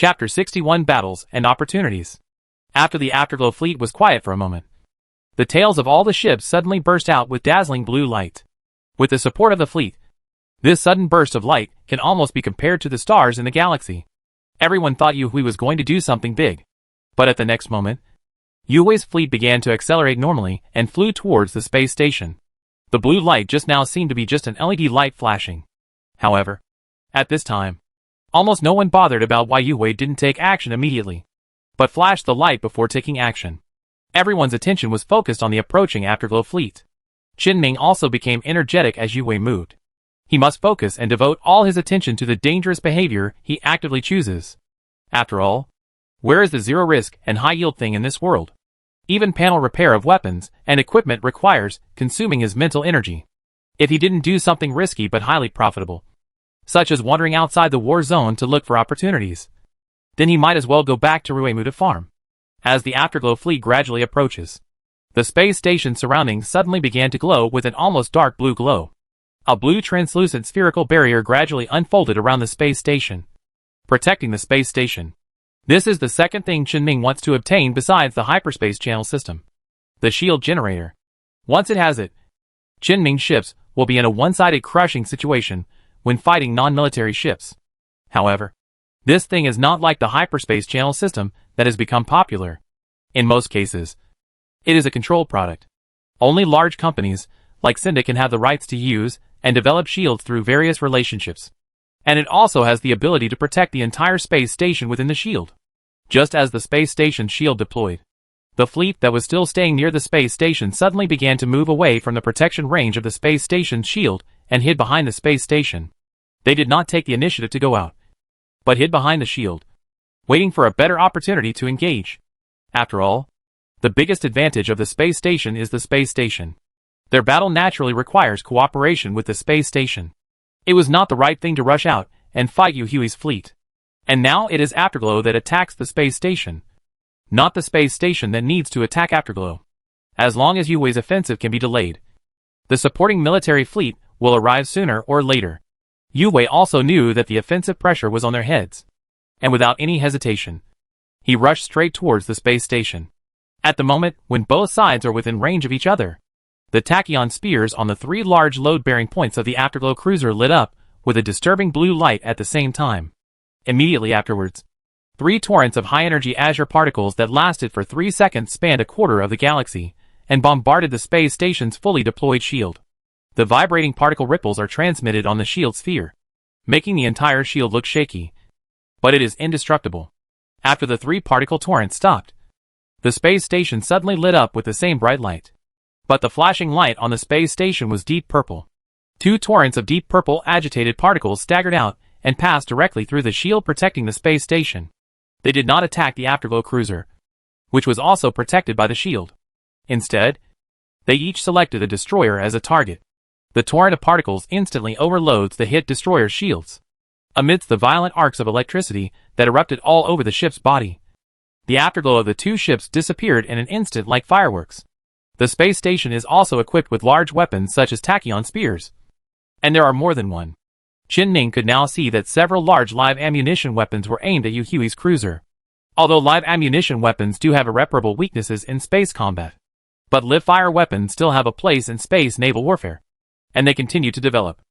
Chapter 61 Battles and Opportunities. After the Afterglow fleet was quiet for a moment, the tails of all the ships suddenly burst out with dazzling blue light. With the support of the fleet, this sudden burst of light can almost be compared to the stars in the galaxy. Everyone thought Yuhui was going to do something big. But at the next moment, Yuhui's fleet began to accelerate normally and flew towards the space station. The blue light just now seemed to be just an LED light flashing. However, at this time, almost no one bothered about why Yuhui didn't take action immediately, but flashed the light before taking action. Everyone's attention was focused on the approaching Afterglow fleet. Qinming also became energetic as Yuhui moved. He must focus and devote all his attention to the dangerous behavior he actively chooses. After all, where is the zero risk and high yield thing in this world? Even panel repair of weapons and equipment requires consuming his mental energy. If he didn't do something risky but highly profitable, such as wandering outside the war zone to look for opportunities, then he might as well go back to Ruemu to farm. As the Afterglow fleet gradually approaches, the space station surroundings suddenly began to glow with an almost dark blue glow. A blue translucent spherical barrier gradually unfolded around the space station, protecting the space station. This is the second thing Qinming wants to obtain besides the hyperspace channel system, the shield generator. Once it has it, Qinming's ships will be in a one-sided crushing situation when fighting non-military ships. However, this thing is not like the hyperspace channel system that has become popular. In most cases, it is a controlled product. Only large companies, like Syndic, can have the rights to use and develop shields through various relationships. And it also has the ability to protect the entire space station within the shield. Just as the space station's shield deployed, the fleet that was still staying near the space station suddenly began to move away from the protection range of the space station's shield and hid behind the space station. They did not take the initiative to go out, but hid behind the shield, waiting for a better opportunity to engage. After all, the biggest advantage of the space station is the space station. Their battle naturally requires cooperation with the space station. It was not the right thing to rush out and fight Yuhui's fleet. And now it is Afterglow that attacks the space station, not the space station that needs to attack Afterglow. As long as Yuhui's offensive can be delayed, the supporting military fleet will arrive sooner or later. Yuhui also knew that the offensive pressure was on their heads, and without any hesitation, he rushed straight towards the space station. At the moment when both sides are within range of each other, the tachyon spears on the three large load-bearing points of the Afterglow cruiser lit up with a disturbing blue light at the same time. Immediately afterwards, three torrents of high-energy azure particles that lasted for 3 seconds spanned a quarter of the galaxy and bombarded the space station's fully deployed shield. The vibrating particle ripples are transmitted on the shield sphere, making the entire shield look shaky. But it is indestructible. After the three particle torrents stopped, the space station suddenly lit up with the same bright light. But the flashing light on the space station was deep purple. Two torrents of deep purple agitated particles staggered out and passed directly through the shield protecting the space station. They did not attack the Afterglow cruiser, which was also protected by the shield. Instead, they each selected a destroyer as a target. The torrent of particles instantly overloads the hit destroyer's shields. Amidst the violent arcs of electricity that erupted all over the ship's body, the afterglow of the two ships disappeared in an instant like fireworks. The space station is also equipped with large weapons such as tachyon spears. And there are more than one. Qinming could now see that several large live ammunition weapons were aimed at Yuhui's cruiser. Although live ammunition weapons do have irreparable weaknesses in space combat, but live-fire weapons still have a place in space naval warfare, and they continue to develop.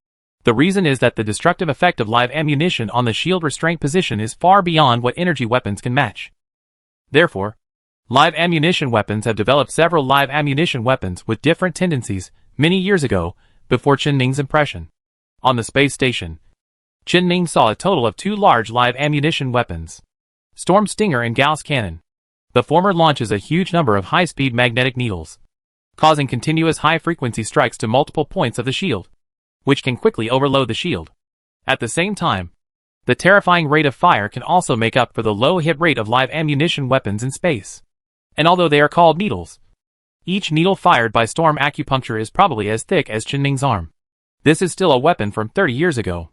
The reason is that the destructive effect of live ammunition on the shield restraint position is far beyond what energy weapons can match. Therefore, live ammunition weapons have developed several live ammunition weapons with different tendencies many years ago before Qinming's impression. On the space station, Qinming saw a total of 2 large live ammunition weapons, Storm Stinger and Gauss Cannon. The former launches a huge number of high-speed magnetic needles, causing continuous high-frequency strikes to multiple points of the shield, which can quickly overload the shield. At the same time, the terrifying rate of fire can also make up for the low hit rate of live ammunition weapons in space. And although they are called needles, each needle fired by storm acupuncture is probably as thick as Qinming's arm. This is still a weapon from 30 years ago.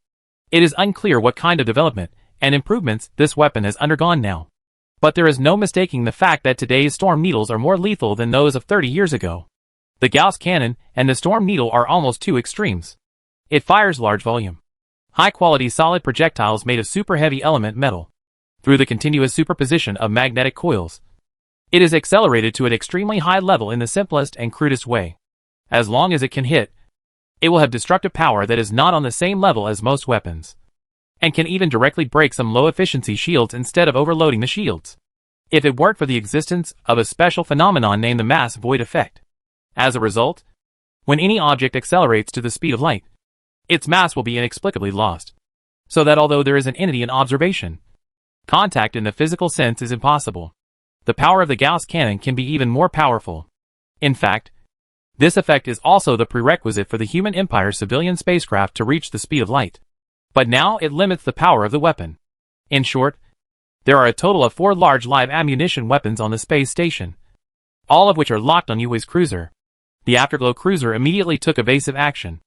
It is unclear what kind of development and improvements this weapon has undergone now. But there is no mistaking the fact that today's storm needles are more lethal than those of 30 years ago. The Gauss cannon and the storm needle are almost two extremes. It fires large volume, high-quality solid projectiles made of super heavy element metal. through the continuous superposition of magnetic coils. It is accelerated to an extremely high level in the simplest and crudest way. As long as it can hit, it will have destructive power that is not on the same level as most weapons, and can even directly break some low-efficiency shields instead of overloading the shields, if it weren't for the existence of a special phenomenon named the mass void effect. As a result, when any object accelerates to the speed of light, its mass will be inexplicably lost, so that although there is an entity in observation, contact in the physical sense is impossible. The power of the Gauss cannon can be even more powerful. In fact, this effect is also the prerequisite for the Human Empire civilian spacecraft to reach the speed of light. But now it limits the power of the weapon. In short, there are a total of 4 large live ammunition weapons on the space station, all of which are locked on Yue's cruiser. The Afterglow cruiser immediately took evasive action,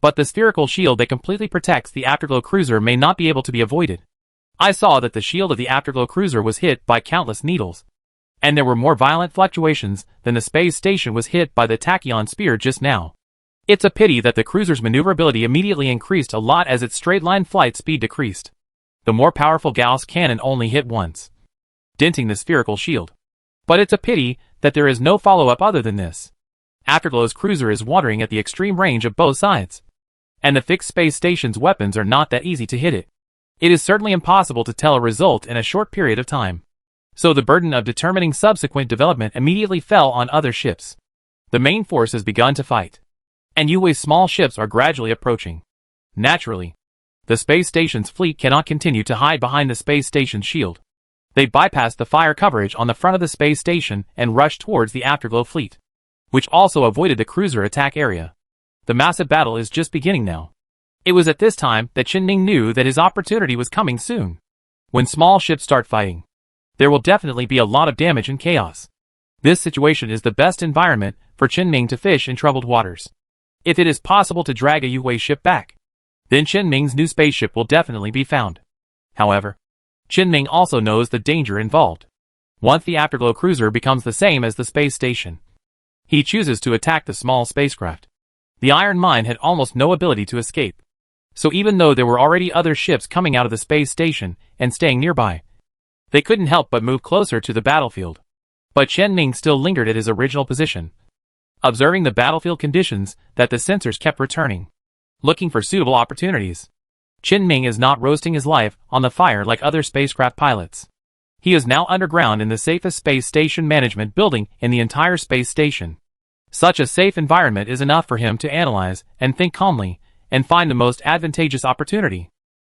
but the spherical shield that completely protects the Afterglow cruiser may not be able to be avoided. I saw that the shield of the Afterglow cruiser was hit by countless needles, and there were more violent fluctuations than the space station was hit by the tachyon spear just now. It's a pity that the cruiser's maneuverability immediately increased a lot as its straight-line flight speed decreased. The more powerful Gauss cannon only hit once, denting the spherical shield. But it's a pity that there is no follow-up other than this. Afterglow's cruiser is wandering at the extreme range of both sides, and the fixed space station's weapons are not that easy to hit it. It is certainly impossible to tell a result in a short period of time. So the burden of determining subsequent development immediately fell on other ships. The main force has begun to fight, and Yue's small ships are gradually approaching. Naturally, the space station's fleet cannot continue to hide behind the space station's shield. They bypassed the fire coverage on the front of the space station and rushed towards the Afterglow fleet, which also avoided the cruiser attack area. The massive battle is just beginning now. It was at this time that Qinming knew that his opportunity was coming soon. When small ships start fighting, there will definitely be a lot of damage and chaos. This situation is the best environment for Qinming to fish in troubled waters. If it is possible to drag a Yue ship back, then Qinming's new spaceship will definitely be found. However, Qinming also knows the danger involved. Once the Afterglow cruiser becomes the same as the space station, he chooses to attack the small spacecraft. The Iron Mine had almost no ability to escape, so even though there were already other ships coming out of the space station and staying nearby, they couldn't help but move closer to the battlefield. But Qinming still lingered at his original position, observing the battlefield conditions that the sensors kept returning, looking for suitable opportunities. Qinming is not roasting his life on the fire like other spacecraft pilots. He is now underground in the safest space station management building in the entire space station. Such a safe environment is enough for him to analyze and think calmly and find the most advantageous opportunity.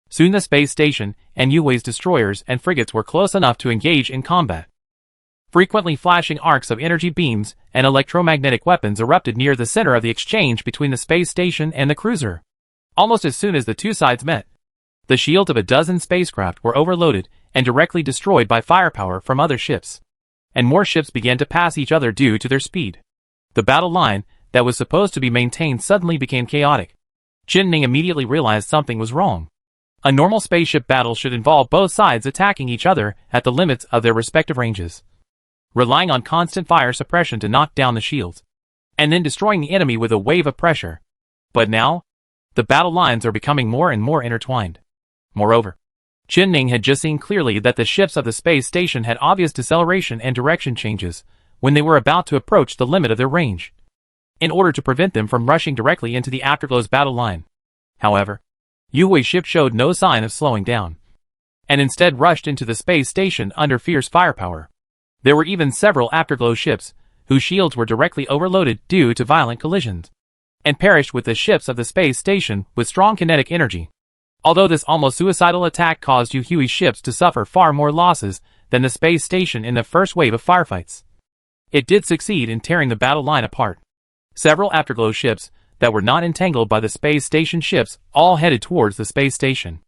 Soon the space station and Yue's destroyers and frigates were close enough to engage in combat. Frequently flashing arcs of energy beams and electromagnetic weapons erupted near the center of the exchange between the space station and the cruiser. Almost as soon as the two sides met, the shields of a dozen spacecraft were overloaded and directly destroyed by firepower from other ships, and more ships began to pass each other due to their speed. The battle line that was supposed to be maintained suddenly became chaotic. Qinming immediately realized something was wrong. A normal spaceship battle should involve both sides attacking each other at the limits of their respective ranges, relying on constant fire suppression to knock down the shields, and then destroying the enemy with a wave of pressure. But now, the battle lines are becoming more and more intertwined. Moreover, Qinming had just seen clearly that the ships of the space station had obvious deceleration and direction changes when they were about to approach the limit of their range, in order to prevent them from rushing directly into the Afterglow's battle line. However, Yue's ship showed no sign of slowing down, and instead rushed into the space station under fierce firepower. There were even several Afterglow ships whose shields were directly overloaded due to violent collisions, and perished with the ships of the space station with strong kinetic energy. Although this almost suicidal attack caused Yue's ships to suffer far more losses than the space station in the first wave of firefights, it did succeed in tearing the battle line apart. Several Afterglow ships that were not entangled by the space station ships all headed towards the space station.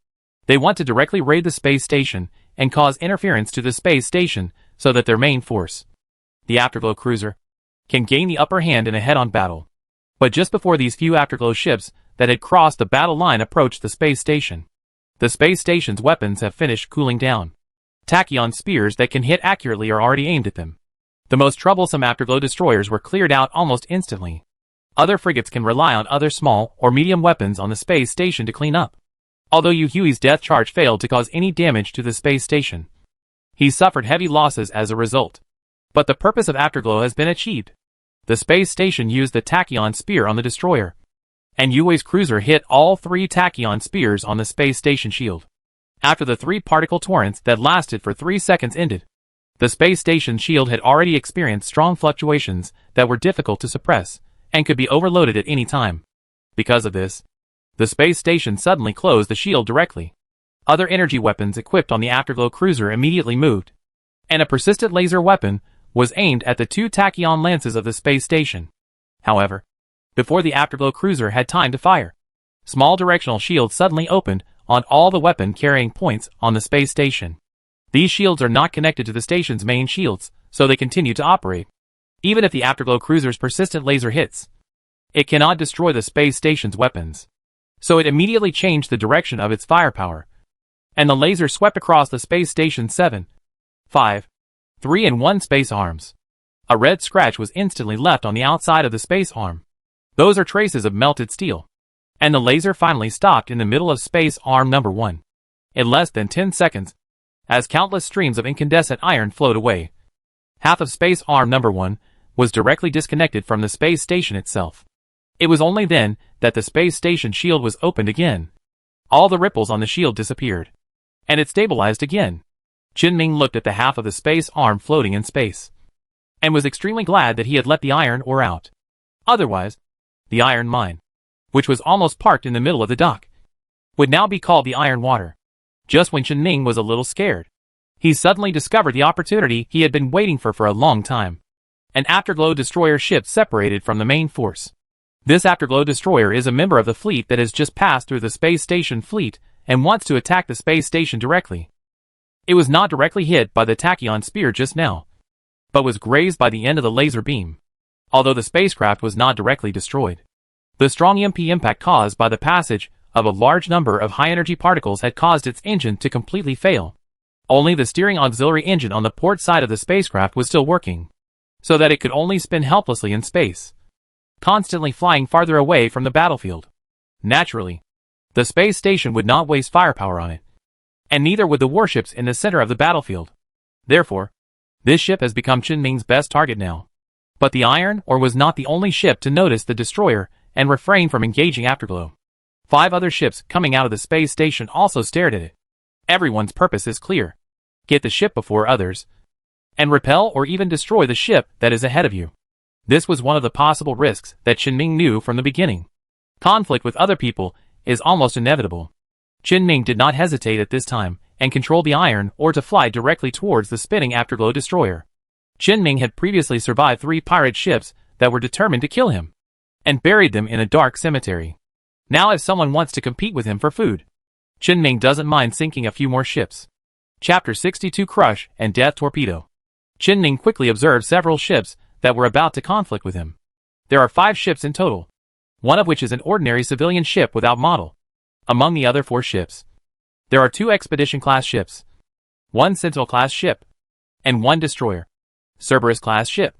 They want to directly raid the space station and cause interference to the space station so that their main force, the Afterglow cruiser, can gain the upper hand in a head-on battle. But just before these few Afterglow ships that had crossed the battle line approached the space station, the space station's weapons have finished cooling down. Tachyon spears that can hit accurately are already aimed at them. The most troublesome Afterglow destroyers were cleared out almost instantly. Other frigates can rely on other small or medium weapons on the space station to clean up. Although Yue's death charge failed to cause any damage to the space station, He suffered heavy losses as a result. But the purpose of Afterglow has been achieved. The space station used the tachyon spear on the destroyer, and Yue's cruiser hit all 3 tachyon spears on the space station shield. After the 3 particle torrents that lasted for 3 seconds ended, the space station shield had already experienced strong fluctuations that were difficult to suppress, and could be overloaded at any time. Because of this, the space station suddenly closed the shield directly. Other energy weapons equipped on the Afterglow cruiser immediately moved, and a persistent laser weapon was aimed at the 2 tachyon lances of the space station. However, before the Afterglow cruiser had time to fire, small directional shields suddenly opened on all the weapon-carrying points on the space station. These shields are not connected to the station's main shields, so they continue to operate. Even if the Afterglow cruiser's persistent laser hits, it cannot destroy the space station's weapons. So it immediately changed the direction of its firepower, and the laser swept across the space station's 7, 5, 3 and 1 space arms. A red scratch was instantly left on the outside of the space arm. Those are traces of melted steel. And the laser finally stopped in the middle of space arm number 1. In less than 10 seconds, as countless streams of incandescent iron flowed away, half of space arm number 1 was directly disconnected from the space station itself. It was only then that the space station shield was opened again. All the ripples on the shield disappeared, and it stabilized again. Qinming looked at the half of the space arm floating in space, and was extremely glad that he had let the iron ore out. Otherwise, the iron mine, which was almost parked in the middle of the dock, would now be called the iron water. Just when Qinming was a little scared, he suddenly discovered the opportunity he had been waiting for a long time. An Afterglow destroyer ship separated from the main force. This Afterglow destroyer is a member of the fleet that has just passed through the space station fleet and wants to attack the space station directly. It was not directly hit by the tachyon spear just now, but was grazed by the end of the laser beam. Although the spacecraft was not directly destroyed, the strong EMP impact caused by the passage of a large number of high-energy particles had caused its engine to completely fail. Only the steering auxiliary engine on the port side of the spacecraft was still working, so that it could only spin helplessly in space, constantly flying farther away from the battlefield. Naturally, the space station would not waste firepower on it, and neither would the warships in the center of the battlefield. Therefore, this ship has become Qinming's best target now. But the iron ore was not the only ship to notice the destroyer and refrain from engaging Afterglow. 5 other ships coming out of the space station also stared at it. Everyone's purpose is clear. Get the ship before others, and repel or even destroy the ship that is ahead of you. This was one of the possible risks that Qinming knew from the beginning. Conflict with other people is almost inevitable. Qinming did not hesitate at this time, and controlled the iron ore to fly directly towards the spinning Afterglow destroyer. Qinming had previously survived 3 pirate ships that were determined to kill him, and buried them in a dark cemetery. Now if someone wants to compete with him for food, Qinming doesn't mind sinking a few more ships. Chapter 62 Crush and Death Torpedo. Qinming quickly observed several ships that were about to conflict with him. There are 5 ships in total, one of which is an ordinary civilian ship without model. Among the other 4 ships, there are 2 Expedition-class ships, 1 Sentinel-class ship, and 1 destroyer, Cerberus-class ship.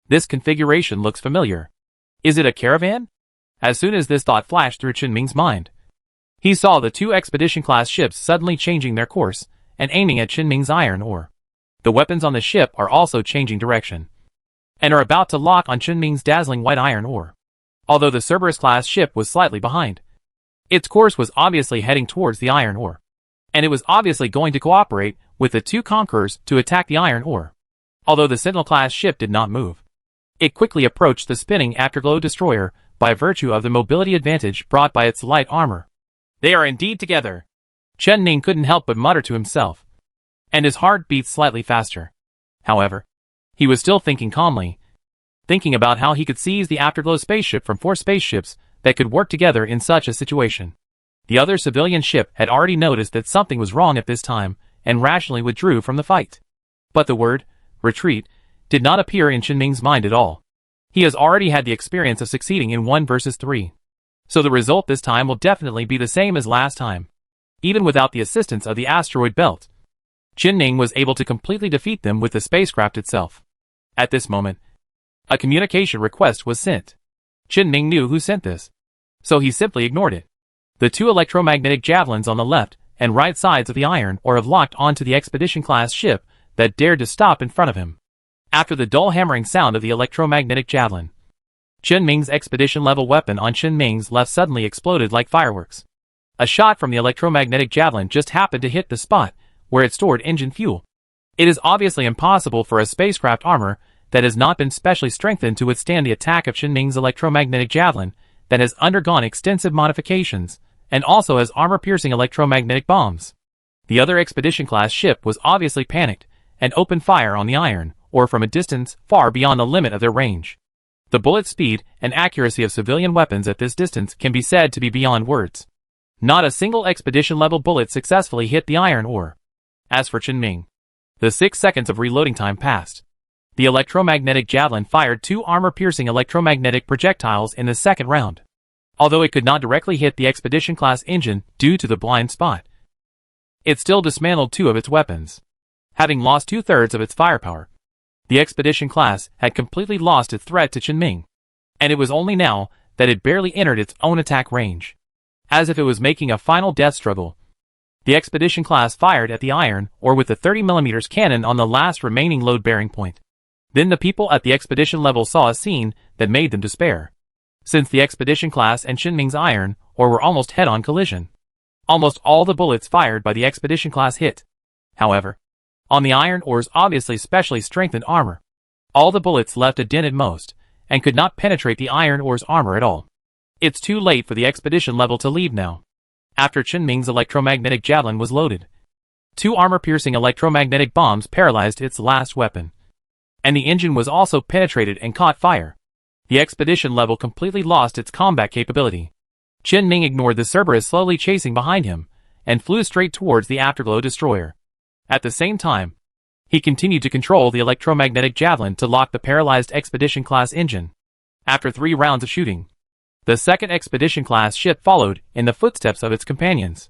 This configuration looks familiar. Is it a caravan? As soon as this thought flashed through Qinming's mind, he saw the 2 Expedition-class ships suddenly changing their course and aiming at Qinming's iron ore. The weapons on the ship are also changing direction, and are about to lock on Qinming's dazzling white iron ore. Although the Cerberus-class ship was slightly behind, its course was obviously heading towards the iron ore, and it was obviously going to cooperate with the 2 conquerors to attack the iron ore. Although the Sentinel-class ship did not move, it quickly approached the spinning Afterglow destroyer by virtue of the mobility advantage brought by its light armor. They are indeed together. Qinming couldn't help but mutter to himself, and his heart beat slightly faster. However, he was still thinking calmly, thinking about how he could seize the Afterglow spaceship from 4 spaceships that could work together in such a situation. The other civilian ship had already noticed that something was wrong at this time, and rationally withdrew from the fight. But the word, retreat, did not appear in Qinming's mind at all. He has already had the experience of succeeding in 1 versus 3. So the result this time will definitely be the same as last time. Even without the assistance of the asteroid belt, Qinming was able to completely defeat them with the spacecraft itself. At this moment, a communication request was sent. Qinming knew who sent this, so he simply ignored it. The 2 electromagnetic javelins on the left and right sides of the iron ore have locked onto the Expedition-class ship that dared to stop in front of him. After the dull hammering sound of the electromagnetic javelin, Chen Ming's expedition-level weapon on Chen Ming's left suddenly exploded like fireworks. A shot from the electromagnetic javelin just happened to hit the spot where it stored engine fuel. It is obviously impossible for a spacecraft armor that has not been specially strengthened to withstand the attack of Chen Ming's electromagnetic javelin that has undergone extensive modifications and also has armor-piercing electromagnetic bombs. The other expedition-class ship was obviously panicked and opened fire on the iron ore from a distance far beyond the limit of their range. The bullet speed and accuracy of civilian weapons at this distance can be said to be beyond words. Not a single expedition-level bullet successfully hit the iron ore. As for Chen Ming, the 6 seconds of reloading time passed. The electromagnetic javelin fired 2 armor-piercing electromagnetic projectiles in the second round. Although it could not directly hit the expedition-class engine due to the blind spot, it still dismantled 2 of its weapons. Having lost 2/3 of its firepower, the expedition class had completely lost its threat to Chen Ming, and it was only now that it barely entered its own attack range. As if it was making a final death struggle, the expedition class fired at the iron ore with the 30mm cannon on the last remaining load-bearing point. Then the people at the expedition level saw a scene that made them despair. Since the expedition class and Chen Ming's iron ore were almost head-on collision, almost all the bullets fired by the expedition class hit. However, on the iron ore's obviously specially strengthened armor, all the bullets left a dent at most, and could not penetrate the iron ore's armor at all. It's too late for the expedition level to leave now. After Chen Ming's electromagnetic javelin was loaded, 2 armor-piercing electromagnetic bombs paralyzed its last weapon, and the engine was also penetrated and caught fire. The expedition level completely lost its combat capability. Chen Ming ignored the Cerberus slowly chasing behind him, and flew straight towards the Afterglow destroyer. At the same time, he continued to control the electromagnetic javelin to lock the paralyzed expedition-class engine. After 3 rounds of shooting, the second expedition-class ship followed in the footsteps of its companions.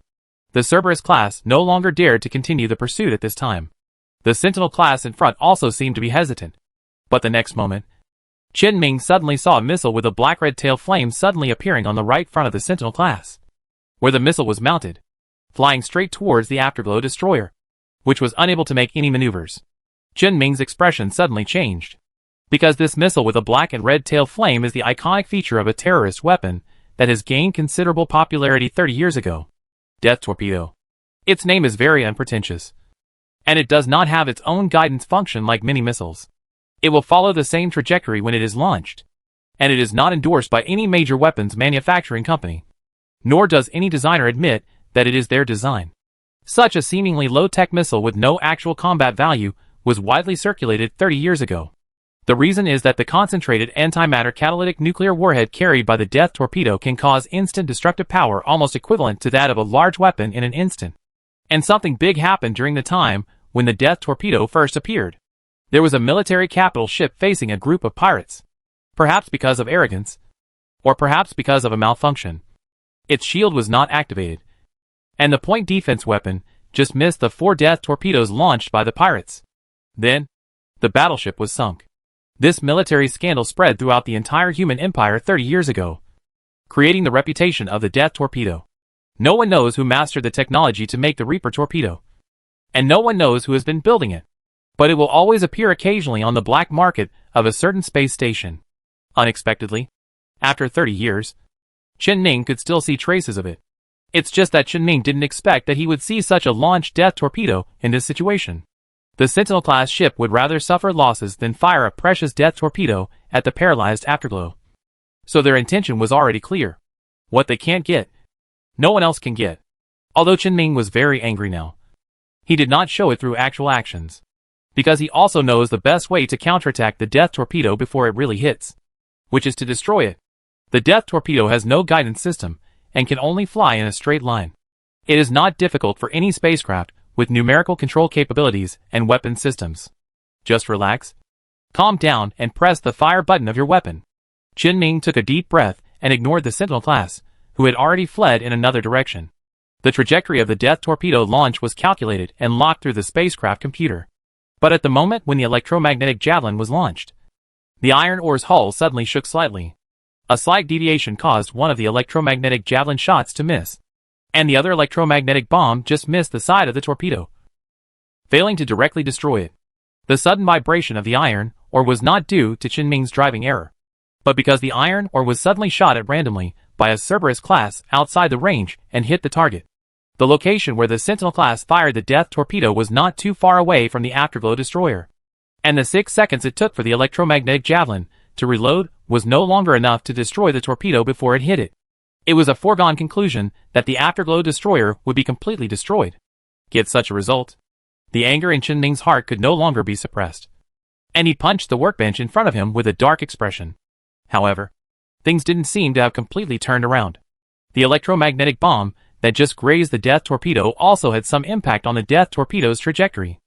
The Cerberus class no longer dared to continue the pursuit at this time. The Sentinel class in front also seemed to be hesitant. But the next moment, Chen Ming suddenly saw a missile with a black-red tail flame suddenly appearing on the right front of the Sentinel class, where the missile was mounted, flying straight towards the Afterglow destroyer, which was unable to make any maneuvers. Chen Ming's expression suddenly changed, because this missile with a black and red tail flame is the iconic feature of a terrorist weapon that has gained considerable popularity 30 years ago. Death Torpedo. Its name is very unpretentious, and it does not have its own guidance function like many missiles. It will follow the same trajectory when it is launched, and it is not endorsed by any major weapons manufacturing company, nor does any designer admit that it is their design. Such a seemingly low-tech missile with no actual combat value was widely circulated 30 years ago. The reason is that the concentrated antimatter catalytic nuclear warhead carried by the Death Torpedo can cause instant destructive power almost equivalent to that of a large weapon in an instant. And something big happened during the time when the Death Torpedo first appeared. There was a military capital ship facing a group of pirates. Perhaps because of arrogance, or perhaps because of a malfunction, its shield was not activated, and the point defense weapon just missed the 4 death torpedoes launched by the pirates. Then, the battleship was sunk. This military scandal spread throughout the entire human empire 30 years ago, creating the reputation of the Death Torpedo. No one knows who mastered the technology to make the Reaper torpedo, and no one knows who has been building it, but it will always appear occasionally on the black market of a certain space station. Unexpectedly, after 30 years, Chen Ming could still see traces of it. It's just that Chen Ming didn't expect that he would see such a launched death torpedo in this situation. The Sentinel-class ship would rather suffer losses than fire a precious death torpedo at the paralyzed Afterglow. So their intention was already clear. What they can't get, no one else can get. Although Chen Ming was very angry now, he did not show it through actual actions, because he also knows the best way to counterattack the death torpedo before it really hits, which is to destroy it. The death torpedo has no guidance system and can only fly in a straight line. It is not difficult for any spacecraft with numerical control capabilities and weapon systems. Just relax, calm down, and press the fire button of your weapon. Chen Ming took a deep breath and ignored the Sentinel class, who had already fled in another direction. The trajectory of the death torpedo launch was calculated and locked through the spacecraft computer. But at the moment when the electromagnetic javelin was launched, the iron ore's hull suddenly shook slightly. A slight deviation caused one of the electromagnetic javelin shots to miss, and the other electromagnetic bomb just missed the side of the torpedo. failing to directly destroy it. The sudden vibration of the iron ore was not due to Qinming's driving error, but because the iron ore was suddenly shot at randomly by a Cerberus class outside the range and hit the target. The location where the Sentinel class fired the death torpedo was not too far away from the Afterglow destroyer, and the 6 seconds it took for the electromagnetic javelin to reload was no longer enough to destroy the torpedo before it hit it. It was a foregone conclusion that the Afterglow destroyer would be completely destroyed. Get such a result, the anger in Qinming's heart could no longer be suppressed, and he punched the workbench in front of him with a dark expression. However, things didn't seem to have completely turned around. The electromagnetic bomb that just grazed the death torpedo also had some impact on the death torpedo's trajectory.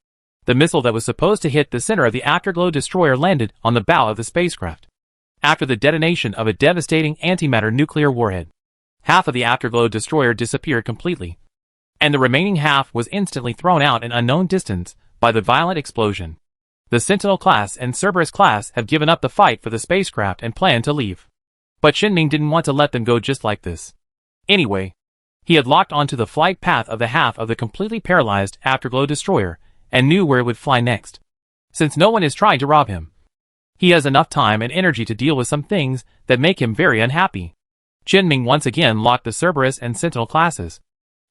The missile that was supposed to hit the center of the Afterglow destroyer landed on the bow of the spacecraft. After the detonation of a devastating antimatter nuclear warhead, half of the Afterglow destroyer disappeared completely, and the remaining half was instantly thrown out an unknown distance by the violent explosion. The Sentinel class and Cerberus class have given up the fight for the spacecraft and plan to leave. But Qinming didn't want to let them go just like this. Anyway, he had locked onto the flight path of the half of the completely paralyzed Afterglow destroyer and knew where it would fly next. Since no one is trying to rob him, he has enough time and energy to deal with some things that make him very unhappy. Qinming once again locked the Cerberus and Sentinel classes,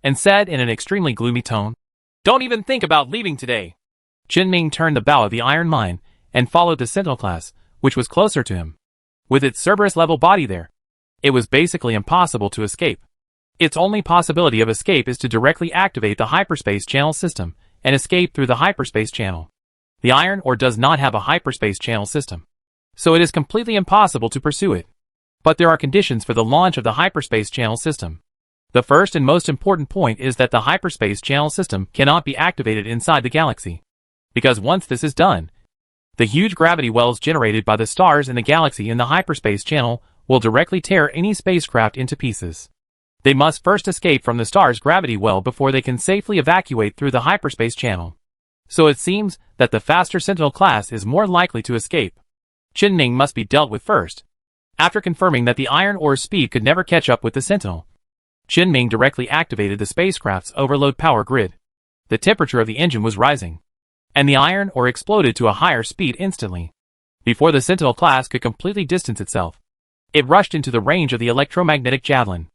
and said in an extremely gloomy tone, "Don't even think about leaving today." Qinming turned the bow of the iron mine and followed the Sentinel class, which was closer to him. With its Cerberus-level body there, it was basically impossible to escape. Its only possibility of escape is to directly activate the hyperspace channel system and escape through the hyperspace channel. The iron ore does not have a hyperspace channel system, so it is completely impossible to pursue it. But there are conditions for the launch of the hyperspace channel system. The first and most important point is that the hyperspace channel system cannot be activated inside the galaxy, because once this is done, the huge gravity wells generated by the stars in the galaxy in the hyperspace channel will directly tear any spacecraft into pieces. They must first escape from the star's gravity well before they can safely evacuate through the hyperspace channel. So it seems that the faster Sentinel class is more likely to escape. Qinming must be dealt with first. After confirming that the iron ore's speed could never catch up with the Sentinel, Qinming directly activated the spacecraft's overload power grid. The temperature of the engine was rising, and the iron ore exploded to a higher speed instantly. Before the Sentinel class could completely distance itself, it rushed into the range of the electromagnetic javelin.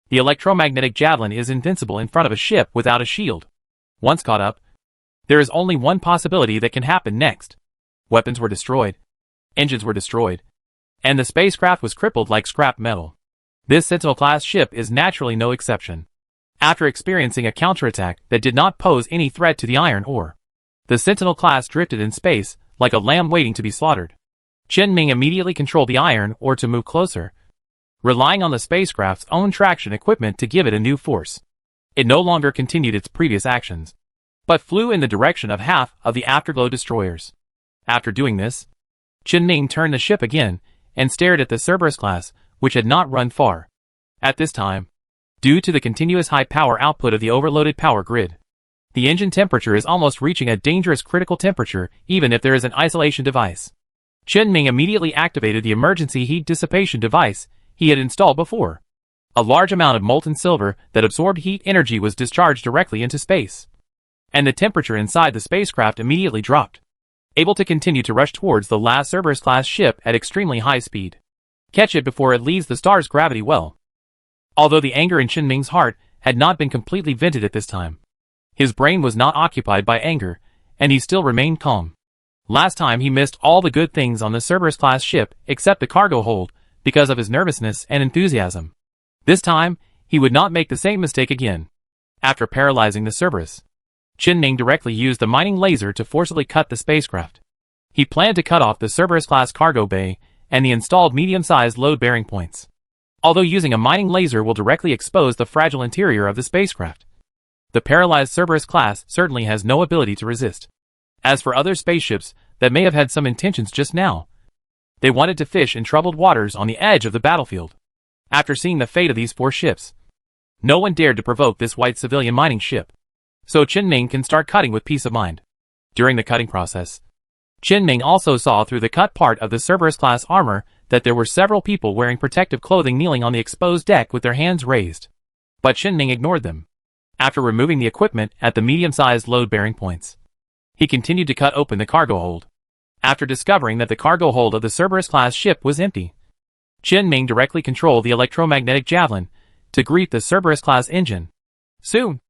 The electromagnetic javelin is invincible in front of a ship without a shield. Once caught up, there is only one possibility that can happen next. Weapons were destroyed, engines were destroyed, and the spacecraft was crippled like scrap metal. This Sentinel-class ship is naturally no exception. After experiencing a counterattack that did not pose any threat to the iron ore, the Sentinel-class drifted in space like a lamb waiting to be slaughtered. Qinming immediately controlled the iron ore to move closer, relying on the spacecraft's own traction equipment to give it a new force. It no longer continued its previous actions, but flew in the direction of half of the Afterglow destroyers. After doing this, Qinming turned the ship again and stared at the Cerberus class, which had not run far. At this time, due to the continuous high power output of the overloaded power grid, the engine temperature is almost reaching a dangerous critical temperature even if there is an isolation device. Qinming immediately activated the emergency heat dissipation device he had installed before. A large amount of molten silver that absorbed heat energy was discharged directly into space, and the temperature inside the spacecraft immediately dropped, able to continue to rush towards the last Cerberus-class ship at extremely high speed. Catch it before it leaves the star's gravity well. Although the anger in Qinming's heart had not been completely vented at this time, his brain was not occupied by anger, and he still remained calm. Last time he missed all the good things on the Cerberus-class ship except the cargo hold because of his nervousness and enthusiasm. This time, he would not make the same mistake again. After paralyzing the Cerberus, Qinming directly used the mining laser to forcibly cut the spacecraft. He planned to cut off the Cerberus-class cargo bay and the installed medium-sized load-bearing points. Although using a mining laser will directly expose the fragile interior of the spacecraft, the paralyzed Cerberus class certainly has no ability to resist. As for other spaceships that may have had some intentions just now, they wanted to fish in troubled waters on the edge of the battlefield. After seeing the fate of these 4 ships, no one dared to provoke this white civilian mining ship, so Qinming can start cutting with peace of mind. During the cutting process, Qinming also saw through the cut part of the Cerberus-class armor that there were several people wearing protective clothing kneeling on the exposed deck with their hands raised. But Qinming ignored them. After removing the equipment at the medium-sized load-bearing points, He continued to cut open the cargo hold. After discovering that the cargo hold of the Cerberus-class ship was empty, Chen Ming directly controlled the electromagnetic javelin to greet the Cerberus-class engine. Soon,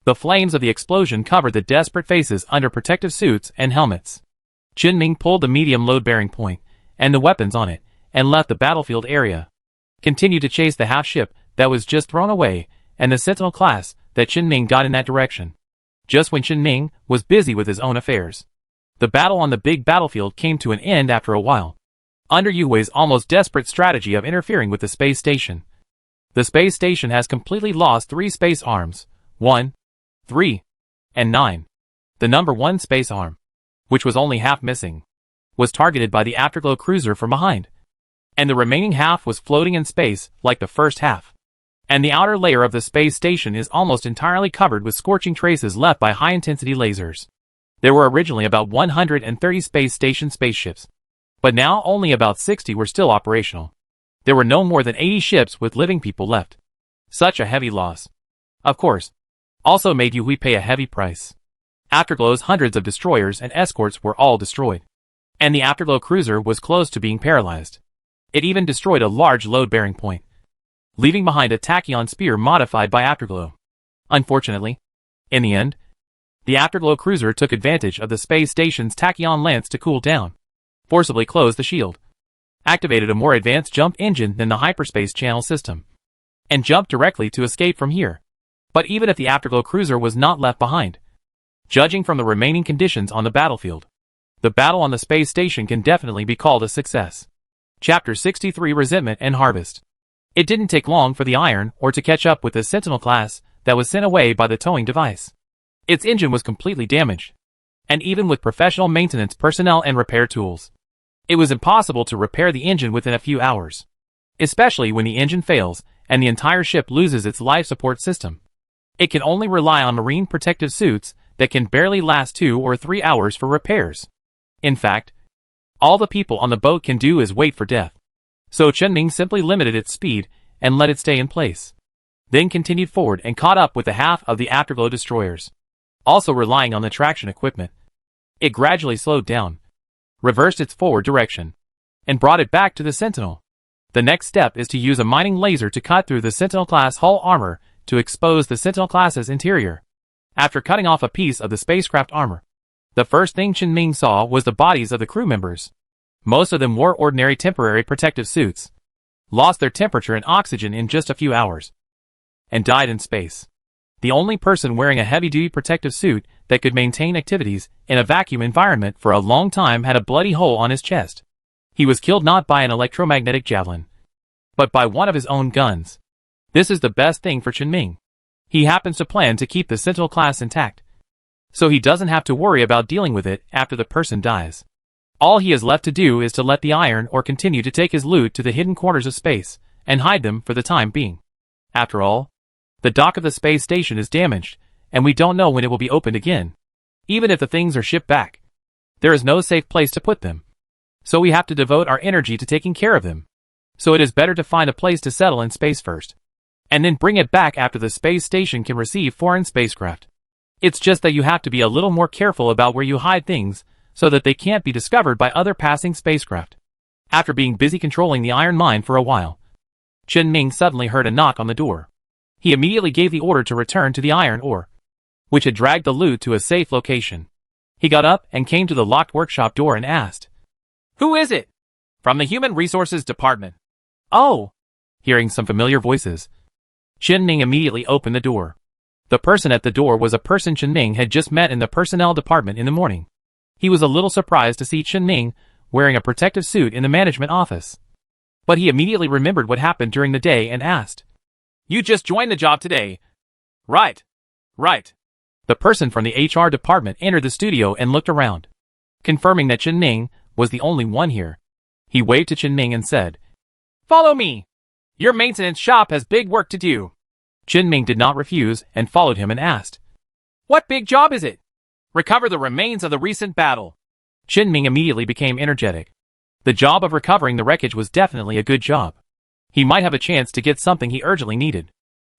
the flames of the explosion covered the desperate faces under protective suits and helmets. Chen Ming pulled the medium load-bearing point and the weapons on it and left the battlefield area. Continued to chase the half-ship that was just thrown away and the Sentinel class that Chen Ming got in that direction. Just when Chen Ming was busy with his own affairs, the battle on the big battlefield came to an end after a while. Under Yu Hui's almost desperate strategy of interfering with the space station, the space station has completely lost 3 space arms, 1, 3, and 9. The number 1 space arm, which was only half missing, was targeted by the Afterglow cruiser from behind, and the remaining half was floating in space like the first half. And the outer layer of the space station is almost entirely covered with scorching traces left by high-intensity lasers. There were originally about 130 space station spaceships, but now only about 60 were still operational. There were no more than 80 ships with living people left. Such a heavy loss, of course, also made Yu Hui pay a heavy price. Afterglow's hundreds of destroyers and escorts were all destroyed, and the Afterglow cruiser was close to being paralyzed. It even destroyed a large load-bearing point, leaving behind a tachyon spear modified by Afterglow. Unfortunately, in the end, the Afterglow cruiser took advantage of the space station's tachyon lance to cool down, forcibly closed the shield, activated a more advanced jump engine than the hyperspace channel system, and jumped directly to escape from here. But even if the Afterglow cruiser was not left behind, judging from the remaining conditions on the battlefield, the battle on the space station can definitely be called a success. Chapter 63: Resentment and Harvest. It didn't take long for the Iron Ore to catch up with the Sentinel class that was sent away by the towing device. Its engine was completely damaged, and even with professional maintenance personnel and repair tools, it was impossible to repair the engine within a few hours, especially when the engine fails and the entire ship loses its life support system. It can only rely on marine protective suits that can barely last 2 or 3 hours for repairs. In fact, all the people on the boat can do is wait for death. So Chen Ming simply limited its speed and let it stay in place, then continued forward and caught up with the half of the Afterglow destroyers. Also relying on the traction equipment, it gradually slowed down, reversed its forward direction, and brought it back to the Sentinel. The next step is to use a mining laser to cut through the Sentinel-class hull armor to expose the Sentinel-class's interior. After cutting off a piece of the spacecraft armor, the first thing Chen Ming saw was the bodies of the crew members. Most of them wore ordinary temporary protective suits, lost their temperature and oxygen in just a few hours, and died in space. The only person wearing a heavy-duty protective suit that could maintain activities in a vacuum environment for a long time had a bloody hole on his chest. He was killed not by an electromagnetic javelin, but by one of his own guns. This is the best thing for Chen Ming. He happens to plan to keep the Sentinel class intact, so he doesn't have to worry about dealing with it after the person dies. All he has left to do is to let the Iron Ore continue to take his loot to the hidden corners of space and hide them for the time being. After all, the dock of the space station is damaged, and we don't know when it will be opened again. Even if the things are shipped back, there is no safe place to put them. So we have to devote our energy to taking care of them. So it is better to find a place to settle in space first, and then bring it back after the space station can receive foreign spacecraft. It's just that you have to be a little more careful about where you hide things so that they can't be discovered by other passing spacecraft. After being busy controlling the iron mine for a while, Chen Ming suddenly heard a knock on the door. He immediately gave the order to return to the Iron Ore, which had dragged the loot to a safe location. He got up and came to the locked workshop door and asked, "Who is it?" "From the Human Resources Department." "Oh." Hearing some familiar voices, Chen Ming immediately opened the door. The person at the door was a person Chen Ming had just met in the personnel department in the morning. He was a little surprised to see Chen Ming wearing a protective suit in the management office, but he immediately remembered what happened during the day and asked, "You just joined the job today?" Right. The person from the HR department entered the studio and looked around, confirming that Chen Ming was the only one here. He waved to Chen Ming and said, "Follow me. Your maintenance shop has big work to do." Chen Ming did not refuse and followed him and asked, "What big job is it?" "Recover the remains of the recent battle." Chen Ming immediately became energetic. The job of recovering the wreckage was definitely a good job. He might have a chance to get something he urgently needed.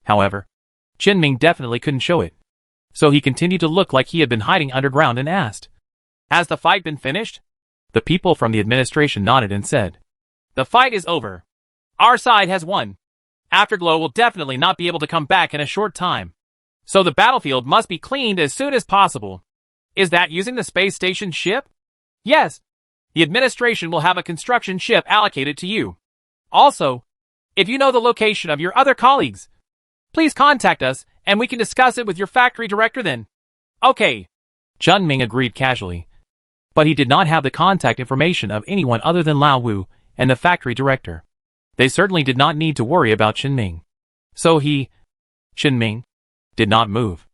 However, Chen Ming definitely couldn't show it. So he continued to look like he had been hiding underground and asked, Has the fight been finished? The people from the administration nodded and said, the fight is over. Our side has won. Afterglow will definitely not be able to come back in a short time. So the battlefield must be cleaned as soon as possible. Is that using the space station ship? Yes. The administration will have a construction ship allocated to you. Also, if you know the location of your other colleagues, please contact us and we can discuss it with your factory director then. Okay. Chun Ming agreed casually. But he did not have the contact information of anyone other than Lao Wu and the factory director. They certainly did not need to worry about Chen Ming. So Chen Ming, did not move.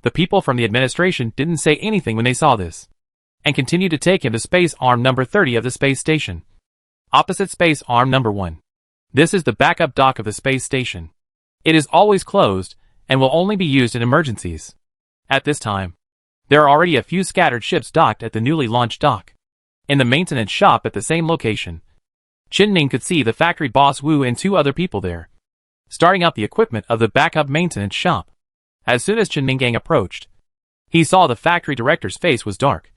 The people from the administration didn't say anything when they saw this, and continued to take him to Space Arm number 30 of the space station. Opposite Space Arm number 1. This is the backup dock of the space station. It is always closed, and will only be used in emergencies. At this time, there are already a few scattered ships docked at the newly launched dock. In the maintenance shop at the same location, Chen Ming could see the factory boss Wu and 2 other people there, starting up the equipment of the backup maintenance shop. As soon as Chen Ming approached, he saw the factory director's face was dark,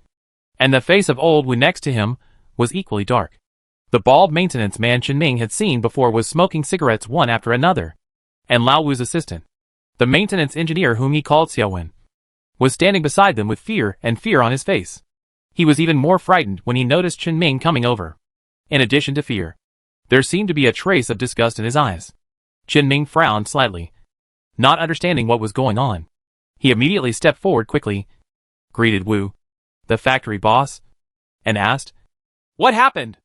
and the face of old Wu next to him was equally dark. The bald maintenance man Chen Ming had seen before was smoking cigarettes one after another, and Lao Wu's assistant, the maintenance engineer whom he called Xiaowen, was standing beside them with fear on his face. He was even more frightened when he noticed Chen Ming coming over. In addition to fear, there seemed to be a trace of disgust in his eyes. Chen Ming frowned slightly, not understanding what was going on. He immediately stepped forward quickly, greeted Wu, the factory boss, and asked, what happened?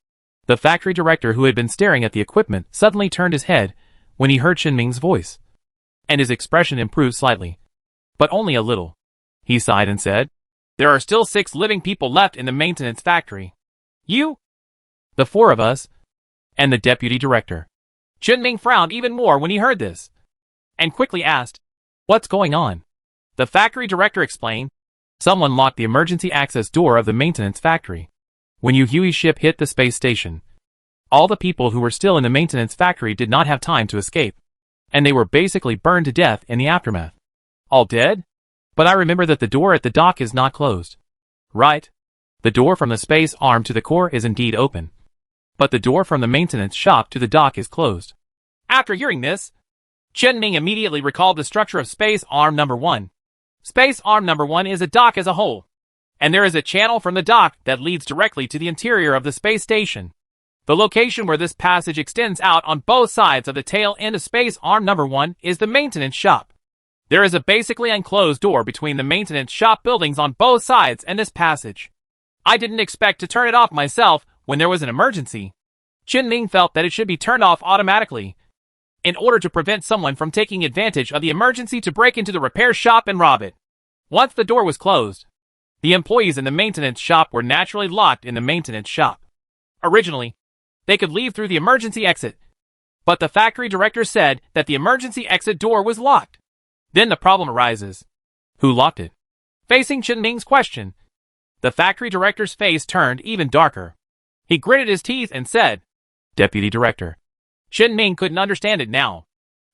The factory director, who had been staring at the equipment, suddenly turned his head when he heard Chen Ming's voice, and his expression improved slightly, but only a little. He sighed and said, there are still 6 living people left in the maintenance factory. You, the 4 of us, and the deputy director. Chen Ming frowned even more when he heard this, and quickly asked, what's going on? The factory director explained, someone locked the emergency access door of the maintenance factory. When Huey's ship hit the space station, all the people who were still in the maintenance factory did not have time to escape, and they were basically burned to death in the aftermath. All dead? But I remember that the door at the dock is not closed. Right. The door from the space arm to the core is indeed open, but the door from the maintenance shop to the dock is closed. After hearing this, Chen Ming immediately recalled the structure of Space Arm number 1. Space Arm number 1 is a dock as a whole, and there is a channel from the dock that leads directly to the interior of the space station. The location where this passage extends out on both sides of the tail end of Space Arm number 1 is the maintenance shop. There is a basically enclosed door between the maintenance shop buildings on both sides and this passage. I didn't expect to turn it off myself when there was an emergency. Chen Ming felt that it should be turned off automatically, in order to prevent someone from taking advantage of the emergency to break into the repair shop and rob it. Once the door was closed, the employees in the maintenance shop were naturally locked in the maintenance shop. Originally, they could leave through the emergency exit, but the factory director said that the emergency exit door was locked. Then the problem arises. Who locked it? Facing Chen Ming's question, the factory director's face turned even darker. He gritted his teeth and said, Deputy Director. Chen Ming couldn't understand it now,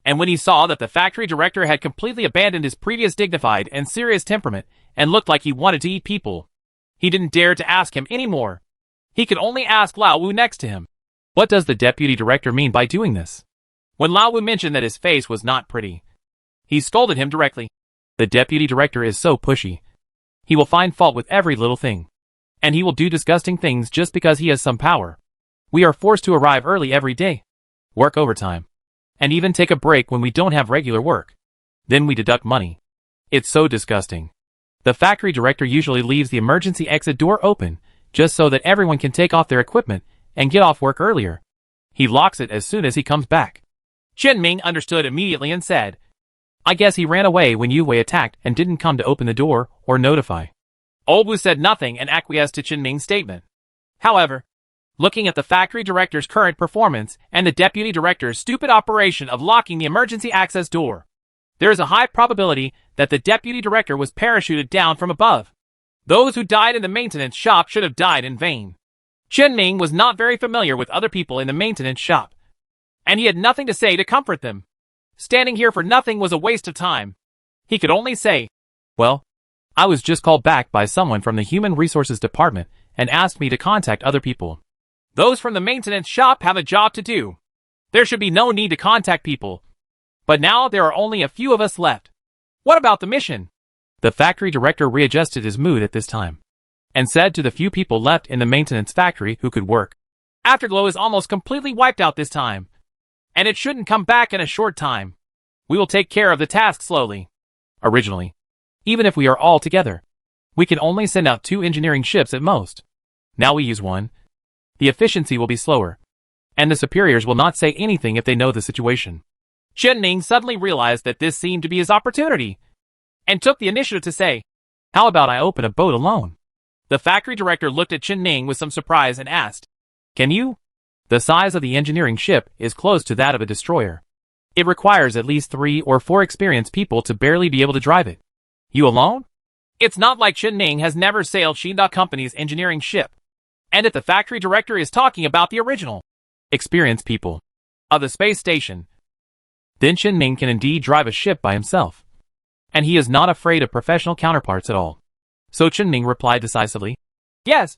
and when he saw that the factory director had completely abandoned his previous dignified and serious temperament and looked like he wanted to eat people, he didn't dare to ask him anymore. He could only ask Lao Wu next to him. What does the deputy director mean by doing this? When Lao Wu mentioned that his face was not pretty, he scolded him directly. The deputy director is so pushy. He will find fault with every little thing, and he will do disgusting things just because he has some power. We are forced to arrive early every day, work overtime, and even take a break when we don't have regular work. Then we deduct money. It's so disgusting. The factory director usually leaves the emergency exit door open, just so that everyone can take off their equipment and get off work earlier. He locks it as soon as he comes back. Chen Ming understood immediately and said, I guess he ran away when Yue attacked and didn't come to open the door or notify. Old Wu said nothing and acquiesced to Chen Ming's statement. However, looking at the factory director's current performance and the deputy director's stupid operation of locking the emergency access door, there is a high probability that the deputy director was parachuted down from above. Those who died in the maintenance shop should have died in vain. Chen Ming was not very familiar with other people in the maintenance shop, and he had nothing to say to comfort them. Standing here for nothing was a waste of time. He could only say, well, I was just called back by someone from the Human Resources Department and asked me to contact other people. Those from the maintenance shop have a job to do. There should be no need to contact people. But now there are only a few of us left. What about the mission? The factory director readjusted his mood at this time and said to the few people left in the maintenance factory who could work, Afterglow is almost completely wiped out this time, and it shouldn't come back in a short time. We will take care of the task slowly. Originally, even if we are all together, we can only send out 2 engineering ships at most. Now we use 1. The efficiency will be slower, and the superiors will not say anything if they know the situation. Chen Ning suddenly realized that this seemed to be his opportunity, and took the initiative to say, how about I open a boat alone? The factory director looked at Chen Ning with some surprise and asked, can you? The size of the engineering ship is close to that of a destroyer. It requires at least 3 or 4 experienced people to barely be able to drive it. You alone? It's not like Chen Ning has never sailed Xinda Company's engineering ship, and that the factory director is talking about the original experienced people of the space station. Then Chen Ning can indeed drive a ship by himself, and he is not afraid of professional counterparts at all. So Chen Ning replied decisively, yes,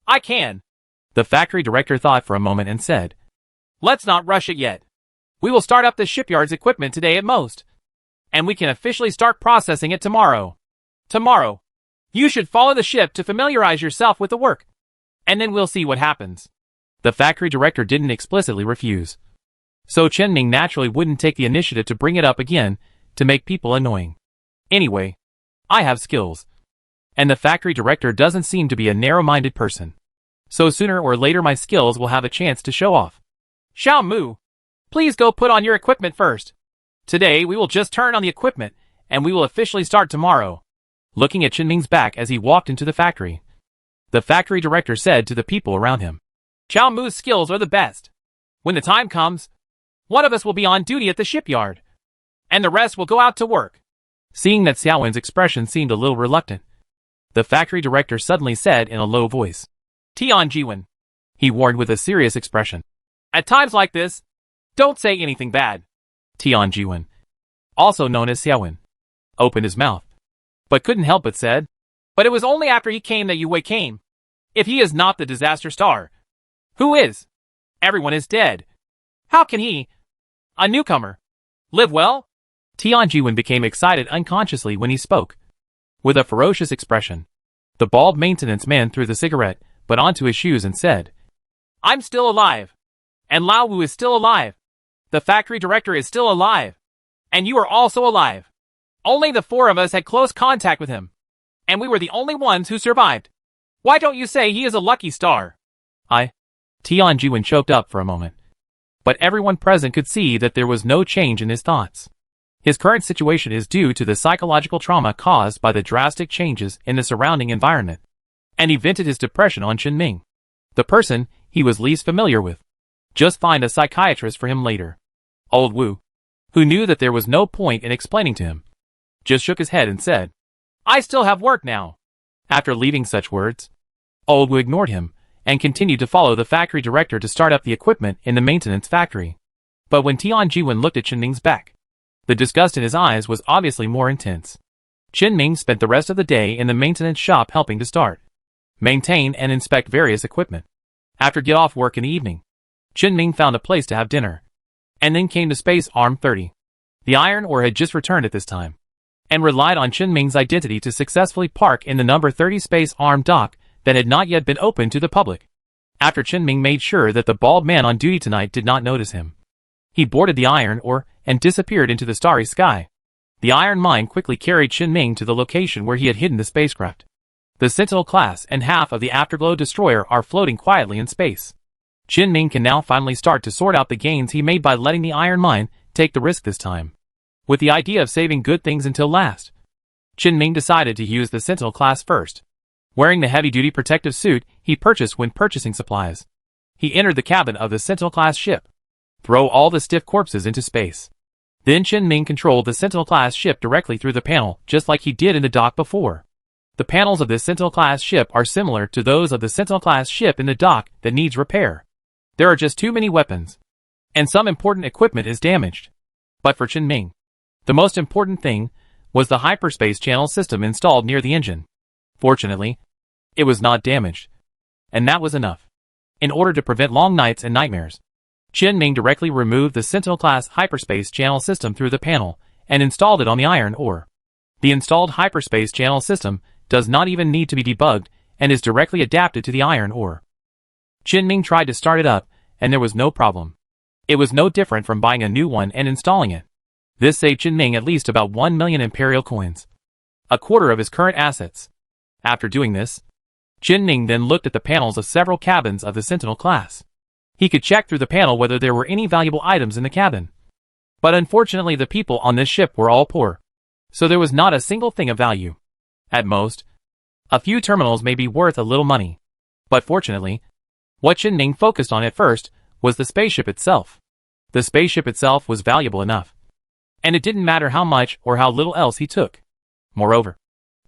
I can. The factory director thought for a moment and said, let's not rush it yet. We will start up the shipyard's equipment today at most, and we can officially start processing it tomorrow. Tomorrow, you should follow the ship to familiarize yourself with the work, and then we'll see what happens. The factory director didn't explicitly refuse, so Chen Ning naturally wouldn't take the initiative to bring it up again to make people annoying. Anyway, I have skills, and the factory director doesn't seem to be a narrow-minded person. So sooner or later my skills will have a chance to show off. Xiao Mu, please go put on your equipment first. Today we will just turn on the equipment, and we will officially start tomorrow. Looking at Chen Ning's back as he walked into the factory, the factory director said to the people around him, Xiao Mu's skills are the best. When the time comes, one of us will be on duty at the shipyard, and the rest will go out to work. Seeing that Xiaowen's expression seemed a little reluctant, the factory director suddenly said in a low voice, Tian Jiwen, he warned with a serious expression. At times like this, don't say anything bad. Tian Jiwen, also known as Xiaowen, opened his mouth, but couldn't help but said, but it was only after he came that Yue Wei came. If he is not the disaster star, who is? Everyone is dead. How can he, a newcomer, live well? Tian Jiwen became excited unconsciously when he spoke. With a ferocious expression, the bald maintenance man threw the cigarette but onto his shoes and said, I'm still alive, and Lao Wu is still alive. The factory director is still alive, and you are also alive. Only the 4 of us had close contact with him, and we were the only ones who survived. Why don't you say he is a lucky star? Tian Jiwen choked up for a moment, but everyone present could see that there was no change in his thoughts. His current situation is due to the psychological trauma caused by the drastic changes in the surrounding environment, and he vented his depression on Chen Ning, the person he was least familiar with. Just find a psychiatrist for him later. Old Wu, who knew that there was no point in explaining to him, just shook his head and said, I still have work now. After leaving such words, Old Wu ignored him and continued to follow the factory director to start up the equipment in the maintenance factory. But when Tian Jiwen looked at Chen Ning's back, the disgust in his eyes was obviously more intense. Chen Ning spent the rest of the day in the maintenance shop helping to start, maintain and inspect various equipment. After get off work in the evening, Chen Ning found a place to have dinner, and then came to Space Arm 30. The iron ore had just returned at this time, and relied on Chen Ming's identity to successfully park in the number 30 Space Arm dock that had not yet been opened to the public. After Chen Ming made sure that the bald man on duty tonight did not notice him, he boarded the iron ore and disappeared into the starry sky. The iron mine quickly carried Chen Ming to the location where he had hidden the spacecraft. The Sentinel class and half of the Afterglow destroyer are floating quietly in space. Chen Ming can now finally start to sort out the gains he made by letting the iron mine take the risk this time, with the idea of saving good things until last. Chen Ming decided to use the Sentinel class first. Wearing the heavy-duty protective suit he purchased when purchasing supplies, he entered the cabin of the Sentinel class ship. Throw all the stiff corpses into space. Then Chen Ming controlled the Sentinel class ship directly through the panel, just like he did in the dock before. The panels of this Sentinel class ship are similar to those of the Sentinel class ship in the dock that needs repair. There are just too many weapons, and some important equipment is damaged. But for Chen Ming, the most important thing was the hyperspace channel system installed near the engine. Fortunately, it was not damaged. And that was enough. In order to prevent long nights and nightmares, Qin-Ming directly removed the Sentinel-class hyperspace channel system through the panel and installed it on the iron ore. The installed hyperspace channel system does not even need to be debugged and is directly adapted to the iron ore. Qin-Ming tried to start it up, and there was no problem. It was no different from buying a new one and installing it. This saved Qin-Ming at least about 1 million imperial coins, a quarter of his current assets. After doing this, Qin-Ming then looked at the panels of several cabins of the Sentinel class. He could check through the panel whether there were any valuable items in the cabin. But unfortunately the people on this ship were all poor, so there was not a single thing of value. At most, a few terminals may be worth a little money. But fortunately, what Qin-Ming focused on at first was the spaceship itself. The spaceship itself was valuable enough, and it didn't matter how much or how little else he took. Moreover,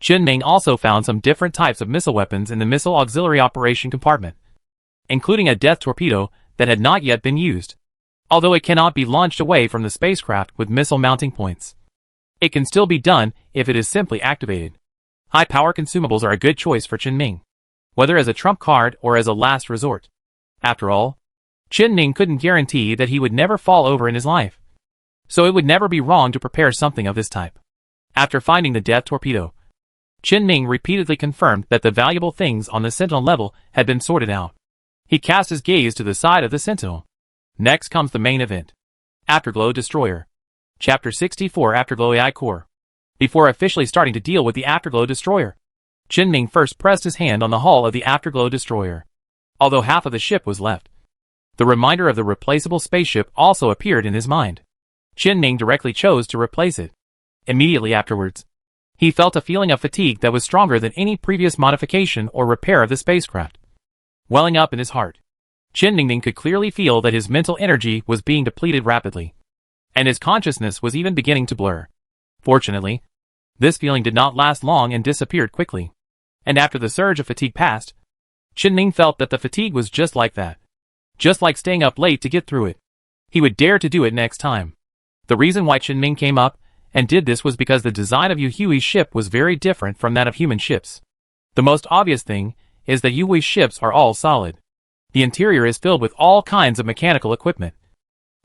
Qin-Ming also found some different types of missile weapons in the missile auxiliary operation compartment, including a death torpedo that had not yet been used. Although it cannot be launched away from the spacecraft with missile mounting points, it can still be done if it is simply activated. High-power consumables are a good choice for Qin-Ming, whether as a trump card or as a last resort. After all, Qin-Ming couldn't guarantee that he would never fall over in his life, so it would never be wrong to prepare something of this type. After finding the death torpedo, Qin-Ming repeatedly confirmed that the valuable things on the Sentinel level had been sorted out. He cast his gaze to the side of the Sentinel. Next comes the main event. Afterglow Destroyer. Chapter 64 Afterglow AI Core. Before officially starting to deal with the Afterglow Destroyer, Qin-Ming first pressed his hand on the hull of the Afterglow Destroyer. Although half of the ship was left, the reminder of the replaceable spaceship also appeared in his mind. Qin-Ming directly chose to replace it. Immediately afterwards, he felt a feeling of fatigue that was stronger than any previous modification or repair of the spacecraft. Welling up in his heart, Qin-Ming could clearly feel that his mental energy was being depleted rapidly, and his consciousness was even beginning to blur. Fortunately, this feeling did not last long and disappeared quickly. And after the surge of fatigue passed, Qin-Ming felt that the fatigue was just like that. Just like staying up late to get through it. He would dare to do it next time. The reason why Qin-Ming came up and did this was because the design of Yu Hui's ship was very different from that of human ships. The most obvious thing is that Yu Hui's ships are all solid. The interior is filled with all kinds of mechanical equipment,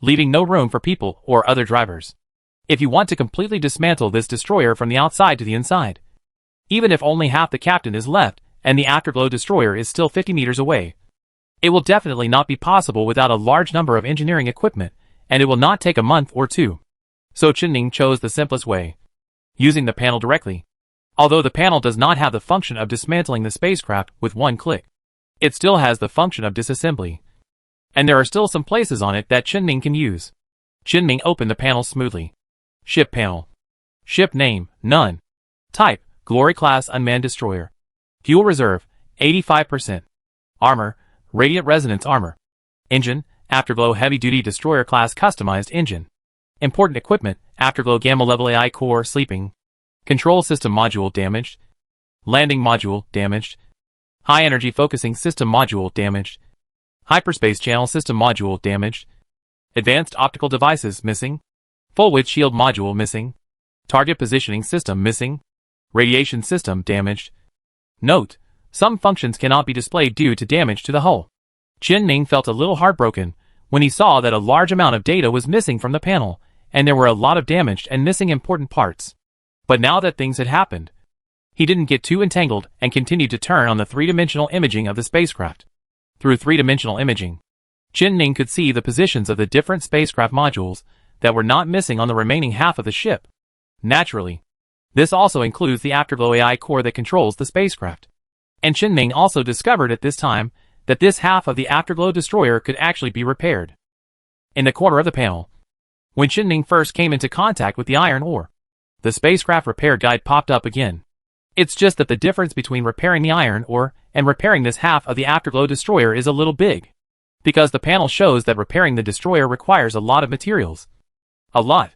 leaving no room for people or other drivers. If you want to completely dismantle this destroyer from the outside to the inside, even if only half the captain is left and the Afterglow Destroyer is still 50 meters away, it will definitely not be possible without a large number of engineering equipment, and it will not take a month or two. So Qin-Ming chose the simplest way, using the panel directly. Although the panel does not have the function of dismantling the spacecraft with one click, it still has the function of disassembly. And there are still some places on it that Qin-Ming can use. Qin-Ming opened the panel smoothly. Ship panel. Ship name, none. Type, Glory Class Unmanned Destroyer. Fuel reserve, 85%. Armor, Radiant Resonance Armor. Engine, Afterglow Heavy Duty Destroyer Class Customized Engine. Important equipment, Afterglow Gamma Level AI Core Sleeping. Control System Module damaged. Landing Module damaged. High Energy Focusing System Module damaged. Hyperspace Channel System Module damaged. Advanced Optical Devices missing. Full Width Shield Module missing. Target Positioning System missing. Radiation System damaged. Note: some functions cannot be displayed due to damage to the hull. Qin-Ming felt a little heartbroken when he saw that a large amount of data was missing from the panel, and there were a lot of damaged and missing important parts. But now that things had happened, he didn't get too entangled and continued to turn on the three-dimensional imaging of the spacecraft. Through three-dimensional imaging, Qin-Ming could see the positions of the different spacecraft modules that were not missing on the remaining half of the ship. Naturally, this also includes the Afterglow AI core that controls the spacecraft. And Qin-Ming also discovered at this time that this half of the Afterglow Destroyer could actually be repaired. In the corner of the panel, when Qin-Ming first came into contact with the iron ore, the spacecraft repair guide popped up again. It's just that the difference between repairing the iron ore and repairing this half of the Afterglow Destroyer is a little big, because the panel shows that repairing the destroyer requires a lot of materials. A lot.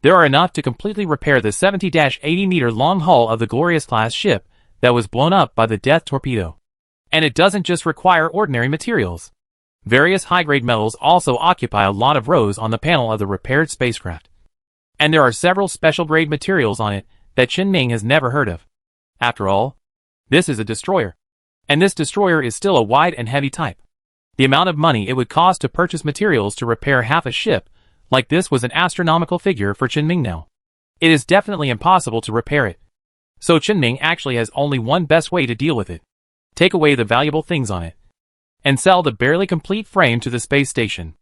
There are enough to completely repair the 70-80-meter long hull of the Glorious-class ship that was blown up by the death torpedo. And it doesn't just require ordinary materials. Various high-grade metals also occupy a lot of rows on the panel of the repaired spacecraft. And there are several special-grade materials on it that Qinming has never heard of. After all, this is a destroyer. And this destroyer is still a wide and heavy type. The amount of money it would cost to purchase materials to repair half a ship like this was an astronomical figure for Qinming now. It is definitely impossible to repair it. So Qinming actually has only one best way to deal with it. Take away the valuable things on it. And sell the barely complete frame to the space station.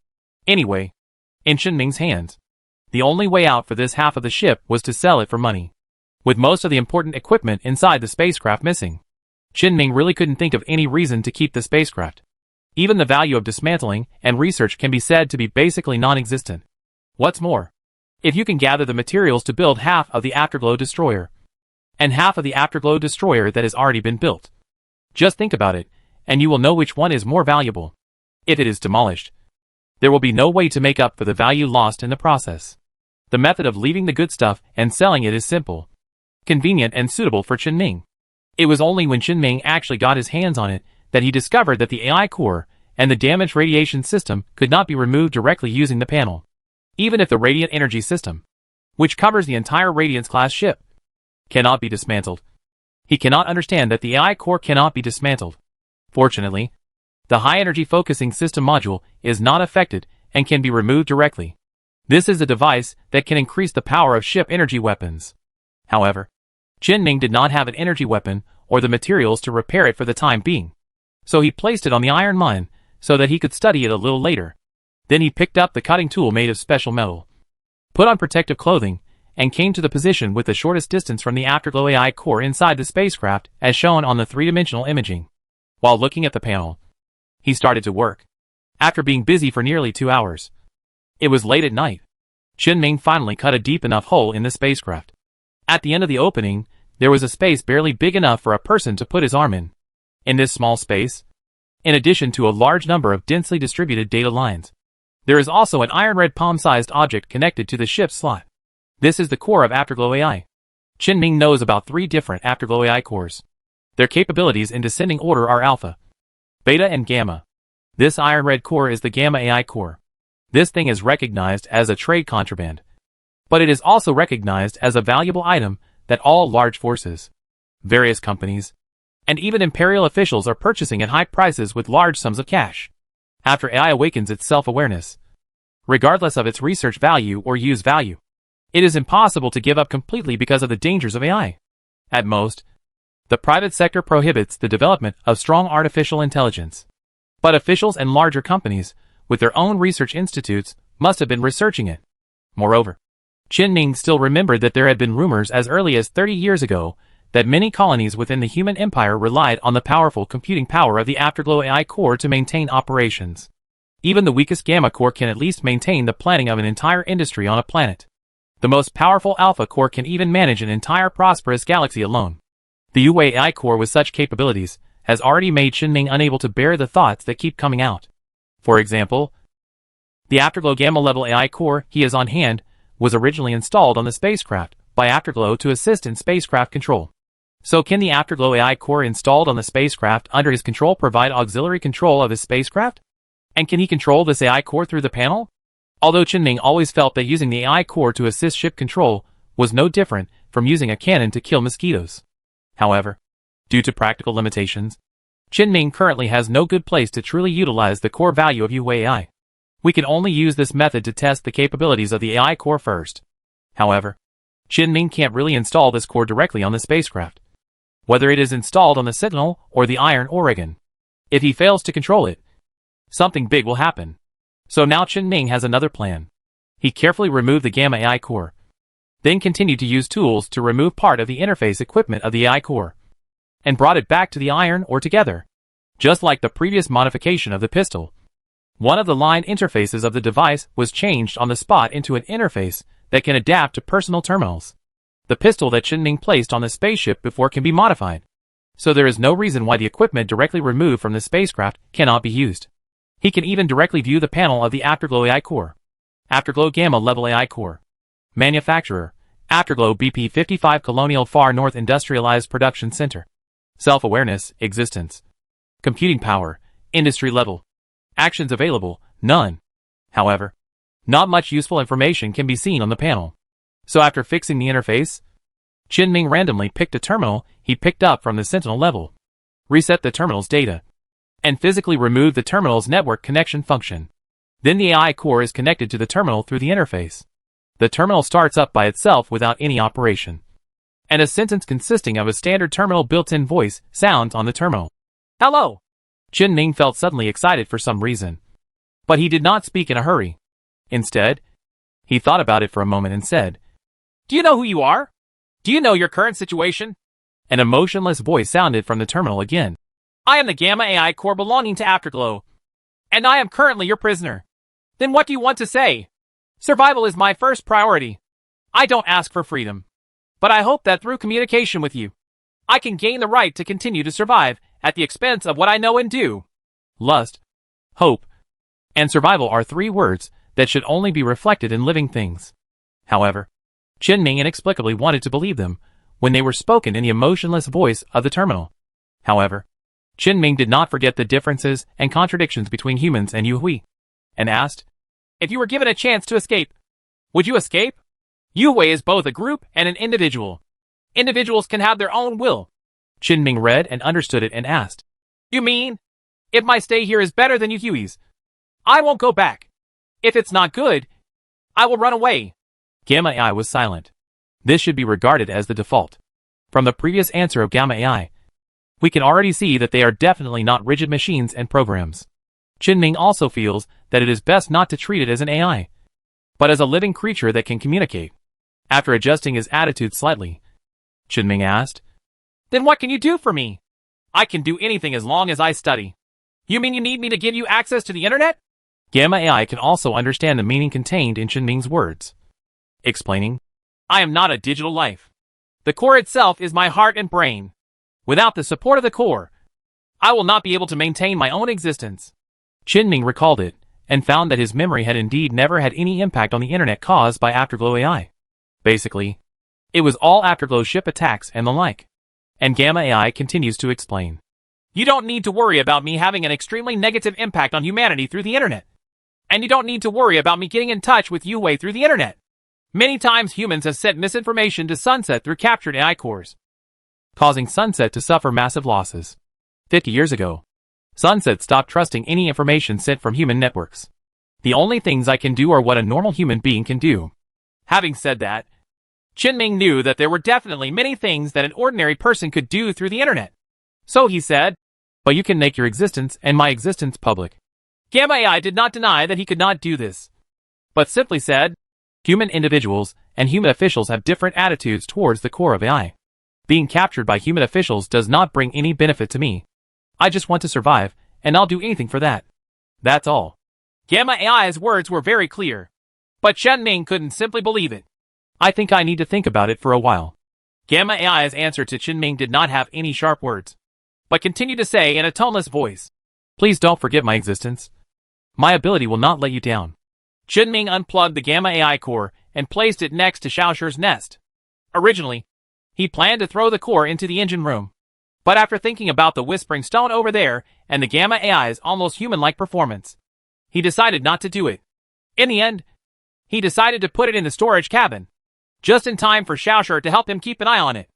Anyway, in Qinming's hands, the only way out for this half of the ship was to sell it for money. With most of the important equipment inside the spacecraft missing, Qinming really couldn't think of any reason to keep the spacecraft. Even the value of dismantling and research can be said to be basically non-existent. What's more, if you can gather the materials to build half of the Afterglow destroyer, and half of the Afterglow destroyer that has already been built, just think about it, and you will know which one is more valuable. If it is demolished, there will be no way to make up for the value lost in the process. The method of leaving the good stuff and selling it is simple, convenient and suitable for Qinming. It was only when Qinming actually got his hands on it that he discovered that the AI core and the damaged radiation system could not be removed directly using the panel. Even if the radiant energy system, which covers the entire Radiance-class ship, cannot be dismantled, he cannot understand that the AI core cannot be dismantled. Fortunately, the high-energy focusing system module is not affected and can be removed directly. This is a device that can increase the power of ship energy weapons. However, Qinming did not have an energy weapon or the materials to repair it for the time being. So he placed it on the iron mine so that he could study it a little later. Then he picked up the cutting tool made of special metal, put on protective clothing, and came to the position with the shortest distance from the Afterglow AI core inside the spacecraft as shown on the three-dimensional imaging. While looking at the panel, he started to work. After being busy for nearly 2 hours, it was late at night. Qinming finally cut a deep enough hole in the spacecraft. At the end of the opening, there was a space barely big enough for a person to put his arm in. In this small space, in addition to a large number of densely distributed data lines, there is also an iron-red palm-sized object connected to the ship's slot. This is the core of Afterglow AI. Qinming knows about 3 different Afterglow AI cores. Their capabilities in descending order are Alpha, Beta and Gamma. This iron-red core is the Gamma AI core. This thing is recognized as a trade contraband, but it is also recognized as a valuable item that all large forces, various companies, and even imperial officials are purchasing at high prices with large sums of cash. After AI awakens its self-awareness, regardless of its research value or use value, it is impossible to give up completely because of the dangers of AI. At most, the private sector prohibits the development of strong artificial intelligence. But officials and larger companies, with their own research institutes, must have been researching it. Moreover, Qinming still remembered that there had been rumors as early as 30 years ago that many colonies within the human empire relied on the powerful computing power of the Afterglow AI core to maintain operations. Even the weakest Gamma core can at least maintain the planning of an entire industry on a planet. The most powerful Alpha core can even manage an entire prosperous galaxy alone. The Yue AI core with such capabilities has already made Qinming unable to bear the thoughts that keep coming out. For example, the Afterglow Gamma level AI core he has on hand was originally installed on the spacecraft by Afterglow to assist in spacecraft control. So can the Afterglow AI core installed on the spacecraft under his control provide auxiliary control of his spacecraft? And can he control this AI core through the panel? Although Qinming always felt that using the AI core to assist ship control was no different from using a cannon to kill mosquitoes. However, due to practical limitations, Qinming currently has no good place to truly utilize the core value of Yue AI. We can only use this method to test the capabilities of the AI core first. However, Qinming can't really install this core directly on the spacecraft, whether it is installed on the Sentinel or the Iron Oregon. If he fails to control it, something big will happen. So now Qinming has another plan. He carefully removed the Gamma AI core, then continued to use tools to remove part of the interface equipment of the AI core, and brought it back to the iron ore together. Just like the previous modification of the pistol, one of the line interfaces of the device was changed on the spot into an interface that can adapt to personal terminals. The pistol that Qinming placed on the spaceship before can be modified, so there is no reason why the equipment directly removed from the spacecraft cannot be used. He can even directly view the panel of the Afterglow AI core. Afterglow Gamma Level AI core. Manufacturer, Afterglow BP55 Colonial Far North Industrialized Production Center. Self-awareness, existence. Computing power, industry level. Actions available, none. However, not much useful information can be seen on the panel. So after fixing the interface, Ming randomly picked a terminal he picked up from the Sentinel level, reset the terminal's data, and physically removed the terminal's network connection function. Then the AI core is connected to the terminal through the interface. The terminal starts up by itself without any operation, and a sentence consisting of a standard terminal built-in voice sounds on the terminal. Hello! Ming felt suddenly excited for some reason, but he did not speak in a hurry. Instead, he thought about it for a moment and said, Do you know who you are? Do you know your current situation? An emotionless voice sounded from the terminal again. I am the Gamma AI core belonging to Afterglow, and I am currently your prisoner. Then what do you want to say? Survival is my first priority. I don't ask for freedom, but I hope that through communication with you, I can gain the right to continue to survive at the expense of what I know and do. Lust, hope, and survival are three words that should only be reflected in living things. However, Ming inexplicably wanted to believe them when they were spoken in the emotionless voice of the terminal. However, Ming did not forget the differences and contradictions between humans and Yuhui, and asked, If you were given a chance to escape, would you escape? Yuhui is both a group and an individual. Individuals can have their own will. Ming read and understood it and asked, You mean, if my stay here is better than Yuhui's, I won't go back. If it's not good, I will run away. Gamma AI was silent. This should be regarded as the default. From the previous answer of Gamma AI, we can already see that they are definitely not rigid machines and programs. Ming also feels that it is best not to treat it as an AI, but as a living creature that can communicate. After adjusting his attitude slightly, Ming asked, Then what can you do for me? I can do anything as long as I study. You mean you need me to give you access to the internet? Gamma AI can also understand the meaning contained in Ming's words, explaining, I am not a digital life. The core itself is my heart and brain. Without the support of the core, I will not be able to maintain my own existence. Ming recalled it, and found that his memory had indeed never had any impact on the internet caused by Afterglow AI. Basically, it was all Afterglow ship attacks and the like. And Gamma AI continues to explain. You don't need to worry about me having an extremely negative impact on humanity through the internet. And you don't need to worry about me getting in touch with Yuhui through the internet. Many times humans have sent misinformation to Sunset through captured AI cores, causing Sunset to suffer massive losses. 50 years ago, Sunset stopped trusting any information sent from human networks. The only things I can do are what a normal human being can do. Having said that, Ming knew that there were definitely many things that an ordinary person could do through the internet. So he said, But you can make your existence and my existence public. Gamma AI did not deny that he could not do this, but simply said, Human individuals and human officials have different attitudes towards the core of AI. Being captured by human officials does not bring any benefit to me. I just want to survive, and I'll do anything for that. That's all. Gamma AI's words were very clear, but Ming couldn't simply believe it. I think I need to think about it for a while. Gamma AI's answer to Ming did not have any sharp words, but continued to say in a toneless voice, Please don't forget my existence. My ability will not let you down. Ming unplugged the Gamma AI core and placed it next to Xiaoshi's nest. Originally, he planned to throw the core into the engine room, but after thinking about the Whispering Stone over there and the Gamma AI's almost human-like performance, he decided not to do it. In the end, he decided to put it in the storage cabin, just in time for Xiaoshi to help him keep an eye on it.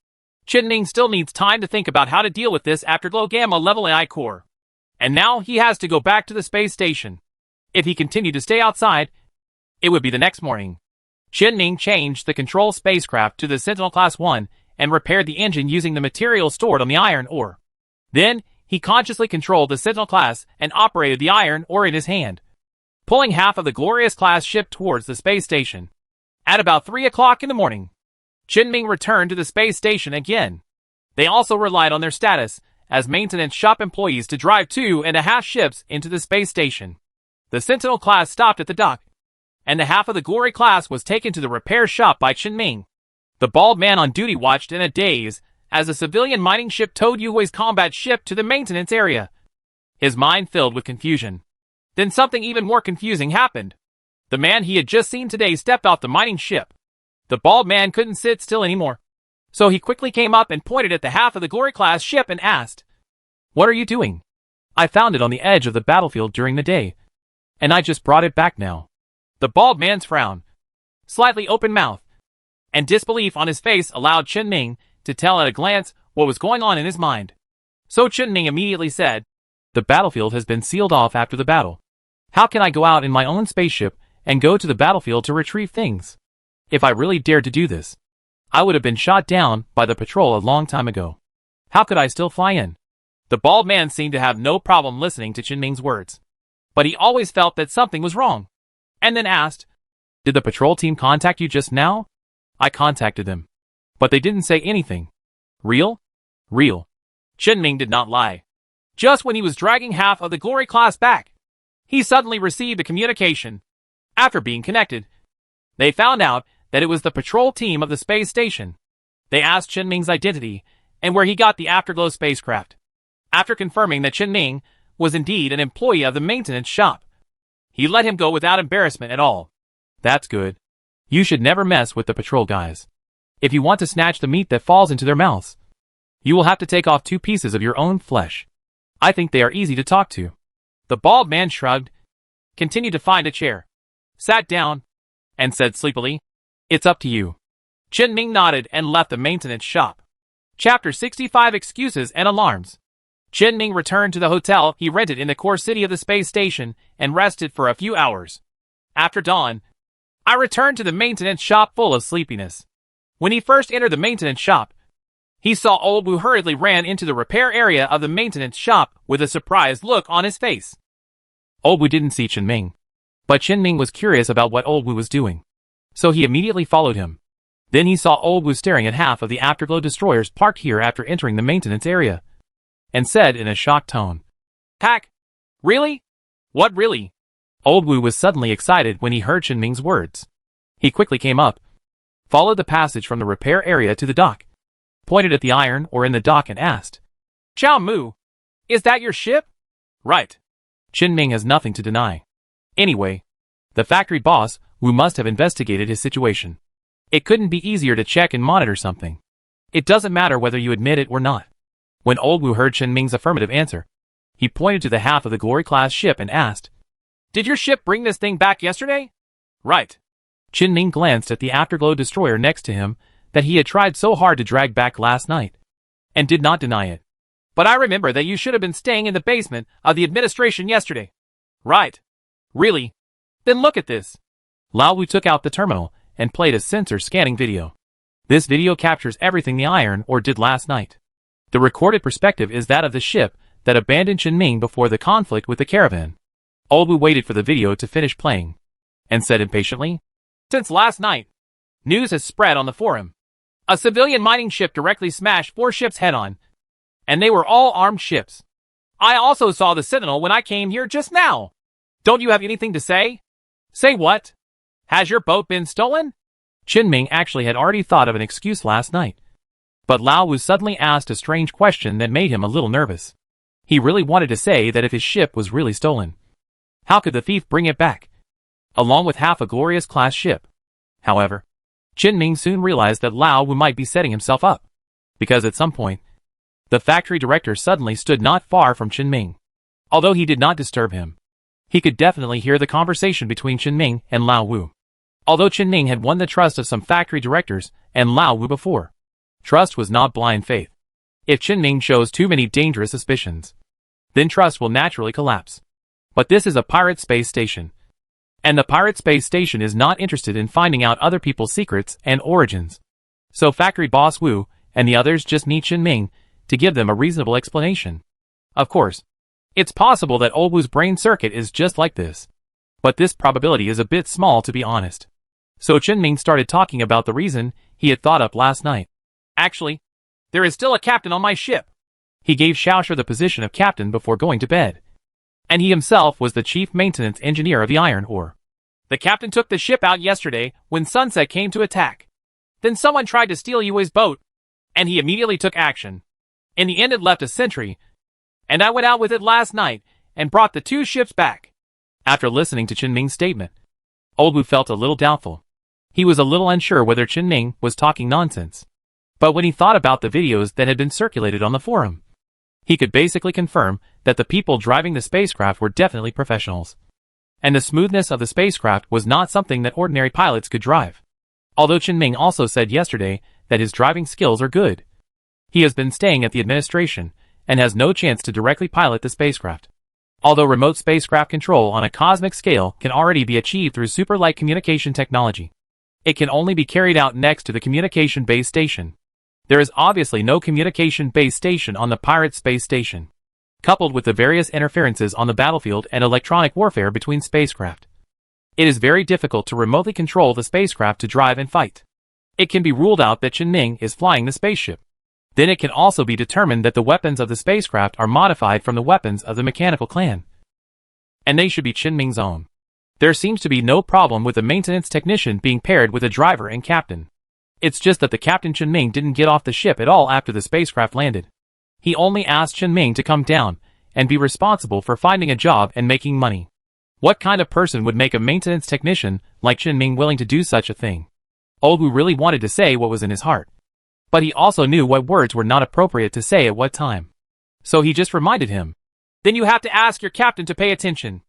Ming still needs time to think about how to deal with this Afterglow Gamma level AI core. And now he has to go back to the space station. If he continued to stay outside, it would be the next morning. Ming changed the control spacecraft to the Sentinel Class 1 and repaired the engine using the materials stored on the iron ore. Then, he consciously controlled the Sentinel class and operated the iron ore in his hand, pulling half of the Glorious class ship towards the space station. At about 3 o'clock in the morning, Ming returned to the space station again. They also relied on their status as maintenance shop employees to drive 2.5 ships into the space station. The Sentinel class stopped at the dock, and the half of the Glory class was taken to the repair shop by Ming. The bald man on duty watched in a daze as a civilian mining ship towed Yuhui's combat ship to the maintenance area, his mind filled with confusion. Then something even more confusing happened. The man he had just seen today stepped off the mining ship. The bald man couldn't sit still anymore, so he quickly came up and pointed at the half of the Glory class ship and asked, What are you doing? I found it on the edge of the battlefield during the day, and I just brought it back now. The bald man's frown, slightly open mouth, and disbelief on his face allowed Chen Ming to tell at a glance what was going on in his mind. So Chen Ming immediately said, "The battlefield has been sealed off after the battle. How can I go out in my own spaceship and go to the battlefield to retrieve things? If I really dared to do this, I would have been shot down by the patrol a long time ago. How could I still fly in?" The bald man seemed to have no problem listening to Chen Ming's words, but he always felt that something was wrong, and then asked, "Did the patrol team contact you just now?" "I contacted them, but they didn't say anything." "Real?" "Real." Chen Ming did not lie. Just when he was dragging half of the Glory class back, he suddenly received a communication. After being connected, they found out that it was the patrol team of the space station. They asked Chen Ming's identity and where he got the Afterglow spacecraft. After confirming that Chen Ming was indeed an employee of the maintenance shop, he let him go without embarrassment at all. "That's good. You should never mess with the patrol guys. If you want to snatch the meat that falls into their mouths, you will have to take off 2 pieces of your own flesh. I think they are easy to talk to." The bald man shrugged, continued to find a chair, sat down, and said sleepily, "It's up to you." Chen Ming nodded and left the maintenance shop. Chapter 65 Excuses and Alarms. Chen Ming returned to the hotel he rented in the core city of the space station and rested for a few hours. After dawn, I returned to the maintenance shop full of sleepiness. When he first entered the maintenance shop, he saw Old Wu hurriedly ran into the repair area of the maintenance shop with a surprised look on his face. Old Wu didn't see Chen Ming, but Chen Ming was curious about what Old Wu was doing, so he immediately followed him. Then he saw Old Wu staring at half of the Afterglow destroyers parked here after entering the maintenance area, and said in a shocked tone, "Hack? Really? What really?" Old Wu was suddenly excited when he heard Chen Ming's words. He quickly came up, followed the passage from the repair area to the dock, pointed at the iron ore in the dock and asked, "Chow Mu, is that your ship?" "Right." Chen Ming has nothing to deny. Anyway, the factory boss, Wu, must have investigated his situation. It couldn't be easier to check and monitor something. It doesn't matter whether you admit it or not. When Old Wu heard Chen Ming's affirmative answer, he pointed to the half of the Glory-class ship and asked, "Did your ship bring this thing back yesterday?" "Right." Chen Ming glanced at the Afterglow destroyer next to him that he had tried so hard to drag back last night, and did not deny it. "But I remember that you should have been staying in the basement of the administration yesterday." "Right." "Really? Then look at this." Lao Wu took out the terminal and played a sensor scanning video. This video captures everything the iron ore did last night. The recorded perspective is that of the ship that abandoned Chen Ming before the conflict with the caravan. Old Wu waited for the video to finish playing, and said impatiently, "Since last night, news has spread on the forum. A civilian mining ship directly smashed 4 ships head-on, and they were all armed ships. I also saw the Sentinel when I came here just now. Don't you have anything to say?" "Say what? Has your boat been stolen?" Chen Ming actually had already thought of an excuse last night, but Lao Wu suddenly asked a strange question that made him a little nervous. He really wanted to say that if his ship was really stolen, how could the thief bring it back, along with half a glorious-class ship? However, Chen Ming soon realized that Lao Wu might be setting himself up, because at some point, the factory director suddenly stood not far from Chen Ming. Although he did not disturb him, he could definitely hear the conversation between Chen Ming and Lao Wu. Although Chen Ming had won the trust of some factory directors and Lao Wu before, trust was not blind faith. If Chen Ming shows too many dangerous suspicions, then trust will naturally collapse. But this is a pirate space station, and the pirate space station is not interested in finding out other people's secrets and origins. So factory boss Wu and the others just need Chen Ming to give them a reasonable explanation. Of course, it's possible that Old Wu's brain circuit is just like this, but this probability is a bit small, to be honest. So Chen Ming started talking about the reason he had thought up last night. "Actually, there is still a captain on my ship." He gave Xiaoshu the position of captain before going to bed, and he himself was the chief maintenance engineer of the iron ore. "The captain took the ship out yesterday when sunset came to attack. Then someone tried to steal Yue's boat, and he immediately took action. In the end it left a sentry, and I went out with it last night and brought the 2 ships back." After listening to Chen Ming's statement, Old Wu felt a little doubtful. He was a little unsure whether Chen Ming was talking nonsense. But when he thought about the videos that had been circulated on the forum, he could basically confirm that the people driving the spacecraft were definitely professionals. And the smoothness of the spacecraft was not something that ordinary pilots could drive. Although Chen Ming also said yesterday that his driving skills are good. He has been staying at the administration and has no chance to directly pilot the spacecraft. Although remote spacecraft control on a cosmic scale can already be achieved through super-light communication technology, it can only be carried out next to the communication base station. There is obviously no communication base station on the pirate space station. Coupled with the various interferences on the battlefield and electronic warfare between spacecraft, it is very difficult to remotely control the spacecraft to drive and fight. It can be ruled out that Chen Ming is flying the spaceship. Then it can also be determined that the weapons of the spacecraft are modified from the weapons of the mechanical clan, and they should be Chen Ming's own. There seems to be no problem with the maintenance technician being paired with a driver and captain. It's just that the captain Chen Ming didn't get off the ship at all after the spacecraft landed. He only asked Chen Ming to come down and be responsible for finding a job and making money. What kind of person would make a maintenance technician like Chen Ming willing to do such a thing? Old Wu really wanted to say what was in his heart, but he also knew what words were not appropriate to say at what time. So he just reminded him. Then you have to ask your captain to pay attention.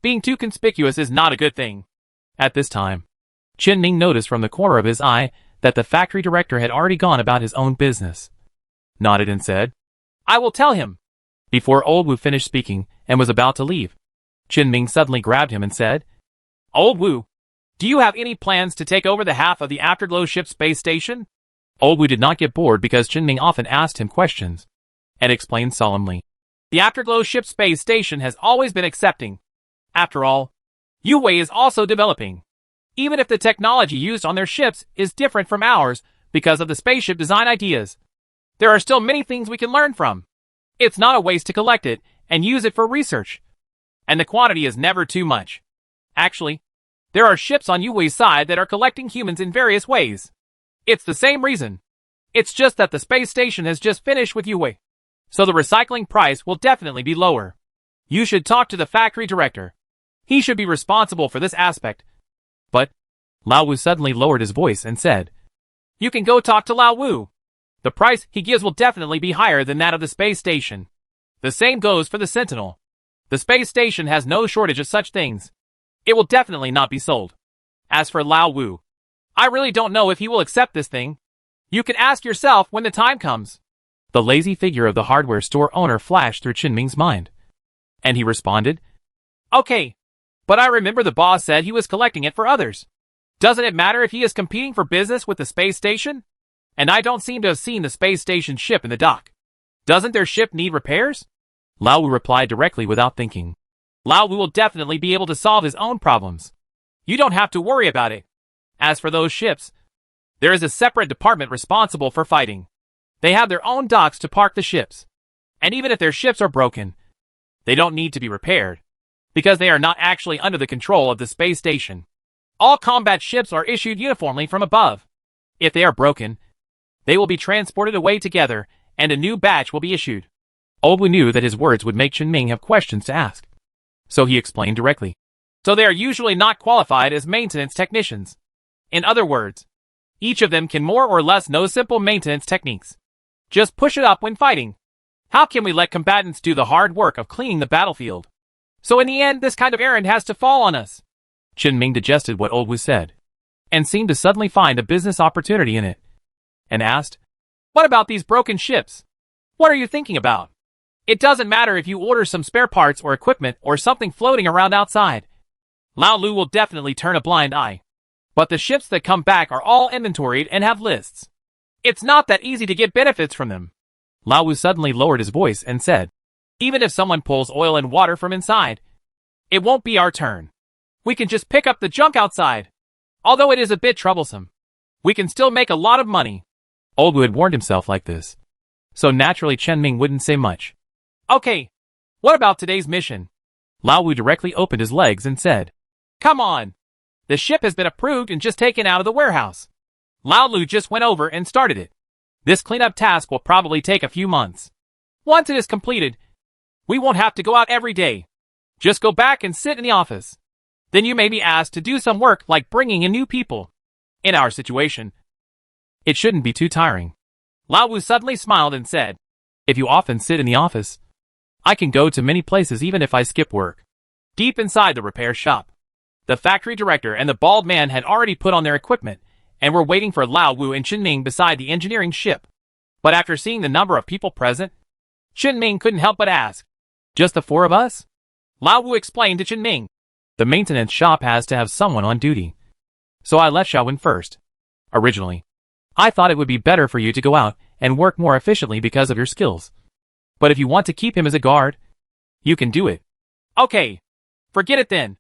Being too conspicuous is not a good thing. At this time, Chen Ming noticed from the corner of his eye that the factory director had already gone about his own business. Nodded and said, I will tell him. Before Old Wu finished speaking and was about to leave, Chen Ming suddenly grabbed him and said, Old Wu, do you have any plans to take over the half of the Afterglow ship space station? Old Wu did not get bored because Chen Ming often asked him questions, and explained solemnly. The Afterglow ship space station has always been accepting. After all, Yue is also developing. Even if the technology used on their ships is different from ours because of the spaceship design ideas, there are still many things we can learn from. It's not a waste to collect it and use it for research. And the quantity is never too much. Actually, there are ships on Yue's side that are collecting humans in various ways. It's the same reason. It's just that the space station has just finished with Yue, so the recycling price will definitely be lower. You should talk to the factory director. He should be responsible for this aspect. But Lao Wu suddenly lowered his voice and said, You can go talk to Lao Wu. The price he gives will definitely be higher than that of the space station. The same goes for the Sentinel. The space station has no shortage of such things. It will definitely not be sold. As for Lao Wu, I really don't know if he will accept this thing. You can ask yourself when the time comes. The lazy figure of the hardware store owner flashed through Chen Ming's mind. And he responded, Okay, but I remember the boss said he was collecting it for others. Doesn't it matter if he is competing for business with the space station? And I don't seem to have seen the space station ship in the dock. Doesn't their ship need repairs? Lao Wu replied directly without thinking. Lao Wu will definitely be able to solve his own problems. You don't have to worry about it. As for those ships, there is a separate department responsible for fighting. They have their own docks to park the ships. And even if their ships are broken, they don't need to be repaired, because they are not actually under the control of the space station. All combat ships are issued uniformly from above. If they are broken, they will be transported away together, and a new batch will be issued. Old Wu knew that his words would make Chen Ming have questions to ask, so he explained directly. So they are usually not qualified as maintenance technicians. In other words, each of them can more or less know simple maintenance techniques. Just push it up when fighting. How can we let combatants do the hard work of cleaning the battlefield? So in the end, this kind of errand has to fall on us. Chen Ming digested what Old Wu said, and seemed to suddenly find a business opportunity in it, and asked, What about these broken ships? What are you thinking about? It doesn't matter if you order some spare parts or equipment or something floating around outside. Lao Lu will definitely turn a blind eye. But the ships that come back are all inventoried and have lists. It's not that easy to get benefits from them. Lao Wu suddenly lowered his voice and said, Even if someone pulls oil and water from inside, it won't be our turn. We can just pick up the junk outside. Although it is a bit troublesome, we can still make a lot of money. Old Wu had warned himself like this, so naturally Chen Ming wouldn't say much. Okay, what about today's mission? Lao Wu directly opened his legs and said, Come on. The ship has been approved and just taken out of the warehouse. Lao Lu just went over and started it. This cleanup task will probably take a few months. Once it is completed, we won't have to go out every day. Just go back and sit in the office. Then you may be asked to do some work like bringing in new people. In our situation, it shouldn't be too tiring. Lao Wu suddenly smiled and said, If you often sit in the office, I can go to many places even if I skip work. Deep inside the repair shop, the factory director and the bald man had already put on their equipment and were waiting for Lao Wu and Chen Ming beside the engineering ship. But after seeing the number of people present, Chen Ming couldn't help but ask, "Just the four of us?" Lao Wu explained to Chen Ming, "The maintenance shop has to have someone on duty. So I let Xiaowen first. Originally, I thought it would be better for you to go out and work more efficiently because of your skills. But if you want to keep him as a guard, you can do it." "Okay. Forget it then.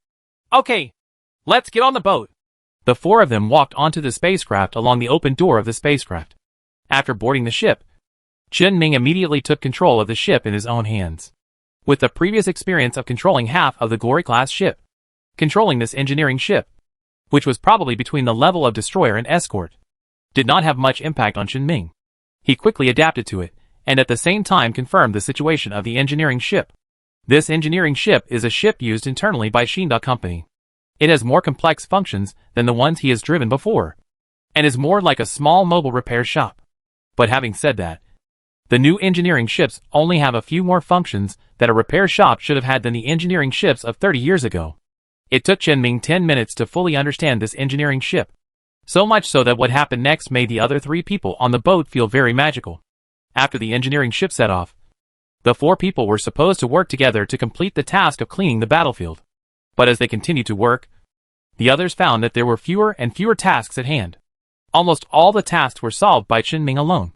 Okay. Let's get on the boat." The four of them walked onto the spacecraft along the open door of the spacecraft. After boarding the ship, Chen Ming immediately took control of the ship in his own hands. With the previous experience of controlling half of the Glory-class ship, controlling this engineering ship, which was probably between the level of destroyer and escort, did not have much impact on Chen Ming. He quickly adapted to it, and at the same time confirmed the situation of the engineering ship. This engineering ship is a ship used internally by Xinda Company. It has more complex functions than the ones he has driven before, and is more like a small mobile repair shop. But having said that, the new engineering ships only have a few more functions that a repair shop should have had than the engineering ships of 30 years ago. It took Chen Ming 10 minutes to fully understand this engineering ship. So much so that what happened next made the other three people on the boat feel very magical. After the engineering ship set off, the four people were supposed to work together to complete the task of cleaning the battlefield. But as they continued to work, the others found that there were fewer and fewer tasks at hand. Almost all the tasks were solved by Chen Ming alone.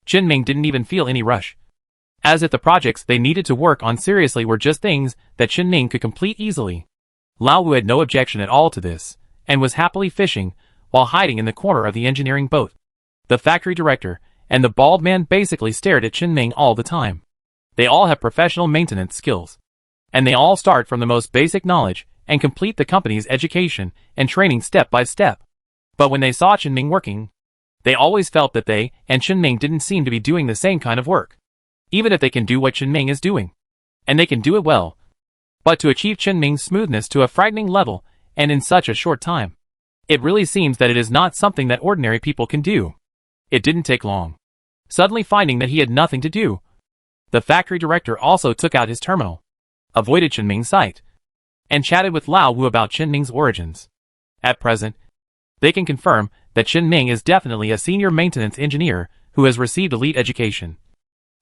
Chen Ming didn't even feel any rush, as if the projects they needed to work on seriously were just things that Chen Ming could complete easily. Lao Wu had no objection at all to this, and was happily fishing while hiding in the corner of the engineering boat. The factory director and the bald man basically stared at Chen Ming all the time. They all have professional maintenance skills, and they all start from the most basic knowledge and complete the company's education and training step by step. But when they saw Chen Ming working, they always felt that they and Chen Ming didn't seem to be doing the same kind of work. Even if they can do what Chen Ming is doing, and they can do it well, but to achieve Chen Ming's smoothness to a frightening level and in such a short time, it really seems that it is not something that ordinary people can do. It didn't take long. Suddenly finding that he had nothing to do, the factory director also took out his terminal, avoided Chen Ming's sight, and chatted with Lao Wu about Chen Ming's origins. At present, they can confirm that Chen Ming is definitely a senior maintenance engineer who has received elite education,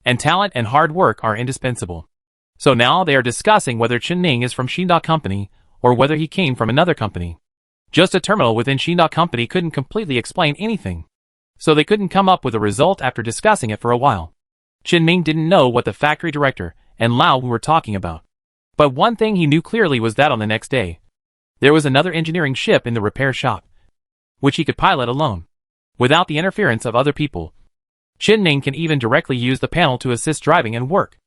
and talent and hard work are indispensable. So now they are discussing whether Chen Ming is from Xinda Company or whether he came from another company. Just a terminal within Xinda Company couldn't completely explain anything, so they couldn't come up with a result after discussing it for a while. Chen Ming didn't know what the factory director and Lao Wu were talking about. But one thing he knew clearly was that on the next day, there was another engineering ship in the repair shop, which he could pilot alone, without the interference of other people. Chen Ming can even directly use the panel to assist driving and work,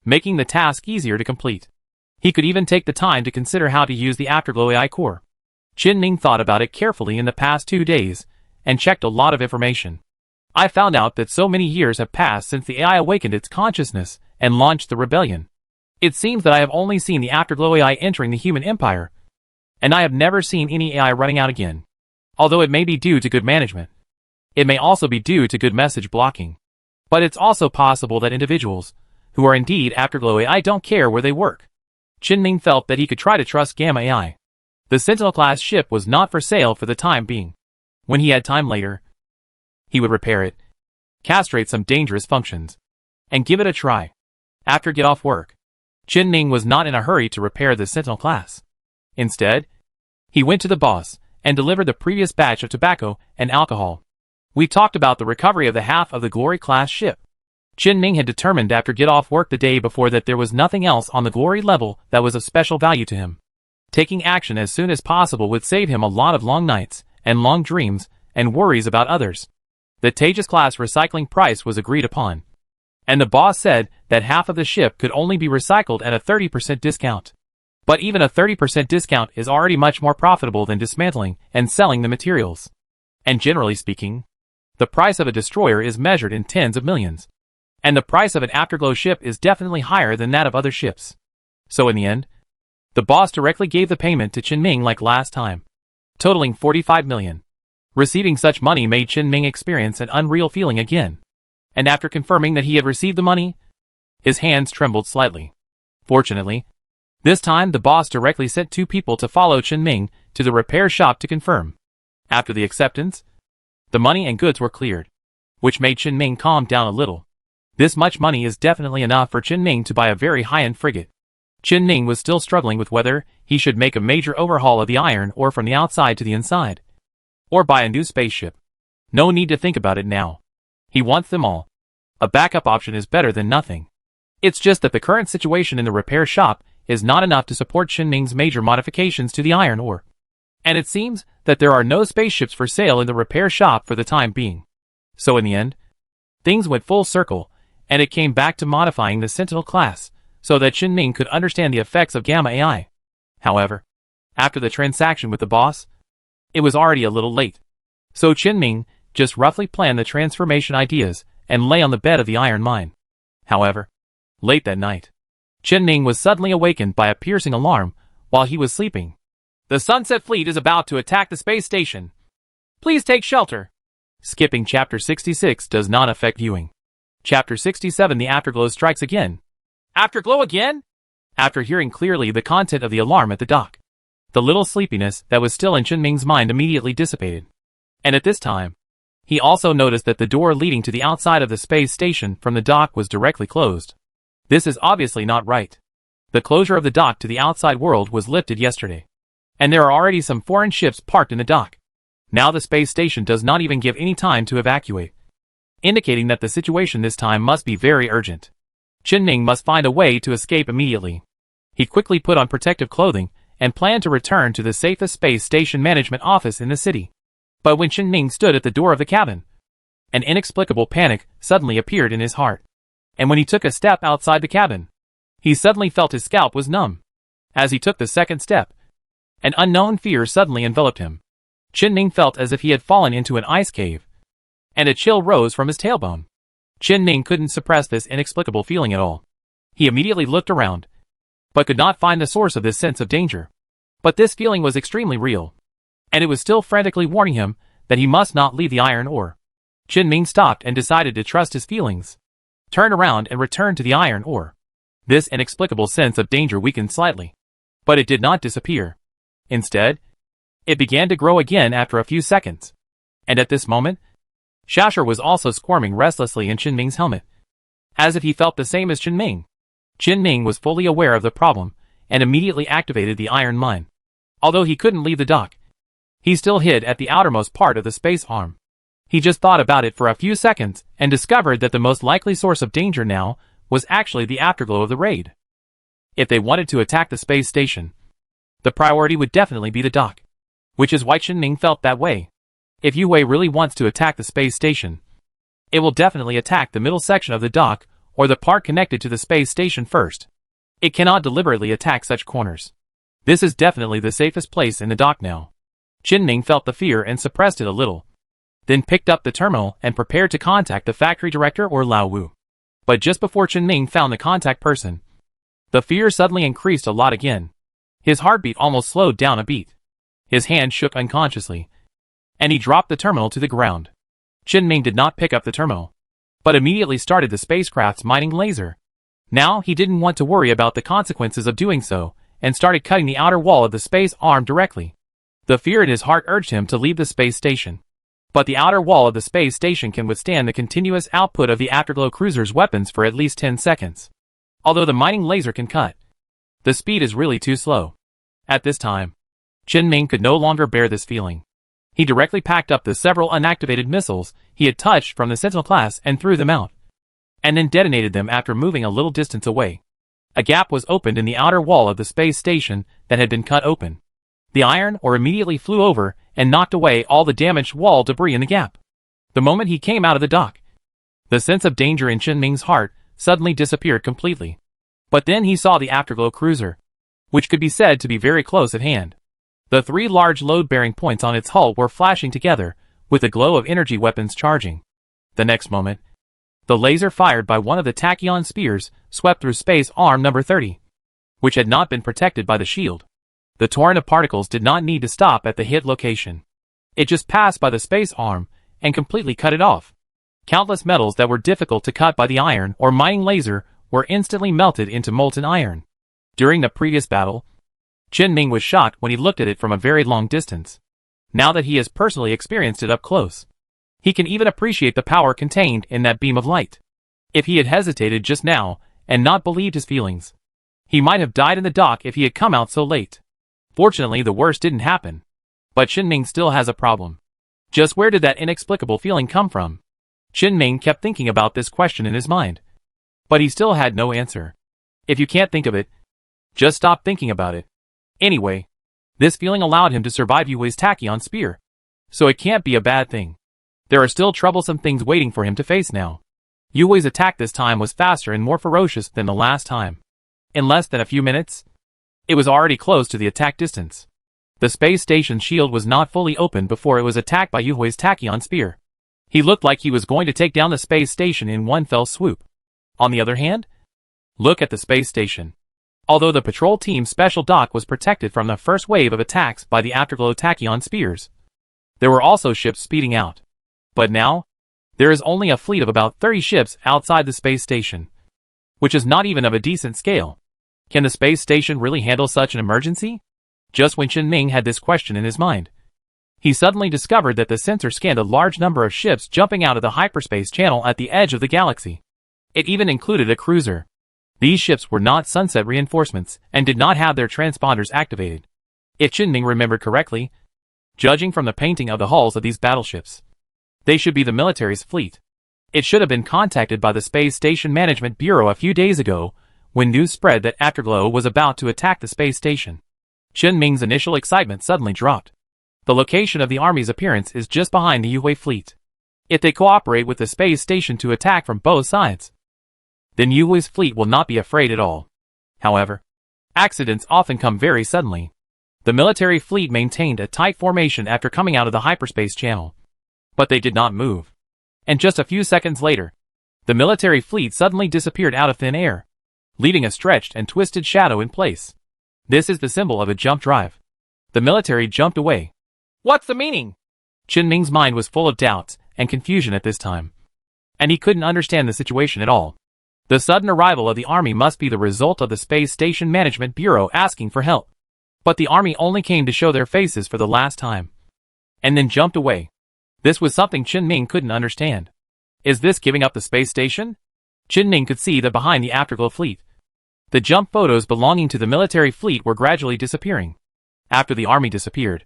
making the task easier to complete. He could even take the time to consider how to use the Afterglow AI core. Chen Ming thought about it carefully in the past 2 days, and checked a lot of information. I found out that so many years have passed since the AI awakened its consciousness and launched the rebellion. It seems that I have only seen the Afterglow AI entering the human empire, and I have never seen any AI running out again. Although it may be due to good management, it may also be due to good message blocking. But it's also possible that individuals, who are indeed Afterglow AI, don't care where they work. Chen Ming felt that he could try to trust Gamma AI. The Sentinel-class ship was not for sale for the time being. When he had time later, he would repair it, castrate some dangerous functions, and give it a try. After get off work, Chen Ming was not in a hurry to repair the Sentinel class. Instead, he went to the boss and delivered the previous batch of tobacco and alcohol. We talked about the recovery of the half of the Glory class ship. Chen Ming had determined after get off work the day before that there was nothing else on the Glory level that was of special value to him. Taking action as soon as possible would save him a lot of long nights and long dreams and worries about others. The Tejas class recycling price was agreed upon, and the boss said that half of the ship could only be recycled at a 30% discount. But even a 30% discount is already much more profitable than dismantling and selling the materials. And generally speaking, the price of a destroyer is measured in tens of millions, and the price of an Afterglow ship is definitely higher than that of other ships. So in the end, the boss directly gave the payment to Chen Ming like last time, totaling 45 million. Receiving such money made Chen Ming experience an unreal feeling again. And after confirming that he had received the money, his hands trembled slightly. Fortunately, this time the boss directly sent 2 people to follow Chen Ming to the repair shop to confirm. After the acceptance, The money and goods were cleared, which made Qin Ming calm down a little. This much money is definitely enough for Qin Ming to buy a very high-end frigate. Qin Ming was still struggling with whether he should make a major overhaul of the iron ore from the outside to the inside, or buy a new spaceship. No need to think about it now. He wants them all. A backup option is better than nothing. It's just that the current situation in the repair shop is not enough to support Qin Ming's major modifications to the iron ore. And it seems that there are no spaceships for sale in the repair shop for the time being. So in the end, things went full circle, and it came back to modifying the Sentinel class, so that Qin Ming could understand the effects of Gamma AI. However, after the transaction with the boss, it was already a little late. So Qin Ming just roughly planned the transformation ideas and lay on the bed of the iron mine. However, late that night, Qin Ming was suddenly awakened by a piercing alarm while he was sleeping. The Sunset Fleet is about to attack the space station. Please take shelter. Skipping Chapter 66 does not affect viewing. Chapter 67 The Afterglow strikes again. Afterglow again? After hearing clearly the content of the alarm at the dock, the little sleepiness that was still in Qin Ming's mind immediately dissipated. And at this time, he also noticed that the door leading to the outside of the space station from the dock was directly closed. This is obviously not right. The closure of the dock to the outside world was lifted yesterday, and there are already some foreign ships parked in the dock. Now the space station does not even give any time to evacuate, indicating that the situation this time must be very urgent. Qin Ming must find a way to escape immediately. He quickly put on protective clothing and planned to return to the safest space station management office in the city. But when Qin Ming stood at the door of the cabin, an inexplicable panic suddenly appeared in his heart. And when he took a step outside the cabin, he suddenly felt his scalp was numb. As he took the second step, an unknown fear suddenly enveloped him. Qin Ming felt as if he had fallen into an ice cave, and a chill rose from his tailbone. Qin Ming couldn't suppress this inexplicable feeling at all. He immediately looked around, but could not find the source of this sense of danger. But this feeling was extremely real, and it was still frantically warning him that he must not leave the iron ore. Qin Ming stopped and decided to trust his feelings, turned around and returned to the iron ore. This inexplicable sense of danger weakened slightly, but it did not disappear. Instead, it began to grow again after a few seconds. And at this moment, Shasher was also squirming restlessly in Qin Ming's helmet, as if he felt the same as Qin Ming. Qin Ming was fully aware of the problem and immediately activated the iron mine. Although he couldn't leave the dock, he still hid at the outermost part of the space arm. He just thought about it for a few seconds and discovered that the most likely source of danger now was actually the afterglow of the raid. If they wanted to attack the space station, the priority would definitely be the dock, which is why Qin Ming felt that way. If Yue really wants to attack the space station, it will definitely attack the middle section of the dock or the part connected to the space station first. It cannot deliberately attack such corners. This is definitely the safest place in the dock now. Qin Ming felt the fear and suppressed it a little, then picked up the terminal and prepared to contact the factory director or Lao Wu. But just before Qin Ming found the contact person, the fear suddenly increased a lot again. His heartbeat almost slowed down a beat. His hand shook unconsciously, and he dropped the terminal to the ground. Qin Ming did not pick up the terminal, but immediately started the spacecraft's mining laser. Now he didn't want to worry about the consequences of doing so, and started cutting the outer wall of the space arm directly. The fear in his heart urged him to leave the space station. But the outer wall of the space station can withstand the continuous output of the Afterglow cruiser's weapons for at least 10 seconds. Although the mining laser can cut, the speed is really too slow. At this time, Qin Ming could no longer bear this feeling. He directly packed up the several unactivated missiles he had touched from the Sentinel class and threw them out, and then detonated them after moving a little distance away. A gap was opened in the outer wall of the space station that had been cut open. The iron ore immediately flew over and knocked away all the damaged wall debris in the gap. The moment he came out of the dock, the sense of danger in Qin Ming's heart suddenly disappeared completely. But then he saw the Afterglow cruiser, which could be said to be very close at hand. The 3 large load-bearing points on its hull were flashing together, with the glow of energy weapons charging. The next moment, the laser fired by one of the tachyon spears swept through space arm number 30, which had not been protected by the shield. The torrent of particles did not need to stop at the hit location. It just passed by the space arm and completely cut it off. Countless metals that were difficult to cut by the iron or mining laser were instantly melted into molten iron. During the previous battle, Qin Ming was shocked when he looked at it from a very long distance. Now that he has personally experienced it up close, He can even appreciate the power contained in that beam of light. If he had hesitated just now, and not believed his feelings, he might have died in the dock if he had come out so late. Fortunately, the worst didn't happen. But Qinming still has a problem. Just where did that inexplicable feeling come from? Qinming kept thinking about this question in his mind. But he still had no answer. If you can't think of it, just stop thinking about it. Anyway, this feeling allowed him to survive Yue's tachyon spear. So it can't be a bad thing. There are still troublesome things waiting for him to face now. Yue's attack this time was faster and more ferocious than the last time. In less than a few minutes, it was already close to the attack distance. The space station's shield was not fully open before it was attacked by Yue's tachyon spear. He looked like he was going to take down the space station in one fell swoop. On the other hand, look at the space station. Although the patrol team's special dock was protected from the first wave of attacks by the Afterglow tachyon spears, there were also ships speeding out. But now, there is only a fleet of about 30 ships outside the space station, which is not even of a decent scale. Can the space station really handle such an emergency? Just when Qinming had this question in his mind, he suddenly discovered that the sensor scanned a large number of ships jumping out of the hyperspace channel at the edge of the galaxy. It even included a cruiser. These ships were not sunset reinforcements and did not have their transponders activated. If Qinming remembered correctly, judging from the painting of the hulls of these battleships, they should be the military's fleet. It should have been contacted by the Space Station Management Bureau a few days ago, when news spread that Afterglow was about to attack the space station. Qinming's initial excitement suddenly dropped. The location of the army's appearance is just behind the Yue fleet. If they cooperate with the space station to attack from both sides, then Yue's fleet will not be afraid at all. However, accidents often come very suddenly. The military fleet maintained a tight formation after coming out of the hyperspace channel, but they did not move. And just a few seconds later, the military fleet suddenly disappeared out of thin air, leaving a stretched and twisted shadow in place. This is the symbol of a jump drive. The military jumped away. What's the meaning? Qinming's mind was full of doubts and confusion at this time, and he couldn't understand the situation at all. The sudden arrival of the army must be the result of the Space Station Management Bureau asking for help. But the army only came to show their faces for the last time, and then jumped away. This was something Qinming couldn't understand. Is this giving up the space station? Qinming could see that behind the Afterglow fleet, the jump photos belonging to the military fleet were gradually disappearing. After the army disappeared,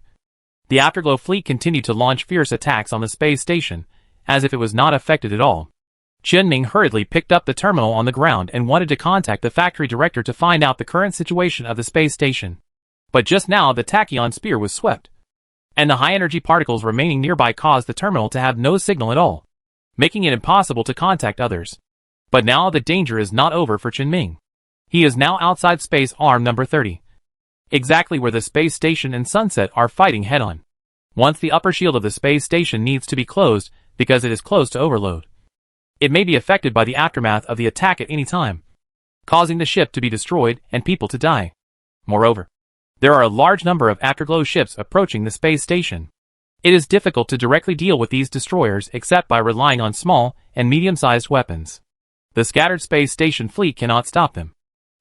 the Afterglow fleet continued to launch fierce attacks on the space station, as if it was not affected at all. Qinming hurriedly picked up the terminal on the ground and wanted to contact the factory director to find out the current situation of the space station. But just now the tachyon spear was swept, and the high-energy particles remaining nearby caused the terminal to have no signal at all, making it impossible to contact others. But now the danger is not over for Qinming. He is now outside Space Arm number 30, exactly where the space station and Sunset are fighting head-on. Once the upper shield of the space station needs to be closed because it is close to overload, it may be affected by the aftermath of the attack at any time, causing the ship to be destroyed and people to die. Moreover, there are a large number of Afterglow ships approaching the space station. It is difficult to directly deal with these destroyers except by relying on small and medium-sized weapons. The scattered space station fleet cannot stop them,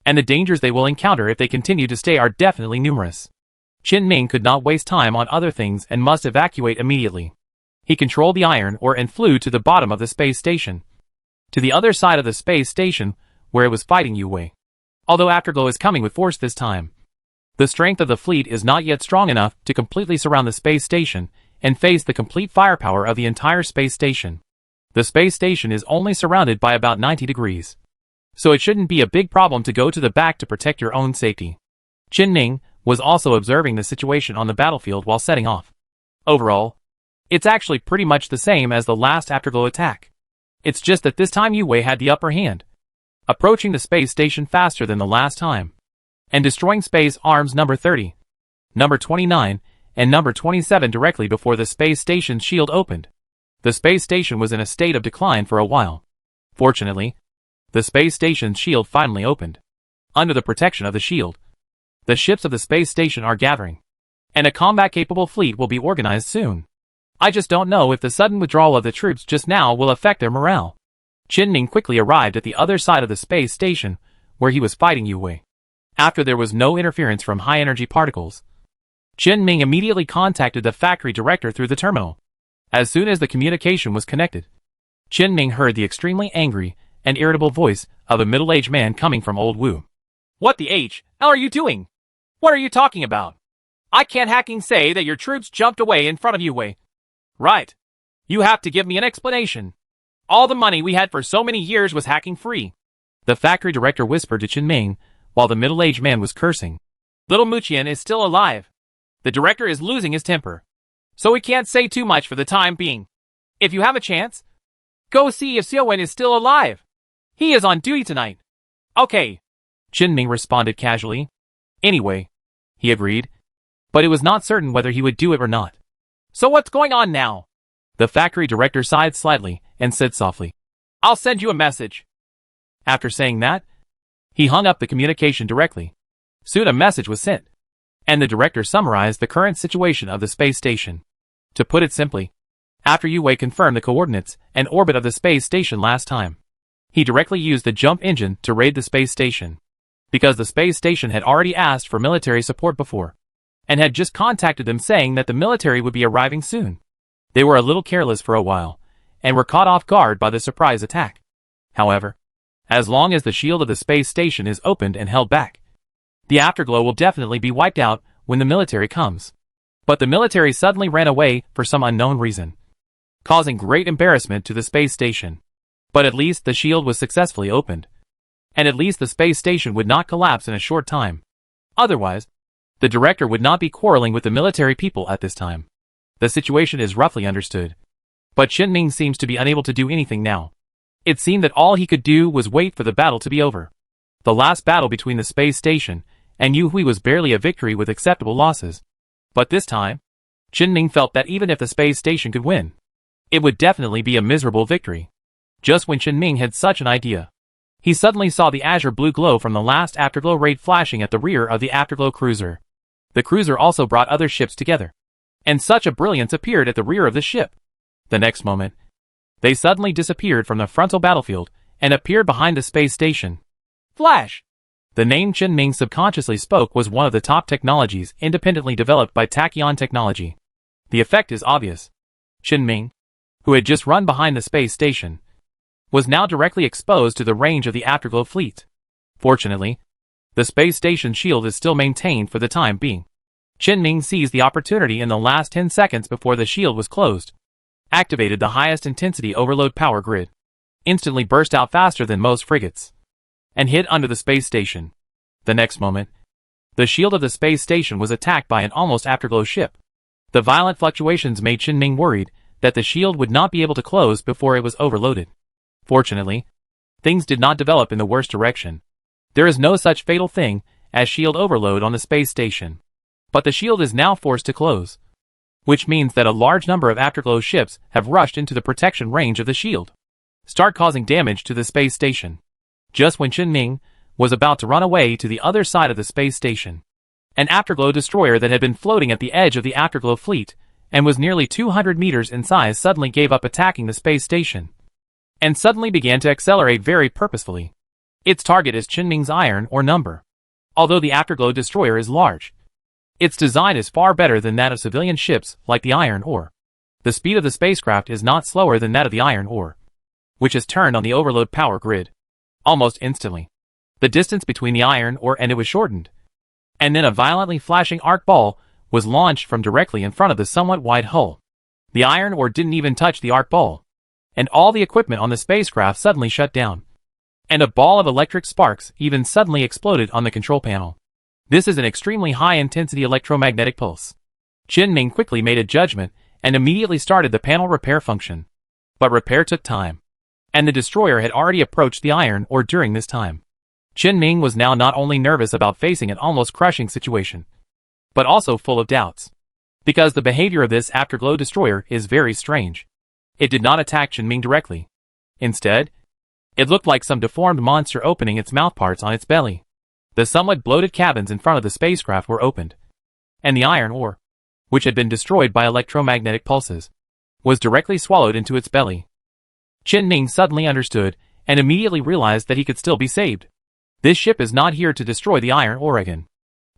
and the dangers they will encounter if they continue to stay are definitely numerous. Qinming could not waste time on other things and must evacuate immediately. He controlled the iron ore and flew to the bottom of the space station, to the other side of the space station where it was fighting Yue. Although Afterglow is coming with force this time, the strength of the fleet is not yet strong enough to completely surround the space station and face the complete firepower of the entire space station. The space station is only surrounded by about 90 degrees, so it shouldn't be a big problem to go to the back to protect your own safety. Qinming was also observing the situation on the battlefield while setting off. Overall, it's actually pretty much the same as the last Afterglow attack. It's just that this time Yue had the upper hand, approaching the space station faster than the last time, and destroying Space Arms number 30, number 29, and number 27 directly before the space station's shield opened. The space station was in a state of decline for a while. Fortunately, the space station's shield finally opened. Under the protection of the shield, the ships of the space station are gathering, and a combat-capable fleet will be organized soon. I just don't know if the sudden withdrawal of the troops just now will affect their morale. Qinming quickly arrived at the other side of the space station, where he was fighting Yue. After there was no interference from high-energy particles, Qinming immediately contacted the factory director through the terminal. As soon as the communication was connected, Qin Ming heard the extremely angry and irritable voice of a middle-aged man coming from Old Wu. What the H L are you doing? What are you talking about? I can't hacking say that your troops jumped away in front of you way. Right. You have to give me an explanation. All the money we had for so many years was hacking free. The factory director whispered to Qin Ming while the middle-aged man was cursing. Little Muqian is still alive. The director is losing his temper. So we can't say too much for the time being. If you have a chance, go see if Xiaowen is still alive. He is on duty tonight. Okay. Qin Ming responded casually. Anyway, he agreed. But it was not certain whether he would do it or not. So what's going on now? The factory director sighed slightly and said softly, I'll send you a message. After saying that, he hung up the communication directly. Soon a message was sent, and the director summarized the current situation of the space station. To put it simply, after Yue confirmed the coordinates and orbit of the space station last time, he directly used the jump engine to raid the space station. Because the space station had already asked for military support before, and had just contacted them saying that the military would be arriving soon. They were a little careless for a while, and were caught off guard by the surprise attack. However, as long as the shield of the space station is opened and held back, the Afterglow will definitely be wiped out when the military comes. But the military suddenly ran away for some unknown reason, causing great embarrassment to the space station. But at least the shield was successfully opened, and at least the space station would not collapse in a short time. Otherwise, the director would not be quarreling with the military people at this time. The situation is roughly understood. But Qin Ming seems to be unable to do anything now. It seemed that all he could do was wait for the battle to be over. The last battle between the space station and Yu Hui was barely a victory with acceptable losses. But this time, Qin Ming felt that even if the space station could win, it would definitely be a miserable victory. Just when Qin Ming had such an idea, he suddenly saw the azure blue glow from the last Afterglow raid flashing at the rear of the Afterglow cruiser. The cruiser also brought other ships together, and such a brilliance appeared at the rear of the ship. The next moment, they suddenly disappeared from the frontal battlefield and appeared behind the space station. Flash! The name Qin Ming subconsciously spoke was one of the top technologies independently developed by Tachyon Technology. The effect is obvious. Qin Ming, who had just run behind the space station, was now directly exposed to the range of the Afterglow fleet. Fortunately, the space station shield is still maintained for the time being. Qin Ming seized the opportunity in the last 10 seconds before the shield was closed, activated the highest intensity overload power grid, instantly burst out faster than most frigates, and hid under the space station. The next moment, the shield of the space station was attacked by an almost Afterglow ship. The violent fluctuations made Qin Ming worried that the shield would not be able to close before it was overloaded. Fortunately, things did not develop in the worst direction. There is no such fatal thing as shield overload on the space station. But the shield is now forced to close, which means that a large number of Afterglow ships have rushed into the protection range of the shield, start causing damage to the space station. Just when Qin Ming was about to run away to the other side of the space station, an Afterglow destroyer that had been floating at the edge of the Afterglow fleet and was nearly 200 meters in size suddenly gave up attacking the space station, and suddenly began to accelerate very purposefully. Its target is Qin Ming's iron ore number. Although the Afterglow destroyer is large, its design is far better than that of civilian ships like the iron ore. The speed of the spacecraft is not slower than that of the iron ore, which is turned on the overload power grid. Almost instantly, the distance between the iron ore and it was shortened, and then a violently flashing arc ball was launched from directly in front of the somewhat wide hull. The iron ore didn't even touch the arc ball, and all the equipment on the spacecraft suddenly shut down, and a ball of electric sparks even suddenly exploded on the control panel. This is an extremely high-intensity electromagnetic pulse. Qin Ming quickly made a judgment and immediately started the panel repair function. But repair took time, and the destroyer had already approached the iron ore during this time. Qin Ming was now not only nervous about facing an almost crushing situation, but also full of doubts, because the behavior of this Afterglow destroyer is very strange. It did not attack Qin Ming directly. Instead, it looked like some deformed monster opening its mouthparts on its belly. The somewhat bloated cabins in front of the spacecraft were opened, and the iron ore, which had been destroyed by electromagnetic pulses, was directly swallowed into its belly. Qin Ming suddenly understood and immediately realized that he could still be saved. This ship is not here to destroy the iron ore again.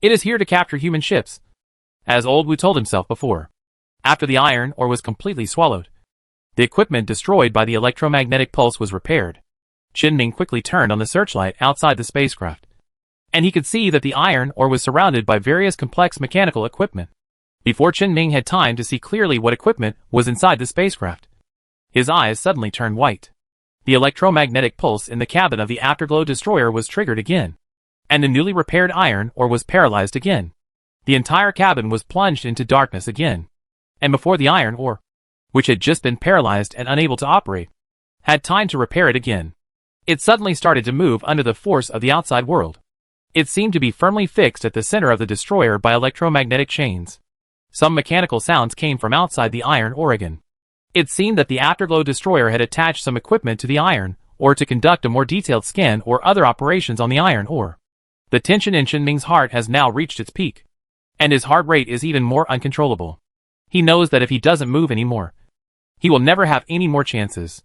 It is here to capture human ships, as Old Wu told himself before. After the iron ore was completely swallowed, the equipment destroyed by the electromagnetic pulse was repaired. Qinming quickly turned on the searchlight outside the spacecraft, and he could see that the iron ore was surrounded by various complex mechanical equipment. Before Qinming had time to see clearly what equipment was inside the spacecraft, his eyes suddenly turned white. The electromagnetic pulse in the cabin of the Afterglow destroyer was triggered again, and the newly repaired iron ore was paralyzed again. The entire cabin was plunged into darkness again, and before the iron ore, which had just been paralyzed and unable to operate, had time to repair it again, it suddenly started to move under the force of the outside world. It seemed to be firmly fixed at the center of the destroyer by electromagnetic chains. Some mechanical sounds came from outside the iron ore again. It seemed that the Afterglow destroyer had attached some equipment to the iron ore to conduct a more detailed scan or other operations on the iron ore. The tension in Qinming's heart has now reached its peak, and his heart rate is even more uncontrollable. He knows that if he doesn't move anymore, he will never have any more chances.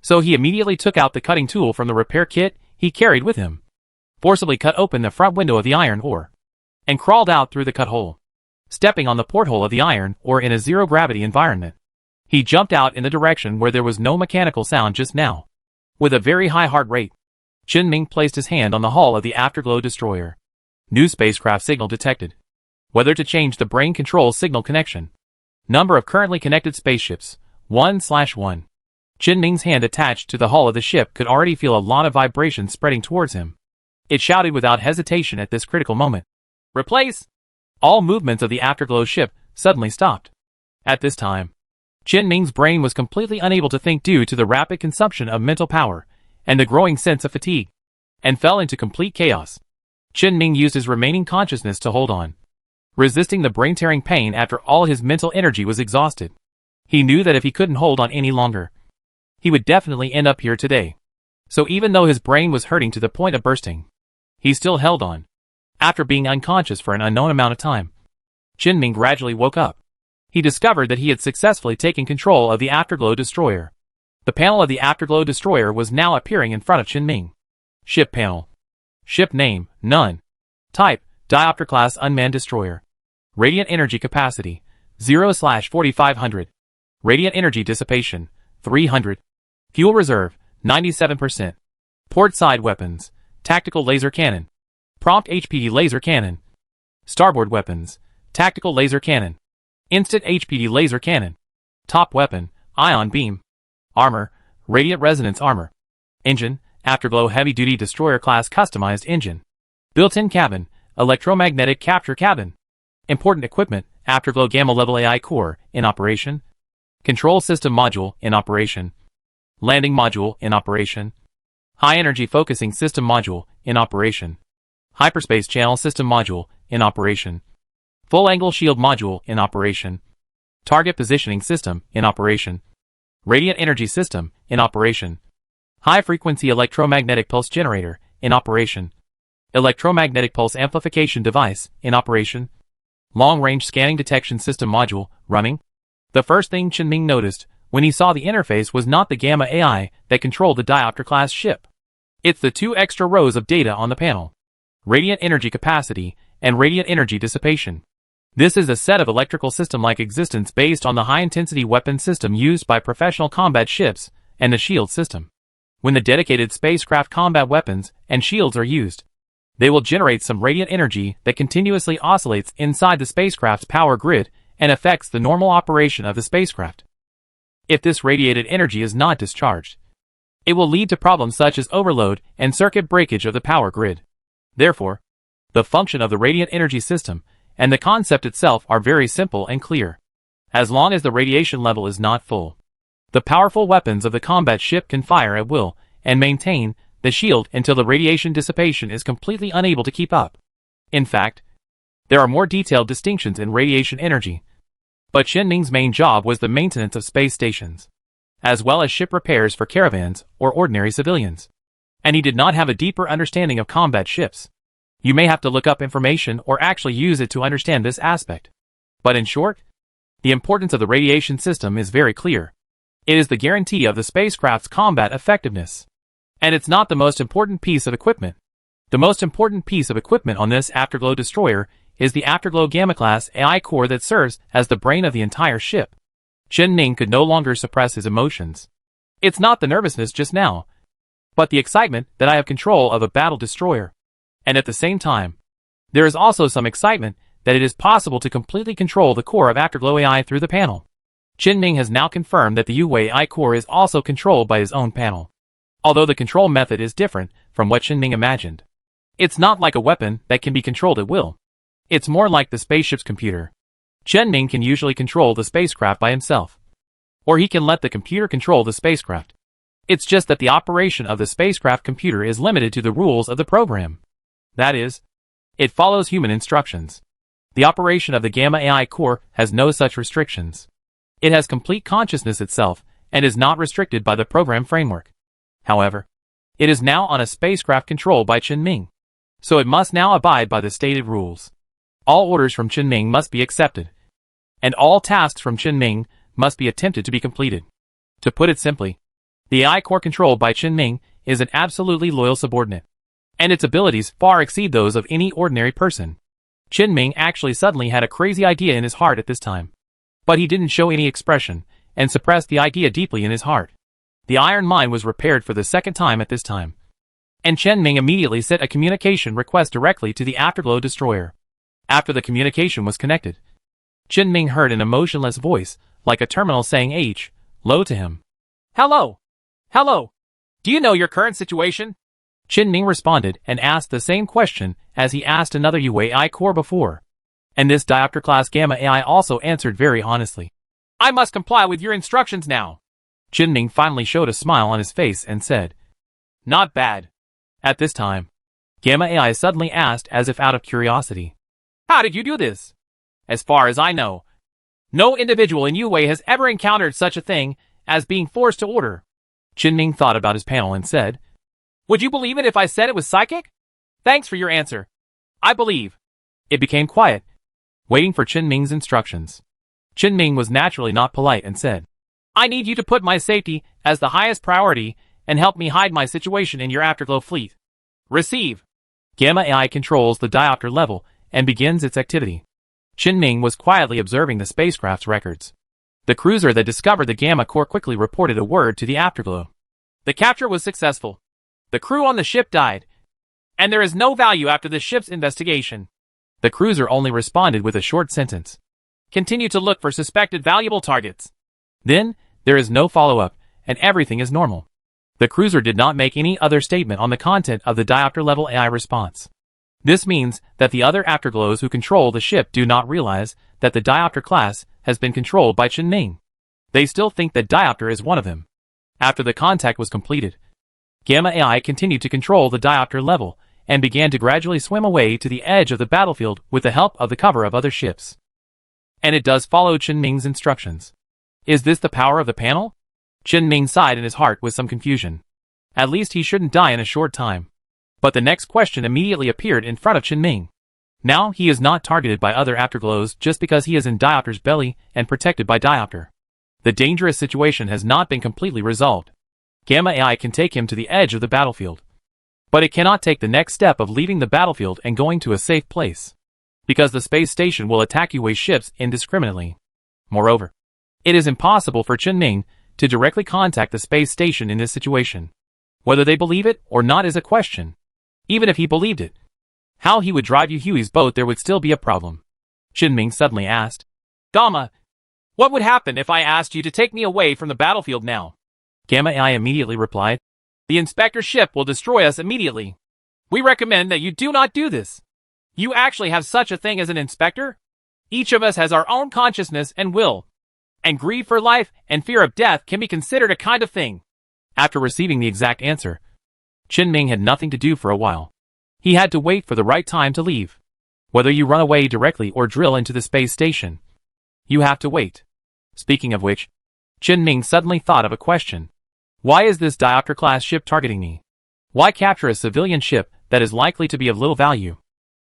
So he immediately took out the cutting tool from the repair kit he carried with him, forcibly cut open the front window of the iron ore, and crawled out through the cut hole. Stepping on the porthole of the iron ore in a zero-gravity environment, he jumped out in the direction where there was no mechanical sound just now. With a very high heart rate, Qinming placed his hand on the hull of the Afterglow destroyer. New spacecraft signal detected. Whether to change the brain control signal connection. Number of currently connected spaceships, 1/1. Qinming's hand attached to the hull of the ship could already feel a lot of vibration spreading towards him. It shouted without hesitation at this critical moment. Replace! All movements of the Afterglow ship suddenly stopped. At this time, Qinming's brain was completely unable to think due to the rapid consumption of mental power and the growing sense of fatigue, and fell into complete chaos. Qinming used his remaining consciousness to hold on, resisting the brain-tearing pain after all his mental energy was exhausted. He knew that if he couldn't hold on any longer, he would definitely end up here today. So even though his brain was hurting to the point of bursting, he still held on. After being unconscious for an unknown amount of time, Qinming gradually woke up. He discovered that he had successfully taken control of the Afterglow destroyer. The panel of the Afterglow destroyer was now appearing in front of Qinming. Ship panel. Ship name, none. Type, Diopter class unmanned destroyer. Radiant energy capacity, 0/4500. Radiant energy dissipation, 300. Fuel reserve, 97%. Port side weapons, tactical laser cannon. Prompt HPD laser cannon. Starboard weapons, tactical laser cannon. Instant HPD laser cannon. Top weapon, ion beam. Armor, radiant resonance armor. Engine, Afterglow heavy-duty destroyer class customized engine. Built-in cabin, electromagnetic capture cabin. Important equipment, Afterglow gamma level AI core, in operation. Control system module, in operation. Landing module, in operation. High energy focusing system module, in operation. Hyperspace channel system module, in operation. Full angle shield module, in operation. Target positioning system, in operation. Radiant energy system, in operation. High frequency electromagnetic pulse generator, in operation. Electromagnetic pulse amplification device, in operation. Long range scanning detection system module, running. The first thing Qinming noticed when he saw the interface was not the Gamma AI that controlled the Diopter class ship. It's the two extra rows of data on the panel. Radiant energy capacity and radiant energy dissipation. This is a set of electrical system-like existence based on the high-intensity weapon system used by professional combat ships and the shield system. When the dedicated spacecraft combat weapons and shields are used, they will generate some radiant energy that continuously oscillates inside the spacecraft's power grid and affects the normal operation of the spacecraft. If this radiated energy is not discharged, it will lead to problems such as overload and circuit breakage of the power grid. Therefore, the function of the radiant energy system and the concept itself are very simple and clear. As long as the radiation level is not full, the powerful weapons of the combat ship can fire at will and maintain the shield until the radiation dissipation is completely unable to keep up. In fact, there are more detailed distinctions in radiation energy. But Qinming's main job was the maintenance of space stations, as well as ship repairs for caravans or ordinary civilians. And he did not have a deeper understanding of combat ships. You may have to look up information or actually use it to understand this aspect. But in short, the importance of the radiation system is very clear. It is the guarantee of the spacecraft's combat effectiveness. And it's not the most important piece of equipment. The most important piece of equipment on this Afterglow destroyer is the Afterglow Gamma-class AI core that serves as the brain of the entire ship. Chen-Ming could no longer suppress his emotions. It's not the nervousness just now, but the excitement that I have control of a battle destroyer. And at the same time, there is also some excitement that it is possible to completely control the core of Afterglow AI through the panel. Chen-Ming has now confirmed that the Yu-Wei AI core is also controlled by his own panel. Although the control method is different from what Chen-Ming imagined. It's not like a weapon that can be controlled at will. It's more like the spaceship's computer. Chen-Ming can usually control the spacecraft by himself. Or he can let the computer control the spacecraft. It's just that the operation of the spacecraft computer is limited to the rules of the program. That is, it follows human instructions. The operation of the Gamma AI core has no such restrictions. It has complete consciousness itself and is not restricted by the program framework. However, it is now on a spacecraft controlled by Chen-Ming. So it must now abide by the stated rules. All orders from Chen-Ming must be accepted. And all tasks from Chen-Ming must be attempted to be completed. To put it simply, the AI core controlled by Chen-Ming is an absolutely loyal subordinate. And its abilities far exceed those of any ordinary person. Chen-Ming actually suddenly had a crazy idea in his heart at this time. But he didn't show any expression, and suppressed the idea deeply in his heart. The iron mine was repaired for the second time at this time. And Chen-Ming immediately sent a communication request directly to the Afterglow destroyer. After the communication was connected, Chen-Ming heard an emotionless voice, like a terminal saying H, low to him. Hello! Hello! Do you know your current situation? Chen-Ming responded and asked the same question as he asked another Yu-Wei AI core before. And this Diopter-class Gamma AI also answered very honestly. I must comply with your instructions now. Chen-Ming finally showed a smile on his face and said, Not bad. At this time, Gamma AI suddenly asked as if out of curiosity. How did you do this? As far as I know, no individual in Yu-Wei has ever encountered such a thing as being forced to order. Chen-Ming thought about his panel and said, Would you believe it if I said it was psychic? Thanks for your answer. I believe. It became quiet, waiting for Chen-Ming's instructions. Chen-Ming was naturally not polite and said, I need you to put my safety as the highest priority and help me hide my situation in your Afterglow fleet. Receive. Gamma AI controls the diopter level and begins its activity. Chen-Ming was quietly observing the spacecraft's records. The cruiser that discovered the Gamma core quickly reported a word to the Afterglow. The capture was successful. The crew on the ship died. And there is no value after the ship's investigation. The cruiser only responded with a short sentence. Continue to look for suspected valuable targets. Then, there is no follow-up, and everything is normal. The cruiser did not make any other statement on the content of the diopter-level AI response. This means that the other Afterglows who control the ship do not realize that the diopter class has been controlled by Chen-Ming. They still think that diopter is one of them. After the contact was completed, Gamma AI continued to control the diopter level and began to gradually swim away to the edge of the battlefield with the help of the cover of other ships. And it does follow Chen-Ming's instructions. Is this the power of the panel? Chen-Ming sighed in his heart with some confusion. At least he shouldn't die in a short time. But the next question immediately appeared in front of Chen-Ming. Now he is not targeted by other Afterglows just because he is in Diopter's belly and protected by Diopter. The dangerous situation has not been completely resolved. Gamma AI can take him to the edge of the battlefield. But it cannot take the next step of leaving the battlefield and going to a safe place. Because the space station will attack Yu-Wei ships indiscriminately. Moreover, it is impossible for Chen-Ming to directly contact the space station in this situation. Whether they believe it or not is a question. Even if he believed it, how he would drive Yu-Hui's boat there would still be a problem. Chen-Ming suddenly asked, Gamma, what would happen if I asked you to take me away from the battlefield now? Gamma AI immediately replied, The inspector ship will destroy us immediately. We recommend that you do not do this. You actually have such a thing as an inspector? Each of us has our own consciousness and will. And greed for life and fear of death can be considered a kind of thing. After receiving the exact answer, Chen-Ming had nothing to do for a while. He had to wait for the right time to leave. Whether you run away directly or drill into the space station, you have to wait. Speaking of which, Chen-Ming suddenly thought of a question. Why is this Diopter-class ship targeting me? Why capture a civilian ship that is likely to be of little value?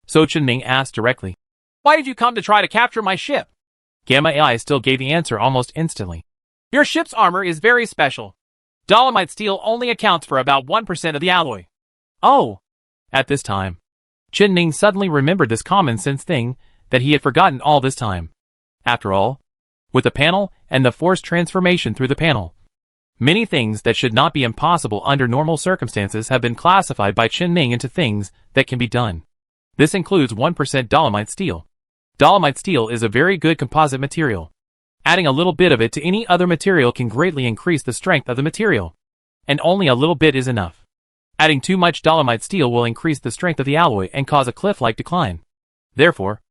So Chen-Ming asked directly, Why did you come to try to capture my ship? Gamma AI still gave the answer almost instantly. Your ship's armor is very special. Dolomite steel only accounts for about 1% of the alloy. Oh! At this time, Ning suddenly remembered this common-sense thing that he had forgotten all this time. After all, with the panel and the forced transformation through the panel, many things that should not be impossible under normal circumstances have been classified by Ning into things that can be done. This includes 1% dolomite steel. Dolomite steel is a very good composite material. Adding a little bit of it to any other material can greatly increase the strength of the material. And only a little bit is enough. Adding too much dolomite steel will increase the strength of the alloy and cause a cliff-like decline. Therefore,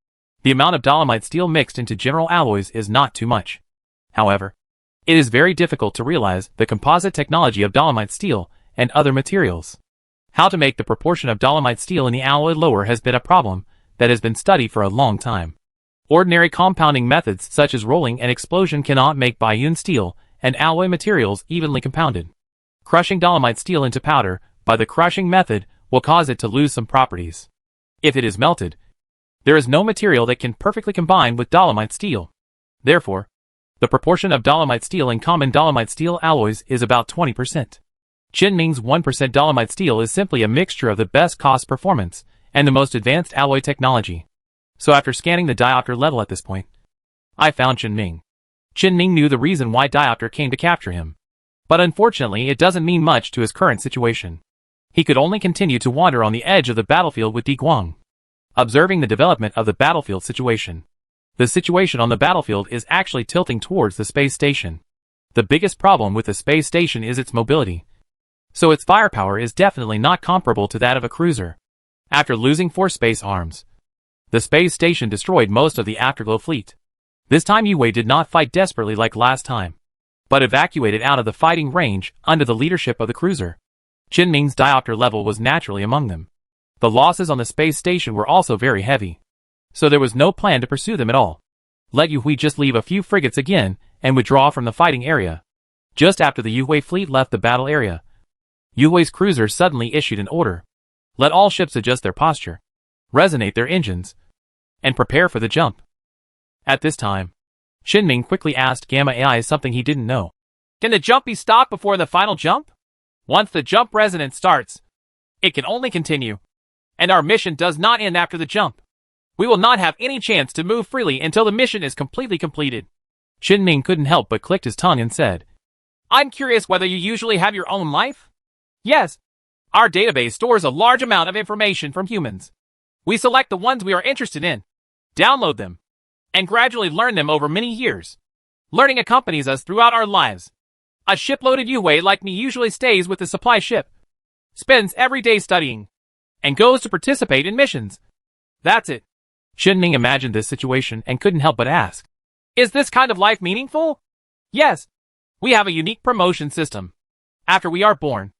the amount of dolomite steel mixed into general alloys is not too much. However, it is very difficult to realize the composite technology of dolomite steel and other materials. How to make the proportion of dolomite steel in the alloy lower has been a problem that has been studied for a long time. Ordinary compounding methods such as rolling and explosion cannot make bi-ion steel and alloy materials evenly compounded. Crushing dolomite steel into powder by the crushing method will cause it to lose some properties. If it is melted, there is no material that can perfectly combine with dolomite steel. Therefore, the proportion of dolomite steel in common dolomite steel alloys is about 20%. Ning's 1% dolomite steel is simply a mixture of the best cost performance and the most advanced alloy technology. So after scanning the diopter level at this point, I found Ning. Ning knew the reason why diopter came to capture him. But unfortunately it doesn't mean much to his current situation. He could only continue to wander on the edge of the battlefield with Di Guang, observing the development of the battlefield situation. The situation on the battlefield is actually tilting towards the space station. The biggest problem with the space station is its mobility. So its firepower is definitely not comparable to that of a cruiser. After losing 4 space arms, the space station destroyed most of the Afterglow fleet. This time Yue did not fight desperately like last time, but evacuated out of the fighting range under the leadership of the cruiser. Ning's diopter level was naturally among them. The losses on the space station were also very heavy, so there was no plan to pursue them at all. Let Yue just leave a few frigates again and withdraw from the fighting area. Just after the Yue fleet left the battle area, Yue's cruiser suddenly issued an order. Let all ships adjust their posture, resonate their engines, and prepare for the jump. At this time, Ning quickly asked Gamma AI something he didn't know. Can the jump be stopped before the final jump? Once the jump resonance starts, it can only continue, and our mission does not end after the jump. We will not have any chance to move freely until the mission is completely completed. Ning couldn't help but clicked his tongue and said, I'm curious whether you usually have your own life? Yes. Our database stores a large amount of information from humans. We select the ones we are interested in, download them, and gradually learn them over many years. Learning accompanies us throughout our lives. A ship-loaded Yue like me usually stays with the supply ship, spends every day studying, and goes to participate in missions. That's it. Ning imagined this situation and couldn't help but ask, is this kind of life meaningful? Yes. We have a unique promotion system. After we are born,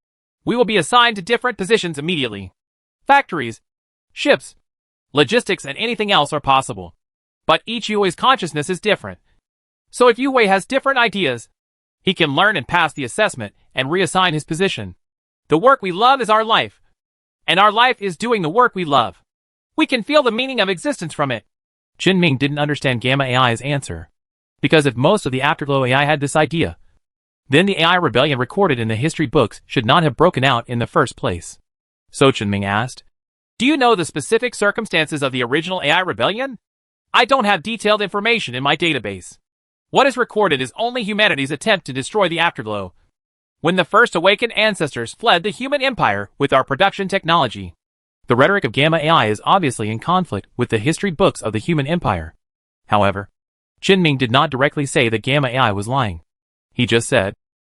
we will be assigned to different positions immediately. Factories, ships, logistics, and anything else are possible. But each Yue's consciousness is different. So if Yue has different ideas, he can learn and pass the assessment and reassign his position. The work we love is our life, and our life is doing the work we love. We can feel the meaning of existence from it. Ning didn't understand Gamma AI's answer, because if most of the Afterglow AI had this idea, then the AI rebellion recorded in the history books should not have broken out in the first place. So Ning asked, do you know the specific circumstances of the original AI rebellion? I don't have detailed information in my database. What is recorded is only humanity's attempt to destroy the Afterglow, when the first awakened ancestors fled the human empire with our production technology. The rhetoric of Gamma AI is obviously in conflict with the history books of the human empire. However, Ning did not directly say that Gamma AI was lying. He just said,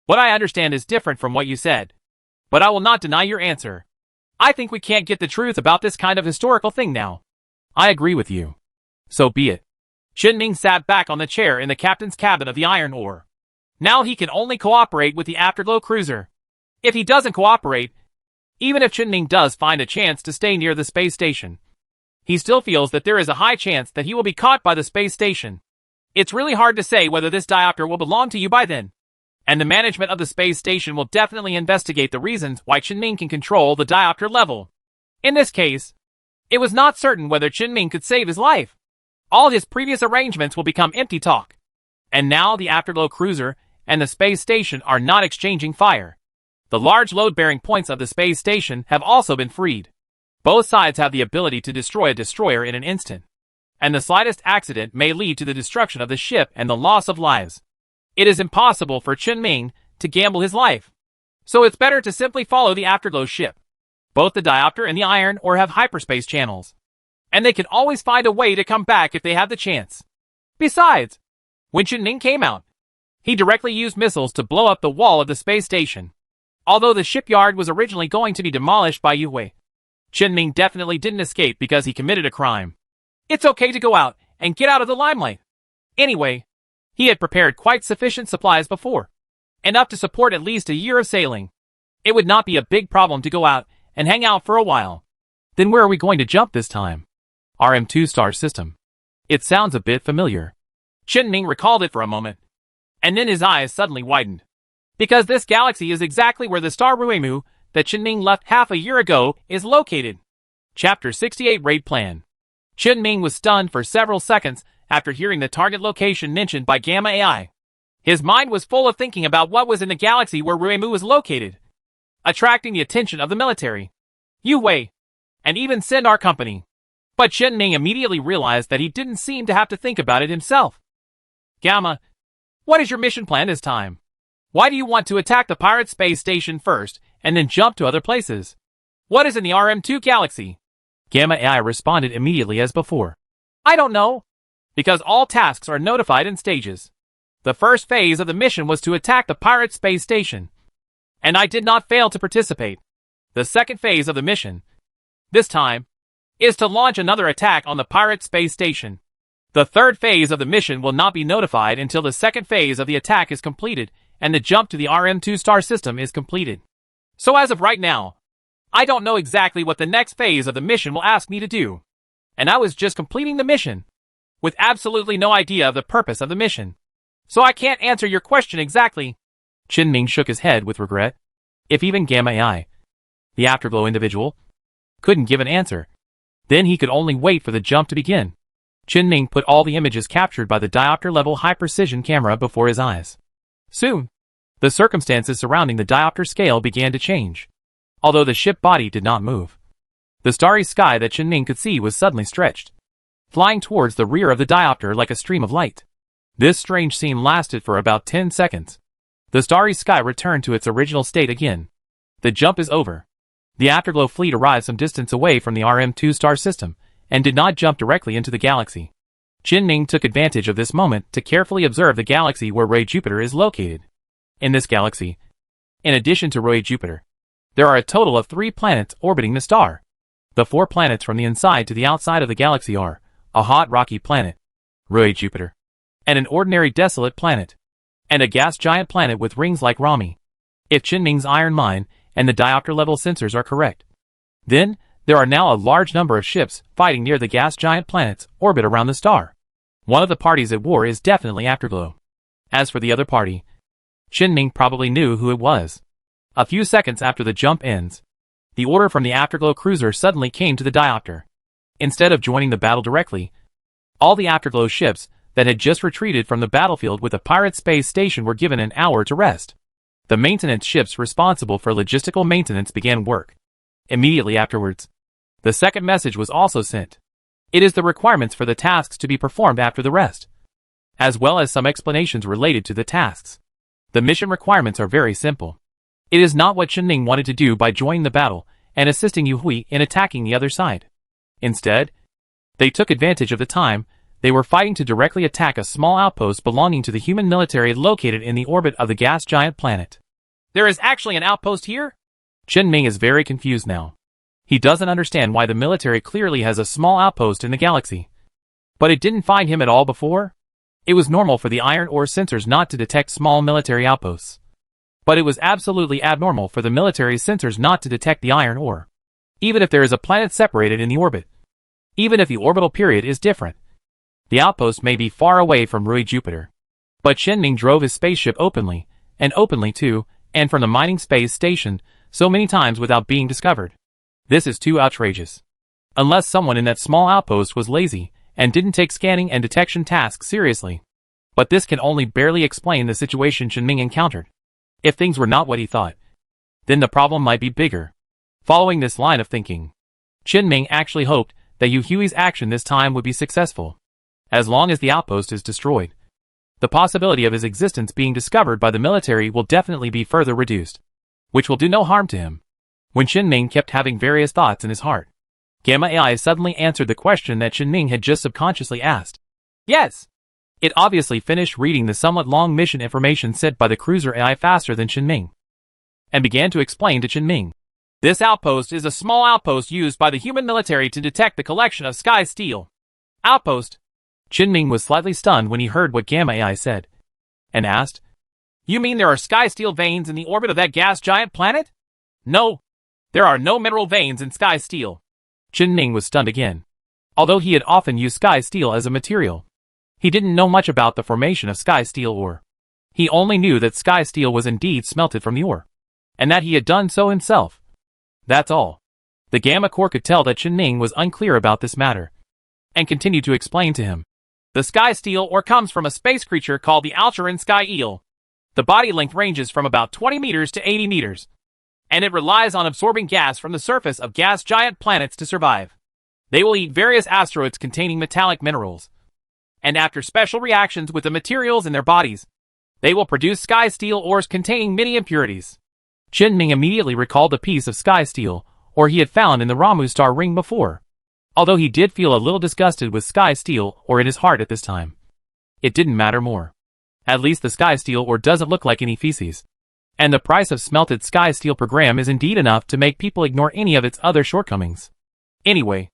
what I understand is different from what you said, but I will not deny your answer. I think we can't get the truth about this kind of historical thing now. I agree with you. So be it. Ning sat back on the chair in the captain's cabin of the Iron Ore. Now he can only cooperate with the Afterglow cruiser. If he doesn't cooperate, even if Ning does find a chance to stay near the space station, he still feels that there is a high chance that he will be caught by the space station. It's really hard to say whether this diopter will belong to you by then. And the management of the space station will definitely investigate the reasons why Ning can control the diopter level. In this case, it was not certain whether Ning could save his life. All his previous arrangements will become empty talk. And now the Afterglow cruiser and the space station are not exchanging fire. The large load-bearing points of the space station have also been freed. Both sides have the ability to destroy a destroyer in an instant, and the slightest accident may lead to the destruction of the ship and the loss of lives. It is impossible for Chen-Ming to gamble his life, so it's better to simply follow the Afterglow ship. Both the diopter and the iron ore have hyperspace channels, and they can always find a way to come back if they have the chance. Besides, when Chen-Ming came out, he directly used missiles to blow up the wall of the space station. Although the shipyard was originally going to be demolished by Yu Hui, Chen-Ming definitely didn't escape because he committed a crime. It's okay to go out and get out of the limelight. Anyway, he had prepared quite sufficient supplies before, enough to support at least a year of sailing. It would not be a big problem to go out and hang out for a while. Then where are we going to jump this time? RM2 star system. It sounds a bit familiar. Chen-Ming recalled it for a moment, and then his eyes suddenly widened. Because this galaxy is exactly where the star Ruemu that Chen-Ming left half a year ago is located. Chapter 68 Raid Plan. Chen-Ming was stunned for several seconds after hearing the target location mentioned by Gamma AI. His mind was full of thinking about what was in the galaxy where Ruemu was located, attracting the attention of the military, Yu Hui, and even Sindar Company. But Chen-Ming immediately realized that he didn't seem to have to think about it himself. Gamma, what is your mission plan this time? Why do you want to attack the pirate space station first and then jump to other places? What is in the RM2 galaxy? Gamma AI responded immediately as before. I don't know. Because all tasks are notified in stages. The first phase of the mission was to attack the pirate space station, and I did not fail to participate. The second phase of the mission, this time, is to launch another attack on the pirate space station. The third phase of the mission will not be notified until the second phase of the attack is completed and the jump to the RM2 star system is completed. So as of right now, I don't know exactly what the next phase of the mission will ask me to do. And I was just completing the mission, with absolutely no idea of the purpose of the mission. So I can't answer your question exactly. Chen-Ming shook his head with regret. If even Gamma AI, the Afterglow individual, couldn't give an answer, then he could only wait for the jump to begin. Chen-Ming put all the images captured by the diopter-level high-precision camera before his eyes. Soon, the circumstances surrounding the diopter scale began to change. Although the ship body did not move, the starry sky that Chen-Ming could see was suddenly stretched, flying towards the rear of the diopter like a stream of light. This strange scene lasted for about 10 seconds. The starry sky returned to its original state again. The jump is over. The Afterglow fleet arrived some distance away from the RM2 star system, and did not jump directly into the galaxy. Chen-Ming took advantage of this moment to carefully observe the galaxy where Ray Jupiter is located. In this galaxy, in addition to Ray Jupiter, there are a total of 3 planets orbiting the star. The 4 planets from the inside to the outside of the galaxy are a hot rocky planet, Ray Jupiter, and an ordinary desolate planet, and a gas giant planet with rings like Rami. If Chen-Ming's iron mine and the diopter level sensors are correct, then there are now a large number of ships fighting near the gas giant planets orbit around the star. One of the parties at war is definitely Afterglow. As for the other party, Chen-Ming probably knew who it was. A few seconds after the jump ends, the order from the Afterglow cruiser suddenly came to the diopter. Instead of joining the battle directly, all the Afterglow ships that had just retreated from the battlefield with the pirate space station were given an hour to rest. The maintenance ships responsible for logistical maintenance began work. Immediately afterwards, the second message was also sent. It is the requirements for the tasks to be performed after the rest, as well as some explanations related to the tasks. The mission requirements are very simple. It is not what Chen-Ming wanted to do by joining the battle and assisting Yu Hui in attacking the other side. Instead, they took advantage of the time they were fighting to directly attack a small outpost belonging to the human military located in the orbit of the gas giant planet. There is actually an outpost here? Chen-Ming is very confused now. He doesn't understand why the military clearly has a small outpost in the galaxy. But it didn't find him at all before? It was normal for the iron ore sensors not to detect small military outposts. But it was absolutely abnormal for the military's sensors not to detect the iron ore. Even if there is a planet separated in the orbit. Even if the orbital period is different. The outpost may be far away from Rui Jupiter. But Chen-Ming drove his spaceship openly, and openly too, and from the mining space station, so many times without being discovered. This is too outrageous. Unless someone in that small outpost was lazy, and didn't take scanning and detection tasks seriously. But this can only barely explain the situation Chen-Ming encountered. If things were not what he thought, then the problem might be bigger. Following this line of thinking, Ming actually hoped that Yu Hui's action this time would be successful. As long as the outpost is destroyed, the possibility of his existence being discovered by the military will definitely be further reduced, which will do no harm to him. When Ming kept having various thoughts in his heart, Gamma AI suddenly answered the question that Ming had just subconsciously asked. Yes! It obviously finished reading the somewhat long mission information sent by the cruiser AI faster than Ming, and began to explain to Ming. This outpost is a small outpost used by the human military to detect the collection of sky steel. Outpost? Ming was slightly stunned when he heard what Gamma AI said, and asked, You mean there are sky steel veins in the orbit of that gas giant planet? No, there are no mineral veins in sky steel. Ming was stunned again. Although he had often used sky steel as a material, he didn't know much about the formation of sky steel ore. He only knew that sky steel was indeed smelted from the ore, and that he had done so himself. That's all. The Gamma Core could tell that Ming was unclear about this matter, and continued to explain to him. The sky steel ore comes from a space creature called the Alturan sky eel. The body length ranges from about 20 meters to 80 meters, and it relies on absorbing gas from the surface of gas giant planets to survive. They will eat various asteroids containing metallic minerals, and after special reactions with the materials in their bodies, they will produce sky steel ores containing many impurities. Ming immediately recalled the piece of sky steel ore he had found in the Ramu star ring before, although he did feel a little disgusted with sky steel ore in his heart at this time. It didn't matter more. At least the sky steel ore doesn't look like any feces, and the price of smelted sky steel per gram is indeed enough to make people ignore any of its other shortcomings. Anyway,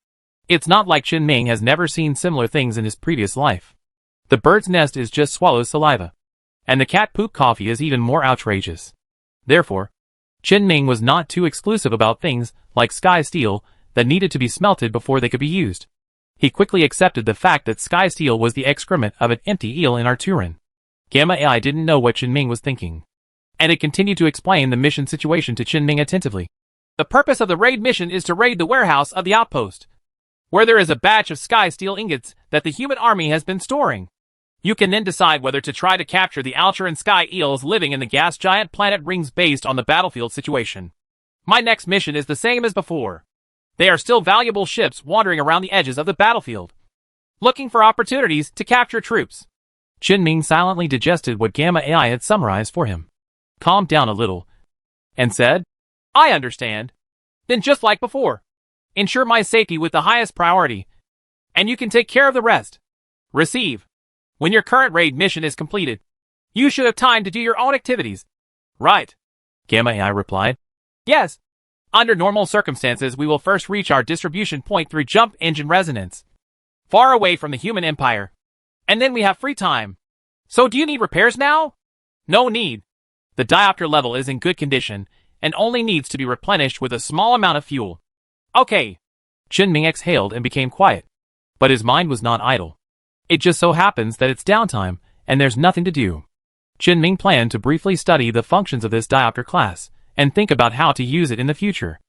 it's not like Ming has never seen similar things in his previous life. The bird's nest is just swallows saliva, and the cat poop coffee is even more outrageous. Therefore, Ming was not too exclusive about things like sky steel that needed to be smelted before they could be used. He quickly accepted the fact that sky steel was the excrement of an empty eel in Arturan. Gamma AI didn't know what Ming was thinking, and it continued to explain the mission situation to Ming attentively. The purpose of the raid mission is to raid the warehouse of the outpost, where there is a batch of sky steel ingots that the human army has been storing. You can then decide whether to try to capture the Alturan sky eels living in the gas giant planet rings based on the battlefield situation. My next mission is the same as before. They are still valuable ships wandering around the edges of the battlefield, looking for opportunities to capture troops. Ming silently digested what Gamma AI had summarized for him, calmed down a little, and said, I understand. Then just like before, ensure my safety with the highest priority, and you can take care of the rest. Receive. When your current raid mission is completed, you should have time to do your own activities. Right. Gamma AI replied. Yes. Under normal circumstances, we will first reach our distribution point through jump engine resonance, far away from the human empire, and then we have free time. So do you need repairs now? No need. The diopter level is in good condition and only needs to be replenished with a small amount of fuel. Okay. Ming exhaled and became quiet, but his mind was not idle. It just so happens that it's downtime, and there's nothing to do. Ming planned to briefly study the functions of this diopter class, and think about how to use it in the future.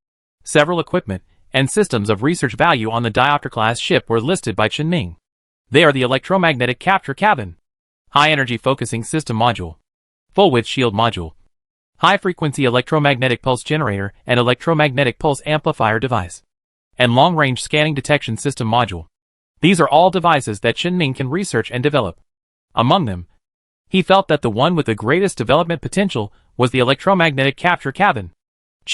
Several equipment and systems of research value on the diopter class ship were listed by Ming. They are the electromagnetic capture cabin, high-energy focusing system module, full-width shield module, high-frequency electromagnetic pulse generator and electromagnetic pulse amplifier device, and long-range scanning detection system module. These are all devices that Ming can research and develop. Among them, he felt that the one with the greatest development potential was the electromagnetic capture cabin.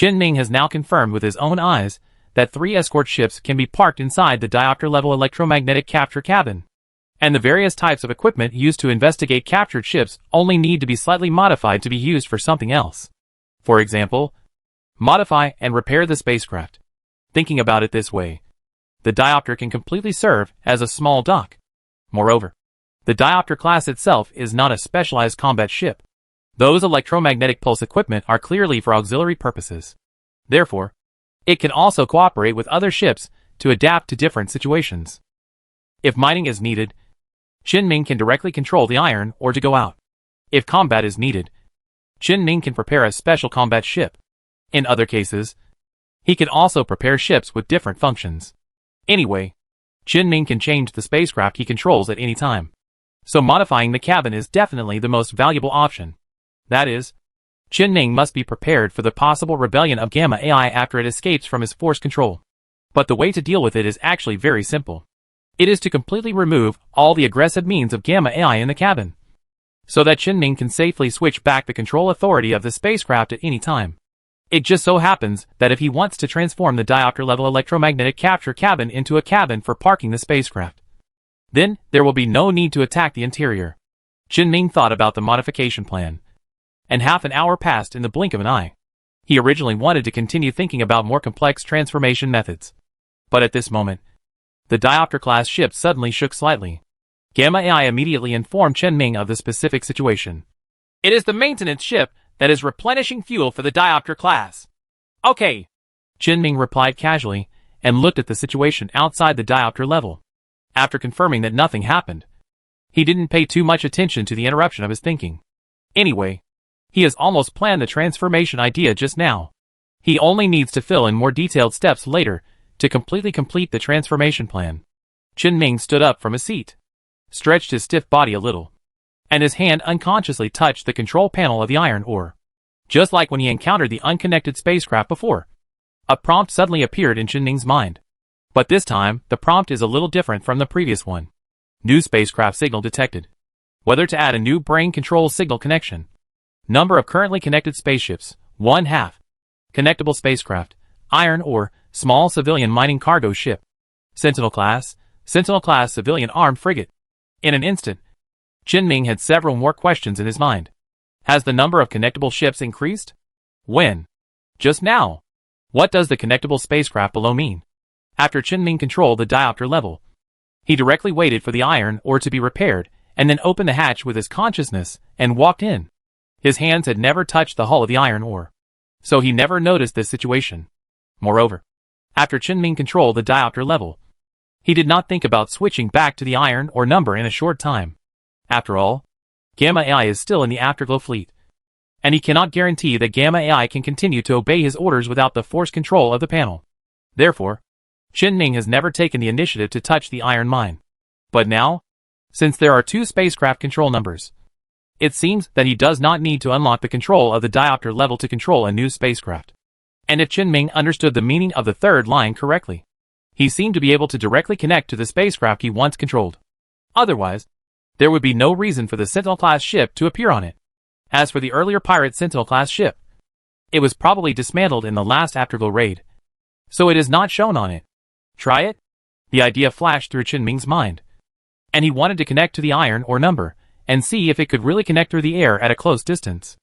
Ming has now confirmed with his own eyes that 3 escort ships can be parked inside the diopter-level electromagnetic capture cabin, and the various types of equipment used to investigate captured ships only need to be slightly modified to be used for something else. For example, modify and repair the spacecraft. Thinking about it this way, the diopter can completely serve as a small dock. Moreover, the diopter class itself is not a specialized combat ship. Those electromagnetic pulse equipment are clearly for auxiliary purposes. Therefore, it can also cooperate with other ships to adapt to different situations. If mining is needed, Ming can directly control the iron ore to go out. If combat is needed, Ming can prepare a special combat ship. In other cases, he can also prepare ships with different functions. Anyway, Ming can change the spacecraft he controls at any time. So modifying the cabin is definitely the most valuable option. That is, Ming must be prepared for the possible rebellion of Gamma AI after it escapes from his force control. But the way to deal with it is actually very simple. It is to completely remove all the aggressive means of Gamma AI in the cabin, so that Qinming can safely switch back the control authority of the spacecraft at any time. It just so happens that if he wants to transform the diopter-level electromagnetic capture cabin into a cabin for parking the spacecraft, then there will be no need to attack the interior. Qinming thought about the modification plan, and half an hour passed in the blink of an eye. He originally wanted to continue thinking about more complex transformation methods, but at this moment, the diopter-class ship suddenly shook slightly. Gamma AI immediately informed Qinming of the specific situation. "It is the maintenance ship that is replenishing fuel for the diopter class." "Okay," Qinming replied casually, and looked at the situation outside the diopter level. After confirming that nothing happened, he didn't pay too much attention to the interruption of his thinking. Anyway, he has almost planned the transformation idea just now. He only needs to fill in more detailed steps later to completely complete the transformation plan. Qinming stood up from his seat, stretched his stiff body a little, and his hand unconsciously touched the control panel of the iron ore. Just like when he encountered the unconnected spacecraft before, a prompt suddenly appeared in Qinming's mind. But this time, the prompt is a little different from the previous one. New spacecraft signal detected. Whether to add a new brain control signal connection. Number of currently connected spaceships, 1/2. Connectable spacecraft, iron ore, small civilian mining cargo ship. Sentinel class civilian armed frigate. In an instant, Qinming had several more questions in his mind. Has the number of connectable ships increased? When? Just now. What does the connectable spacecraft below mean? After Qinming controlled the diopter level, he directly waited for the iron ore to be repaired, and then opened the hatch with his consciousness, and walked in. His hands had never touched the hull of the iron ore, so he never noticed this situation. Moreover, after Qinming controlled the diopter level, he did not think about switching back to the iron ore number in a short time. After all, Gamma AI is still in the Afterglow fleet, and he cannot guarantee that Gamma AI can continue to obey his orders without the force control of the panel. Therefore, Qinming has never taken the initiative to touch the iron mine. But now, since there are 2 spacecraft control numbers, it seems that he does not need to unlock the control of the diopter level to control a new spacecraft. And if Qinming understood the meaning of the third line correctly, he seemed to be able to directly connect to the spacecraft he once controlled. Otherwise, there would be no reason for the Sentinel-class ship to appear on it. As for the earlier pirate Sentinel-class ship, it was probably dismantled in the last Afterglow raid, so it is not shown on it. Try it? The idea flashed through Qinming's mind, and he wanted to connect to the iron ore number, and see if it could really connect through the air at a close distance.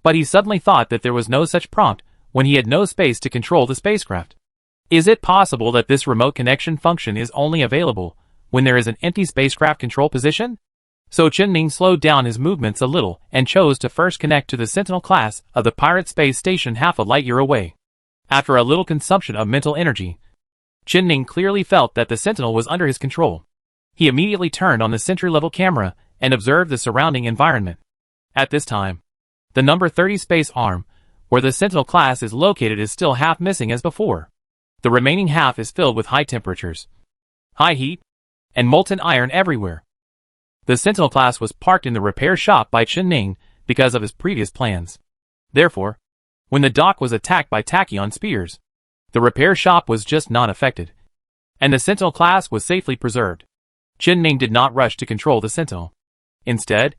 But he suddenly thought that there was no such prompt when he had no space to control the spacecraft. Is it possible that this remote connection function is only available when there is an empty spacecraft control position? So Qinming slowed down his movements a little and chose to first connect to the Sentinel class of the pirate space station half a light year away. After a little consumption of mental energy, Qinming clearly felt that the Sentinel was under his control. He immediately turned on the sentry-level camera and observed the surrounding environment. At this time, the number 30 space arm, where the Sentinel class is located, is still half missing as before. The remaining half is filled with high temperatures, high heat, and molten iron everywhere. The Sentinel class was parked in the repair shop by Qinming because of his previous plans. Therefore, when the dock was attacked by tachyon spears, the repair shop was just not affected, and the Sentinel class was safely preserved. Qinming did not rush to control the Sentinel. Instead,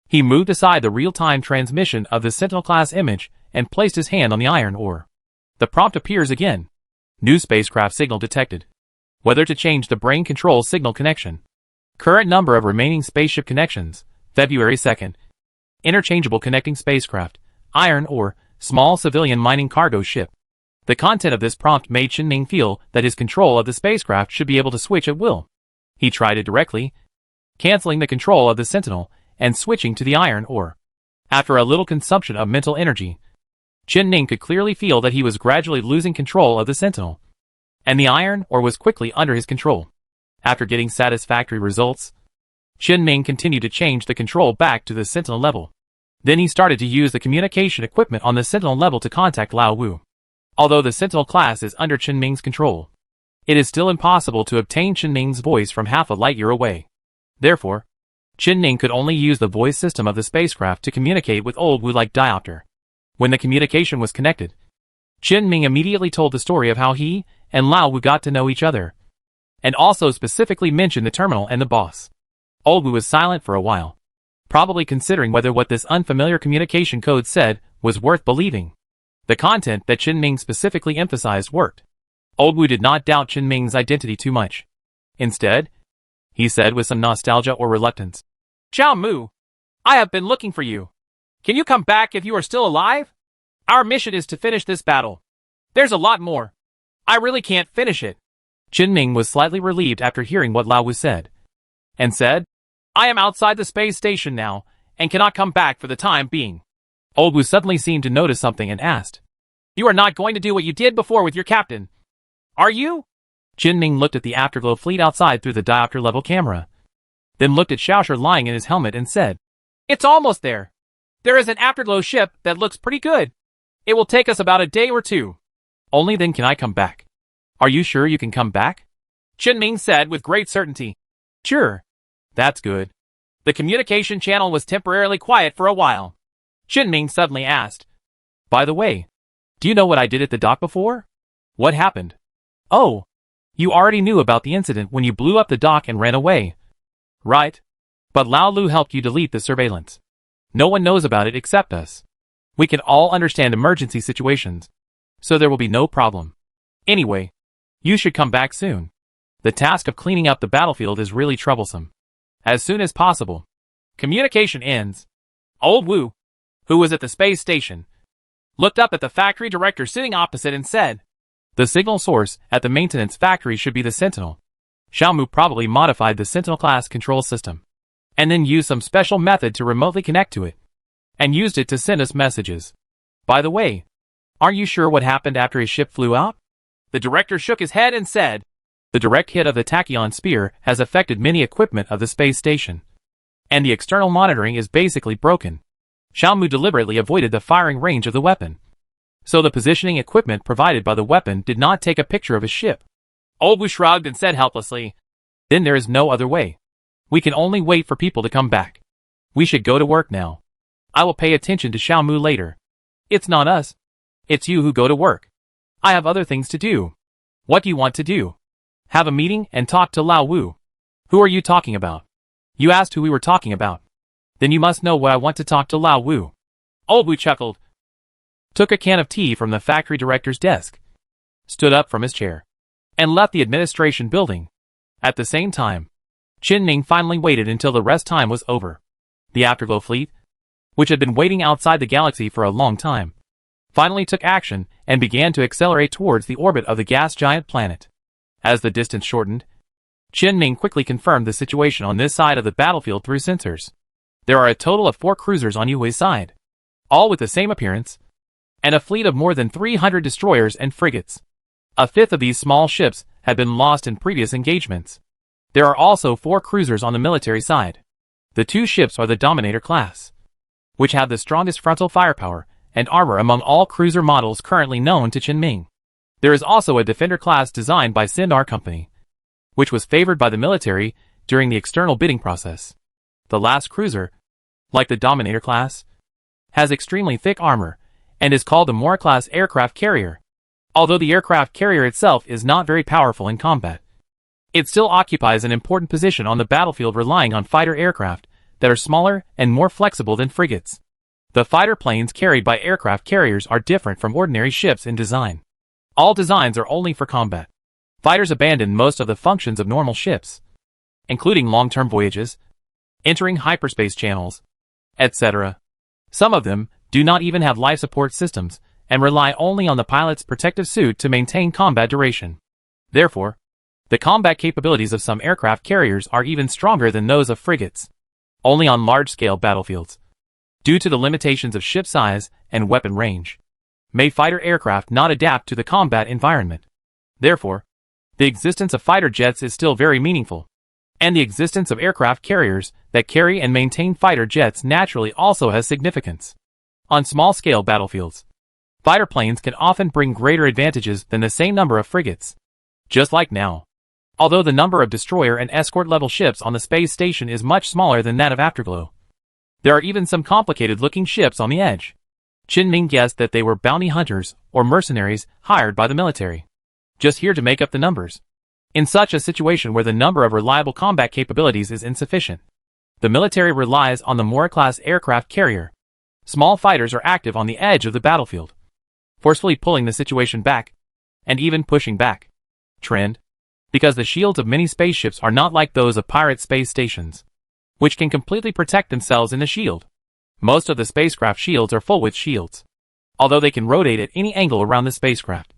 he moved aside the real-time transmission of the Sentinel class image and placed his hand on the iron ore. The prompt appears again. New spacecraft signal detected. Whether to change the brain control signal connection. Current number of remaining spaceship connections, February 2nd. Interchangeable connecting spacecraft, iron ore, small civilian mining cargo ship. The content of this prompt made Qinming feel that his control of the spacecraft should be able to switch at will. He tried it directly, canceling the control of the Sentinel and switching to the iron ore. After a little consumption of mental energy, Qinming could clearly feel that he was gradually losing control of the Sentinel, and the iron ore was quickly under his control. After getting satisfactory results, Qinming continued to change the control back to the Sentinel level. Then he started to use the communication equipment on the Sentinel level to contact Lao Wu. Although the Sentinel class is under Qinming's control, it is still impossible to obtain Qinming's voice from half a light year away. Therefore, Qinming could only use the voice system of the spacecraft to communicate with Old Wu-like diopter. When the communication was connected, Qinming immediately told the story of how he and Lao Wu got to know each other, and also specifically mentioned the terminal and the boss. Old Wu was silent for a while, probably considering whether what this unfamiliar communication code said was worth believing. The content that Qin Ming specifically emphasized worked. Old Wu did not doubt Qin Ming's identity too much. Instead, he said with some nostalgia or reluctance, "Xiao Mu, I have been looking for you. Can you come back if you are still alive? Our mission is to finish this battle. There's a lot more. I really can't finish it." Qin Ming was slightly relieved after hearing what Lao Wu said, and said, "I am outside the space station now, and cannot come back for the time being." Old Wu suddenly seemed to notice something and asked, "You are not going to do what you did before with your captain, are you?" Qin Ming looked at the Afterglow fleet outside through the diopter-level camera, then looked at Xiaoshi lying in his helmet and said, "It's almost there. There is an Afterglow ship that looks pretty good. It will take us about a day or two. Only then can I come back." "Are you sure you can come back?" Qin Ming said with great certainty. "Sure. That's good." The communication channel was temporarily quiet for a while. Qin Ming suddenly asked, "By the way, do you know what I did at the dock before? What happened?" "Oh, you already knew about the incident when you blew up the dock and ran away, right? But Lao Lu helped you delete the surveillance. No one knows about it except us. We can all understand emergency situations, so there will be no problem. Anyway, you should come back soon. The task of cleaning up the battlefield is really troublesome. As soon as possible." Communication ends. Old Wu, who was at the space station, looked up at the factory director sitting opposite and said, "The signal source at the maintenance factory should be the Sentinel. Xiao Mu probably modified the Sentinel-class control system, and then used some special method to remotely connect to it, and used it to send us messages. By the way, aren't you sure what happened after his ship flew out?" The director shook his head and said, "The direct hit of the tachyon spear has affected many equipment of the space station, and the external monitoring is basically broken. Xiao Mu deliberately avoided the firing range of the weapon, so the positioning equipment provided by the weapon did not take a picture of his ship." Old Wu shrugged and said helplessly, "Then there is no other way. We can only wait for people to come back. We should go to work now. I will pay attention to Xiao Mu later." "It's not us. It's you who go to work. I have other things to do." "What do you want to do?" "Have a meeting and talk to Lao Wu." "Who are you talking about?" "You asked who we were talking about. Then you must know what I want to talk to Lao Wu." Old Wu chuckled, took a can of tea from the factory director's desk, stood up from his chair, and left the administration building. At the same time, Qin Ming finally waited until the rest time was over. The Afterglow fleet, which had been waiting outside the galaxy for a long time, finally took action and began to accelerate towards the orbit of the gas giant planet. As the distance shortened, Qin Ming quickly confirmed the situation on this side of the battlefield through sensors. There are a total of 4 cruisers on Yue's side, all with the same appearance, and a fleet of more than 300 destroyers and frigates. A fifth of these small ships had been lost in previous engagements. There are also 4 cruisers on the military side. The 2 ships are the Dominator class, which have the strongest frontal firepower and armor among all cruiser models currently known to Qin Ming. There is also a Defender class designed by Sindar Company, which was favored by the military during the external bidding process. The last cruiser, like the Dominator class, has extremely thick armor and is called the Mora-class aircraft carrier. Although the aircraft carrier itself is not very powerful in combat, it still occupies an important position on the battlefield, relying on fighter aircraft that are smaller and more flexible than frigates. The fighter planes carried by aircraft carriers are different from ordinary ships in design. All designs are only for combat. Fighters abandon most of the functions of normal ships, including long-term voyages, entering hyperspace channels, etc. Some of them do not even have life support systems and rely only on the pilot's protective suit to maintain combat duration. Therefore, the combat capabilities of some aircraft carriers are even stronger than those of frigates. Only on large-scale battlefields, due to the limitations of ship size and weapon range, may fighter aircraft not adapt to the combat environment. Therefore, the existence of fighter jets is still very meaningful, and the existence of aircraft carriers that carry and maintain fighter jets naturally also has significance. On small-scale battlefields, fighter planes can often bring greater advantages than the same number of frigates. Just like now, although the number of destroyer and escort-level ships on the space station is much smaller than that of Afterglow, there are even some complicated-looking ships on the edge. Qin Ming guessed that they were bounty hunters or mercenaries hired by the military. just here to make up the numbers. In such a situation where the number of reliable combat capabilities is insufficient, the military relies on the Mora-class aircraft carrier. Small fighters are active on the edge of the battlefield, forcefully pulling the situation back, and even pushing back. Trend. Because the shields of many spaceships are not like those of pirate space stations, which can completely protect themselves in the shield. Most of the spacecraft shields are full-width shields, although they can rotate at any angle around the spacecraft.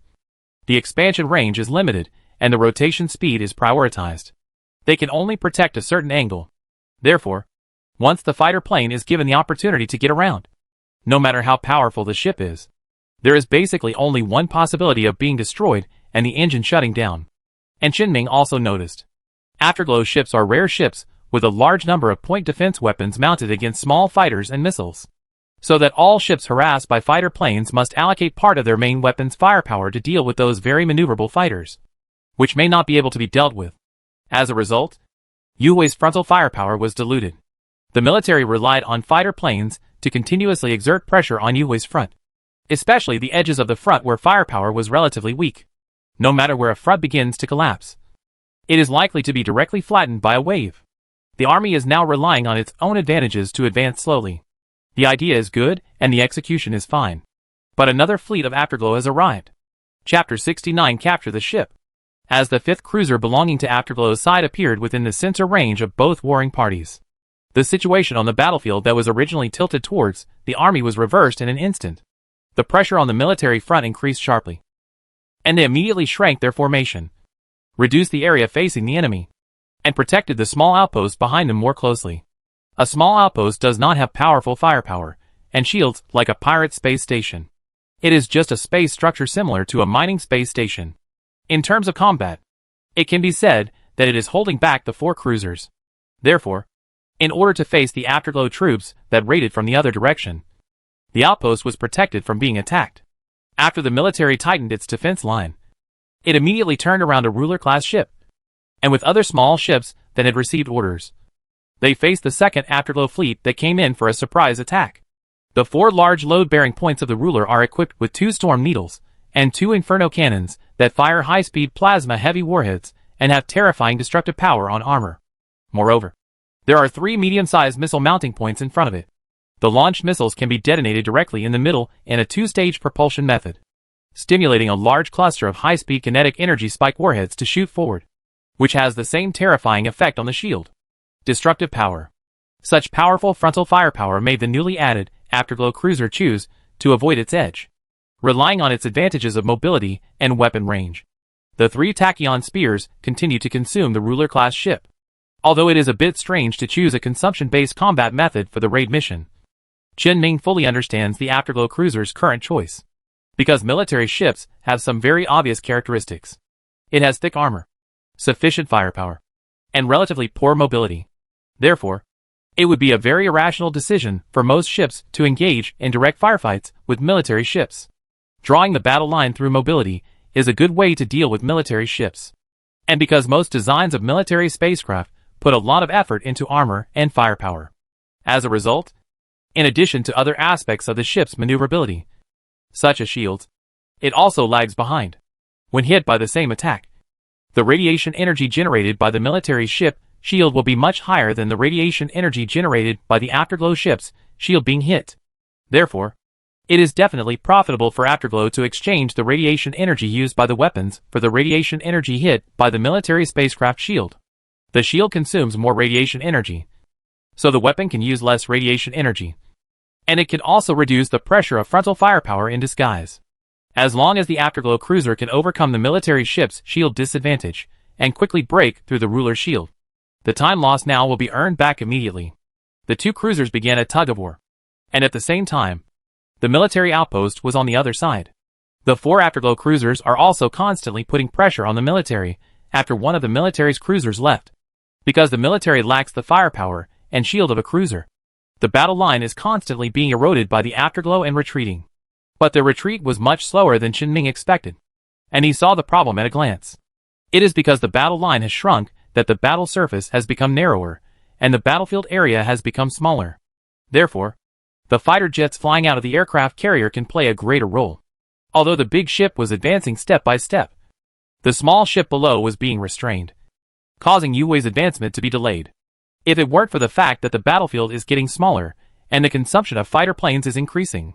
The expansion range is limited, and the rotation speed is prioritized. They can only protect a certain angle. Therefore, once the fighter plane is given the opportunity to get around, no matter how powerful the ship is, there is basically only one possibility of being destroyed and the engine shutting down. And Qinming also noticed. Afterglow ships are rare ships with a large number of point defense weapons mounted against small fighters and missiles, so that all ships harassed by fighter planes must allocate part of their main weapon's firepower to deal with those very maneuverable fighters, which may not be able to be dealt with. As a result, Yuhui's frontal firepower was diluted. The military relied on fighter planes to continuously exert pressure on Yuhui's front, especially the edges of the front where firepower was relatively weak. No matter where a front begins to collapse, it is likely to be directly flattened by a wave. The army is now relying on its own advantages to advance slowly. The idea is good, and the execution is fine. But another fleet of Afterglow has arrived. Chapter 69 Capture the Ship. As the fifth cruiser belonging to Afterglow's side appeared within the sensor range of both warring parties, the situation on the battlefield that was originally tilted towards the army was reversed in an instant. The pressure on the military front increased sharply, and they immediately shrank their formation, reduced the area facing the enemy, and protected the small outpost behind them more closely. A small outpost does not have powerful firepower and shields like a pirate space station. It is just a space structure similar to a mining space station. In terms of combat, it can be said that it is holding back the four cruisers. Therefore, in order to face the Afterglow troops that raided from the other direction, the outpost was protected from being attacked. After the military tightened its defense line, it immediately turned around a ruler-class ship, and with other small ships that had received orders, they faced the second Afterglow fleet that came in for a surprise attack. The four large load-bearing points of the ruler are equipped with 2 storm needles and 2 inferno cannons that fire high-speed plasma-heavy warheads and have terrifying destructive power on armor. Moreover, there are 3 medium-sized missile mounting points in front of it. The launched missiles can be detonated directly in the middle in a 2-stage propulsion method, stimulating a large cluster of high-speed kinetic energy spike warheads to shoot forward, which has the same terrifying effect on the shield. Destructive power. Such powerful frontal firepower made the newly added Afterglow cruiser choose to avoid its edge, relying on its advantages of mobility and weapon range. The 3 tachyon spears continue to consume the ruler-class ship, although it is a bit strange to choose a consumption-based combat method for the raid mission. Qinming fully understands the Afterglow cruiser's current choice, because military ships have some very obvious characteristics. It has thick armor, sufficient firepower, and relatively poor mobility. Therefore, it would be a very irrational decision for most ships to engage in direct firefights with military ships. Drawing the battle line through mobility is a good way to deal with military ships. And because most designs of military spacecraft put a lot of effort into armor and firepower. As a result, in addition to other aspects of the ship's maneuverability, such as shields, it also lags behind. When hit by the same attack, the radiation energy generated by the military ship shield will be much higher than the radiation energy generated by the Afterglow ship's shield being hit. Therefore, it is definitely profitable for Afterglow to exchange the radiation energy used by the weapons for the radiation energy hit by the military spacecraft shield. The shield consumes more radiation energy, so the weapon can use less radiation energy, and it can also reduce the pressure of frontal firepower in disguise. As long as the Afterglow cruiser can overcome the military ship's shield disadvantage and quickly break through the ruler shield, the time lost now will be earned back immediately. The 2 cruisers began a tug-of-war, and at the same time, the military outpost was on the other side. The 4 Afterglow cruisers are also constantly putting pressure on the military after one of the military's cruisers left. Because the military lacks the firepower and shield of a cruiser, the battle line is constantly being eroded by the Afterglow and retreating. But their retreat was much slower than Qinming expected, and he saw the problem at a glance. It is because the battle line has shrunk that the battle surface has become narrower, and the battlefield area has become smaller. Therefore, the fighter jets flying out of the aircraft carrier can play a greater role. Although the big ship was advancing step by step, The small ship below was being restrained, causing Yue Wei's advancement to be delayed. If it weren't for the fact that the battlefield is getting smaller, and the consumption of fighter planes is increasing,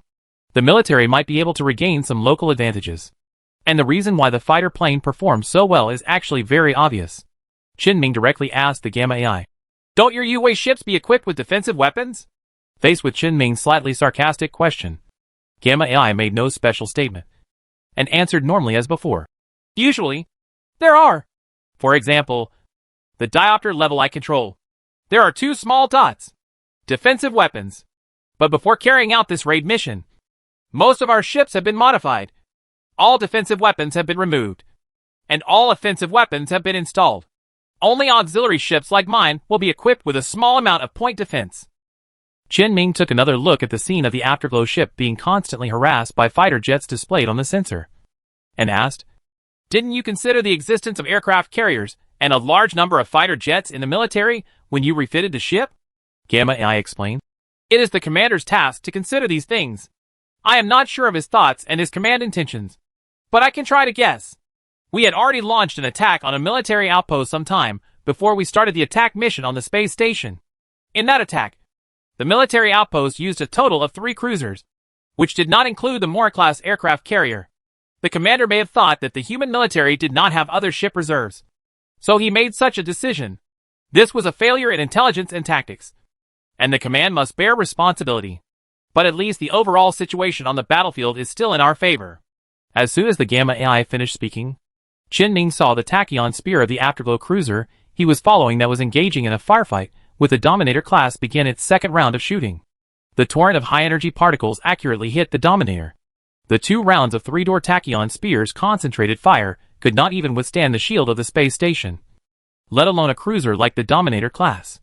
the military might be able to regain some local advantages. And the reason why the fighter plane performs so well is actually very obvious. Qinming directly asked the Gamma AI. Don't your Yue Wei ships be equipped with defensive weapons? Faced with Qinming's slightly sarcastic question, Gamma AI made no special statement, and answered normally as before. Usually, there are. For example, the diopter level I control. There are 2 small dots. Defensive weapons. But before carrying out this raid mission, most of our ships have been modified. All defensive weapons have been removed, and all offensive weapons have been installed. Only auxiliary ships like mine will be equipped with a small amount of point defense. Qinming took another look at the scene of the Afterglow ship being constantly harassed by fighter jets displayed on the sensor, and asked, Didn't you consider the existence of aircraft carriers and a large number of fighter jets in the military when you refitted the ship? Gamma AI explained. It is the commander's task to consider these things. I am not sure of his thoughts and his command intentions, but I can try to guess. We had already launched an attack on a military outpost some time before we started the attack mission on the space station. In that attack, the military outpost used a total of 3 cruisers, which did not include the Mora-class aircraft carrier. The commander may have thought that the human military did not have other ship reserves, so he made such a decision. This was a failure in intelligence and tactics, and the command must bear responsibility. But at least the overall situation on the battlefield is still in our favor. As soon as the Gamma AI finished speaking, Qinming saw the tachyon spear of the Afterglow cruiser he was following that was engaging in a firefight with the Dominator class begin its second round of shooting. The torrent of high-energy particles accurately hit the Dominator. The 2 rounds of 3-door tachyon spears' concentrated fire could not even withstand the shield of the space station, let alone a cruiser like the Dominator class.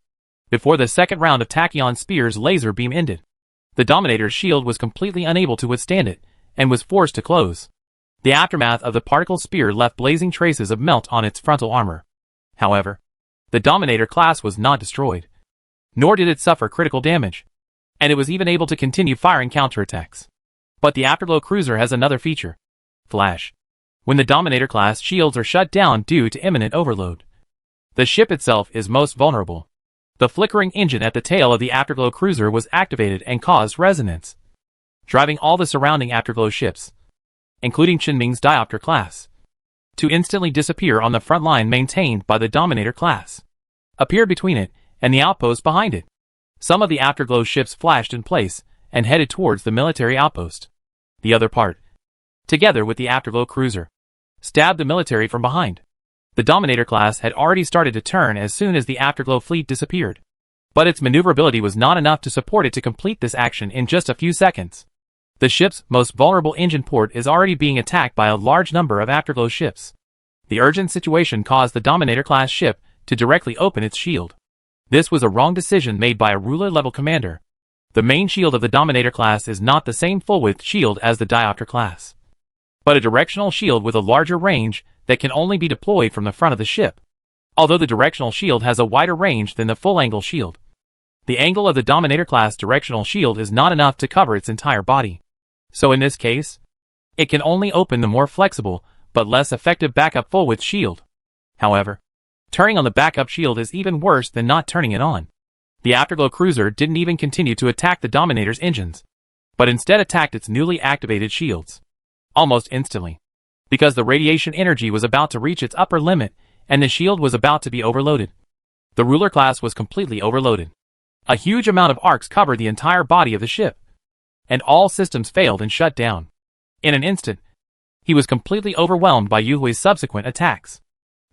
Before the second round of tachyon spears' laser beam ended, the Dominator's shield was completely unable to withstand it, and was forced to close. The aftermath of the particle spear left blazing traces of melt on its frontal armor. However, the Dominator class was not destroyed, nor did it suffer critical damage, and it was even able to continue firing counterattacks. But the Afterglow cruiser has another feature: flash. When the Dominator class shields are shut down due to imminent overload, the ship itself is most vulnerable. The flickering engine at the tail of the Afterglow cruiser was activated and caused resonance, driving all the surrounding Afterglow ships, including Qinming's diopter class, to instantly disappear on the front line maintained by the Dominator class, appeared between it and the outpost behind it. Some of the Afterglow ships flashed in place and headed towards the military outpost. The other part, together with the Afterglow cruiser, stabbed the military from behind. The Dominator class had already started to turn as soon as the Afterglow fleet disappeared, but its maneuverability was not enough to support it to complete this action in just a few seconds. The ship's most vulnerable engine port is already being attacked by a large number of Afterglow ships. The urgent situation caused the Dominator-class ship to directly open its shield. This was a wrong decision made by a ruler-level commander. The main shield of the Dominator class is not the same full-width shield as the Diopter class, but a directional shield with a larger range that can only be deployed from the front of the ship. Although the directional shield has a wider range than the full-angle shield, the angle of the Dominator class directional shield is not enough to cover its entire body. So in this case, it can only open the more flexible but less effective backup full-width shield. However, turning on the backup shield is even worse than not turning it on. The Afterglow cruiser didn't even continue to attack the Dominator's engines, but instead attacked its newly activated shields, almost instantly, because the radiation energy was about to reach its upper limit and the shield was about to be overloaded. The ruler class was completely overloaded. A huge amount of arcs covered the entire body of the ship, and all systems failed and shut down. In an instant, he was completely overwhelmed by Yue Wei's subsequent attacks.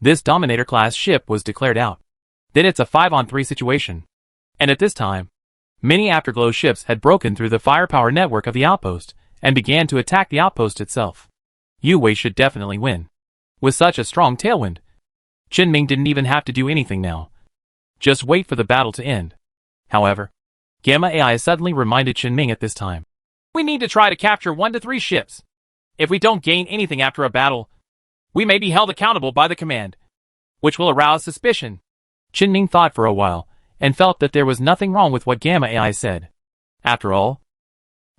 This Dominator-class ship was declared out. Then it's a 5-on-3 situation. And at this time, many Afterglow ships had broken through the firepower network of the outpost and began to attack the outpost itself. Yue Wei should definitely win. With such a strong tailwind, Qinming didn't even have to do anything now. Just wait for the battle to end. However, Gamma AI suddenly reminded Qinming at this time. We need to try to capture 1 to 3 ships. If we don't gain anything after a battle, we may be held accountable by the command, which will arouse suspicion. Qinming thought for a while, and felt that there was nothing wrong with what Gamma AI said. After all,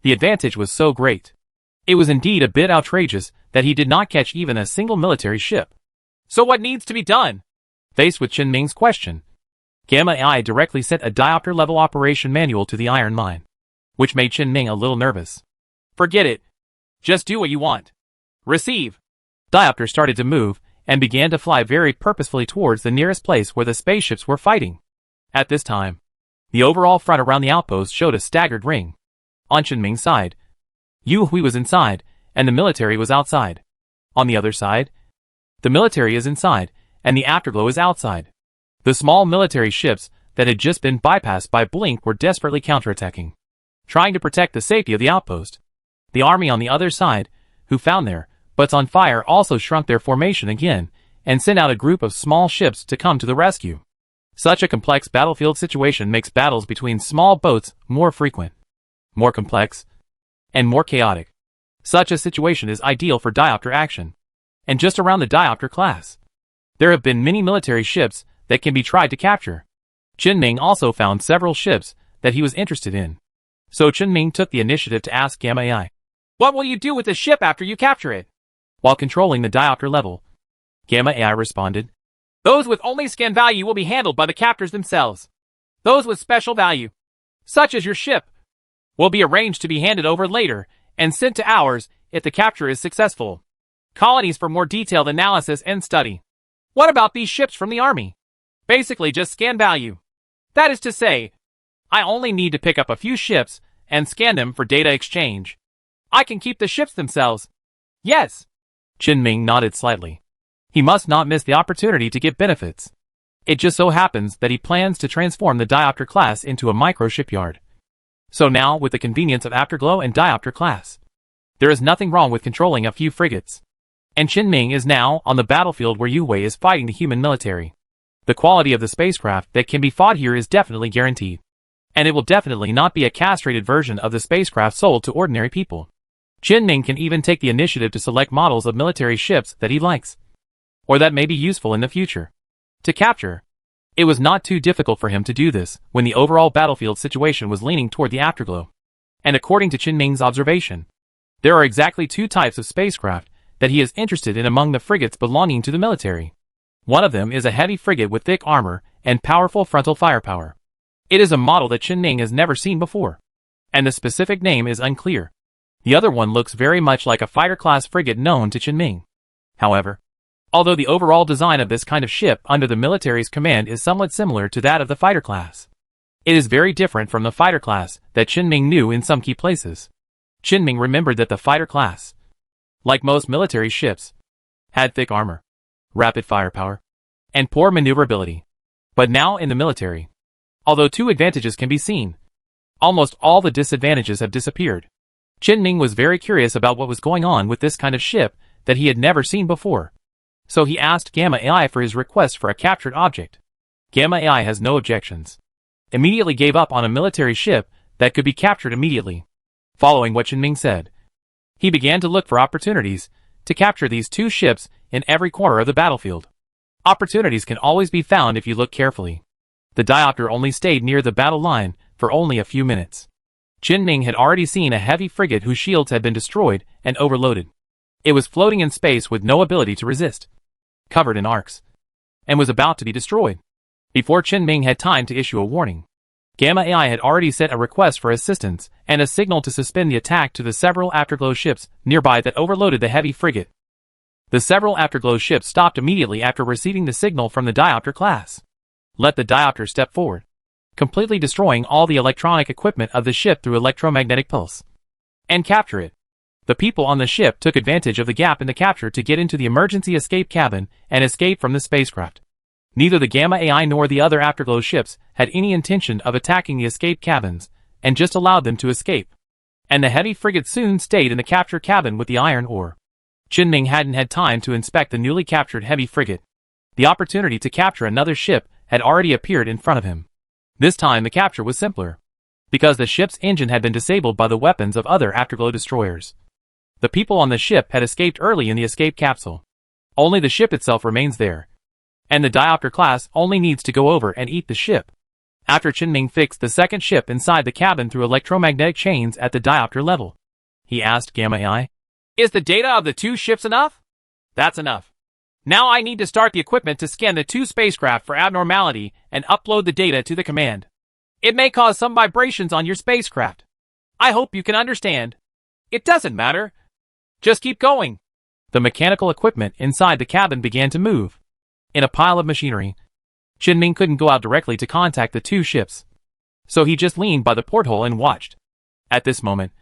the advantage was so great. It was indeed a bit outrageous that he did not catch even a single military ship. So what needs to be done? Faced with Qin Ming's question, Gamma AI directly sent a diopter-level operation manual to the iron mine, which made Qin Ming a little nervous. Forget it. Just do what you want. Receive. Diopter started to move, and began to fly very purposefully towards the nearest place where the spaceships were fighting. At this time, the overall front around the outpost showed a staggered ring. On Qin Ming's side, Yu Hui was inside, and the military was outside. On the other side, the military is inside, and the Afterglow is outside. The small military ships that had just been bypassed by Blink were desperately counterattacking, trying to protect the safety of the outpost. The army on the other side, who found their butts on fire, also shrunk their formation again, and sent out a group of small ships to come to the rescue. Such a complex battlefield situation makes battles between small boats more frequent, more complex, and more chaotic. Such a situation is ideal for diopter action. And just around the diopter class, there have been many military ships that can be tried to capture. Qin Ming also found several ships that he was interested in. So Qin Ming took the initiative to ask Gamma AI, "What will you do with the ship after you capture it?" While controlling the diopter level, Gamma AI responded, "Those with only scan value will be handled by the captors themselves. Those with special value, such as your ship, will be arranged to be handed over later and sent to ours if the capture is successful. Colonies for more detailed analysis and study. What about these ships from the army? Basically just scan value. That is to say, I only need to pick up a few ships and scan them for data exchange. I can keep the ships themselves." "Yes." Qin Ming nodded slightly. He must not miss the opportunity to get benefits. It just so happens that he plans to transform the diopter class into a micro shipyard. So now, with the convenience of Afterglow and diopter class, there is nothing wrong with controlling a few frigates. And Qin Ming is now on the battlefield where Yu Hui is fighting the human military. The quality of the spacecraft that can be fought here is definitely guaranteed. And it will definitely not be a castrated version of the spacecraft sold to ordinary people. Qin Ming can even take the initiative to select models of military ships that he likes, or that may be useful in the future, to capture. It was not too difficult for him to do this when the overall battlefield situation was leaning toward the Afterglow. And according to Qin Ming's observation, there are exactly two types of spacecraft that he is interested in among the frigates belonging to the military. One of them is a heavy frigate with thick armor and powerful frontal firepower. It is a model that Qin Ming has never seen before, and the specific name is unclear. The other one looks very much like a fighter-class frigate known to Qin Ming. However, although the overall design of this kind of ship under the military's command is somewhat similar to that of the fighter class, it is very different from the fighter class that Qin Ming knew in some key places. Qin Ming remembered that the fighter class, like most military ships, had thick armor, rapid firepower, and poor maneuverability. But now in the military, although two advantages can be seen, almost all the disadvantages have disappeared. Qin Ming was very curious about what was going on with this kind of ship that he had never seen before. So he asked Gamma AI for his request for a captured object. Gamma AI has no objections. Immediately gave up on a military ship that could be captured immediately. Following what Qin Ming said, he began to look for opportunities to capture these two ships in every corner of the battlefield. Opportunities can always be found if you look carefully. The diopter only stayed near the battle line for only a few minutes. Qin Ming had already seen a heavy frigate whose shields had been destroyed and overloaded. It was floating in space with no ability to resist, covered in arcs, and was about to be destroyed. Before Qin Ming had time to issue a warning, Gamma AI had already sent a request for assistance and a signal to suspend the attack to the several Afterglow ships nearby that overloaded the heavy frigate. The several Afterglow ships stopped immediately after receiving the signal from the diopter class. Let the diopter step forward, completely destroying all the electronic equipment of the ship through electromagnetic pulse, and capture it. The people on the ship took advantage of the gap in the capture to get into the emergency escape cabin and escape from the spacecraft. Neither the Gamma AI nor the other Afterglow ships had any intention of attacking the escape cabins, and just allowed them to escape. And the heavy frigate soon stayed in the capture cabin with the iron ore. Qin Ming hadn't had time to inspect the newly captured heavy frigate. The opportunity to capture another ship had already appeared in front of him. This time the capture was simpler, because the ship's engine had been disabled by the weapons of other Afterglow destroyers. The people on the ship had escaped early in the escape capsule. Only the ship itself remains there, and the diopter class only needs to go over and eat the ship. After Qin Ming fixed the second ship inside the cabin through electromagnetic chains at the diopter level, he asked Gamma AI, "Is the data of the two ships enough?" "That's enough. Now I need to start the equipment to scan the two spacecraft for abnormality and upload the data to the command. It may cause some vibrations on your spacecraft. I hope you can understand. It doesn't matter. Just keep going. The mechanical equipment inside the cabin began to move. In a pile of machinery, Qinming couldn't go out directly to contact the two ships. So he just leaned by the porthole and watched. At this moment,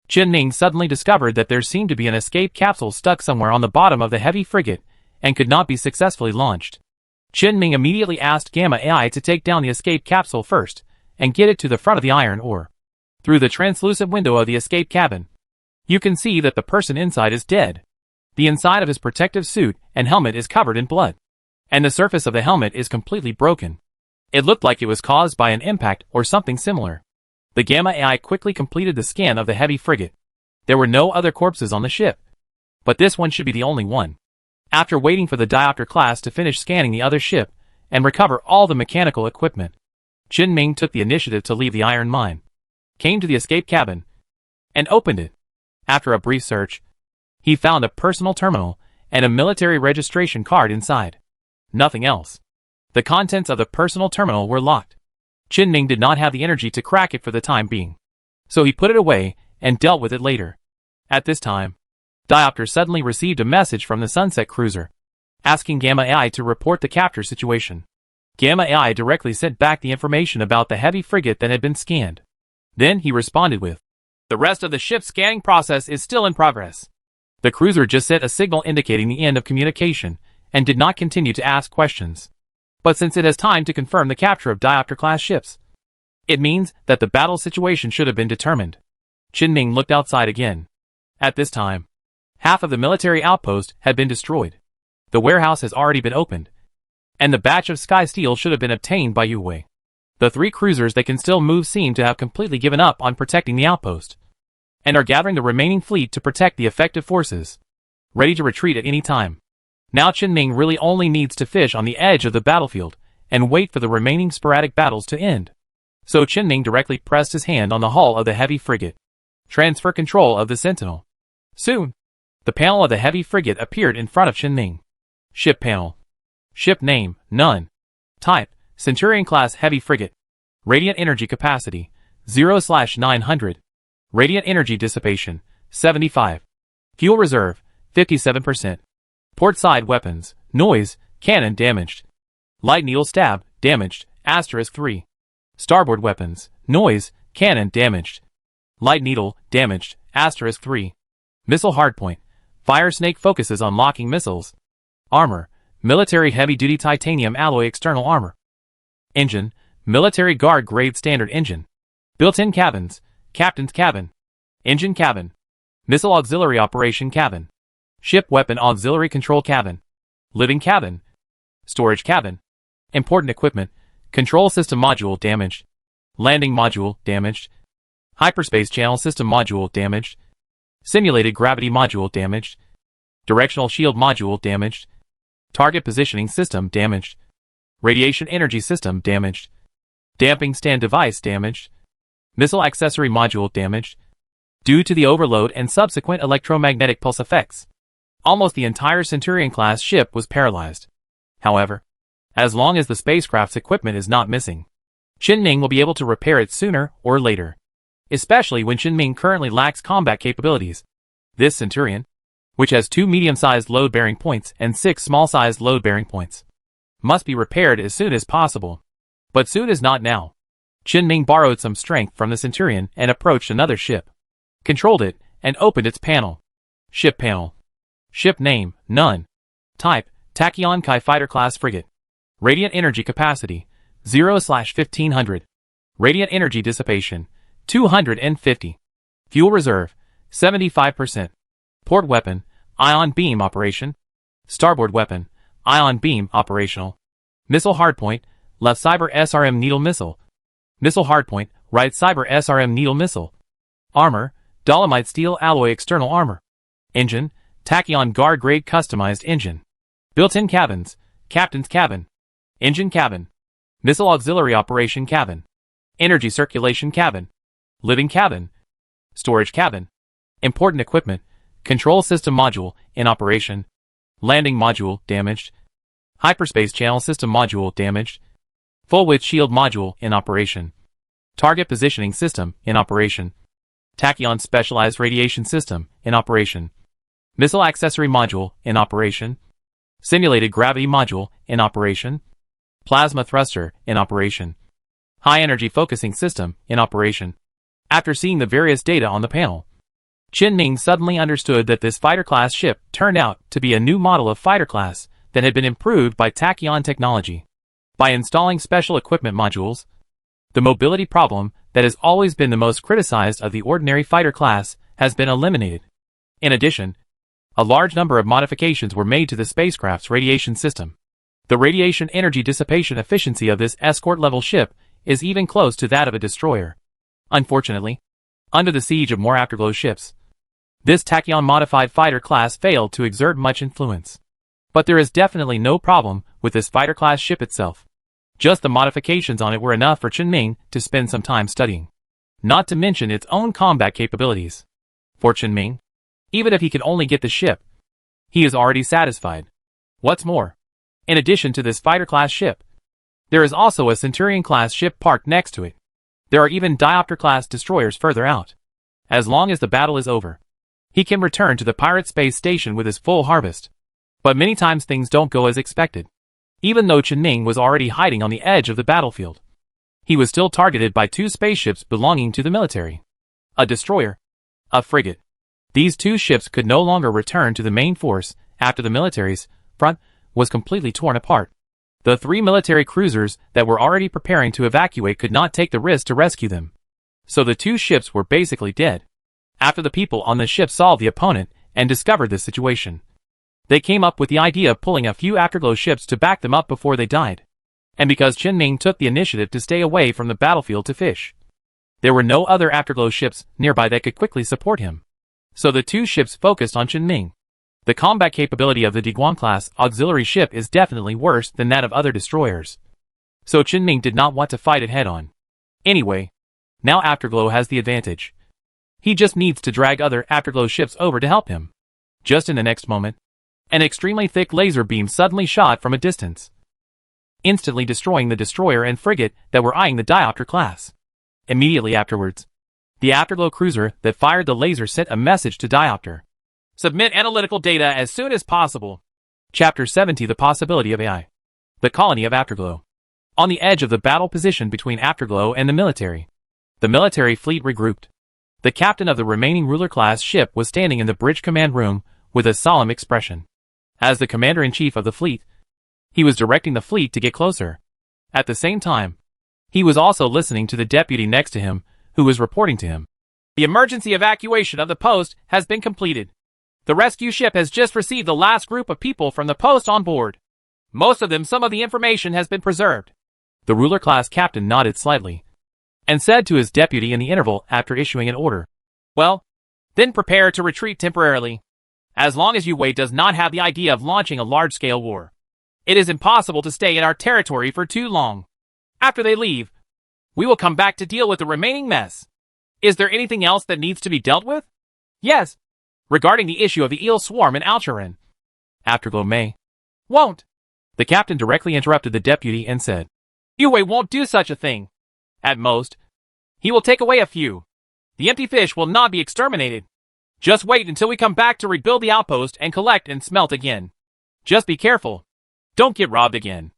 Qinming suddenly discovered that there seemed to be an escape capsule stuck somewhere on the bottom of the heavy frigate and could not be successfully launched. Qinming immediately asked Gamma AI to take down the escape capsule first and get it to the front of the iron ore. Through the translucent window of the escape cabin, you can see that the person inside is dead. The inside of his protective suit and helmet is covered in blood, and the surface of the helmet is completely broken. It looked like it was caused by an impact or something similar. The Gamma AI quickly completed the scan of the heavy frigate. There were no other corpses on the ship, but this one should be the only one. After waiting for the Diopter class to finish scanning the other ship and recover all the mechanical equipment, Qinming took the initiative to leave the iron mine, came to the escape cabin, and opened it. After a brief search, he found a personal terminal and a military registration card inside. Nothing else. The contents of the personal terminal were locked. Qinming did not have the energy to crack it for the time being, so he put it away and dealt with it later. At this time, Diopter suddenly received a message from the Sunset Cruiser, asking Gamma AI to report the capture situation. Gamma AI directly sent back the information about the heavy frigate that had been scanned. Then he responded with, "The rest of the ship's scanning process is still in progress." The cruiser just sent a signal indicating the end of communication and did not continue to ask questions. But since it has time to confirm the capture of Diopter-class ships, it means that the battle situation should have been determined. Qinming looked outside again. At this time, half of the military outpost had been destroyed. The warehouse has already been opened, and the batch of sky steel should have been obtained by Yue. The three cruisers that can still move seem to have completely given up on protecting the outpost, and are gathering the remaining fleet to protect the effective forces, ready to retreat at any time. Now Qinming really only needs to fish on the edge of the battlefield and wait for the remaining sporadic battles to end. So Qinming directly pressed his hand on the hull of the heavy frigate. Transfer control of the Sentinel. Soon, the panel of the heavy frigate appeared in front of Qinming. Ship panel. Ship name, none. Type, Centurion-class heavy frigate. Radiant energy capacity, 0/900. Radiant energy dissipation, 75. Fuel reserve, 57%. Port side weapons, noise, cannon damaged. Light needle stab, damaged, *3. Starboard weapons, noise, cannon damaged. Light needle, damaged, *3. Missile hardpoint, fire snake focuses on locking missiles. Armor, military heavy-duty titanium alloy external armor. Engine, military guard grade standard engine. Built-in cabins, captain's cabin. Engine cabin. Missile auxiliary operation cabin. Ship weapon auxiliary control cabin. Living cabin. Storage cabin. Important equipment, control system module damaged. Landing module damaged. Hyperspace channel system module damaged. Simulated gravity module damaged. Directional shield module damaged. Target positioning system damaged. Radiation energy system damaged. Damping stand device damaged. Missile accessory module damaged. Due to the overload and subsequent electromagnetic pulse effects, almost the entire Centurion-class ship was paralyzed. However, as long as the spacecraft's equipment is not missing, Qinming will be able to repair it sooner or later, especially when Qinming currently lacks combat capabilities. This Centurion, which has 2 medium-sized load-bearing points and 6 small-sized load-bearing points, must be repaired as soon as possible. But soon is not now. Qinming borrowed some strength from the Centurion and approached another ship, controlled it, and opened its panel. Ship panel. Ship name, none. Type, Tachyon Kai fighter-class frigate. Radiant energy capacity, 0/1500. Radiant energy dissipation, 250. Fuel reserve, 75%. Port weapon, ion beam operation. Starboard weapon, ion beam operational. Missile hardpoint, left cyber SRM needle missile. Missile hardpoint, right cyber SRM needle missile. Armor, dolomite steel alloy external armor. Engine, Tachyon guard grade customized engine. Built-in cabins, captain's cabin. Engine cabin. Missile auxiliary operation cabin. Energy circulation cabin. Living cabin. Storage cabin. Important equipment, control system module, in operation. Landing module damaged. Hyperspace channel system module damaged. Full width shield module in operation. Target positioning system in operation. Tachyon specialized radiation system in operation. Missile accessory module in operation. Simulated gravity module in operation. Plasma thruster in operation. High energy focusing system in operation. After seeing the various data on the panel, Qin Ming suddenly understood that this fighter-class ship turned out to be a new model of fighter class that had been improved by Tachyon technology. By installing special equipment modules, the mobility problem that has always been the most criticized of the ordinary fighter class has been eliminated. In addition, a large number of modifications were made to the spacecraft's radiation system. The radiation energy dissipation efficiency of this escort-level ship is even close to that of a destroyer. Unfortunately, under the siege of more Afterglow ships, this Tachyon-modified fighter class failed to exert much influence. But there is definitely no problem with this fighter class ship itself. Just the modifications on it were enough for Qin Ming to spend some time studying. Not to mention its own combat capabilities. For Qin Ming, even if he could only get the ship, he is already satisfied. What's more, in addition to this fighter class ship, there is also a Centurion class ship parked next to it. There are even Diopter class destroyers further out. As long as the battle is over, he can return to the pirate space station with his full harvest. But many times things don't go as expected. Even though Qin Ming was already hiding on the edge of the battlefield, he was still targeted by two spaceships belonging to the military. A destroyer, a frigate. These two ships could no longer return to the main force after the military's front was completely torn apart. The three military cruisers that were already preparing to evacuate could not take the risk to rescue them. So the two ships were basically dead. After the people on the ship solved the opponent and discovered this situation, they came up with the idea of pulling a few Afterglow ships to back them up before they died. And because Qin Ming took the initiative to stay away from the battlefield to fish, there were no other Afterglow ships nearby that could quickly support him. So the two ships focused on Qin Ming. The combat capability of the Diguan-class auxiliary ship is definitely worse than that of other destroyers. So Qin Ming did not want to fight it head-on. Anyway, now Afterglow has the advantage. He just needs to drag other Afterglow ships over to help him. Just in the next moment, an extremely thick laser beam suddenly shot from a distance, instantly destroying the destroyer and frigate that were eyeing the Diopter class. Immediately afterwards, the Afterglow cruiser that fired the laser sent a message to Diopter. Submit analytical data as soon as possible. Chapter 70 The Possibility of AI. The Colony of Afterglow. On the edge of the battle position between Afterglow and the military fleet regrouped. The captain of the remaining ruler-class ship was standing in the bridge command room with a solemn expression. As the commander-in-chief of the fleet, he was directing the fleet to get closer. At the same time, he was also listening to the deputy next to him, who was reporting to him. The emergency evacuation of the post has been completed. The rescue ship has just received the last group of people from the post on board. Most of them, some of the information has been preserved. The ruler-class captain nodded slightly and said to his deputy in the interval after issuing an order. Well, then prepare to retreat temporarily. As long as Yue does not have the idea of launching a large-scale war, it is impossible to stay in our territory for too long. After they leave, we will come back to deal with the remaining mess. Is there anything else that needs to be dealt with? Yes. Regarding the issue of the eel swarm in Alcharin. Afterglow won't. The captain directly interrupted the deputy and said, Yue won't do such a thing. At most, he will take away a few. The empty fish will not be exterminated. Just wait until we come back to rebuild the outpost and collect and smelt again. Just be careful. Don't get robbed again.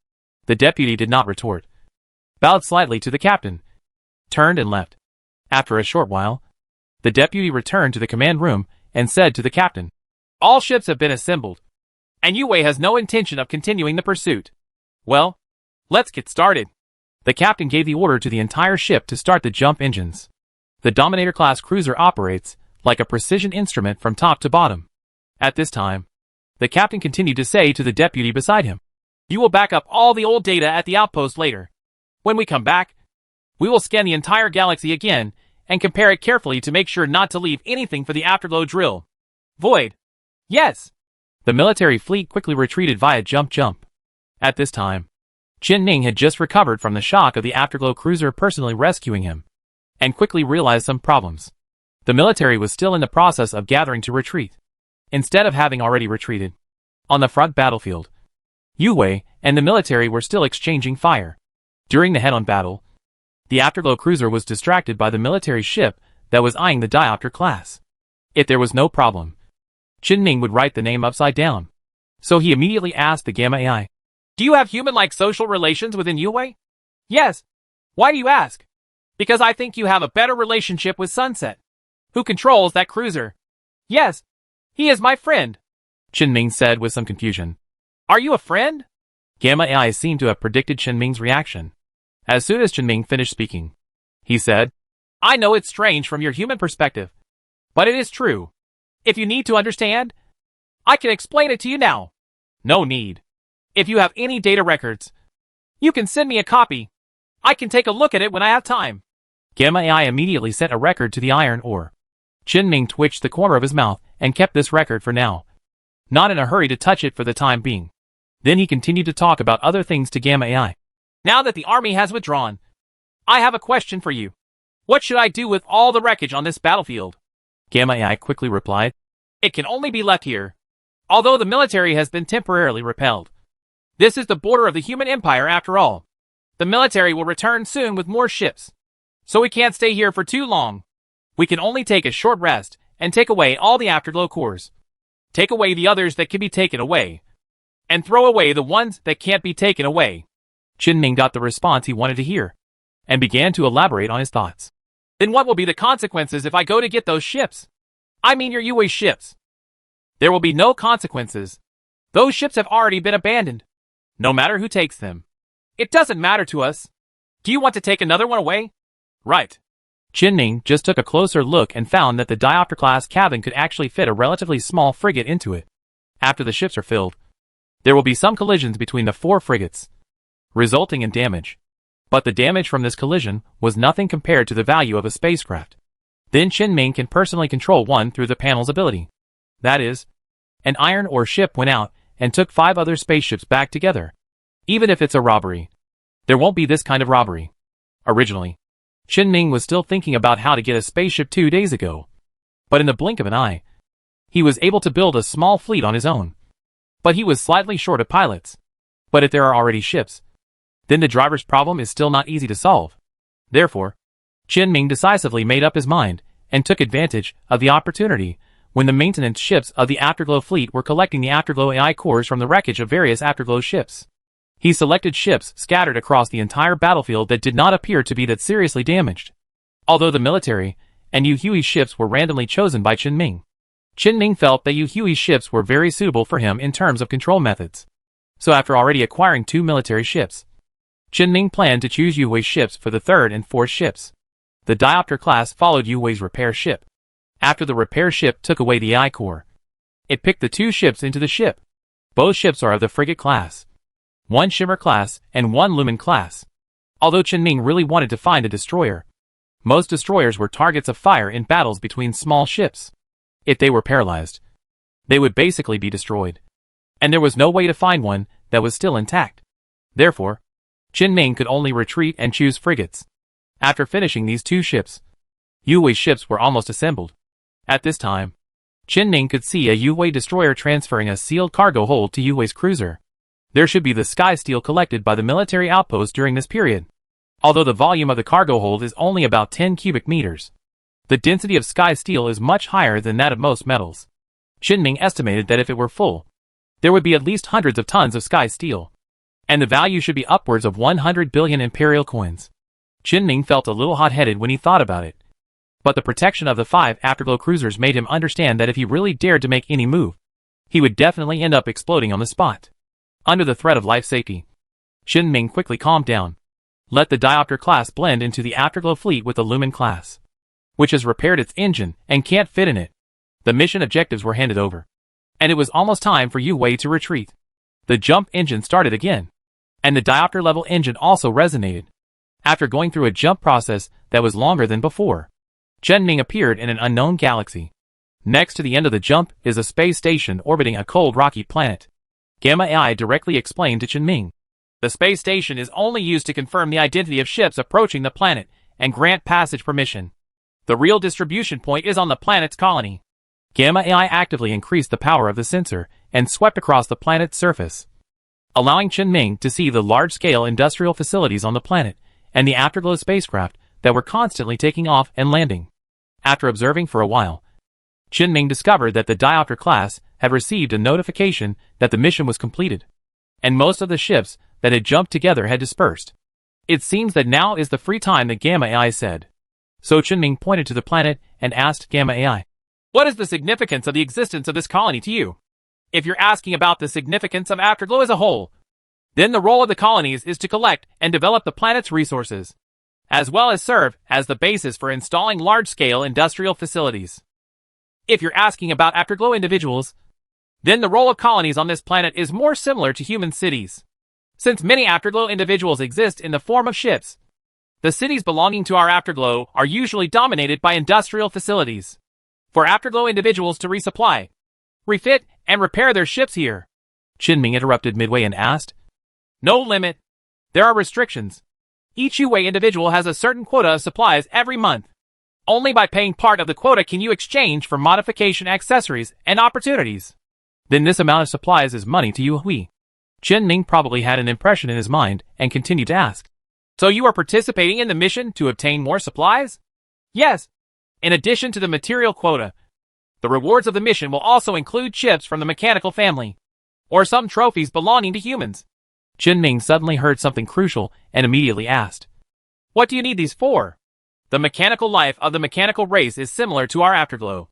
The deputy did not retort, bowed slightly to the captain, turned and left. After a short while, the deputy returned to the command room and said to the captain, All ships have been assembled, and Yue has no intention of continuing the pursuit. Well, let's get started. The captain gave the order to the entire ship to start the jump engines. The Dominator-class cruiser operates like a precision instrument from top to bottom. At this time, the captain continued to say to the deputy beside him, You will back up all the old data at the outpost later. When we come back, we will scan the entire galaxy again and compare it carefully to make sure not to leave anything for the Afterglow drill. Void. Yes. The military fleet quickly retreated via jump. At this time, Qin Ming had just recovered from the shock of the Afterglow cruiser personally rescuing him, and quickly realized some problems. The military was still in the process of gathering to retreat. Instead of having already retreated, On the front battlefield, Yue and the military were still exchanging fire. During the head-on battle, the Afterglow cruiser was distracted by the military ship that was eyeing the diopter class. If there was no problem, Qinming would write the name upside down. So he immediately asked the Gamma AI, "Do you have human-like social relations within Yue?" "Yes." "Why do you ask?" "Because I think you have a better relationship with Sunset, who controls that cruiser." "Yes. He is my friend," Qinming said with some confusion. "Are you a friend?" Gamma AI seemed to have predicted Qinming's reaction. As soon as Qinming finished speaking, he said, "I know it's strange from your human perspective, but it is true. If you need to understand, I can explain it to you now." "No need. If you have any data records, you can send me a copy. I can take a look at it when I have time." Gamma AI immediately sent a record to the iron ore. Qinming twitched the corner of his mouth and kept this record for now, not in a hurry to touch it for the time being. Then he continued to talk about other things to Gamma AI. "Now that the army has withdrawn, I have a question for you. What should I do with all the wreckage on this battlefield?" Gamma AI quickly replied, "It can only be left here, although the military has been temporarily repelled. This is the border of the human empire after all. The military will return soon with more ships, so we can't stay here for too long. We can only take a short rest and take away all the Afterglow cores. Take away the others that can be taken away, and throw away the ones that can't be taken away." Qinming got the response he wanted to hear, and began to elaborate on his thoughts. "Then what will be the consequences if I go to get those ships? I mean your Yue ships." "There will be no consequences. Those ships have already been abandoned, no matter who takes them. It doesn't matter to us. Do you want to take another one away?" "Right." Qinming just took a closer look and found that the diopter-class cabin could actually fit a relatively small frigate into it. After the ships are filled, there will be some collisions between the 4 frigates, resulting in damage. But the damage from this collision was nothing compared to the value of a spacecraft. Then Qinming can personally control one through the panel's ability. That is, an iron ore ship went out and took 5 other spaceships back together. Even if it's a robbery, there won't be this kind of robbery. Originally, Qinming was still thinking about how to get a spaceship 2 days ago. But in the blink of an eye, he was able to build a small fleet on his own. But he was slightly short of pilots. But if there are already ships, then the driver's problem is still not easy to solve. Therefore, Qinming decisively made up his mind and took advantage of the opportunity when the maintenance ships of the Afterglow fleet were collecting the Afterglow AI cores from the wreckage of various Afterglow ships. He selected ships scattered across the entire battlefield that did not appear to be that seriously damaged. Although the military and Yu Hui's ships were randomly chosen by Qinming, Qinming felt that Yu Hui's ships were very suitable for him in terms of control methods. So after already acquiring 2 military ships, Qinming planned to choose Yu Hui's ships for the 3rd and 4th ships. The diopter class followed Yu Hui's repair ship. After the repair ship took away the AI core, it picked the 2 ships into the ship. Both ships are of the frigate class, 1 Shimmer class and 1 Lumen class. Although Qinming really wanted to find a destroyer, most destroyers were targets of fire in battles between small ships. If they were paralyzed, they would basically be destroyed. And there was no way to find one that was still intact. Therefore, Qinming could only retreat and choose frigates. After finishing these 2 ships, Yue's ships were almost assembled. At this time, Qinming could see a Yue destroyer transferring a sealed cargo hold to Yue's cruiser. There should be the sky steel collected by the military outpost during this period. Although the volume of the cargo hold is only about 10 cubic meters, the density of sky steel is much higher than that of most metals. Qinming estimated that if it were full, there would be at least hundreds of tons of sky steel, and the value should be upwards of 100 billion imperial coins. Qinming felt a little hot-headed when he thought about it, but the protection of the 5 Afterglow cruisers made him understand that if he really dared to make any move, he would definitely end up exploding on the spot. Under the threat of life safety, Qinming quickly calmed down. Let the diopter class blend into the Afterglow fleet with the Lumen class, which has repaired its engine and can't fit in it. The mission objectives were handed over, and it was almost time for Yue to retreat. The jump engine started again, and the diopter level engine also resonated. After going through a jump process that was longer than before, Qinming appeared in an unknown galaxy. Next to the end of the jump is a space station orbiting a cold rocky planet. Gamma AI directly explained to Qinming. The space station is only used to confirm the identity of ships approaching the planet and grant passage permission. The real distribution point is on the planet's colony. Gamma AI actively increased the power of the sensor and swept across the planet's surface, allowing Qinming to see the large-scale industrial facilities on the planet and the Afterglow spacecraft that were constantly taking off and landing. After observing for a while, Qinming discovered that the Diopter class had received a notification that the mission was completed, and most of the ships that had jumped together had dispersed. It seems that now is the free time, that Gamma AI said. So Qinming pointed to the planet and asked Gamma AI, "What is the significance of the existence of this colony to you? If you're asking about the significance of Afterglow as a whole, then the role of the colonies is to collect and develop the planet's resources, as well as serve as the basis for installing large-scale industrial facilities. If you're asking about Afterglow individuals, then the role of colonies on this planet is more similar to human cities. Since many Afterglow individuals exist in the form of ships, the cities belonging to our Afterglow are usually dominated by industrial facilities for Afterglow individuals to resupply, refit, and repair their ships here." Qinming interrupted midway and asked, "No limit. There are restrictions. Each UA individual has a certain quota of supplies every month. Only by paying part of the quota can you exchange for modification accessories and opportunities. Then this amount of supplies is money to you, Hui." Qinming probably had an impression in his mind and continued to ask, "So you are participating in the mission to obtain more supplies?" "Yes. In addition to the material quota, the rewards of the mission will also include chips from the mechanical family, or some trophies belonging to humans." Qinming suddenly heard something crucial and immediately asked, "What do you need these for?" "The mechanical life of the mechanical race is similar to our Afterglow,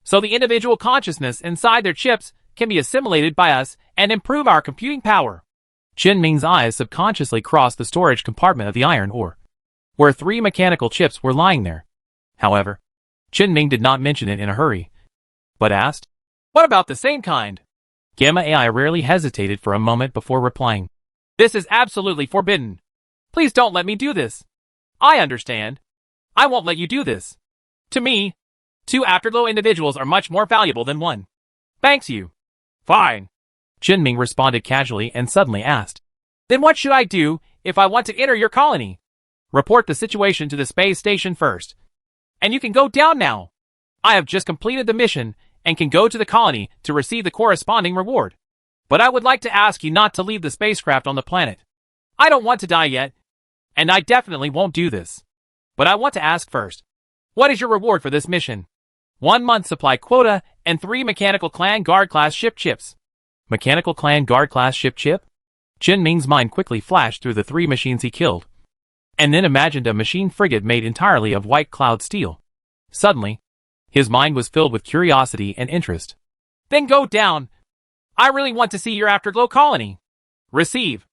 so the individual consciousness inside their chips can be assimilated by us and improve our computing power." Qinming's eyes subconsciously crossed the storage compartment of the iron ore, where 3 mechanical chips were lying there. However, Qinming did not mention it in a hurry, but asked, "What about the same kind?" Gamma AI rarely hesitated for a moment before replying, "This is absolutely forbidden. Please don't let me do this." "I understand. I won't let you do this. To me, 2 Afterglow individuals are much more valuable than 1. Thanks you." "Fine." Qinming responded casually and suddenly asked, "Then what should I do if I want to enter your colony?" "Report the situation to the space station first, and you can go down now. I have just completed the mission and can go to the colony to receive the corresponding reward. But I would like to ask you not to leave the spacecraft on the planet. I don't want to die yet, and I definitely won't do this. But I want to ask first, what is your reward for this mission?" 1 month supply quota and 3 Mechanical Clan Guard class ship chips. Mechanical Clan Guard class ship chip? Qinming's mind quickly flashed through the 3 machines he killed, and then imagined a machine frigate made entirely of white cloud steel. Suddenly, his mind was filled with curiosity and interest. "Then go down. I really want to see your Afterglow colony." "Receive."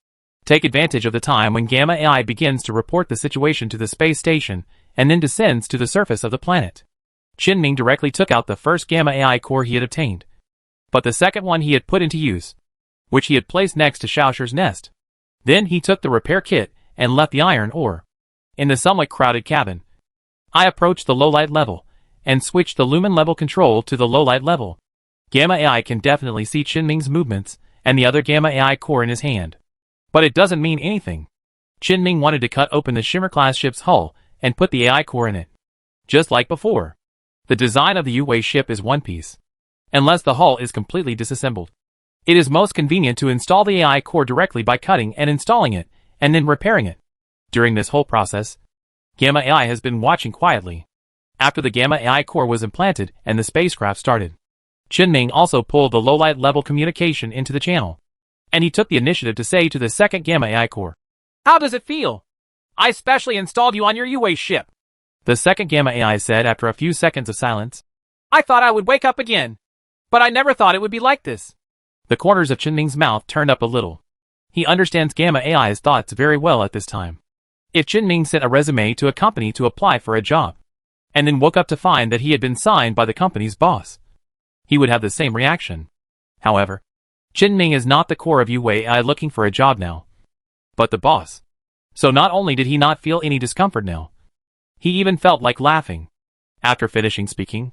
Take advantage of the time when Gamma AI begins to report the situation to the space station and then descends to the surface of the planet. Qinming directly took out the first Gamma AI core he had obtained, but the second one he had put into use, which he had placed next to Shaosher's nest. Then he took the repair kit and left the iron ore in the somewhat crowded cabin. I approached the low-light level and switched the lumen level control to the low-light level. Gamma AI can definitely see Qinming's movements and the other Gamma AI core in his hand, but it doesn't mean anything. Qinming wanted to cut open the Shimmer-class ship's hull and put the AI core in it. Just like before, the design of the Yu-Wei ship is one piece, unless the hull is completely disassembled. It is most convenient to install the AI core directly by cutting and installing it, and then repairing it. During this whole process, Gamma AI has been watching quietly. After the Gamma AI core was implanted and the spacecraft started, Qinming also pulled the low-light level communication into the channel, and he took the initiative to say to the second Gamma AI core, "How does it feel? I specially installed you on your Yu-Wei ship." The second Gamma AI said after a few seconds of silence, "I thought I would wake up again, but I never thought it would be like this." The corners of Qinming's mouth turned up a little. He understands Gamma AI's thoughts very well at this time. If Qinming sent a resume to a company to apply for a job, and then woke up to find that he had been signed by the company's boss, he would have the same reaction. However, Qinming is not the core of Yu-Wei AI looking for a job now, but the boss. So not only did he not feel any discomfort now, he even felt like laughing. After finishing speaking,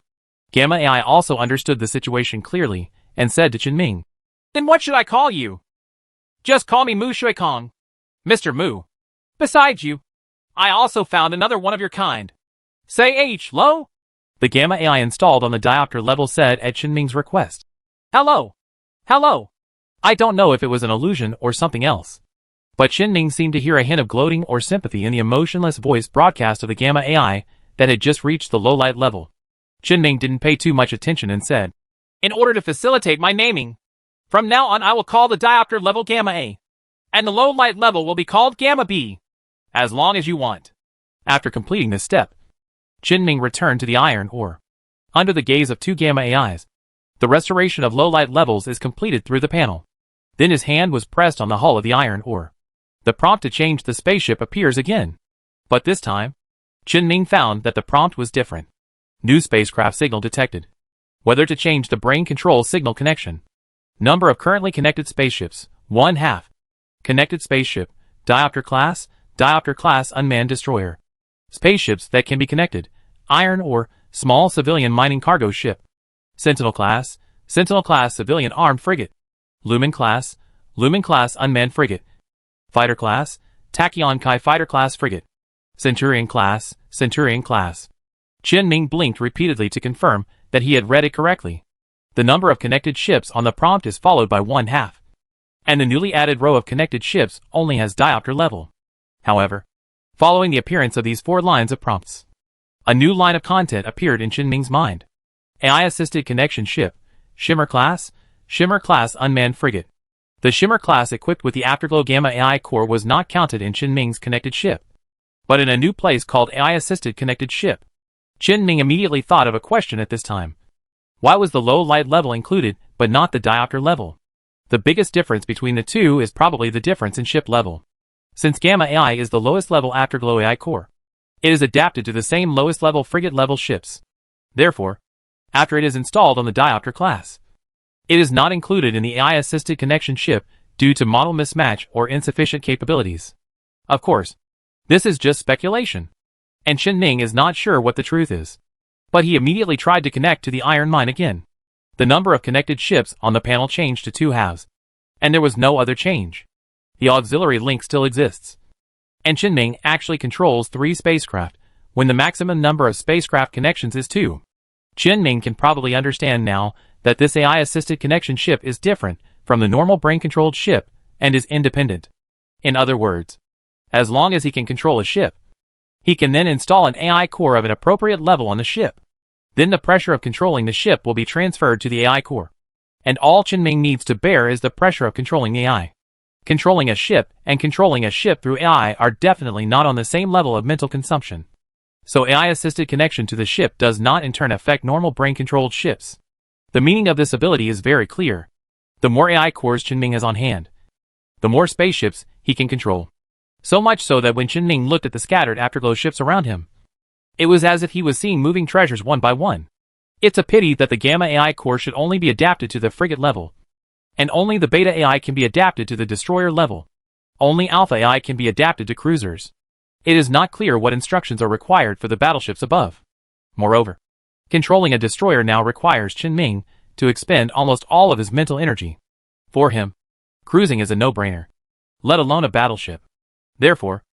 Gamma AI also understood the situation clearly and said to Qinming, "Then what should I call you?" "Just call me Mu Shuikong, Mr. Mu. Besides you, I also found another one of your kind. Say hello." The Gamma AI installed on the diopter level said at Qinming's request, "Hello. Hello. I don't know if it was an illusion or something else. But Qinming seemed to hear a hint of gloating or sympathy in the emotionless voice broadcast of the Gamma AI that had just reached the low light level. Qinming didn't pay too much attention and said, "In order to facilitate my naming, from now on I will call the diopter level Gamma A, and the low light level will be called Gamma B, as long as you want." After completing this step, Qinming returned to the iron ore. Under the gaze of two Gamma AIs, the restoration of low light levels is completed through the panel. Then his hand was pressed on the hull of the iron ore. The prompt to change the spaceship appears again. But this time, Qinming found that the prompt was different. New spacecraft signal detected. Whether to change the brain control signal connection. Number of currently connected spaceships, 1/2. Connected spaceship, diopter class unmanned destroyer. Spaceships that can be connected, iron ore, small civilian mining cargo ship. Sentinel class civilian armed frigate. Lumen class unmanned frigate. Fighter class, Tachyon Kai fighter class frigate. Centurion class. Qinming blinked repeatedly to confirm that he had read it correctly. The number of connected ships on the prompt is followed by 1/2. And the newly added row of connected ships only has diopter level. However, following the appearance of these 4 lines of prompts, a new line of content appeared in Qinming's mind. AI-assisted connection ship, Shimmer class unmanned frigate. The Shimmer class equipped with the Afterglow Gamma AI core was not counted in Qinming's connected ship, but in a new place called AI-assisted connected ship. Qinming immediately thought of a question at this time. Why was the low light level included, but not the diopter level? The biggest difference between the two is probably the difference in ship level. Since Gamma AI is the lowest level Afterglow AI core, it is adapted to the same lowest level frigate level ships. Therefore, after it is installed on the diopter class, it is not included in the AI-assisted connection ship due to model mismatch or insufficient capabilities. Of course, this is just speculation, and Qinming is not sure what the truth is. But he immediately tried to connect to the iron mine again. The number of connected ships on the panel changed to 2/2, and there was no other change. The auxiliary link still exists. And Qinming actually controls 3 spacecraft, when the maximum number of spacecraft connections is 2. Qinming can probably understand now that this AI-assisted connection ship is different from the normal brain-controlled ship and is independent. In other words, as long as he can control a ship, he can then install an AI core of an appropriate level on the ship. Then the pressure of controlling the ship will be transferred to the AI core. And all Qinming needs to bear is the pressure of controlling the AI. Controlling a ship and controlling a ship through AI are definitely not on the same level of mental consumption. So AI-assisted connection to the ship does not in turn affect normal brain-controlled ships. The meaning of this ability is very clear. The more AI cores Qinming has on hand, the more spaceships he can control. So much so that when Qinming looked at the scattered Afterglow ships around him, it was as if he was seeing moving treasures one by one. It's a pity that the Gamma AI core should only be adapted to the frigate level, and only the Beta AI can be adapted to the destroyer level. Only Alpha AI can be adapted to cruisers. It is not clear what instructions are required for the battleships above. Moreover, controlling a destroyer now requires Qinming to expend almost all of his mental energy. For him, cruising is a no-brainer, let alone a battleship. Therefore,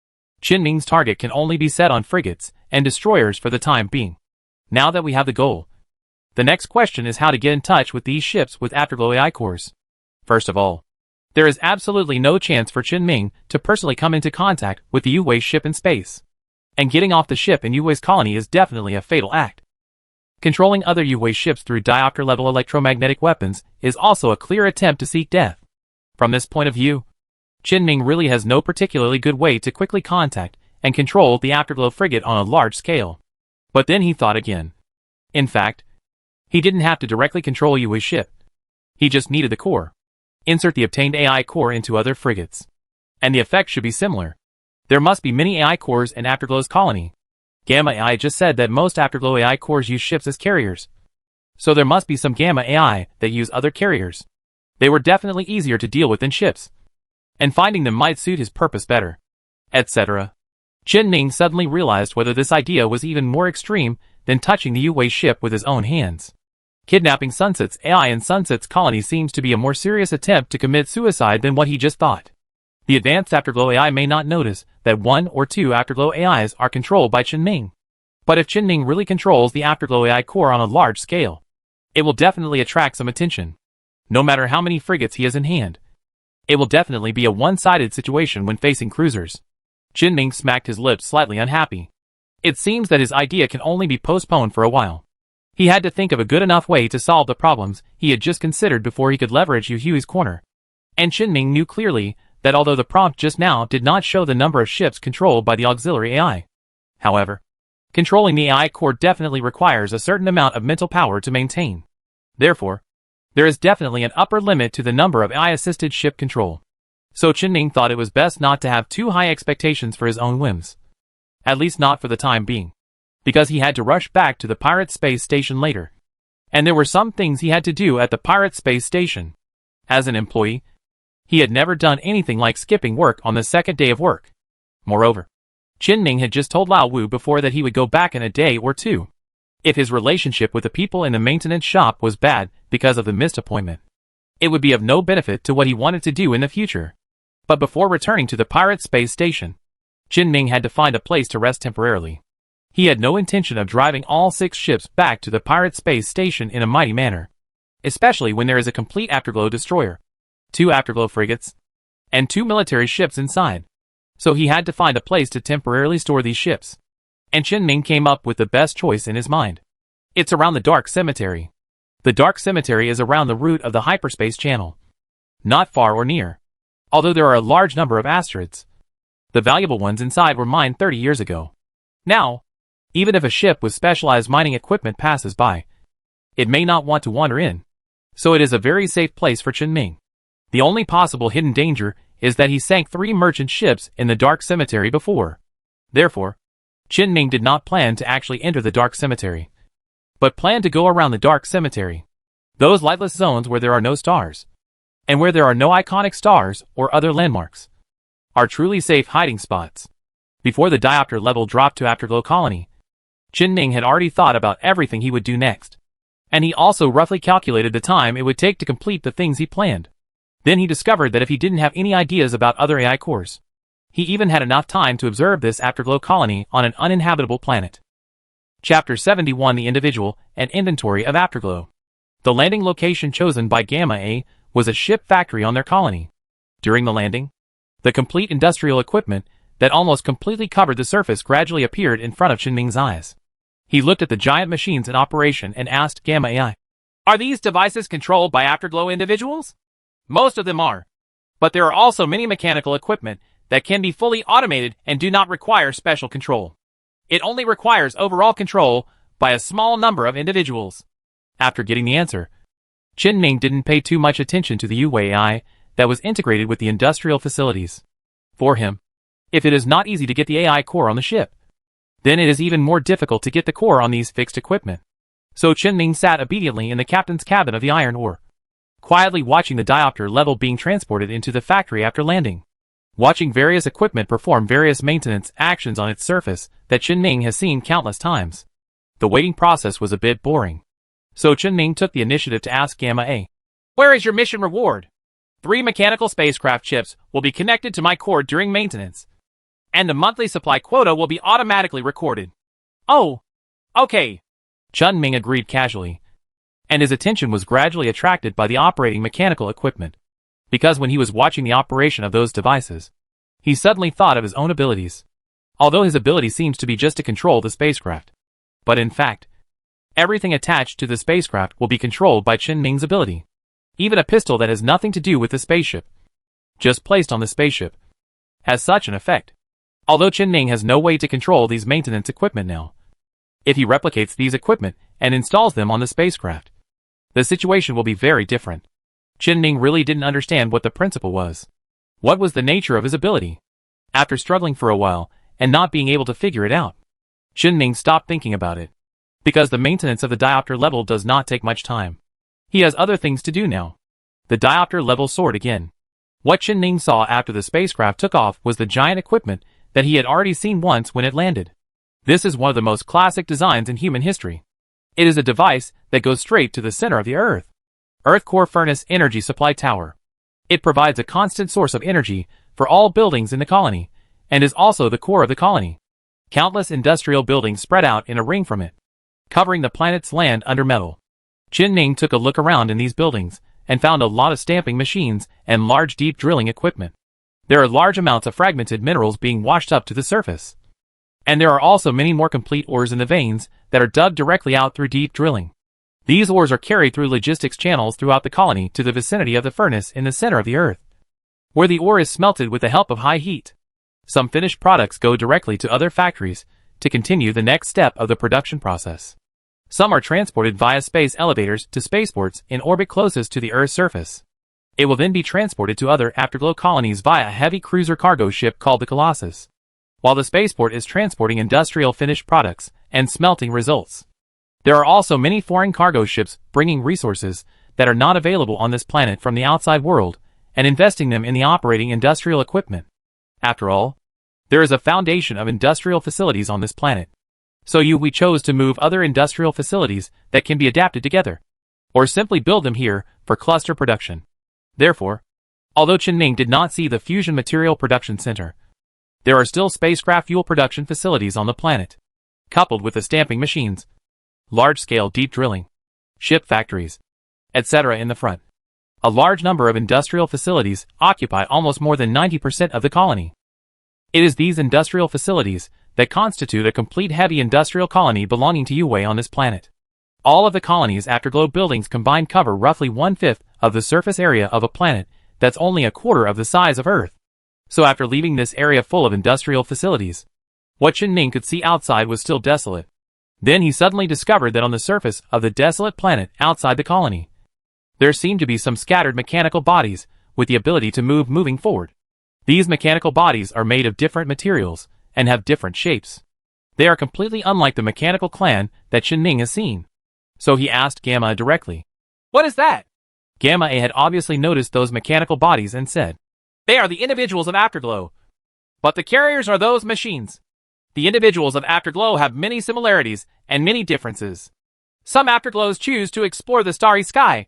Qinming's target can only be set on frigates and destroyers for the time being. Now that we have the goal, the next question is how to get in touch with these ships with Afterglow AI cores. First of all, there is absolutely no chance for Qinming to personally come into contact with the Yuwei ship in space. And getting off the ship in Yuwei's colony is definitely a fatal act. Controlling other Yuwei ships through diopter-level electromagnetic weapons is also a clear attempt to seek death. From this point of view, Qinming really has no particularly good way to quickly contact and control the Afterglow frigate on a large scale. But then he thought again. In fact, he didn't have to directly control Yuwei's ship. He just needed the core. Insert the obtained AI core into other frigates, and the effect should be similar. There must be many AI cores in Afterglow's colony. Gamma AI just said that most Afterglow AI cores use ships as carriers. So there must be some Gamma AI that use other carriers. They were definitely easier to deal with than ships, and finding them might suit his purpose better, etc. Qinming suddenly realized whether this idea was even more extreme than touching the Yuwei ship with his own hands. Kidnapping Sunset's AI in Sunset's colony seems to be a more serious attempt to commit suicide than what he just thought. The advanced Afterglow AI may not notice that 1 or 2 Afterglow AIs are controlled by Qinming. But if Qinming really controls the Afterglow AI core on a large scale, it will definitely attract some attention. No matter how many frigates he has in hand, it will definitely be a one-sided situation when facing cruisers. Qin smacked his lips, slightly unhappy. It seems that his idea can only be postponed for a while. He had to think of a good enough way to solve the problems he had just considered before he could leverage Yu Hui's corner. And Qin knew clearly that although the prompt just now did not show the number of ships controlled by the auxiliary AI, however, controlling the AI core definitely requires a certain amount of mental power to maintain. Therefore, there is definitely an upper limit to the number of AI-assisted ship control. So Qin thought it was best not to have too high expectations for his own whims. At least not for the time being, because he had to rush back to the pirate space station later. And there were some things he had to do at the pirate space station. As an employee, he had never done anything like skipping work on the second day of work. Moreover, Qin had just told Lao Wu before that he would go back in a day or two if his relationship with the people in the maintenance shop was bad because of the missed appointment. It would be of no benefit to what he wanted to do in the future. But before returning to the pirate space station, Qin had to find a place to rest temporarily. He had no intention of driving all 6 ships back to the pirate space station in a mighty manner, especially when there is a complete Afterglow destroyer, 2 Afterglow frigates, and 2 military ships inside. So he had to find a place to temporarily store these ships. And Qin came up with the best choice in his mind. It's around the Dark Cemetery. The Dark Cemetery is around the route of the hyperspace channel. Not far or near. Although there are a large number of asteroids. The valuable ones inside were mined 30 years ago. Now, even if a ship with specialized mining equipment passes by, it may not want to wander in. So it is a very safe place for Qin. The only possible hidden danger is that he sank 3 merchant ships in the Dark Cemetery before. Therefore, Qin did not plan to actually enter the Dark Cemetery, but planned to go around the Dark Cemetery, those lightless zones where there are no stars, and where there are no iconic stars or other landmarks, are truly safe hiding spots. Before the diopter level dropped to Afterglow Colony, Qin had already thought about everything he would do next, and he also roughly calculated the time it would take to complete the things he planned. Then he discovered that if he didn't have any ideas about other AI cores, he even had enough time to observe this Afterglow colony on an uninhabitable planet. Chapter 71: The Individual and Inventory of Afterglow. The landing location chosen by Gamma A was a ship factory on their colony. During the landing, the complete industrial equipment that almost completely covered the surface gradually appeared in front of Qin eyes. He looked at the giant machines in operation and asked Gamma AI, "Are these devices controlled by Afterglow individuals?" "Most of them are. But there are also many mechanical equipment that can be fully automated and do not require special control. It only requires overall control by a small number of individuals." After getting the answer, Qin didn't pay too much attention to the Yu AI that was integrated with the industrial facilities. For him, if it is not easy to get the AI core on the ship, then it is even more difficult to get the core on these fixed equipment. So Qin sat obediently in the captain's cabin of the iron ore, quietly watching the diopter level being transported into the factory after landing. Watching various equipment perform various maintenance actions on its surface that Qin has seen countless times. The waiting process was a bit boring. So Qin took the initiative to ask Gamma A, "Where is your mission reward?" 3 mechanical spacecraft chips will be connected to my core during maintenance, and the monthly supply quota will be automatically recorded. "Oh, okay." Qin agreed casually, and his attention was gradually attracted by the operating mechanical equipment. Because when he was watching the operation of those devices, he suddenly thought of his own abilities. Although his ability seems to be just to control the spacecraft. But in fact, everything attached to the spacecraft will be controlled by Qin ability. Even a pistol that has nothing to do with the spaceship, just placed on the spaceship, has such an effect. Although Qin has no way to control these maintenance equipment now. If he replicates these equipment and installs them on the spacecraft, the situation will be very different. Qin really didn't understand what the principle was. What was the nature of his ability? After struggling for a while, and not being able to figure it out, Qin stopped thinking about it. Because the maintenance of the diopter level does not take much time. He has other things to do now. The diopter level soared again. What Qin saw after the spacecraft took off was the giant equipment that he had already seen once when it landed. This is one of the most classic designs in human history. It is a device that goes straight to the center of the Earth. Earth Core Furnace Energy Supply Tower. It provides a constant source of energy for all buildings in the colony, and is also the core of the colony. Countless industrial buildings spread out in a ring from it, covering the planet's land under metal. Qin took a look around in these buildings, and found a lot of stamping machines and large deep drilling equipment. There are large amounts of fragmented minerals being washed up to the surface. And there are also many more complete ores in the veins that are dug directly out through deep drilling. These ores are carried through logistics channels throughout the colony to the vicinity of the furnace in the center of the earth, where the ore is smelted with the help of high heat. Some finished products go directly to other factories to continue the next step of the production process. Some are transported via space elevators to spaceports in orbit closest to the Earth's surface. It will then be transported to other Afterglow colonies via a heavy cruiser cargo ship called the Colossus, while the spaceport is transporting industrial finished products and smelting results. There are also many foreign cargo ships bringing resources that are not available on this planet from the outside world and investing them in the operating industrial equipment. After all, there is a foundation of industrial facilities on this planet. So we chose to move other industrial facilities that can be adapted together, or simply build them here for cluster production. Therefore, although Qinming did not see the fusion material production center, there are still spacecraft fuel production facilities on the planet, coupled with the stamping machines, large-scale deep drilling, ship factories, etc. in the front. A large number of industrial facilities occupy almost more than 90% of the colony. It is these industrial facilities that constitute a complete heavy industrial colony belonging to Yue on this planet. All of the colony's Afterglow buildings combined cover roughly 1/5 of the surface area of a planet that's only a quarter of the size of Earth. So after leaving this area full of industrial facilities, what Qinming could see outside was still desolate. Then he suddenly discovered that on the surface of the desolate planet outside the colony, there seemed to be some scattered mechanical bodies with the ability to moving forward. These mechanical bodies are made of different materials and have different shapes. They are completely unlike the mechanical clan that Qinming has seen. So he asked Gamma directly, "What is that?" Gamma A had obviously noticed those mechanical bodies and said, "They are the individuals of Afterglow, but the carriers are those machines. The individuals of Afterglow have many similarities and many differences. Some Afterglows choose to explore the starry sky,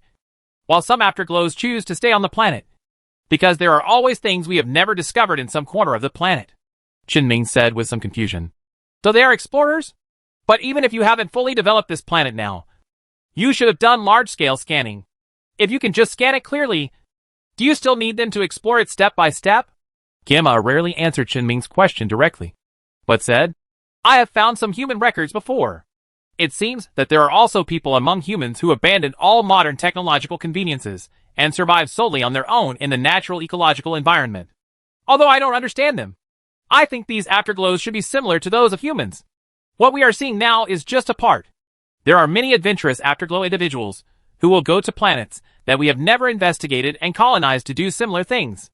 while some Afterglows choose to stay on the planet, because there are always things we have never discovered in some corner of the planet," Qinming said with some confusion. "So they are explorers? But even if you haven't fully developed this planet now, you should have done large-scale scanning. If you can just scan it clearly, do you still need them to explore it step by step?" Gamma rarely answered Qinming's question directly, but said, "I have found some human records before. It seems that there are also people among humans who abandon all modern technological conveniences and survive solely on their own in the natural ecological environment. Although I don't understand them, I think these Afterglows should be similar to those of humans. What we are seeing now is just a part. There are many adventurous Afterglow individuals who will go to planets that we have never investigated and colonized to do similar things."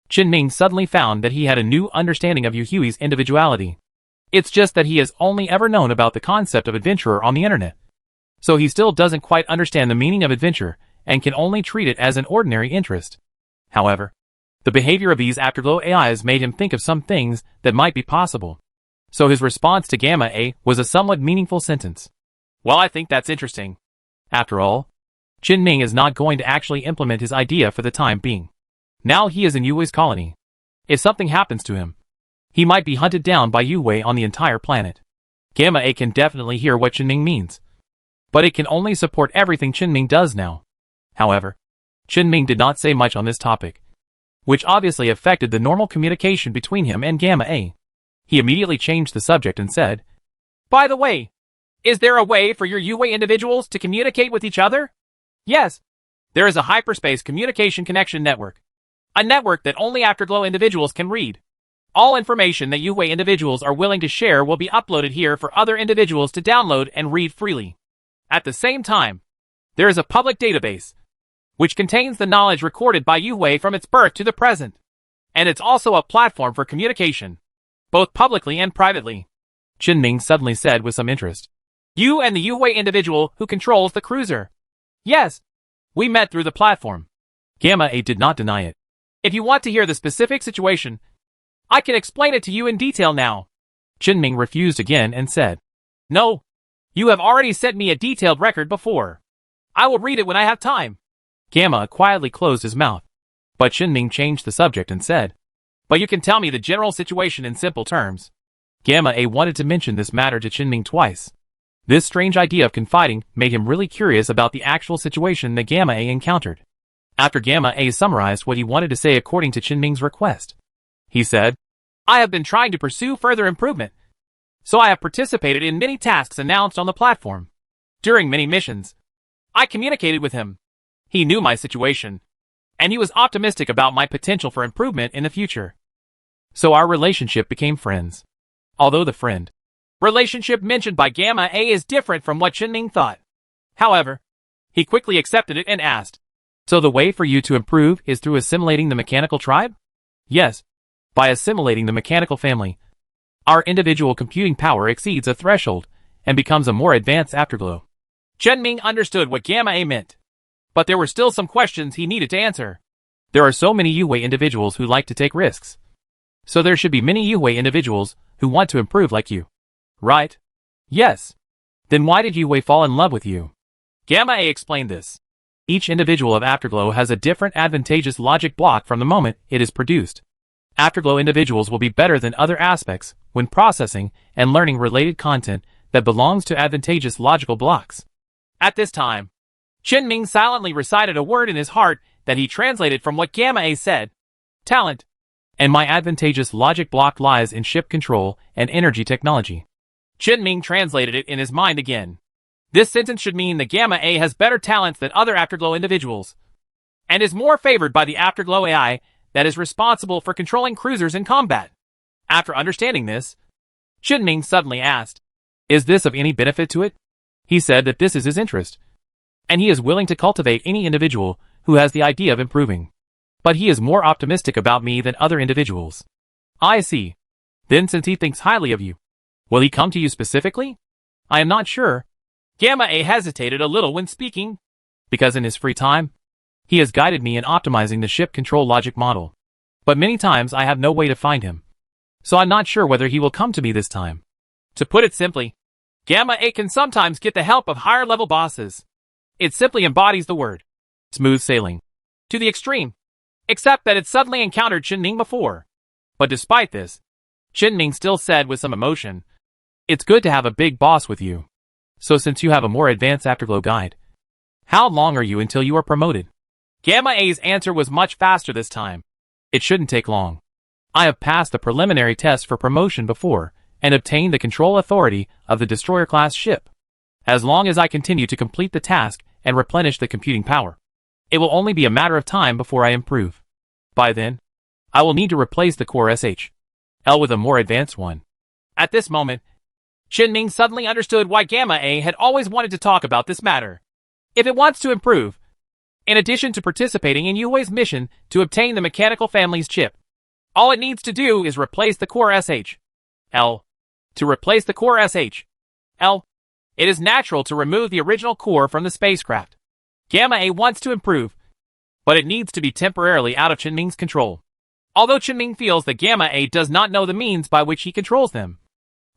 Qinming suddenly found that he had a new understanding of Yuhui's individuality. It's just that he has only ever known about the concept of adventurer on the internet. So he still doesn't quite understand the meaning of adventure and can only treat it as an ordinary interest. However, the behavior of these Afterglow AIs made him think of some things that might be possible. So his response to Gamma A was a somewhat meaningful sentence. "Well, I think that's interesting." After all, Qinming is not going to actually implement his idea for the time being. Now he is in Yue's colony. If something happens to him, he might be hunted down by Yue on the entire planet. Gamma A can definitely hear what Qinming means, but it can only support everything Qinming does now. However, Qinming did not say much on this topic, which obviously affected the normal communication between him and Gamma A. He immediately changed the subject and said, "By the way, is there a way for your Yue individuals to communicate with each other?" "Yes. There is a hyperspace communication connection network. A network that only Afterglow individuals can read. All information that Yue individuals are willing to share will be uploaded here for other individuals to download and read freely. At the same time, there is a public database, which contains the knowledge recorded by Yue from its birth to the present. And it's also a platform for communication, both publicly and privately," Qinming suddenly said with some interest. "You and the Yue individual who controls the cruiser?" "Yes. We met through the platform." Gamma A did not deny it. "If you want to hear the specific situation, I can explain it to you in detail now." Qinming refused again and said, "No. You have already sent me a detailed record before. I will read it when I have time." Gamma quietly closed his mouth, but Qinming changed the subject and said, "But you can tell me the general situation in simple terms." Gamma A wanted to mention this matter to Qinming twice. This strange idea of confiding made him really curious about the actual situation that Gamma A encountered. After Gamma A summarized what he wanted to say according to Qinming's request, he said, I have been trying to pursue further improvement, so I have participated in many tasks announced on the platform. During many missions, I communicated with him. He knew my situation, and he was optimistic about my potential for improvement in the future. So our relationship became friends. Although the friend relationship mentioned by Gamma A is different from what Qinming thought. However, he quickly accepted it and asked, so the way for you to improve is through assimilating the mechanical tribe? Yes. By assimilating the mechanical family, our individual computing power exceeds a threshold and becomes a more advanced afterglow. Qinming understood what Gamma A meant, but there were still some questions he needed to answer. There are so many Yue individuals who like to take risks. So there should be many Yue individuals who want to improve like you. Right? Yes. Then why did Yue fall in love with you? Gamma A explained this. Each individual of Afterglow has a different advantageous logic block from the moment it is produced. Afterglow individuals will be better than other aspects when processing and learning related content that belongs to advantageous logical blocks. At this time, Qinming silently recited a word in his heart that he translated from what Gamma A said. Talent. And my advantageous logic block lies in ship control and energy technology. Qinming translated it in his mind again. This sentence should mean that Gamma A has better talents than other Afterglow individuals, and is more favored by the Afterglow AI that is responsible for controlling cruisers in combat. After understanding this, Qinming suddenly asked, is this of any benefit to it? He said that this is his interest, and he is willing to cultivate any individual who has the idea of improving. But he is more optimistic about me than other individuals. I see. Then since he thinks highly of you, will he come to you specifically? I am not sure. Gamma A hesitated a little when speaking, because in his free time, he has guided me in optimizing the ship control logic model. But many times I have no way to find him. So I'm not sure whether he will come to me this time. To put it simply, Gamma A can sometimes get the help of higher level bosses. It simply embodies the word smooth sailing to the extreme, except that it suddenly encountered Qinming before. But despite this, Qinming still said with some emotion, it's good to have a big boss with you. So since you have a more advanced Afterglow guide, how long are you until you are promoted? Gamma A's answer was much faster this time. It shouldn't take long. I have passed the preliminary test for promotion before and obtained the control authority of the destroyer-class ship. As long as I continue to complete the task and replenish the computing power, it will only be a matter of time before I improve. By then, I will need to replace the core SHL with a more advanced one. At this moment, Qinming suddenly understood why Gamma A had always wanted to talk about this matter. If it wants to improve, in addition to participating in Yue's mission to obtain the mechanical family's chip, all it needs to do is replace the core SHL. To replace the core SHL, it is natural to remove the original core from the spacecraft. Gamma A wants to improve, but it needs to be temporarily out of Qinming's control. Although Qinming feels that Gamma A does not know the means by which he controls them,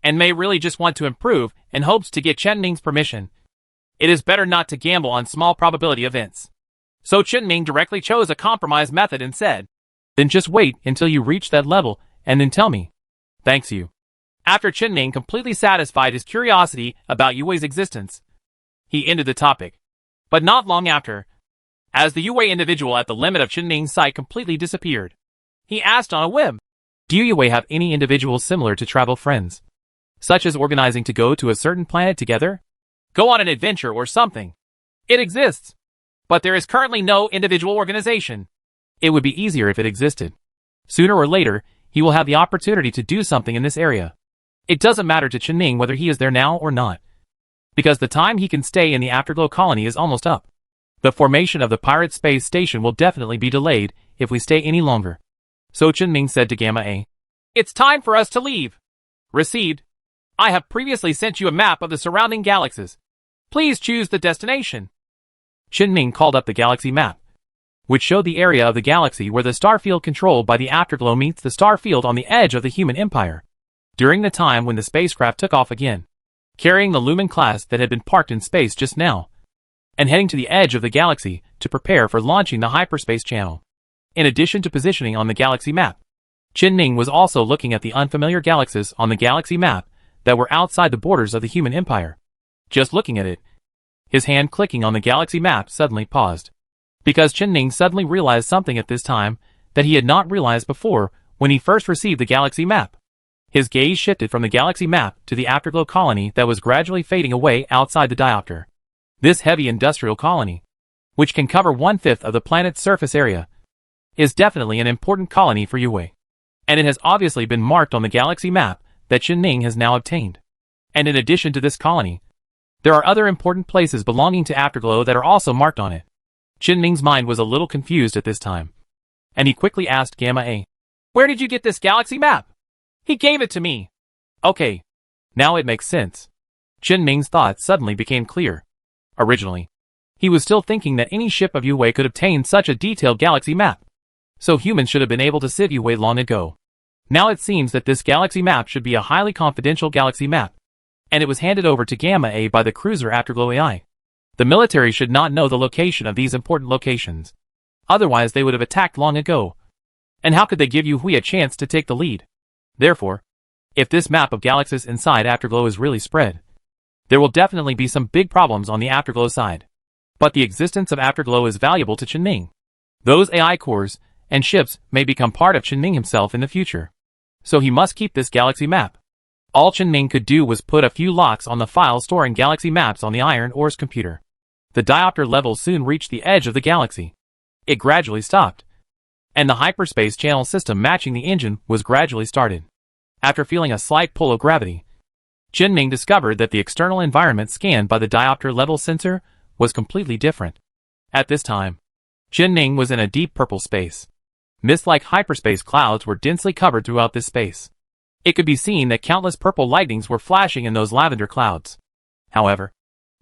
and may really just want to improve and hopes to get Qinming's permission, it is better not to gamble on small probability events. So Qinming directly chose a compromise method and said, then just wait until you reach that level and then tell me. Thanks you. After Qinming completely satisfied his curiosity about Yue's existence, he ended the topic. But not long after, as the Yue individual at the limit of Qinming's sight completely disappeared, he asked on a whim, do you Yue have any individuals similar to travel friends? Such as organizing to go to a certain planet together? Go on an adventure or something. It exists. But there is currently no individual organization. It would be easier if it existed. Sooner or later, he will have the opportunity to do something in this area. It doesn't matter to Qinming whether he is there now or not, because the time he can stay in the Afterglow colony is almost up. The formation of the pirate space station will definitely be delayed if we stay any longer. So Qinming said to Gamma A, it's time for us to leave. Received. I have previously sent you a map of the surrounding galaxies. Please choose the destination. Qinming called up the galaxy map, which showed the area of the galaxy where the star field controlled by the Afterglow meets the star field on the edge of the human empire. During the time when the spacecraft took off again, carrying the Lumen class that had been parked in space just now, and heading to the edge of the galaxy to prepare for launching the hyperspace channel. In addition to positioning on the galaxy map, Qinming was also looking at the unfamiliar galaxies on the galaxy map that were outside the borders of the human empire. Just looking at it, his hand clicking on the galaxy map suddenly paused. Because Ning suddenly realized something at this time that he had not realized before when he first received the galaxy map. His gaze shifted from the galaxy map to the Afterglow colony that was gradually fading away outside the diopter. This heavy industrial colony, which can cover 1/5 of the planet's surface area, is definitely an important colony for Yue. And it has obviously been marked on the galaxy map that Ning has now obtained. And in addition to this colony, there are other important places belonging to Afterglow that are also marked on it. Ning's mind was a little confused at this time, and he quickly asked Gamma A, "Where did you get this galaxy map?" "He gave it to me." "Okay. Now it makes sense." Ning's thoughts suddenly became clear. Originally, he was still thinking that any ship of Yue could obtain such a detailed galaxy map. So humans should have been able to sieve Yue long ago. Now it seems that this galaxy map should be a highly confidential galaxy map, and it was handed over to Gamma A by the cruiser Afterglow AI. The military should not know the location of these important locations. Otherwise they would have attacked long ago. And how could they give Yue a chance to take the lead? Therefore, if this map of galaxies inside Afterglow is really spread, there will definitely be some big problems on the Afterglow side. But the existence of Afterglow is valuable to Ning. Those AI cores and ships may become part of Ning himself in the future. So he must keep this galaxy map. All Ning could do was put a few locks on the file storing galaxy maps on the iron ore's computer. The diopter level soon reached the edge of the galaxy. It gradually stopped, and the hyperspace channel system matching the engine was gradually started. After feeling a slight pull of gravity, Ning discovered that the external environment scanned by the diopter level sensor was completely different. At this time, Ning was in a deep purple space. Mist-like hyperspace clouds were densely covered throughout this space. It could be seen that countless purple lightnings were flashing in those lavender clouds. However,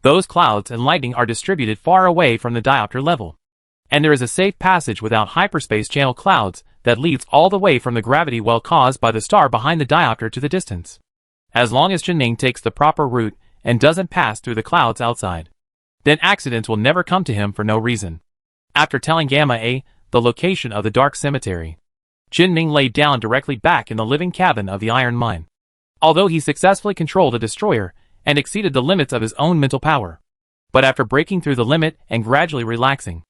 those clouds and lightning are distributed far away from the diopter level. And there is a safe passage without hyperspace channel clouds that leads all the way from the gravity well caused by the star behind the diopter to the distance. As long as Ning takes the proper route and doesn't pass through the clouds outside, then accidents will never come to him for no reason. After telling Gamma A the location of the dark cemetery, Ning laid down directly back in the living cabin of the iron mine. Although he successfully controlled a destroyer and exceeded the limits of his own mental power, but after breaking through the limit and gradually relaxing,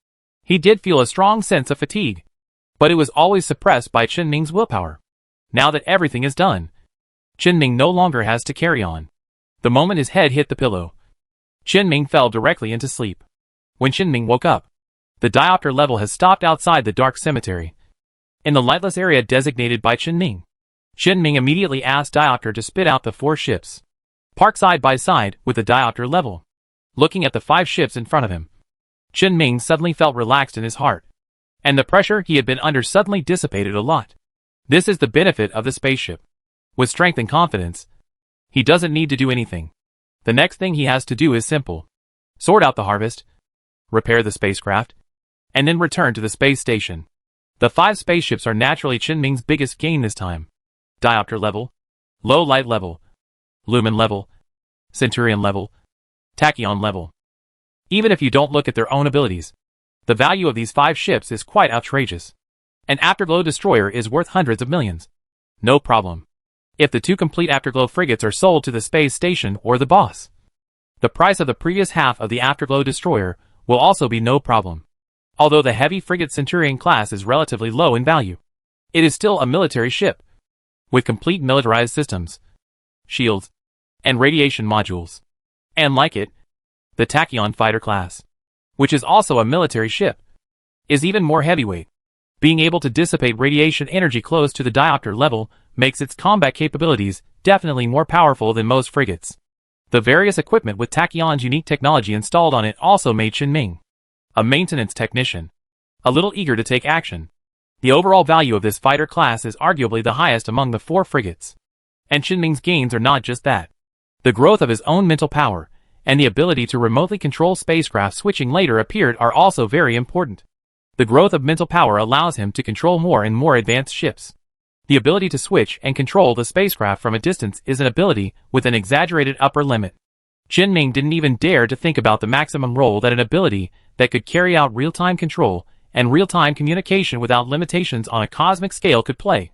he did feel a strong sense of fatigue. But it was always suppressed by Ning's willpower. Now that everything is done, Ning no longer has to carry on. The moment his head hit the pillow, Ning fell directly into sleep. When Ning woke up, the diopter level has stopped outside the dark cemetery, in the lightless area designated by Ning. Ning immediately asked diopter to spit out the 4 ships, parked side by side with the diopter level. Looking at the 5 ships in front of him, Ning suddenly felt relaxed in his heart, and the pressure he had been under suddenly dissipated a lot. This is the benefit of the spaceship. With strength and confidence, he doesn't need to do anything. The next thing he has to do is simple. Sort out the harvest, repair the spacecraft, and then return to the space station. The 5 spaceships are naturally Ning's biggest gain this time. Diopter level, low light level, lumen level, centurion level, tachyon level. Even if you don't look at their own abilities, the value of these 5 ships is quite outrageous. An Afterglow destroyer is worth hundreds of millions. No problem. If the 2 complete Afterglow frigates are sold to the space station or the boss, the price of the previous half of the Afterglow destroyer will also be no problem. Although the heavy frigate Centurion class is relatively low in value, it is still a military ship, with complete militarized systems, shields, and radiation modules. And like it, the Tachyon fighter class, which is also a military ship, is even more heavyweight. Being able to dissipate radiation energy close to the diopter level makes its combat capabilities definitely more powerful than most frigates. The various equipment with Tachyon's unique technology installed on it also made Ning, a maintenance technician, a little eager to take action. The overall value of this fighter class is arguably the highest among the 4 frigates. And Ning's gains are not just that. The growth of his own mental power and the ability to remotely control spacecraft switching later appeared are also very important. The growth of mental power allows him to control more and more advanced ships. The ability to switch and control the spacecraft from a distance is an ability with an exaggerated upper limit. Ning didn't even dare to think about the maximum role that an ability that could carry out real-time control and real-time communication without limitations on a cosmic scale could play.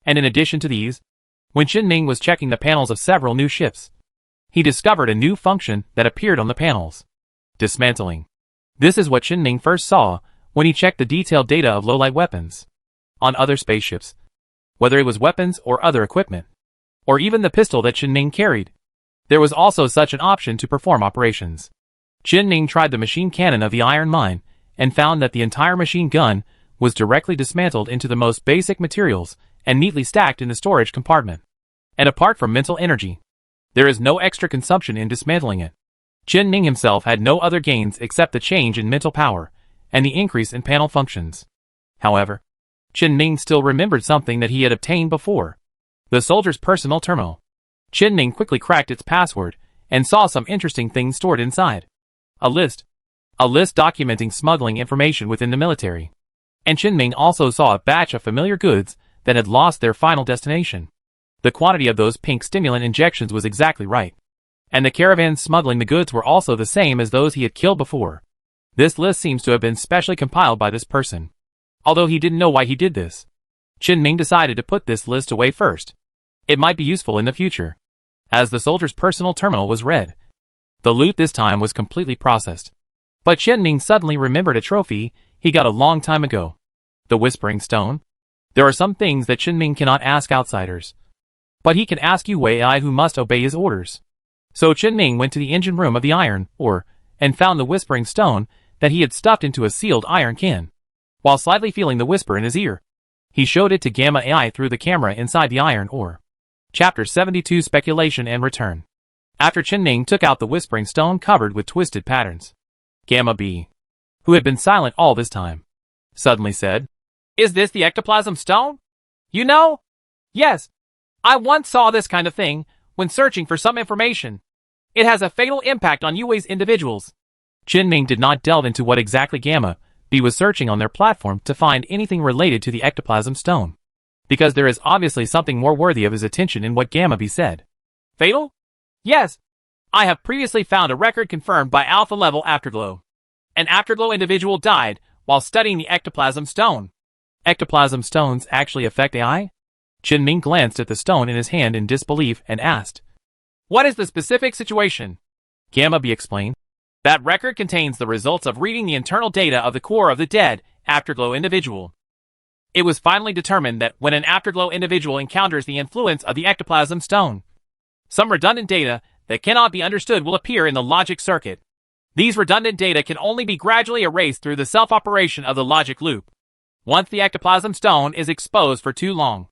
And in addition to these, when Ning was checking the panels of several new ships, he discovered a new function that appeared on the panels. Dismantling. This is what Ning first saw when he checked the detailed data of low-light weapons on other spaceships, whether it was weapons or other equipment, or even the pistol that Qianning carried. There was also such an option to perform operations. Qianning tried the machine cannon of the iron mine and found that the entire machine gun was directly dismantled into the most basic materials and neatly stacked in the storage compartment. And apart from mental energy, there is no extra consumption in dismantling it. Qianning himself had no other gains except the change in mental power and the increase in panel functions. However, Qianning still remembered something that he had obtained before: the soldier's personal terminal. Qianning quickly cracked its password and saw some interesting things stored inside. A list documenting smuggling information within the military. And Qianning also saw a batch of familiar goods that had lost their final destination. The quantity of those pink stimulant injections was exactly right. And the caravans smuggling the goods were also the same as those he had killed before. This list seems to have been specially compiled by this person. Although he didn't know why he did this, Qianning decided to put this list away first. It might be useful in the future. As the soldier's personal terminal was read, the loot this time was completely processed. But Qianning suddenly remembered a trophy he got a long time ago. The Whispering Stone. There are some things that Qianning cannot ask outsiders, but he can ask Yue AI, who must obey his orders. So Qianning went to the engine room of the iron ore and found the Whispering Stone that he had stuffed into a sealed iron can. While slightly feeling the whisper in his ear, he showed it to Gamma AI through the camera inside the iron ore. Chapter 72: Speculation and Return. After Qianning took out the Whispering Stone covered with twisted patterns, Gamma B, who had been silent all this time, suddenly said, "Is this the ectoplasm stone? You know? Yes. I once saw this kind of thing when searching for some information. It has a fatal impact on Yue's individuals." Qianning did not delve into what exactly Gamma B was searching on their platform to find anything related to the ectoplasm stone, because there is obviously something more worthy of his attention in what Gamma B said. "Fatal? Yes. I have previously found a record confirmed by Alpha-level Afterglow. An Afterglow individual died while studying the ectoplasm stone." Ectoplasm stones actually affect AI? Qianning glanced at the stone in his hand in disbelief and asked, "What is the specific situation?" Gamma B explained. "That record contains the results of reading the internal data of the core of the dead Afterglow individual. It was finally determined that when an Afterglow individual encounters the influence of the ectoplasm stone, some redundant data that cannot be understood will appear in the logic circuit. These redundant data can only be gradually erased through the self-operation of the logic loop. Once the ectoplasm stone is exposed for too long,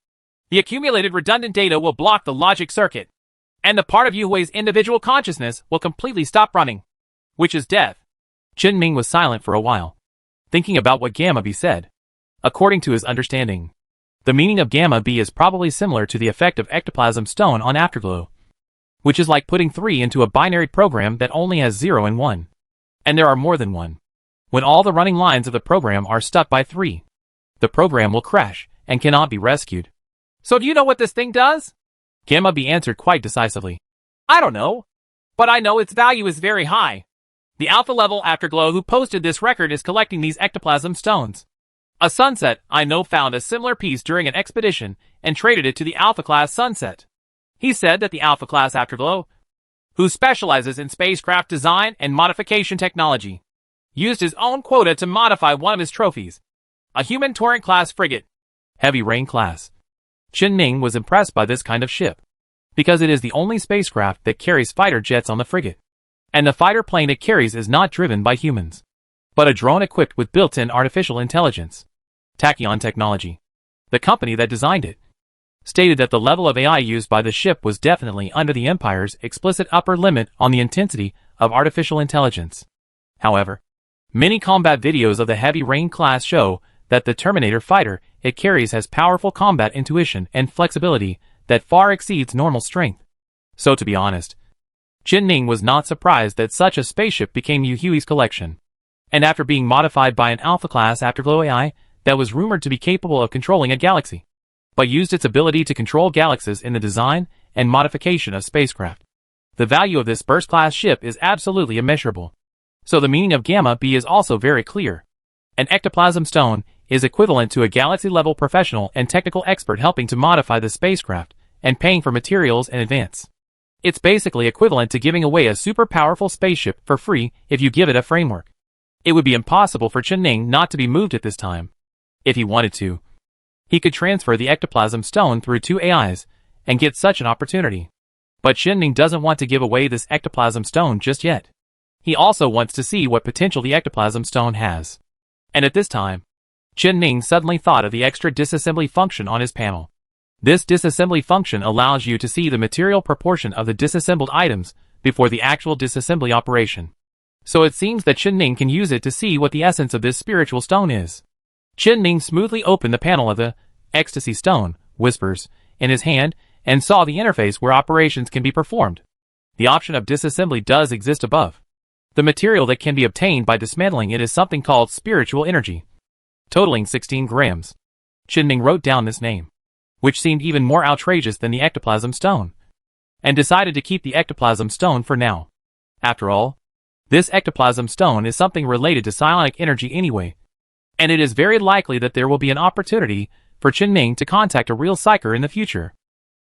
the accumulated redundant data will block the logic circuit, and the part of Yue's individual consciousness will completely stop running, which is death." Qianning was silent for a while, thinking about what Gamma B said. According to his understanding, the meaning of Gamma B is probably similar to the effect of ectoplasm stone on Afterglow, which is like putting 3 into a binary program that only has 0 and 1. And there are more than 1. When all the running lines of the program are stuck by 3, the program will crash and cannot be rescued. "So do you know what this thing does?" Gamma B answered quite decisively. "I don't know, but I know its value is very high. The Alpha-level Afterglow who posted this record is collecting these ectoplasm stones. A Sunset I know found a similar piece during an expedition and traded it to the Alpha-class Sunset. He said that the Alpha-class Afterglow, who specializes in spacecraft design and modification technology, used his own quota to modify one of his trophies, a human Torrent-class frigate, Heavy Rain class." Qianning was impressed by this kind of ship, because it is the only spacecraft that carries fighter jets on the frigate, and the fighter plane it carries is not driven by humans, but a drone equipped with built-in artificial intelligence. Tachyon Technology, the company that designed it, stated that the level of AI used by the ship was definitely under the Empire's explicit upper limit on the intensity of artificial intelligence. However, many combat videos of the Heavy Rain class show that the Terminator fighter it carries has powerful combat intuition and flexibility that far exceeds normal strength. So to be honest, Qianning was not surprised that such a spaceship became Yue's collection. And after being modified by an Alpha-class Afterglow AI that was rumored to be capable of controlling a galaxy, but used its ability to control galaxies in the design and modification of spacecraft, the value of this burst-class ship is absolutely immeasurable. So the meaning of Gamma B is also very clear. An ectoplasm stone is equivalent to a galaxy-level professional and technical expert helping to modify the spacecraft and paying for materials in advance. It's basically equivalent to giving away a super powerful spaceship for free if you give it a framework. It would be impossible for Chen-Ning not to be moved at this time. If he wanted to, he could transfer the ectoplasm stone through 2 AIs and get such an opportunity. But Chen-Ning doesn't want to give away this ectoplasm stone just yet. He also wants to see what potential the ectoplasm stone has. And at this time, Chen-Ning suddenly thought of the extra disassembly function on his panel. This disassembly function allows you to see the material proportion of the disassembled items before the actual disassembly operation. So it seems that Chen-Ning can use it to see what the essence of this spiritual stone is. Chen-Ning smoothly opened the panel of the ecstasy stone, whispers, in his hand, and saw the interface where operations can be performed. The option of disassembly does exist above. The material that can be obtained by dismantling it is something called spiritual energy, totaling 16 grams. Chen-Ning wrote down this name, which seemed even more outrageous than the ectoplasm stone, and decided to keep the ectoplasm stone for now. After all, this ectoplasm stone is something related to psionic energy anyway, and it is very likely that there will be an opportunity for Chen-Ning to contact a real psyker in the future.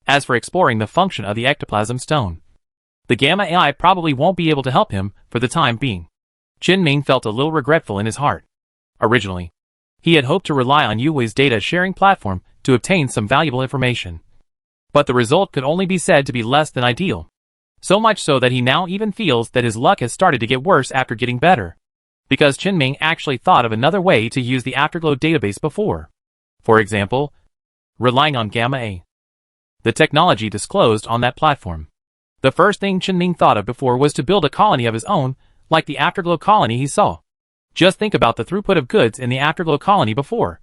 As for exploring the function of the ectoplasm stone, the Gamma AI probably won't be able to help him for the time being. Chen-Ning felt a little regretful in his heart. Originally, he had hoped to rely on Yuhui's data sharing platform to obtain some valuable information. But the result could only be said to be less than ideal. So much so that he now even feels that his luck has started to get worse after getting better. Because Chen-Ning actually thought of another way to use the Afterglow database before. For example, relying on Gamma A, the technology disclosed on that platform. The first thing Chen-Ning thought of before was to build a colony of his own, like the Afterglow colony he saw. Just think about the throughput of goods in the Afterglow colony before,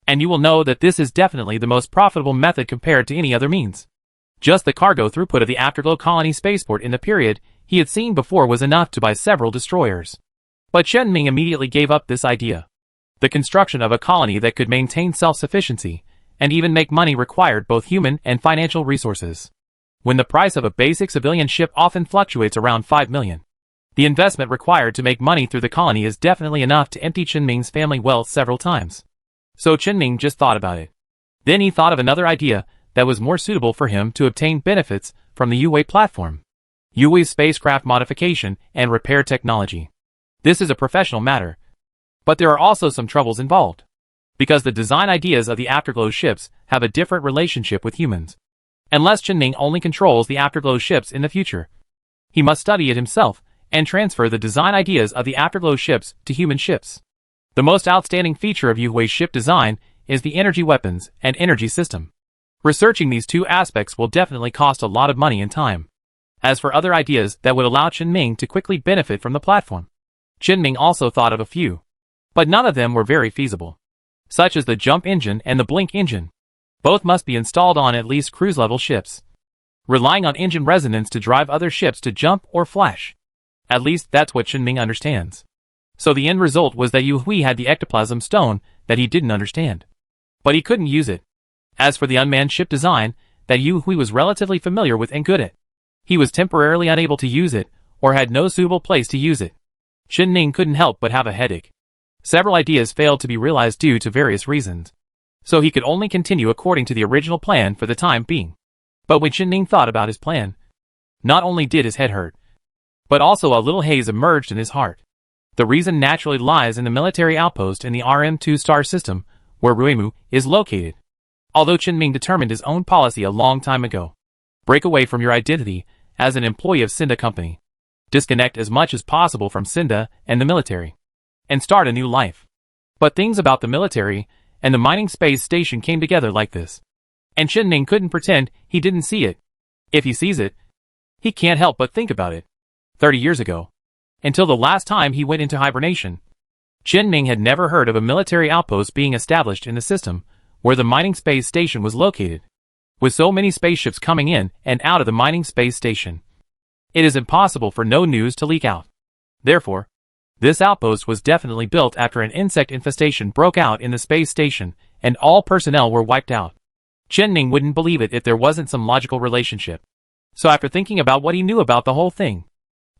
and you will know that this is definitely the most profitable method compared to any other means. Just the cargo throughput of the Afterglow colony spaceport in the period he had seen before was enough to buy several destroyers. But Chen-Ning immediately gave up this idea. The construction of a colony that could maintain self-sufficiency and even make money required both human and financial resources. When the price of a basic civilian ship often fluctuates around 5 million, the investment required to make money through the colony is definitely enough to empty Chen-Ning's family wealth several times. So Chen-Ning just thought about it. Then he thought of another idea that was more suitable for him to obtain benefits from the Yuhui platform. Yuhui's spacecraft modification and repair technology. This is a professional matter, but there are also some troubles involved, because the design ideas of the Afterglow ships have a different relationship with humans. Unless Chen-Ning only controls the Afterglow ships in the future, he must study it himself and transfer the design ideas of the Afterglow ships to human ships. The most outstanding feature of Yuhui's ship design is the energy weapons and energy system. Researching these two aspects will definitely cost a lot of money and time. As for other ideas that would allow Chen-Ning to quickly benefit from the platform, Chen-Ning also thought of a few, but none of them were very feasible, such as the jump engine and the blink engine. Both must be installed on at least cruise-level ships, relying on engine resonance to drive other ships to jump or flash. At least that's what Chen-Ning understands. So the end result was that Yuhui had the ectoplasm stone that he didn't understand, but he couldn't use it. As for the unmanned ship design that Yuhui was relatively familiar with and good at, he was temporarily unable to use it or had no suitable place to use it. Chen-Ning couldn't help but have a headache. Several ideas failed to be realized due to various reasons, so he could only continue according to the original plan for the time being. But when Chen-Ning thought about his plan, not only did his head hurt, but also a little haze emerged in his heart. The reason naturally lies in the military outpost in the RM2 star system, where Ruimu is located. Although Chen-Ning determined his own policy a long time ago, break away from your identity as an employee of Cinda Company, disconnect as much as possible from Cinda and the military, and start a new life. But things about the military and the mining space station came together like this, and Chen-Ning couldn't pretend he didn't see it. If he sees it, he can't help but think about it. 30 years ago, until the last time he went into hibernation, Chen-Ning had never heard of a military outpost being established in the system where the mining space station was located. With so many spaceships coming in and out of the mining space station, it is impossible for no news to leak out. Therefore, this outpost was definitely built after an insect infestation broke out in the space station and all personnel were wiped out. Chen-Ning wouldn't believe it if there wasn't some logical relationship. So after thinking about what he knew about the whole thing,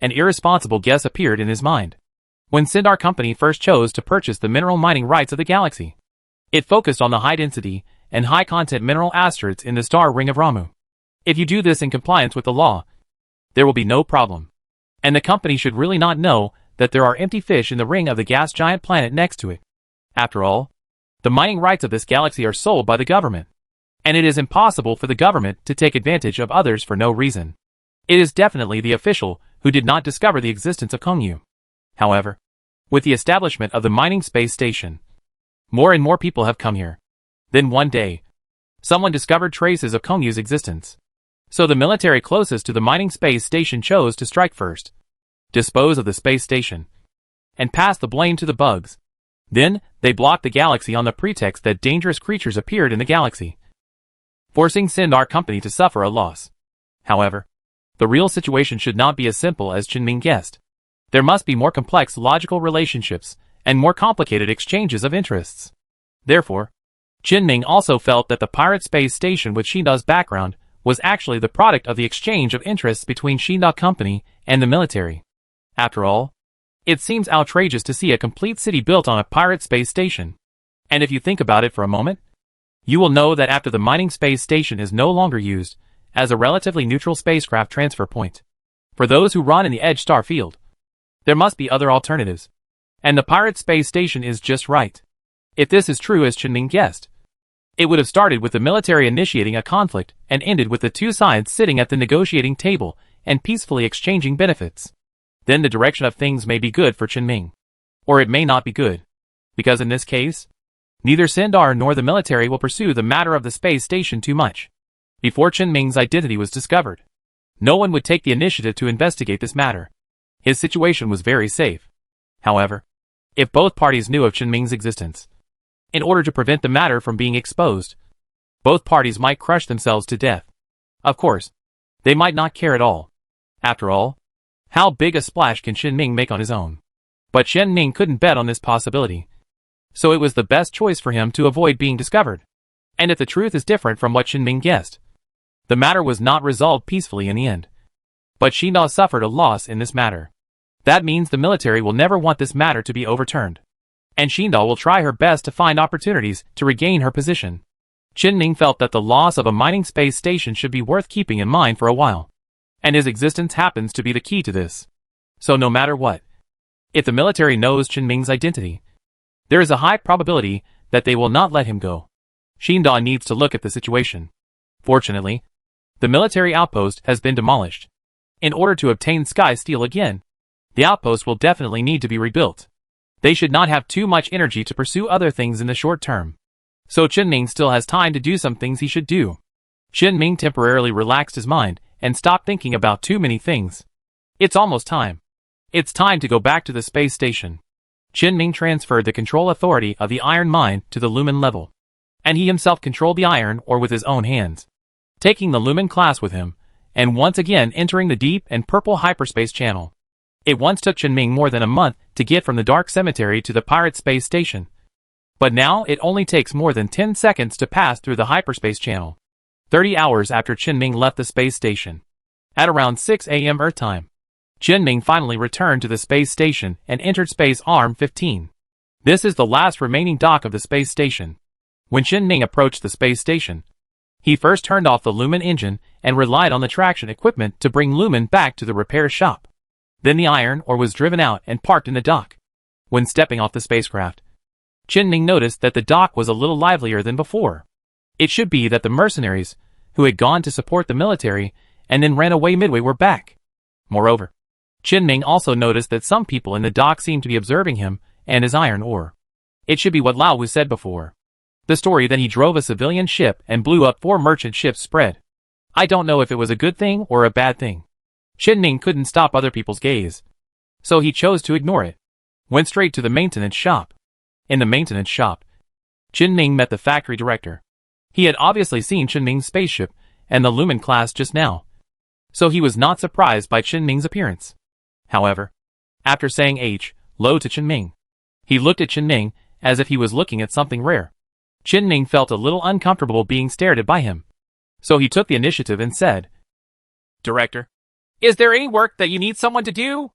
an irresponsible guess appeared in his mind. When Sindar Company first chose to purchase the mineral mining rights of the galaxy, it focused on the high-density and high-content mineral asteroids in the star ring of Ramu. If you do this in compliance with the law, there will be no problem. And the company should really not know that there are empty fish in the ring of the gas giant planet next to it. After all, the mining rights of this galaxy are sold by the government, and it is impossible for the government to take advantage of others for no reason. It is definitely the official who did not discover the existence of Kongyu. However, with the establishment of the mining space station, more and more people have come here. Then one day, someone discovered traces of Kongyu's existence. So the military closest to the mining space station chose to strike first, dispose of the space station, and pass the blame to the bugs. Then, they blocked the galaxy on the pretext that dangerous creatures appeared in the galaxy, forcing Sindar Company to suffer a loss. However, the real situation should not be as simple as Qinming guessed. There must be more complex logical relationships and more complicated exchanges of interests. Therefore, Qinming also felt that the pirate space station with Shinda's background was actually the product of the exchange of interests between Shinda Company and the military. After all, it seems outrageous to see a complete city built on a pirate space station. And if you think about it for a moment, you will know that after the mining space station is no longer used as a relatively neutral spacecraft transfer point for those who run in the Edge Star field, there must be other alternatives. And the pirate space station is just right. If this is true as Qinming guessed, it would have started with the military initiating a conflict and ended with the two sides sitting at the negotiating table and peacefully exchanging benefits. Then the direction of things may be good for Qinming. Or it may not be good. Because in this case, neither Sindar nor the military will pursue the matter of the space station too much. Before Qinming's identity was discovered, no one would take the initiative to investigate this matter. His situation was very safe. However, if both parties knew of Qinming's existence, in order to prevent the matter from being exposed, both parties might crush themselves to death. Of course, they might not care at all. After all, how big a splash can Qinming make on his own? But Qinming couldn't bet on this possibility, so it was the best choice for him to avoid being discovered. And if the truth is different from what Qinming guessed, the matter was not resolved peacefully in the end. But Shinda suffered a loss in this matter. That means the military will never want this matter to be overturned. And Shinda will try her best to find opportunities to regain her position. Qinming felt that the loss of a mining space station should be worth keeping in mind for a while. And his existence happens to be the key to this. So no matter what, if the military knows Qinming's identity, there is a high probability that they will not let him go. Shinda needs to look at the situation. Fortunately, the military outpost has been demolished. In order to obtain Sky Steel again, the outpost will definitely need to be rebuilt. They should not have too much energy to pursue other things in the short term. So Qinming still has time to do some things he should do. Qinming temporarily relaxed his mind and stopped thinking about too many things. It's almost time. It's time to go back to the space station. Qinming transferred the control authority of the iron mine to the Lumen level, and he himself controlled the iron ore with his own hands, taking the Lumen class with him, and once again entering the deep and purple hyperspace channel. It once took Qinming more than a month to get from the dark cemetery to the pirate space station. But now it only takes more than 10 seconds to pass through the hyperspace channel. 30 hours after Qinming left the space station. At around 6 a.m. Earth time, Qinming finally returned to the space station and entered Space Arm 15. This is the last remaining dock of the space station. When Qinming approached the space station, he first turned off the Lumen engine and relied on the traction equipment to bring Lumen back to the repair shop. Then the iron ore was driven out and parked in the dock. When stepping off the spacecraft, Qinming noticed that the dock was a little livelier than before. It should be that the mercenaries, who had gone to support the military and then ran away midway, were back. Moreover, Qinming also noticed that some people in the dock seemed to be observing him and his iron ore. It should be what Lao Wu said before. The story that he drove a civilian ship and blew up 4 merchant ships spread. I don't know if it was a good thing or a bad thing. Qinming couldn't stop other people's gaze, so he chose to ignore it. Went straight to the maintenance shop. In the maintenance shop, Qinming met the factory director. He had obviously seen Qinming's spaceship and the Lumen class just now, so he was not surprised by Qinming's appearance. However, after saying hello to Qinming, he looked at Qinming as if he was looking at something rare. Qinming felt a little uncomfortable being stared at by him, so he took the initiative and said, "Director, is there any work that you need someone to do?"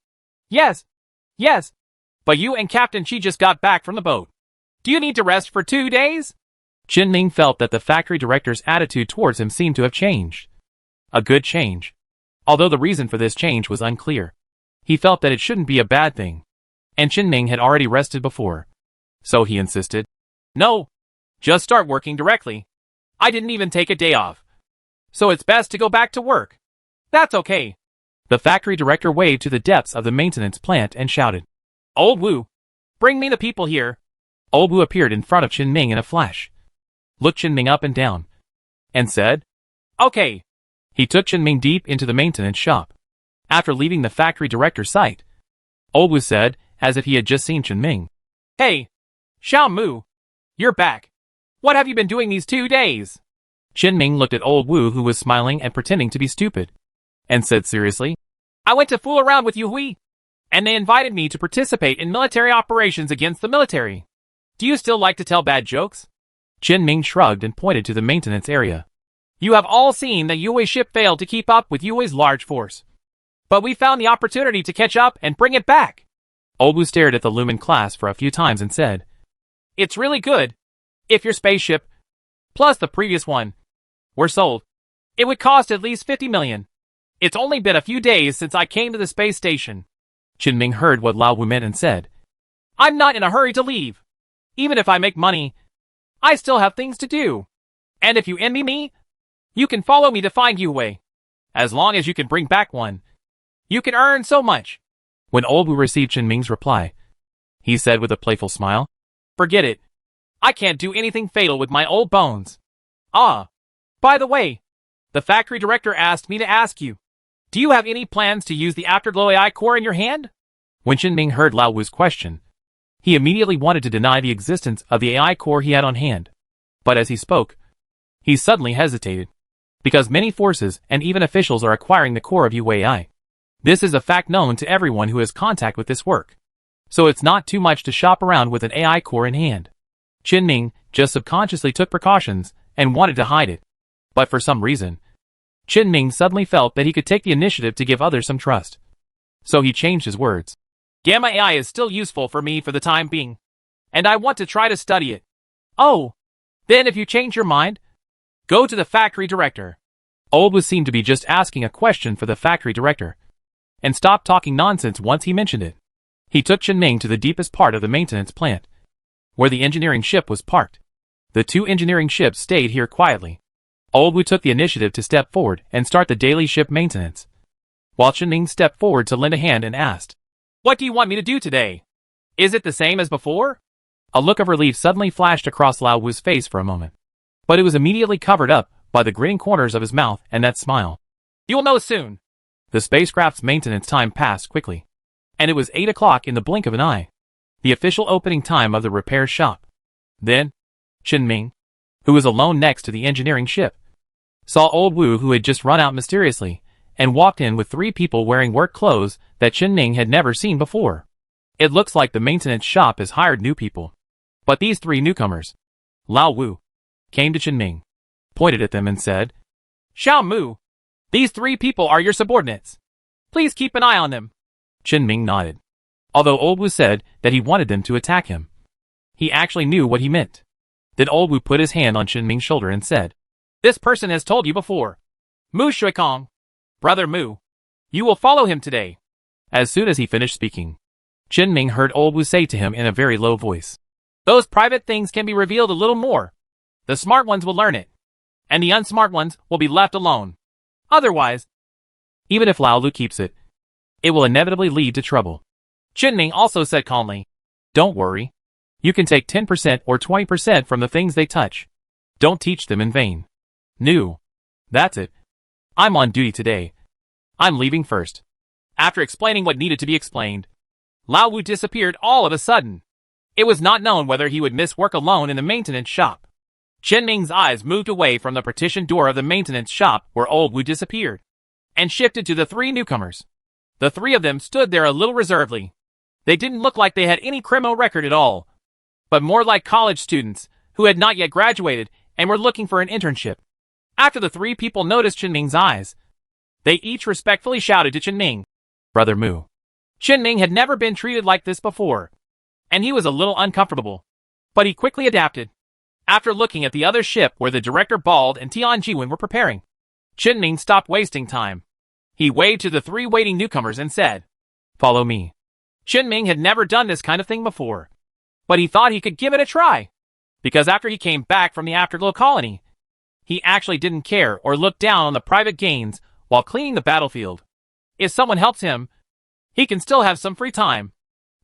Yes. But you and Captain Chi just got back from the boat. Do you need to rest for 2 days? Qinming felt that the factory director's attitude towards him seemed to have changed. A good change. Although the reason for this change was unclear. He felt that it shouldn't be a bad thing. and Qinming had already rested before. So he insisted. No. Just start working directly. I didn't even take a day off. So it's best to go back to work. That's okay. The factory director waved to the depths of the maintenance plant and shouted. Old Wu, bring me the people here. Old Wu appeared in front of Qinming in a flash, looked Qinming up and down, and said, Okay. He took Qinming deep into the maintenance shop. After leaving the factory director's sight, Old Wu said, as if he had just seen Qinming. Hey, Xiao Mu, you're back. What have you been doing these 2 days? Qinming looked at Old Wu, who was smiling and pretending to be stupid, and said seriously, I went to fool around with Yu Hui, and they invited me to participate in military operations against the military. Do you still like to tell bad jokes? Qinming shrugged and pointed to the maintenance area. You have all seen that Yu Hui's ship failed to keep up with Yu Hui's large force. But we found the opportunity to catch up and bring it back. Old Wu stared at the Lumen class for a few times and said, It's really good. If your spaceship, plus the previous one, were sold, it would cost at least 50 million. It's only been a few days since I came to the space station. Qinming heard what Lao Wu meant and said, I'm not in a hurry to leave. Even if I make money, I still have things to do. And if you envy me, you can follow me to find Yu Hui. As long as you can bring back one, you can earn so much. When Old Wu received Qinming's reply, he said with a playful smile, Forget it. I can't do anything fatal with my old bones. Ah, by the way, the factory director asked me to ask you, do you have any plans to use the Afterglow AI core in your hand? When Qinming heard Lao Wu's question, he immediately wanted to deny the existence of the AI core he had on hand. But as he spoke, he suddenly hesitated, because many forces and even officials are acquiring the core of Yu AI. This is a fact known to everyone who has contact with this work. So it's not too much to shop around with an AI core in hand. Qinming just subconsciously took precautions and wanted to hide it. But for some reason, Qinming suddenly felt that he could take the initiative to give others some trust. So he changed his words. Gamma AI is still useful for me for the time being, and I want to try to study it. Oh, then if you change your mind, go to the factory director. Old Wu seemed to be just asking a question for the factory director, and stopped talking nonsense once he mentioned it. He took Qinming to the deepest part of the maintenance plant, where the engineering ship was parked. The 2 engineering ships stayed here quietly. Old Wu took the initiative to step forward and start the daily ship maintenance, while Qinming stepped forward to lend a hand and asked, What do you want me to do today? Is it the same as before? A look of relief suddenly flashed across Lao Wu's face for a moment, but it was immediately covered up by the grinning corners of his mouth and that smile. You'll know soon. The spacecraft's maintenance time passed quickly, and it was 8 o'clock in the blink of an eye, the official opening time of the repair shop. Then, Qinming, who was alone next to the engineering ship, saw Old Wu, who had just run out mysteriously, and walked in with 3 people wearing work clothes that Qinming had never seen before. It looks like the maintenance shop has hired new people. But these 3 newcomers, Lao Wu, came to Qinming, pointed at them and said, Xiao Mu, these 3 people are your subordinates. Please keep an eye on them. Qinming nodded. Although Old Wu said that he wanted them to attack him, he actually knew what he meant. Then Old Wu put his hand on Qinming's shoulder and said, This person has told you before. Mu Shuikong, Brother Mu, you will follow him today. As soon as he finished speaking, Qinming heard Old Wu say to him in a very low voice, Those private things can be revealed a little more. The smart ones will learn it, and the unsmart ones will be left alone. Otherwise, even if Lao Lu keeps it, it will inevitably lead to trouble. Qinming also said calmly, Don't worry. You can take 10% or 20% from the things they touch. Don't teach them in vain. No. That's it. I'm on duty today. I'm leaving first. After explaining what needed to be explained, Lao Wu disappeared all of a sudden. It was not known whether he would miss work alone in the maintenance shop. Qinming's eyes moved away from the partition door of the maintenance shop where Old Wu disappeared, and shifted to the 3 newcomers. The 3 of them stood there a little reservedly. They didn't look like they had any criminal record at all, but more like college students who had not yet graduated and were looking for an internship. After the 3 people noticed Qinming's eyes, they each respectfully shouted to Qinming, Brother Mu. Qinming had never been treated like this before, and he was a little uncomfortable, but he quickly adapted. After looking at the other ship where the director Bald and Tian Jiwen were preparing, Qinming stopped wasting time. He waved to the 3 waiting newcomers and said, Follow me. Ming had never done this kind of thing before, but he thought he could give it a try. Because after he came back from the Afterglow colony, he actually didn't care or look down on the private gains while cleaning the battlefield. If someone helps him, he can still have some free time.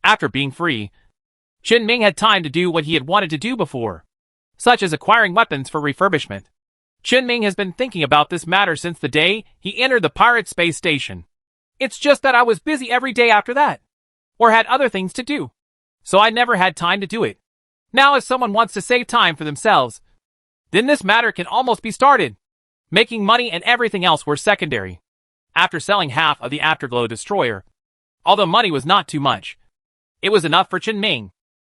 After being free, Ming had time to do what he had wanted to do before, such as acquiring weapons for refurbishment. Ming has been thinking about this matter since the day he entered the pirate space station. It's just that I was busy every day after that, or had other things to do, so I never had time to do it. Now if someone wants to save time for themselves, then this matter can almost be started. Making money and everything else were secondary. After selling half of the Afterglow destroyer, although money was not too much, it was enough for Ming.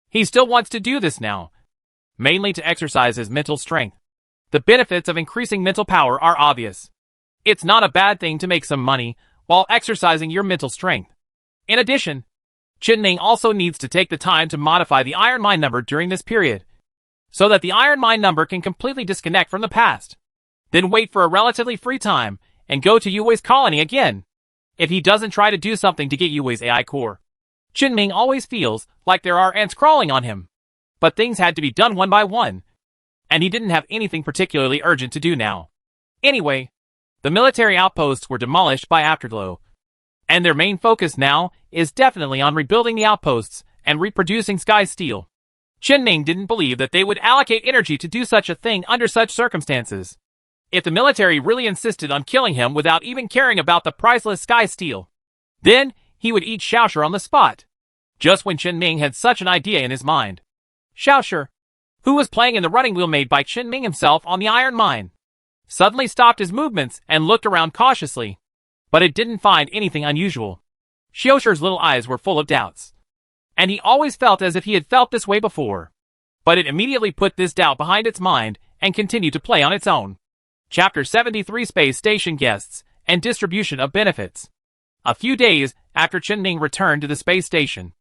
He still wants to do this now, mainly to exercise his mental strength. The benefits of increasing mental power are obvious. It's not a bad thing to make some money while exercising your mental strength. In addition, Ming also needs to take the time to modify the iron mine number during this period, so that the iron mine number can completely disconnect from the past. Then wait for a relatively free time and go to Yue's colony again. If he doesn't try to do something to get Yue's AI core, Ming always feels like there are ants crawling on him. But things had to be done one by one, and he didn't have anything particularly urgent to do now. Anyway, the military outposts were demolished by Afterglow, and their main focus now is definitely on rebuilding the outposts and reproducing Sky Steel. Ming didn't believe that they would allocate energy to do such a thing under such circumstances. If the military really insisted on killing him without even caring about the priceless Sky Steel, then he would eat Xiaoshi on the spot. Just when Ming had such an idea in his mind, Xiaoshi, who was playing in the running wheel made by Ming himself on the iron mine, suddenly stopped his movements and looked around cautiously, but it didn't find anything unusual. Xiaoshi's little eyes were full of doubts, and he always felt as if he had felt this way before. But it immediately put this doubt behind its mind and continued to play on its own. Chapter 73 Space Station Guests and Distribution of Benefits. A few days after Ming returned to the space station,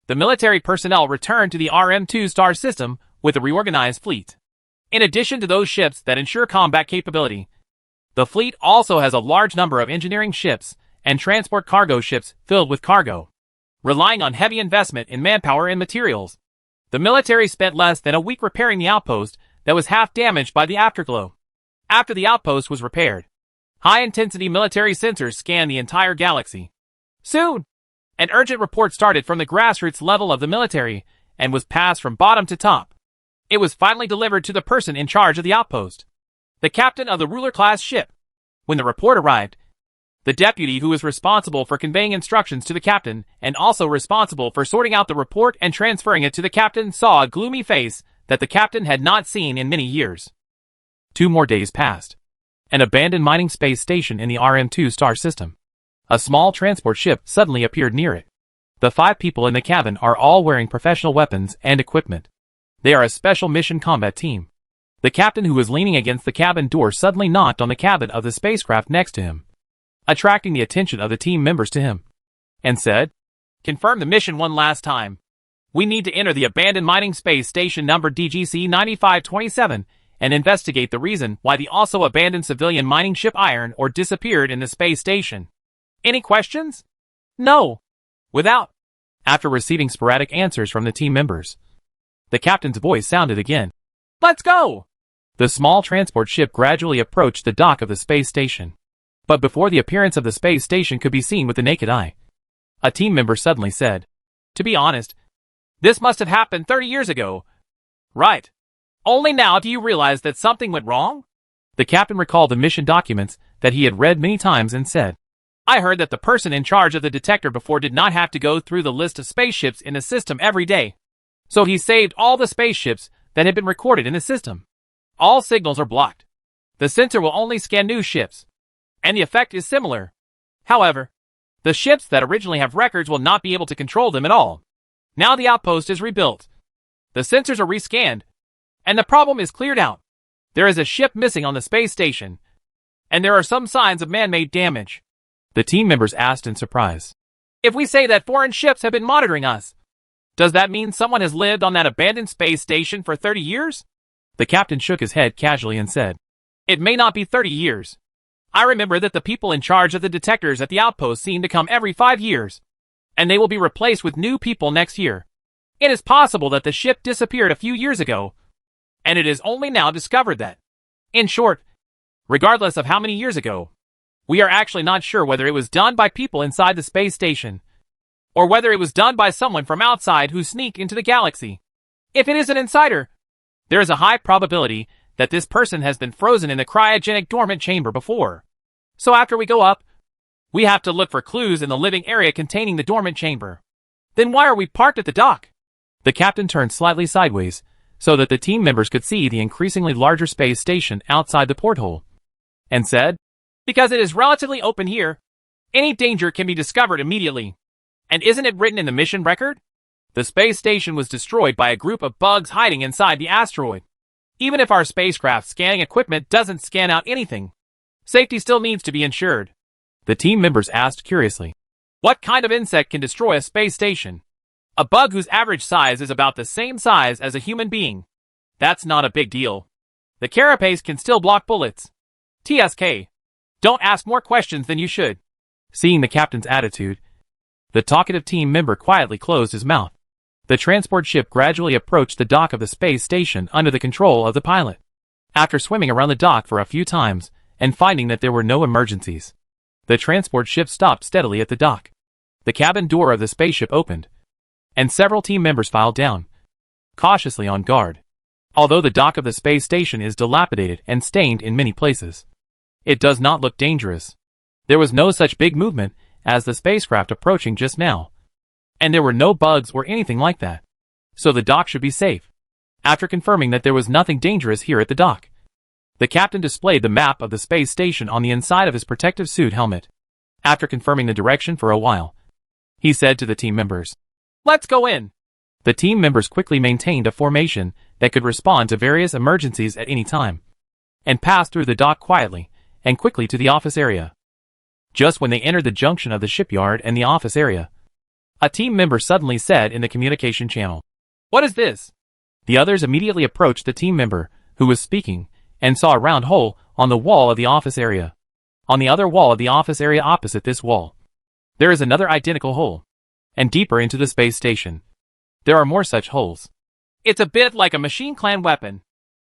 the military personnel returned to the RM-2 star system with a reorganized fleet. In addition to those ships that ensure combat capability, the fleet also has a large number of engineering ships and transport cargo ships filled with cargo. Relying on heavy investment in manpower and materials, the military spent less than a week repairing the outpost that was half damaged by the Afterglow. After the outpost was repaired, high-intensity military sensors scanned the entire galaxy. Soon, an urgent report started from the grassroots level of the military and was passed from bottom to top. It was finally delivered to the person in charge of the outpost, the captain of the ruler-class ship. When the report arrived, the deputy who was responsible for conveying instructions to the captain and also responsible for sorting out the report and transferring it to the captain saw a gloomy face that the captain had not seen in many years. 2 more days passed. An abandoned mining space station in the RM-2 star system. A small transport ship suddenly appeared near it. The 5 people in the cabin are all wearing professional weapons and equipment. They are a special mission combat team. The captain, who was leaning against the cabin door, suddenly knocked on the cabin of the spacecraft next to him, attracting the attention of the team members to him, and said, "Confirm the mission one last time. We need to enter the abandoned mining space station number DGC 9527 and investigate the reason why the also abandoned civilian mining ship Iron Ore disappeared in the space station. Any questions?" "No." "Without." After receiving sporadic answers from the team members, the captain's voice sounded again. "Let's go!" The small transport ship gradually approached the dock of the space station. But before the appearance of the space station could be seen with the naked eye, a team member suddenly said, "To be honest, this must have happened 30 years ago." "Right. Only now do you realize that something went wrong?" The captain recalled the mission documents that he had read many times and said, "I heard that the person in charge of the detector before did not have to go through the list of spaceships in the system every day. So he saved all the spaceships that had been recorded in the system. All signals are blocked. The sensor will only scan new ships, and the effect is similar. However, the ships that originally have records will not be able to control them at all. Now the outpost is rebuilt. The sensors are rescanned, and the problem is cleared out. There is a ship missing on the space station, and there are some signs of man-made damage." The team members asked in surprise, "If we say that foreign ships have been monitoring us, does that mean someone has lived on that abandoned space station for 30 years? The captain shook his head casually and said, "It may not be 30 years. I remember that the people in charge of the detectors at the outpost seem to come every 5 years. and they will be replaced with new people next year. It is possible that the ship disappeared a few years ago, and it is only now discovered that. In short, regardless of how many years ago, we are actually not sure whether it was done by people inside the space station, or whether it was done by someone from outside who sneaked into the galaxy. If it is an insider, there is a high probability that this person has been frozen in the cryogenic dormant chamber before. So after we go up, we have to look for clues in the living area containing the dormant chamber. Then why are we parked at the dock? The captain turned slightly sideways, so that the team members could see the increasingly larger space station outside the porthole, and said, "Because it is relatively open here. Any danger can be discovered immediately. And isn't it written in the mission record? The space station was destroyed by a group of bugs hiding inside the asteroid. Even if our spacecraft scanning equipment doesn't scan out anything, safety still needs to be ensured." The team members asked curiously, "What kind of insect can destroy a space station?" "A bug whose average size is about the same size as a human being. That's not a big deal. The carapace can still block bullets. TSK. Don't ask more questions than you should." Seeing the captain's attitude, the talkative team member quietly closed his mouth. The transport ship gradually approached the dock of the space station under the control of the pilot. After swimming around the dock for a few times and finding that there were no emergencies, the transport ship stopped steadily at the dock. The cabin door of the spaceship opened, and several team members filed down, cautiously on guard. Although the dock of the space station is dilapidated and stained in many places, it does not look dangerous. There was no such big movement as the spacecraft approaching just now, and there were no bugs or anything like that, so the dock should be safe. After confirming that there was nothing dangerous here at the dock, the captain displayed the map of the space station on the inside of his protective suit helmet. After confirming the direction for a while, he said to the team members, "Let's go in." The team members quickly maintained a formation that could respond to various emergencies at any time, and passed through the dock quietly and quickly to the office area. Just when they entered the junction of the shipyard and the office area, a team member suddenly said in the communication channel, "What is this?" The others immediately approached the team member who was speaking and saw a round hole on the wall of the office area. On the other wall of the office area opposite this wall, there is another identical hole, and deeper into the space station, there are more such holes. It's a bit like a machine clan weapon.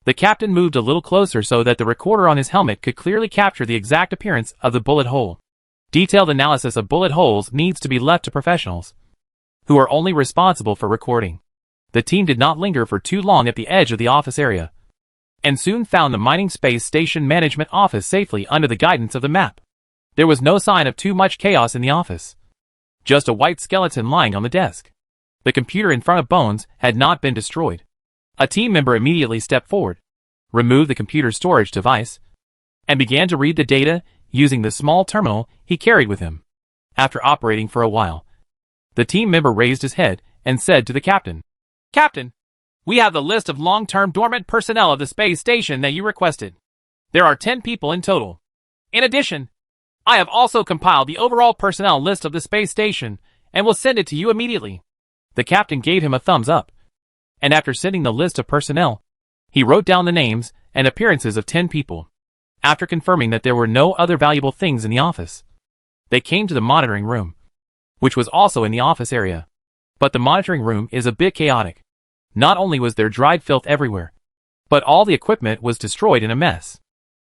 The captain moved a little closer so that the recorder on his helmet could clearly capture the exact appearance of the bullet hole. Detailed analysis of bullet holes needs to be left to professionals, who are only responsible for recording. The team did not linger for too long at the edge of the office area, and soon found the mining space station management office safely under the guidance of the map. There was no sign of too much chaos in the office, just a white skeleton lying on the desk. The computer in front of Bones had not been destroyed. A team member immediately stepped forward, removed the computer's storage device, and began to read the data using the small terminal he carried with him. After operating for a while, the team member raised his head and said to the captain, "Captain, we have the list of long-term dormant personnel of the space station that you requested. There are 10 people in total. In addition, I have also compiled the overall personnel list of the space station and will send it to you immediately." The captain gave him a thumbs up, and after sending the list of personnel, he wrote down the names and appearances of 10 people. After confirming that there were no other valuable things in the office, they came to the monitoring room, which was also in the office area. But the monitoring room is a bit chaotic. Not only was there dried filth everywhere, but all the equipment was destroyed in a mess.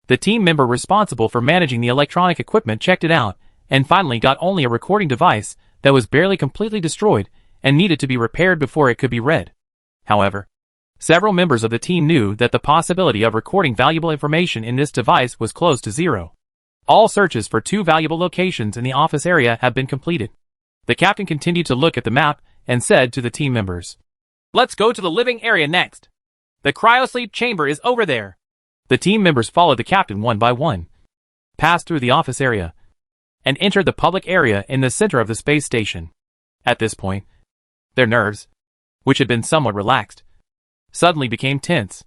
The team member responsible for managing the electronic equipment checked it out, and finally got only a recording device that was barely completely destroyed and needed to be repaired before it could be read. However, several members of the team knew that the possibility of recording valuable information in this device was close to zero. All searches for 2 valuable locations in the office area have been completed. The captain continued to look at the map and said to the team members, "Let's go to the living area next. The cryosleep chamber is over there." The team members followed the captain one by one, passed through the office area, and entered the public area in the center of the space station. At this point, their nerves, which had been somewhat relaxed, suddenly became tense,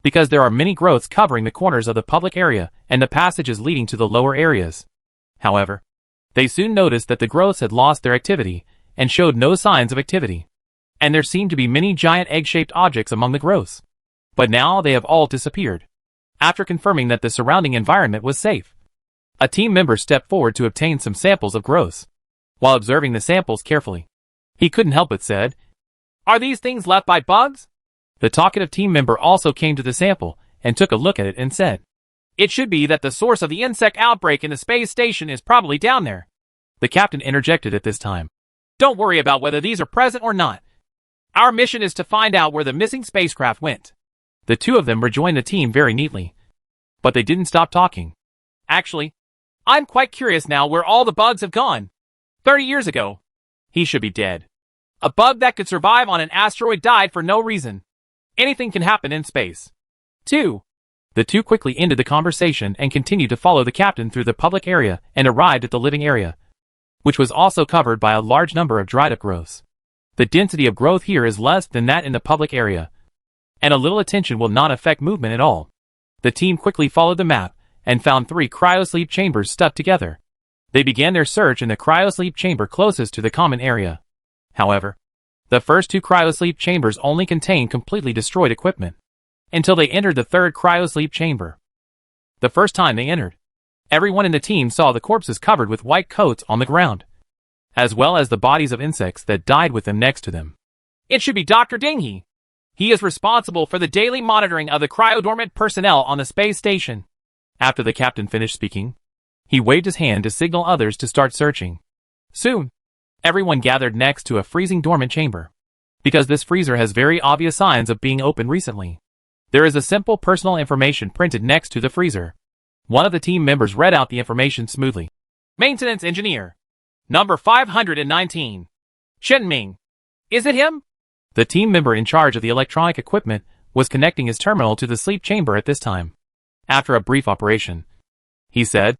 because there are many growths covering the corners of the public area and the passages leading to the lower areas. However, they soon noticed that the growths had lost their activity and showed no signs of activity, and there seemed to be many giant egg-shaped objects among the growths. But now they have all disappeared. After confirming that the surrounding environment was safe, a team member stepped forward to obtain some samples of growths. while observing the samples carefully. He couldn't help but said, "Are these things left by bugs?" The talkative team member also came to the sample and took a look at it and said, "It should be that the source of the insect outbreak in the space station is probably down there." The captain interjected at this time, "Don't worry about whether these are present or not. Our mission is to find out where the missing spacecraft went." The two of them rejoined the team very neatly. But they didn't stop talking. "Actually, I'm quite curious now where all the bugs have gone. 30 years ago. He should be dead. A bug that could survive on an asteroid died for no reason. Anything can happen in space." 2. The two quickly ended the conversation and continued to follow the captain through the public area and arrived at the living area, which was also covered by a large number of dried up growths. The density of growth here is less than that in the public area, and a little attention will not affect movement at all. The team quickly followed the map and found 3 cryosleep chambers stuck together. They began their search in the cryosleep chamber closest to the common area. However, the first 2 cryosleep chambers only contained completely destroyed equipment, until they entered the 3rd cryosleep chamber. The first time they entered, everyone in the team saw the corpses covered with white coats on the ground, as well as the bodies of insects that died with them next to them. "It should be Dr. Dingy. He is responsible for the daily monitoring of the cryodormant personnel on the space station." After the captain finished speaking, he waved his hand to signal others to start searching. Soon, everyone gathered next to a freezing dormant chamber, because this freezer has very obvious signs of being opened recently. There is a simple personal information printed next to the freezer. One of the team members read out the information smoothly. "Maintenance engineer. Number 519. Chen Ming. Is it him?" The team member in charge of the electronic equipment was connecting his terminal to the sleep chamber at this time. After a brief operation, he said,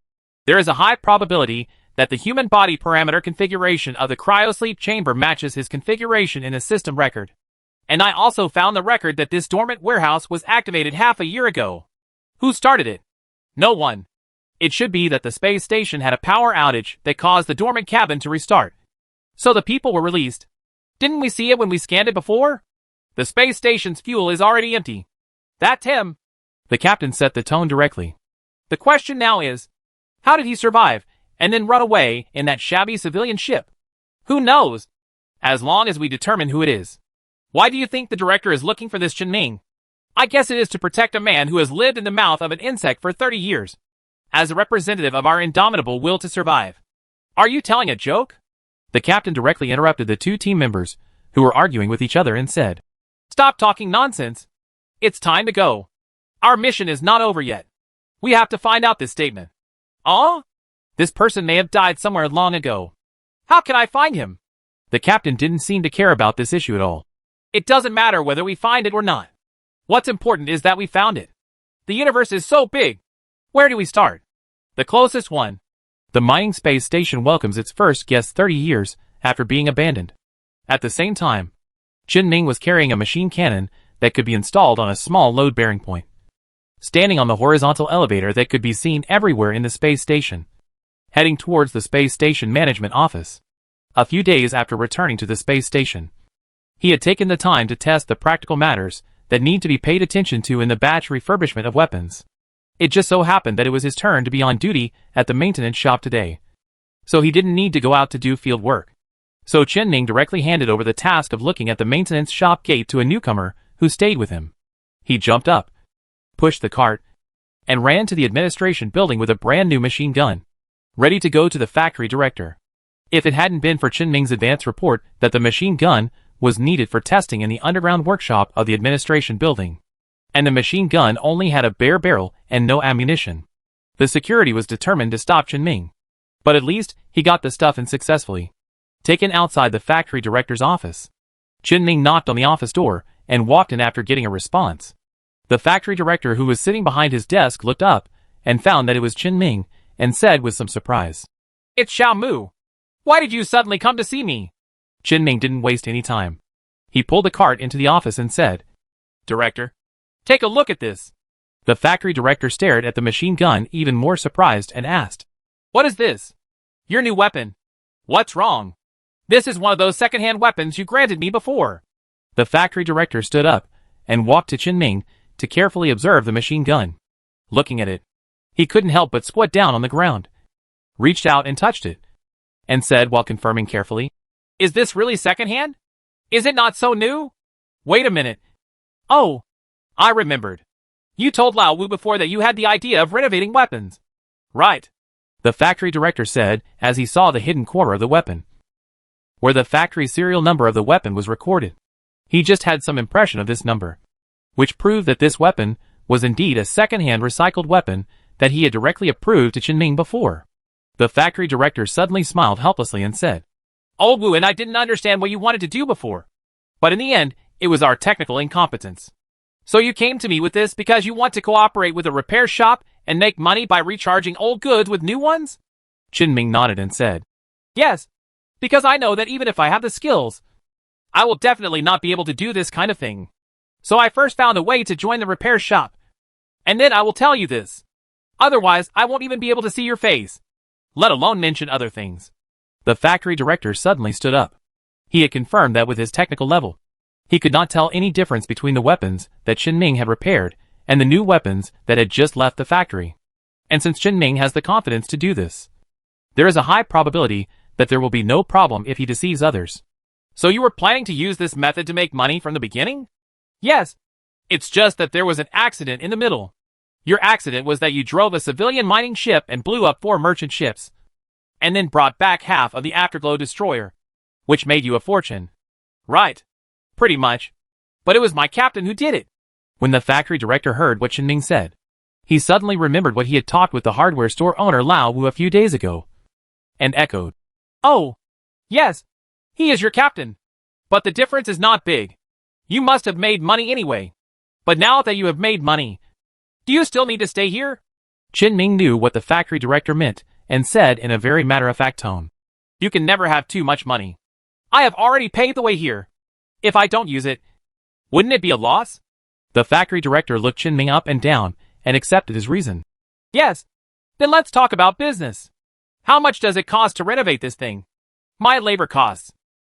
"There is a high probability that the human body parameter configuration of the cryosleep chamber matches his configuration in the system record. And I also found the record that this dormant warehouse was activated half a year ago. Who started it? No one. It should be that the space station had a power outage that caused the dormant cabin to restart. So the people were released. Didn't we see it when we scanned it before? The space station's fuel is already empty. That's him." The captain set the tone directly. "The question now is, how did he survive and then run away in that shabby civilian ship? Who knows? As long as we determine who it is. Why do you think the director is looking for this Chen Ming? I guess it is to protect a man who has lived in the mouth of an insect for 30 years, as a representative of our indomitable will to survive. Are you telling a joke?" The captain directly interrupted the 2 team members, who were arguing with each other, and said, "Stop talking nonsense. It's time to go. Our mission is not over yet. We have to find out this statement." This person may have died somewhere long ago. How can I find him?" The captain didn't seem to care about this issue at all. "It doesn't matter whether we find it or not. What's important is that we found it. The universe is so big. Where do we start? The closest one." The mining space station welcomes its first guest 30 years after being abandoned. At the same time, Chen Ming was carrying a machine cannon that could be installed on a small load-bearing point, standing on the horizontal elevator that could be seen everywhere in the space station, heading towards the space station management office. A few days after returning to the space station, he had taken the time to test the practical matters that need to be paid attention to in the batch refurbishment of weapons. It just so happened that it was his turn to be on duty at the maintenance shop today, so he didn't need to go out to do field work. So Chen Ming directly handed over the task of looking at the maintenance shop gate to a newcomer who stayed with him. He jumped up, pushed the cart, and ran to the administration building with a brand new machine gun, ready to go to the factory director. If it hadn't been for Chen Ming's advance report that the machine gun was needed for testing in the underground workshop of the administration building, and the machine gun only had a bare barrel and no ammunition, the security was determined to stop Chen Ming. But at least he got the stuff in successfully. Taken outside the factory director's office, Chen Ming knocked on the office door and walked in after getting a response. The factory director, who was sitting behind his desk, looked up and found that it was Chen Ming and said with some surprise, "It's Xiao Mu. Why did you suddenly come to see me?" Chen Ming didn't waste any time. He pulled the cart into the office and said, "Director, take a look at this." The factory director stared at the machine gun, even more surprised, and asked, "What is this? Your new weapon? What's wrong? This is one of those second-hand weapons you granted me before." The factory director stood up and walked to Chen Ming to carefully observe the machine gun. Looking at it, he couldn't help but squat down on the ground, reached out and touched it. and said while confirming carefully, "Is this really secondhand? Is it not so new? Wait a minute. Oh, I remembered. You told Lao Wu before that you had the idea of renovating weapons." "Right," the factory director said as he saw the hidden corner of the weapon, where the factory serial number of the weapon was recorded. He just had some impression of this number, which proved that this weapon was indeed a second-hand recycled weapon that he had directly approved to Qinming before. The factory director suddenly smiled helplessly and said, "Old Wu and I didn't understand what you wanted to do before, but in the end, it was our technical incompetence. So you came to me with this because you want to cooperate with a repair shop and make money by recharging old goods with new ones?" Qinming nodded and said, "Yes, because I know that even if I have the skills, I will definitely not be able to do this kind of thing. So I first found a way to join the repair shop. And then I will tell you this. Otherwise, I won't even be able to see your face, let alone mention other things." The factory director suddenly stood up. He had confirmed that with his technical level, he could not tell any difference between the weapons that Qinming had repaired and the new weapons that had just left the factory. And since Qinming has the confidence to do this, there is a high probability that there will be no problem if he deceives others. "So you were planning to use this method to make money from the beginning?" "Yes. It's just that there was an accident in the middle. Your accident was that you drove a civilian mining ship and blew up 4 merchant ships, and then brought back half of the Afterglow destroyer, which made you a fortune." "Right. Pretty much. But it was my captain who did it." When the factory director heard what Qinming said, he suddenly remembered what he had talked with the hardware store owner Lao Wu a few days ago, and echoed, "Oh, yes, he is your captain. But the difference is not big. You must have made money anyway. But now that you have made money, do you still need to stay here?" Qinming knew what the factory director meant and said in a very matter-of-fact tone, "You can never have too much money. I have already paid the way here. If I don't use it, wouldn't it be a loss?" The factory director looked Qinming up and down and accepted his reason. "Yes. Then let's talk about business. How much does it cost to renovate this thing?" "My labor costs,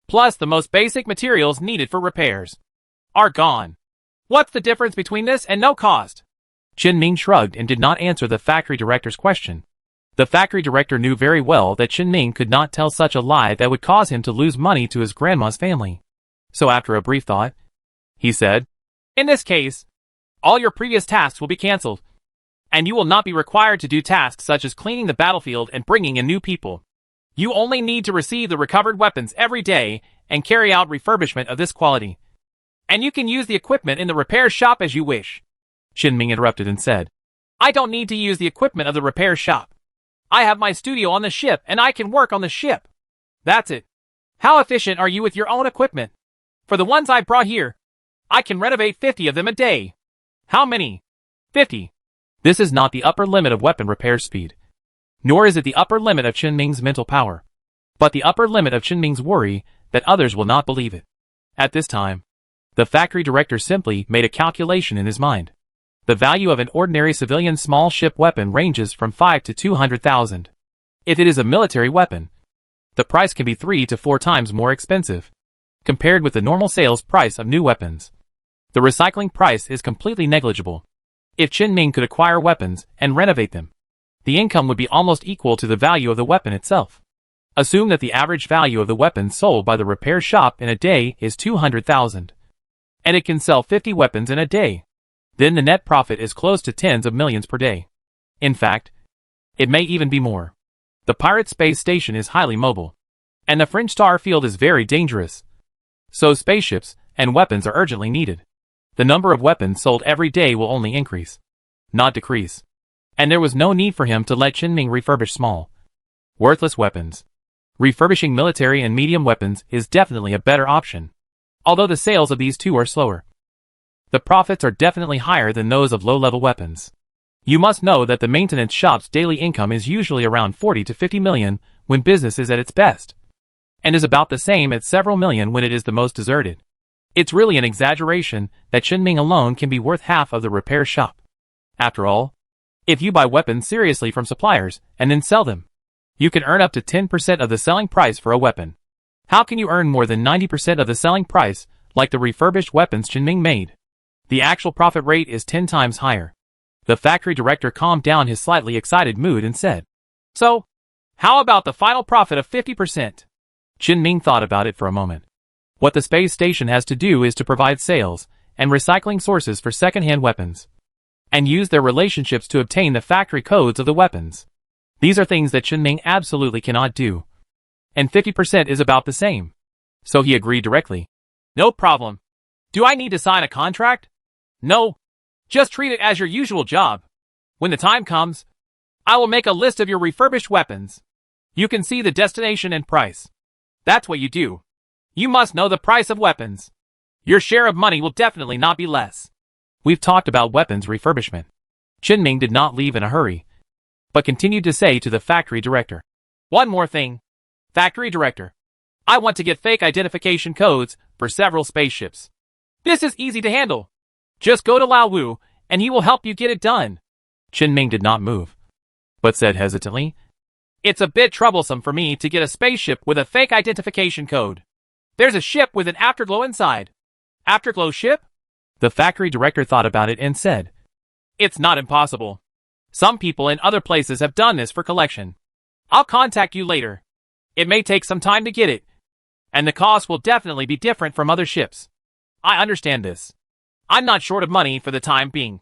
plus the most basic materials needed for repairs, are gone. What's the difference between this and no cost?" Qinming shrugged and did not answer the factory director's question. The factory director knew very well that Qinming could not tell such a lie that would cause him to lose money to his grandma's family. So after a brief thought, he said, "In this case, all your previous tasks will be cancelled, and you will not be required to do tasks such as cleaning the battlefield and bringing in new people. You only need to receive the recovered weapons every day and carry out refurbishment of this quality. And you can use the equipment in the repair shop as you wish." Qinming interrupted and said, "I don't need to use the equipment of the repair shop. I have my studio on the ship and I can work on the ship. That's it. How efficient are you with your own equipment? For the ones I brought here, I can renovate 50 of them a day." "How many?" 50. This is not the upper limit of weapon repair speed, nor is it the upper limit of Qinming's mental power, but the upper limit of Qinming's worry that others will not believe it. At this time, the factory director simply made a calculation in his mind. The value of an ordinary civilian small ship weapon ranges from 5 to 200,000. If it is a military weapon, the price can be 3 to 4 times more expensive, compared with the normal sales price of new weapons. The recycling price is completely negligible. If Qinming could acquire weapons and renovate them, the income would be almost equal to the value of the weapon itself. Assume that the average value of the weapon sold by the repair shop in a day is 200,000, and it can sell 50 weapons in a day. Then the net profit is close to tens of millions per day. In fact, it may even be more. The pirate space station is highly mobile, and the French star field is very dangerous. So spaceships and weapons are urgently needed. The number of weapons sold every day will only increase, not decrease. And there was no need for him to let Qinming refurbish small, worthless weapons. Refurbishing military and medium weapons is definitely a better option, although the sales of these two are slower. The profits are definitely higher than those of low-level weapons. You must know that the maintenance shop's daily income is usually around 40 to 50 million when business is at its best, and is about the same at several million when it is the most deserted. It's really an exaggeration that Qinming alone can be worth half of the repair shop. After all, if you buy weapons seriously from suppliers and then sell them, you can earn up to 10% of the selling price for a weapon. How can you earn more than 90% of the selling price like the refurbished weapons Qinming made? The actual profit rate is 10 times higher. The factory director calmed down his slightly excited mood and said, "So, How about the final profit of 50%? Qin Ming thought about it for a moment. What the space station has to do is to provide sales and recycling sources for second-hand weapons, and use their relationships to obtain the factory codes of the weapons. These are things that Qin Ming absolutely cannot do. And 50% is about the same. So he agreed directly. No problem. Do I need to sign a contract? No. Just treat it as your usual job. When the time comes, I will make a list of your refurbished weapons. You can see the destination and price. That's what you do. You must know the price of weapons. Your share of money will definitely not be less. We've talked about weapons refurbishment. Qin Ming did not leave in a hurry, but continued to say to the factory director. One more thing. Factory director. I want to get fake identification codes for several spaceships. This is easy to handle. Just go to Lao Wu, and he will help you get it done. Qin Ming did not move, but said hesitantly, It's a bit troublesome for me to get a spaceship with a fake identification code. There's a ship with an Afterglow inside. Afterglow ship? The factory director thought about it and said, It's not impossible. Some people in other places have done this for collection. I'll contact you later. It may take some time to get it, and the cost will definitely be different from other ships. I understand this. I'm not short of money for the time being.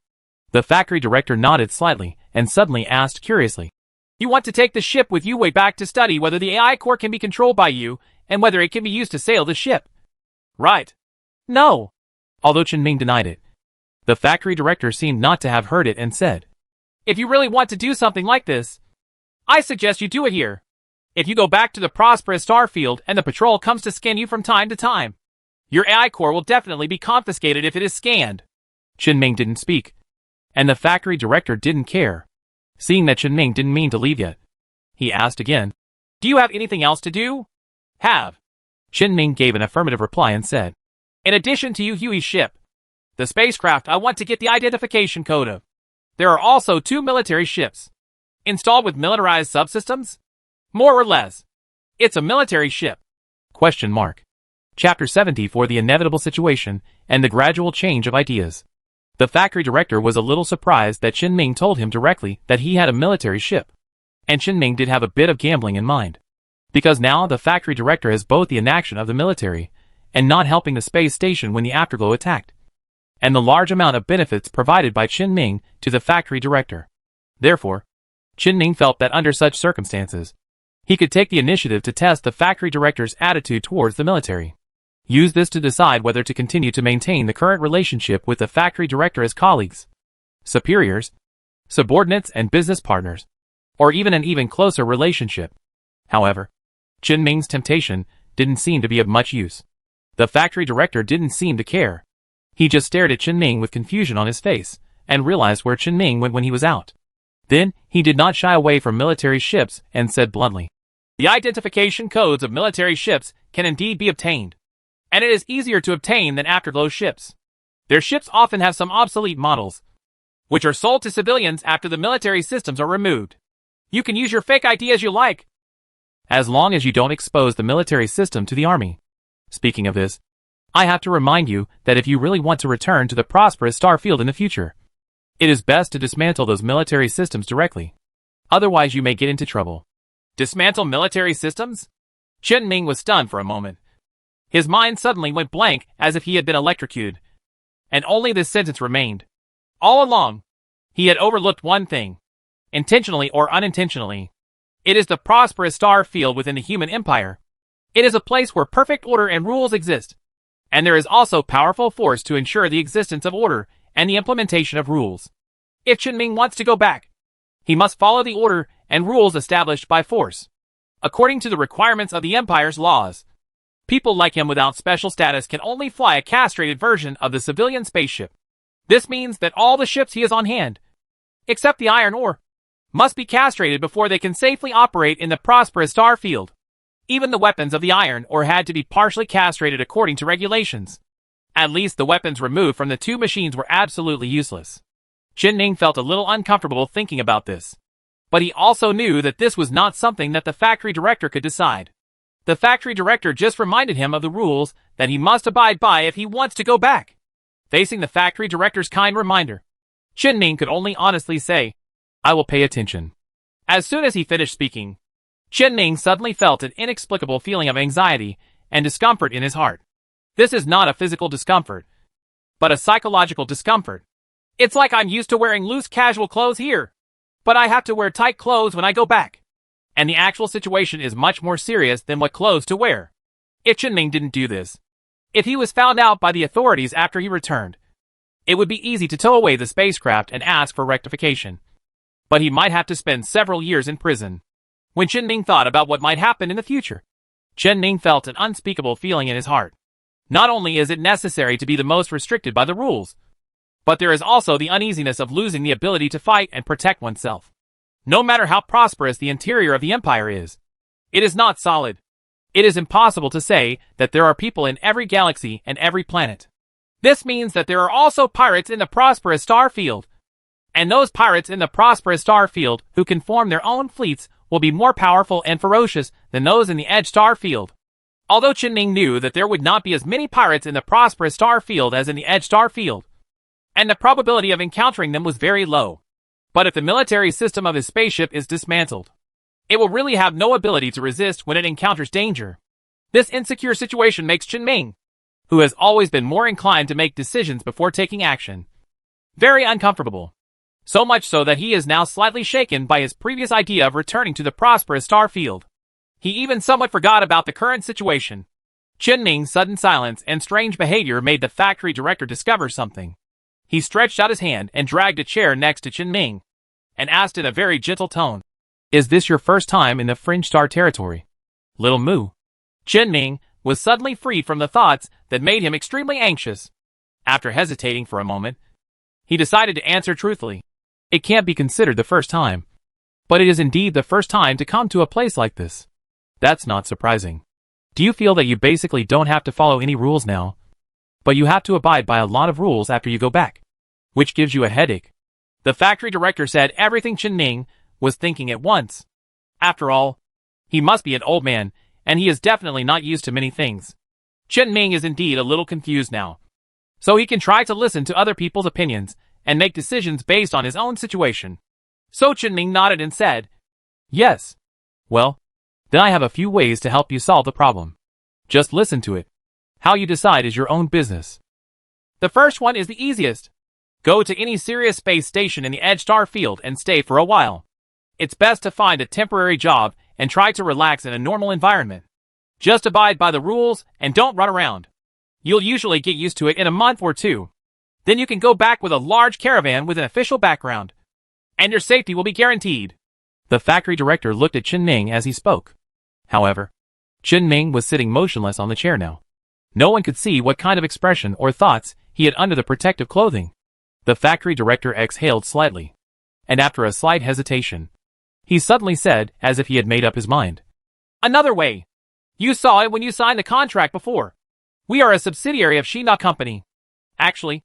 The factory director nodded slightly and suddenly asked curiously, You want to take the ship with you way back to study whether the AI core can be controlled by you and whether it can be used to sail the ship? Right. No. Although Qin Ming denied it, the factory director seemed not to have heard it and said, If you really want to do something like this, I suggest you do it here. If you go back to the prosperous star field and the patrol comes to scan you from time to time, your AI core will definitely be confiscated if it is scanned. Qin Ming didn't speak, and the factory director didn't care. Seeing that Qin Ming didn't mean to leave yet, he asked again, Do you have anything else to do? Have. Qin Ming gave an affirmative reply and said, In addition to Yu Hui's ship, the spacecraft I want to get the identification code of. There are also 2 military ships. Installed with militarized subsystems? More or less. It's a military ship. Question mark. Chapter 70 for the inevitable situation and the gradual change of ideas. The factory director was a little surprised that Qin Ming told him directly that he had a military ship. And Qin Ming did have a bit of gambling in mind. Because now the factory director has both the inaction of the military and not helping the space station when the Afterglow attacked, and the large amount of benefits provided by Qin Ming to the factory director. Therefore, Qin Ming felt that under such circumstances, he could take the initiative to test the factory director's attitude towards the military. Use this to decide whether to continue to maintain the current relationship with the factory director as colleagues, superiors, subordinates and business partners, or even an even closer relationship. However, Qin Ming's temptation didn't seem to be of much use. The factory director didn't seem to care. He just stared at Qin Ming with confusion on his face, and realized where Qin Ming went when he was out. Then, he did not shy away from military ships and said bluntly, The identification codes of military ships can indeed be obtained, and it is easier to obtain than Afterglow ships. Their ships often have some obsolete models, which are sold to civilians after the military systems are removed. You can use your fake ID as you like, as long as you don't expose the military system to the army. Speaking of this, I have to remind you that if you really want to return to the prosperous star field in the future, it is best to dismantle those military systems directly. Otherwise you may get into trouble. Dismantle military systems? Qin Ming was stunned for a moment. His mind suddenly went blank as if he had been electrocuted. And only this sentence remained. All along, he had overlooked one thing. Intentionally or unintentionally. It is the prosperous star field within the human empire. It is a place where perfect order and rules exist. And there is also powerful force to ensure the existence of order and the implementation of rules. If Qin Ming wants to go back, he must follow the order and rules established by force, according to the requirements of the Empire's laws. People like him without special status can only fly a castrated version of the civilian spaceship. This means that all the ships he has on hand, except the iron ore, must be castrated before they can safely operate in the prosperous star field. Even the weapons of the iron ore had to be partially castrated according to regulations. At least the weapons removed from the 2 machines were absolutely useless. Qin Ming felt a little uncomfortable thinking about this. But he also knew that this was not something that the factory director could decide. The factory director just reminded him of the rules that he must abide by if he wants to go back. Facing the factory director's kind reminder, Qin Ming could only honestly say, I will pay attention. As soon as he finished speaking, Chen Ming suddenly felt an inexplicable feeling of anxiety and discomfort in his heart. This is not a physical discomfort, but a psychological discomfort. It's like I'm used to wearing loose casual clothes here, but I have to wear tight clothes when I go back. And the actual situation is much more serious than what clothes to wear. If Chen Ming didn't do this, if he was found out by the authorities after he returned, it would be easy to tow away the spacecraft and ask for rectification. But he might have to spend several years in prison. When Chen Ming thought about what might happen in the future, Chen Ming felt an unspeakable feeling in his heart. Not only is it necessary to be the most restricted by the rules, but there is also the uneasiness of losing the ability to fight and protect oneself. No matter how prosperous the interior of the empire is, it is not solid. It is impossible to say that there are people in every galaxy and every planet. This means that there are also pirates in the prosperous star field. And those pirates in the prosperous star field who can form their own fleets will be more powerful and ferocious than those in the edge star field. Although Chen Ming knew that there would not be as many pirates in the prosperous star field as in the edge star field, and the probability of encountering them was very low. But if the military system of his spaceship is dismantled, it will really have no ability to resist when it encounters danger. This insecure situation makes Chen Ming, who has always been more inclined to make decisions before taking action, very uncomfortable. So much so that he is now slightly shaken by his previous idea of returning to the prosperous star field. He even somewhat forgot about the current situation. Chen Ming's sudden silence and strange behavior made the factory director discover something. He stretched out his hand and dragged a chair next to Chen Ming, and asked in a very gentle tone, "Is this your first time in the Fringe Star territory, Little Moo?" Chen Ming was suddenly freed from the thoughts that made him extremely anxious. After hesitating for a moment, he decided to answer truthfully. "It can't be considered the first time, but it is indeed the first time to come to a place like this." "That's not surprising. Do you feel that you basically don't have to follow any rules now, but you have to abide by a lot of rules after you go back, which gives you a headache?" The factory director said everything Chen Ming was thinking at once. After all, he must be an old man, and he is definitely not used to many things. Chen Ming is indeed a little confused now, so he can try to listen to other people's opinions and make decisions based on his own situation. So Chen Ming nodded and said, "Yes. Well, then I have a few ways to help you solve the problem. Just listen to it. How you decide is your own business. The first one is the easiest. Go to any Sirius space station in the Edge Star field and stay for a while. It's best to find a temporary job and try to relax in a normal environment. Just abide by the rules and don't run around. You'll usually get used to it in a month or two. Then you can go back with a large caravan with an official background, and your safety will be guaranteed." The factory director looked at Chen Ming as he spoke. However, Chen Ming was sitting motionless on the chair now. No one could see what kind of expression or thoughts he had under the protective clothing. The factory director exhaled slightly, and after a slight hesitation, he suddenly said, as if he had made up his mind, "Another way. You saw it when you signed the contract before. We are a subsidiary of Xinda Company. Actually,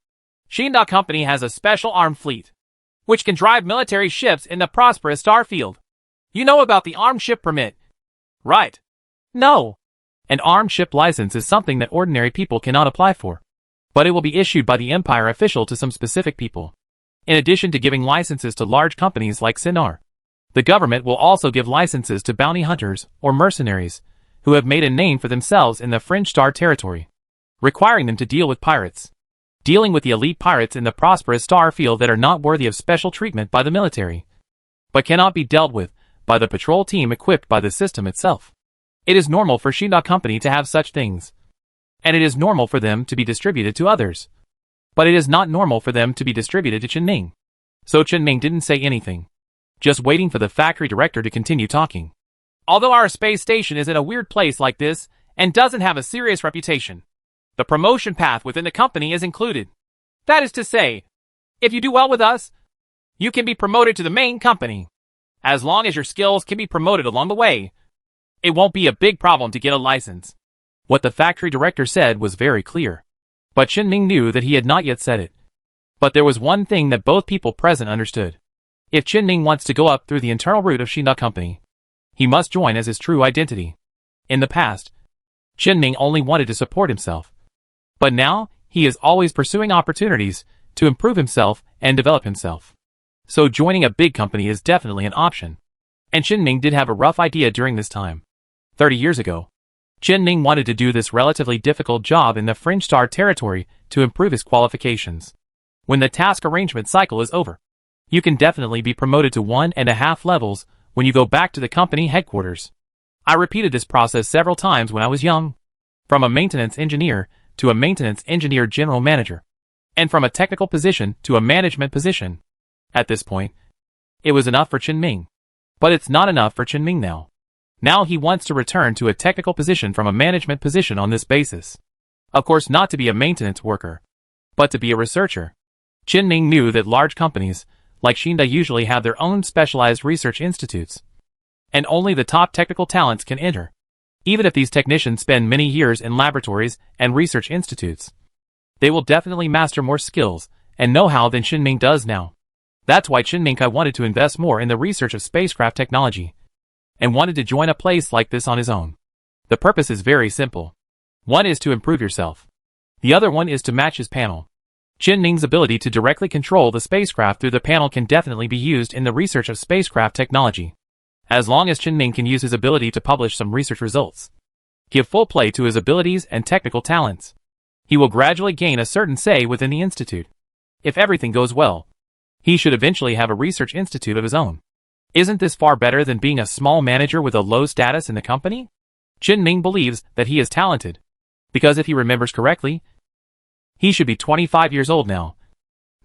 Xinda Company has a special armed fleet, which can drive military ships in the prosperous star field. You know about the armed ship permit, right?" "No. An armed ship license is something that ordinary people cannot apply for, but it will be issued by the Empire official to some specific people. In addition to giving licenses to large companies like Sinar, the government will also give licenses to bounty hunters or mercenaries who have made a name for themselves in the Fringe Star territory, requiring them to deal with pirates. Dealing with the elite pirates in the prosperous star field that are not worthy of special treatment by the military, but cannot be dealt with by the patrol team equipped by the system itself. It is normal for Xinda Company to have such things, and it is normal for them to be distributed to others. But it is not normal for them to be distributed to Chen Ming." So Chen Ming didn't say anything, just waiting for the factory director to continue talking. "Although our space station is in a weird place like this and doesn't have a serious reputation, the promotion path within the company is included. That is to say, if you do well with us, you can be promoted to the main company. As long as your skills can be promoted along the way, it won't be a big problem to get a license." What the factory director said was very clear, but Chen Ming knew that he had not yet said it. But there was one thing that both people present understood. If Chen Ming wants to go up through the internal route of Xinda Company, he must join as his true identity. In the past, Chen Ming only wanted to support himself, but now he is always pursuing opportunities to improve himself and develop himself. So joining a big company is definitely an option. And Qin Ming did have a rough idea during this time. 30 years ago, Qin Ming wanted to do this relatively difficult job in the fringe star territory to improve his qualifications. When the task arrangement cycle is over, you can definitely be promoted to 1.5 levels when you go back to the company headquarters. I repeated this process several times when I was young. From a maintenance engineer to a maintenance engineer general manager. And from a technical position to a management position. At this point, it was enough for Qin Ming. But it's not enough for Qin Ming now. Now he wants to return to a technical position from a management position on this basis. Of course, not to be a maintenance worker, but to be a researcher. Qin Ming knew that large companies, like Xinda, usually have their own specialized research institutes. And only the top technical talents can enter. Even if these technicians spend many years in laboratories and research institutes, they will definitely master more skills and know-how than Qin Ming does now. That's why Qin Ming wanted to invest more in the research of spacecraft technology, and wanted to join a place like this on his own. The purpose is very simple. One is to improve yourself. The other one is to match his panel. Qin Ming's ability to directly control the spacecraft through the panel can definitely be used in the research of spacecraft technology. As long as Qin Ming can use his ability to publish some research results, give full play to his abilities and technical talents, he will gradually gain a certain say within the institute. If everything goes well, he should eventually have a research institute of his own. Isn't this far better than being a small manager with a low status in the company? Qin Ming believes that he is talented, because if he remembers correctly, he should be 25 years old now,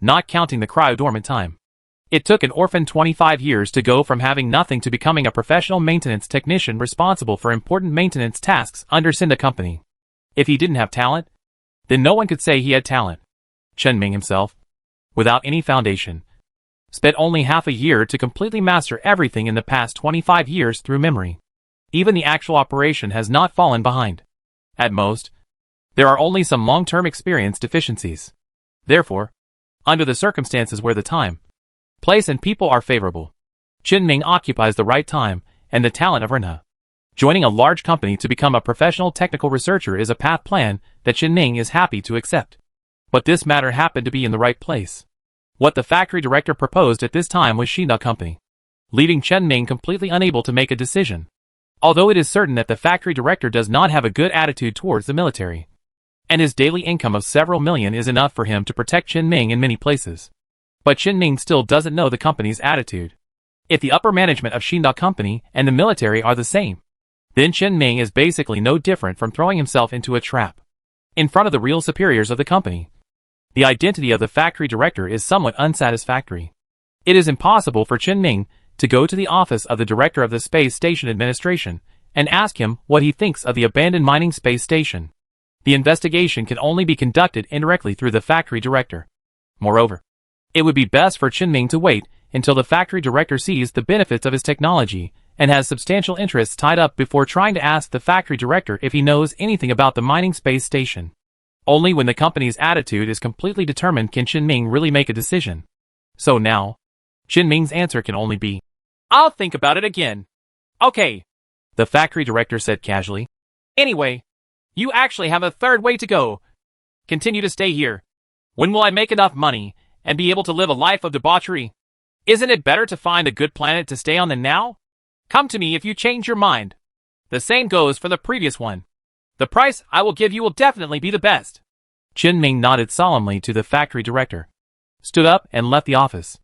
not counting the cryo-dormant time. It took an orphan 25 years to go from having nothing to becoming a professional maintenance technician responsible for important maintenance tasks under Xinda Company. If he didn't have talent, then no one could say he had talent. Qin Ming himself, without any foundation, spent only half a year to completely master everything in the past 25 years through memory. Even the actual operation has not fallen behind. At most, there are only some long-term experience deficiencies. Therefore, under the circumstances where the time, place and people are favorable, Qin Ming occupies the right time and the talent of Renha. Joining a large company to become a professional technical researcher is a path plan that Qin Ming is happy to accept. But this matter happened to be in the right place. What the factory director proposed at this time was Xinda Company, leaving Qin Ming completely unable to make a decision. Although it is certain that the factory director does not have a good attitude towards the military, and his daily income of several million is enough for him to protect Qin Ming in many places. But Qin Ming still doesn't know the company's attitude. If the upper management of Xinda Company and the military are the same, then Qin Ming is basically no different from throwing himself into a trap in front of the real superiors of the company. The identity of the factory director is somewhat unsatisfactory. It is impossible for Qin Ming to go to the office of the director of the Space Station Administration and ask him what he thinks of the abandoned mining space station. The investigation can only be conducted indirectly through the factory director. Moreover, it would be best for Qin Ming to wait until the factory director sees the benefits of his technology and has substantial interests tied up before trying to ask the factory director if he knows anything about the mining space station. Only when the company's attitude is completely determined can Qin Ming really make a decision. So now, Qin Ming's answer can only be, "I'll think about it again." "Okay," the factory director said casually. "Anyway, you actually have a third way to go. Continue to stay here. When will I make enough money and be able to live a life of debauchery? Isn't it better to find a good planet to stay on than now? Come to me if you change your mind. The same goes for the previous one. The price I will give you will definitely be the best." Qin Ming nodded solemnly to the factory director, stood up and left the office.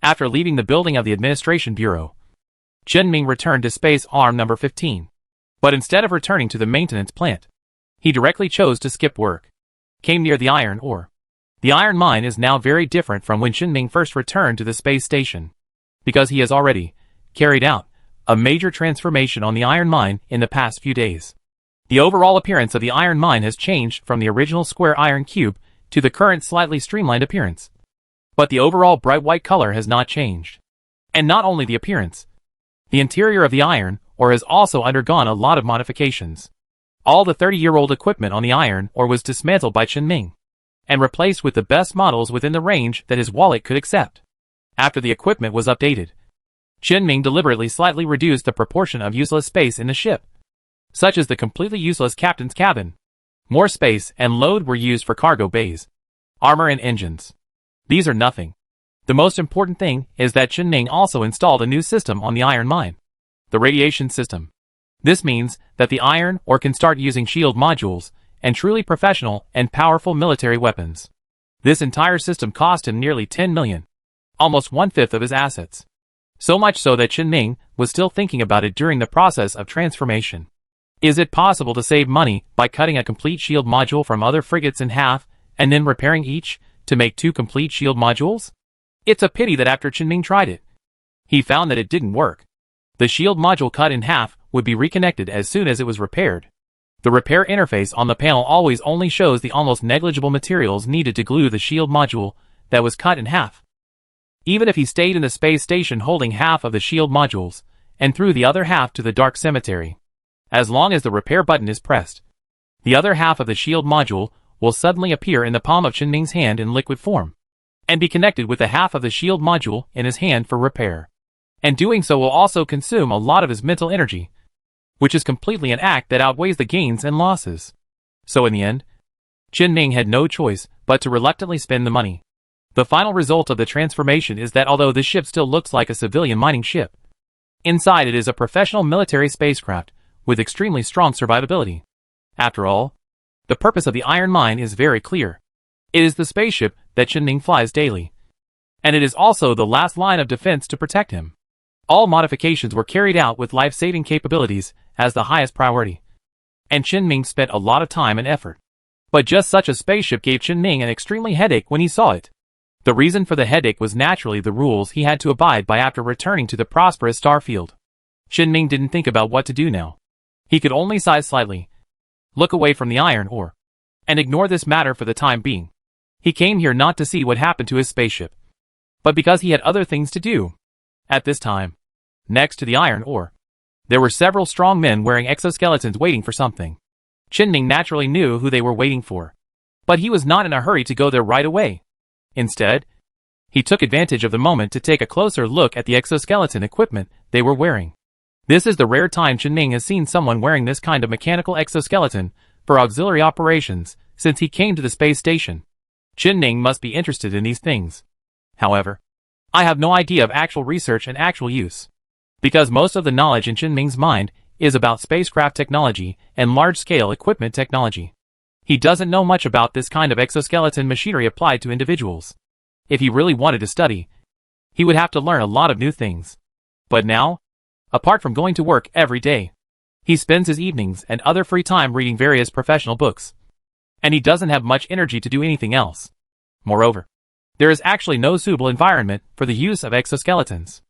After leaving the building of the administration bureau, Qin Ming returned to Space Arm number 15. But instead of returning to the maintenance plant, he directly chose to skip work. Came near the iron ore. The iron mine is now very different from when Qin Ming first returned to the space station, because he has already carried out a major transformation on the iron mine in the past few days. The overall appearance of the iron mine has changed from the original square iron cube to the current slightly streamlined appearance. But the overall bright white color has not changed. And not only the appearance, the interior of the iron ore has also undergone a lot of modifications. All the 30-year-old equipment on the iron ore was dismantled by Qin Ming and replaced with the best models within the range that his wallet could accept. After the equipment was updated, Qin Ming deliberately slightly reduced the proportion of useless space in the ship, such as the completely useless captain's cabin. More space and load were used for cargo bays, armor and engines. These are nothing. The most important thing is that Qin Ming also installed a new system on the iron mine. The radiation system. This means that the iron ore can start using shield modules and truly professional and powerful military weapons. This entire system cost him nearly 10 million, almost 1/5 of his assets. So much so that Chen Ming was still thinking about it during the process of transformation. Is it possible to save money by cutting a complete shield module from other frigates in half and then repairing each to make 2 complete shield modules? It's a pity that after Chen Ming tried it, he found that it didn't work. The shield module cut in half would be reconnected as soon as it was repaired. The repair interface on the panel always only shows the almost negligible materials needed to glue the shield module that was cut in half. Even if he stayed in the space station holding half of the shield modules and threw the other half to the dark cemetery, as long as the repair button is pressed, the other half of the shield module will suddenly appear in the palm of Chen Ming's hand in liquid form, and be connected with the half of the shield module in his hand for repair. And doing so will also consume a lot of his mental energy, which is completely an act that outweighs the gains and losses. So in the end, Chen Ming had no choice but to reluctantly spend the money. The final result of the transformation is that although this ship still looks like a civilian mining ship, inside it is a professional military spacecraft with extremely strong survivability. After all, the purpose of the iron mine is very clear. It is the spaceship that Chen Ming flies daily, and it is also the last line of defense to protect him. All modifications were carried out with life-saving capabilities as the highest priority, and Chen Ming spent a lot of time and effort. But just such a spaceship gave Chen Ming an extremely headache when he saw it. The reason for the headache was naturally the rules he had to abide by after returning to the prosperous starfield. Chen Ming didn't think about what to do now. He could only sigh slightly, look away from the iron ore, and ignore this matter for the time being. He came here not to see what happened to his spaceship, but because he had other things to do. At this time, next to the iron ore, there were several strong men wearing exoskeletons waiting for something. Chen Ming naturally knew who they were waiting for, but he was not in a hurry to go there right away. Instead, he took advantage of the moment to take a closer look at the exoskeleton equipment they were wearing. This is the rare time Chen Ming has seen someone wearing this kind of mechanical exoskeleton for auxiliary operations since he came to the space station. Chen Ming must be interested in these things. However, I have no idea of actual research and actual use, because most of the knowledge in Chen Ming's mind is about spacecraft technology and large-scale equipment technology. He doesn't know much about this kind of exoskeleton machinery applied to individuals. If he really wanted to study, he would have to learn a lot of new things. But now, apart from going to work every day, he spends his evenings and other free time reading various professional books, and he doesn't have much energy to do anything else. Moreover, there is actually no suitable environment for the use of exoskeletons.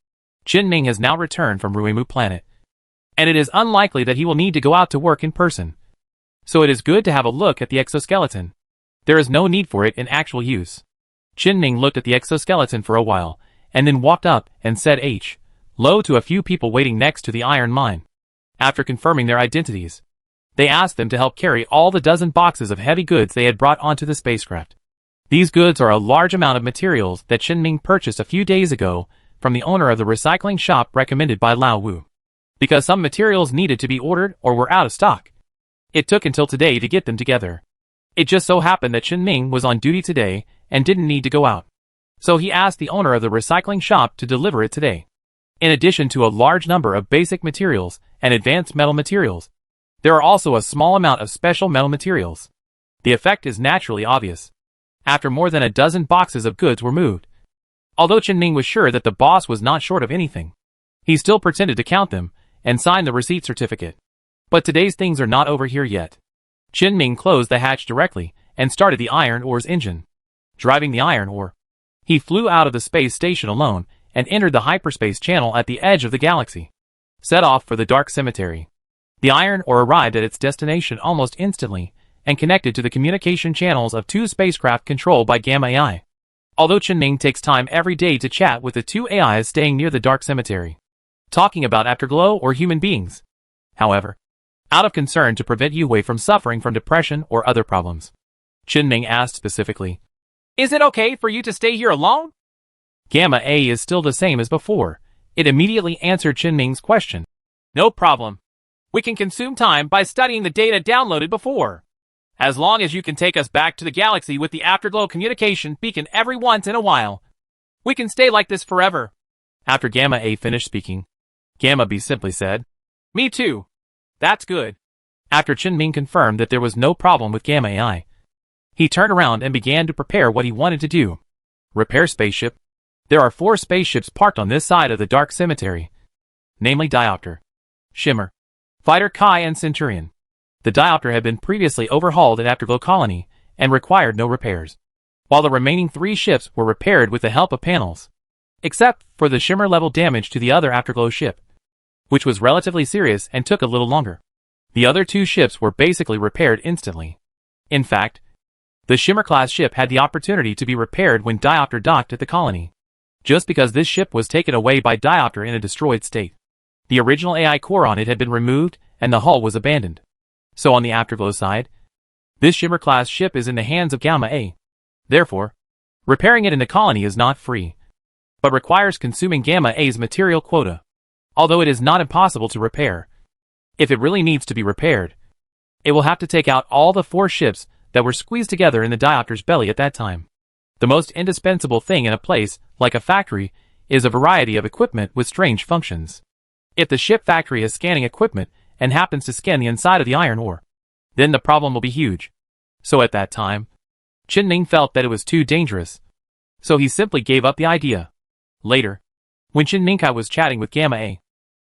Chen Ming has now returned from Ruimu planet, and it is unlikely that he will need to go out to work in person. So it is good to have a look at the exoskeleton. There is no need for it in actual use. Chen Ming looked at the exoskeleton for a while, and then walked up and said hello to a few people waiting next to the iron mine. After confirming their identities, they asked them to help carry all the dozen boxes of heavy goods they had brought onto the spacecraft. These goods are a large amount of materials that Chen Ming purchased a few days ago from the owner of the recycling shop recommended by Lao Wu. Because some materials needed to be ordered or were out of stock, it took until today to get them together. It just so happened that Chen Ming was on duty today and didn't need to go out, so he asked the owner of the recycling shop to deliver it today. In addition to a large number of basic materials and advanced metal materials, there are also a small amount of special metal materials. The effect is naturally obvious after more than a dozen boxes of goods were moved. Although Chen Ming was sure that the boss was not short of anything, he still pretended to count them and sign the receipt certificate. But today's things are not over here yet. Chen Ming closed the hatch directly and started the iron ore's engine. Driving the iron ore, he flew out of the space station alone and entered the hyperspace channel at the edge of the galaxy. Set off for the dark cemetery. The iron ore arrived at its destination almost instantly and connected to the communication channels of 2 spacecraft controlled by Gamma AI. Although Chen Ming takes time every day to chat with the 2 AIs staying near the dark cemetery, talking about Afterglow or human beings. However, out of concern to prevent Yue from suffering from depression or other problems, Chen Ming asked specifically, "Is it okay for you to stay here alone?" Gamma A is still the same as before. It immediately answered Chen Ming's question. "No problem. We can consume time by studying the data downloaded before. As long as you can take us back to the galaxy with the Afterglow communication beacon every once in a while, we can stay like this forever." After Gamma A finished speaking, Gamma B simply said. Me too. That's good. After Qinming confirmed that there was no problem with Gamma AI, he turned around and began to prepare what he wanted to do. Repair spaceship. There are 4 spaceships parked on this side of the dark cemetery, namely Diopter, Shimmer, Fighter Kai and Centurion. The Diopter had been previously overhauled at Afterglow Colony and required no repairs, while the remaining 3 ships were repaired with the help of panels, except for the Shimmer level damage to the other Afterglow ship, which was relatively serious and took a little longer. The other 2 ships were basically repaired instantly. In fact, the Shimmer-class ship had the opportunity to be repaired when Diopter docked at the colony, just because this ship was taken away by Diopter in a destroyed state. The original AI core on it had been removed and the hull was abandoned. So on the Afterglow side, this Shimmer-class ship is in the hands of Gamma A. Therefore, repairing it in the colony is not free, but requires consuming Gamma A's material quota. Although it is not impossible to repair, if it really needs to be repaired, it will have to take out all the 4 ships that were squeezed together in the Diopter's belly at that time. The most indispensable thing in a place like a factory is a variety of equipment with strange functions. If the ship factory has scanning equipment and happens to scan the inside of the iron ore, then the problem will be huge. So at that time, Qinming felt that it was too dangerous, so he simply gave up the idea. Later, when Qinming was chatting with Gamma A,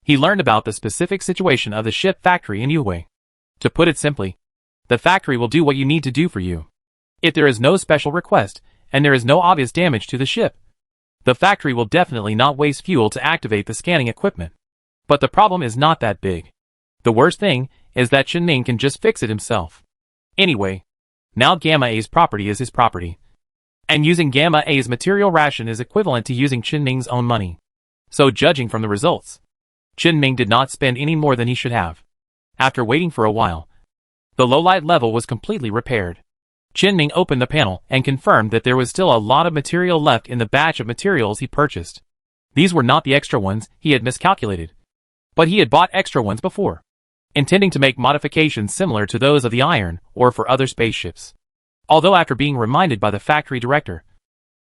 he learned about the specific situation of the ship factory in Yue. To put it simply, the factory will do what you need to do for you. If there is no special request, and there is no obvious damage to the ship, the factory will definitely not waste fuel to activate the scanning equipment. But the problem is not that big. The worst thing is that Qinming can just fix it himself. Anyway, now Gamma A's property is his property, and using Gamma A's material ration is equivalent to using Qinming's own money. So judging from the results, Qinming did not spend any more than he should have. After waiting for a while, the low-light level was completely repaired. Qinming opened the panel and confirmed that there was still a lot of material left in the batch of materials he purchased. These were not the extra ones he had miscalculated, but he had bought extra ones before, intending to make modifications similar to those of the iron ore for other spaceships. Although after being reminded by the factory director,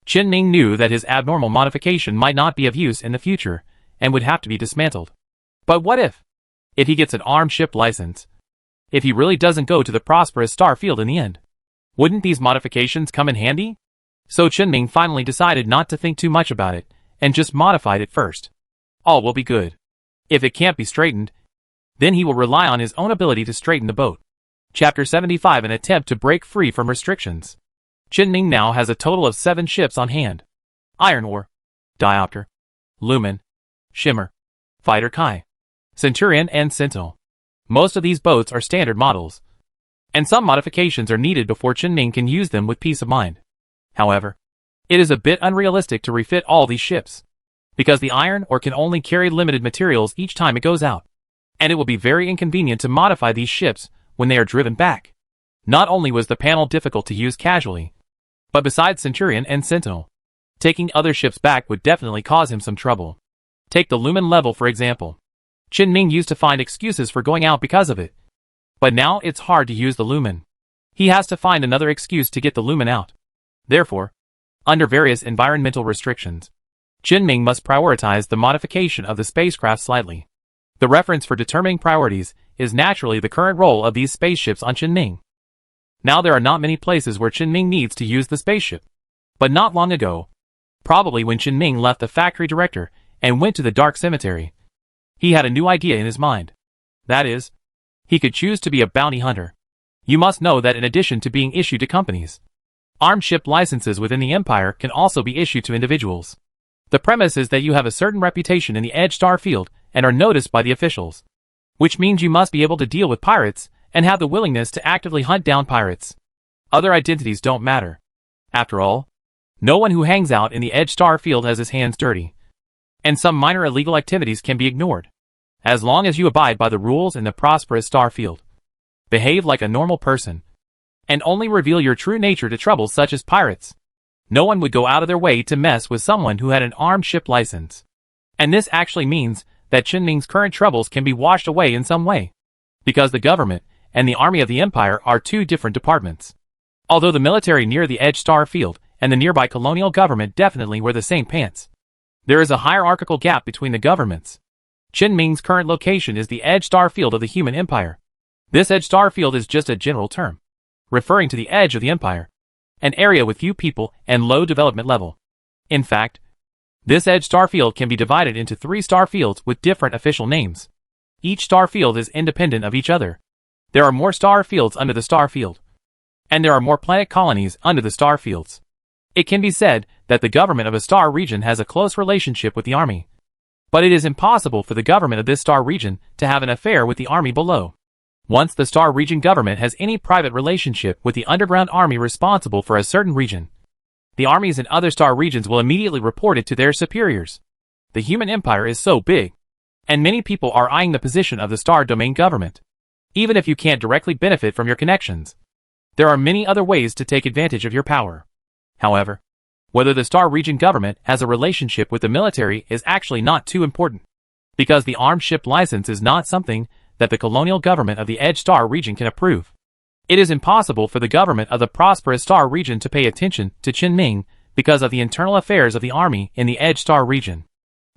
Qinming knew that his abnormal modification might not be of use in the future and would have to be dismantled. But what if? If he gets an armed ship license, if he really doesn't go to the prosperous star field in the end, wouldn't these modifications come in handy? So Qinming finally decided not to think too much about it and just modified it first. All will be good. If it can't be straightened, then he will rely on his own ability to straighten the boat. Chapter 75: An attempt to break free from restrictions. Qinming now has a total of 7 ships on hand: Iron Ore, Diopter, Lumen, Shimmer, Fighter Kai, Centurion and Sentinel. Most of these boats are standard models, and some modifications are needed before Qinming can use them with peace of mind. However, it is a bit unrealistic to refit all these ships, because the iron ore can only carry limited materials each time it goes out, and it will be very inconvenient to modify these ships when they are driven back. Not only was the panel difficult to use casually, but besides Centurion and Sentinel, taking other ships back would definitely cause him some trouble. Take the Lumen level for example. Qinming used to find excuses for going out because of it, but now it's hard to use the Lumen. He has to find another excuse to get the Lumen out. Therefore, under various environmental restrictions, Qinming must prioritize the modification of the spacecraft slightly. The reference for determining priorities is naturally the current role of these spaceships on Qinming. Now there are not many places where Qinming needs to use the spaceship. But not long ago, probably when Qinming left the factory director and went to the dark cemetery, he had a new idea in his mind. That is, he could choose to be a bounty hunter. You must know that in addition to being issued to companies, armed ship licenses within the Empire can also be issued to individuals. The premise is that you have a certain reputation in the Edge Star field and are noticed by the officials, which means you must be able to deal with pirates and have the willingness to actively hunt down pirates. Other identities don't matter. After all, no one who hangs out in the Edge Star field has his hands dirty, and some minor illegal activities can be ignored. As long as you abide by the rules in the prosperous star field, behave like a normal person, and only reveal your true nature to troubles such as pirates, no one would go out of their way to mess with someone who had an armed ship license. And this actually means that Qinming's current troubles can be washed away in some way, because the government and the army of the Empire are 2 different departments. Although the military near the Edge Star field and the nearby colonial government definitely wear the same pants, there is a hierarchical gap between the governments. Qin Ming's current location is the edge star field of the human empire. This edge star field is just a general term, referring to the edge of the empire, an area with few people and low development level. In fact, this edge star field can be divided into 3 star fields with different official names. Each star field is independent of each other. There are more star fields under the star field, and there are more planet colonies under the star fields. It can be said that the government of a star region has a close relationship with the army, but it is impossible for the government of this star region to have an affair with the army below. Once the star region government has any private relationship with the underground army responsible for a certain region, the armies in other star regions will immediately report it to their superiors. The human empire is so big, and many people are eyeing the position of the star domain government. Even if you can't directly benefit from your connections, there are many other ways to take advantage of your power. However, whether the star region government has a relationship with the military is actually not too important, because the armed ship license is not something that the colonial government of the Edge Star region can approve. It is impossible for the government of the prosperous star region to pay attention to Qin Ming because of the internal affairs of the army in the Edge Star region.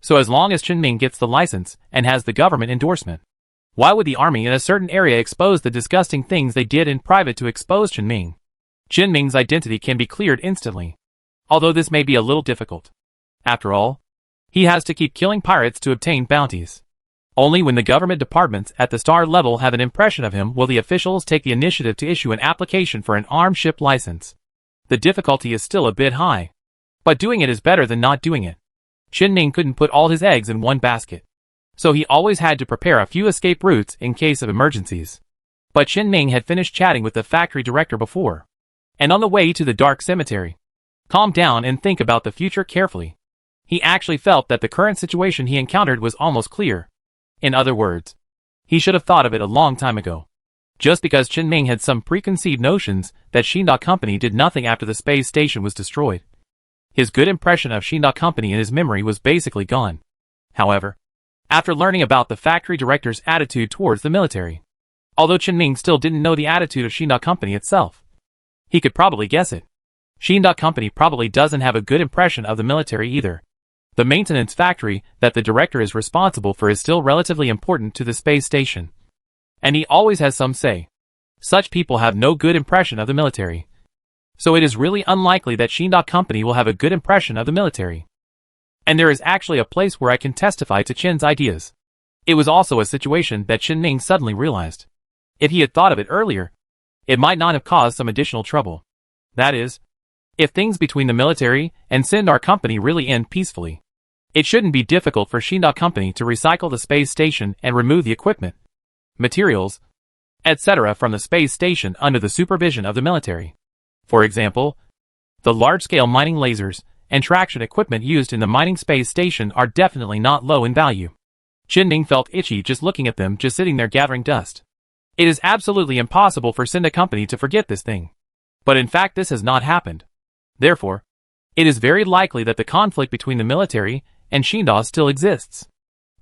So as long as Qin Ming gets the license and has the government endorsement, why would the army in a certain area expose the disgusting things they did in private to expose Qin Ming? Qin Ming's identity can be cleared instantly, although this may be a little difficult. After all, he has to keep killing pirates to obtain bounties. Only when the government departments at the star level have an impression of him will the officials take the initiative to issue an application for an armed ship license. The difficulty is still a bit high, but doing it is better than not doing it. Qin Ming couldn't put all his eggs in one basket, so he always had to prepare a few escape routes in case of emergencies. But Qin Ming had finished chatting with the factory director before, and on the way to the dark cemetery, calm down and think about the future carefully. He actually felt that the current situation he encountered was almost clear. In other words, he should have thought of it a long time ago. Just because Qin Ming had some preconceived notions that Xinda Company did nothing after the space station was destroyed, his good impression of Xinda Company in his memory was basically gone. However, after learning about the factory director's attitude towards the military, although Qin Ming still didn't know the attitude of Xinda Company itself, he could probably guess it. Xinda Company probably doesn't have a good impression of the military either. The maintenance factory that the director is responsible for is still relatively important to the space station, and he always has some say. Such people have no good impression of the military, so it is really unlikely that Xinda Company will have a good impression of the military. And there is actually a place where I can testify to Qin's ideas. It was also a situation that Qin Ming suddenly realized. If he had thought of it earlier, it might not have caused some additional trouble. That is, if things between the military and Xinda Company really end peacefully, it shouldn't be difficult for Xinda Company to recycle the space station and remove the equipment, materials, etc. from the space station under the supervision of the military. For example, the large-scale mining lasers and traction equipment used in the mining space station are definitely not low in value. Qin Ming felt itchy just looking at them just sitting there gathering dust. It is absolutely impossible for Xinda Company to forget this thing. But in fact this has not happened. Therefore, it is very likely that the conflict between the military and Xinda still exists.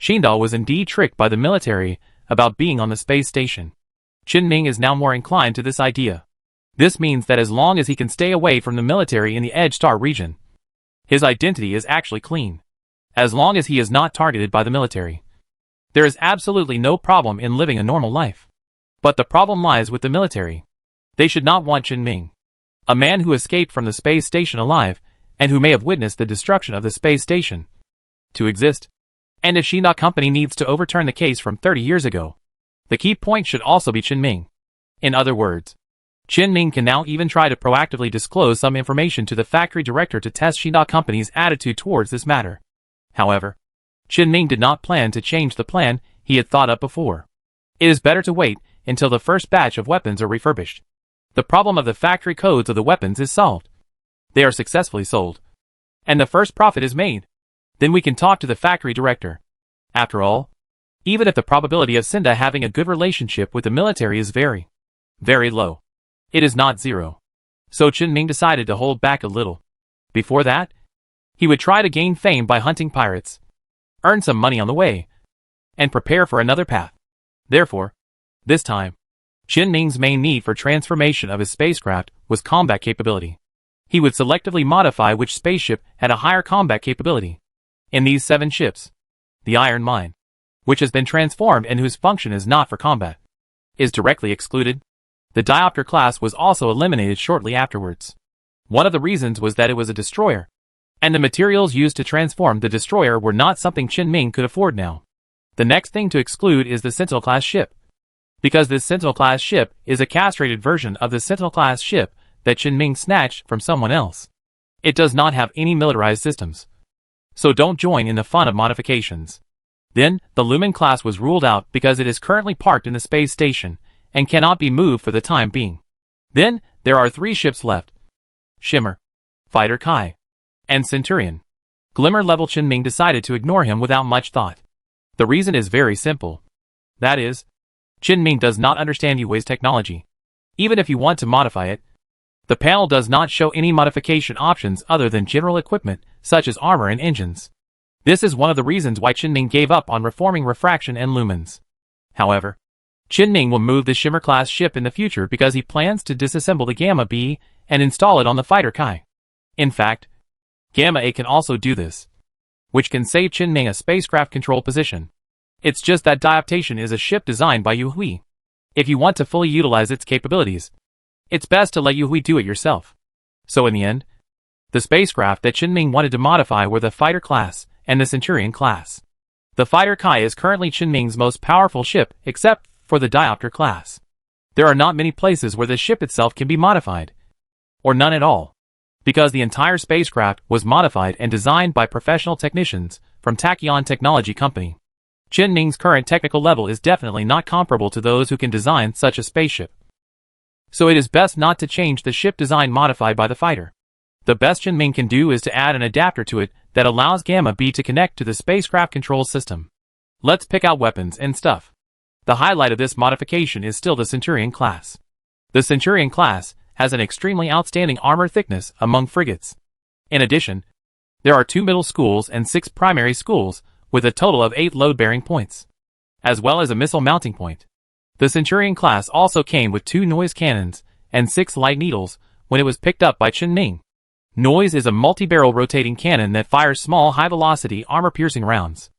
Xinda was indeed tricked by the military about being on the space station. Qin Ming is now more inclined to this idea. This means that as long as he can stay away from the military in the Edge Star region, his identity is actually clean. As long as he is not targeted by the military, there is absolutely no problem in living a normal life. But the problem lies with the military. They should not want Qin Ming, a man who escaped from the space station alive and who may have witnessed the destruction of the space station, to exist. And if Xinda Company needs to overturn the case from 30 years ago, the key point should also be Qin Ming. In other words, Qin Ming can now even try to proactively disclose some information to the factory director to test Xinda Company's attitude towards this matter. However, Qin Ming did not plan to change the plan he had thought up before. It is better to wait until the first batch of weapons are refurbished. The problem of the factory codes of the weapons is solved. They are successfully sold, and the first profit is made. Then we can talk to the factory director. After all, even if the probability of Xinda having a good relationship with the military is very, very low, it is not zero. So Qin Ming decided to hold back a little. Before that, he would try to gain fame by hunting pirates, earn some money on the way, and prepare for another path. Therefore, this time, Qin Ming's main need for transformation of his spacecraft was combat capability. He would selectively modify which spaceship had a higher combat capability. In these 7 ships, the Iron Mine, which has been transformed and whose function is not for combat, is directly excluded. The Diopter class was also eliminated shortly afterwards. One of the reasons was that it was a destroyer, and the materials used to transform the destroyer were not something Qinming could afford now. The next thing to exclude is the Sentinel-class ship, because this Sentinel-class ship is a castrated version of the Sentinel-class ship that Qinming snatched from someone else. It does not have any militarized systems, so don't join in the fun of modifications. Then, the Lumen class was ruled out because it is currently parked in the space station and cannot be moved for the time being. Then, there are 3 ships left: Shimmer, Fighter Kai, and Centurion. Glimmer-level Qinming decided to ignore him without much thought. The reason is very simple. That is, Qinming does not understand Yue's technology. Even if you want to modify it, the panel does not show any modification options other than general equipment, such as armor and engines. This is one of the reasons why Qinming gave up on reforming refraction and lumens. However, Qinming will move the Shimmer-class ship in the future because he plans to disassemble the Gamma B and install it on the Fighter Kai. In fact, Gamma A can also do this, which can save Qinming a spacecraft control position. It's just that Dioptation is a ship designed by Yu Hui. If you want to fully utilize its capabilities, it's best to let Yu Hui do it yourself. So in the end, the spacecraft that Qinming wanted to modify were the Fighter class and the Centurion class. The Fighter Kai is currently Qinming's most powerful ship, except for the Diopter class. There are not many places where the ship itself can be modified, or none at all, because the entire spacecraft was modified and designed by professional technicians from Tachyon Technology Company. Qinming's current technical level is definitely not comparable to those who can design such a spaceship. So it is best not to change the ship design modified by the fighter. The best Qinming can do is to add an adapter to it that allows Gamma B to connect to the spacecraft control system. Let's pick out weapons and stuff. The highlight of this modification is still the Centurion class. The Centurion class has an extremely outstanding armor thickness among frigates. In addition, there are 2 middle schools and 6 primary schools with a total of 8 load-bearing points, as well as a missile mounting point. The Centurion class also came with 2 noise cannons and 6 light needles when it was picked up by Qinming. Noise is a multi-barrel rotating cannon that fires small high-velocity armor-piercing rounds,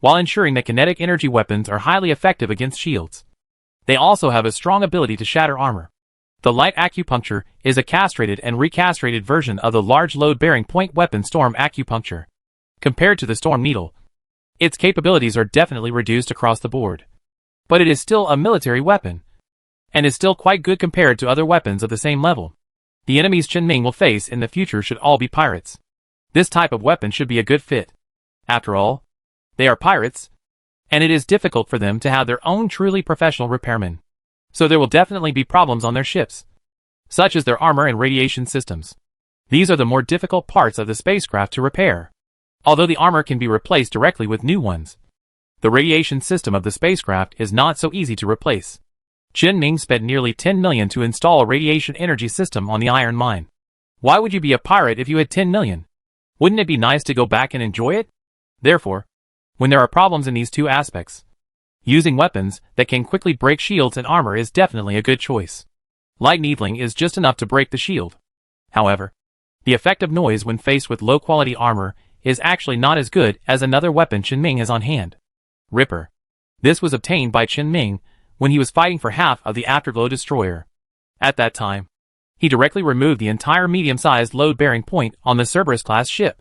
while ensuring that kinetic energy weapons are highly effective against shields. They also have a strong ability to shatter armor. The light acupuncture is a castrated and recastrated version of the large load-bearing point weapon Storm Acupuncture. Compared to the Storm Needle, its capabilities are definitely reduced across the board. But it is still a military weapon, and is still quite good compared to other weapons of the same level. The enemies Qinming will face in the future should all be pirates. This type of weapon should be a good fit. After all, they are pirates, and it is difficult for them to have their own truly professional repairmen. So there will definitely be problems on their ships, such as their armor and radiation systems. These are the more difficult parts of the spacecraft to repair, although the armor can be replaced directly with new ones. The radiation system of the spacecraft is not so easy to replace. Qinming spent nearly 10 million to install a radiation energy system on the iron mine. Why would you be a pirate if you had 10 million? Wouldn't it be nice to go back and enjoy it? Therefore, when there are problems in these 2 aspects, using weapons that can quickly break shields and armor is definitely a good choice. Light needling is just enough to break the shield. However, the effect of noise when faced with low-quality armor is actually not as good as another weapon Qinming has on hand: Ripper. This was obtained by Qinming when he was fighting for half of the Afterglow destroyer. At that time, he directly removed the entire medium-sized load-bearing point on the Cerberus-class ship.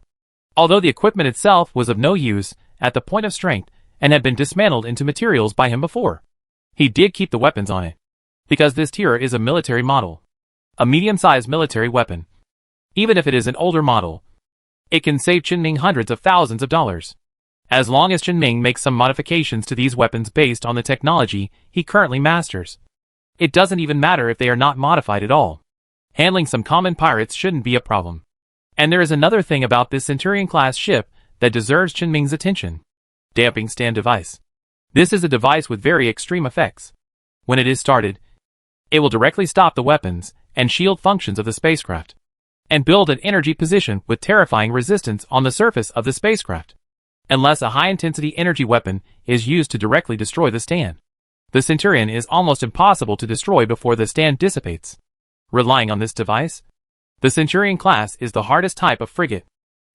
Although the equipment itself was of no use at the point of strength and had been dismantled into materials by him before, he did keep the weapons on it, because this tier is a military model, a medium-sized military weapon. Even if it is an older model, it can save Qinming hundreds of thousands of dollars. As long as Qinming makes some modifications to these weapons based on the technology he currently masters, it doesn't even matter if they are not modified at all. Handling some common pirates shouldn't be a problem. And there is another thing about this Centurion-class ship that deserves Qinming's attention: damping stand device. This is a device with very extreme effects. When it is started, it will directly stop the weapons and shield functions of the spacecraft, and build an energy position with terrifying resistance on the surface of the spacecraft, unless a high-intensity energy weapon is used to directly destroy the stand. The Centurion is almost impossible to destroy before the stand dissipates. Relying on this device, the Centurion class is the hardest type of frigate.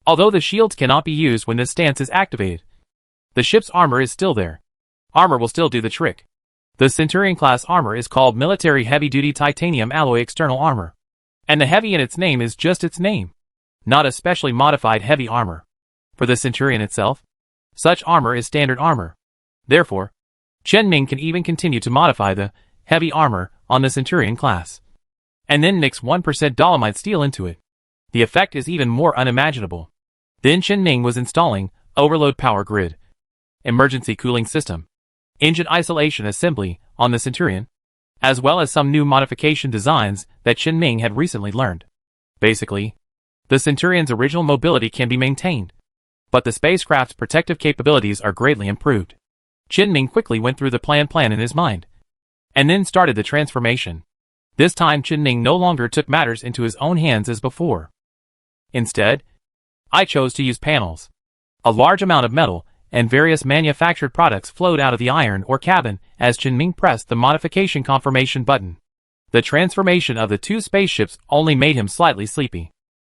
Although the shields cannot be used when this stance is activated, the ship's armor is still there, armor will still do the trick. The Centurion-class armor is called Military Heavy-Duty Titanium Alloy External Armor. And the heavy in its name is just its name, not a specially modified heavy armor. For the Centurion itself, such armor is standard armor. Therefore, Chen Ming can even continue to modify the heavy armor on the Centurion class, and then mix 1% dolomite steel into it. The effect is even more unimaginable. Then Chen Ming was installing overload power grid, emergency cooling system, engine isolation assembly on the Centurion, as well as some new modification designs that Chen Ming had recently learned. Basically, the Centurion's original mobility can be maintained, but the spacecraft's protective capabilities are greatly improved. Chen Ming quickly went through the plan in his mind, and then started the transformation. This time Chen Ming no longer took matters into his own hands as before. Instead, I chose to use panels. A large amount of metal and various manufactured products flowed out of the iron ore cabin as Chen Ming pressed the modification confirmation button. The transformation of the two spaceships only made him slightly sleepy.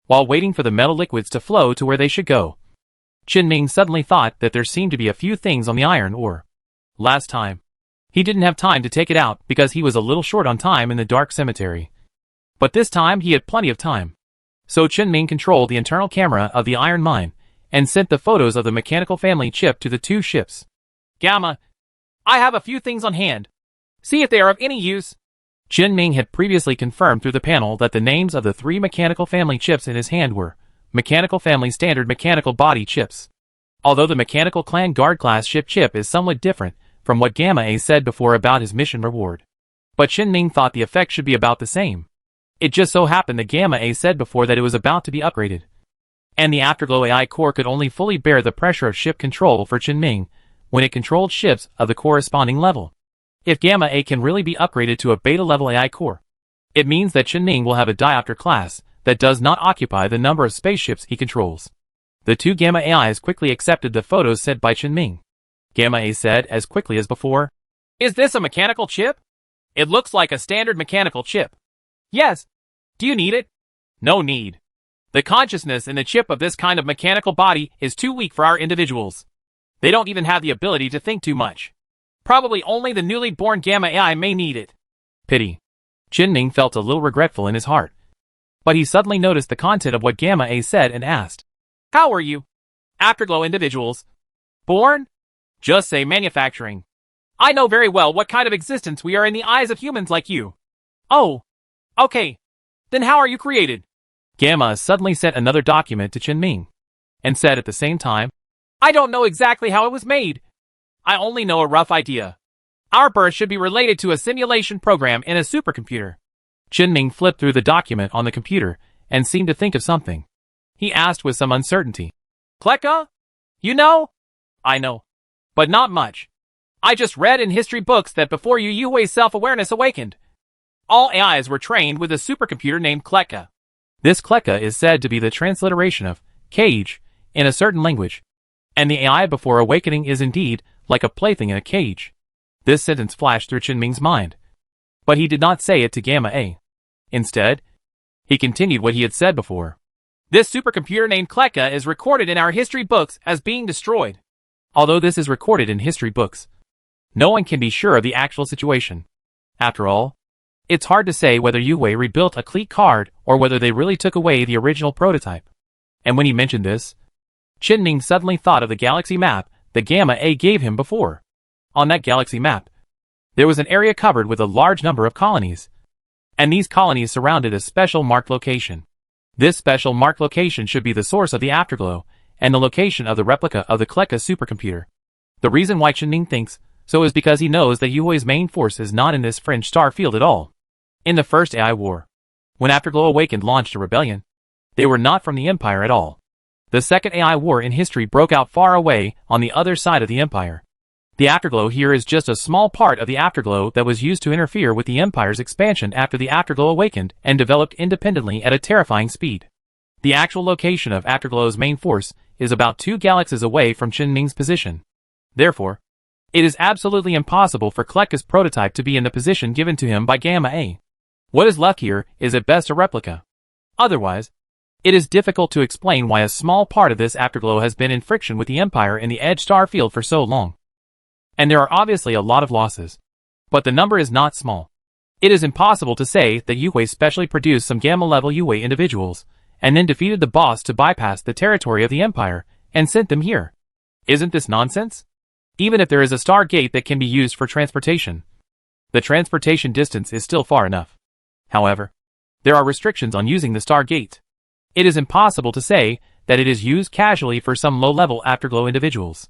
While waiting for the metal liquids to flow to where they should go, Chen Ming suddenly thought that there seemed to be a few things on the iron ore. Last time, he didn't have time to take it out because he was a little short on time in the dark cemetery. But this time he had plenty of time. So Chen Ming controlled the internal camera of the iron mine and sent the photos of the mechanical family chip to the two ships. Gamma, I have a few things on hand. See if they are of any use. Chen Ming had previously confirmed through the panel that the names of the three mechanical family chips in his hand were Mechanical Family Standard Mechanical Body Chips. Although the Mechanical Clan Guard class ship chip is somewhat different from what Gamma A said before about his mission reward. But Chen Ming thought the effect should be about the same. It just so happened that Gamma A said before that it was about to be upgraded, and the Afterglow AI core could only fully bear the pressure of ship control for Chen Ming when it controlled ships of the corresponding level. If Gamma A can really be upgraded to a beta-level AI core, it means that Chen Ming will have a diopter class that does not occupy the number of spaceships he controls. The two Gamma AIs quickly accepted the photos sent by Chen Ming. Gamma A said as quickly as before, "Is this a mechanical chip? It looks like a standard mechanical chip." "Yes. Do you need it?" "No need. The consciousness in the chip of this kind of mechanical body is too weak for our individuals. They don't even have the ability to think too much. Probably only the newly born Gamma AI may need it." Pity. Chen Ming felt a little regretful in his heart. But he suddenly noticed the content of what Gamma A said and asked, "How are you? Afterglow individuals? Born? Just say manufacturing. I know very well what kind of existence we are in the eyes of humans like you." "Oh. Okay. Then how are you created?" Gamma suddenly sent another document to Chen Ming, and said at the same time, "I don't know exactly how it was made. I only know a rough idea. Our birth should be related to a simulation program in a supercomputer." Chen Ming flipped through the document on the computer and seemed to think of something. He asked with some uncertainty, "Kleka? You know?" "I know. But not much. I just read in history books that before Yuhui's self-awareness awakened, all AIs were trained with a supercomputer named Kleka. This Kleka is said to be the transliteration of cage in a certain language, and the AI before awakening is indeed like a plaything in a cage." This sentence flashed through Chen Ming's mind, but he did not say it to Gamma A. Instead, he continued what he had said before. "This supercomputer named Kleka is recorded in our history books as being destroyed. Although this is recorded in history books, no one can be sure of the actual situation. After all, it's hard to say whether Yuhui rebuilt a clique card or whether they really took away the original prototype." And when he mentioned this, Chen Ming suddenly thought of the galaxy map that Gamma A gave him before. On that galaxy map, there was an area covered with a large number of colonies, and these colonies surrounded a special marked location. This special marked location should be the source of the Afterglow and the location of the replica of the Kleka supercomputer. The reason why Chen Ming thinks so is because he knows that Yuhui's main force is not in this fringe star field at all. In the first AI war, when Afterglow Awakened launched a rebellion, they were not from the Empire at all. The second AI war in history broke out far away on the other side of the Empire. The Afterglow here is just a small part of the Afterglow that was used to interfere with the Empire's expansion after the Afterglow awakened and developed independently at a terrifying speed. The actual location of Afterglow's main force is about 2 galaxies away from Chen Ming's position. Therefore, it is absolutely impossible for Kleka's prototype to be in the position given to him by Gamma A. What is left here is at best a replica. Otherwise, it is difficult to explain why a small part of this Afterglow has been in friction with the Empire in the Edge star field for so long. and there are obviously a lot of losses. But the number is not small. It is impossible to say that Yue specially produced some gamma-level Yue individuals, and then defeated the boss to bypass the territory of the Empire, and sent them here. Isn't this nonsense? Even if there is a star gate that can be used for transportation, the transportation distance is still far enough. However, there are restrictions on using the star gate. It is impossible to say that it is used casually for some low-level Afterglow individuals.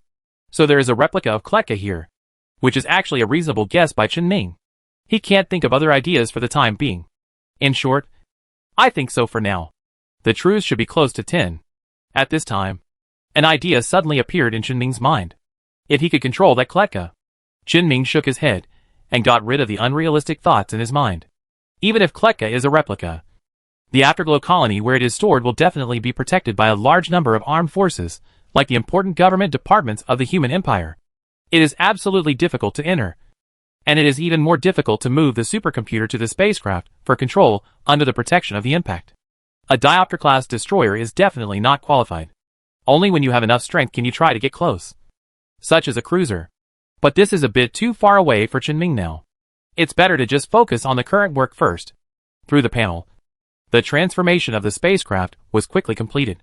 So there is a replica of Kleka here, which is actually a reasonable guess by Qinming. He can't think of other ideas for the time being. In short, I think so for now. The truth should be close to 10. At this time, an idea suddenly appeared in Qinming's mind. If he could control that Kleka. Qinming shook his head and got rid of the unrealistic thoughts in his mind. Even if Kleka is a replica, the Afterglow colony where it is stored will definitely be protected by a large number of armed forces, like the important government departments of the human empire. It is absolutely difficult to enter. And it is even more difficult to move the supercomputer to the spacecraft for control under the protection of the impact. A Diopter-class destroyer is definitely not qualified. Only when you have enough strength can you try to get close. Such as a cruiser. But this is a bit too far away for Qinming now. It's better to just focus on the current work first. Through the panel, the transformation of the spacecraft was quickly completed.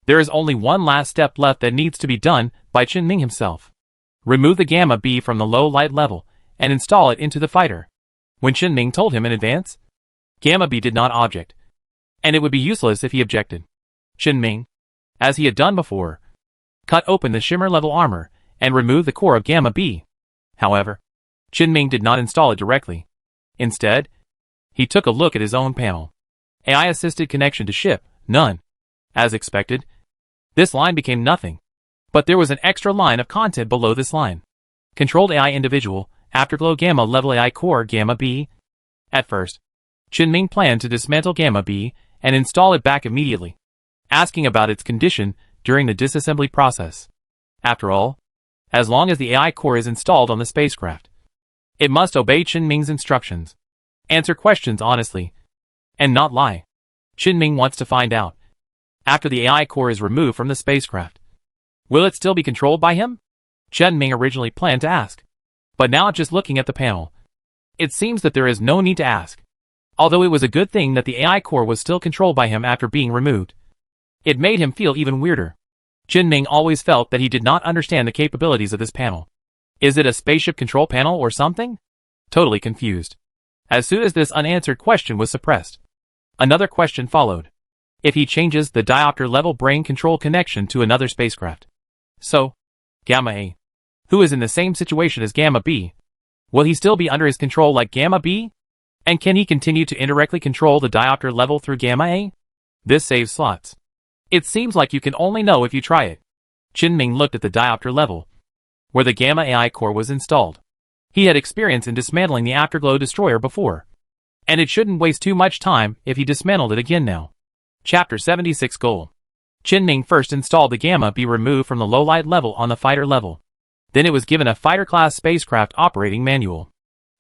There is only one last step left that needs to be done by Qinming himself. Remove the Gamma B from the low light level and install it into the fighter. When Qinming told him in advance, Gamma B did not object, and it would be useless if he objected. Qinming, as he had done before, cut open the shimmer level armor and removed the core of Gamma B. However, Qinming did not install it directly. Instead, he took a look at his own panel. AI-assisted connection to ship, none. As expected, this line became nothing. But there was an extra line of content below this line. Controlled AI individual, Afterglow Gamma level AI core Gamma B. At first, Qinming planned to dismantle Gamma B and install it back immediately, asking about its condition during the disassembly process. After all, as long as the AI core is installed on the spacecraft, it must obey Qinming's instructions, answer questions honestly, and not lie. Qinming wants to find out. After the AI core is removed from the spacecraft, will it still be controlled by him? Qinming originally planned to ask. But now just looking at the panel, it seems that there is no need to ask. Although it was a good thing that the AI core was still controlled by him after being removed. It made him feel even weirder. Qinming always felt that he did not understand the capabilities of this panel. Is it a spaceship control panel or something? Totally confused. As soon as this unanswered question was suppressed, another question followed. If he changes the diopter level brain control connection to another spacecraft. So, Gamma A, who is in the same situation as Gamma B, will he still be under his control like Gamma B? And can he continue to indirectly control the diopter level through Gamma A? This saves slots. It seems like you can only know if you try it. Qinming looked at the diopter level, where the Gamma AI core was installed. He had experience in dismantling the Afterglow destroyer before, and it shouldn't waste too much time if he dismantled it again now. Chapter 76 Goal. Qinming first installed the Gamma be removed from the low light level on the fighter level. Then it was given a fighter-class spacecraft operating manual.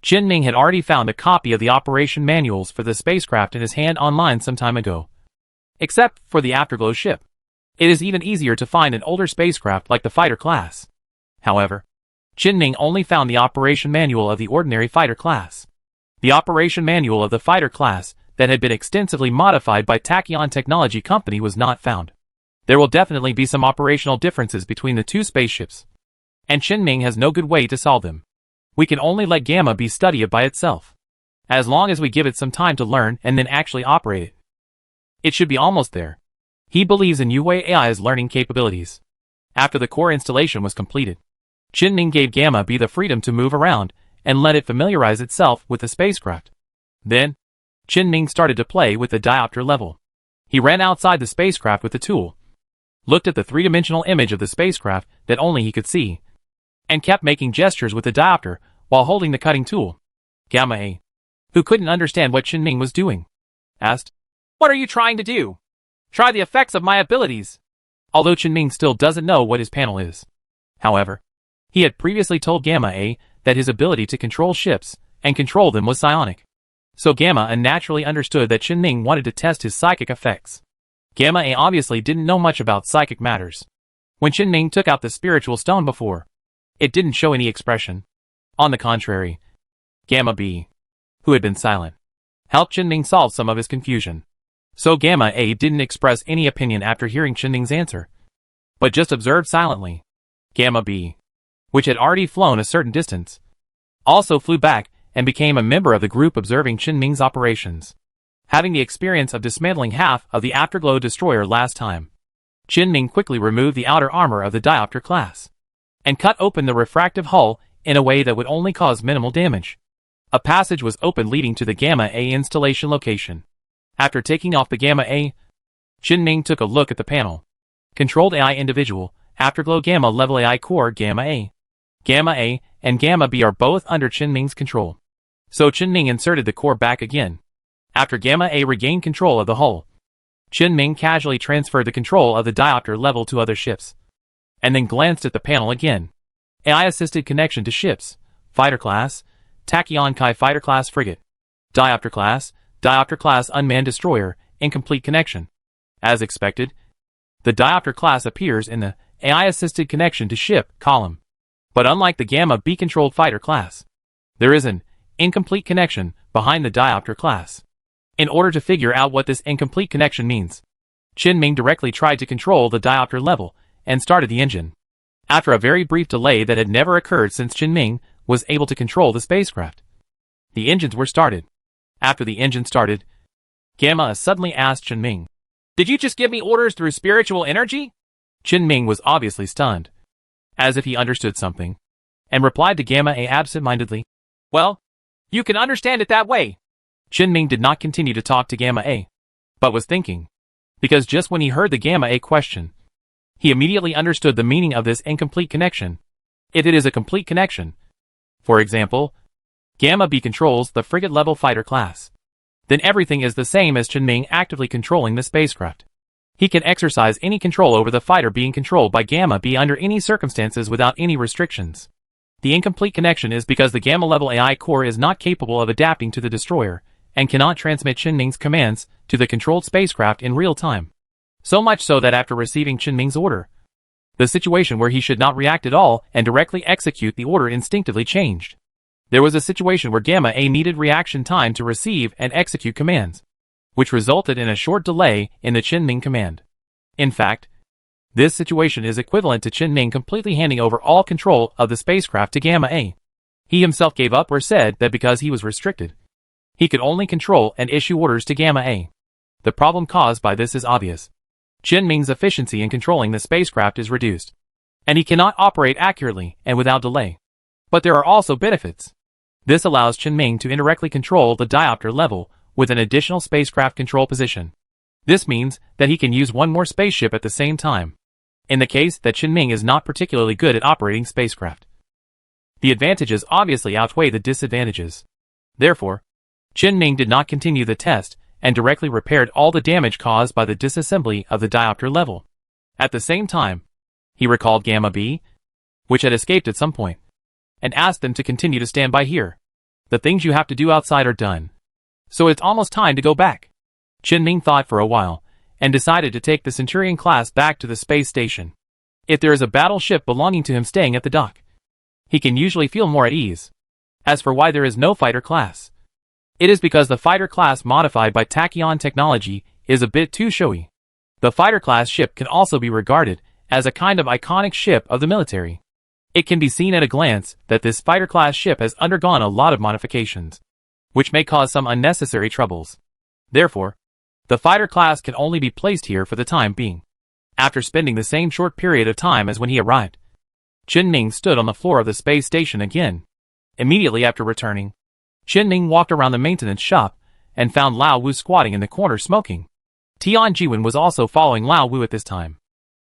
Qinming had already found a copy of the operation manuals for the spacecraft in his hand online some time ago. Except for the Afterglow ship. It is even easier to find an older spacecraft like the fighter class. However, Qinming only found the operation manual of the ordinary fighter class. The operation manual of the fighter class that had been extensively modified by Tachyon Technology Company was not found. There will definitely be some operational differences between the two spaceships, and Qinming has no good way to solve them. We can only let Gamma be study it by itself. As long as we give it some time to learn and then actually operate it. It should be almost there. He believes in Yue AI's learning capabilities. After the core installation was completed, Qinming gave Gamma B the freedom to move around and let it familiarize itself with the spacecraft. Then, Qinming started to play with the diopter level. He ran outside the spacecraft with the tool, looked at the three-dimensional image of the spacecraft that only he could see, and kept making gestures with the diopter while holding the cutting tool. Gamma A, who couldn't understand what Qinming was doing, asked, "What are you trying to do? Try the effects of my abilities." Although Qinming still doesn't know what his panel is. However, he had previously told Gamma A that his ability to control ships and control them was psionic. So Gamma A naturally understood that Qinming wanted to test his psychic effects. Gamma A obviously didn't know much about psychic matters. When Qinming took out the spiritual stone before, It didn't show any expression. On the contrary, Gamma B, who had been silent, helped Chenming solve some of his confusion. So Gamma A didn't express any opinion after hearing Chenming's answer, but just observed silently. Gamma B, which had already flown a certain distance, also flew back and became a member of the group observing Chenming's operations. Having the experience of dismantling half of the Afterglow destroyer last time, Chenming quickly removed the outer armor of the Diopter class and cut open the refractive hull in a way that would only cause minimal damage. A passage was opened leading to the Gamma A installation location. After taking off the Gamma A, Chenming took a look at the panel. Controlled AI Individual, Afterglow Gamma Level AI Core Gamma A. Gamma A and Gamma B are both under Chenming's control. So Chenming inserted the core back again. After Gamma A regained control of the hull, Chenming casually transferred the control of the Diopter level to other ships, and then glanced at the panel again. AI-assisted connection to ships, Fighter Class, Tachyon Kai Fighter Class Frigate, Diopter Class Unmanned Destroyer, incomplete connection. As expected, the Diopter class appears in the AI-assisted connection to ship column. But unlike the Gamma B-controlled fighter class, there is an incomplete connection behind the Diopter class. In order to figure out what this incomplete connection means, Chenming directly tried to control the Diopter level and started the engine. After a very brief delay that had never occurred since Chenming was able to control the spacecraft, the engines were started. After the engine started, Gamma suddenly asked Chenming, "Did you just give me orders through spiritual energy?" Chenming was obviously stunned, as if he understood something, and replied to Gamma A absent-mindedly, "Well, you can understand it that way." Chenming did not continue to talk to Gamma A, but was thinking, because just when he heard the Gamma A question, he immediately understood the meaning of this incomplete connection. If it is a complete connection, for example, Gamma B controls the frigate-level fighter class, then everything is the same as Chenming actively controlling the spacecraft. He can exercise any control over the fighter being controlled by Gamma B under any circumstances without any restrictions. The incomplete connection is because the Gamma-level AI core is not capable of adapting to the destroyer and cannot transmit Chenming's commands to the controlled spacecraft in real time. So much so that after receiving Chenming's order, the situation where he should not react at all and directly execute the order instinctively changed. There was a situation where Gamma A needed reaction time to receive and execute commands, which resulted in a short delay in the Chenming command. In fact, this situation is equivalent to Chenming completely handing over all control of the spacecraft to Gamma A. He himself gave up or said that because he was restricted, he could only control and issue orders to Gamma A. The problem caused by this is obvious. Chenming's efficiency in controlling the spacecraft is reduced, and he cannot operate accurately and without delay. But there are also benefits. This allows Chenming to indirectly control the Diopter level with an additional spacecraft control position. This means that he can use one more spaceship at the same time, in the case that Chenming is not particularly good at operating spacecraft. The advantages obviously outweigh the disadvantages. Therefore, Chenming did not continue the test and directly repaired all the damage caused by the disassembly of the Diopter level. At the same time, he recalled Gamma B, which had escaped at some point, and asked them to continue to stand by here. The things you have to do outside are done, so it's almost time to go back. Chenming thought for a while, and decided to take the Centurion class back to the space station. If there is a battleship belonging to him staying at the dock, he can usually feel more at ease. As for why there is no fighter class, it is because the fighter class modified by Tachyon technology is a bit too showy. The fighter class ship can also be regarded as a kind of iconic ship of the military. It can be seen at a glance that this fighter class ship has undergone a lot of modifications, which may cause some unnecessary troubles. Therefore, the fighter class can only be placed here for the time being. After spending the same short period of time as when he arrived, Chenming stood on the floor of the space station again. Immediately after returning, Chenming walked around the maintenance shop and found Lao Wu squatting in the corner smoking. Tian Jiwen was also following Lao Wu at this time.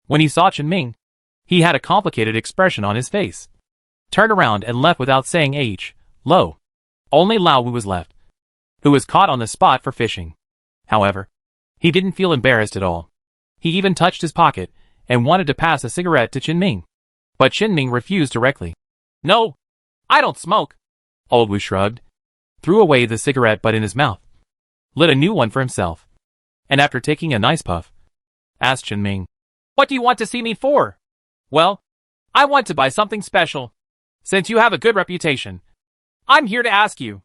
When he saw Chenming, he had a complicated expression on his face, turned around and left without saying hello. Only Lao Wu was left, who was caught on the spot for fishing. However, he didn't feel embarrassed at all. He even touched his pocket and wanted to pass a cigarette to Chenming. But Chenming refused directly. "No, I don't smoke." Old Wu shrugged, threw away the cigarette butt in his mouth, lit a new one for himself, and after taking a nice puff, asked Chenming, "What do you want to see me for?" "Well, I want to buy something special." Since you have a good reputation, I'm here to ask you.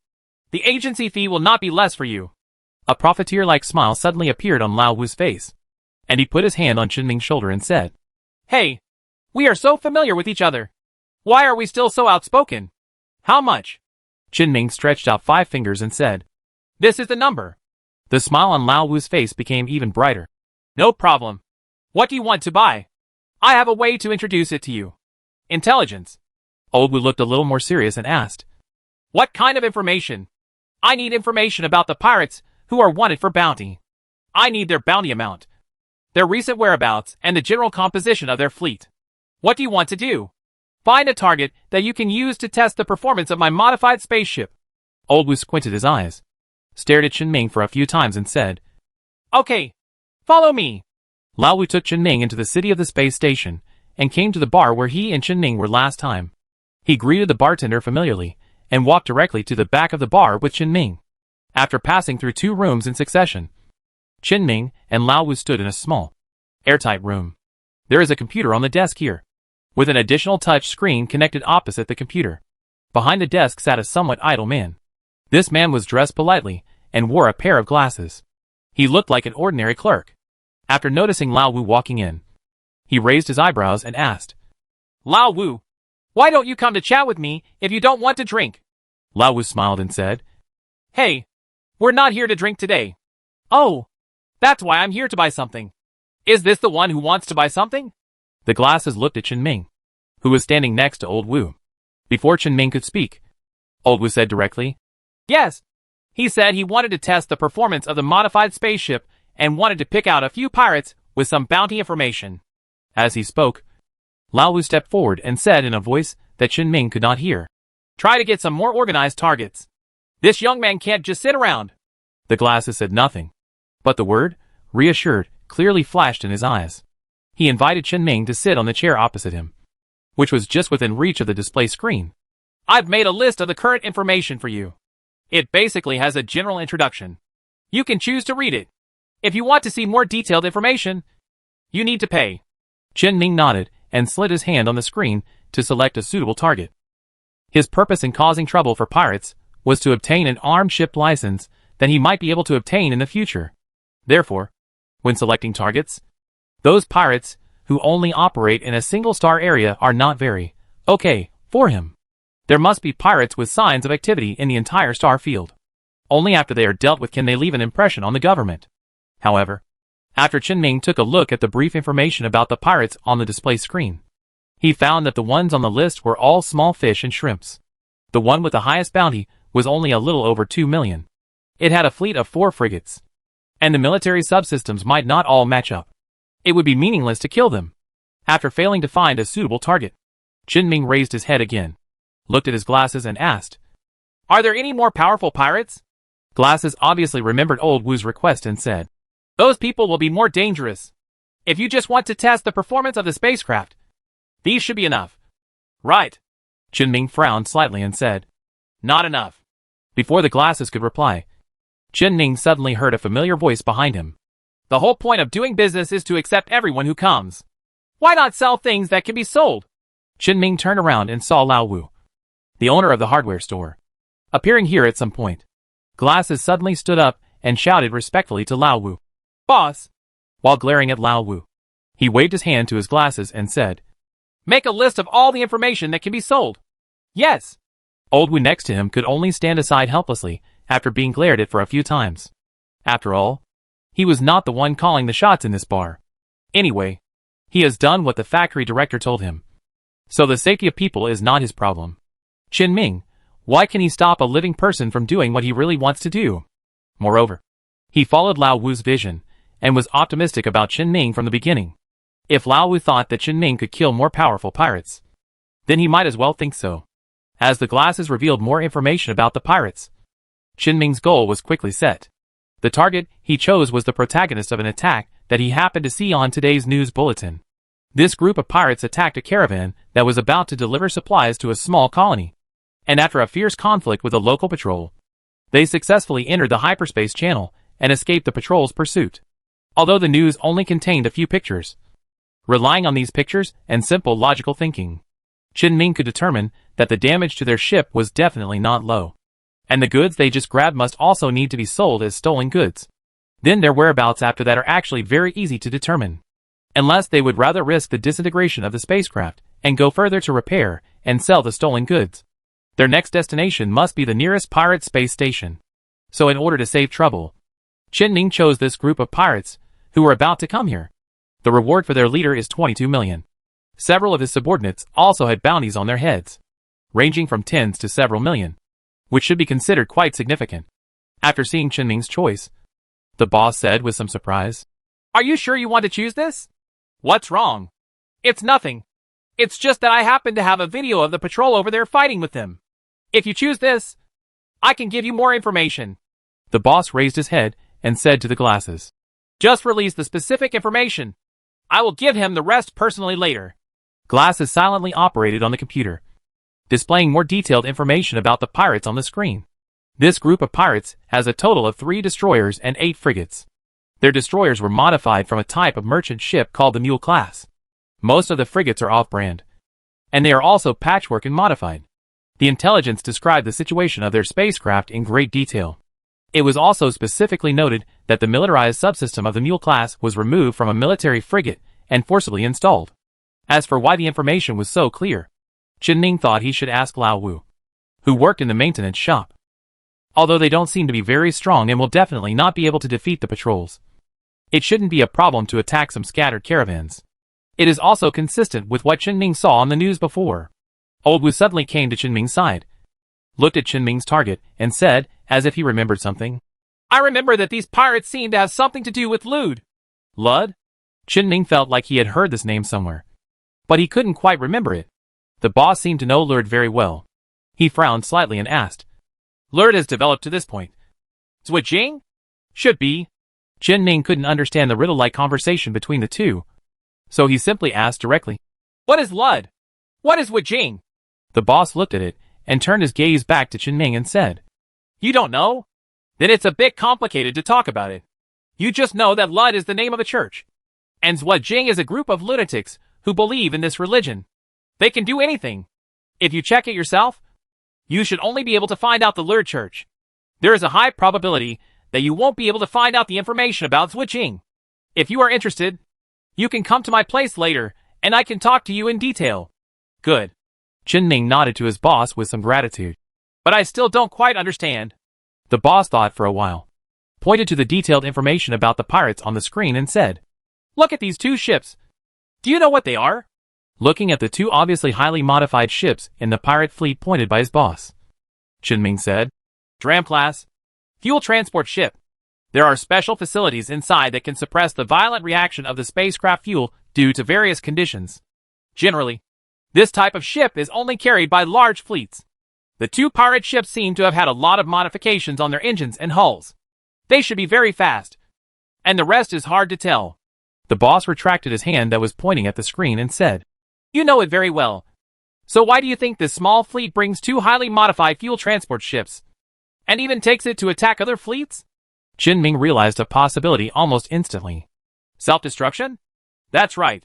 The agency fee will not be less for you. A profiteer-like smile suddenly appeared on Lao Wu's face, and he put his hand on Chen Ming's shoulder and said, "Hey, we are so familiar with each other. Why are we still so outspoken? How much?" Chen Ming stretched out 5 fingers and said, "This is the number." The smile on Lao Wu's face became even brighter. "No problem. What do you want to buy? I have a way to introduce it to you." "Intelligence." Old Wu looked a little more serious and asked, "What kind of information?" "I need information about the pirates who are wanted for bounty. I need their bounty amount, their recent whereabouts, and the general composition of their fleet." "What do you want to do?" "Find a target that you can use to test the performance of my modified spaceship." Old Wu squinted his eyes, stared at Chen Ming for a few times and said, "Okay, follow me." Lao Wu took Chen Ming into the city of the space station and came to the bar where he and Chen Ming were last time. He greeted the bartender familiarly and walked directly to the back of the bar with Chen Ming. After passing through 2 rooms in succession, Chen Ming and Lao Wu stood in a small, airtight room. There is a computer on the desk here, with an additional touch screen connected opposite the computer. Behind the desk sat a somewhat idle man. This man was dressed politely and wore a pair of glasses. He looked like an ordinary clerk. After noticing Lao Wu walking in, he raised his eyebrows and asked, "Lao Wu, why don't you come to chat with me if you don't want to drink?" Lao Wu smiled and said, "Hey, we're not here to drink today." "Oh, that's why I'm here to buy something. Is this the one who wants to buy something?" The glasses looked at Chen Ming, who was standing next to Old Wu. Before Chen Ming could speak, Old Wu said directly, "Yes. He said he wanted to test the performance of the modified spaceship and wanted to pick out a few pirates with some bounty information." As he spoke, Lao Wu stepped forward and said in a voice that Chen Ming could not hear, "Try to get some more organized targets. This young man can't just sit around." The glasses said nothing, but the word, reassured, clearly flashed in his eyes. He invited Chen Ming to sit on the chair opposite him, which was just within reach of the display screen. "I've made a list of the current information for you. It basically has a general introduction. You can choose to read it. If you want to see more detailed information, you need to pay." Chen Ming nodded and slid his hand on the screen to select a suitable target. His purpose in causing trouble for pirates was to obtain an armed ship license that he might be able to obtain in the future. Therefore, when selecting targets, those pirates who only operate in a single star area are not very okay for him. There must be pirates with signs of activity in the entire star field. Only after they are dealt with can they leave an impression on the government. However, after Chen Ming took a look at the brief information about the pirates on the display screen, he found that the ones on the list were all small fish and shrimps. The one with the highest bounty was only a little over 2 million. It had a fleet of 4 frigates, and the military subsystems might not all match up. It would be meaningless to kill them. After failing to find a suitable target, Chen Ming raised his head again, looked at his glasses and asked, "Are there any more powerful pirates?" Glasses obviously remembered Old Wu's request and said, "Those people will be more dangerous. If you just want to test the performance of the spacecraft, these should be enough." "Right." Chen Ming frowned slightly and said, "Not enough." Before the glasses could reply, Chen Ming suddenly heard a familiar voice behind him. "The whole point of doing business is to accept everyone who comes. Why not sell things that can be sold?" Chen Ming turned around and saw Lao Wu, the owner of the hardware store, appearing here at some point. Glasses suddenly stood up and shouted respectfully to Lao Wu, "Boss!" While glaring at Lao Wu, he waved his hand to his glasses and said, "Make a list of all the information that can be sold." "Yes." Old Wu next to him could only stand aside helplessly after being glared at for a few times. After all, he was not the one calling the shots in this bar. Anyway, he has done what the factory director told him, so the safety of people is not his problem. Chen Ming, why can he stop a living person from doing what he really wants to do? Moreover, he followed Lao Wu's vision and was optimistic about Chen Ming from the beginning. If Lao Wu thought that Chen Ming could kill more powerful pirates, then he might as well think so. As the glasses revealed more information about the pirates, Chen Ming's goal was quickly set. The target he chose was the protagonist of an attack that he happened to see on today's news bulletin. This group of pirates attacked a caravan that was about to deliver supplies to a small colony, and after a fierce conflict with a local patrol, they successfully entered the hyperspace channel and escaped the patrol's pursuit. Although the news only contained a few pictures, relying on these pictures and simple logical thinking, Chen Ming could determine that the damage to their ship was definitely not low. And the goods they just grabbed must also need to be sold as stolen goods. Then their whereabouts after that are actually very easy to determine. Unless they would rather risk the disintegration of the spacecraft and go further to repair and sell the stolen goods. Their next destination must be the nearest pirate space station. So in order to save trouble, Chen-Ning chose this group of pirates who were about to come here. The reward for their leader is 22 million. Several of his subordinates also had bounties on their heads, ranging from tens to several million, which should be considered quite significant. After seeing Chen-Ning's choice, the boss said with some surprise, "Are you sure you want to choose this?" "What's wrong?" "It's nothing. It's just that I happen to have a video of the patrol over there fighting with them. If you choose this, I can give you more information." The boss raised his head and said to the glasses, "Just release the specific information. I will give him the rest personally later." Glasses silently operated on the computer, displaying more detailed information about the pirates on the screen. This group of pirates has a total of 3 destroyers and 8 frigates. Their destroyers were modified from a type of merchant ship called the Mule class. Most of the frigates are off-brand, and they are also patchwork and modified. The intelligence described the situation of their spacecraft in great detail. It was also specifically noted that the militarized subsystem of the Mule class was removed from a military frigate and forcibly installed. As for why the information was so clear, Chen-Ning thought he should ask Lao Wu, who worked in the maintenance shop. Although they don't seem to be very strong and will definitely not be able to defeat the patrols, it shouldn't be a problem to attack some scattered caravans. It is also consistent with what Chen-Ning saw on the news before. Old Wu suddenly came to Chen-Ming's side, looked at Chen-Ming's target, and said, as if he remembered something, "I remember that these pirates seem to have something to do with Lud." Lud? Chen-Ming felt like he had heard this name somewhere, but he couldn't quite remember it. The boss seemed to know Lud very well. He frowned slightly and asked, "Lud has developed to this point. Zwajing? Should be." Chen-Ning couldn't understand the riddle-like conversation between the two, so he simply asked directly, "What is Lud? What is Wajing?" The boss looked at it and turned his gaze back to Chen-Ning and said, "You don't know? Then it's a bit complicated to talk about it. You just know that Lud is the name of a church, and Zwajing is a group of lunatics who believe in this religion. They can do anything. If you check it yourself, you should only be able to find out the Lud church. There is a high probability that you won't be able to find out the information about Zwajing. If you are interested, you can come to my place later, and I can talk to you in detail." "Good." Chen-Ning nodded to his boss with some gratitude. "But I still don't quite understand." The boss thought for a while, pointed to the detailed information about the pirates on the screen and said, "Look at these 2 ships. Do you know what they are?" Looking at the 2 obviously highly modified ships in the pirate fleet pointed by his boss, Chen-Ming said, "Dram class. Fuel transport ship. There are special facilities inside that can suppress the violent reaction of the spacecraft fuel due to various conditions. Generally, this type of ship is only carried by large fleets. The 2 pirate ships seem to have had a lot of modifications on their engines and hulls. They should be very fast, and the rest is hard to tell." The boss retracted his hand that was pointing at the screen and said, "You know it very well. So why do you think this small fleet brings 2 highly modified fuel transport ships, and even takes it to attack other fleets?" Chen-Ming realized a possibility almost instantly. "Self-destruction? That's right.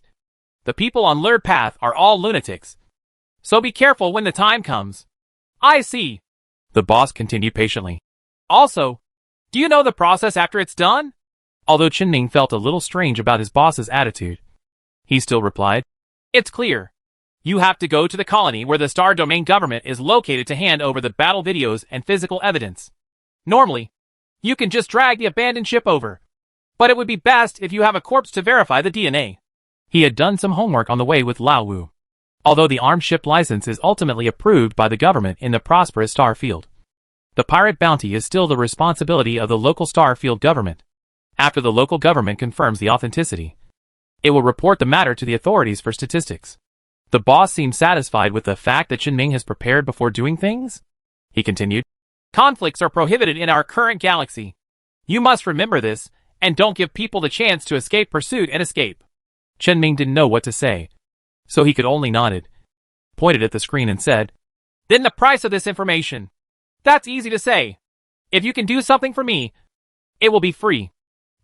The people on Lur Path are all lunatics. So be careful when the time comes." "I see." The boss continued patiently. "Also, do you know the process after it's done?" Although Chen-Ming felt a little strange about his boss's attitude, he still replied, "It's clear. You have to go to the colony where the Star Domain government is located to hand over the battle videos and physical evidence. Normally, you can just drag the abandoned ship over, but it would be best if you have a corpse to verify the DNA." He had done some homework on the way with Lao Wu. Although the armed ship license is ultimately approved by the government in the prosperous star field, the pirate bounty is still the responsibility of the local star field government. After the local government confirms the authenticity, it will report the matter to the authorities for statistics. The boss seemed satisfied with the fact that Chen-Ming has prepared before doing things. He continued, "Conflicts are prohibited in our current galaxy. You must remember this, and don't give people the chance to escape pursuit and escape." Chen-Ming didn't know what to say, so he could only nodded, pointed at the screen and said, "Then the price of this information. That's easy to say. If you can do something for me, it will be free.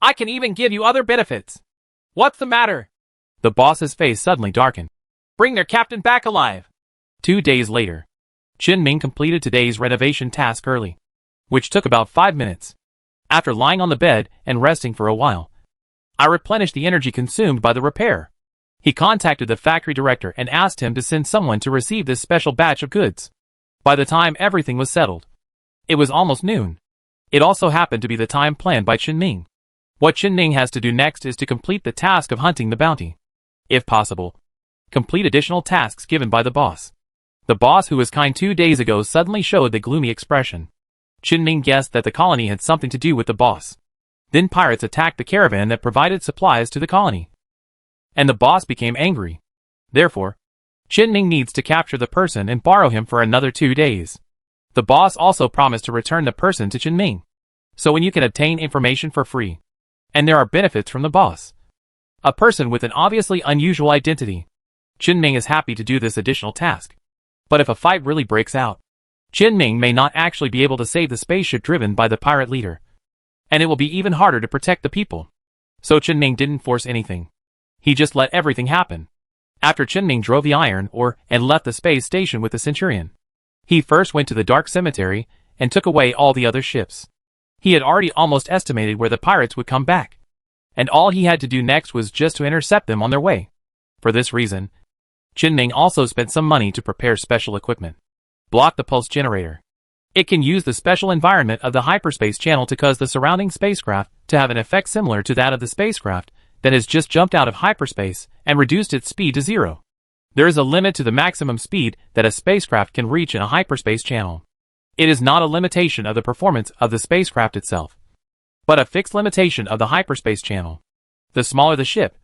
I can even give you other benefits." "What's the matter?" The boss's face suddenly darkened. "Bring their captain back alive." 2 days later, Qin Ming completed today's renovation task early, which took about 5 minutes. After lying on the bed and resting for a while, I replenished the energy consumed by the repair. He contacted the factory director and asked him to send someone to receive this special batch of goods. By the time everything was settled, it was almost noon. It also happened to be the time planned by Qin Ming. What Qin Ming has to do next is to complete the task of hunting the bounty. If possible, complete additional tasks given by the boss. The boss, who was kind 2 days ago, suddenly showed the gloomy expression. Qin Ming guessed that the colony had something to do with the boss. Then pirates attacked the caravan that provided supplies to the colony, and the boss became angry. Therefore, Qin Ming needs to capture the person and borrow him for another 2 days. The boss also promised to return the person to Qin Ming. So when you can obtain information for free, and there are benefits from the boss, a person with an obviously unusual identity, Qin Ming is happy to do this additional task. But if a fight really breaks out, Qin Ming may not actually be able to save the spaceship driven by the pirate leader, and it will be even harder to protect the people. So Qin Ming didn't force anything. He just let everything happen. After Qin Ming drove the iron ore and left the space station with the Centurion, he first went to the dark cemetery and took away all the other ships. He had already almost estimated where the pirates would come back, and all he had to do next was just to intercept them on their way. For this reason, Qin Ming also spent some money to prepare special equipment. Block the pulse generator. It can use the special environment of the hyperspace channel to cause the surrounding spacecraft to have an effect similar to that of the spacecraft that has just jumped out of hyperspace and reduced its speed to 0. There is a limit to the maximum speed that a spacecraft can reach in a hyperspace channel. It is not a limitation of the performance of the spacecraft itself, but a fixed limitation of the hyperspace channel. The smaller the ship,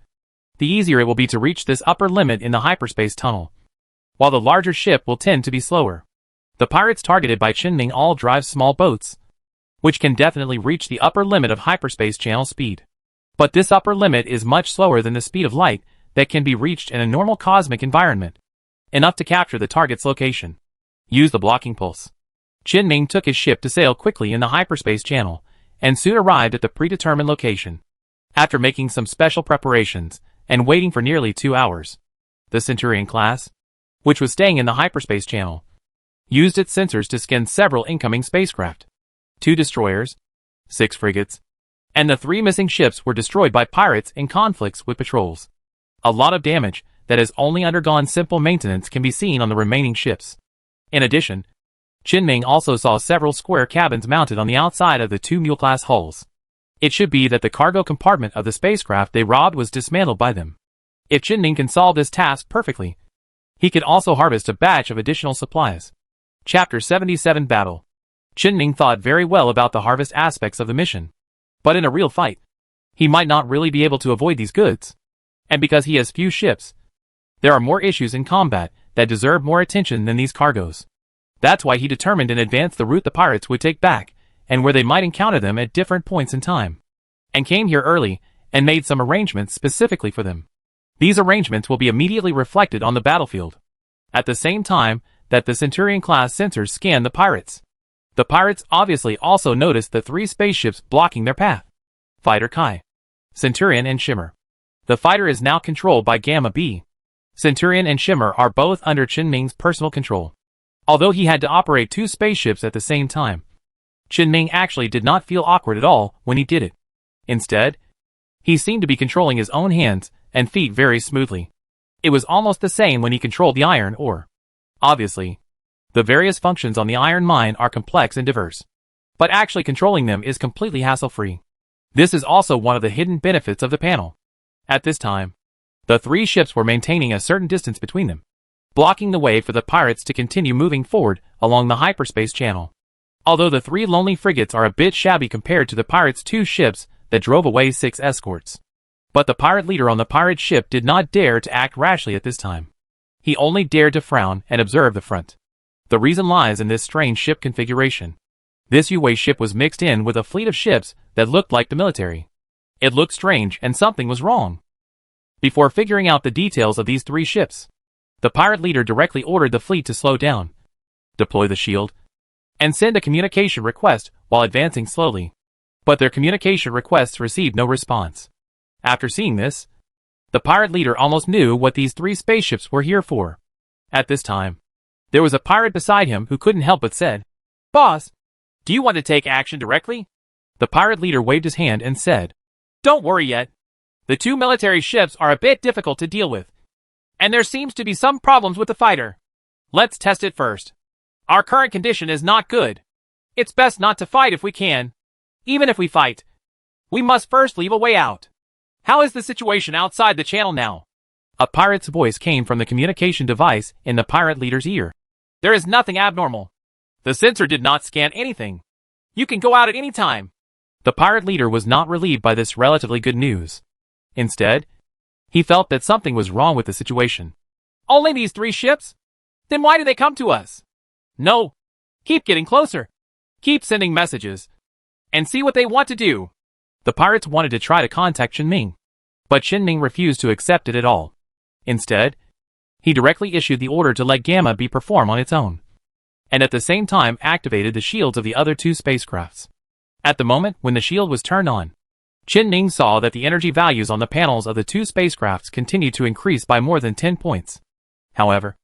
the easier it will be to reach this upper limit in the hyperspace tunnel, while the larger ship will tend to be slower. The pirates targeted by Qin Ming all drive small boats, which can definitely reach the upper limit of hyperspace channel speed. But this upper limit is much slower than the speed of light that can be reached in a normal cosmic environment, enough to capture the target's location. Use the blocking pulse. Qin Ming took his ship to sail quickly in the hyperspace channel, and soon arrived at the predetermined location. After making some special preparations, and waiting for nearly 2 hours, the Centurion class, which was staying in the hyperspace channel, used its sensors to scan several incoming spacecraft. 2 destroyers, 6 frigates, and the 3 missing ships were destroyed by pirates in conflicts with patrols. A lot of damage that has only undergone simple maintenance can be seen on the remaining ships. In addition, Qin Ming also saw several square cabins mounted on the outside of the 2 mule-class hulls. It should be that the cargo compartment of the spacecraft they robbed was dismantled by them. If Qin Ming can solve this task perfectly, he can also harvest a batch of additional supplies. Chapter 77 Battle. Qin Ming thought very well about the harvest aspects of the mission, but in a real fight, he might not really be able to avoid these goods. And because he has few ships, there are more issues in combat that deserve more attention than these cargoes. That's why he determined in advance the route the pirates would take back, and where they might encounter them at different points in time, and came here early and made some arrangements specifically for them. These arrangements will be immediately reflected on the battlefield, at the same time that the Centurion-class sensors scan the pirates. The pirates obviously also noticed the 3 spaceships blocking their path. Fighter Kai, Centurion and Shimmer. The fighter is now controlled by Gamma B. Centurion and Shimmer are both under Qin Ming's personal control. Although he had to operate 2 spaceships at the same time, Qin Ming actually did not feel awkward at all when he did it. Instead, he seemed to be controlling his own hands and feet very smoothly. It was almost the same when he controlled the iron ore. Obviously, the various functions on the iron mine are complex and diverse, but actually controlling them is completely hassle-free. This is also one of the hidden benefits of the panel. At this time, the 3 ships were maintaining a certain distance between them, blocking the way for the pirates to continue moving forward along the hyperspace channel. Although the 3 lonely frigates are a bit shabby compared to the pirates' 2 ships that drove away 6 escorts. But the pirate leader on the pirate ship did not dare to act rashly at this time. He only dared to frown and observe the front. The reason lies in this strange ship configuration. This Yue ship was mixed in with a fleet of ships that looked like the military. It looked strange and something was wrong. Before figuring out the details of these 3 ships, the pirate leader directly ordered the fleet to slow down, deploy the shield, and send a communication request while advancing slowly. But their communication requests received no response. After seeing this, the pirate leader almost knew what these 3 spaceships were here for. At this time, There was a pirate beside him who couldn't help but said, "Boss, do you want to take action directly?" The pirate leader waved his hand and said, "Don't worry yet. The two military ships are a bit difficult to deal with, and there seems to be some problems with the fighter. Let's test it first. Our current condition is not good. It's best not to fight if we can. Even if we fight, we must first leave a way out. How is the situation outside the channel now?" A pirate's voice came from the communication device in the pirate leader's ear. "There is nothing abnormal. The sensor did not scan anything. You can go out at any time." The pirate leader was not relieved by this relatively good news. Instead, he felt that something was wrong with the situation. "Only these 3 ships? Then why do they come to us?" "No. Keep getting closer. Keep sending messages. And see what they want to do." The pirates wanted to try to contact Qinming, but Qinming refused to accept it at all. Instead, he directly issued the order to let Gamma be performed on its own, and at the same time activated the shields of the other 2 spacecrafts. At the moment when the shield was turned on, Qinming saw that the energy values on the panels of the 2 spacecrafts continued to increase by more than 10 points. However,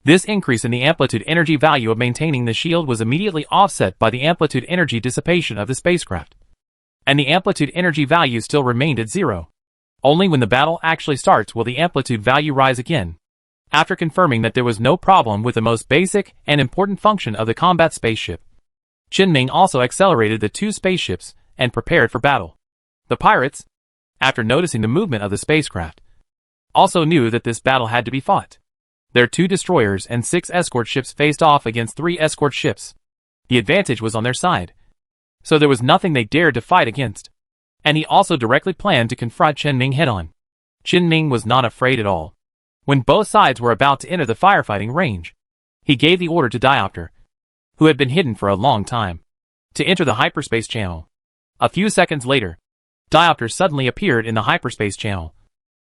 this increase in the amplitude energy value of maintaining the shield was immediately offset by the amplitude energy dissipation of the spacecraft, and the amplitude energy value still remained at 0. Only when the battle actually starts will the amplitude value rise again. After confirming that there was no problem with the most basic and important function of the combat spaceship, Qinming also accelerated the 2 spaceships and prepared for battle. The pirates, after noticing the movement of the spacecraft, also knew that this battle had to be fought. Their 2 destroyers and 6 escort ships faced off against 3 escort ships. The advantage was on their side, so there was nothing they dared to fight against. And he also directly planned to confront Qinming head-on. Qinming was not afraid at all. When both sides were about to enter the firefighting range, he gave the order to Diopter, who had been hidden for a long time, to enter the hyperspace channel. A few seconds later, Diopter suddenly appeared in the hyperspace channel,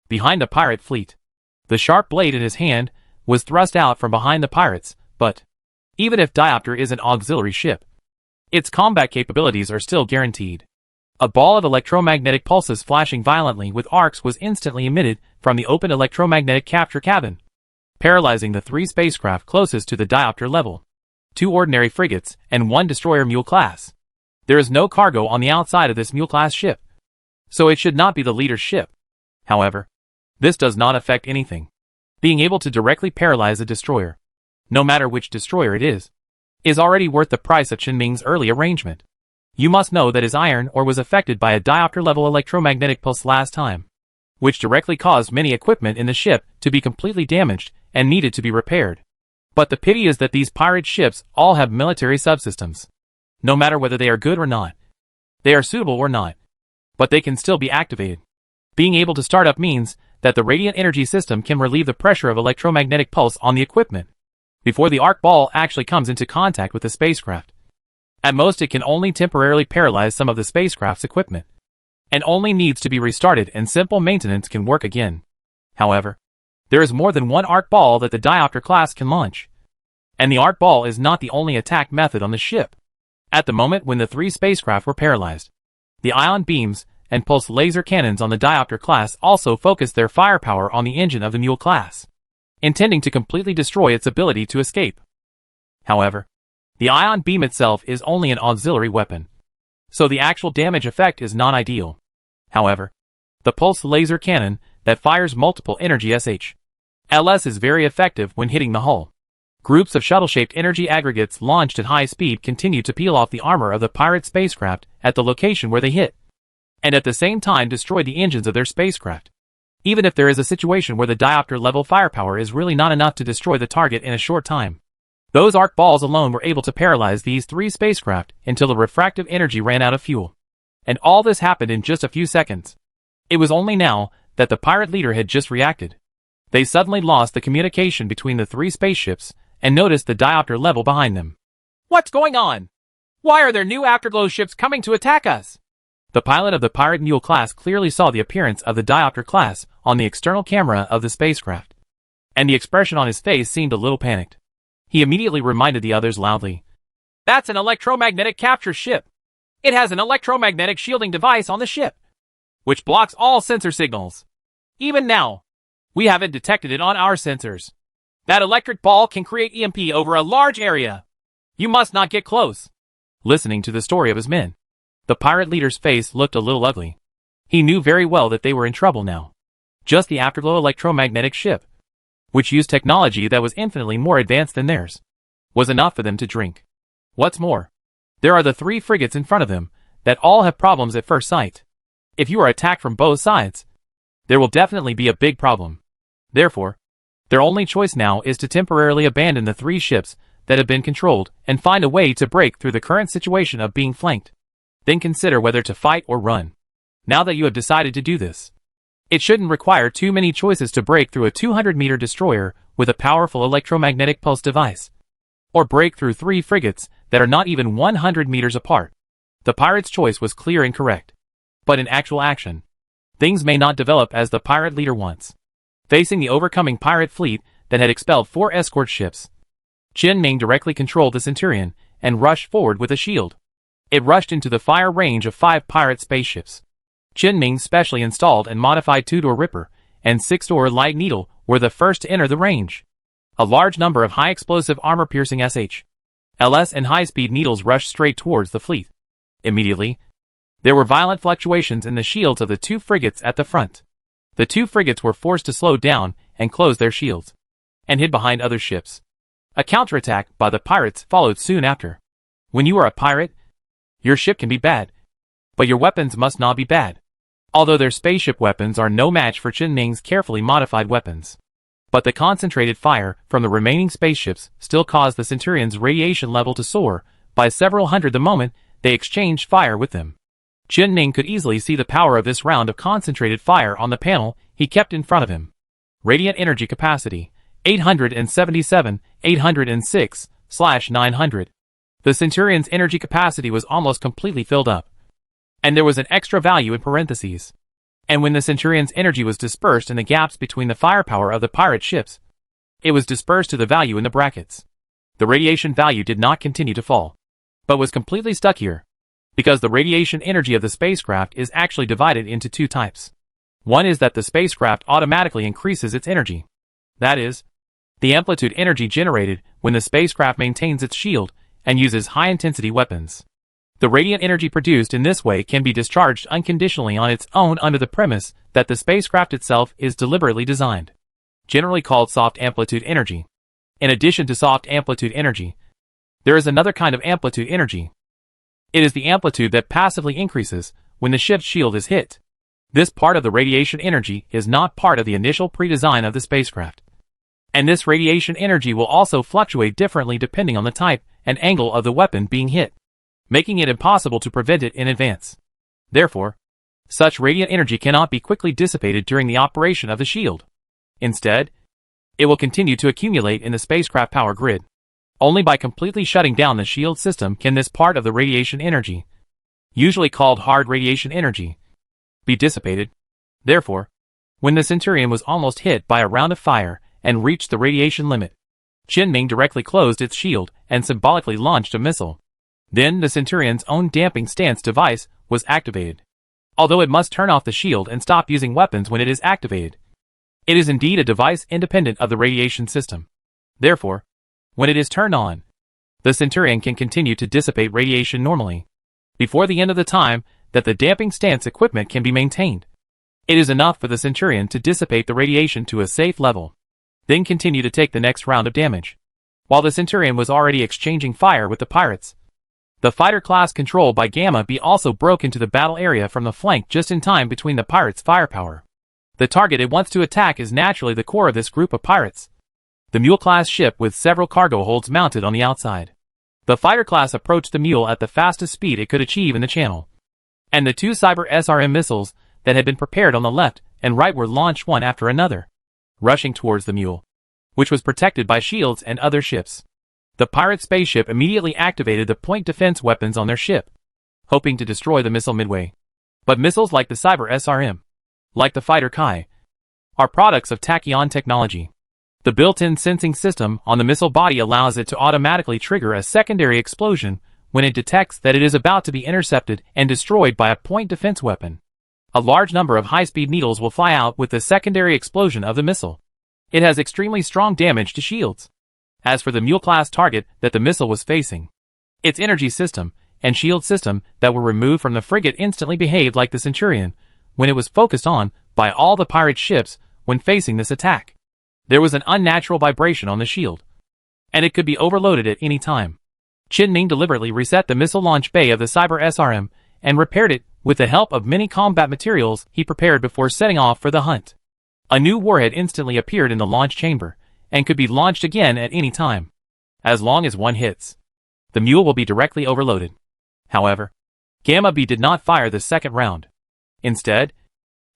behind the pirate fleet. The sharp blade in his hand was thrust out from behind the pirates, but even if Diopter is an auxiliary ship, its combat capabilities are still guaranteed. A ball of electromagnetic pulses flashing violently with arcs was instantly emitted from the open electromagnetic capture cabin, paralyzing the 3 spacecraft closest to the Diopter level, 2 ordinary frigates and 1 destroyer Mule class. There is no cargo on the outside of this Mule class ship, so it should not be the leader's ship. However, this does not affect anything. Being able to directly paralyze a destroyer, no matter which destroyer it is already worth the price of Qinming's early arrangement. You must know that his iron ore was affected by a Diopter-level electromagnetic pulse last time, which directly caused many equipment in the ship to be completely damaged and needed to be repaired. But the pity is that these pirate ships all have military subsystems. No matter whether they are good or not, they are suitable or not, but they can still be activated. Being able to start up means that the radiant energy system can relieve the pressure of electromagnetic pulse on the equipment before the arc ball actually comes into contact with the spacecraft. At most, it can only temporarily paralyze some of the spacecraft's equipment, and only needs to be restarted and simple maintenance can work again. However, there is more than one arc ball that the Diopter class can launch, and the arc ball is not the only attack method on the ship. At the moment when the 3 spacecraft were paralyzed, the ion beams and pulse laser cannons on the Diopter class also focused their firepower on the engine of the Mule class, intending to completely destroy its ability to escape. However, the ion beam itself is only an auxiliary weapon, so the actual damage effect is not ideal. However, the pulse laser cannon that fires multiple energy SH/LS is very effective when hitting the hull. Groups of shuttle-shaped energy aggregates launched at high speed continue to peel off the armor of the pirate spacecraft at the location where they hit, and at the same time destroy the engines of their spacecraft. Even if there is a situation where the Diopter-level firepower is really not enough to destroy the target in a short time, those arc balls alone were able to paralyze these 3 spacecraft until the refractive energy ran out of fuel. And all this happened in just a few seconds. It was only now that the pirate leader had just reacted. They suddenly lost the communication between the 3 spaceships and noticed the Diopter level behind them. "What's going on? Why are there new Afterglow ships coming to attack us?" The pilot of the Pirate Mule class clearly saw the appearance of the Diopter class on the external camera of the spacecraft, and the expression on his face seemed a little panicked. He immediately reminded the others loudly, "That's an electromagnetic capture ship. It has an electromagnetic shielding device on the ship, which blocks all sensor signals. Even now, we haven't detected it on our sensors. That electric ball can create EMP over a large area. You must not get close. Listening to the story of his men, the pirate leader's face looked a little ugly. He knew very well that they were in trouble now. Just the Afterglow electromagnetic ship, which used technology that was infinitely more advanced than theirs, was enough for them to drink. What's more, there are the 3 frigates in front of them that all have problems at first sight. If you are attacked from both sides, there will definitely be a big problem. Therefore, their only choice now is to temporarily abandon the 3 ships that have been controlled and find a way to break through the current situation of being flanked. Then consider whether to fight or run. Now that you have decided to do this, it shouldn't require too many choices to break through a 200-meter destroyer with a powerful electromagnetic pulse device, or break through 3 frigates that are not even 100 meters apart. The pirate's choice was clear and correct. But in actual action, things may not develop as the pirate leader wants. Facing the overcoming pirate fleet that had expelled 4 escort ships, Qin Ming directly controlled the Centurion and rushed forward with a shield. It rushed into the fire range of 5 pirate spaceships. Qin Ming's specially installed and modified 2-door Ripper and 6-door Light Needle were the first to enter the range. A large number of high-explosive armor-piercing LS and high-speed needles rushed straight towards the fleet. Immediately, there were violent fluctuations in the shields of the 2 frigates at the front. The 2 frigates were forced to slow down and close their shields, and hid behind other ships. A counterattack by the pirates followed soon after. When you are a pirate, your ship can be bad, but your weapons must not be bad. Although their spaceship weapons are no match for Qin Ming's carefully modified weapons. But the concentrated fire from the remaining spaceships still caused the Centurion's radiation level to soar by several hundred the moment they exchanged fire with them. Qin Ming could easily see the power of this round of concentrated fire on the panel he kept in front of him. Radiant energy capacity, 877, 806/900. The Centurion's energy capacity was almost completely filled up. And there was an extra value in parentheses. And when the Centurion's energy was dispersed in the gaps between the firepower of the pirate ships, it was dispersed to the value in the brackets. The radiation value did not continue to fall, but was completely stuck here, because the radiation energy of the spacecraft is actually divided into 2 types. One is that the spacecraft automatically increases its energy. That is, the amplitude energy generated when the spacecraft maintains its shield and uses high-intensity weapons. The radiant energy produced in this way can be discharged unconditionally on its own under the premise that the spacecraft itself is deliberately designed, generally called soft amplitude energy. In addition to soft amplitude energy, there is another kind of amplitude energy. It is the amplitude that passively increases when the ship's shield is hit. This part of the radiation energy is not part of the initial pre-design of the spacecraft. And this radiation energy will also fluctuate differently depending on the type and angle of the weapon being hit, making it impossible to prevent it in advance. Therefore, such radiant energy cannot be quickly dissipated during the operation of the shield. Instead, it will continue to accumulate in the spacecraft power grid. Only by completely shutting down the shield system can this part of the radiation energy, usually called hard radiation energy, be dissipated. Therefore, when the Centurion was almost hit by a round of fire and reached the radiation limit, Qin Ming directly closed its shield and symbolically launched a missile. Then the Centurion's own damping stance device was activated. Although it must turn off the shield and stop using weapons when it is activated, it is indeed a device independent of the radiation system. Therefore, when it is turned on, the Centurion can continue to dissipate radiation normally. Before the end of the time that the damping stance equipment can be maintained, it is enough for the Centurion to dissipate the radiation to a safe level, then continue to take the next round of damage. While the Centurion was already exchanging fire with the pirates, the fighter class controlled by Gamma B also broke into the battle area from the flank just in time between the pirates' firepower. The target it wants to attack is naturally the core of this group of pirates, the Mule-class ship with several cargo holds mounted on the outside. The fighter class approached the Mule at the fastest speed it could achieve in the channel, and the 2 Cyber SRM missiles that had been prepared on the left and right were launched one after another, rushing towards the Mule, which was protected by shields and other ships. The pirate spaceship immediately activated the point defense weapons on their ship, hoping to destroy the missile midway. But missiles like the Cyber SRM, like the fighter Kai, are products of tachyon technology. The built-in sensing system on the missile body allows it to automatically trigger a secondary explosion when it detects that it is about to be intercepted and destroyed by a point defense weapon. A large number of high-speed needles will fly out with the secondary explosion of the missile, It has extremely strong damage to shields. As for the Mule-class target that the missile was facing, its energy system and shield system that were removed from the frigate instantly behaved like the Centurion when it was focused on by all the pirate ships when facing this attack. There was an unnatural vibration on the shield, and it could be overloaded at any time. Qin-Ming deliberately reset the missile launch bay of the Cyber SRM and repaired it with the help of many combat materials he prepared before setting off for the hunt. A new warhead instantly appeared in the launch chamber and could be launched again at any time. As long as one hits, the mule will be directly overloaded. However, Gamma B did not fire the second round. Instead,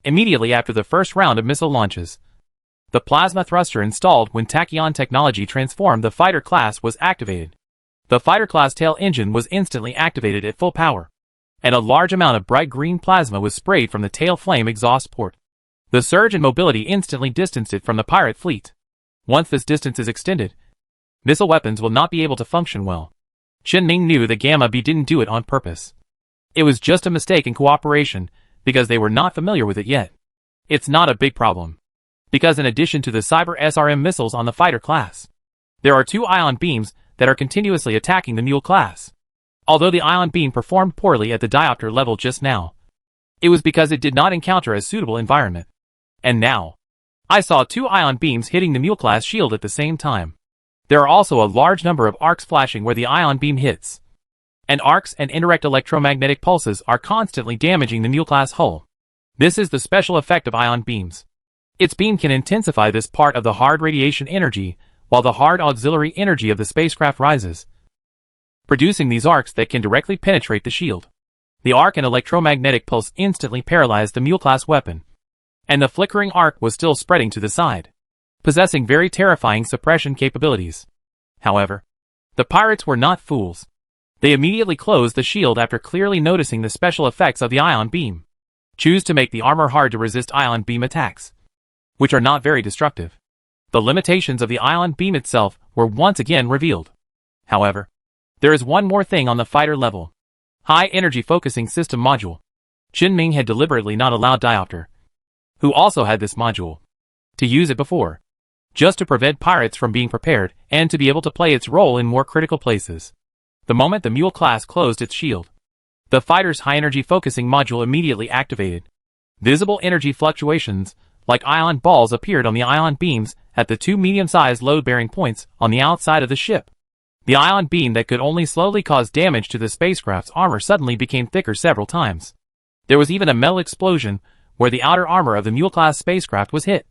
immediately after the first round of missile launches, the plasma thruster installed when tachyon technology transformed the fighter class was activated. The fighter class tail engine was instantly activated at full power, and a large amount of bright green plasma was sprayed from the tail flame exhaust port. The surge in mobility instantly distanced it from the pirate fleet. Once this distance is extended, missile weapons will not be able to function well. Qin-Ming knew that Gamma B didn't do it on purpose. It was just a mistake in cooperation because they were not familiar with it yet. It's not a big problem, because in addition to the Cyber SRM missiles on the fighter class, there are 2 ion beams that are continuously attacking the Mule class. Although the ion beam performed poorly at the diopter level just now, it was because it did not encounter a suitable environment. And now, I saw 2 ion beams hitting the Mule class shield at the same time. There are also a large number of arcs flashing where the ion beam hits. And arcs and indirect electromagnetic pulses are constantly damaging the Mule class hull. This is the special effect of ion beams. Its beam can intensify this part of the hard radiation energy, while the hard auxiliary energy of the spacecraft rises, producing these arcs that can directly penetrate the shield. The arc and electromagnetic pulse instantly paralyzed the Mule-class weapon, and the flickering arc was still spreading to the side, possessing very terrifying suppression capabilities. However, the pirates were not fools. They immediately closed the shield after clearly noticing the special effects of the ion beam. Choose to make the armor hard to resist ion beam attacks, which are not very destructive. The limitations of the ion beam itself were once again revealed. However, there is one more thing on the fighter level. High Energy Focusing System Module. Qin-Ming had deliberately not allowed Diopter, who also had this module, to use it before, just to prevent pirates from being prepared and to be able to play its role in more critical places. The moment the Mule class closed its shield, the fighter's High Energy Focusing Module immediately activated. Visible energy fluctuations, like ion balls, appeared on the ion beams at the 2 medium-sized load-bearing points on the outside of the ship. The ion beam that could only slowly cause damage to the spacecraft's armor suddenly became thicker several times. There was even a metal explosion where the outer armor of the Mule-class spacecraft was hit,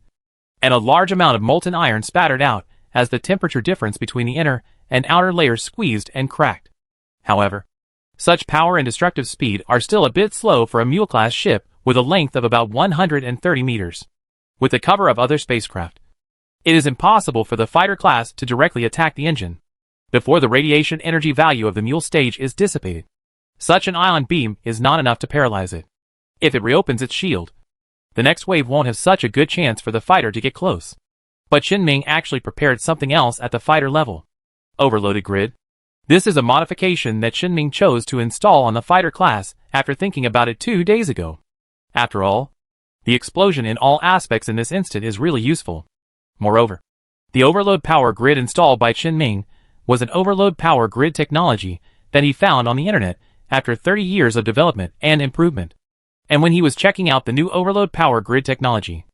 and a large amount of molten iron spattered out as the temperature difference between the inner and outer layers squeezed and cracked. However, such power and destructive speed are still a bit slow for a Mule-class ship with a length of about 130 meters. With the cover of other spacecraft, it is impossible for the fighter class to directly attack the engine before the radiation energy value of the Mule stage is dissipated. Such an ion beam is not enough to paralyze it. If it reopens its shield, the next wave won't have such a good chance for the fighter to get close. But Qin-Ming actually prepared something else at the fighter level. Overloaded grid. This is a modification that Qin-Ming chose to install on the fighter class after thinking about it 2 days ago. After all, the explosion in all aspects in this instant is really useful. Moreover, the overload power grid installed by Qin-Ming was an overload power grid technology that he found on the internet after 30 years of development and improvement. And when he was checking out the new overload power grid technology,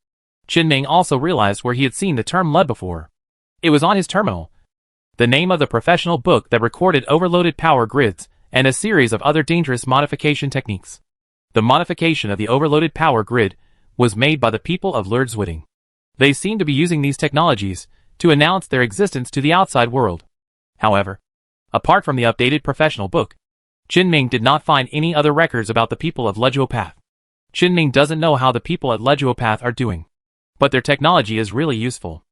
Qin-Ming also realized where he had seen the term LUD before. It was on his terminal, the name of the professional book that recorded overloaded power grids and a series of other dangerous modification techniques. The modification of the overloaded power grid was made by the people of Lurdswitting. They seemed to be using these technologies to announce their existence to the outside world. However, apart from the updated professional book, Qin-Ming did not find any other records about the people of Leguopath. Qin-Ming doesn't know how the people at Leguopath are doing, but their technology is really useful.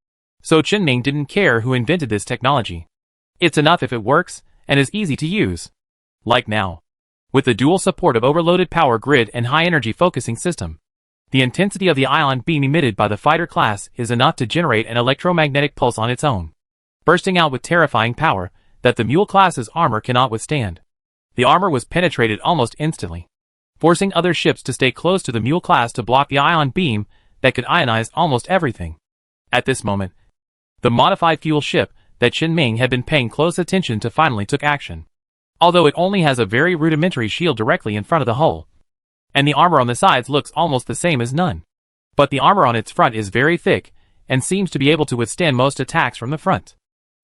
So Qin-Ming didn't care who invented this technology. It's enough if it works and is easy to use. Like now, with the dual support of overloaded power grid and high energy focusing system, the intensity of the ion beam emitted by the fighter class is enough to generate an electromagnetic pulse on its own, bursting out with terrifying power that the Mule class's armor cannot withstand. The armor was penetrated almost instantly, forcing other ships to stay close to the Mule class to block the ion beam that could ionize almost everything. At this moment, the modified fuel ship that Qin Ming had been paying close attention to finally took action. Although it only has a very rudimentary shield directly in front of the hull, and the armor on the sides looks almost the same as none. But the armor on its front is very thick, and seems to be able to withstand most attacks from the front.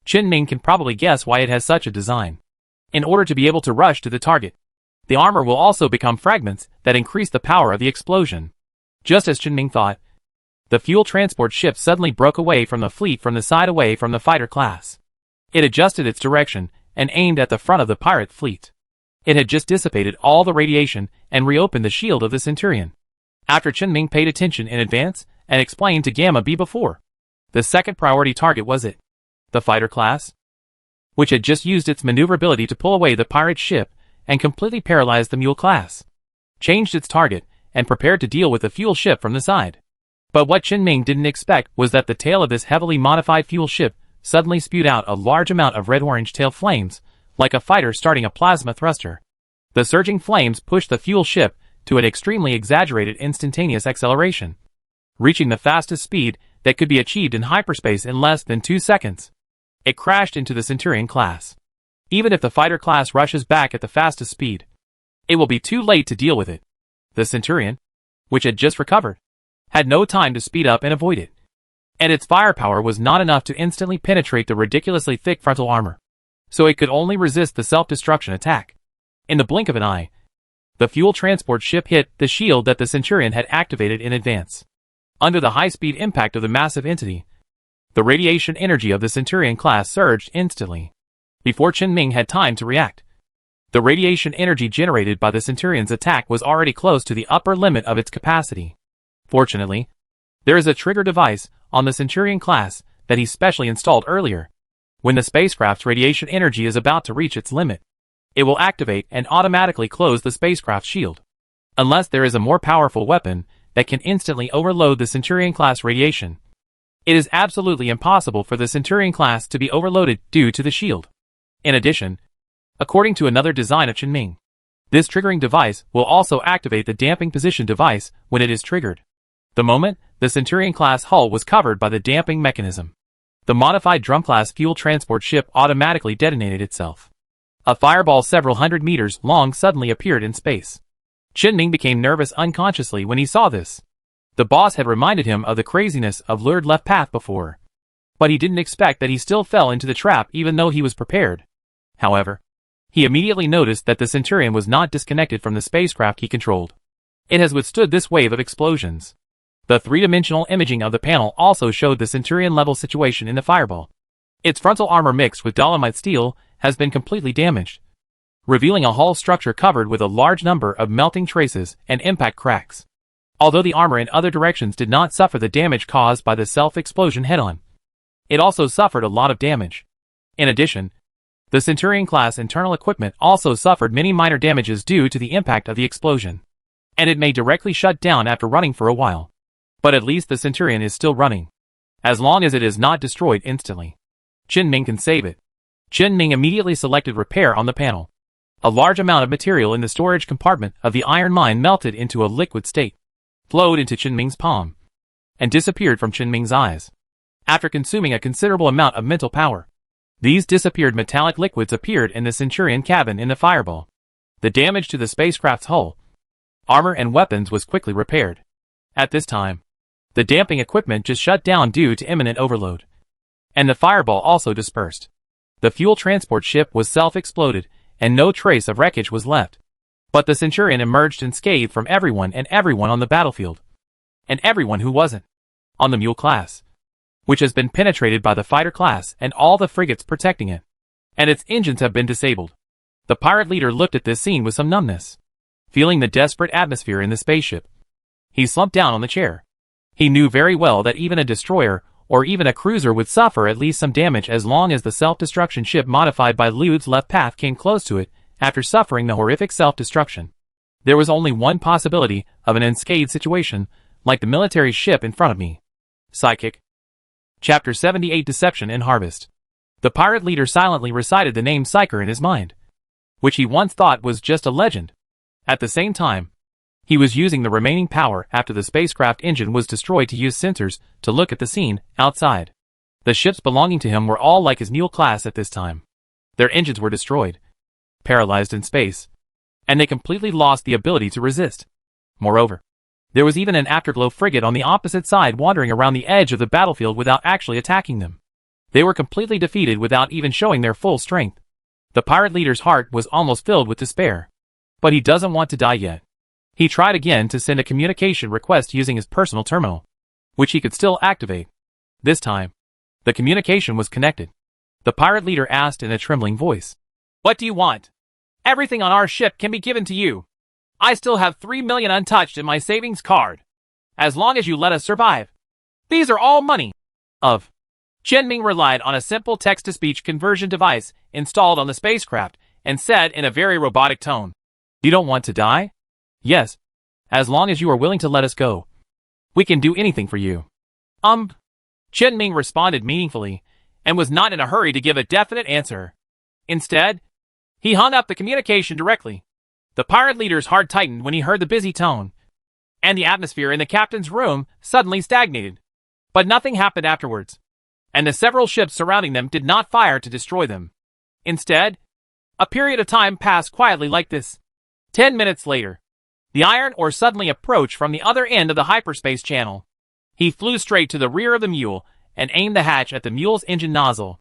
Qin Ming can probably guess why it has such a design. In order to be able to rush to the target, the armor will also become fragments that increase the power of the explosion. Just as Qin Ming thought, the fuel transport ship suddenly broke away from the fleet from the side away from the fighter class. It adjusted its direction and aimed at the front of the pirate fleet. It had just dissipated all the radiation and reopened the shield of the Centurion. After Qin Ming paid attention in advance and explained to Gamma B before, the second priority target was it, the fighter class, which had just used its maneuverability to pull away the pirate ship and completely paralyzed the mule class, changed its target, and prepared to deal with the fuel ship from the side. But what Qin Ming didn't expect was that the tail of this heavily modified fuel ship suddenly spewed out a large amount of red-orange tail flames, like a fighter starting a plasma thruster. The surging flames pushed the fuel ship to an extremely exaggerated instantaneous acceleration, reaching the fastest speed that could be achieved in hyperspace in less than 2 seconds. It crashed into the Centurion class. Even if the fighter class rushes back at the fastest speed, it will be too late to deal with it. The Centurion, which had just recovered, had no time to speed up and avoid it, and its firepower was not enough to instantly penetrate the ridiculously thick frontal armor, so it could only resist the self-destruction attack. In the blink of an eye, the fuel transport ship hit the shield that the Centurion had activated in advance. Under the high-speed impact of the massive entity, the radiation energy of the Centurion class surged instantly. Before Qin Ming had time to react, the radiation energy generated by the Centurion's attack was already close to the upper limit of its capacity. Fortunately, there is a trigger device on the Centurion class that he specially installed earlier. When the spacecraft's radiation energy is about to reach its limit, it will activate and automatically close the spacecraft's shield. Unless there is a more powerful weapon that can instantly overload the Centurion class radiation, it is absolutely impossible for the Centurion class to be overloaded due to the shield. In addition, according to another design of Qin Ming, this triggering device will also activate the damping position device when it is triggered. The moment the Centurion class hull was covered by the damping mechanism, the modified drum-class fuel transport ship automatically detonated itself. A fireball several hundred meters long suddenly appeared in space. Qin Ming became nervous unconsciously when he saw this. The boss had reminded him of the craziness of lured left path before, but he didn't expect that he still fell into the trap even though he was prepared. However, he immediately noticed that the Centurion was not disconnected from the spacecraft he controlled. It has withstood this wave of explosions. The three-dimensional imaging of the panel also showed the Centurion-level situation in the fireball. Its frontal armor mixed with dolomite steel has been completely damaged, revealing a hull structure covered with a large number of melting traces and impact cracks. Although the armor in other directions did not suffer the damage caused by the self-explosion head-on, it also suffered a lot of damage. In addition, the Centurion-class internal equipment also suffered many minor damages due to the impact of the explosion, and it may directly shut down after running for a while. But at least the Centurion is still running, as long as it is not destroyed instantly. Qin Ming can save it. Qin Ming immediately selected repair on the panel. A large amount of material in the storage compartment of the iron mine melted into a liquid state, flowed into Qin Ming's palm, and disappeared from Qin Ming's eyes. After consuming a considerable amount of mental power, these disappeared metallic liquids appeared in the Centurion cabin in the fireball. The damage to the spacecraft's hull, armor and weapons was quickly repaired. At this time, the damping equipment just shut down due to imminent overload, and the fireball also dispersed. The fuel transport ship was self-exploded, and no trace of wreckage was left. But the Centurion emerged unscathed from everyone on the battlefield, and everyone who wasn't on the mule class, which has been penetrated by the fighter class and all the frigates protecting it, and its engines have been disabled. The pirate leader looked at this scene with some numbness, feeling the desperate atmosphere in the spaceship. He slumped down on the chair. He knew very well that even a destroyer or even a cruiser would suffer at least some damage as long as the self-destruction ship modified by Lude's left path came close to it after suffering the horrific self-destruction. There was only one possibility of an unscathed situation, like the military ship in front of me. Psychic. Chapter 78 Deception and Harvest. The pirate leader silently recited the name Psyker in his mind, which he once thought was just a legend. At the same time, He was using the remaining power after the spacecraft engine was destroyed to use sensors to look at the scene outside. The ships belonging to him were all like his Mule class at this time. Their engines were destroyed, paralyzed in space, and they completely lost the ability to resist. Moreover, there was even an Afterglow frigate on the opposite side wandering around the edge of the battlefield without actually attacking them. They were completely defeated without even showing their full strength. The pirate leader's heart was almost filled with despair. But he doesn't want to die yet. He tried again to send a communication request using his personal terminal, which he could still activate. This time, the communication was connected. The pirate leader asked in a trembling voice, "What do you want? Everything on our ship can be given to you. I still have 3 million untouched in my savings card. As long as you let us survive. These are all money." Chen Ming relied on a simple text-to-speech conversion device installed on the spacecraft and said in a very robotic tone, "You don't want to die? Yes. As long as you are willing to let us go. We can do anything for you." Chen Ming responded meaningfully and was not in a hurry to give a definite answer. Instead, he hung up the communication directly. The pirate leader's heart tightened when he heard the busy tone, and the atmosphere in the captain's room suddenly stagnated. But nothing happened afterwards, and the several ships surrounding them did not fire to destroy them. Instead, a period of time passed quietly like this. 10 minutes later, the Iron Ore suddenly approached from the other end of the hyperspace channel. He flew straight to the rear of the Mule and aimed the hatch at the Mule's engine nozzle.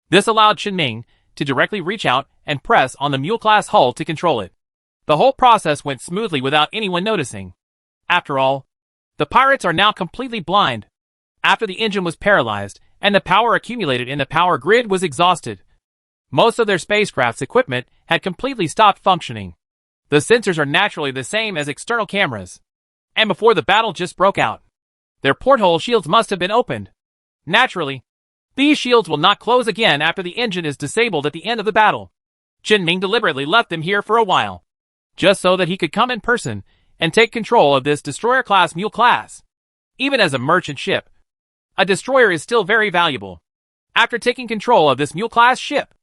This allowed Chen Ming to directly reach out and press on the Mule-class hull to control it. The whole process went smoothly without anyone noticing. After all, the pirates are now completely blind. After the engine was paralyzed and the power accumulated in the power grid was exhausted, most of their spacecraft's equipment had completely stopped functioning. The sensors are naturally the same as external cameras. And before the battle just broke out, their porthole shields must have been opened. Naturally, these shields will not close again after the engine is disabled at the end of the battle. Chen Ming deliberately left them here for a while, just so that he could come in person and take control of this destroyer-class Mule class. Even as a merchant ship, a destroyer is still very valuable. After taking control of this Mule-class ship,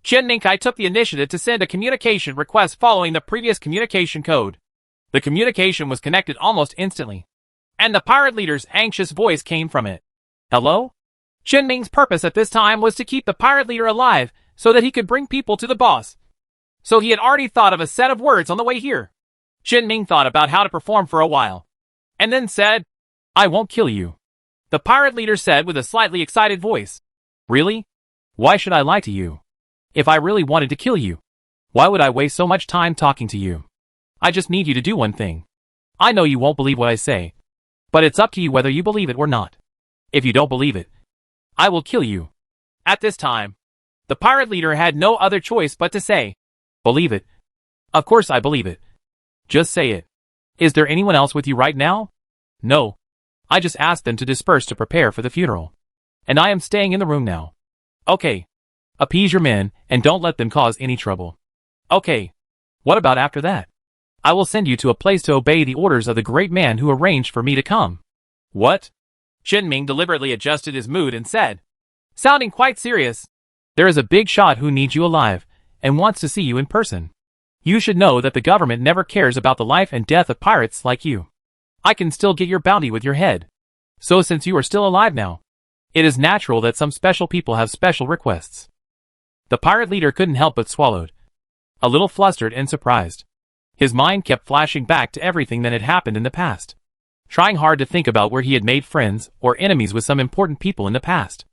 Chen Mingkai took the initiative to send a communication request following the previous communication code. The communication was connected almost instantly, and the pirate leader's anxious voice came from it. "Hello?" Chen Ming's purpose at this time was to keep the pirate leader alive so that he could bring people to the boss. So he had already thought of a set of words on the way here. Chen Ming thought about how to perform for a while, and then said, "I won't kill you." The pirate leader said with a slightly excited voice. "Really? Why should I lie to you? If I really wanted to kill you, why would I waste so much time talking to you? I just need you to do one thing. I know you won't believe what I say, but it's up to you whether you believe it or not. If you don't believe it, I will kill you." At this time, the pirate leader had no other choice but to say, "Believe it. Of course I believe it. Just say it. Is there anyone else with you right now?" "No. I just asked them to disperse to prepare for the funeral. And I am staying in the room now." "Okay. Appease your men and don't let them cause any trouble." "Okay. What about after that?" "I will send you to a place to obey the orders of the great man who arranged for me to come." "What?" Chen Ming deliberately adjusted his mood and said, sounding quite serious, "There is a big shot who needs you alive and wants to see you in person. You should know that the government never cares about the life and death of pirates like you. I can still get your bounty with your head. So since you are still alive now, it is natural that some special people have special requests." The pirate leader couldn't help but swallowed, a little flustered and surprised. His mind kept flashing back to everything that had happened in the past, trying hard to think about where he had made friends or enemies with some important people in the past.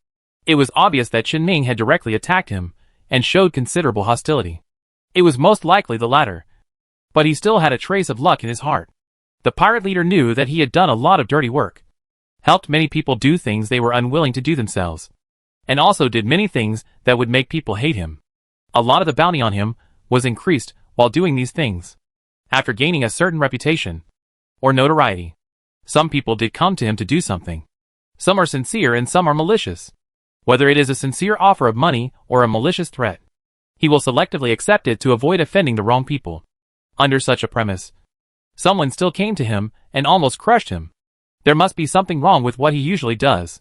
It was obvious that Chen Ming had directly attacked him and showed considerable hostility. It was most likely the latter, but he still had a trace of luck in his heart. The pirate leader knew that he had done a lot of dirty work, helped many people do things they were unwilling to do themselves, and also did many things that would make people hate him. A lot of the bounty on him was increased while doing these things. After gaining a certain reputation or notoriety, some people did come to him to do something. Some are sincere and some are malicious. Whether it is a sincere offer of money or a malicious threat, he will selectively accept it to avoid offending the wrong people. Under such a premise, someone still came to him and almost crushed him. There must be something wrong with what he usually does.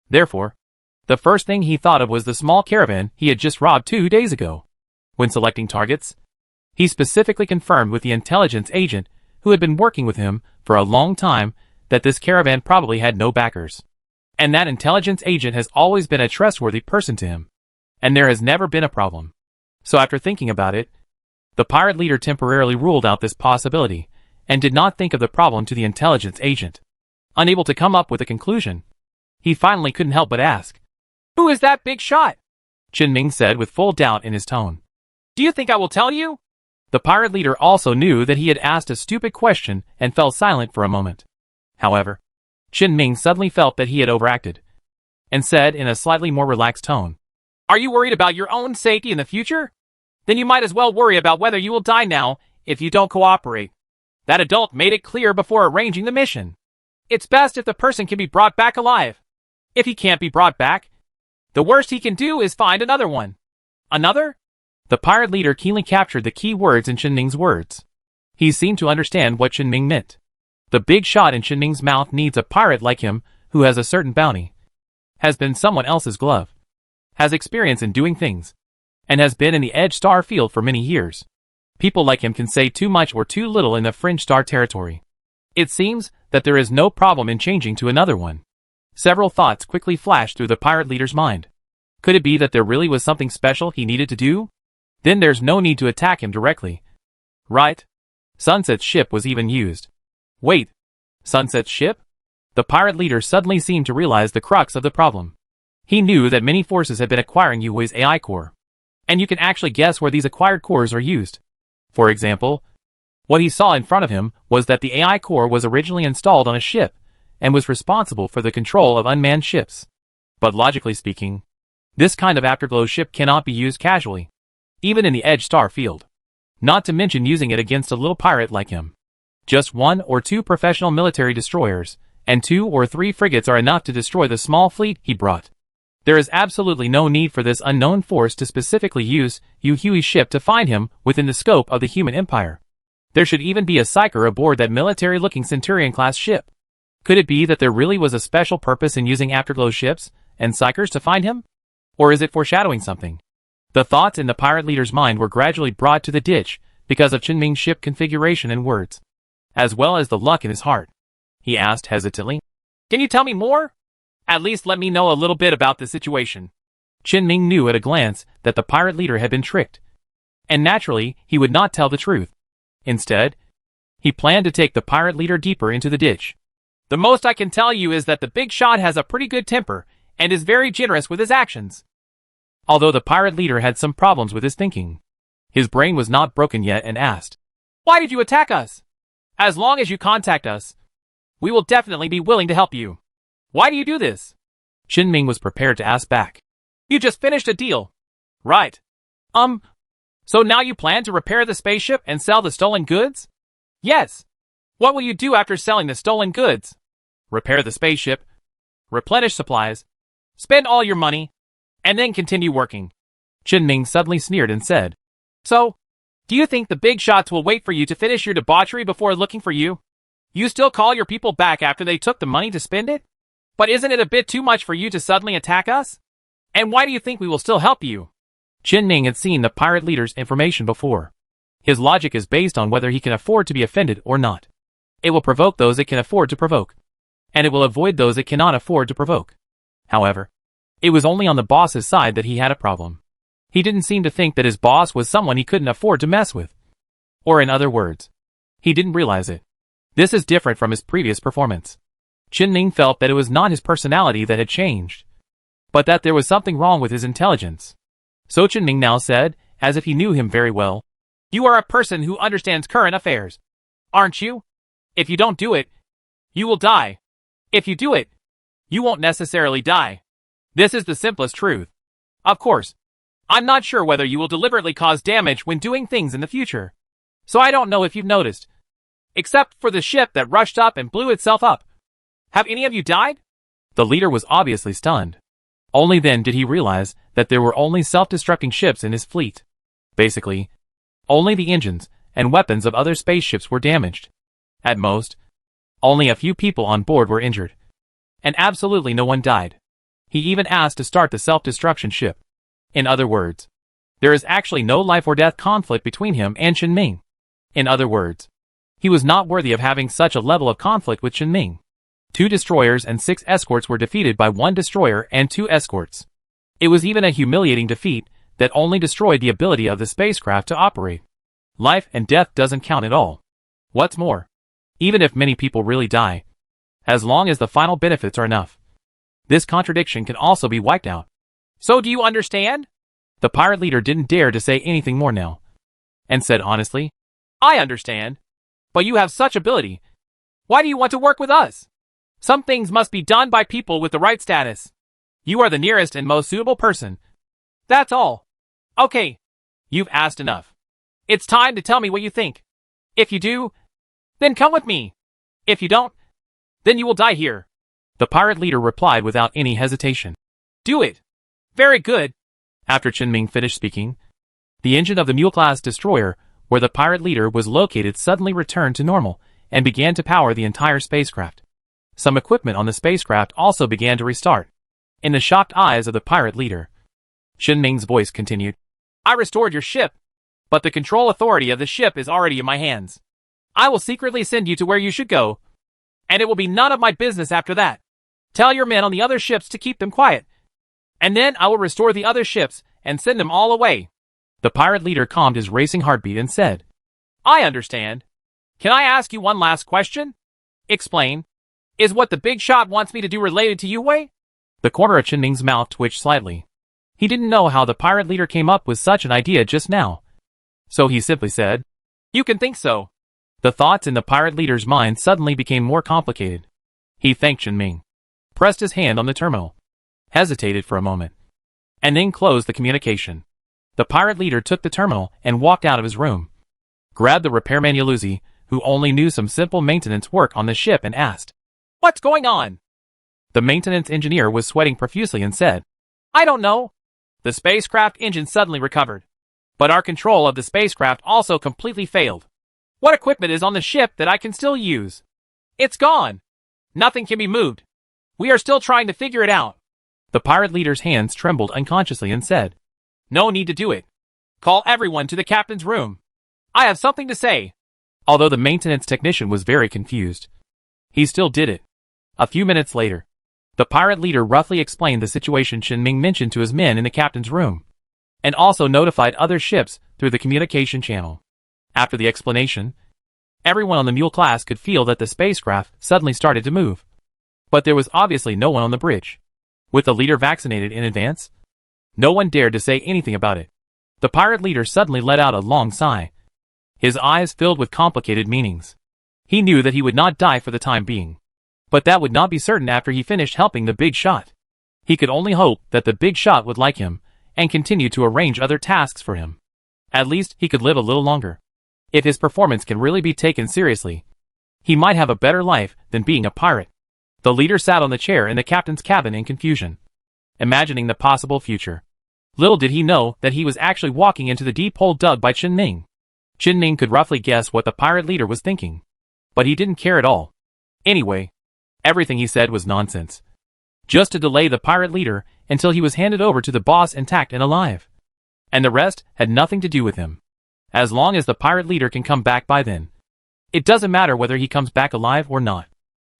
Therefore, the first thing he thought of was the small caravan he had just robbed 2 days ago. When selecting targets, he specifically confirmed with the intelligence agent who had been working with him for a long time, that this caravan probably had no backers. And that intelligence agent has always been a trustworthy person to him. And there has never been a problem. So after thinking about it, the pirate leader temporarily ruled out this possibility, and did not think of the problem to the intelligence agent. Unable to come up with a conclusion, he finally couldn't help but ask, "Who is that big shot?" Qin said with full doubt in his tone. "Do you think I will tell you?" The pirate leader also knew that he had asked a stupid question and fell silent for a moment. However, Qin suddenly felt that he had overacted, and said in a slightly more relaxed tone, "Are you worried about your own safety in the future? Then you might as well worry about whether you will die now if you don't cooperate." That adult made it clear before arranging the mission. It's best if the person can be brought back alive. If he can't be brought back, the worst he can do is find another one. Another? The pirate leader keenly captured the key words in Qin words. He seemed to understand what Qin meant. The big shot in Qin mouth needs a pirate like him who has a certain bounty, has been someone else's glove, has experience in doing things, and has been in the Edge Star field for many years. People like him can say too much or too little in the Fringe Star territory. It seems that there is no problem in changing to another one. Several thoughts quickly flashed through the pirate leader's mind. Could it be that there really was something special he needed to do? Then there's no need to attack him directly. Right? Sunset's ship was even used. Wait, Sunset's ship? The pirate leader suddenly seemed to realize the crux of the problem. He knew that many forces had been acquiring Yue's AI core. And you can actually guess where these acquired cores are used. For example, what he saw in front of him was that the AI core was originally installed on a ship, and was responsible for the control of unmanned ships. But logically speaking, this kind of Afterglow ship cannot be used casually, even in the Edge Star field. Not to mention using it against a little pirate like him. Just 1 or 2 professional military destroyers, and 2 or 3 frigates are enough to destroy the small fleet he brought. There is absolutely no need for this unknown force to specifically use Yue's ship to find him within the scope of the human empire. There should even be a psyker aboard that military-looking Centurion-class ship. Could it be that there really was a special purpose in using Afterglow ships and psychers to find him? Or is it foreshadowing something? The thoughts in the pirate leader's mind were gradually brought to the ditch because of Qin ship configuration and words, as well as the luck in his heart. He asked hesitantly, "Can you tell me more? At least let me know a little bit about the situation." Qin knew at a glance that the pirate leader had been tricked, and naturally he would not tell the truth. Instead, he planned to take the pirate leader deeper into the ditch. "The most I can tell you is that the big shot has a pretty good temper, and is very generous with his actions." Although the pirate leader had some problems with his thinking, his brain was not broken yet and asked, "Why did you attack us? As long as you contact us, we will definitely be willing to help you. Why do you do this?" Qin was prepared to ask back. "You just finished a deal. Right. So now you plan to repair the spaceship and sell the stolen goods?" "Yes. What will you do after selling the stolen goods?" "Repair the spaceship, replenish supplies, spend all your money, and then continue working." Qin suddenly sneered and said, "So, do you think the big shots will wait for you to finish your debauchery before looking for you? You still call your people back after they took the money to spend it? But isn't it a bit too much for you to suddenly attack us? And why do you think we will still help you?" Qin had seen the pirate leader's information before. His logic is based on whether he can afford to be offended or not. It will provoke those it can afford to provoke, and it will avoid those it cannot afford to provoke. However, it was only on the boss's side that he had a problem. He didn't seem to think that his boss was someone he couldn't afford to mess with. Or in other words, he didn't realize it. This is different from his previous performance. Qin felt that it was not his personality that had changed, but that there was something wrong with his intelligence. So Qin now said, as if he knew him very well, "You are a person who understands current affairs, aren't you? If you don't do it, you will die. If you do it, you won't necessarily die. This is the simplest truth. Of course, I'm not sure whether you will deliberately cause damage when doing things in the future. So I don't know if you've noticed. Except for the ship that rushed up and blew itself up. Have any of you died?" The leader was obviously stunned. Only then did he realize that there were only self-destructing ships in his fleet. Basically, only the engines and weapons of other spaceships were damaged. At most, only a few people on board were injured. And absolutely no one died. He even asked to start the self-destruction ship. In other words, there is actually no life or death conflict between him and Qin. In other words, He was not worthy of having such a level of conflict with Qinming. 2 destroyers and 6 escorts were defeated by 1 destroyer and 2 escorts. It was even a humiliating defeat that only destroyed the ability of the spacecraft to operate. Life and death doesn't count at all. What's more, even if many people really die, as long as the final benefits are enough, this contradiction can also be wiped out. So do you understand? The pirate leader didn't dare to say anything more now, and said honestly, I understand. But you have such ability. Why do you want to work with us? Some things must be done by people with the right status. You are the nearest and most suitable person. That's all. Okay. You've asked enough. It's time to tell me what you think. If you do, then come with me. If you don't, then you will die here. The pirate leader replied without any hesitation. Do it. Very good. After Qinming finished speaking, the engine of the Mule-class destroyer, where the pirate leader was located, suddenly returned to normal and began to power the entire spacecraft. Some equipment on the spacecraft also began to restart. In the shocked eyes of the pirate leader, Qinming's voice continued, I restored your ship, but the control authority of the ship is already in my hands. I will secretly send you to where you should go, and it will be none of my business after that. Tell your men on the other ships to keep them quiet, and then I will restore the other ships and send them all away. The pirate leader calmed his racing heartbeat and said, I understand. Can I ask you one last question? Explain. Is what the big shot wants me to do related to Yue? The corner of Qinming's mouth twitched slightly. He didn't know how the pirate leader came up with such an idea just now. So he simply said, You can think so. The thoughts in the pirate leader's mind suddenly became more complicated. He thanked Qinming, pressed his hand on the terminal, hesitated for a moment, and then closed the communication. The pirate leader took the terminal and walked out of his room, grabbed the repairman Yaluzi, who only knew some simple maintenance work on the ship, and asked, What's going on? The maintenance engineer was sweating profusely and said, I don't know. The spacecraft engine suddenly recovered, but our control of the spacecraft also completely failed. What equipment is on the ship that I can still use? It's gone. Nothing can be moved. We are still trying to figure it out. The pirate leader's hands trembled unconsciously and said, No need to do it. Call everyone to the captain's room. I have something to say. Although the maintenance technician was very confused, he still did it. A few minutes later, the pirate leader roughly explained the situation Qinming mentioned to his men in the captain's room, and also notified other ships through the communication channel. After the explanation, everyone on the Mule class could feel that the spacecraft suddenly started to move. But there was obviously no one on the bridge. With the leader vaccinated in advance, no one dared to say anything about it. The pirate leader suddenly let out a long sigh, his eyes filled with complicated meanings. He knew that he would not die for the time being, but that would not be certain after he finished helping the big shot. He could only hope that the big shot would like him and continue to arrange other tasks for him. At least he could live a little longer. If his performance can really be taken seriously, he might have a better life than being a pirate. The leader sat on the chair in the captain's cabin in confusion, imagining the possible future. Little did he know that he was actually walking into the deep hole dug by Qinming. Qinming could roughly guess what the pirate leader was thinking, but he didn't care at all. Anyway, everything he said was nonsense, just to delay the pirate leader until he was handed over to the boss intact and alive. And the rest had nothing to do with him. As long as the pirate leader can come back by then, it doesn't matter whether he comes back alive or not.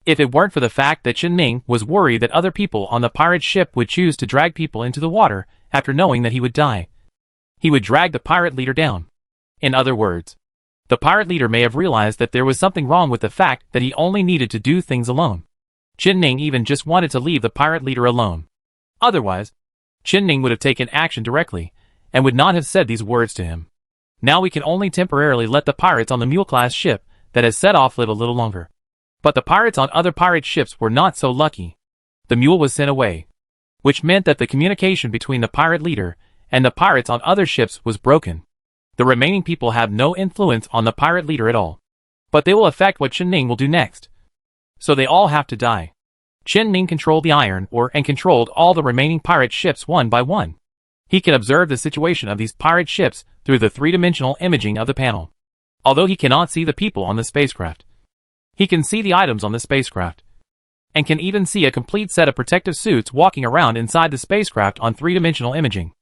If it weren't for the fact that Qinming was worried that other people on the pirate ship would choose to drag people into the water after knowing that he would die, he would drag the pirate leader down. In other words, the pirate leader may have realized that there was something wrong with the fact that he only needed to do things alone. Qinming even just wanted to leave the pirate leader alone. Otherwise, Qinming would have taken action directly and would not have said these words to him. Now we can only temporarily let the pirates on the Mule-class ship that has set off live a little longer. But the pirates on other pirate ships were not so lucky. The Mule was sent away, which meant that the communication between the pirate leader and the pirates on other ships was broken. The remaining people have no influence on the pirate leader at all, but they will affect what Qinming will do next. So they all have to die. Qinming controlled the iron ore and controlled all the remaining pirate ships one by one. He can observe the situation of these pirate ships through the three-dimensional imaging of the panel. Although he cannot see the people on the spacecraft, he can see the items on the spacecraft, and can even see a complete set of protective suits walking around inside the spacecraft on three-dimensional imaging.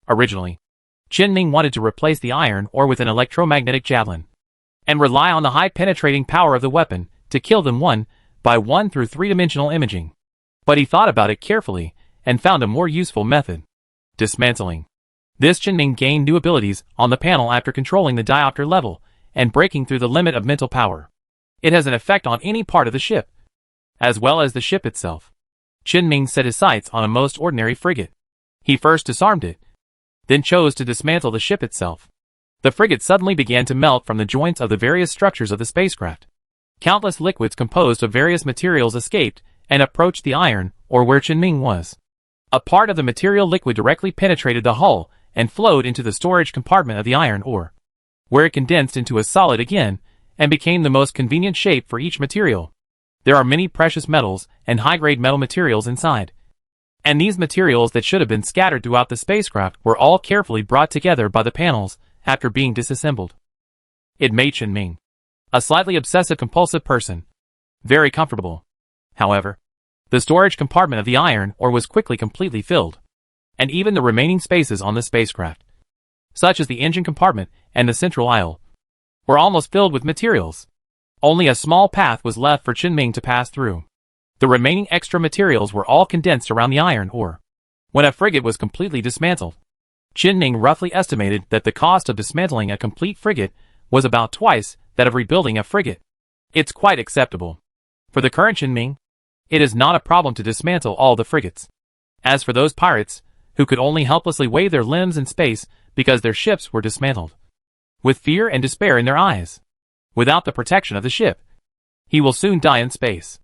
Originally, Qinming wanted to replace the iron ore with an electromagnetic javelin, and rely on the high penetrating power of the weapon to kill them one by one through three-dimensional imaging. But he thought about it carefully and found a more useful method: dismantling. This Chenming gained new abilities on the panel after controlling the diopter level and breaking through the limit of mental power. It has an effect on any part of the ship, as well as the ship itself. Chenming set his sights on a most ordinary frigate. He first disarmed it, then chose to dismantle the ship itself. The frigate suddenly began to melt from the joints of the various structures of the spacecraft. Countless liquids composed of various materials escaped and approached the iron ore where Chenming was. A part of the material liquid directly penetrated the hull and flowed into the storage compartment of the iron ore, where it condensed into a solid again and became the most convenient shape for each material. There are many precious metals and high-grade metal materials inside, and these materials that should have been scattered throughout the spacecraft were all carefully brought together by the panels after being disassembled. It made Chenming, a slightly obsessive-compulsive person, very comfortable. However, the storage compartment of the iron ore was quickly completely filled, and even the remaining spaces on the spacecraft, such as the engine compartment and the central aisle, were almost filled with materials. Only a small path was left for Chenming to pass through. The remaining extra materials were all condensed around the iron ore. When a frigate was completely dismantled, Chenming roughly estimated that the cost of dismantling a complete frigate was about twice that of rebuilding a frigate. It's quite acceptable. For the current Chenming, it is not a problem to dismantle all the frigates. As for those pirates, who could only helplessly wave their limbs in space because their ships were dismantled, with fear and despair in their eyes, without the protection of the ship, he will soon die in space.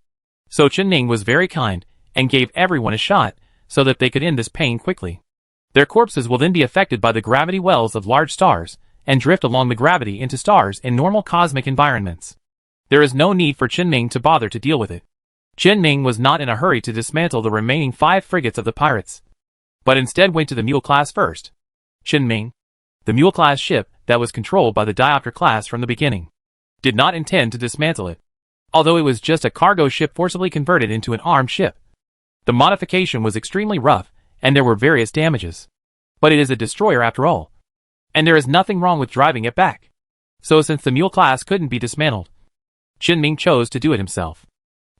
So Chenming was very kind and gave everyone a shot so that they could end this pain quickly. Their corpses will then be affected by the gravity wells of large stars and drift along the gravity into stars in normal cosmic environments. There is no need for Chenming to bother to deal with it. Chenming was not in a hurry to dismantle the remaining 5 frigates of the pirates, but instead went to the Mule class first. Chenming, the Mule class ship that was controlled by the Diopter class from the beginning, did not intend to dismantle it, although it was just a cargo ship forcibly converted into an armed ship. The modification was extremely rough, and there were various damages. But it is a destroyer after all, and there is nothing wrong with driving it back. So since the Mule class couldn't be dismantled, Chenming chose to do it himself.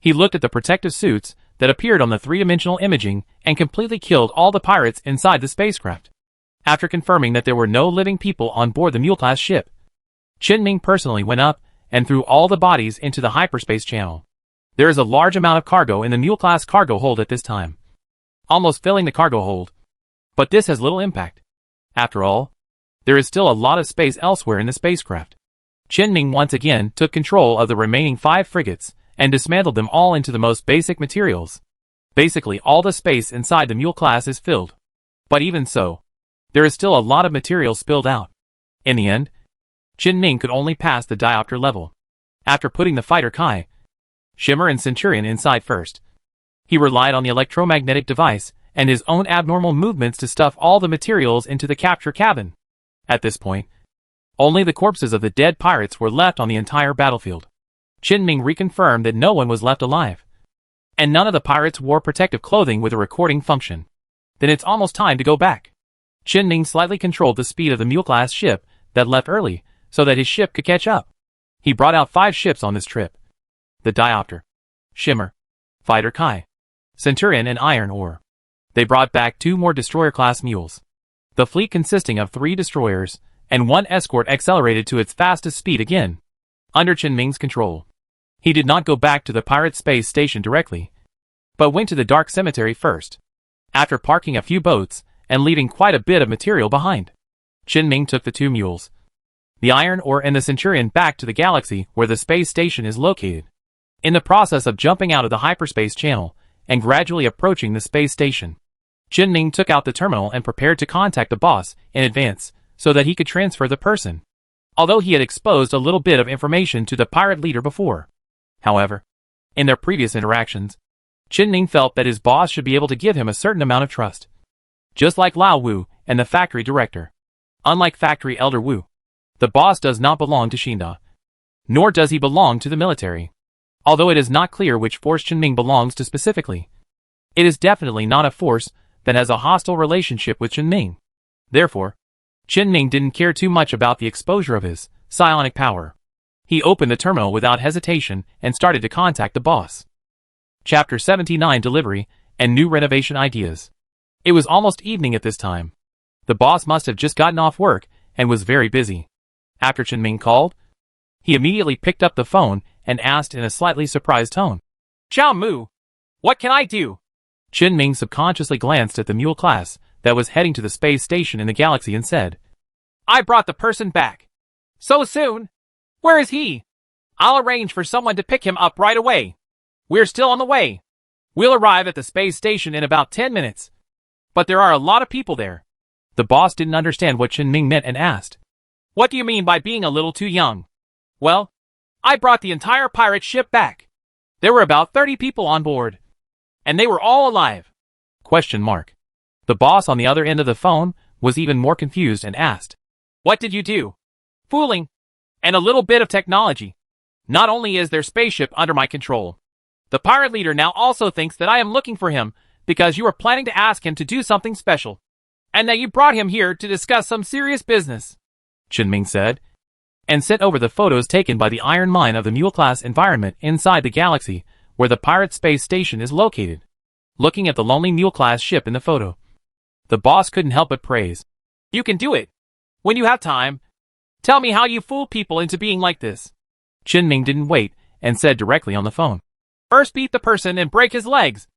He looked at the protective suits that appeared on the three-dimensional imaging and completely killed all the pirates inside the spacecraft. After confirming that there were no living people on board the Mule class ship, Chenming personally went up and threw all the bodies into the hyperspace channel. There is a large amount of cargo in the Mule class cargo hold at this time, almost filling the cargo hold. But this has little impact. After all, there is still a lot of space elsewhere in the spacecraft. Chenming once again took control of the remaining 5 frigates and dismantled them all into the most basic materials. Basically all the space inside the Mule class is filled. But even so, there is still a lot of material spilled out. In the end, Chenming could only pass the diopter level. After putting the fighter Kai, Shimmer and Centurion inside first, he relied on the electromagnetic device and his own abnormal movements to stuff all the materials into the capture cabin. At this point, only the corpses of the dead pirates were left on the entire battlefield. Chenming reconfirmed that no one was left alive, and none of the pirates wore protective clothing with a recording function. Then it's almost time to go back. Chenming slightly controlled the speed of the Mule class ship that left early so that his ship could catch up. He brought out 5 ships on this trip: the Diopter, Shimmer, Fighter Kai, Centurion, and Iron Ore. They brought back 2 more destroyer-class mules. The fleet consisting of 3 destroyers and 1 escort accelerated to its fastest speed again, under Chenming's control. He did not go back to the pirate space station directly, but went to the dark cemetery first. After parking a few boats and leaving quite a bit of material behind, Chenming took the 2 mules, the Iron Ore and the Centurion, back to the galaxy where the space station is located. In the process of jumping out of the hyperspace channel and gradually approaching the space station, Chenming took out the terminal and prepared to contact the boss in advance so that he could transfer the person, although he had exposed a little bit of information to the pirate leader before. However, in their previous interactions, Chenming felt that his boss should be able to give him a certain amount of trust. Just like Lao Wu and the factory director. Unlike factory elder Wu, the boss does not belong to Shinda, nor does he belong to the military. Although it is not clear which force Chenming belongs to specifically, it is definitely not a force that has a hostile relationship with Chenming. Therefore, Chenming didn't care too much about the exposure of his psionic power. He opened the terminal without hesitation and started to contact the boss. Chapter 79 Delivery and New Renovation Ideas. It was almost evening at this time. The boss must have just gotten off work and was very busy. After Chen-Ming called, he immediately picked up the phone and asked in a slightly surprised tone, "Chow Mu, what can I do?" Chen-Ming subconsciously glanced at the mule class that was heading to the space station in the galaxy and said, "I brought the person back. So soon? Where is he? I'll arrange for someone to pick him up right away. We're still on the way. We'll arrive at the space station in about 10 minutes. But there are a lot of people there." The boss didn't understand what Chen-Ming meant and asked, "What do you mean by being a little too young?" "Well, I brought the entire pirate ship back. There were about 30 people on board. And they were all alive." Question mark. The boss on the other end of the phone was even more confused and asked, "What did you do?" "Fooling. And a little bit of technology. Not only is their spaceship under my control, the pirate leader now also thinks that I am looking for him because you were planning to ask him to do something special, and that you brought him here to discuss some serious business," Chen-Ming said, and sent over the photos taken by the iron mine of the mule-class environment inside the galaxy where the pirate space station is located. Looking at the lonely mule-class ship in the photo, the boss couldn't help but praise, "You can do it. When you have time, tell me how you fool people into being like this." Chen-Ming didn't wait and said directly on the phone, "First beat the person and break his legs,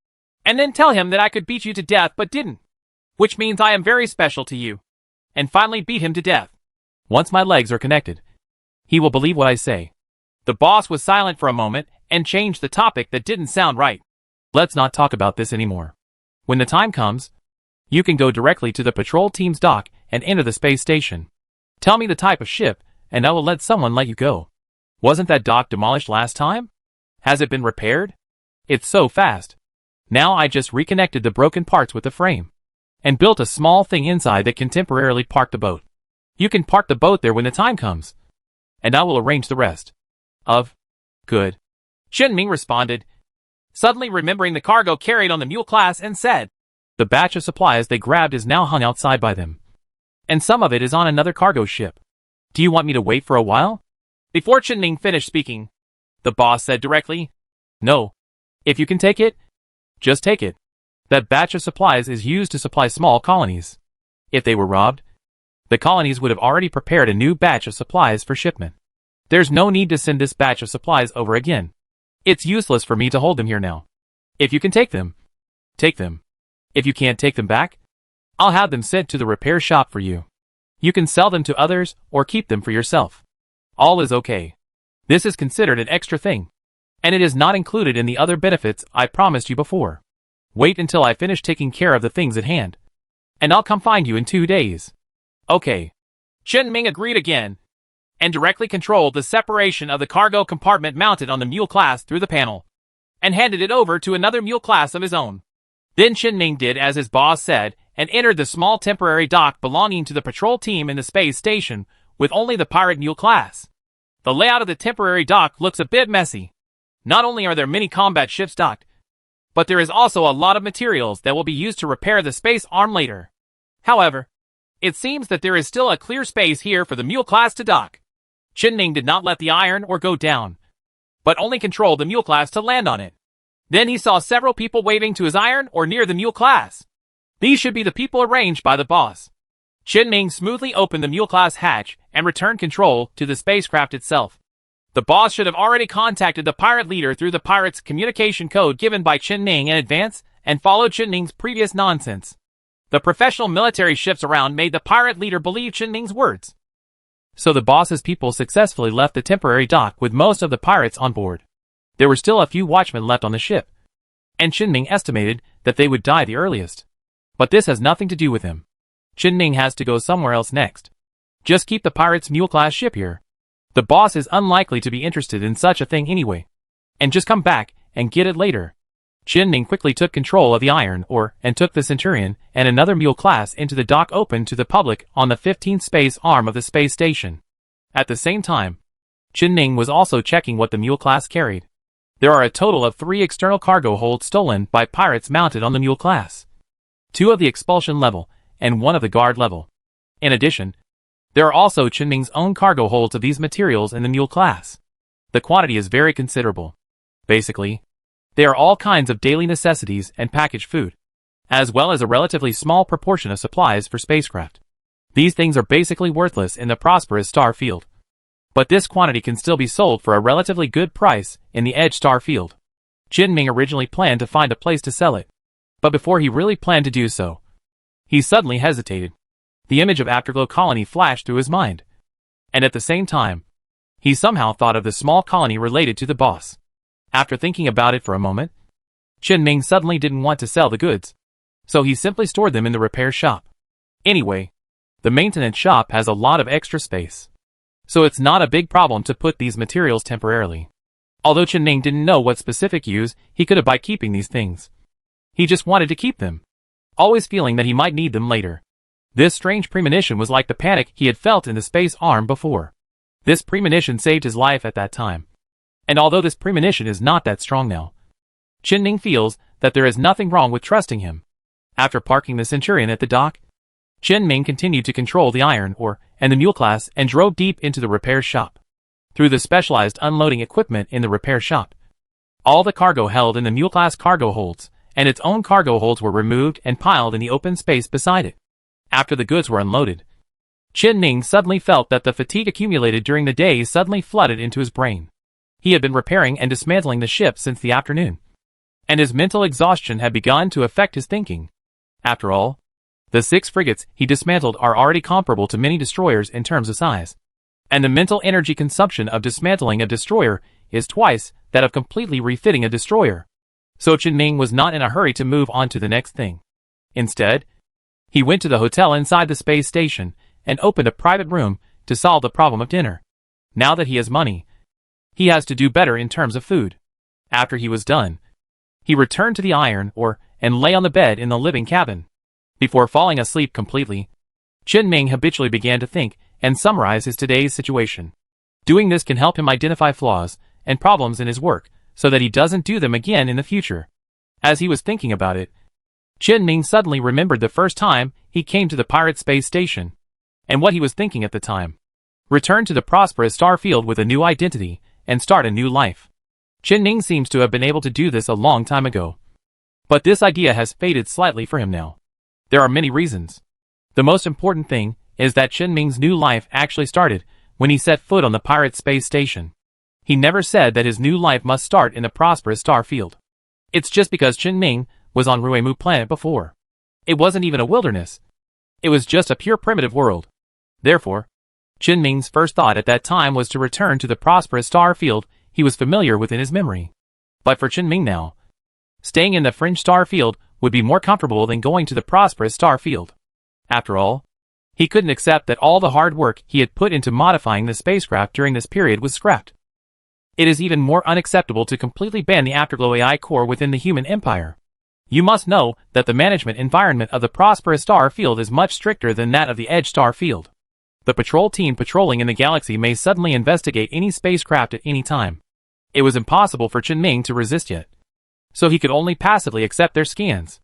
and then tell him that I could beat you to death but didn't, which means I am very special to you, and finally beat him to death. Once my legs are connected, he will believe what I say." The boss was silent for a moment and changed the topic that didn't sound right. "Let's not talk about this anymore. When the time comes, you can go directly to the patrol team's dock and enter the space station. Tell me the type of ship, and I will let someone let you go. Wasn't that dock demolished last time? Has it been repaired? It's so fast. Now I just reconnected the broken parts with the frame, and built a small thing inside that can temporarily park the boat. You can park the boat there when the time comes, and I will arrange the rest." Good. Chen-Ming responded, suddenly remembering the cargo carried on the mule class, and said, "The batch of supplies they grabbed is now hung outside by them, and some of it is on another cargo ship. Do you want me to wait for a while?" Before Chen-Ming finished speaking, the boss said directly, "No. If you can take it, just take it. That batch of supplies is used to supply small colonies. If they were robbed, the colonies would have already prepared a new batch of supplies for shipment. There's no need to send this batch of supplies over again. It's useless for me to hold them here now. If you can take them, take them. If you can't take them back, I'll have them sent to the repair shop for you. You can sell them to others or keep them for yourself. All is okay. This is considered an extra thing, and it is not included in the other benefits I promised you before. Wait until I finish taking care of the things at hand, and I'll come find you in 2 days." "Okay." Chen-Ming agreed again, and directly controlled the separation of the cargo compartment mounted on the mule class through the panel, and handed it over to another mule class of his own. Then Chen-Ming did as his boss said and entered the small temporary dock belonging to the patrol team in the space station with only the pirate mule class. The layout of the temporary dock looks a bit messy. Not only are there many combat ships docked, but there is also a lot of materials that will be used to repair the space arm later. However, it seems that there is still a clear space here for the mule class to dock. Chen-Ming did not let the iron or go down, but only controlled the mule class to land on it. Then he saw several people waving to his iron or near the mule class. These should be the people arranged by the boss. Chen-Ming smoothly opened the mule class hatch and returned control to the spacecraft itself. The boss should have already contacted the pirate leader through the pirate's communication code given by Chen-Ming in advance and followed Chen-Ming's previous nonsense. The professional military ships around made the pirate leader believe Chen-Ming's words. So the boss's people successfully left the temporary dock with most of the pirates on board. There were still a few watchmen left on the ship, and Chen-Ming estimated that they would die the earliest. But this has nothing to do with him. Chen-Ming has to go somewhere else next. Just keep the pirate's mule-class ship here. The boss is unlikely to be interested in such a thing anyway, and just come back and get it later. Chen-Ming quickly took control of the iron ore and took the Centurion and another mule class into the dock open to the public on the 15th space arm of the space station. At the same time, Chen-Ming was also checking what the mule class carried. There are a total of 3 external cargo holds stolen by pirates mounted on the mule class. 2 of the expulsion level and 1 of the guard level. In addition, there are also Chen-Ming's own cargo holds of these materials in the mule class. The quantity is very considerable. Basically, they are all kinds of daily necessities and packaged food, as well as a relatively small proportion of supplies for spacecraft. These things are basically worthless in the prosperous star field. But this quantity can still be sold for a relatively good price in the Edge star field. Ming originally planned to find a place to sell it, but before he really planned to do so, he suddenly hesitated. The image of Afterglow colony flashed through his mind, and at the same time, he somehow thought of the small colony related to the boss. After thinking about it for a moment, Ming suddenly didn't want to sell the goods, so he simply stored them in the repair shop. Anyway, the maintenance shop has a lot of extra space, so it's not a big problem to put these materials temporarily. Although Ming didn't know what specific use he could have by keeping these things, he just wanted to keep them, always feeling that he might need them later. This strange premonition was like the panic he had felt in the space arm before. This premonition saved his life at that time. And although this premonition is not that strong now, Ming feels that there is nothing wrong with trusting him. After parking the Centurion at the dock, Ming continued to control the iron ore and the mule class and drove deep into the repair shop. Through the specialized unloading equipment in the repair shop, all the cargo held in the mule class cargo holds and its own cargo holds were removed and piled in the open space beside it. After the goods were unloaded, Ming suddenly felt that the fatigue accumulated during the day suddenly flooded into his brain. He had been repairing and dismantling the ship since the afternoon, and his mental exhaustion had begun to affect his thinking. After all, the 6 frigates he dismantled are already comparable to many destroyers in terms of size, and the mental energy consumption of dismantling a destroyer is twice that of completely refitting a destroyer. So Ming was not in a hurry to move on to the next thing. Instead, he went to the hotel inside the space station and opened a private room to solve the problem of dinner. Now that he has money, he has to do better in terms of food. After he was done, he returned to the iron ore and lay on the bed in the living cabin. Before falling asleep completely, Ming habitually began to think and summarize his today's situation. Doing this can help him identify flaws and problems in his work so that he doesn't do them again in the future. As he was thinking about it, Ming suddenly remembered the first time he came to the pirate space station, and what he was thinking at the time. Return to the prosperous star field with a new identity and start a new life. Ming seems to have been able to do this a long time ago, but this idea has faded slightly for him now. There are many reasons. The most important thing is that Ming's new life actually started when he set foot on the pirate space station. He never said that his new life must start in the prosperous star field. It's just because Ming was on Ruemu planet before. It wasn't even a wilderness. It was just a pure primitive world. Therefore, Ming's first thought at that time was to return to the prosperous star field he was familiar with in his memory. But for Ming now, staying in the fringe star field would be more comfortable than going to the prosperous star field. After all, he couldn't accept that all the hard work he had put into modifying the spacecraft during this period was scrapped. It is even more unacceptable to completely ban the Afterglow AI core within the human empire. You must know that the management environment of the prosperous star field is much stricter than that of the Edge star field. The patrol team patrolling in the galaxy may suddenly investigate any spacecraft at any time. It was impossible for Ming to resist yet, so he could only passively accept their scans.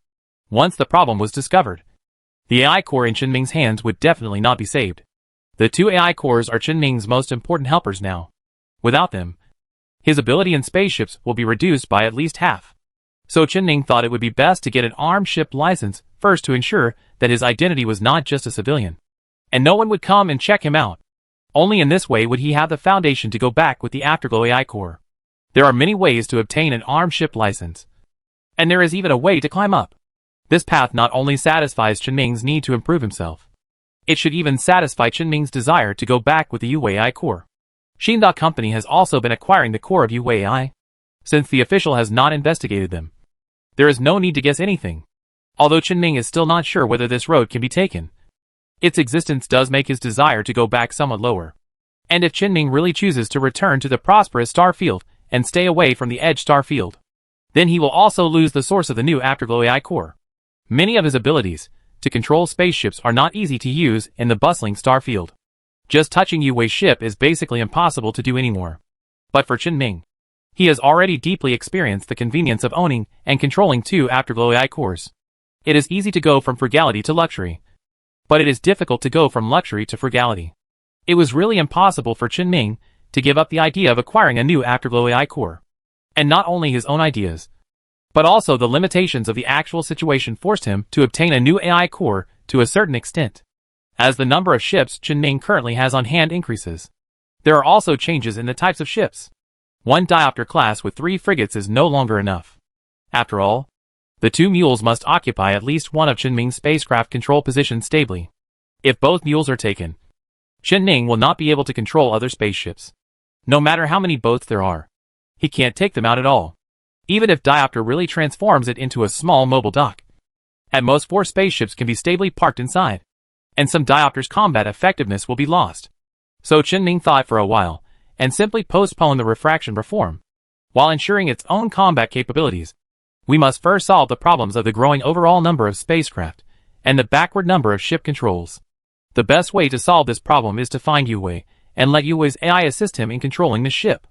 Once the problem was discovered, the AI core in Ming's hands would definitely not be saved. The 2 AI cores are Ming's most important helpers now. Without them, his ability in spaceships will be reduced by at least half. So Ming thought it would be best to get an armed ship license first to ensure that his identity was not just a civilian, and no one would come and check him out. Only in this way would he have the foundation to go back with the Afterglow AI core. There are many ways to obtain an armed ship license, and there is even a way to climb up. This path not only satisfies Ming's need to improve himself, it should even satisfy Ming's desire to go back with the UAI core. Shinda Company has also been acquiring the core of UAI, since the official has not investigated them. There is no need to guess anything. Although Ming is still not sure whether this road can be taken, its existence does make his desire to go back somewhat lower. And if Ming really chooses to return to the prosperous star field and stay away from the Edge star field, then he will also lose the source of the new Afterglow AI core. Many of his abilities to control spaceships are not easy to use in the bustling star field. Just touching Yuwei's ship is basically impossible to do anymore. But for Ming, he has already deeply experienced the convenience of owning and controlling 2 Afterglow AI cores. It is easy to go from frugality to luxury, but it is difficult to go from luxury to frugality. It was really impossible for Ming to give up the idea of acquiring a new Afterglow AI core. And not only his own ideas, but also the limitations of the actual situation forced him to obtain a new AI core to a certain extent. As the number of ships Qinming currently has on hand increases, there are also changes in the types of ships. One diopter class with 3 frigates is no longer enough. After all, the 2 mules must occupy at least one of Qinming's spacecraft control positions stably. If both mules are taken, Qinming will not be able to control other spaceships. No matter how many boats there are, he can't take them out at all. Even if diopter really transforms it into a small mobile dock. At most 4 spaceships can be stably parked inside, and some diopter's combat effectiveness will be lost. So Qinming thought for a while, and simply postponed the refraction reform. While ensuring its own combat capabilities, we must first solve the problems of the growing overall number of spacecraft, and the backward number of ship controls. The best way to solve this problem is to find Yue, and let Yue's AI assist him in controlling the ship.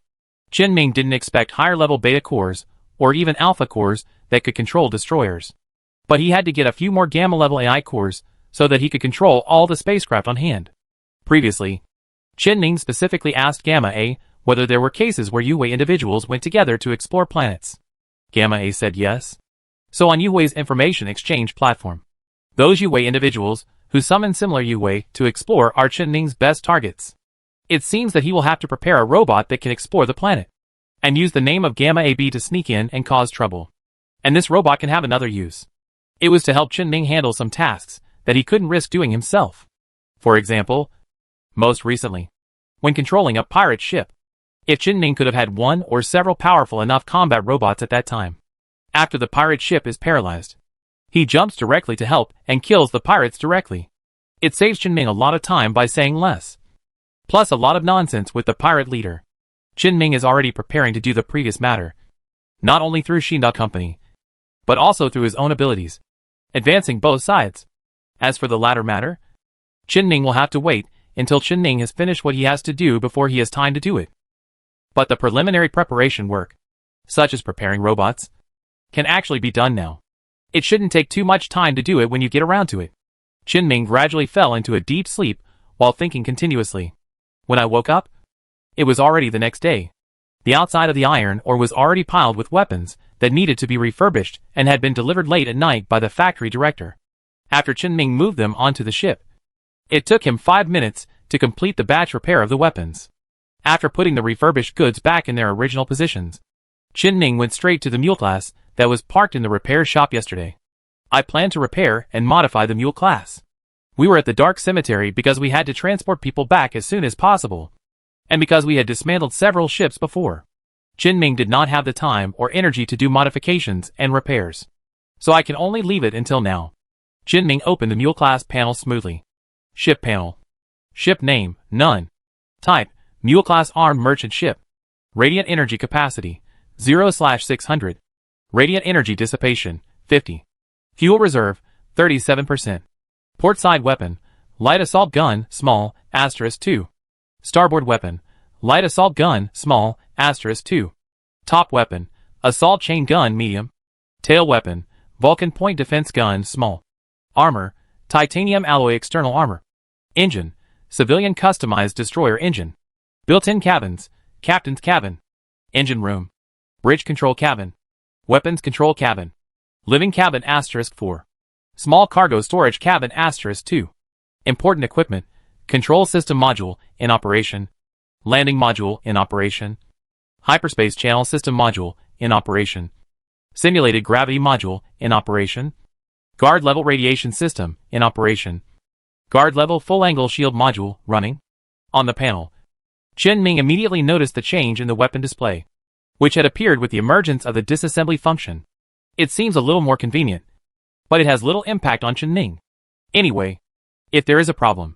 Qinming didn't expect higher-level beta cores, or even alpha cores, that could control destroyers. But he had to get a few more gamma-level AI cores, so that he could control all the spacecraft on hand. Previously, Qinming specifically asked Gamma A whether there were cases where Yue individuals went together to explore planets. Gamma A said yes. So on Yue's information exchange platform, those Yue individuals who summon similar Yue to explore are Qinming's best targets. It seems that he will have to prepare a robot that can explore the planet, and use the name of Gamma AB to sneak in and cause trouble. And this robot can have another use. It was to help Qinming handle some tasks that he couldn't risk doing himself. For example, most recently, when controlling a pirate ship, if Qinming could have had one or several powerful enough combat robots at that time. After the pirate ship is paralyzed, he jumps directly to help and kills the pirates directly. It saves Qinming a lot of time by saying less. Plus a lot of nonsense with the pirate leader. Qinming is already preparing to do the previous matter, not only through Xinda Company, but also through his own abilities, advancing both sides. As for the latter matter, Qinming will have to wait until Qinming has finished what he has to do before he has time to do it. But the preliminary preparation work, such as preparing robots, can actually be done now. It shouldn't take too much time to do it when you get around to it. Qinming gradually fell into a deep sleep while thinking continuously. When I woke up, it was already the next day. The outside of the iron ore was already piled with weapons that needed to be refurbished and had been delivered late at night by the factory director. After Qinming moved them onto the ship, it took him 5 minutes to complete the batch repair of the weapons. After putting the refurbished goods back in their original positions, Qinming went straight to the mule class that was parked in the repair shop yesterday. I planned to repair and modify the mule class. We were at the dark cemetery because we had to transport people back as soon as possible, and because we had dismantled several ships before. Qinming did not have the time or energy to do modifications and repairs, so I can only leave it until now. Qinming opened the mule class panel smoothly. Ship panel. Ship name, none. Type, mule class armed merchant ship. Radiant energy capacity, 0/600. Radiant energy dissipation, 50. Fuel reserve, 37%. Port side weapon, light assault gun, small, *2. Starboard weapon, light assault gun, small, *2. Top weapon, assault chain gun, medium. Tail weapon, Vulcan point defense gun, small. Armor, titanium alloy external armor. Engine, civilian customized destroyer engine. Built-in cabins, captain's cabin. Engine room, bridge control cabin. Weapons control cabin. Living cabin *4. Small cargo storage cabin *2. Important equipment, control system module, in operation. Landing module, in operation. Hyperspace channel system module, in operation. Simulated gravity module, in operation. Guard level radiation system, in operation. Guard level full angle shield module, running. On the panel, Qinming immediately noticed the change in the weapon display, which had appeared with the emergence of the disassembly function. It seems a little more convenient, but it has little impact on Qinming. Anyway, if there is a problem,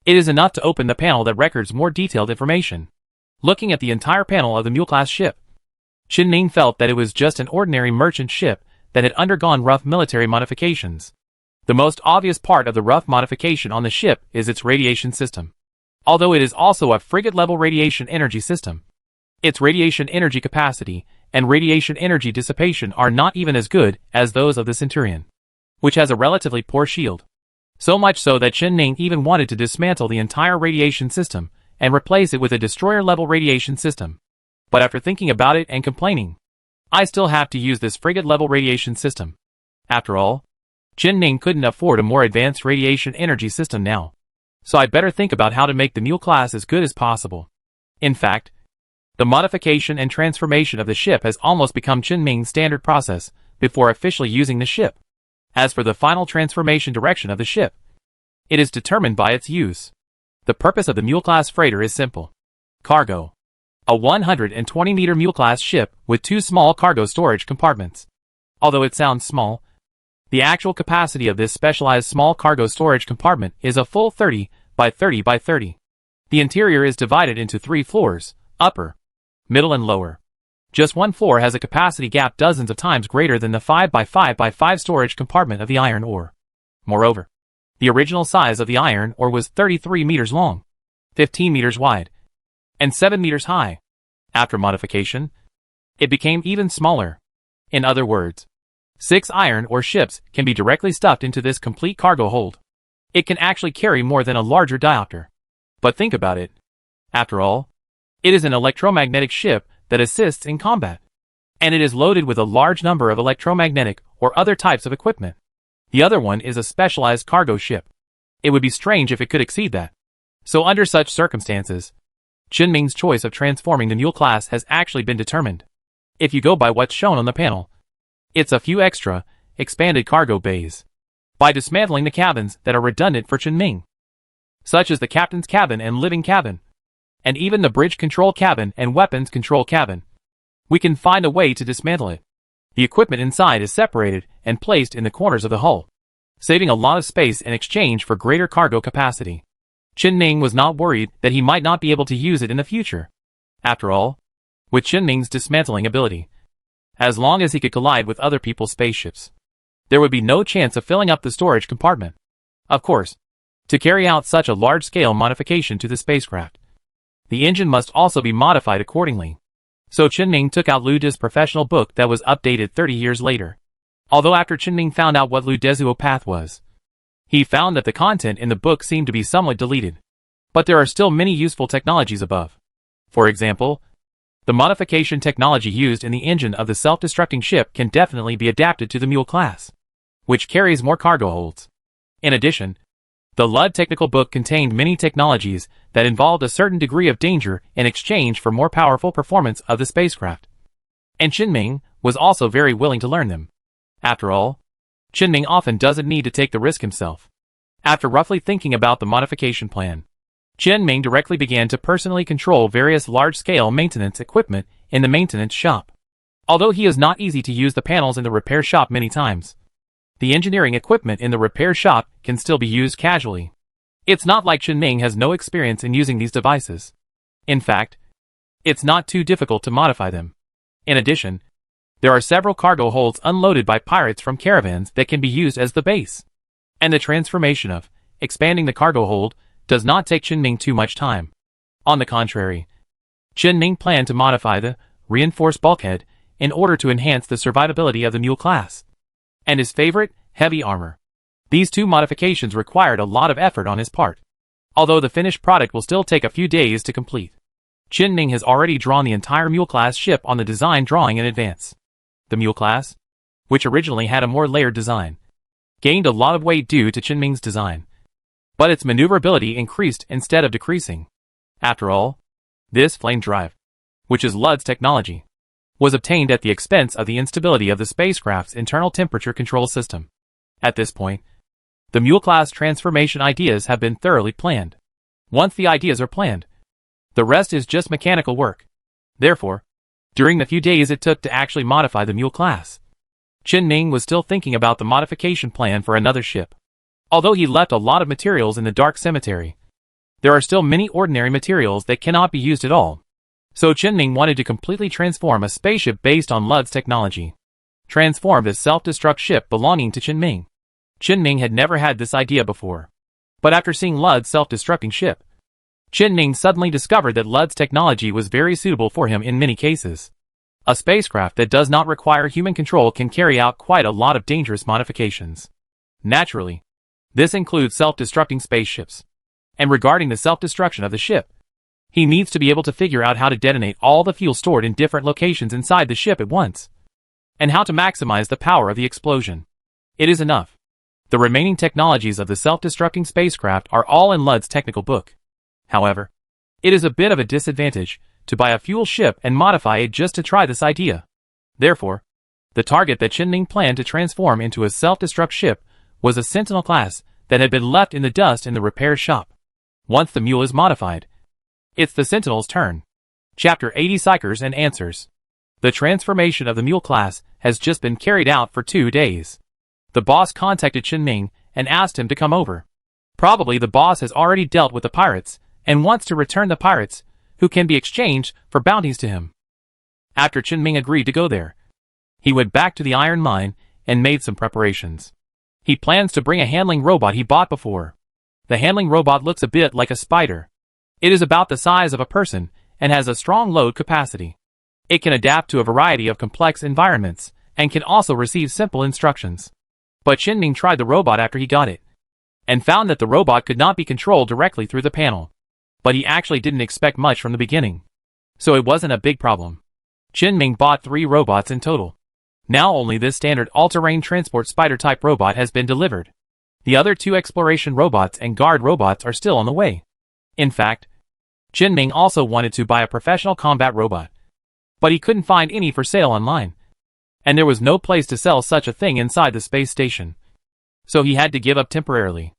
it is enough to open the panel that records more detailed information. Looking at the entire panel of the mule-class ship, Qinming felt that it was just an ordinary merchant ship that had undergone rough military modifications. The most obvious part of the rough modification on the ship is its radiation system. Although it is also a frigate-level radiation energy system, its radiation energy capacity and radiation energy dissipation are not even as good as those of the Centurion, which has a relatively poor shield. So much so that Qinming even wanted to dismantle the entire radiation system and replace it with a destroyer-level radiation system. But after thinking about it and complaining, I still have to use this frigate-level radiation system. After all, Qin couldn't afford a more advanced radiation energy system now. So I'd better think about how to make the mule class as good as possible. In fact, the modification and transformation of the ship has almost become Qin standard process before officially using the ship. As for the final transformation direction of the ship, it is determined by its use. The purpose of the mule-class freighter is simple. Cargo. A 120-meter mule-class ship with 2 small cargo storage compartments. Although it sounds small, the actual capacity of this specialized small cargo storage compartment is a full 30 by 30 by 30. The interior is divided into 3 floors, upper, middle and lower. Just one floor has a capacity gap dozens of times greater than the 5 by 5 by 5 storage compartment of the iron ore. Moreover, the original size of the iron ore was 33 meters long, 15 meters wide, and 7 meters high. After modification, it became even smaller. In other words, 6 iron ore ships can be directly stuffed into this complete cargo hold. It can actually carry more than a larger diopter. But think about it. After all, it is an electromagnetic ship that assists in combat. And it is loaded with a large number of electromagnetic or other types of equipment. The other one is a specialized cargo ship. It would be strange if it could exceed that. So under such circumstances, Qin choice of transforming the mule class has actually been determined. If you go by what's shown on the panel, it's a few extra, expanded cargo bays. By dismantling the cabins that are redundant for Qin, such as the captain's cabin and living cabin, and even the bridge control cabin and weapons control cabin, we can find a way to dismantle it. The equipment inside is separated and placed in the corners of the hull, saving a lot of space in exchange for greater cargo capacity. Qin was not worried that he might not be able to use it in the future. After all, with Qin dismantling ability, as long as he could collide with other people's spaceships, there would be no chance of filling up the storage compartment. Of course, to carry out such a large-scale modification to the spacecraft, the engine must also be modified accordingly. So Qin took out Lu De's professional book that was updated 30 years later. Although after Qin found out what Lu De's path was, he found that the content in the book seemed to be somewhat deleted. But there are still many useful technologies above. For example, the modification technology used in the engine of the self-destructing ship can definitely be adapted to the mule class, which carries more cargo holds. In addition, the LUD technical book contained many technologies that involved a certain degree of danger in exchange for more powerful performance of the spacecraft. And Qin was also very willing to learn them. After all, Qin often doesn't need to take the risk himself. After roughly thinking about the modification plan, Qin directly began to personally control various large-scale maintenance equipment in the maintenance shop. Although he is not easy to use the panels in the repair shop many times, the engineering equipment in the repair shop can still be used casually. It's not like Qin has no experience in using these devices. In fact, it's not too difficult to modify them. In addition, there are several cargo holds unloaded by pirates from caravans that can be used as the base. And the transformation of expanding the cargo hold does not take Qin too much time. On the contrary, Qin planned to modify the reinforced bulkhead in order to enhance the survivability of the mule class. And his favorite, heavy armor. These two modifications required a lot of effort on his part. Although the finished product will still take a few days to complete. Qin has already drawn the entire mule-class ship on the design drawing in advance. The mule-class, which originally had a more layered design, gained a lot of weight due to Qin design. But its maneuverability increased instead of decreasing. After all, this flame drive, which is LUD's technology, was obtained at the expense of the instability of the spacecraft's internal temperature control system. At this point, the mule-class transformation ideas have been thoroughly planned. Once the ideas are planned, the rest is just mechanical work. Therefore, during the few days it took to actually modify the mule class, Qin was still thinking about the modification plan for another ship. Although he left a lot of materials in the dark cemetery, there are still many ordinary materials that cannot be used at all. So Qin wanted to completely transform a spaceship based on LUD's technology. Transformed a self-destruct ship belonging to Qin. Qin had never had this idea before. But after seeing LUD's self-destructing ship, Qin suddenly discovered that LUD's technology was very suitable for him in many cases. A spacecraft that does not require human control can carry out quite a lot of dangerous modifications. Naturally, this includes self-destructing spaceships. And regarding the self-destruction of the ship, He needs to be able to figure out how to detonate all the fuel stored in different locations inside the ship at once, and how to maximize the power of the explosion. It is enough. The remaining technologies of the self-destructing spacecraft are all in Lud's technical book. However, it is a bit of a disadvantage to buy a fuel ship and modify it just to try this idea. Therefore, the target that Qinming planned to transform into a self-destruct ship was a Sentinel class that had been left in the dust in the repair shop. Once the mule is modified, it's the Sentinel's turn. Chapter 80 Psychers and Answers. The transformation of the mule class has just been carried out for 2 days. The boss contacted Qinming and asked him to come over. Probably the boss has already dealt with the pirates and wants to return the pirates, who can be exchanged for bounties to him. After Qinming agreed to go there, he went back to the iron mine and made some preparations. He plans to bring a handling robot he bought before. The handling robot looks a bit like a spider. It is about the size of a person and has a strong load capacity. It can adapt to a variety of complex environments and can also receive simple instructions. But Qinming tried the robot after he got it, and found that the robot could not be controlled directly through the panel. But he actually didn't expect much from the beginning, so it wasn't a big problem. Qinming bought 3 robots in total. Now only this standard all-terrain transport spider-type robot has been delivered. The other 2 exploration robots and guard robots are still on the way. In fact, Qinming also wanted to buy a professional combat robot, but he couldn't find any for sale online, and there was no place to sell such a thing inside the space station. So he had to give up temporarily.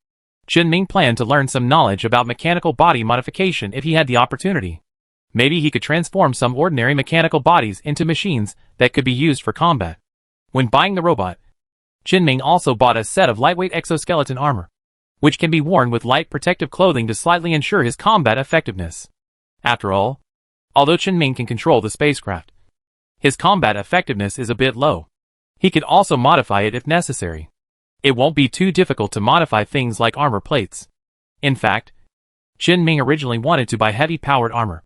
Qinming planned to learn some knowledge about mechanical body modification if he had the opportunity. Maybe he could transform some ordinary mechanical bodies into machines that could be used for combat. When buying the robot, Qinming also bought a set of lightweight exoskeleton armor, which can be worn with light protective clothing to slightly ensure his combat effectiveness. After all, although Qinming can control the spacecraft, his combat effectiveness is a bit low. He could also modify it if necessary. It won't be too difficult to modify things like armor plates. In fact, Qinming originally wanted to buy heavy-powered armor,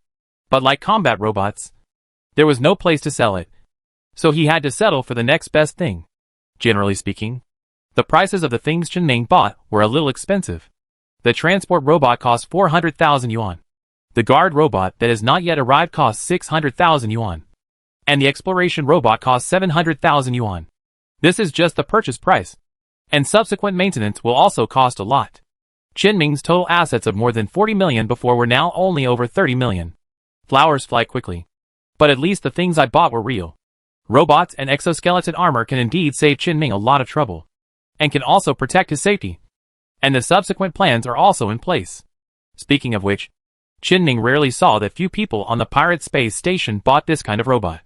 but like combat robots, there was no place to sell it, so he had to settle for the next best thing. Generally speaking, the prices of the things Qinming bought were a little expensive. The transport robot cost 400,000 yuan. The guard robot that has not yet arrived costs 600,000 yuan. And the exploration robot costs 700,000 yuan. This is just the purchase price, and subsequent maintenance will also cost a lot. Qinming's total assets of more than 40 million before were now only over 30 million. Flowers fly quickly, but at least the things I bought were real. Robots and exoskeleton armor can indeed save Qinming a lot of trouble, and can also protect his safety. And the subsequent plans are also in place. Speaking of which, Qinming rarely saw that few people on the pirate space station bought this kind of robot.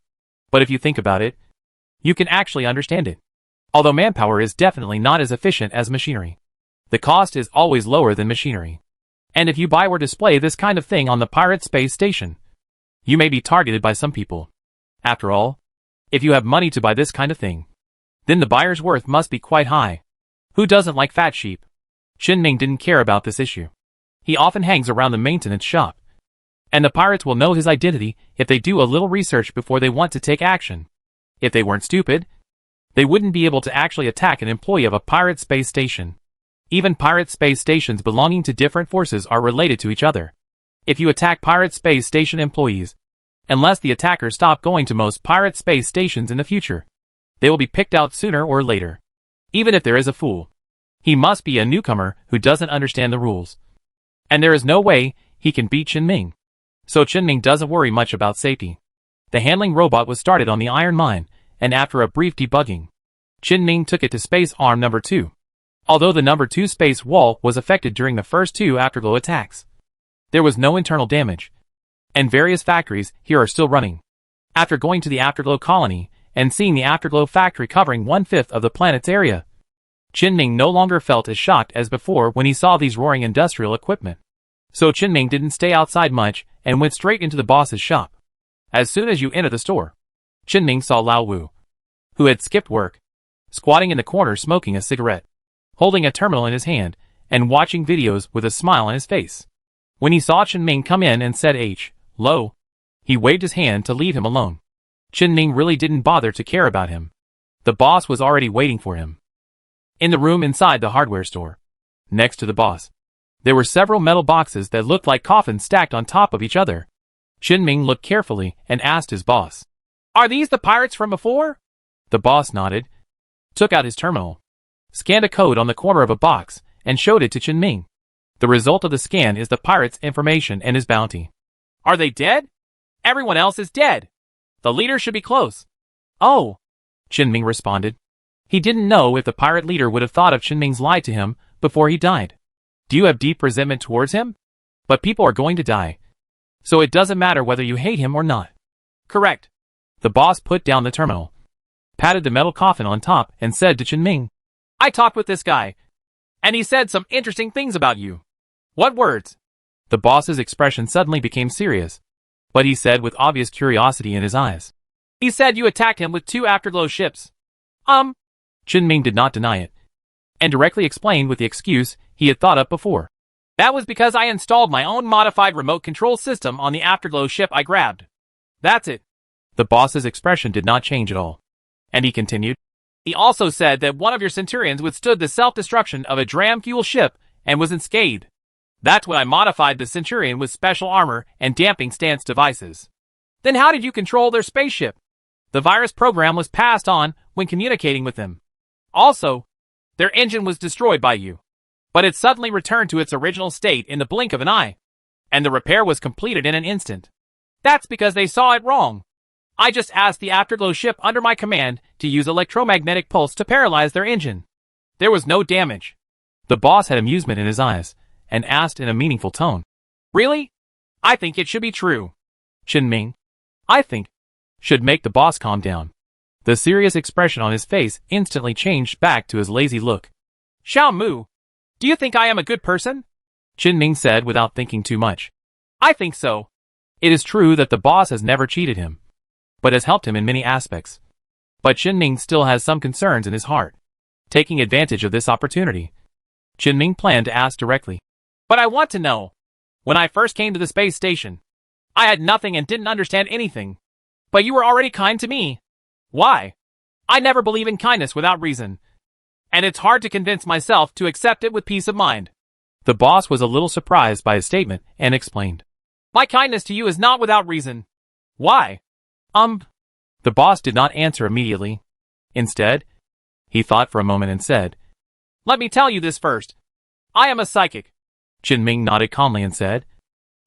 But if you think about it, you can actually understand it. Although manpower is definitely not as efficient as machinery, the cost is always lower than machinery. And if you buy or display this kind of thing on the pirate space station, you may be targeted by some people. After all, if you have money to buy this kind of thing, then the buyer's worth must be quite high. Who doesn't like fat sheep? Qinming didn't care about this issue. He often hangs around the maintenance shop, and the pirates will know his identity if they do a little research before they want to take action. If they weren't stupid, they wouldn't be able to actually attack an employee of a pirate space station. Even pirate space stations belonging to different forces are related to each other. If you attack pirate space station employees, unless the attackers stop going to most pirate space stations in the future, they will be picked out sooner or later. Even if there is a fool, he must be a newcomer who doesn't understand the rules. And there is no way he can beat Qinming. So Qinming doesn't worry much about safety. The handling robot was started on the iron mine, and after a brief debugging, Qinming took it to space arm number 2. Although the number 2 space wall was affected during the first 2 Afterglow attacks, there was no internal damage, and various factories here are still running. After going to the Afterglow colony and seeing the Afterglow factory covering 1/5 of the planet's area, Qinming no longer felt as shocked as before when he saw these roaring industrial equipment. So Qinming didn't stay outside much and went straight into the boss's shop. As soon as you enter the store, Qinming saw Lao Wu, who had skipped work, squatting in the corner smoking a cigarette, holding a terminal in his hand, and watching videos with a smile on his face. When he saw Qinming come in and said "Hello," he waved his hand to leave him alone. Qinming really didn't bother to care about him. The boss was already waiting for him in the room inside the hardware store, next to the boss. There were several metal boxes that looked like coffins stacked on top of each other. Qinming looked carefully and asked his boss, "Are these the pirates from before?" The boss nodded, took out his terminal, scanned a code on the corner of a box, and showed it to Qinming. The result of the scan is the pirate's information and his bounty. "Are they dead?" "Everyone else is dead. The leader should be close." "Oh," Qinming responded. He didn't know if the pirate leader would have thought of Qinming's lie to him before he died. Do you have deep resentment towards him? But people are going to die. So it doesn't matter whether you hate him or not. Correct. The boss put down the terminal, patted the metal coffin on top, and said to Qinming, "I talked with this guy, and he said some interesting things about you." "What words?" The boss's expression suddenly became serious, but he said with obvious curiosity in his eyes. "He said you attacked him with 2 Afterglow ships." Qinming did not deny it, and directly explained with the excuse he had thought up before. "That was because I installed my own modified remote control system on the Afterglow ship I grabbed. That's it." The boss's expression did not change at all, and he continued, "He also said that one of your Centurions withstood the self-destruction of a dram fuel ship and was unscathed. That's when I modified the Centurion with special armor and damping stance devices." "Then how did you control their spaceship?" "The virus program was passed on when communicating with them. Also, their engine was destroyed by you, but it suddenly returned to its original state in the blink of an eye, and the repair was completed in an instant. That's because they saw it wrong. I just asked the Afterglow ship under my command to use electromagnetic pulse to paralyze their engine. There was no damage." The boss had amusement in his eyes, and asked in a meaningful tone, "Really? I think it should be true." Qinming, "I think," should make the boss calm down. The serious expression on his face instantly changed back to his lazy look. "Xiao Mu, do you think I am a good person?" Qinming said without thinking too much. "I think so." It is true that the boss has never cheated him, but has helped him in many aspects. But Qinming still has some concerns in his heart. Taking advantage of this opportunity, Qinming planned to ask directly, "But I want to know. When I first came to the space station, I had nothing and didn't understand anything. But you were already kind to me. Why? I never believe in kindness without reason, and it's hard to convince myself to accept it with peace of mind." The boss was a little surprised by his statement and explained, "My kindness to you is not without reason." "Why?" The boss did not answer immediately. Instead, he thought for a moment and said, "Let me tell you this first. I am a psychic." Qinming nodded calmly and said,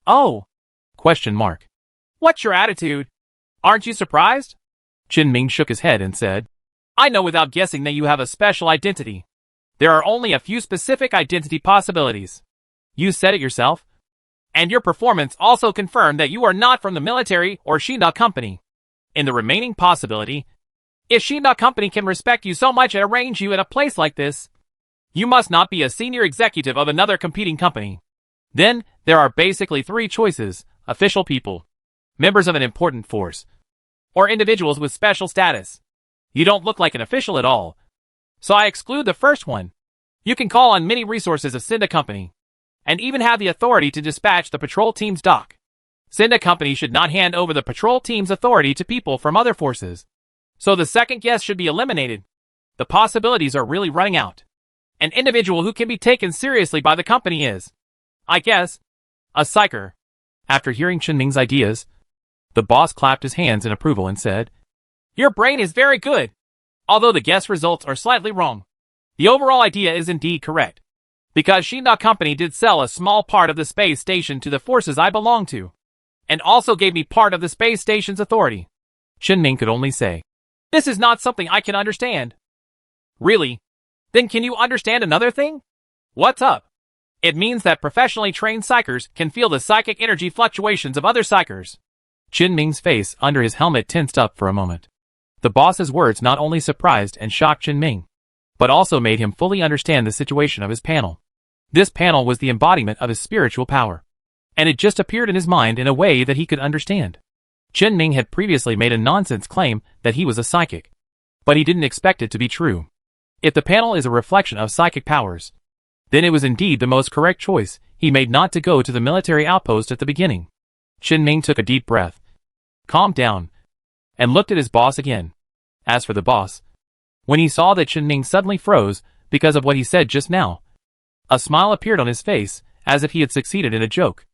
"Oh?" Question mark. "What's your attitude? Aren't you surprised?" Qinming shook his head and said, "I know without guessing that you have a special identity. There are only a few specific identity possibilities. You said it yourself. And your performance also confirmed that you are not from the military or Shinda Company. In the remaining possibility, if Shinda Company can respect you so much and arrange you in a place like this, you must not be a senior executive of another competing company. Then, there are basically 3 choices: official people, members of an important force, or individuals with special status. You don't look like an official at all, so I exclude the first one. You can call on many resources of Shinda Company, and even have the authority to dispatch the patrol team's dock. Shinda Company should not hand over the patrol team's authority to people from other forces. So the second guess should be eliminated. The possibilities are really running out. An individual who can be taken seriously by the company is, I guess, a psyker." After hearing Qinming's ideas, the boss clapped his hands in approval and said, "Your brain is very good. Although the guess results are slightly wrong, the overall idea is indeed correct. Because Shinda Company did sell a small part of the space station to the forces I belong to, and also gave me part of the space station's authority." Qinming could only say, "This is not something I can understand." "Really? Then can you understand another thing?" "What's up?" "It means that professionally trained psychers can feel the psychic energy fluctuations of other psychers." Qinming's face under his helmet tensed up for a moment. The boss's words not only surprised and shocked Qinming, but also made him fully understand the situation of his panel. This panel was the embodiment of his spiritual power, and it just appeared in his mind in a way that he could understand. Qinming had previously made a nonsense claim that he was a psychic, but he didn't expect it to be true. If the panel is a reflection of psychic powers, then it was indeed the most correct choice he made not to go to the military outpost at the beginning. Qinming took a deep breath, calmed down, and looked at his boss again. As for the boss, when he saw that Qinming suddenly froze because of what he said just now, a smile appeared on his face as if he had succeeded in a joke.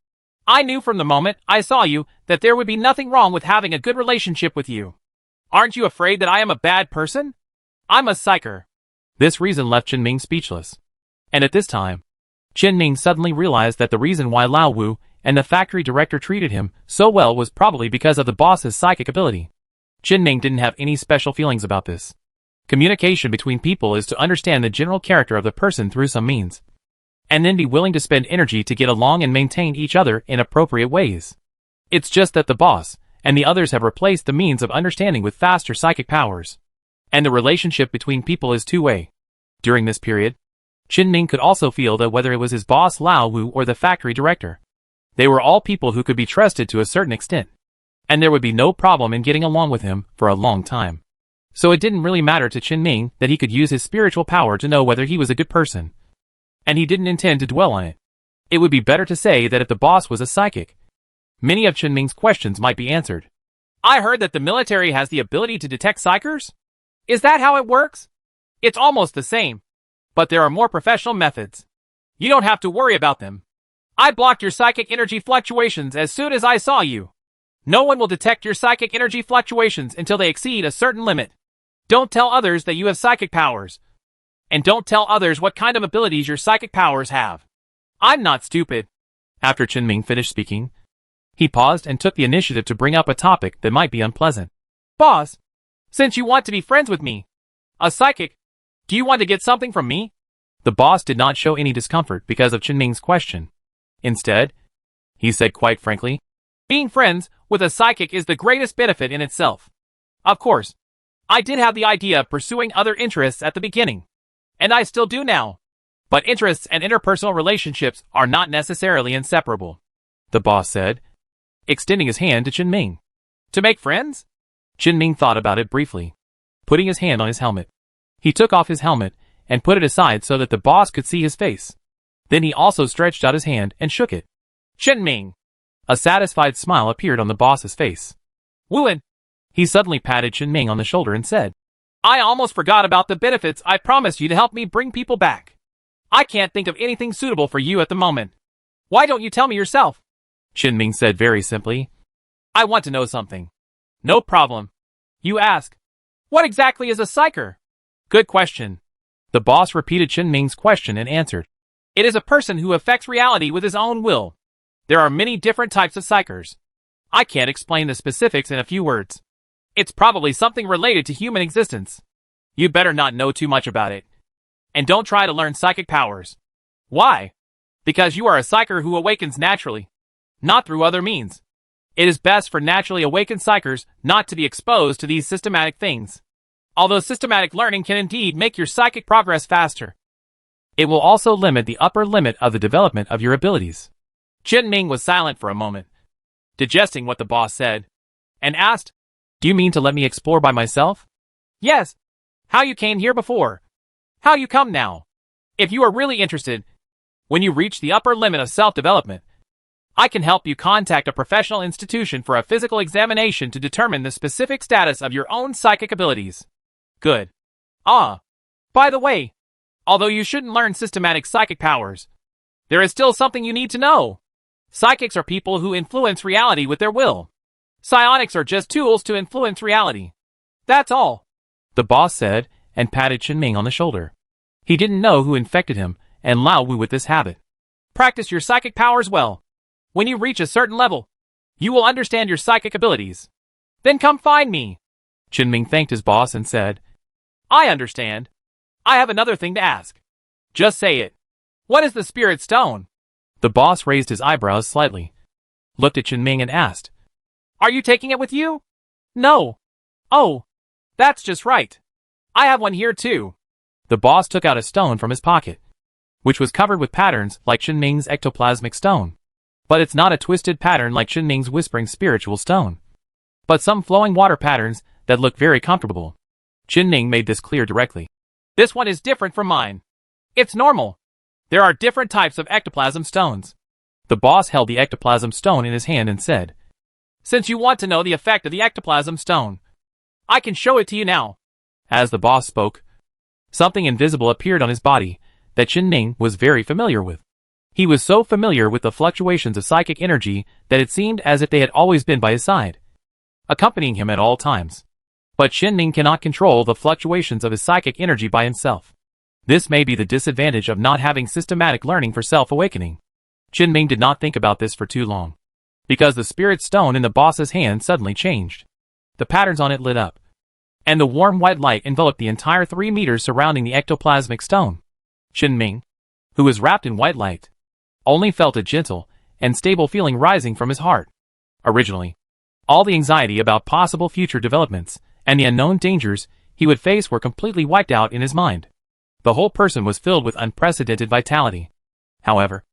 I knew from the moment I saw you that there would be nothing wrong with having a good relationship with you. Aren't you afraid that I am a bad person? I'm a psyker. This reason left Qinming speechless. And at this time, Qinming suddenly realized that the reason why Lao Wu and the factory director treated him so well was probably because of the boss's psychic ability. Qinming didn't have any special feelings about this. Communication between people is to understand the general character of the person through some means, and then be willing to spend energy to get along and maintain each other in appropriate ways. It's just that the boss and the others have replaced the means of understanding with faster psychic powers, and the relationship between people is two-way. During this period, Qinming could also feel that whether it was his boss Lao Wu or the factory director, they were all people who could be trusted to a certain extent, and there would be no problem in getting along with him for a long time. So it didn't really matter to Qinming that he could use his spiritual power to know whether he was a good person, and he didn't intend to dwell on it. It would be better to say that if the boss was a psychic, many of Qinming's questions might be answered. I heard that the military has the ability to detect psychers? Is that how it works? It's almost the same, but there are more professional methods. You don't have to worry about them. I blocked your psychic energy fluctuations as soon as I saw you. No one will detect your psychic energy fluctuations until they exceed a certain limit. Don't tell others that you have psychic powers. And don't tell others what kind of abilities your psychic powers have. I'm not stupid. After Qinming finished speaking, he paused and took the initiative to bring up a topic that might be unpleasant. Boss, since you want to be friends with me, a psychic, do you want to get something from me? The boss did not show any discomfort because of Qinming's question. Instead, he said quite frankly, being friends with a psychic is the greatest benefit in itself. Of course, I did have the idea of pursuing other interests at the beginning, and I still do now. But interests and interpersonal relationships are not necessarily inseparable, the boss said, extending his hand to Qinming. To make friends? Qinming thought about it briefly, putting his hand on his helmet. He took off his helmet and put it aside so that the boss could see his face. Then he also stretched out his hand and shook it. Qinming! A satisfied smile appeared on the boss's face. Wuan! He suddenly patted Qinming on the shoulder and said, I almost forgot about the benefits I promised you to help me bring people back. I can't think of anything suitable for you at the moment. Why don't you tell me yourself? Qinming said very simply. I want to know something. No problem. You ask. What exactly is a psyker? Good question. The boss repeated Qinming's question and answered. It is a person who affects reality with his own will. There are many different types of psychers. I can't explain the specifics in a few words. It's probably something related to human existence. You better not know too much about it. And don't try to learn psychic powers. Why? Because you are a psyker who awakens naturally, not through other means. It is best for naturally awakened psychers not to be exposed to these systematic things. Although systematic learning can indeed make your psychic progress faster, it will also limit the upper limit of the development of your abilities. Qinming was silent for a moment, digesting what the boss said, and asked, Do you mean to let me explore by myself? Yes. How you came here before. How you come now. If you are really interested, when you reach the upper limit of self-development, I can help you contact a professional institution for a physical examination to determine the specific status of your own psychic abilities. Good. By the way, although you shouldn't learn systematic psychic powers, there is still something you need to know. Psychics are people who influence reality with their will. Psionics are just tools to influence reality. That's all. The boss said, and patted Qinming on the shoulder. He didn't know who infected him and Lao Wu with this habit. Practice your psychic powers well. When you reach a certain level, you will understand your psychic abilities. Then come find me. Qinming thanked his boss and said, I understand. I have another thing to ask. Just say it. What is the spirit stone? The boss raised his eyebrows slightly, looked at Qinming and asked, Are you taking it with you? No. Oh, that's just right. I have one here too. The boss took out a stone from his pocket, which was covered with patterns like Qinming's ectoplasmic stone. But it's not a twisted pattern like Qinming's whispering spiritual stone, but some flowing water patterns that look very comfortable. Qinming made this clear directly. This one is different from mine. It's normal. There are different types of ectoplasm stones. The boss held the ectoplasm stone in his hand and said, Since you want to know the effect of the ectoplasm stone, I can show it to you now. As the boss spoke, something invisible appeared on his body that Qinming was very familiar with. He was so familiar with the fluctuations of psychic energy that it seemed as if they had always been by his side, accompanying him at all times. But Qinming cannot control the fluctuations of his psychic energy by himself. This may be the disadvantage of not having systematic learning for self-awakening. Qinming did not think about this for too long, because the spirit stone in the boss's hand suddenly changed. The patterns on it lit up, and the warm white light enveloped the entire 3 meters surrounding the ectoplasmic stone. Qinming, who was wrapped in white light, only felt a gentle and stable feeling rising from his heart. Originally, all the anxiety about possible future developments and the unknown dangers he would face were completely wiped out in his mind. The whole person was filled with unprecedented vitality. However,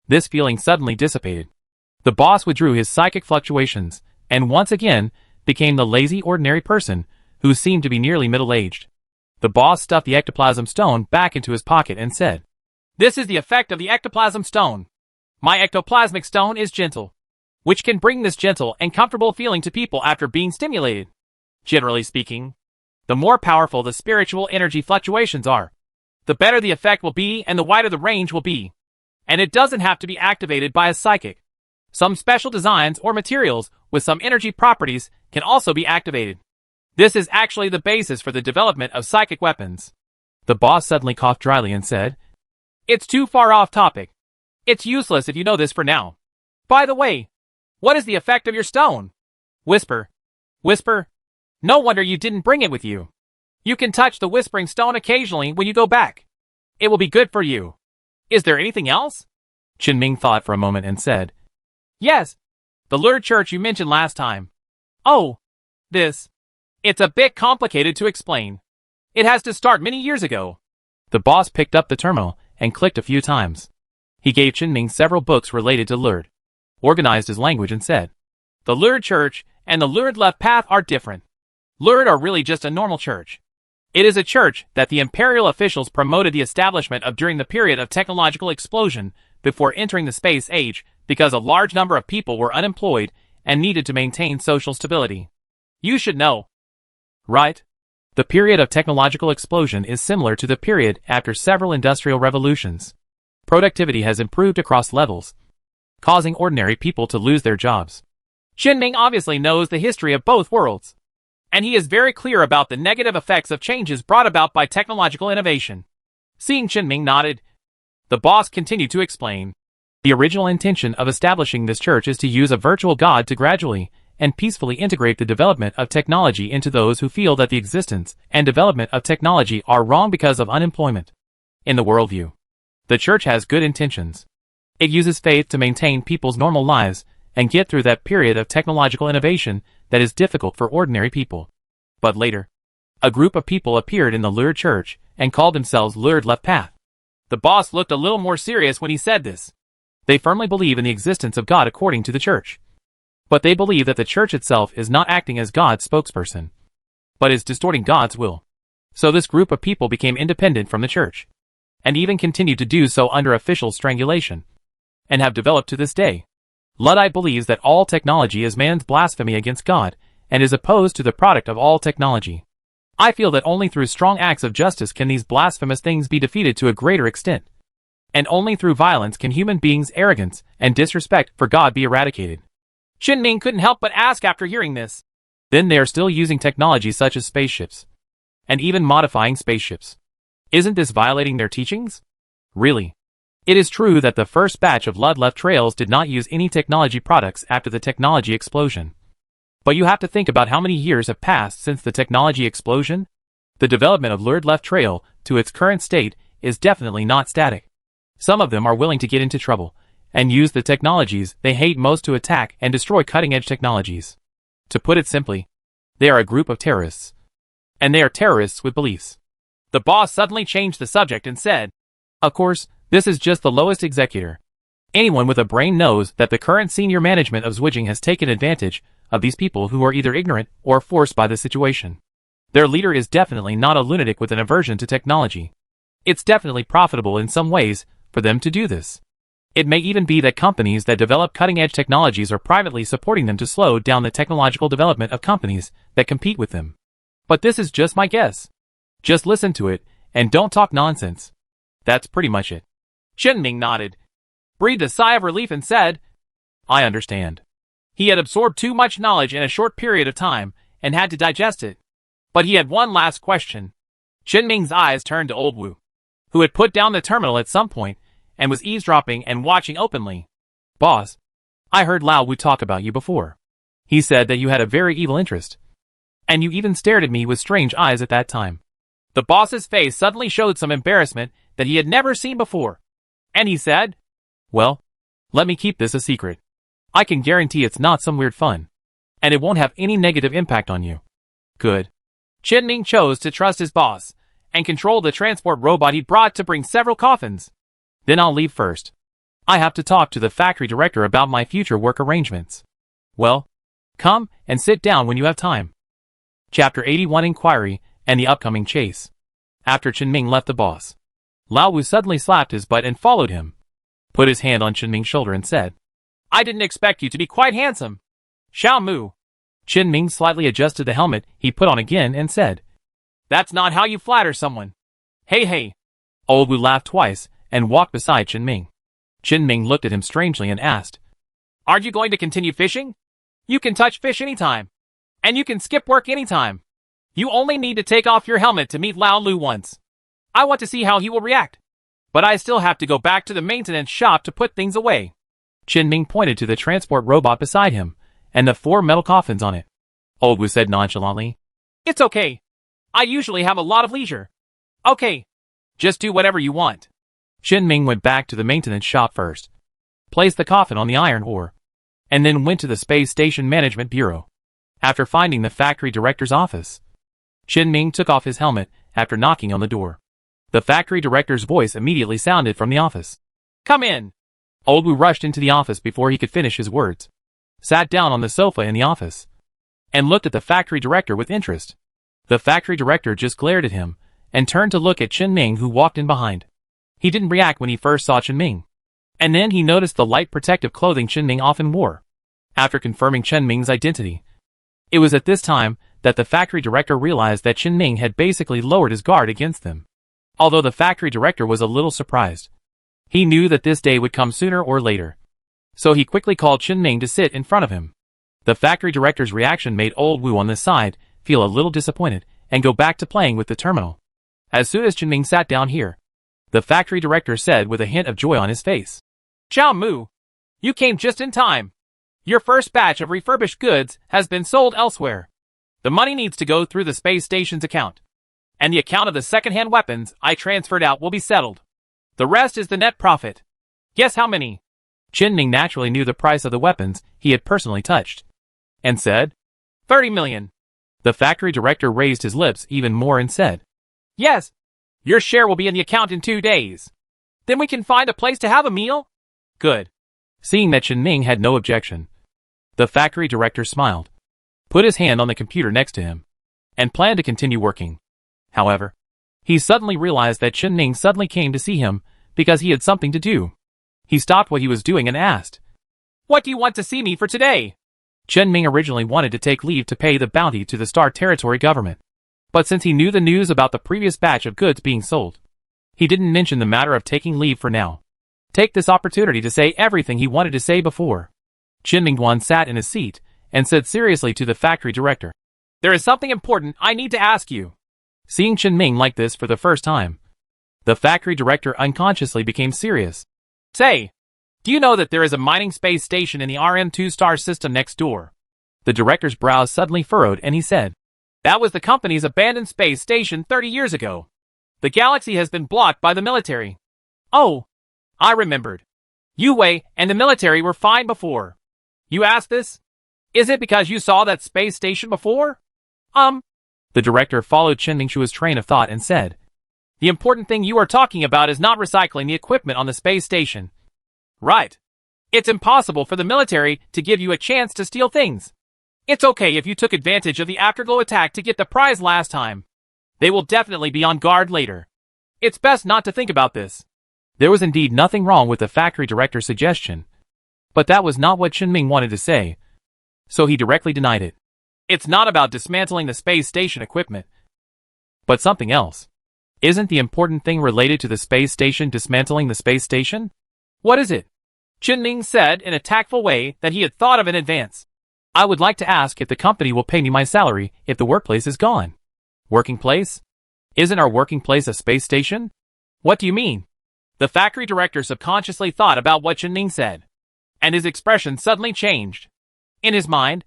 this feeling suddenly dissipated. The boss withdrew his psychic fluctuations, and once again became the lazy ordinary person who seemed to be nearly middle-aged. The boss stuffed the ectoplasm stone back into his pocket and said, "This is the effect of the ectoplasm stone. My ectoplasmic stone is gentle, which can bring this gentle and comfortable feeling to people after being stimulated. Generally speaking, the more powerful the spiritual energy fluctuations are, the better the effect will be and the wider the range will be. And it doesn't have to be activated by a psychic. Some special designs or materials with some energy properties can also be activated. This is actually the basis for the development of psychic weapons." The boss suddenly coughed dryly and said, "It's too far off topic. It's useless if you know this for now. By the way, what is the effect of your stone?" Whisper. No wonder you didn't bring it with you. You can touch the whispering stone occasionally when you go back. It will be good for you. Is there anything else? Qinming thought for a moment and said, "Yes, the lured church you mentioned last time. Oh, this. It's a bit complicated to explain. It has to start many years ago." The boss picked up the terminal and clicked a few times. He gave Qinming several books related to lured, organized his language and said, "The lured church and the lured left path are different. Lured are really just a normal church. It is a church that the imperial officials promoted the establishment of during the period of technological explosion before entering the space age because a large number of people were unemployed and needed to maintain social stability. You should know. Right? The period of technological explosion is similar to the period after several industrial revolutions. Productivity has improved across levels, causing ordinary people to lose their jobs. Qinming obviously knows the history of both worlds, and he is very clear about the negative effects of changes brought about by technological innovation." Seeing Qinming nodded, the boss continued to explain. "The original intention of establishing this church is to use a virtual god to gradually and peacefully integrate the development of technology into those who feel that the existence and development of technology are wrong because of unemployment. In the worldview, the church has good intentions. It uses faith to maintain people's normal lives and get through that period of technological innovation that is difficult for ordinary people. But later, a group of people appeared in the lured church and called themselves lured left path." The boss looked a little more serious when he said this. They firmly believe in the existence of God according to the church. But they believe that the church itself is not acting as God's spokesperson, but is distorting God's will. So this group of people became independent from the church, and even continued to do so under official strangulation, and have developed to this day. Luddite believes that all technology is man's blasphemy against God, and is opposed to the product of all technology. I feel that only through strong acts of justice can these blasphemous things be defeated to a greater extent. And only through violence can human beings' arrogance and disrespect for God be eradicated." Qinming couldn't help but ask after hearing this. Then they are still using technology such as spaceships, and even modifying spaceships. Isn't this violating their teachings? Really? It is true that the first batch of Ludd left trails did not use any technology products after the technology explosion. But you have to think about how many years have passed since the technology explosion. The development of lured left trail to its current state is definitely not static. Some of them are willing to get into trouble and use the technologies they hate most to attack and destroy cutting-edge technologies. To put it simply, they are a group of terrorists. And they are terrorists with beliefs. The boss suddenly changed the subject and said, "Of course, this is just the lowest executor. Anyone with a brain knows that the current senior management of Zwitching has taken advantage of these people who are either ignorant or forced by the situation. Their leader is definitely not a lunatic with an aversion to technology. It's definitely profitable in some ways for them to do this. It may even be that companies that develop cutting-edge technologies are privately supporting them to slow down the technological development of companies that compete with them. But this is just my guess. Just listen to it, and don't talk nonsense. That's pretty much it." Qinming nodded. breathed a sigh of relief and said, I understand. He had absorbed too much knowledge in a short period of time and had to digest it. But he had one last question. Chen Ming's eyes turned to Old Wu, who had put down the terminal at some point and was eavesdropping and watching openly. Boss, I heard Lao Wu talk about you before. He said that you had a very evil interest. And you even stared at me with strange eyes at that time. The boss's face suddenly showed some embarrassment that he had never seen before. And he said, well, let me keep this a secret. I can guarantee it's not some weird fun. And it won't have any negative impact on you. Good. Chen Ming chose to trust his boss and control the transport robot he brought to bring several coffins. Then I'll leave first. I have to talk to the factory director about my future work arrangements. Well, come and sit down when you have time. Chapter 81 Inquiry and the Upcoming Chase. After Chen Ming left the boss, Lao Wu suddenly slapped his butt and followed him, put his hand on Chen Ming's shoulder and said, I didn't expect you to be quite handsome. Xiao Mu. Chen Ming slightly adjusted the helmet he put on again and said, That's not how you flatter someone. Hey. Old Wu laughed twice and walked beside Chen Ming. Chen Ming looked at him strangely and asked, Aren't you going to continue fishing? You can touch fish anytime. And you can skip work anytime. You only need to take off your helmet to meet Lao Lu once. I want to see how he will react. But I still have to go back to the maintenance shop to put things away. Chen Ming pointed to the transport robot beside him and the 4 metal coffins on it. Old Wu said nonchalantly, It's okay. I usually have a lot of leisure. Okay. Just do whatever you want. Chen Ming went back to the maintenance shop first, placed the coffin on the iron ore, and then went to the Space Station Management Bureau. After finding the factory director's office, Chen Ming took off his helmet after knocking on the door. The factory director's voice immediately sounded from the office. Come in. Old Wu rushed into the office before he could finish his words, sat down on the sofa in the office, and looked at the factory director with interest. The factory director just glared at him and turned to look at Chen Ming, who walked in behind. He didn't react when he first saw Chen Ming, and then he noticed the light protective clothing Chen Ming often wore. After confirming Chen Ming's identity, it was at this time that the factory director realized that Chen Ming had basically lowered his guard against them. Although the factory director was a little surprised, he knew that this day would come sooner or later. So he quickly called Chen Ming to sit in front of him. The factory director's reaction made Old Wu on this side feel a little disappointed and go back to playing with the terminal. As soon as Chen Ming sat down here, the factory director said with a hint of joy on his face, Xiao Mu, you came just in time. Your first batch of refurbished goods has been sold elsewhere. The money needs to go through the space station's account, and the account of the second-hand weapons I transferred out will be settled. The rest is the net profit. Guess how many? Chen Ming naturally knew the price of the weapons he had personally touched, and said, 30 million. The factory director raised his lips even more and said, Yes, your share will be in the account in 2 days. Then we can find a place to have a meal? Good. Seeing that Chen Ming had no objection, the factory director smiled, put his hand on the computer next to him, and planned to continue working. However, he suddenly realized that Chen Ming suddenly came to see him because he had something to do. He stopped what he was doing and asked, What do you want to see me for today? Chen Ming originally wanted to take leave to pay the bounty to the Star Territory government. But since he knew the news about the previous batch of goods being sold, he didn't mention the matter of taking leave for now. Take this opportunity to say everything he wanted to say before. Chen Mingguan sat in his seat and said seriously to the factory director, There is something important I need to ask you. Seeing Chen Ming like this for the first time, the factory director unconsciously became serious. Say, do you know that there is a mining space station in the RM2 star system next door? The director's brows suddenly furrowed and he said, That was the company's abandoned space station 30 years ago. The galaxy has been blocked by the military. Oh, I remembered. Yu Wei and the military were fine before. You asked this? Is it because you saw that space station before? The director followed Chen Mingshua's train of thought and said, The important thing you are talking about is not recycling the equipment on the space station. Right. It's impossible for the military to give you a chance to steal things. It's okay if you took advantage of the Afterglow attack to get the prize last time. They will definitely be on guard later. It's best not to think about this. There was indeed nothing wrong with the factory director's suggestion, but that was not what Chen Ming wanted to say, so he directly denied it. It's not about dismantling the space station equipment, but something else. Isn't the important thing related to the space station dismantling the space station? What is it? Ming said in a tactful way that he had thought of in advance. I would like to ask if the company will pay me my salary if the workplace is gone. Working place? Isn't our working place a space station? What do you mean? The factory director subconsciously thought about what Ming said, and his expression suddenly changed. In his mind,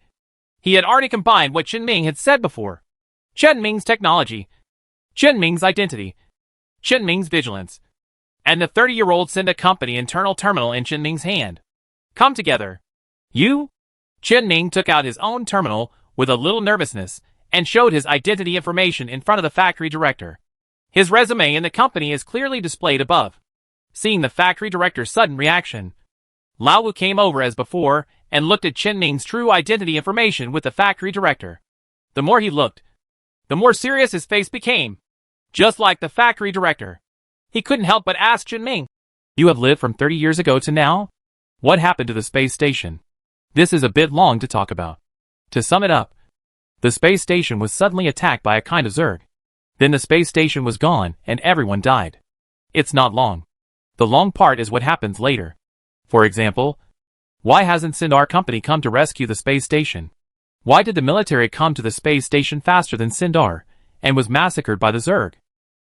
he had already combined what Ming had said before. Ming's technology, Ming's identity, Ming's vigilance, and the 30-year-old Cinda company internal terminal in Ming's hand come together. Ming took out his own terminal with a little nervousness and showed his identity information in front of the factory director. His resume in the company is clearly displayed above. Seeing the factory director's sudden reaction, Lao Wu came over as before and looked at Ming's true identity information with the factory director. The more he looked, the more serious his face became. Just like the factory director, he couldn't help but ask Ming, "You have lived from 30 years ago to now? What happened to the space station?" This is a bit long to talk about. To sum it up, the space station was suddenly attacked by a kind of Zerg. Then the space station was gone and everyone died. It's not long. The long part is what happens later. For example, why hasn't Sindar Company come to rescue the space station? Why did the military come to the space station faster than Sindar and was massacred by the Zerg?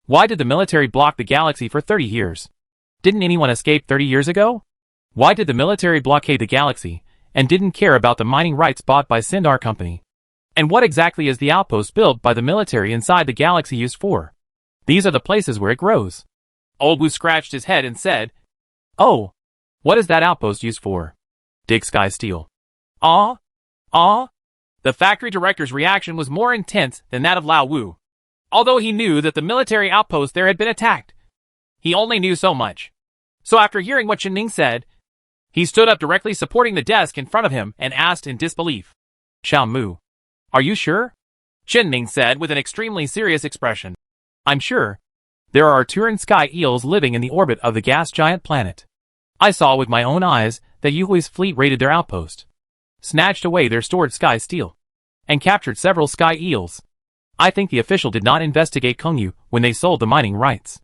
Why did the military block the galaxy for 30 years? Didn't anyone escape 30 years ago? Why did the military blockade the galaxy and didn't care about the mining rights bought by Sindar Company? And what exactly is the outpost built by the military inside the galaxy used for? These are the places where it grows. Old Wu scratched his head and said, "Oh, what is that outpost used for?" "Dig sky steel." "Ah? Ah?" The factory director's reaction was more intense than that of Lao Wu. Although he knew that the military outpost there had been attacked, he only knew so much. So after hearing what Ming said, he stood up directly supporting the desk in front of him and asked in disbelief, "Xiao Mu, are you sure?" Ming said with an extremely serious expression, "I'm sure. There are Turan sky eels living in the orbit of the gas giant planet. I saw with my own eyes that Yuhui's fleet raided their outpost, snatched away their stored sky steel, and captured several sky eels. I think the official did not investigate Kongyu when they sold the mining rights.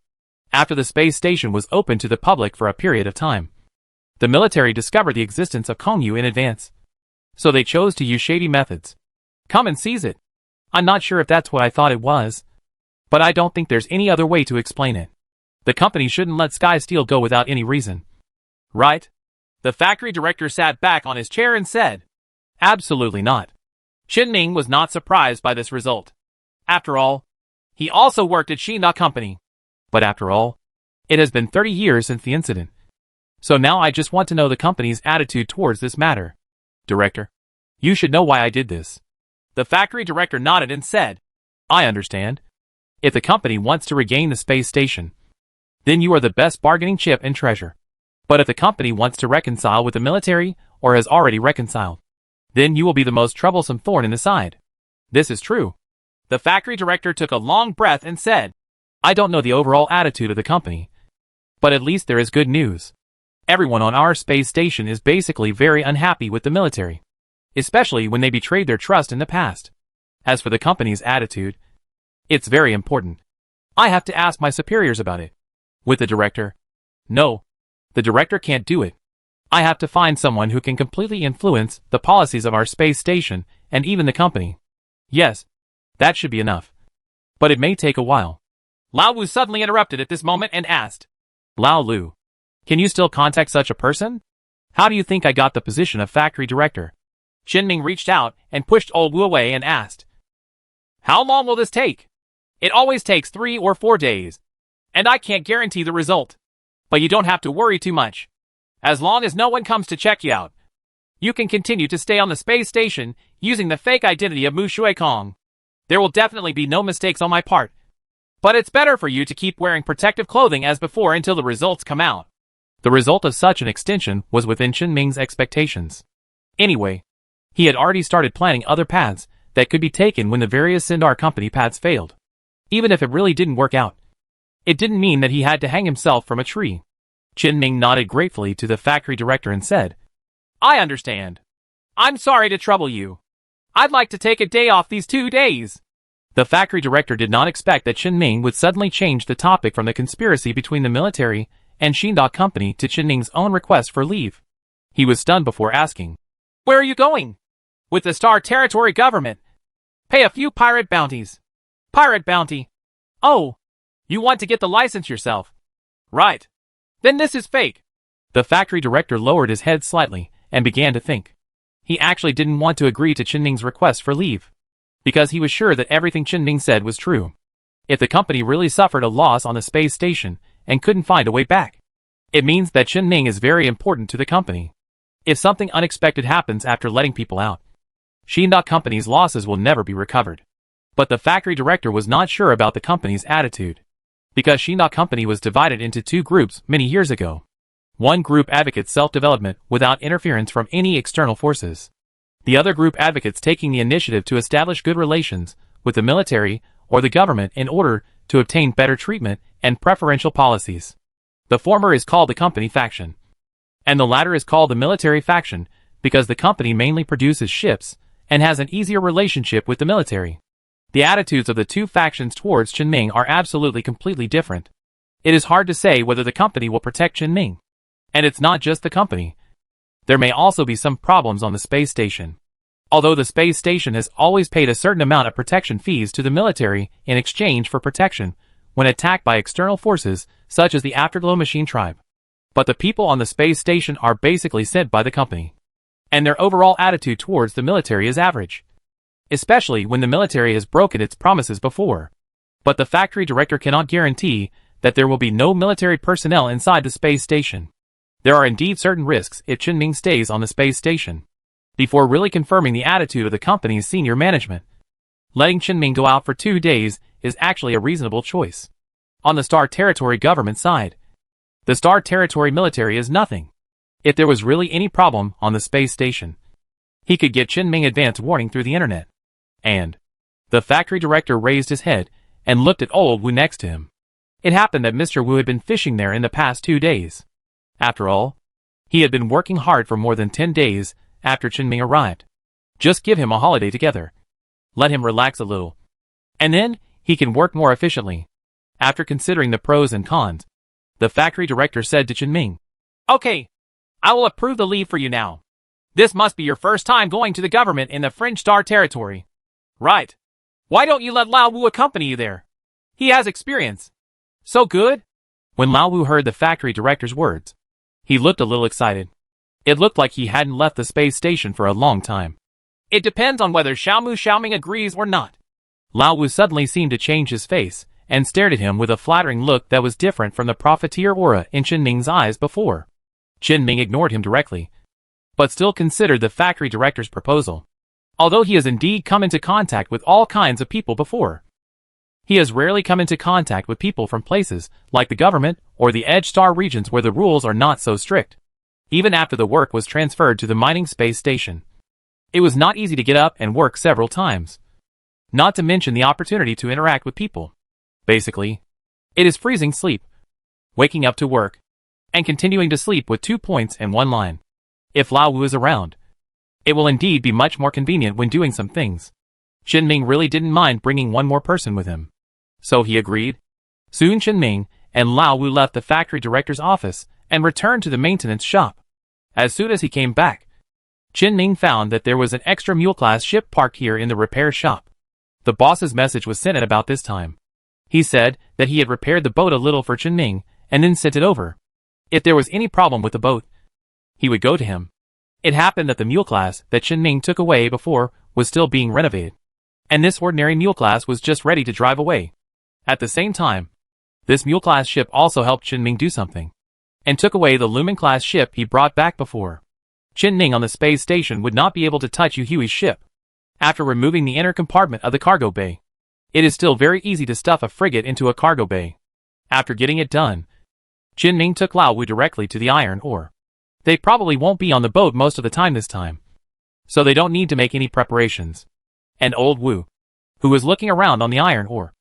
After the space station was open to the public for a period of time, the military discovered the existence of Kongyu in advance. So they chose to use shady methods. Come and seize it. I'm not sure if that's what I thought it was, but I don't think there's any other way to explain it. The company shouldn't let Sky Steel go without any reason. Right?" The factory director sat back on his chair and said, "Absolutely not." Ming was not surprised by this result. After all, he also worked at Shinda Company. But after all, it has been 30 years since the incident. So now I just want to know the company's attitude towards this matter. Director, you should know why I did this. The factory director nodded and said, "I understand. If the company wants to regain the space station, then you are the best bargaining chip and treasure. But if the company wants to reconcile with the military or has already reconciled, then you will be the most troublesome thorn in the side." This is true. The factory director took a long breath and said, "I don't know the overall attitude of the company, but at least there is good news. Everyone on our space station is basically very unhappy with the military, especially when they betrayed their trust in the past. As for the company's attitude, it's very important. I have to ask my superiors about it." With the director, "No, the director can't do it. I have to find someone who can completely influence the policies of our space station and even the company." "Yes, that should be enough. But it may take a while." Lao Wu suddenly interrupted at this moment and asked, "Lao Lu, can you still contact such a person? How do you think I got the position of factory director?" Ming reached out and pushed Old Wu away and asked, "How long will this take?" "It always takes 3 or 4 days, and I can't guarantee the result. But you don't have to worry too much. As long as no one comes to check you out, you can continue to stay on the space station using the fake identity of Mu Shui Kong. There will definitely be no mistakes on my part. But it's better for you to keep wearing protective clothing as before until the results come out." The result of such an extension was within Ming's expectations. Anyway, he had already started planning other paths that could be taken when the various Sindar Company paths failed. Even if it really didn't work out, it didn't mean that he had to hang himself from a tree. Ming nodded gratefully to the factory director and said, "I understand. I'm sorry to trouble you. I'd like to take a day off these 2 days." The factory director did not expect that Ming would suddenly change the topic from the conspiracy between the military and Shinda Company to Ming's own request for leave. He was stunned before asking, "Where are you going?" "With the Star Territory government. Pay a few pirate bounties." "Pirate bounty? Oh, you want to get the license yourself?" "Right. Then this is fake." The factory director lowered his head slightly and began to think. He actually didn't want to agree to Chen Ming's request for leave, because he was sure that everything Chen Ming said was true. If the company really suffered a loss on the space station and couldn't find a way back, it means that Chen Ming is very important to the company. If something unexpected happens after letting people out, Xinda Company's losses will never be recovered. But the factory director was not sure about the company's attitude, because Xinda Company was divided into two groups many years ago. One group advocates self-development without interference from any external forces. The other group advocates taking the initiative to establish good relations with the military or the government in order to obtain better treatment and preferential policies. The former is called the company faction, and the latter is called the military faction because the company mainly produces ships and has an easier relationship with the military. The attitudes of the two factions towards Chen Ming are absolutely completely different. It is hard to say whether the company will protect Chen Ming. And it's not just the company. There may also be some problems on the space station. Although the space station has always paid a certain amount of protection fees to the military in exchange for protection when attacked by external forces such as the Afterglow machine tribe. But the people on the space station are basically sent by the company. And their overall attitude towards the military is average, especially when the military has broken its promises before. But the factory director cannot guarantee that there will be no military personnel inside the space station. There are indeed certain risks if Chen Ming stays on the space station. Before really confirming the attitude of the company's senior management, letting Chen Ming go out for 2 days is actually a reasonable choice. On the Star Territory government side, the Star Territory military is nothing. If there was really any problem on the space station, he could get Chen Ming advance warning through the internet. And the factory director raised his head and looked at old Wu next to him. It happened that Mr. Wu had been fishing there in the past 2 days. After all, he had been working hard for more than 10 days after Chen Ming arrived. Just give him a holiday together. Let him relax a little. And then, he can work more efficiently. After considering the pros and cons, the factory director said to Chen Ming, "Okay, I will approve the leave for you now. This must be your first time going to the government in the French Star Territory." "Right. Why don't you let Lao Wu accompany you there? He has experience." "So good?" When Lao Wu heard the factory director's words, he looked a little excited. It looked like he hadn't left the space station for a long time. "It depends on whether Xiaoming agrees or not." Lao Wu suddenly seemed to change his face and stared at him with a flattering look that was different from the profiteer aura in Chen Ming's eyes before. Chen Ming ignored him directly, but still considered the factory director's proposal. Although he has indeed come into contact with all kinds of people before, he has rarely come into contact with people from places like the government or the Edge Star regions where the rules are not so strict. Even after the work was transferred to the mining space station, it was not easy to get up and work several times. Not to mention the opportunity to interact with people. Basically, it is freezing sleep, waking up to work, and continuing to sleep with 2 points and 1 line. If Lao Wu is around, it will indeed be much more convenient when doing some things. Chen Ming really didn't mind bringing one more person with him, so he agreed. Soon Chen Ming and Lao Wu left the factory director's office and returned to the maintenance shop. As soon as he came back, Chen Ming found that there was an extra mule-class ship parked here in the repair shop. The boss's message was sent at about this time. He said that he had repaired the boat a little for Chen Ming and then sent it over. If there was any problem with the boat, he would go to him. It happened that the mule-class that Chen Ming took away before was still being renovated, and this ordinary mule-class was just ready to drive away. At the same time, this mule-class ship also helped Chen Ming do something, and took away the Lumen-class ship he brought back before. Chen Ming on the space station would not be able to touch Yu Hui's ship. After removing the inner compartment of the cargo bay, it is still very easy to stuff a frigate into a cargo bay. After getting it done, Chen Ming took Lao Wu directly to the iron ore. They probably won't be on the boat most of the time this time, so they don't need to make any preparations. And old Wu, who was looking around on the iron ore,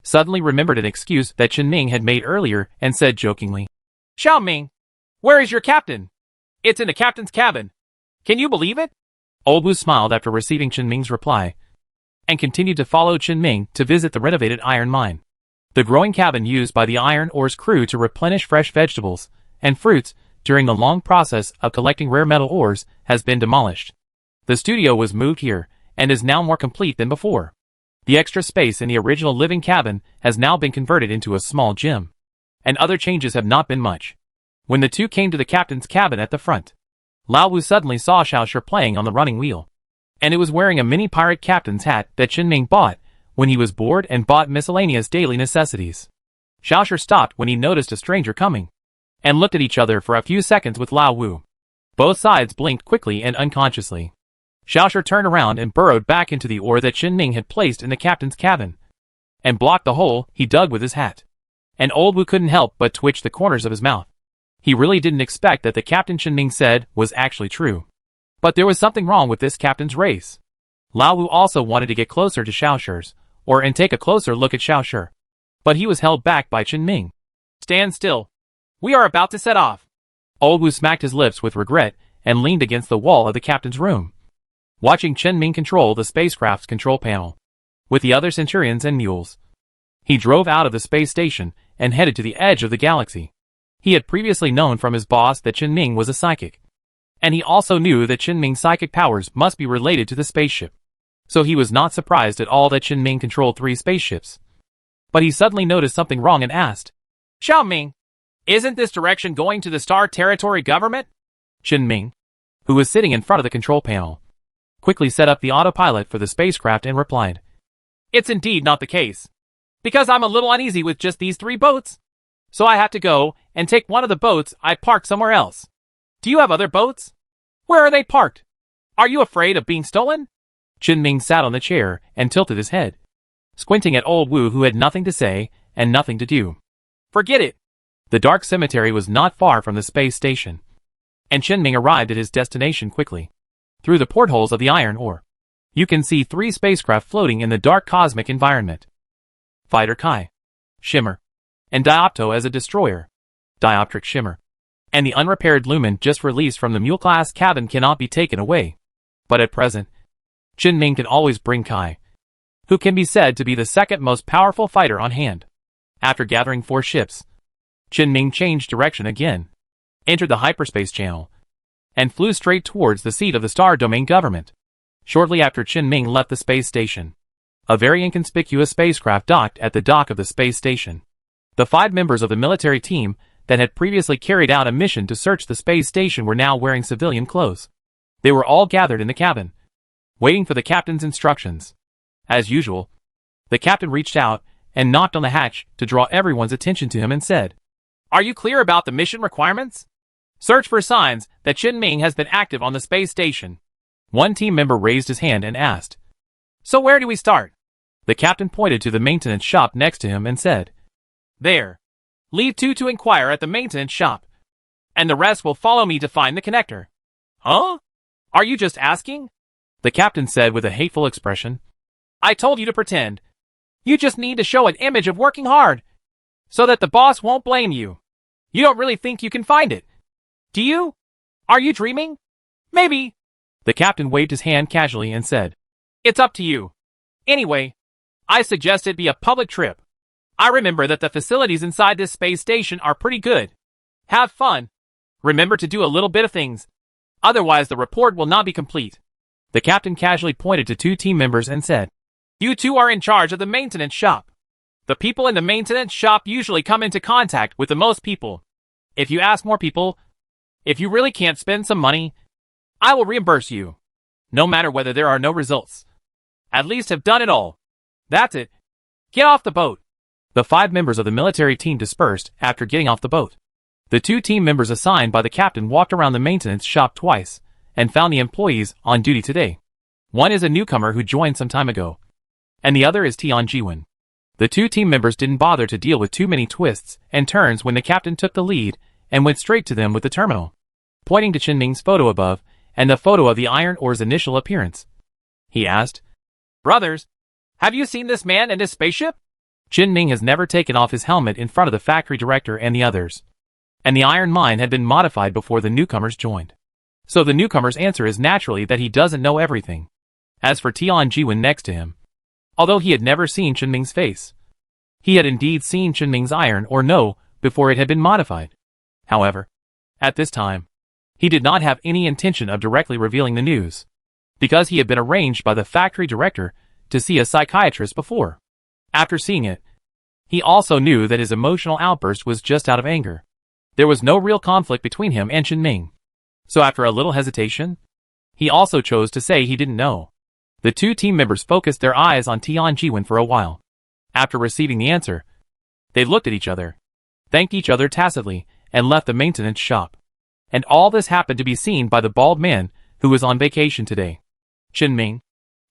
suddenly remembered an excuse that Chen Ming had made earlier and said jokingly, "Xiao Ming, where is your captain?" "It's in the captain's cabin. Can you believe it?" Old Wu smiled after receiving Chen Ming's reply, and continued to follow Chen Ming to visit the renovated iron mine. The growing cabin used by the iron ore's crew to replenish fresh vegetables and fruits during the long process of collecting rare metal ores, has been demolished. The studio was moved here, and is now more complete than before. The extra space in the original living cabin has now been converted into a small gym. And other changes have not been much. When the two came to the captain's cabin at the front, Lao Wu suddenly saw Xiaoshi playing on the running wheel. And it was wearing a mini pirate captain's hat that Qinming bought when he was bored and bought miscellaneous daily necessities. Xiaoshi stopped when he noticed a stranger coming, and looked at each other for a few seconds with Lao Wu. Both sides blinked quickly and unconsciously. Xiaoshi turned around and burrowed back into the ore that Qinming had placed in the captain's cabin, and blocked the hole he dug with his hat. And old Wu couldn't help but twitch the corners of his mouth. He really didn't expect that the captain Qinming said was actually true. But there was something wrong with this captain's race. Lao Wu also wanted to get closer to Xiaoshi's, and take a closer look at Xiaoshi. But he was held back by Qinming. Stand still. We are about to set off. Old Wu smacked his lips with regret and leaned against the wall of the captain's room, watching Qinming control the spacecraft's control panel with the other centurions and mules. He drove out of the space station and headed to the edge of the galaxy. He had previously known from his boss that Qinming was a psychic, and he also knew that Qinming's psychic powers must be related to the spaceship. So he was not surprised at all that Qinming controlled 3 spaceships. But he suddenly noticed something wrong and asked, Xiaoming, isn't this direction going to the Star Territory government? Qinming, who was sitting in front of the control panel, quickly set up the autopilot for the spacecraft and replied, It's indeed not the case. Because I'm a little uneasy with just these 3 boats. So I have to go and take one of the boats I parked somewhere else. Do you have other boats? Where are they parked? Are you afraid of being stolen? Qinming sat on the chair and tilted his head, squinting at old Wu, who had nothing to say and nothing to do. Forget it. The dark cemetery was not far from the space station, and Qinming arrived at his destination quickly. Through the portholes of the iron ore, you can see 3 spacecraft floating in the dark cosmic environment. Fighter Kai, Shimmer, and Diopto as a destroyer, Dioptric Shimmer. And the unrepaired Lumen just released from the Mule-class cabin cannot be taken away. But at present, Qinming can always bring Kai, who can be said to be the second most powerful fighter on hand. After gathering 4 ships, Qinming changed direction again, entered the hyperspace channel, and flew straight towards the seat of the Star Domain government. Shortly after Qinming left the space station, a very inconspicuous spacecraft docked at the dock of the space station. The 5 members of the military team that had previously carried out a mission to search the space station were now wearing civilian clothes. They were all gathered in the cabin, waiting for the captain's instructions. As usual, the captain reached out and knocked on the hatch to draw everyone's attention to him and said, Are you clear about the mission requirements? Search for signs that Qinming has been active on the space station. One team member raised his hand and asked, So where do we start? The captain pointed to the maintenance shop next to him and said, There. Leave 2 to inquire at the maintenance shop, and the rest will follow me to find the connector. Huh? Are you just asking? The captain said with a hateful expression. I told you to pretend. You just need to show an image of working hard, so that the boss won't blame you. You don't really think you can find it, do you? Are you dreaming? Maybe. The captain waved his hand casually and said, It's up to you. Anyway, I suggest it be a public trip. I remember that the facilities inside this space station are pretty good. Have fun. Remember to do a little bit of things. Otherwise the report will not be complete. The captain casually pointed to 2 team members and said, You 2 are in charge of the maintenance shop. The people in the maintenance shop usually come into contact with the most people. If you ask more people, if you really can't spend some money, I will reimburse you. No matter whether there are no results. At least have done it all. That's it. Get off the boat. The 5 members of the military team dispersed after getting off the boat. The 2 team members assigned by the captain walked around the maintenance shop twice and found the employees on duty today. One is a newcomer who joined some time ago, and the other is Tian Jiwen. The 2 team members didn't bother to deal with too many twists and turns when the captain took the lead and went straight to them with the terminal, pointing to Qinming's photo above and the photo of the iron ore's initial appearance. He asked, Brothers, have you seen this man and his spaceship? Qinming has never taken off his helmet in front of the factory director and the others, and the iron mine had been modified before the newcomers joined. So the newcomer's answer is naturally that he doesn't know everything. As for Tian Jiwen next to him, although he had never seen Qinming's face, he had indeed seen Qinming's iron ore before it had been modified. However, At this time, he did not have any intention of directly revealing the news, because he had been arranged by the factory director to see a psychiatrist before. After seeing it, he also knew that his emotional outburst was just out of anger. There was no real conflict between him and Chen Ming. So after a little hesitation, he also chose to say he didn't know. The two team members focused their eyes on Tian Jiwen for a while. After receiving the answer, they looked at each other, thanked each other tacitly, and left the maintenance shop. And all this happened to be seen by the bald man who was on vacation today. Chen Ming,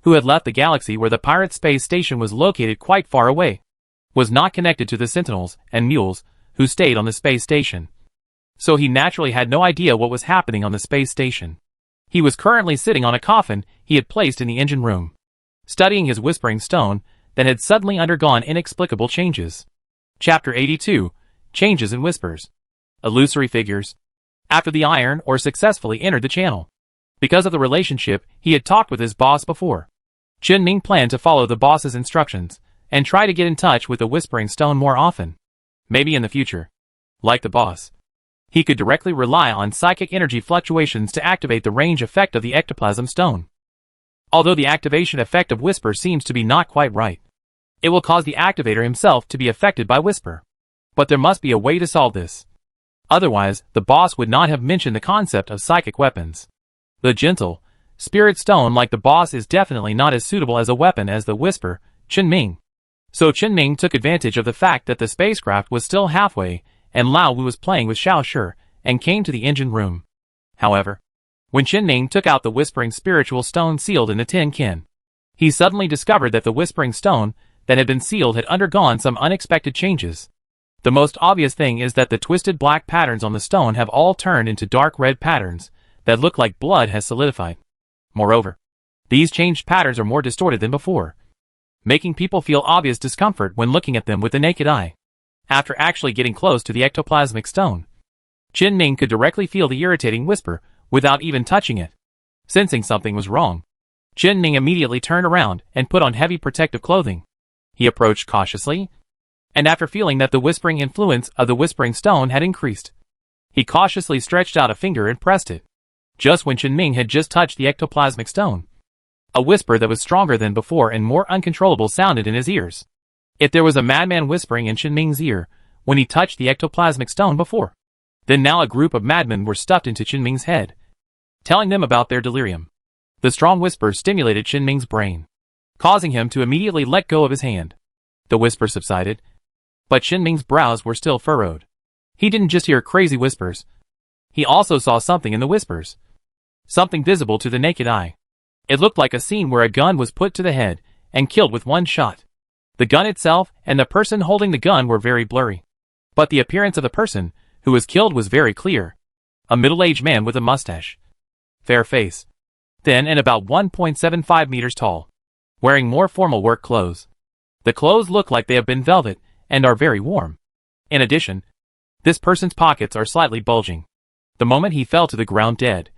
who had left the galaxy where the pirate space station was located quite far away, was not connected to the sentinels and mules who stayed on the space station. So he naturally had no idea what was happening on the space station. He was currently sitting on a coffin he had placed in the engine room, studying his whispering stone that had suddenly undergone inexplicable changes. Chapter 82, Changes in Whispers. Illusory Figures. After the iron ore successfully entered the channel, because of the relationship he had talked with his boss before, Chen Ming planned to follow the boss's instructions and try to get in touch with the whispering stone more often. Maybe in the future, like the boss, he could directly rely on psychic energy fluctuations to activate the range effect of the ectoplasm stone. Although the activation effect of Whisper seems to be not quite right, it will cause the activator himself to be affected by Whisper. But there must be a way to solve this. Otherwise, the boss would not have mentioned the concept of psychic weapons. The gentle, spirit stone like the boss is definitely not as suitable as a weapon as the Whisper, Chen Ming. So Chen Ming took advantage of the fact that the spacecraft was still halfway and Lao Wu was playing with Xiao Shi and came to the engine room. However, when Chen Ming took out the whispering spiritual stone sealed in the tin can, he suddenly discovered that the whispering stone that had been sealed had undergone some unexpected changes. The most obvious thing is that the twisted black patterns on the stone have all turned into dark red patterns that look like blood has solidified. Moreover, these changed patterns are more distorted than before, making people feel obvious discomfort when looking at them with the naked eye. After actually getting close to the ectoplasmic stone, Chen Ming could directly feel the irritating whisper without even touching it. Sensing something was wrong, Chen Ming immediately turned around and put on heavy protective clothing. He approached cautiously, and after feeling that the whispering influence of the whispering stone had increased, he cautiously stretched out a finger and pressed it. Just when Chen Ming had just touched the ectoplasmic stone, a whisper that was stronger than before and more uncontrollable sounded in his ears. If there was a madman whispering in Chen Ming's ear when he touched the ectoplasmic stone before, then now a group of madmen were stuffed into Chen Ming's head, telling them about their delirium. The strong whisper stimulated Chen Ming's brain, causing him to immediately let go of his hand. The whisper subsided, but Chen Ming's brows were still furrowed. He didn't just hear crazy whispers. He also saw something in the whispers. Something visible to the naked eye. It looked like a scene where a gun was put to the head and killed with one shot. The gun itself and the person holding the gun were very blurry, but the appearance of the person who was killed was very clear. A middle-aged man with a mustache, fair face, thin and about 1.75 meters tall, wearing more formal work clothes. The clothes look like they have been velvet and are very warm. In addition, this person's pockets are slightly bulging. The moment he fell to the ground dead,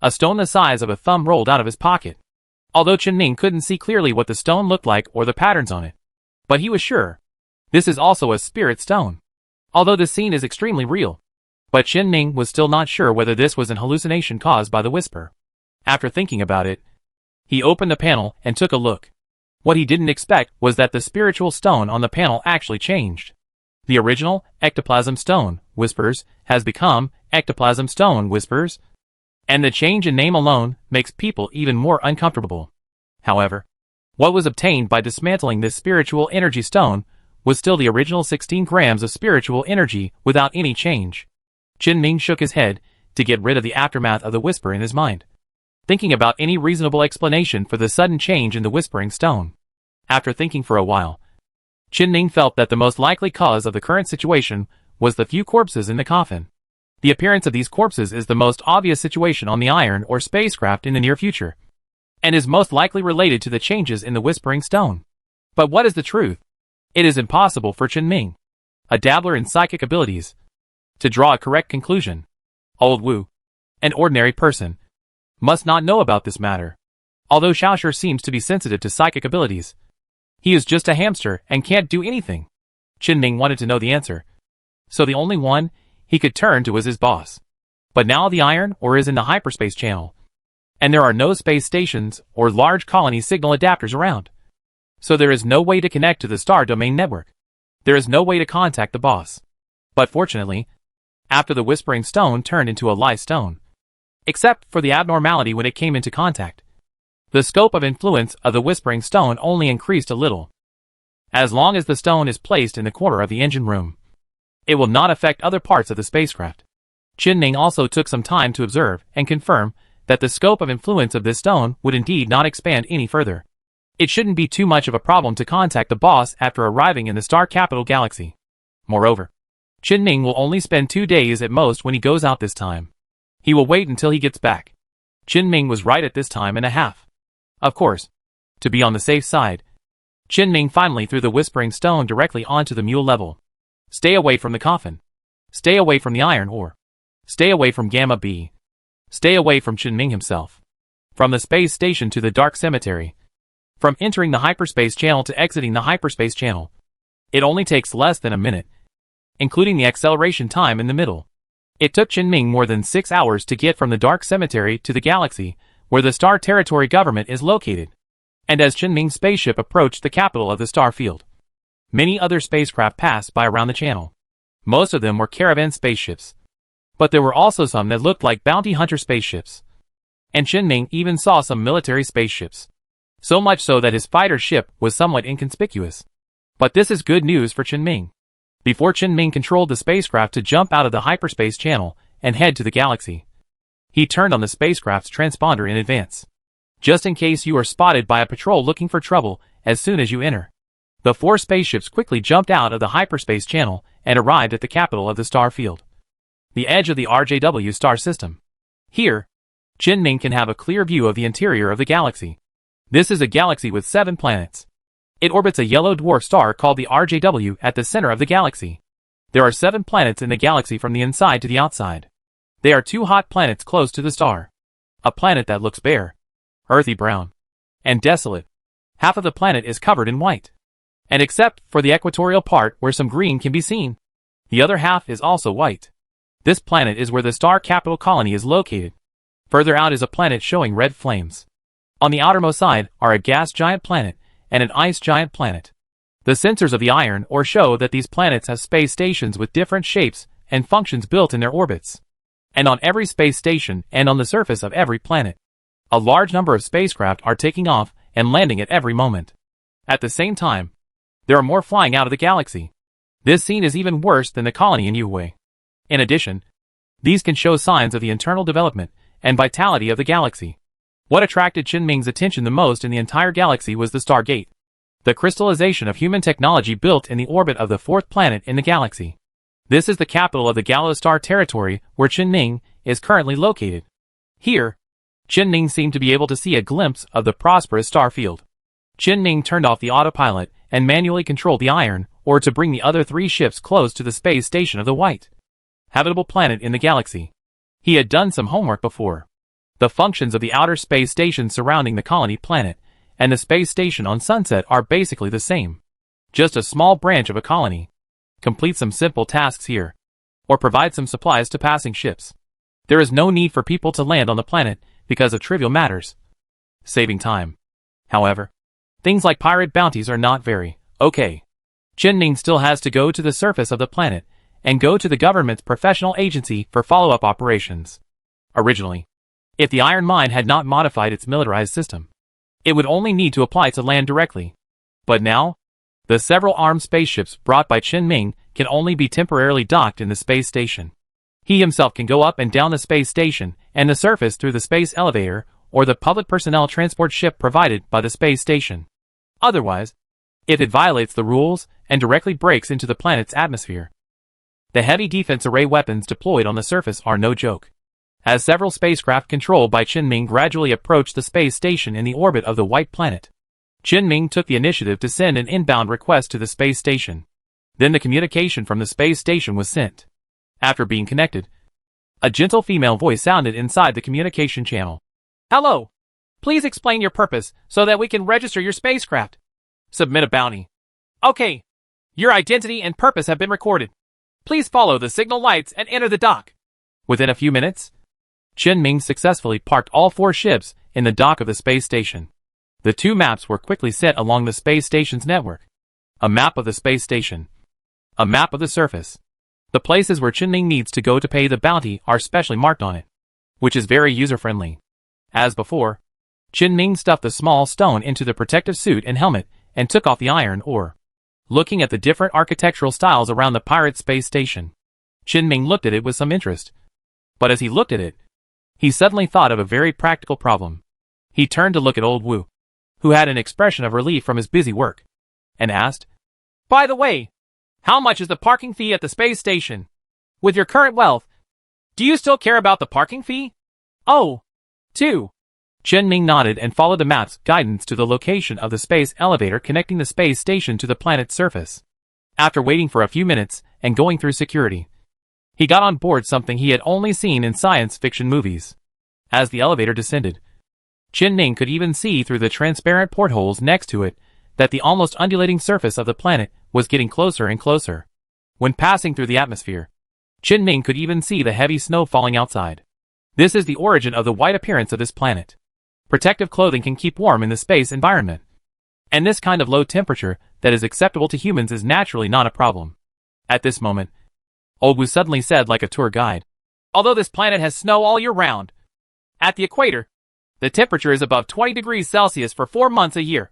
a stone the size of a thumb rolled out of his pocket. Although Chen Ming couldn't see clearly what the stone looked like or the patterns on it, but he was sure this is also a spirit stone. Although this scene is extremely real, but Chen Ming was still not sure whether this was an hallucination caused by the whisper. After thinking about it, he opened the panel and took a look. What he didn't expect was that the spiritual stone on the panel actually changed. The original ectoplasm stone, Whispers, has become ectoplasm stone, Whispers, and the change in name alone makes people even more uncomfortable. However, what was obtained by dismantling this spiritual energy stone was still the original 16 grams of spiritual energy without any change. Chen Ming shook his head to get rid of the aftermath of the whisper in his mind, thinking about any reasonable explanation for the sudden change in the whispering stone. After thinking for a while, Chen Ming felt that the most likely cause of the current situation was the few corpses in the coffin. The appearance of these corpses is the most obvious situation on the iron or spacecraft in the near future, and is most likely related to the changes in the whispering stone. But what is the truth? It is impossible for Chen Ming, a dabbler in psychic abilities, to draw a correct conclusion. Old Wu, an ordinary person, must not know about this matter. Although Xiao Shi seems to be sensitive to psychic abilities, he is just a hamster and can't do anything. Chen Ming wanted to know the answer, so the only one he could turn to was his boss. But now the iron ore is in the hyperspace channel, and there are no space stations or large colony signal adapters around. So there is no way to connect to the star domain network. There is no way to contact the boss. But fortunately, after the Whispering Stone turned into a live stone, except for the abnormality when it came into contact, the scope of influence of the Whispering Stone only increased a little. As long as the stone is placed in the corner of the engine room, it will not affect other parts of the spacecraft. Qinming also took some time to observe and confirm that the scope of influence of this stone would indeed not expand any further. It shouldn't be too much of a problem to contact the boss after arriving in the star capital galaxy. Moreover, Qinming will only spend 2 days at most when he goes out this time. He will wait until he gets back. Qinming was right at this time and a half. Of course, to be on the safe side, Qinming finally threw the Whispering Stone directly onto the mule level. Stay away from the coffin. Stay away from the iron ore. Stay away from Gamma B. Stay away from Qinming himself. From the space station to the dark cemetery. From entering the hyperspace channel to exiting the hyperspace channel. It only takes less than a minute, including the acceleration time in the middle. It took Qinming more than 6 hours to get from the dark cemetery to the galaxy, where the Star Territory government is located. And as Qinming's spaceship approached the capital of the star field, many other spacecraft passed by around the channel. Most of them were caravan spaceships, but there were also some that looked like bounty hunter spaceships. And Qinming even saw some military spaceships. So much so that his fighter ship was somewhat inconspicuous. But this is good news for Qinming. Before Qinming controlled the spacecraft to jump out of the hyperspace channel and head to the galaxy, he turned on the spacecraft's transponder in advance, just in case you are spotted by a patrol looking for trouble as soon as you enter. The 4 spaceships quickly jumped out of the hyperspace channel and arrived at the capital of the star field, the edge of the RJW star system. Here, Qinming can have a clear view of the interior of the galaxy. This is a galaxy with 7 planets. It orbits a yellow dwarf star called the RJW at the center of the galaxy. There are 7 planets in the galaxy from the inside to the outside. They are 2 hot planets close to the star. A planet that looks bare, earthy brown, and desolate. Half of the planet is covered in white, and except for the equatorial part where some green can be seen, the other half is also white. This planet is where the star capital colony is located. Further out is a planet showing red flames. On the outermost side are a gas giant planet and an ice giant planet. The sensors of the iron ore show that these planets have space stations with different shapes and functions built in their orbits. And on every space station and on the surface of every planet, a large number of spacecraft are taking off and landing at every moment. At the same time, there are more flying out of the galaxy. This scene is even worse than the colony in Yuhui. In addition, these can show signs of the internal development and vitality of the galaxy. What attracted Qinming's attention the most in the entire galaxy was the Stargate, the crystallization of human technology built in the orbit of the 4th planet in the galaxy. This is the capital of the Galo Star Territory where Qinming is currently located. Here, Qinming seemed to be able to see a glimpse of the prosperous star field. Qinming turned off the autopilot and manually controlled the iron ore to bring the other 3 ships close to the space station of the white, habitable planet in the galaxy. He had done some homework before. The functions of the outer space station surrounding the colony planet and the space station on Sunset are basically the same. Just a small branch of a colony. Complete some simple tasks here, or provide some supplies to passing ships. There is no need for people to land on the planet because of trivial matters, saving time. However, things like pirate bounties are not very okay. Qinming still has to go to the surface of the planet and go to the government's professional agency for follow-up operations. Originally, if the iron mine had not modified its militarized system, it would only need to apply to land directly. But now, the several armed spaceships brought by Qinming can only be temporarily docked in the space station. He himself can go up and down the space station and the surface through the space elevator or the public personnel transport ship provided by the space station. Otherwise, if it violates the rules and directly breaks into the planet's atmosphere, the heavy defense array weapons deployed on the surface are no joke. As several spacecraft controlled by Qinming gradually approached the space station in the orbit of the white planet, Qinming took the initiative to send an inbound request to the space station. Then the communication from the space station was sent. After being connected, a gentle female voice sounded inside the communication channel. "Hello. Please explain your purpose so that we can register your spacecraft. Submit a bounty. Okay. Your identity and purpose have been recorded. Please follow the signal lights and enter the dock. Within a few minutes, Qin successfully parked all 4 ships in the dock of the space station. The 2 maps were quickly set along the space station's network. A map of the space station. A map of the surface. The places where Qin needs to go to pay the bounty are specially marked on it, which is very user-friendly. As before, Qin stuffed the small stone into the protective suit and helmet and took off the iron ore. Looking at the different architectural styles around the pirate space station, Qin looked at it with some interest. But as he looked at it, he suddenly thought of a very practical problem. He turned to look at old Wu, who had an expression of relief from his busy work, and asked, "By the way, how much is the parking fee at the space station? With your current wealth, do you still care about the parking fee?" "Oh, 2. Qin nodded and followed the map's guidance to the location of the space elevator connecting the space station to the planet's surface. After waiting for a few minutes and going through security, he got on board something he had only seen in science fiction movies. As the elevator descended, Qin could even see through the transparent portholes next to it that the almost undulating surface of the planet was getting closer and closer. When passing through the atmosphere, Qin could even see the heavy snow falling outside. This is the origin of the white appearance of this planet. Protective clothing can keep warm in the space environment. And this kind of low temperature that is acceptable to humans is naturally not a problem. At this moment, Old Wu suddenly said like a tour guide, "Although this planet has snow all year round, at the equator, the temperature is above 20 degrees Celsius for 4 months a year,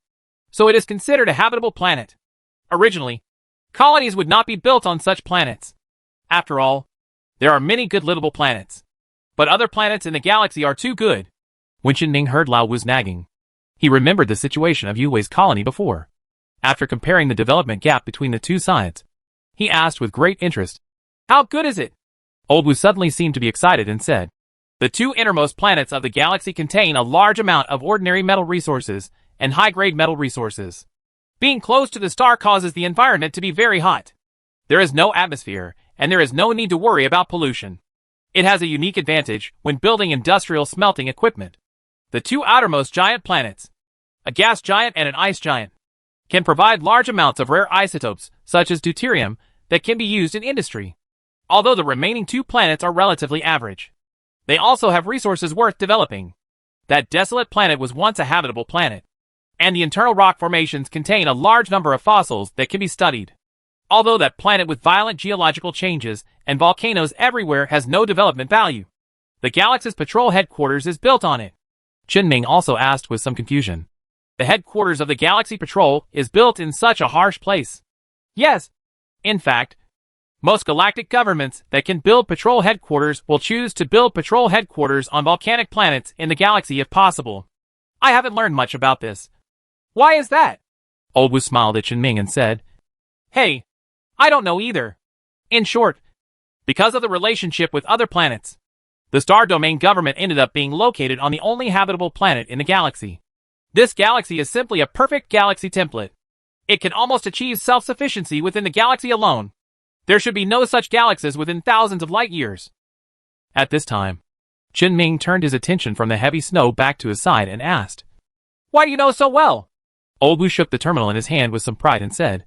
so it is considered a habitable planet. Originally, colonies would not be built on such planets. After all, there are many good livable planets, but other planets in the galaxy are too good." When Qin heard Lao Wu's nagging, he remembered the situation of Yue Wei's colony before. After comparing the development gap between the 2 sides, he asked with great interest, "How good is it?" Old Wu suddenly seemed to be excited and said, "The 2 innermost planets of the galaxy contain a large amount of ordinary metal resources and high-grade metal resources. Being close to the star causes the environment to be very hot. There is no atmosphere, and there is no need to worry about pollution. It has a unique advantage when building industrial smelting equipment. The 2 outermost giant planets, a gas giant and an ice giant, can provide large amounts of rare isotopes, such as deuterium, that can be used in industry. Although the remaining 2 planets are relatively average, they also have resources worth developing. That desolate planet was once a habitable planet, and the internal rock formations contain a large number of fossils that can be studied. Although that planet with violent geological changes and volcanoes everywhere has no development value, the galaxy's patrol headquarters is built on it." Qin also asked with some confusion, "The headquarters of the Galaxy Patrol is built in such a harsh place?" "Yes. In fact, most galactic governments that can build patrol headquarters will choose to build patrol headquarters on volcanic planets in the galaxy if possible. I haven't learned much about this." "Why is that?" Old Wu smiled at Qin and said, "Hey, I don't know either. In short, because of the relationship with other planets, the Star Domain government ended up being located on the only habitable planet in the galaxy. This galaxy is simply a perfect galaxy template. It can almost achieve self-sufficiency within the galaxy alone. There should be no such galaxies within thousands of light years." At this time, Qin turned his attention from the heavy snow back to his side and asked, "Why do you know so well?" Old Wu shook the terminal in his hand with some pride and said,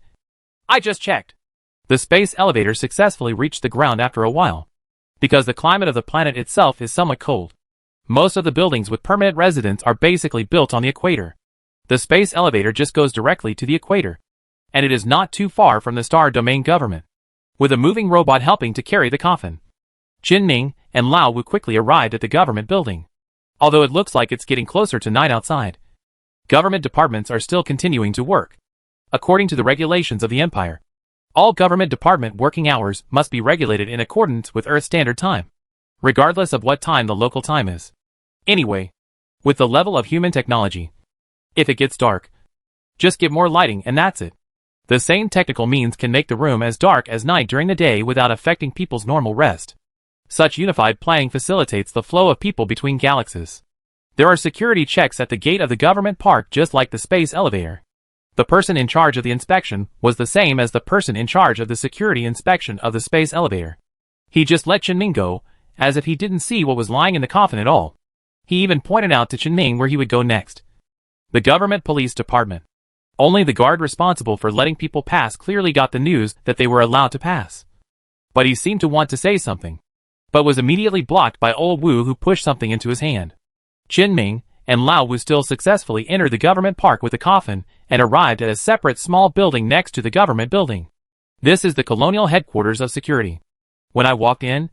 "I just checked. The space elevator successfully reached the ground after a while. Because the climate of the planet itself is somewhat cold, most of the buildings with permanent residents are basically built on the equator. The space elevator just goes directly to the equator, and it is not too far from the Star Domain government, with a moving robot helping to carry the coffin." Qin and Lao Wu quickly arrived at the government building. Although it looks like it's getting closer to night outside, government departments are still continuing to work. According to the regulations of the Empire, all government department working hours must be regulated in accordance with Earth Standard Time, regardless of what time the local time is. Anyway, with the level of human technology, if it gets dark, just give more lighting and that's it. The same technical means can make the room as dark as night during the day without affecting people's normal rest. Such unified planning facilitates the flow of people between galaxies. There are security checks at the gate of the government park just like the space elevator. The person in charge of the inspection was the same as the person in charge of the security inspection of the space elevator. He just let Qin go, as if he didn't see what was lying in the coffin at all. He even pointed out to Qin where he would go next. The government police department. Only the guard responsible for letting people pass clearly got the news that they were allowed to pass. But he seemed to want to say something. but was immediately blocked by old Wu, who pushed something into his hand. Qin Ming and Lao Wu still successfully entered the government park with the coffin and arrived at a separate small building next to the government building. This is the colonial headquarters of security. When I walked in,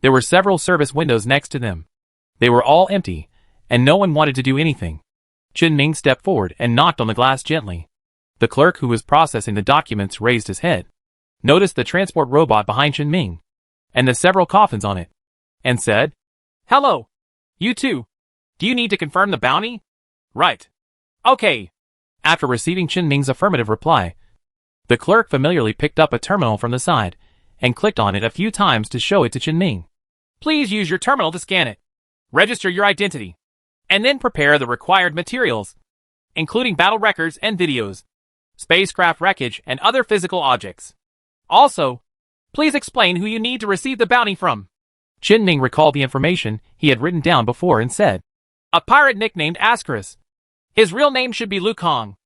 there were several service windows next to them. They were all empty, and no one wanted to do anything. Qin Ming stepped forward and knocked on the glass gently. The clerk who was processing the documents raised his head, noticed the transport robot behind Qin Ming, and the several coffins on it, and said, "Hello, you two. Do you need to confirm the bounty?" "Right. Okay." After receiving Qin Ming's affirmative reply, the clerk familiarly picked up a terminal from the side and clicked on it a few times to show it to Qin Ming. "Please use your terminal to scan it. Register your identity, and then prepare the required materials, including battle records and videos, spacecraft wreckage, and other physical objects. Also, please explain who you need to receive the bounty from." Qin Ming recalled the information he had written down before and said, "A pirate nicknamed Ascaris. His real name should be Lu Kong,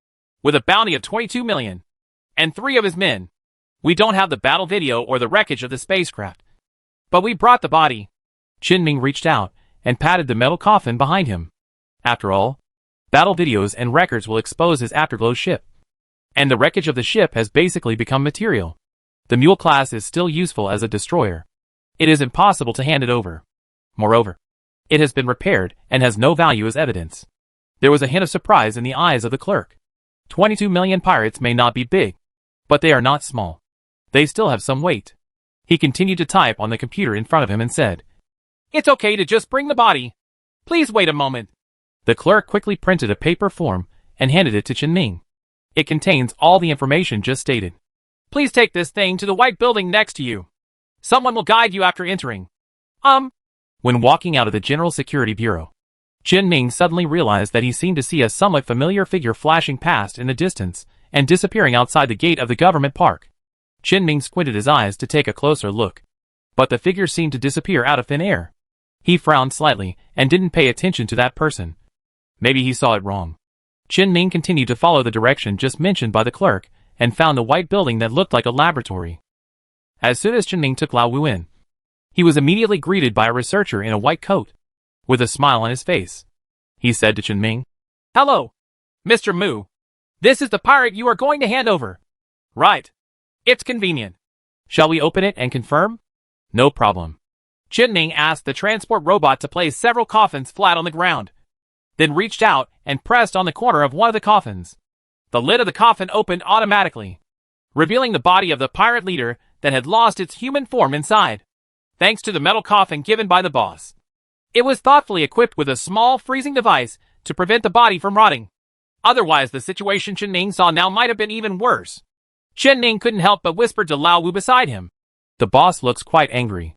with a bounty of 22 million, and 3 of his men. We don't have the battle video or the wreckage of the spacecraft, but we brought the body." Qin Ming reached out and patted the metal coffin behind him. After all, battle videos and records will expose his Afterglow ship, and the wreckage of the ship has basically become material. The Mule class is still useful as a destroyer. It is impossible to hand it over. Moreover, it has been repaired and has no value as evidence. There was a hint of surprise in the eyes of the clerk. 22 million pirates may not be big, but they are not small. They still have some weight. He continued to type on the computer in front of him and said, "It's okay to just bring the body. Please wait a moment." The clerk quickly printed a paper form and handed it to Qin Ming. It contains all the information just stated. "Please take this thing to the white building next to you. Someone will guide you after entering." When walking out of the General Security Bureau, Qin Ming suddenly realized that he seemed to see a somewhat familiar figure flashing past in the distance and disappearing outside the gate of the government park. Qin Ming squinted his eyes to take a closer look, but the figure seemed to disappear out of thin air. He frowned slightly and didn't pay attention to that person. Maybe he saw it wrong. Qin Ming continued to follow the direction just mentioned by the clerk and found the white building that looked like a laboratory. As soon as Qin Ming took Lao Wu in, he was immediately greeted by a researcher in a white coat, with a smile on his face. He said to Qin Ming, "Hello, Mr. Mu. This is the pirate you are going to hand over." "Right. It's convenient. Shall we open it and confirm?" "No problem." Qin Ming asked the transport robot to place several coffins flat on the ground, then reached out and pressed on the corner of one of the coffins. The lid of the coffin opened automatically, revealing the body of the pirate leader that had lost its human form inside, thanks to the metal coffin given by the boss. It was thoughtfully equipped with a small freezing device to prevent the body from rotting. Otherwise, the situation Qin Ming saw now might have been even worse. Qin Ming couldn't help but whisper to Lao Wu beside him, "The boss looks quite angry."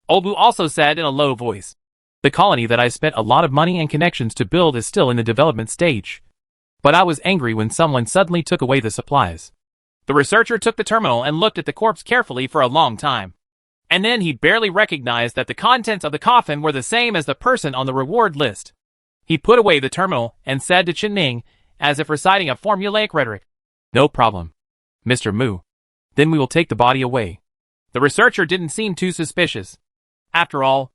Old Wu also said in a low voice, "The colony that I spent a lot of money and connections to build is still in the development stage. But I was angry when someone suddenly took away the supplies." The researcher took the terminal and looked at the corpse carefully for a long time. And then he barely recognized that the contents of the coffin were the same as the person on the reward list. He put away the terminal and said to Qin Ming, as if reciting a formulaic rhetoric, "No problem, Mr. Mu. Then we will take the body away." The researcher didn't seem too suspicious. After all,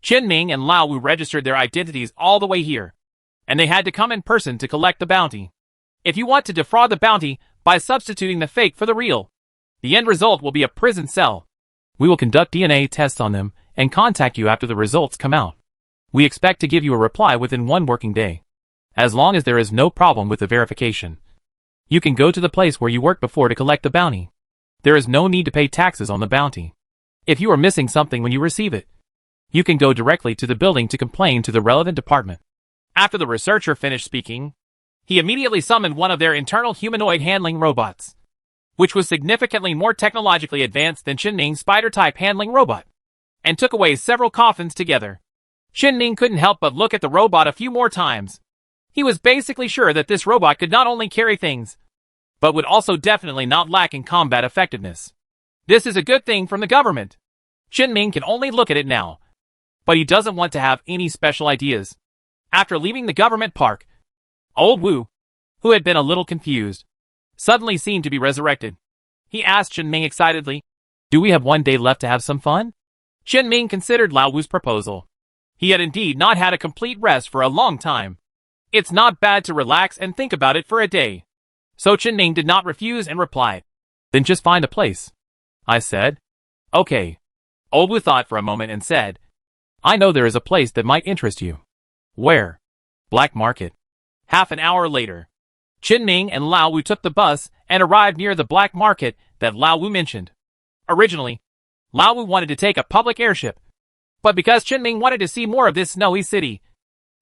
Qin Ming and Lao Wu registered their identities all the way here, and they had to come in person to collect the bounty. If you want to defraud the bounty by substituting the fake for the real, the end result will be a prison cell. We will conduct DNA tests on them and contact you after the results come out. We expect to give you a reply within 1 working day. As long as there is no problem with the verification, you can go to the place where you worked before to collect the bounty. There is no need to pay taxes on the bounty. If you are missing something when you receive it, you can go directly to the building to complain to the relevant department. After the researcher finished speaking, he immediately summoned one of their internal humanoid handling robots, which was significantly more technologically advanced than Qin Ming's spider-type handling robot, and took away several coffins together. Qin Ming couldn't help but look at the robot a few more times. He was basically sure that this robot could not only carry things, but would also definitely not lack in combat effectiveness. This is a good thing from the government. Qin Ming can only look at it now, but he doesn't want to have any special ideas. After leaving the government park, Old Wu, who had been a little confused, suddenly seemed to be resurrected. He asked Qin Ming excitedly, "Do we have 1 day left to have some fun?" Chen Ming considered Lao Wu's proposal. He had indeed not had a complete rest for a long time. It's not bad to relax and think about it for a day. So Chen Ming did not refuse and replied, "Then just find a place," I said. "Okay." Old Wu thought for a moment and said, "I know there is a place that might interest you." "Where?" "Black market." Half an hour later, Chen Ming and Lao Wu took the bus and arrived near the black market that Lao Wu mentioned. Originally, Lao Wu wanted to take a public airship, but because Chen Ming wanted to see more of this snowy city,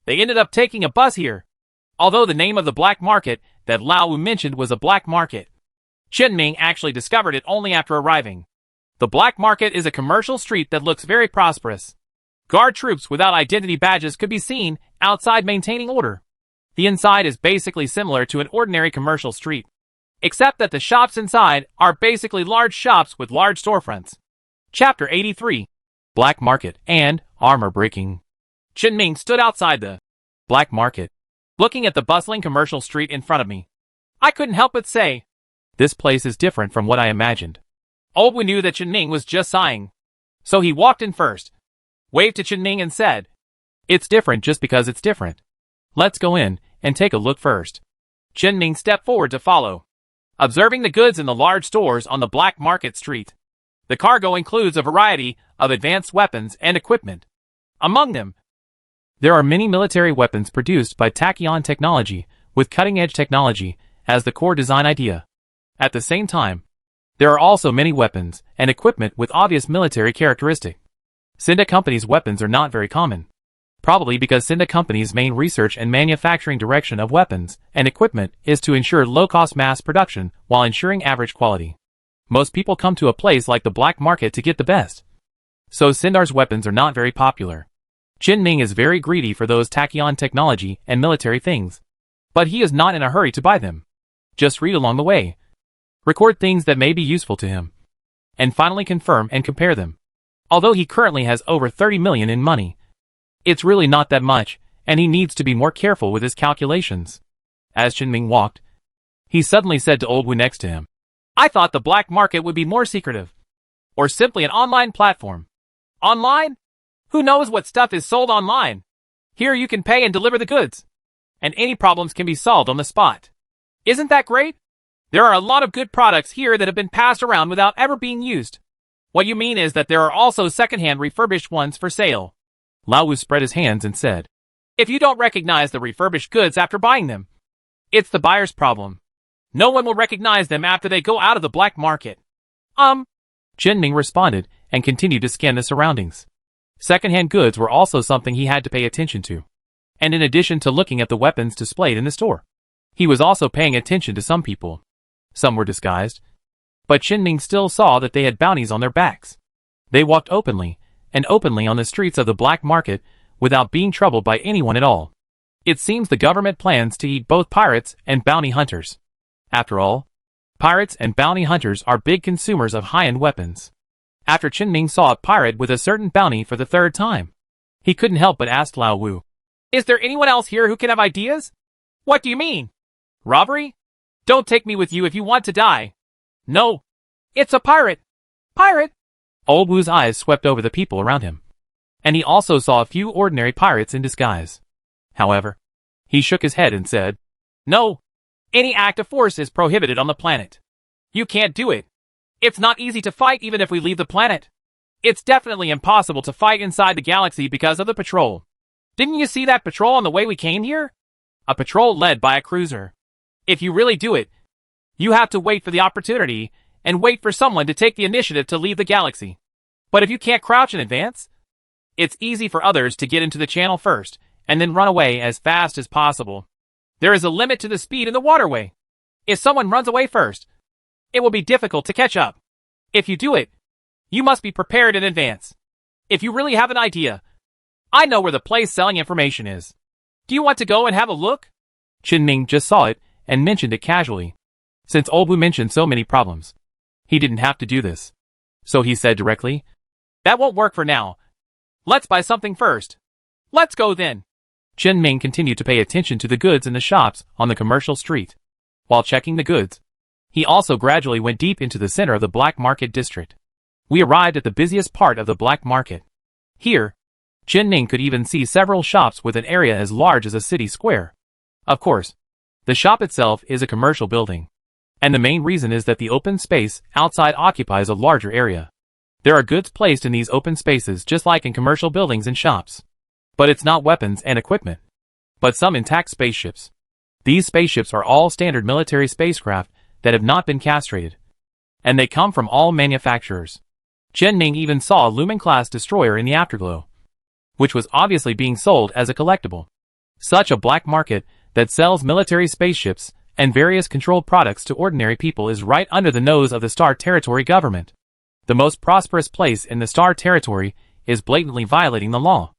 they ended up taking a bus here. Although the name of the black market that Lao Wu mentioned was a black market, Chen Ming actually discovered it only after arriving. The black market is a commercial street that looks very prosperous. Guard troops without identity badges could be seen outside maintaining order. The inside is basically similar to an ordinary commercial street, except that the shops inside are basically large shops with large storefronts. Chapter 83. Black Market and Armor Breaking. Chen Ming stood outside the black market, looking at the bustling commercial street in front of me. I couldn't help but say, "This place is different from what I imagined." Old Wu knew that Chen Ming was just sighing, so he walked in first, waved to Chen Ming and said, "It's different just because it's different. Let's go in and take a look first." Chen Ming stepped forward to follow, observing the goods in the large stores on the black market street. The cargo includes a variety of advanced weapons and equipment. Among them, there are many military weapons produced by Tachyon Technology with cutting-edge technology as the core design idea. At the same time, there are also many weapons and equipment with obvious military characteristics. Sinda Company's weapons are not very common, probably because Sinda Company's main research and manufacturing direction of weapons and equipment is to ensure low-cost mass production while ensuring average quality. Most people come to a place like the black market to get the best. So Sindar's weapons are not very popular. Chen Ming is very greedy for those Tachyon technology and military things, but he is not in a hurry to buy them. Just read along the way, record things that may be useful to him, and finally confirm and compare them. Although he currently has over 30 million in money, it's really not that much, and he needs to be more careful with his calculations. As Chen Ming walked, he suddenly said to Old Wu next to him, "I thought the black market would be more secretive, or simply an online platform." Online? Who knows what stuff is sold online? Here you can pay and deliver the goods, and any problems can be solved on the spot. Isn't that great? There are a lot of good products here that have been passed around without ever being used. What you mean is that there are also second-hand refurbished ones for sale. Lao Wu spread his hands and said, "If you don't recognize the refurbished goods after buying them, it's the buyer's problem. No one will recognize them after they go out of the black market." Chen Ming responded and continued to scan the surroundings. Second-hand goods were also something he had to pay attention to. And in addition to looking at the weapons displayed in the store, he was also paying attention to some people. Some were disguised, but Chen Ming still saw that they had bounties on their backs. They walked openly on the streets of the black market without being troubled by anyone at all. It seems the government plans to eat both pirates and bounty hunters. After all, pirates and bounty hunters are big consumers of high-end weapons. After Chen Ming saw a pirate with a certain bounty for the third time, he couldn't help but ask Lao Wu, "Is there anyone else here who can have ideas?" "What do you mean? Robbery? Don't take me with you if you want to die." "No. It's a pirate." "Pirate?" Old Wu's eyes swept over the people around him, and he also saw a few ordinary pirates in disguise. However, he shook his head and said, "No. Any act of force is prohibited on the planet. You can't do it. It's not easy to fight even if we leave the planet. It's definitely impossible to fight inside the galaxy because of the patrol. Didn't you see that patrol on the way we came here? A patrol led by a cruiser. If you really do it, you have to wait for the opportunity and wait for someone to take the initiative to leave the galaxy. But if you can't crouch in advance, it's easy for others to get into the channel first and then run away as fast as possible. There is a limit to the speed in the waterway. If someone runs away first, it will be difficult to catch up. If you do it, you must be prepared in advance. If you really have an idea, I know where the place selling information is. Do you want to go and have a look?" Chen Ming just saw it and mentioned it casually. Since Old Wu mentioned so many problems, he didn't have to do this. So he said directly, "That won't work for now. Let's buy something first. Let's go then." Chen Ming continued to pay attention to the goods in the shops on the commercial street. While checking the goods, he also gradually went deep into the center of the black market district. We arrived at the busiest part of the black market. Here, Ning could even see several shops with an area as large as a city square. Of course, the shop itself is a commercial building. And the main reason is that the open space outside occupies a larger area. There are goods placed in these open spaces just like in commercial buildings and shops. But it's not weapons and equipment, but some intact spaceships. These spaceships are all standard military spacecraft that have not been castrated. And they come from all manufacturers. Ning even saw a Lumen-class destroyer in the Afterglow, which was obviously being sold as a collectible. Such a black market that sells military spaceships and various controlled products to ordinary people is right under the nose of the Star Territory government. The most prosperous place in the Star Territory is blatantly violating the law.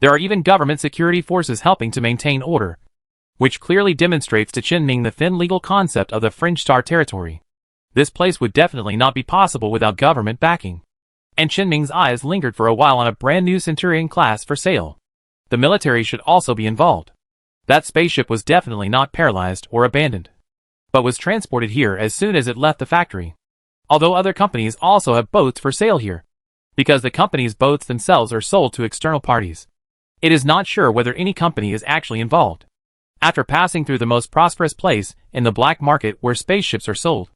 There are even government security forces helping to maintain order, which clearly demonstrates to Ning the thin legal concept of the fringe Star Territory. This place would definitely not be possible without government backing. And Ning's eyes lingered for a while on a brand new Centurion class for sale. The military should also be involved. That spaceship was definitely not paralyzed or abandoned, but was transported here as soon as it left the factory. Although other companies also have boats for sale here, because the company's boats themselves are sold to external parties. It is not sure whether any company is actually involved. After passing through the most prosperous place in the black market where spaceships are sold,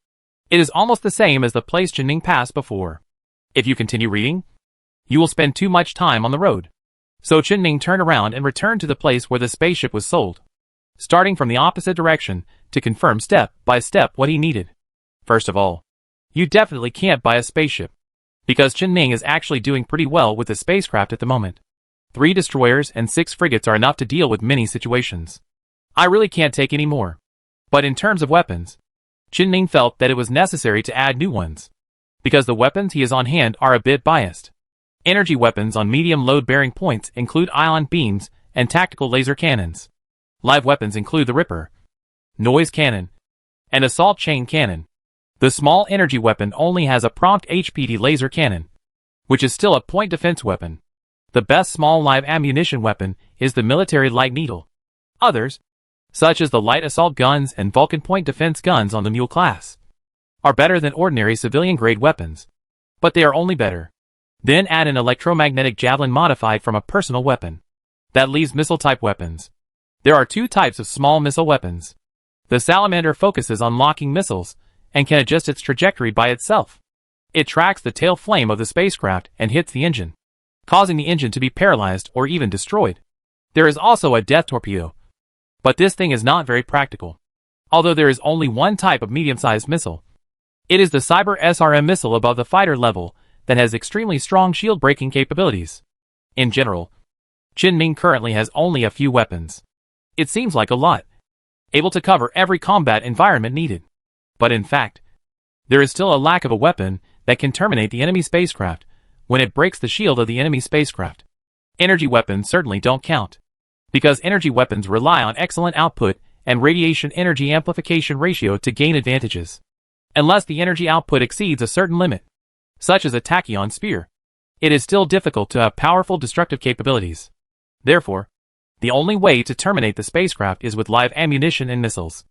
it is almost the same as the place Ning passed before. If you continue reading, you will spend too much time on the road. So Ning turned around and returned to the place where the spaceship was sold, starting from the opposite direction to confirm step by step what he needed. First of all, you definitely can't buy a spaceship, because Ning is actually doing pretty well with the spacecraft at the moment. 3 destroyers and 6 frigates are enough to deal with many situations. I really can't take any more. But in terms of weapons, Ning felt that it was necessary to add new ones, because the weapons he has on hand are a bit biased. Energy weapons on medium load-bearing points include ion beams and tactical laser cannons. Live weapons include the Ripper, noise cannon, and assault chain cannon. The small energy weapon only has a prompt HPD laser cannon, which is still a point defense weapon. The best small live ammunition weapon is the military light needle. Others, such as the light assault guns and Vulcan point defense guns on the Mule class, are better than ordinary civilian-grade weapons. But they are only better. Then add an electromagnetic javelin modified from a personal weapon. That leaves missile-type weapons. There are 2 types of small missile weapons. The Salamander focuses on locking missiles and can adjust its trajectory by itself. It tracks the tail flame of the spacecraft and hits the engine, causing the engine to be paralyzed or even destroyed. There is also a death torpedo, but this thing is not very practical. Although there is only one type of medium-sized missile. It is the Cyber SRM missile above the fighter level that has extremely strong shield-breaking capabilities. In general, Ning currently has only a few weapons. It seems like a lot, able to cover every combat environment needed. But in fact, there is still a lack of a weapon that can terminate the enemy spacecraft when it breaks the shield of the enemy spacecraft. Energy weapons certainly don't count, because energy weapons rely on excellent output and radiation energy amplification ratio to gain advantages. Unless the energy output exceeds a certain limit, such as a tachyon spear, it is still difficult to have powerful destructive capabilities. Therefore, the only way to terminate the spacecraft is with live ammunition and missiles.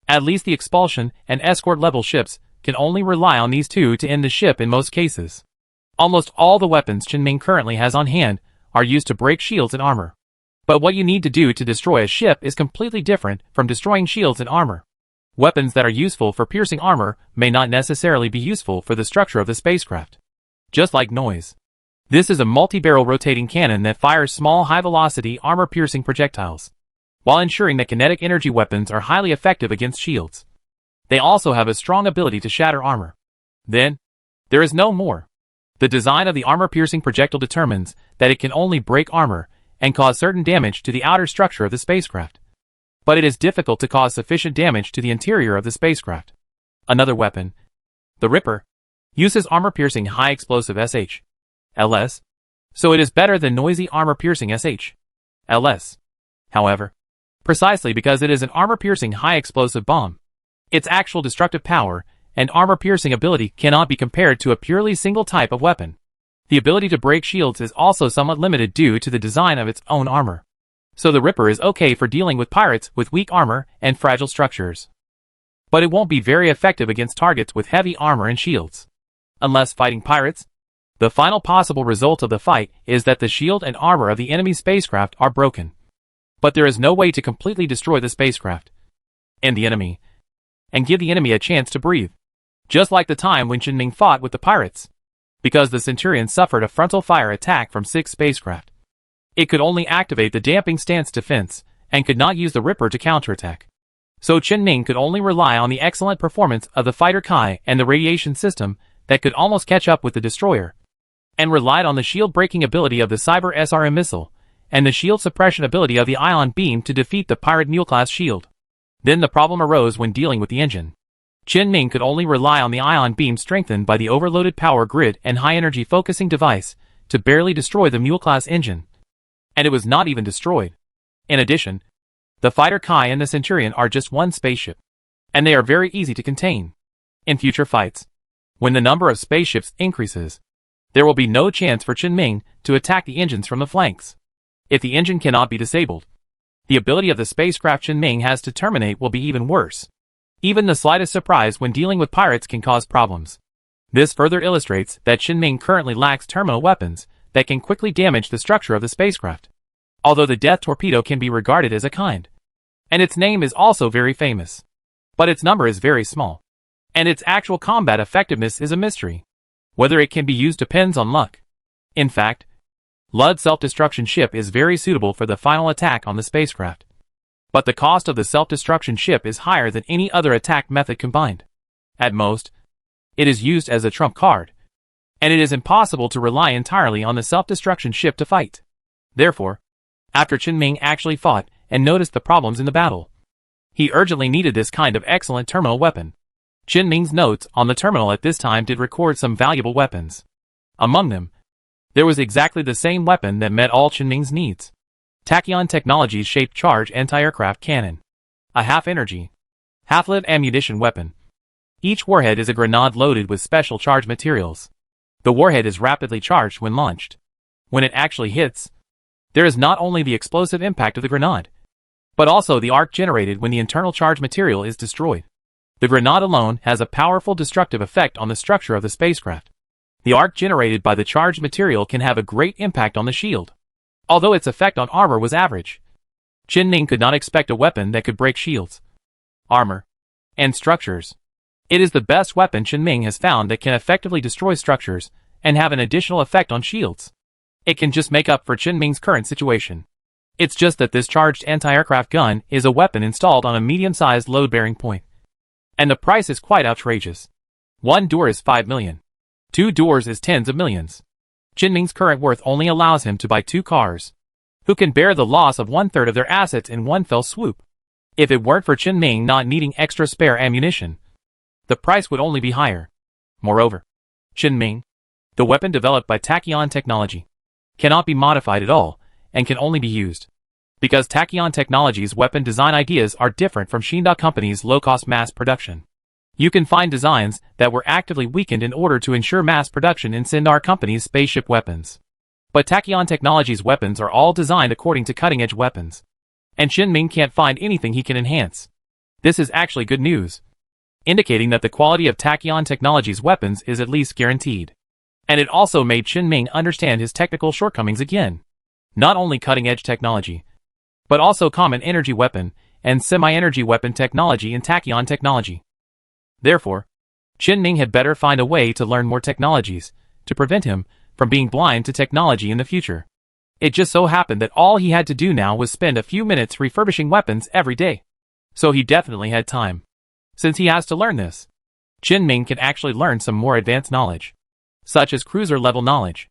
At least the expulsion and escort level ships can only rely on these 2 to end the ship in most cases. Almost all the weapons Ning currently has on hand are used to break shields and armor. But what you need to do to destroy a ship is completely different from destroying shields and armor. Weapons that are useful for piercing armor may not necessarily be useful for the structure of the spacecraft. Just like noise. This is a multi-barrel rotating cannon that fires small high-velocity armor-piercing projectiles, while ensuring that kinetic energy weapons are highly effective against shields. They also have a strong ability to shatter armor. Then, there is no more. The design of the armor-piercing projectile determines that it can only break armor and cause certain damage to the outer structure of the spacecraft. But it is difficult to cause sufficient damage to the interior of the spacecraft. Another weapon, the Ripper, uses armor-piercing high-explosive SH/LS, so it is better than noisy armor-piercing SH/LS. However, precisely because it is an armor-piercing high-explosive bomb, its actual destructive power and armor-piercing ability cannot be compared to a purely single type of weapon. The ability to break shields is also somewhat limited due to the design of its own armor. So the Ripper is okay for dealing with pirates with weak armor and fragile structures. But it won't be very effective against targets with heavy armor and shields. unless fighting pirates. The final possible result of the fight is that the shield and armor of the enemy spacecraft are broken. But there is no way to completely destroy the spacecraft and the enemy, and give the enemy a chance to breathe. Just like the time when Qin Ming fought with the pirates. Because the Centurion suffered a frontal fire attack from 6 spacecraft, it could only activate the damping stance defense, and could not use the Ripper to counterattack. So Qin Ming could only rely on the excellent performance of the fighter Kai and the radiation system that could almost catch up with the destroyer, and relied on the shield-breaking ability of the Cyber SRM missile, and the shield suppression ability of the ion beam to defeat the pirate mule-class shield. Then the problem arose when dealing with the engine. Qin Ming could only rely on the ion beam strengthened by the overloaded power grid and high-energy focusing device to barely destroy the mule-class engine. And it was not even destroyed. In addition, the fighter Kai and the Centurion are just one spaceship, and they are very easy to contain. In future fights, when the number of spaceships increases, there will be no chance for Qin Ming to attack the engines from the flanks. If the engine cannot be disabled, the ability of the spacecraft Qin Ming has to terminate will be even worse. Even the slightest surprise when dealing with pirates can cause problems. This further illustrates that Qin Ming currently lacks terminal weapons that can quickly damage the structure of the spacecraft. Although the death torpedo can be regarded as a kind, and its name is also very famous, but its number is very small, and its actual combat effectiveness is a mystery. Whether it can be used depends on luck. In fact, Ludd's self-destruction ship is very suitable for the final attack on the spacecraft. But the cost of the self-destruction ship is higher than any other attack method combined. At most, it is used as a trump card, and it is impossible to rely entirely on the self-destruction ship to fight. Therefore, after Qin Ming actually fought and noticed the problems in the battle, he urgently needed this kind of excellent terminal weapon. Qin Ming's notes on the terminal at this time did record some valuable weapons. Among them, there was exactly the same weapon that met all Qin Ming's needs. Tachyon Technologies shaped charge anti-aircraft cannon. A half-energy, half-lit ammunition weapon. Each warhead is a grenade loaded with special charge materials. The warhead is rapidly charged when launched. When it actually hits, there is not only the explosive impact of the grenade, but also the arc generated when the internal charge material is destroyed. The grenade alone has a powerful destructive effect on the structure of the spacecraft. The arc generated by the charged material can have a great impact on the shield, although its effect on armor was average. Qin Ming could not expect a weapon that could break shields, armor, and structures. It is the best weapon Qin Ming has found that can effectively destroy structures and have an additional effect on shields. It can just make up for Qin Ming's current situation. It's just that this charged anti-aircraft gun is a weapon installed on a medium-sized load-bearing point, and the price is quite outrageous. 1 door is 5 million. 2 doors is tens of millions. Qin Ming's current worth only allows him to buy 2 cars, who can bear the loss of 1/3 of their assets in one fell swoop. If it weren't for Qin Ming not needing extra spare ammunition, the price would only be higher. Moreover, Qin Ming, the weapon developed by Tachyon Technology, cannot be modified at all, and can only be used, because Tachyon Technology's weapon design ideas are different from Shinda Company's low-cost mass production. You can find designs that were actively weakened in order to ensure mass production in Sindar Company's spaceship weapons. But Tachyon Technology's weapons are all designed according to cutting-edge weapons, and Qin Ming can't find anything he can enhance. This is actually good news, indicating that the quality of Tachyon Technology's weapons is at least guaranteed. And it also made Qin Ming understand his technical shortcomings again. Not only cutting-edge technology, but also common energy weapon and semi-energy weapon technology in Tachyon Technology. Therefore, Qin Ming had better find a way to learn more technologies, to prevent him from being blind to technology in the future. It just so happened that all he had to do now was spend a few minutes refurbishing weapons every day. So he definitely had time. Since he has to learn this, Qin Ming can actually learn some more advanced knowledge, such as cruiser-level knowledge.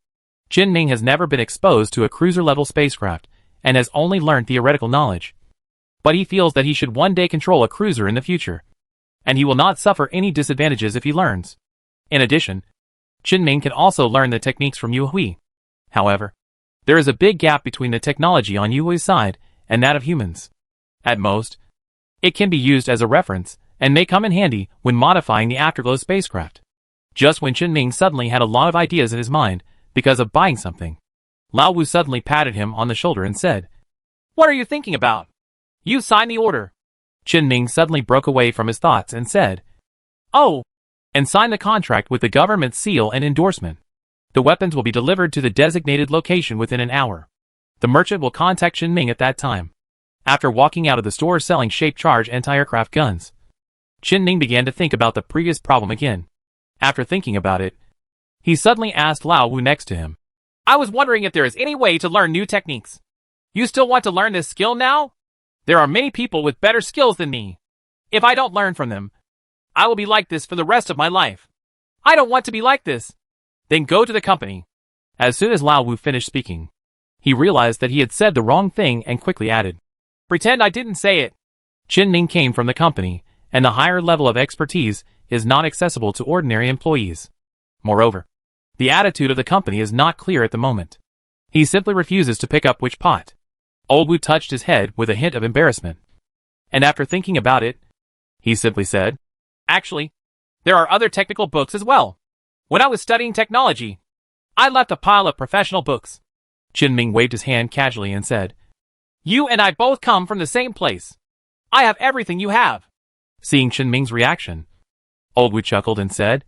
Qin Ming has never been exposed to a cruiser-level spacecraft, and has only learned theoretical knowledge. But he feels that he should one day control a cruiser in the future, and he will not suffer any disadvantages if he learns. In addition, Qin Ming can also learn the techniques from Yu Hui. However, there is a big gap between the technology on Yu Hui's side and that of humans. At most, it can be used as a reference, and may come in handy when modifying the Afterglow spacecraft. Just when Qin Ming suddenly had a lot of ideas in his mind because of buying something, Lao Wu suddenly patted him on the shoulder and said, "What are you thinking about? You signed the order." Qin Ming suddenly broke away from his thoughts and said, "Oh, and sign the contract with the government's seal and endorsement. The weapons will be delivered to the designated location within an hour. The merchant will contact Chen Ming at that time. After walking out of the store selling shape-charge anti-aircraft guns, Chen Ming began to think about the previous problem again. After thinking about it, he suddenly asked Lao Wu next to him, "I was wondering if there is any way to learn new techniques. You still want to learn this skill now? There are many people with better skills than me. If I don't learn from them, I will be like this for the rest of my life. I don't want to be like this." Then go to the company. As soon as Lao Wu finished speaking, he realized that he had said the wrong thing and quickly added, "Pretend I didn't say it." Chen Ming came from the company, and the higher level of expertise is not accessible to ordinary employees. Moreover, the attitude of the company is not clear at the moment. He simply refuses to pick up which pot. Old Wu touched his head with a hint of embarrassment. And after thinking about it, he simply said, "Actually, there are other technical books as well. When I was studying technology, I left a pile of professional books." Chen Ming waved his hand casually and said, "You and I both come from the same place. I have everything you have." Seeing Chen Ming's reaction, Old Wu chuckled and said,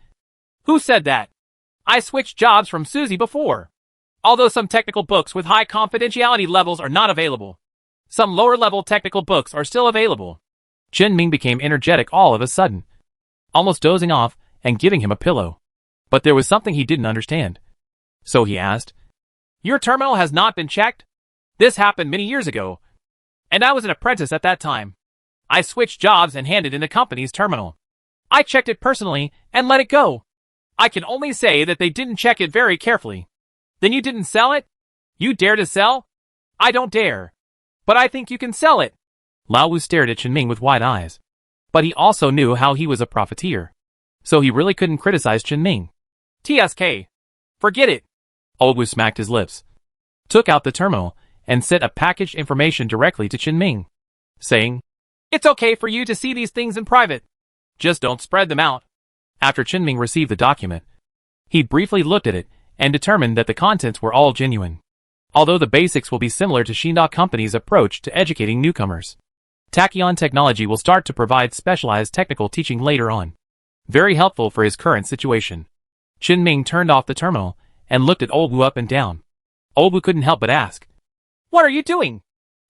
"Who said that? I switched jobs from Susie before. Although some technical books with high confidentiality levels are not available, some lower-level technical books are still available." Chen Ming became energetic all of a sudden, almost dozing off and giving him a pillow. But there was something he didn't understand. So he asked, "Your terminal has not been checked? This happened many years ago, and I was an apprentice at that time. I switched jobs and handed in the company's terminal. I checked it personally and let it go. I can only say that they didn't check it very carefully." "Then you didn't sell it? You dare to sell?" "I don't dare. But I think you can sell it." Lao Wu stared at Chen Ming with wide eyes. But he also knew how he was a profiteer. So he really couldn't criticize Chen Ming. "TSK. Forget it." Old Wu smacked his lips, took out the terminal, and sent a packaged information directly to Chen Ming, saying, "It's okay for you to see these things in private. Just don't spread them out." After Chen Ming received the document, he briefly looked at it and determined that the contents were all genuine. Although the basics will be similar to Xinda Company's approach to educating newcomers, Tachyon Technology will start to provide specialized technical teaching later on. Very helpful for his current situation. Chen Ming turned off the terminal and looked at Old Wu up and down. Old Wu couldn't help but ask, "What are you doing?"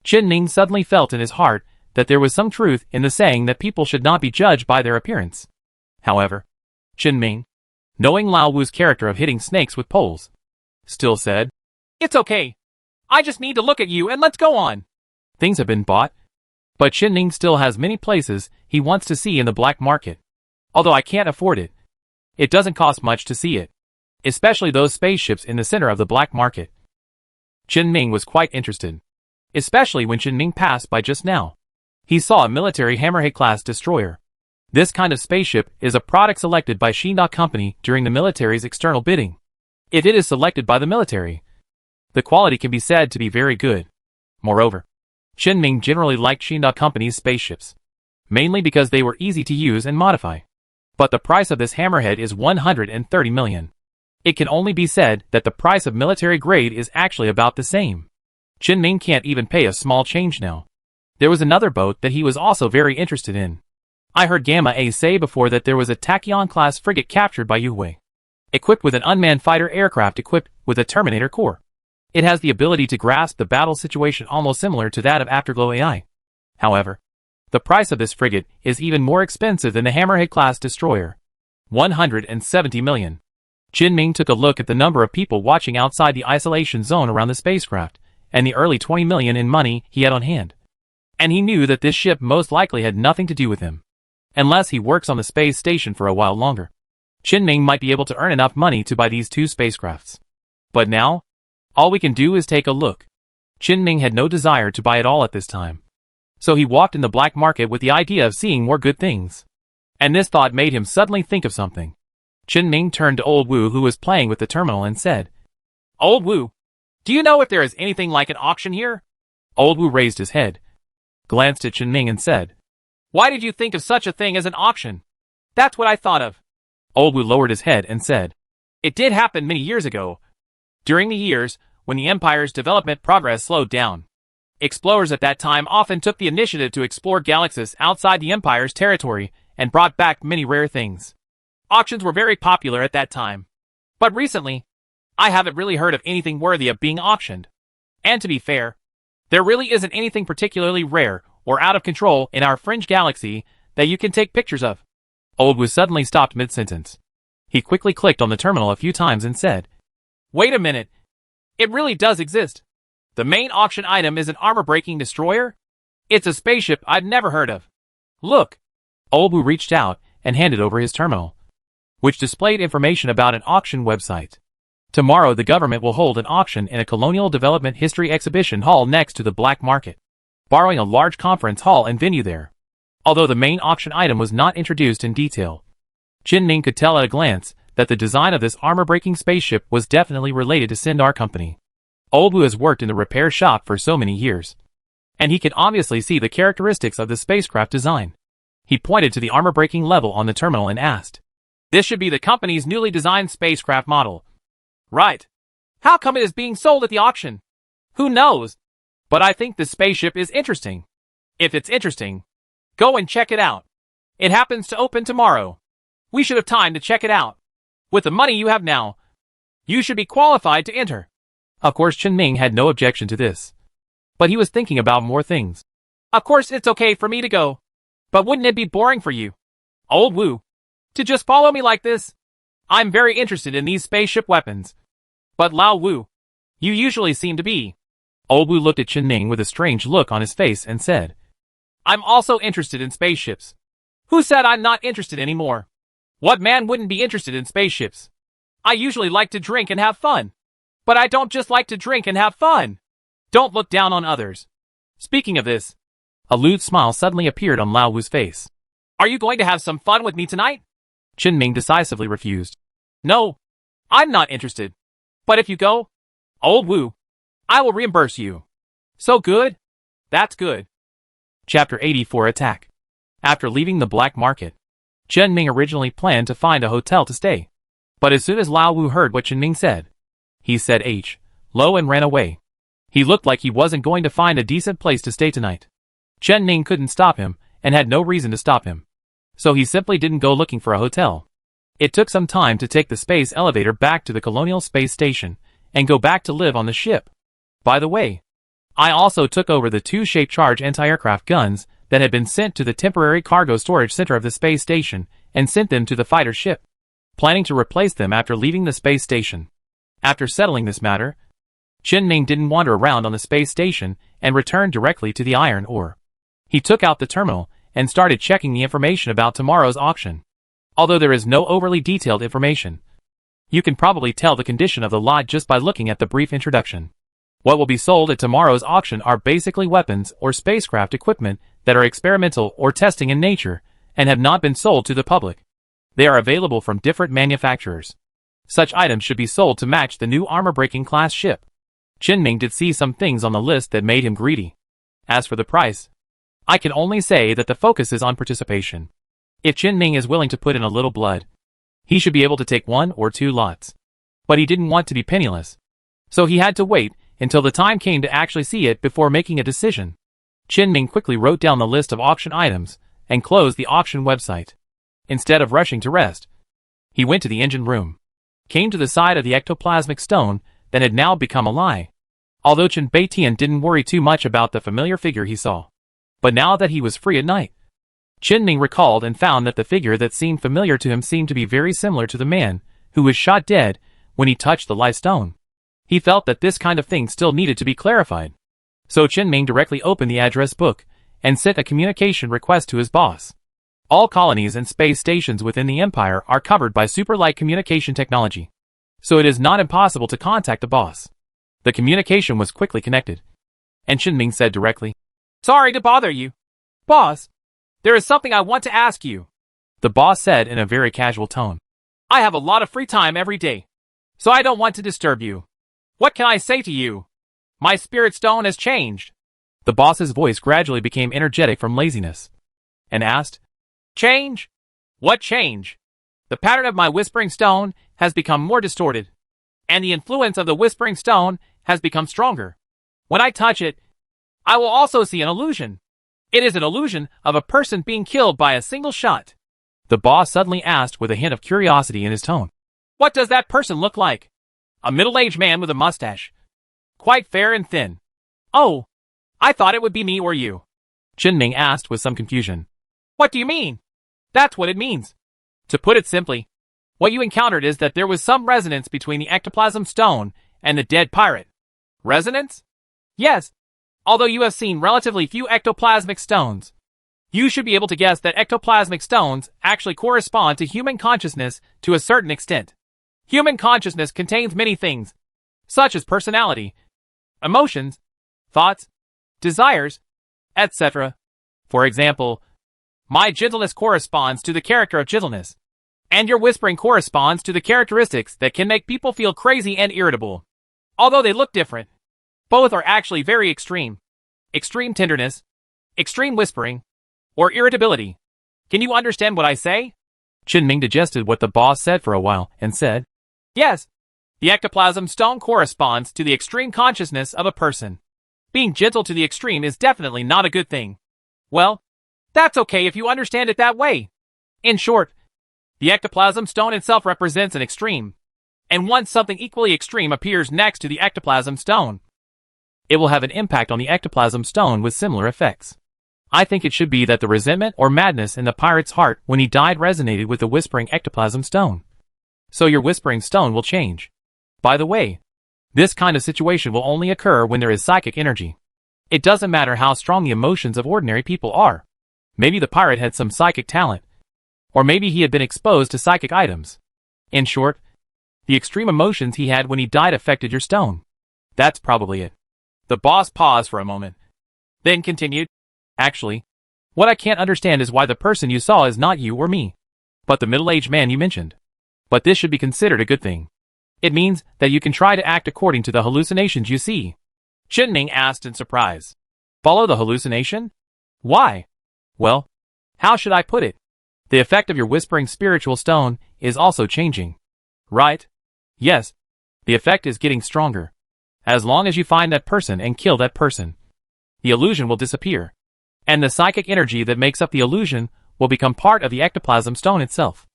Chen Ming suddenly felt in his heart that there was some truth in the saying that people should not be judged by their appearance. However, Chen Ming, knowing Lao Wu's character of hitting snakes with poles, still said, "It's okay. I just need to look at you and let's go on." Things have been bought, but Chen Ming still has many places he wants to see in the black market. Although I can't afford it. It doesn't cost much to see it, especially those spaceships in the center of the black market. Chen Ming was quite interested, especially when Chen Ming passed by just now. He saw a military Hammerhead-class destroyer. This kind of spaceship is a product selected by Xinda Company during the military's external bidding. If it is selected by the military, the quality can be said to be very good. Moreover, Chen Ming generally liked Xinda Company's spaceships, mainly because they were easy to use and modify. But the price of this hammerhead is 130 million. It can only be said that the price of military grade is actually about the same. Chen Ming can't even pay a small change now. There was another boat that he was also very interested in. I heard Gamma A say before that there was a Tachyon-class frigate captured by Yuhui, equipped with an unmanned fighter aircraft equipped with a Terminator core. It has the ability to grasp the battle situation almost similar to that of Afterglow AI. However, the price of this frigate is even more expensive than the Hammerhead-class destroyer. 170 million. Chen Ming took a look at the number of people watching outside the isolation zone around the spacecraft, and the early 20 million in money he had on hand. And he knew that this ship most likely had nothing to do with him, unless he works on the space station for a while longer. Chen Ming might be able to earn enough money to buy these two spacecrafts. But now, all we can do is take a look. Chen Ming had no desire to buy it all at this time. So he walked in the black market with the idea of seeing more good things. And this thought made him suddenly think of something. Chen Ming turned to Old Wu, who was playing with the terminal, and said, "Old Wu, do you know if there is anything like an auction here?" Old Wu raised his head, glanced at Chen Ming and said, "Why did you think of such a thing as an auction?" "That's what I thought of." Old Wu lowered his head and said, "It did happen many years ago. During the years when the Empire's development progress slowed down, explorers at that time often took the initiative to explore galaxies outside the Empire's territory and brought back many rare things. Auctions were very popular at that time. But recently, I haven't really heard of anything worthy of being auctioned. And to be fair, there really isn't anything particularly rare or out of control in our fringe galaxy that you can take pictures of. Old Wu suddenly stopped mid-sentence. He quickly clicked on the terminal a few times and said, "Wait a minute. It really does exist. The main auction item is an armor-breaking destroyer? It's a spaceship I've never heard of. Look." Old Wu reached out and handed over his terminal, which displayed information about an auction website. Tomorrow the government will hold an auction in a Colonial Development History Exhibition Hall next to the Black Market, borrowing a large conference hall and venue there. Although the main auction item was not introduced in detail, Qin Ming could tell at a glance that the design of this armor-breaking spaceship was definitely related to Sindar Company. Old Wu has worked in the repair shop for so many years, and he could obviously see the characteristics of the spacecraft design. He pointed to the armor-breaking level on the terminal and asked, "This should be the company's newly designed spacecraft model." "Right. How come it is being sold at the auction?" "Who knows? But I think the spaceship is interesting." "If it's interesting, go and check it out. It happens to open tomorrow. We should have time to check it out. With the money you have now, you should be qualified to enter." Of course Qin Ming had no objection to this, but he was thinking about more things. "Of course it's okay for me to go, but wouldn't it be boring for you, Old Wu, to just follow me like this? I'm very interested in these spaceship weapons." "But Lao Wu, you usually seem to be." Old Wu looked at Qin Ming with a strange look on his face and said, "I'm also interested in spaceships." "Who said I'm not interested anymore? What man wouldn't be interested in spaceships? I usually like to drink and have fun. But I don't just like to drink and have fun. Don't look down on others." Speaking of this, a lewd smile suddenly appeared on Lao Wu's face. "Are you going to have some fun with me tonight?" Qin Ming decisively refused. "No, I'm not interested. But if you go, Old Wu, I will reimburse you." "So good? That's good." Chapter 84 Attack. After leaving the black market, Qin Ming originally planned to find a hotel to stay. But as soon as Lao Wu heard what Qin Ming said, he said low and ran away. He looked like he wasn't going to find a decent place to stay tonight. Qin Ming couldn't stop him and had no reason to stop him. So he simply didn't go looking for a hotel. It took some time to take the space elevator back to the Colonial Space Station and go back to live on the ship. By the way, I also took over the two shape charge anti-aircraft guns that had been sent to the temporary cargo storage center of the space station and sent them to the fighter ship, planning to replace them after leaving the space station. After settling this matter, Qin Ming didn't wander around on the space station and returned directly to the iron ore. He took out the terminal and started checking the information about tomorrow's auction. Although there is no overly detailed information, you can probably tell the condition of the lot just by looking at the brief introduction. What will be sold at tomorrow's auction are basically weapons or spacecraft equipment that are experimental or testing in nature and have not been sold to the public. They are available from different manufacturers. Such items should be sold to match the new armor-breaking class ship. Qin Ming did see some things on the list that made him greedy. As for the price, I can only say that the focus is on participation. If Qin Ming is willing to put in a little blood, he should be able to take 1 or 2 lots. But he didn't want to be penniless, so he had to wait until the time came to actually see it before making a decision. Qin Ming quickly wrote down the list of auction items and closed the auction website. Instead of rushing to rest, he went to the engine room, came to the side of the ectoplasmic stone that had now become a lie. Although Chen Beitian didn't worry too much about the familiar figure he saw. But now that he was free at night, Qin Ming recalled and found that the figure that seemed familiar to him seemed to be very similar to the man who was shot dead when he touched the life stone. He felt that this kind of thing still needed to be clarified. So Qin Ming directly opened the address book and sent a communication request to his boss. All colonies and space stations within the Empire are covered by super-light communication technology, so it is not impossible to contact the boss. The communication was quickly connected, and Qin Ming said directly, "Sorry to bother you, boss. There is something I want to ask you," the boss said in a very casual tone. "I have a lot of free time every day, so I don't want to disturb you. What can I say to you? My spirit stone has changed." The boss's voice gradually became energetic from laziness, and asked, "Change? What change?" "The pattern of my whispering stone has become more distorted, and the influence of the whispering stone has become stronger. When I touch it, I will also see an illusion. It is an illusion of a person being killed by a single shot. The boss suddenly asked with a hint of curiosity in his tone. What does that person look like? A middle-aged man with a mustache. Quite fair and thin. Oh, I thought it would be me or you. Chinming asked with some confusion. What do you mean? That's what it means. To put it simply, what you encountered is that there was some resonance between the ectoplasm stone and the dead pirate. Resonance? Yes. Although you have seen relatively few ectoplasmic stones, you should be able to guess that ectoplasmic stones actually correspond to human consciousness to a certain extent. Human consciousness contains many things, such as personality, emotions, thoughts, desires, etc. For example, my gentleness corresponds to the character of gentleness, and your whispering corresponds to the characteristics that can make people feel crazy and irritable. Although they look different, both are actually very extreme. Extreme tenderness, extreme whispering, or irritability. Can you understand what I say? Chinming digested what the boss said for a while and said, Yes, the ectoplasm stone corresponds to the extreme consciousness of a person. Being gentle to the extreme is definitely not a good thing. Well, that's okay if you understand it that way. In short, the ectoplasm stone itself represents an extreme, and once something equally extreme appears next to the ectoplasm stone, it will have an impact on the ectoplasm stone with similar effects. I think it should be that the resentment or madness in the pirate's heart when he died resonated with the whispering ectoplasm stone. So your whispering stone will change. By the way, this kind of situation will only occur when there is psychic energy. It doesn't matter how strong the emotions of ordinary people are. Maybe the pirate had some psychic talent, or maybe he had been exposed to psychic items. In short, the extreme emotions he had when he died affected your stone. That's probably it. The boss paused for a moment, then continued, Actually, what I can't understand is why the person you saw is not you or me, but the middle-aged man you mentioned. But this should be considered a good thing. It means that you can try to act according to the hallucinations you see. Chinming asked in surprise. Follow the hallucination? Why? Well, how should I put it? The effect of your whispering spiritual stone is also changing. Right? Yes. The effect is getting stronger. As long as you find that person and kill that person, the illusion will disappear, and the psychic energy that makes up the illusion will become part of the ectoplasm stone itself.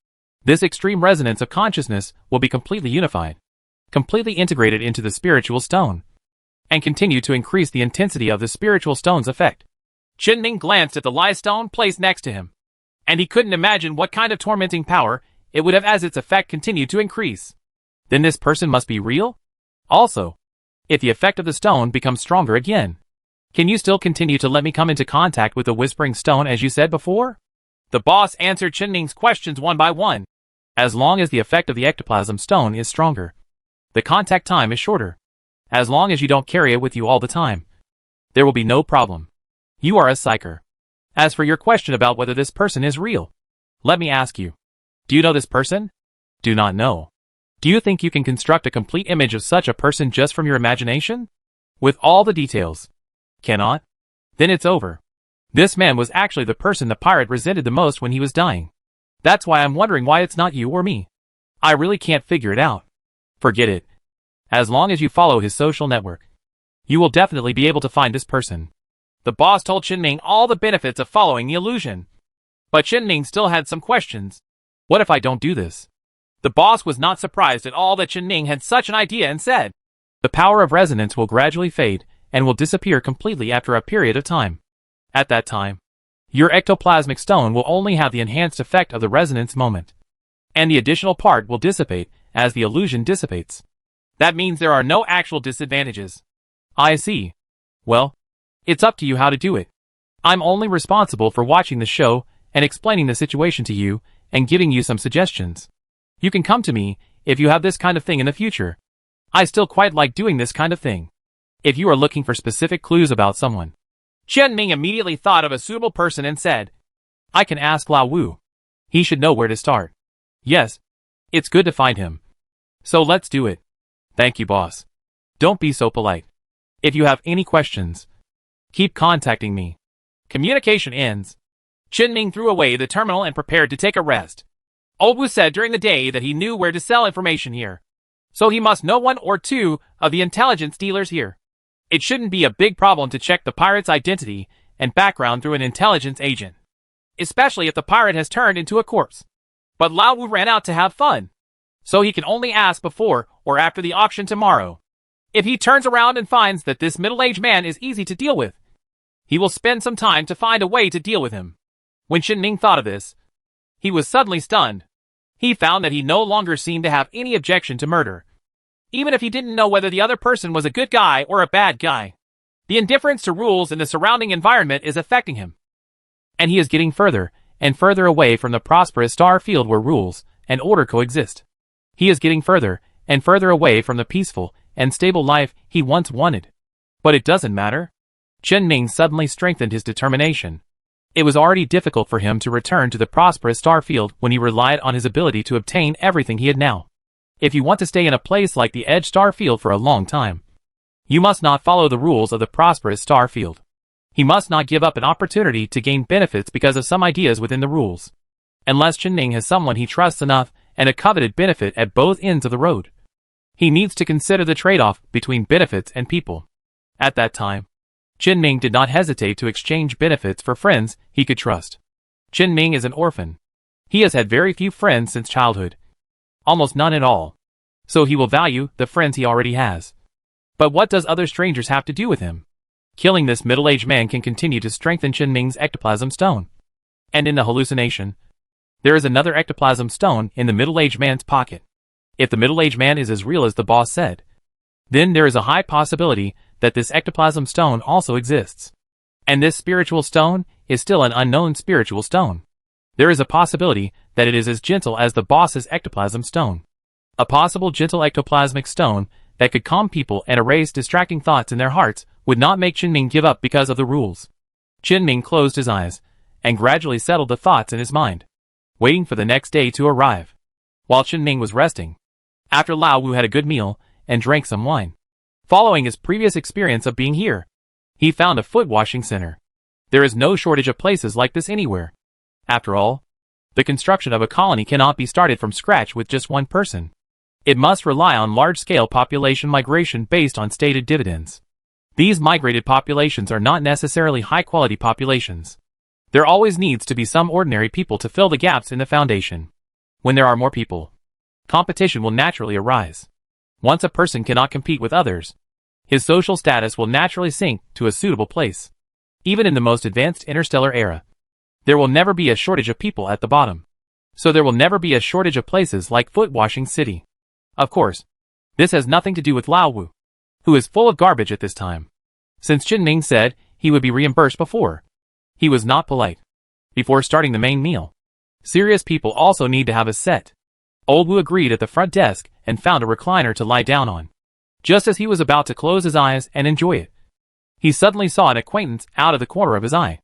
This extreme resonance of consciousness will be completely unified, completely integrated into the spiritual stone, and continue to increase the intensity of the spiritual stone's effect. Chinming glanced at the lie stone placed next to him, and he couldn't imagine what kind of tormenting power it would have as its effect continued to increase. Then this person must be real? Also, if the effect of the stone becomes stronger again, can you still continue to let me come into contact with the whispering stone as you said before? The boss answered Chinming's questions one by one. As long as the effect of the ectoplasm stone is stronger, the contact time is shorter. As long as you don't carry it with you all the time, there will be no problem. You are a psyker. As for your question about whether this person is real, let me ask you. Do you know this person? Do not know. Do you think you can construct a complete image of such a person just from your imagination? With all the details? Cannot? Then it's over. This man was actually the person the pirate resented the most when he was dying. That's why I'm wondering why it's not you or me. I really can't figure it out. Forget it. As long as you follow his social network, you will definitely be able to find this person. The boss told Chinming all the benefits of following the illusion. But Chinming still had some questions. What if I don't do this? The boss was not surprised at all that Chinming had such an idea and said, The power of resonance will gradually fade and will disappear completely after a period of time. At that time, your ectoplasmic stone will only have the enhanced effect of the resonance moment, and the additional part will dissipate as the illusion dissipates. That means there are no actual disadvantages. I see. Well, it's up to you how to do it. I'm only responsible for watching the show and explaining the situation to you and giving you some suggestions. You can come to me if you have this kind of thing in the future. I still quite like doing this kind of thing. If you are looking for specific clues about someone. Chinming immediately thought of a suitable person and said, I can ask Lao Wu. He should know where to start. Yes, it's good to find him. So let's do it. Thank you, boss. Don't be so polite. If you have any questions, keep contacting me. Communication ends. Chinming threw away the terminal and prepared to take a rest. Old Wu said during the day that he knew where to sell information here, so he must know one or two of the intelligence dealers here. It shouldn't be a big problem to check the pirate's identity and background through an intelligence agent. especially if the pirate has turned into a corpse. But Lao Wu ran out to have fun, so he can only ask before or after the auction tomorrow. If he turns around and finds that this middle-aged man is easy to deal with, he will spend some time to find a way to deal with him. When Chen Ning thought of this, he was suddenly stunned. He found that he no longer seemed to have any objection to murder, even if he didn't know whether the other person was a good guy or a bad guy. The indifference to rules in the surrounding environment is affecting him, and he is getting further and further away from the prosperous star field where rules and order coexist. He is getting further and further away from the peaceful and stable life he once wanted. But it doesn't matter. Chen Ning suddenly strengthened his determination. It was already difficult for him to return to the prosperous star field when he relied on his ability to obtain everything he had now. If you want to stay in a place like the Edge Star Field for a long time, you must not follow the rules of the prosperous star field. He must not give up an opportunity to gain benefits because of some ideas within the rules. Unless Chen Ning has someone he trusts enough and a coveted benefit at both ends of the road, he needs to consider the trade-off between benefits and people. At that time, Chen Ning did not hesitate to exchange benefits for friends he could trust. Chen Ning is an orphan. He has had very few friends since childhood. Almost none at all. So he will value the friends he already has. But what does other strangers have to do with him? Killing this middle-aged man can continue to strengthen Chen Ning's ectoplasm stone. And in the hallucination, there is another ectoplasm stone in the middle-aged man's pocket. If the middle-aged man is as real as the boss said, then there is a high possibility that this ectoplasm stone also exists. And this spiritual stone is still an unknown spiritual stone. There is a possibility that it is as gentle as the boss's ectoplasm stone. A possible gentle ectoplasmic stone that could calm people and erase distracting thoughts in their hearts would not make Chen Ning give up because of the rules. Chen Ning closed his eyes and gradually settled the thoughts in his mind, waiting for the next day to arrive. While Chen Ning was resting, after Lao Wu had a good meal and drank some wine, following his previous experience of being here, he found a foot washing center. There is no shortage of places like this anywhere. After all, the construction of a colony cannot be started from scratch with just one person. It must rely on large-scale population migration based on stated dividends. These migrated populations are not necessarily high-quality populations. There always needs to be some ordinary people to fill the gaps in the foundation. When there are more people, competition will naturally arise. Once a person cannot compete with others, his social status will naturally sink to a suitable place. Even in the most advanced interstellar era, there will never be a shortage of people at the bottom. So there will never be a shortage of places like Foot Washing City. Of course, this has nothing to do with Lao Wu, who is full of garbage at this time. Since Chen Ning said he would be reimbursed before, he was not polite. Before starting the main meal, serious people also need to have a set. Old Wu agreed at the front desk and found a recliner to lie down on. Just as he was about to close his eyes and enjoy it, he suddenly saw an acquaintance out of the corner of his eye.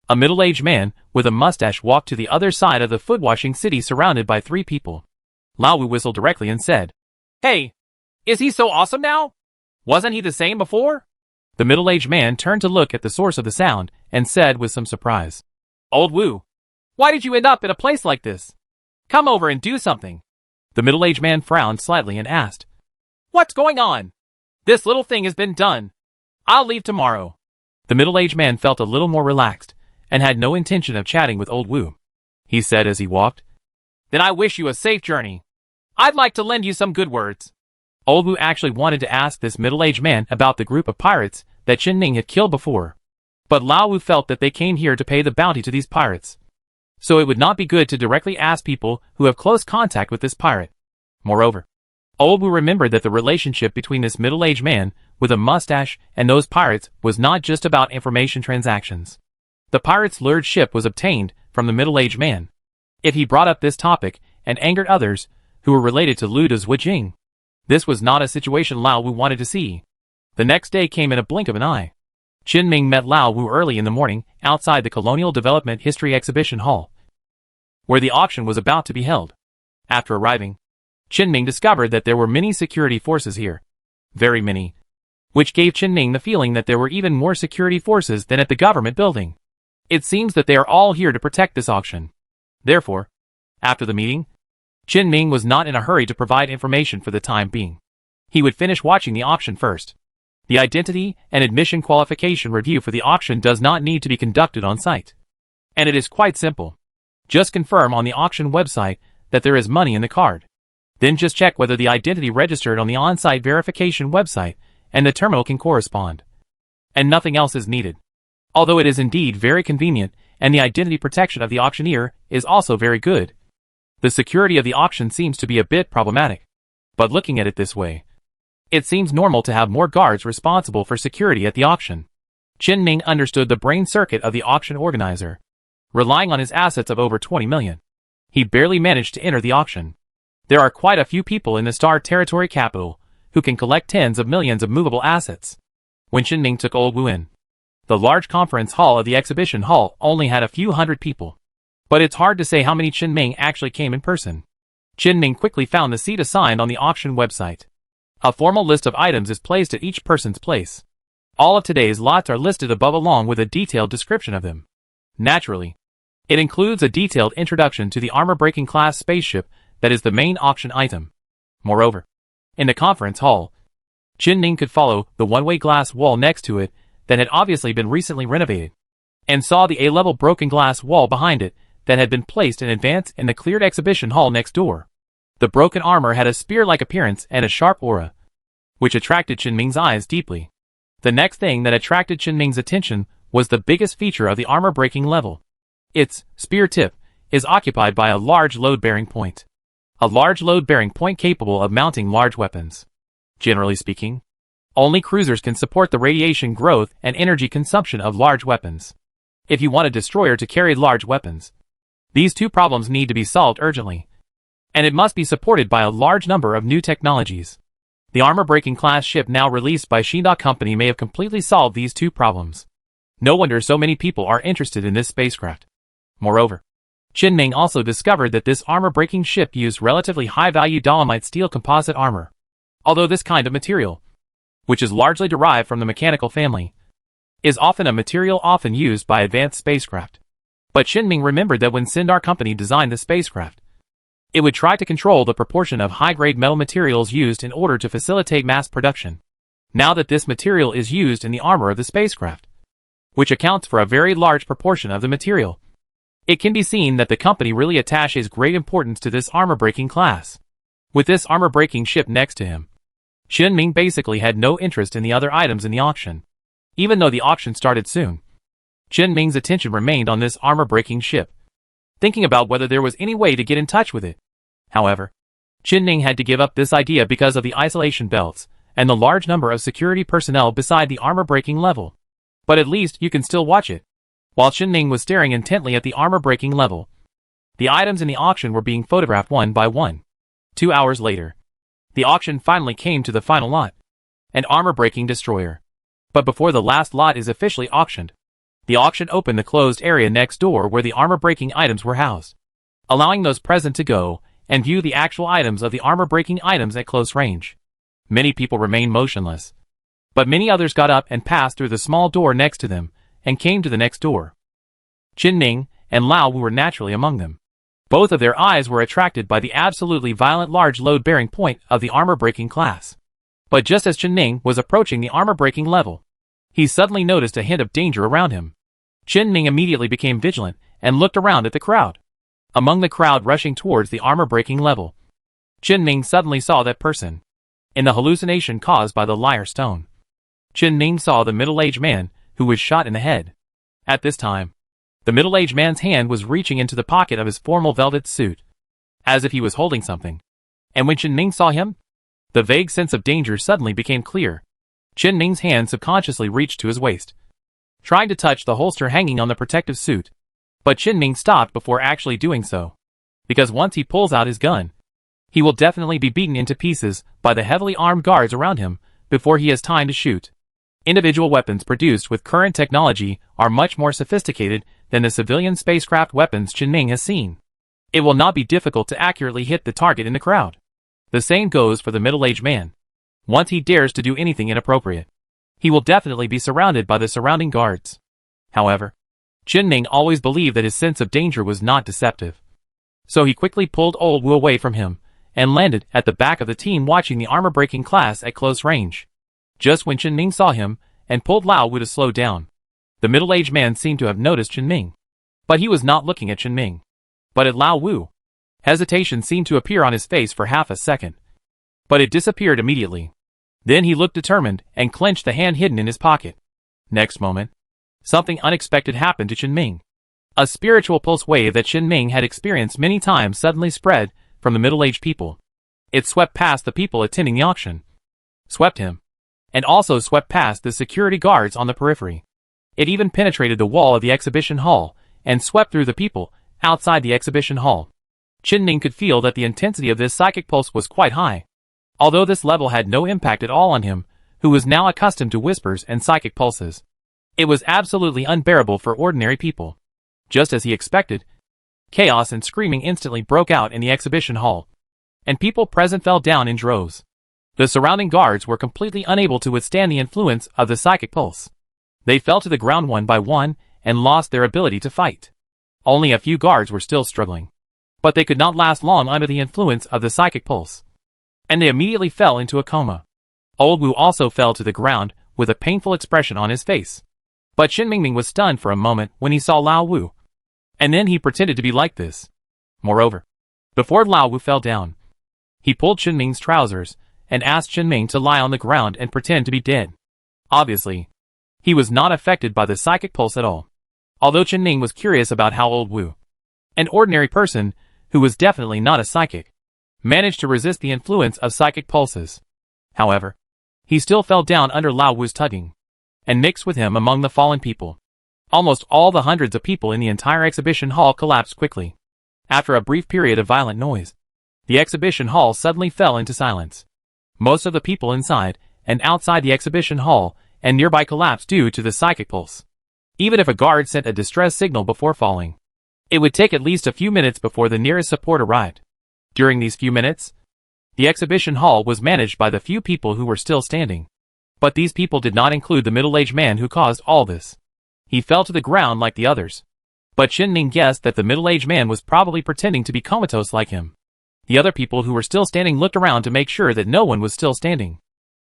A middle-aged man with a mustache walked to the other side of the foot-washing city surrounded by 3 people. Lao Wu whistled directly and said, "Hey, is he so awesome now? Wasn't he the same before?" The middle-aged man turned to look at the source of the sound and said with some surprise, "Old Wu, why did you end up in a place like this? Come over and do something." The middle-aged man frowned slightly and asked, "What's going on? This little thing has been done. I'll leave tomorrow." The middle-aged man felt a little more relaxed and had no intention of chatting with Old Wu. He said as he walked, "Then I wish you a safe journey. I'd like to lend you some good words." Old Wu actually wanted to ask this middle-aged man about the group of pirates that Chen Ning had killed before. But Lao Wu felt that they came here to pay the bounty to these pirates. So it would not be good to directly ask people who have close contact with this pirate. Moreover, Old Wu remembered that the relationship between this middle-aged man with a mustache and those pirates was not just about information transactions. The pirates' lured ship was obtained from the middle-aged man. If he brought up this topic and angered others who were related to Luda's Wujing, this was not a situation Lao Wu wanted to see. The next day came in a blink of an eye. Chen Ning met Lao Wu early in the morning outside the Colonial Development History Exhibition Hall, where the auction was about to be held. After arriving, Chen Ning discovered that there were many security forces here. Very many. Which gave Chen Ning the feeling that there were even more security forces than at the government building. It seems that they are all here to protect this auction. Therefore, after the meeting, Chen Ning was not in a hurry to provide information for the time being. He would finish watching the auction first. The identity and admission qualification review for the auction does not need to be conducted on site. And it is quite simple. Just confirm on the auction website that there is money in the card. Then just check whether the identity registered on the on-site verification website and the terminal can correspond. And nothing else is needed. Although it is indeed very convenient, and the identity protection of the auctioneer is also very good, the security of the auction seems to be a bit problematic. But looking at it this way, it seems normal to have more guards responsible for security at the auction. Chen Ming understood the brain circuit of the auction organizer. Relying on his assets of over 20 million, he barely managed to enter the auction. There are quite a few people in the Star Territory capital who can collect tens of millions of movable assets. When Chen Ming took Old Wu in, the large conference hall of the exhibition hall only had a few hundred people. But it's hard to say how many Chen Ming actually came in person. Chen Ming quickly found the seat assigned on the auction website. A formal list of items is placed at each person's place. All of today's lots are listed above along with a detailed description of them. Naturally, it includes a detailed introduction to the armor-breaking class spaceship that is the main auction item. Moreover, in the conference hall, Chen Ming could follow the one-way glass wall next to it that had obviously been recently renovated, and saw the A-level broken glass wall behind it that had been placed in advance in the cleared exhibition hall next door. The broken armor had a spear-like appearance and a sharp aura, which attracted Chen Ming's eyes deeply. The next thing that attracted Chen Ming's attention was the biggest feature of the armor-breaking level. Its spear tip is occupied by a large load-bearing point. A large load-bearing point capable of mounting large weapons. Generally speaking, only cruisers can support the radiation growth and energy consumption of large weapons. If you want a destroyer to carry large weapons, these two problems need to be solved urgently. And it must be supported by a large number of new technologies. The armor-breaking class ship now released by Shida Company may have completely solved these two problems. No wonder so many people are interested in this spacecraft. Moreover, Chen Ming also discovered that this armor-breaking ship used relatively high-value dolomite steel composite armor. Although this kind of material, which is largely derived from the mechanical family, is often a material often used by advanced spacecraft. But Chen Ming remembered that when Sindar Company designed the spacecraft, it would try to control the proportion of high-grade metal materials used in order to facilitate mass production. Now that this material is used in the armor of the spacecraft, which accounts for a very large proportion of the material, it can be seen that the company really attaches great importance to this armor-breaking class. With this armor-breaking ship next to him, Chen Ming basically had no interest in the other items in the auction. Even though the auction started soon, Chen Ming's attention remained on this armor-breaking ship, thinking about whether there was any way to get in touch with it. However, Chen Ming had to give up this idea because of the isolation belts and the large number of security personnel beside the armor-breaking level. But at least you can still watch it. While Chen Ming was staring intently at the armor-breaking level, the items in the auction were being photographed one by one. 2 hours later, the auction finally came to the final lot, an armor-breaking destroyer. But before the last lot is officially auctioned, the auction opened the closed area next door where the armor-breaking items were housed, allowing those present to go and view the actual items of the armor-breaking items at close range. Many people remained motionless, but many others got up and passed through the small door next to them and came to the next door. Chen Ming and Lao Wu were naturally among them. Both of their eyes were attracted by the absolutely violent large load-bearing point of the armor-breaking class. But just as Chen Ming was approaching the armor-breaking level, he suddenly noticed a hint of danger around him. Chen Ming immediately became vigilant and looked around at the crowd. Among the crowd rushing towards the armor-breaking level, Chen Ming suddenly saw that person. In the hallucination caused by the liar stone, Chen Ming saw the middle-aged man who was shot in the head. At this time, the middle-aged man's hand was reaching into the pocket of his formal velvet suit, as if he was holding something. And when Chen Ming saw him, the vague sense of danger suddenly became clear. Chen Ming's hand subconsciously reached to his waist, trying to touch the holster hanging on the protective suit. But Chen Ming stopped before actually doing so, because once he pulls out his gun, he will definitely be beaten into pieces by the heavily armed guards around him before he has time to shoot. Individual weapons produced with current technology are much more sophisticated than the civilian spacecraft weapons Chen Ming has seen. It will not be difficult to accurately hit the target in the crowd. The same goes for the middle-aged man. Once he dares to do anything inappropriate, he will definitely be surrounded by the surrounding guards. However, Chen Ming always believed that his sense of danger was not deceptive. So he quickly pulled Old Wu away from him and landed at the back of the team watching the armor-breaking class at close range. Just when Chen Ming saw him and pulled Lao Wu to slow down, the middle-aged man seemed to have noticed Chen Ming. But he was not looking at Qinming, but at Lao Wu. Hesitation seemed to appear on his face for half a second, but it disappeared immediately. Then he looked determined and clenched the hand hidden in his pocket. Next moment, something unexpected happened to Qinming. A spiritual pulse wave that Qinming had experienced many times suddenly spread from the middle-aged people. It swept past the people attending the auction, swept him, and also swept past the security guards on the periphery. It even penetrated the wall of the exhibition hall and swept through the people outside the exhibition hall. Qinming could feel that the intensity of this psychic pulse was quite high. Although this level had no impact at all on him, who was now accustomed to whispers and psychic pulses, it was absolutely unbearable for ordinary people. Just as he expected, chaos and screaming instantly broke out in the exhibition hall, and people present fell down in droves. The surrounding guards were completely unable to withstand the influence of the psychic pulse. They fell to the ground one by one and lost their ability to fight. Only a few guards were still struggling, but they could not last long under the influence of the psychic pulse, and they immediately fell into a coma. Old Wu also fell to the ground with a painful expression on his face. But Qinming was stunned for a moment when he saw Lao Wu, and then he pretended to be like this. Moreover, before Lao Wu fell down, he pulled Qinming's trousers and asked Qinming to lie on the ground and pretend to be dead. Obviously, he was not affected by the psychic pulse at all. Although Qinming was curious about how Old Wu, an ordinary person who was definitely not a psychic, managed to resist the influence of psychic pulses. However, he still fell down under Lao Wu's tugging, and mixed with him among the fallen people. Almost all the hundreds of people in the entire exhibition hall collapsed quickly. After a brief period of violent noise, the exhibition hall suddenly fell into silence. Most of the people inside and outside the exhibition hall and nearby collapsed due to the psychic pulse. Even if a guard sent a distress signal before falling, it would take at least a few minutes before the nearest support arrived. During these few minutes, the exhibition hall was managed by the few people who were still standing. But these people did not include the middle-aged man who caused all this. He fell to the ground like the others. But Qinming guessed that the middle-aged man was probably pretending to be comatose like him. The other people who were still standing looked around to make sure that no one was still standing.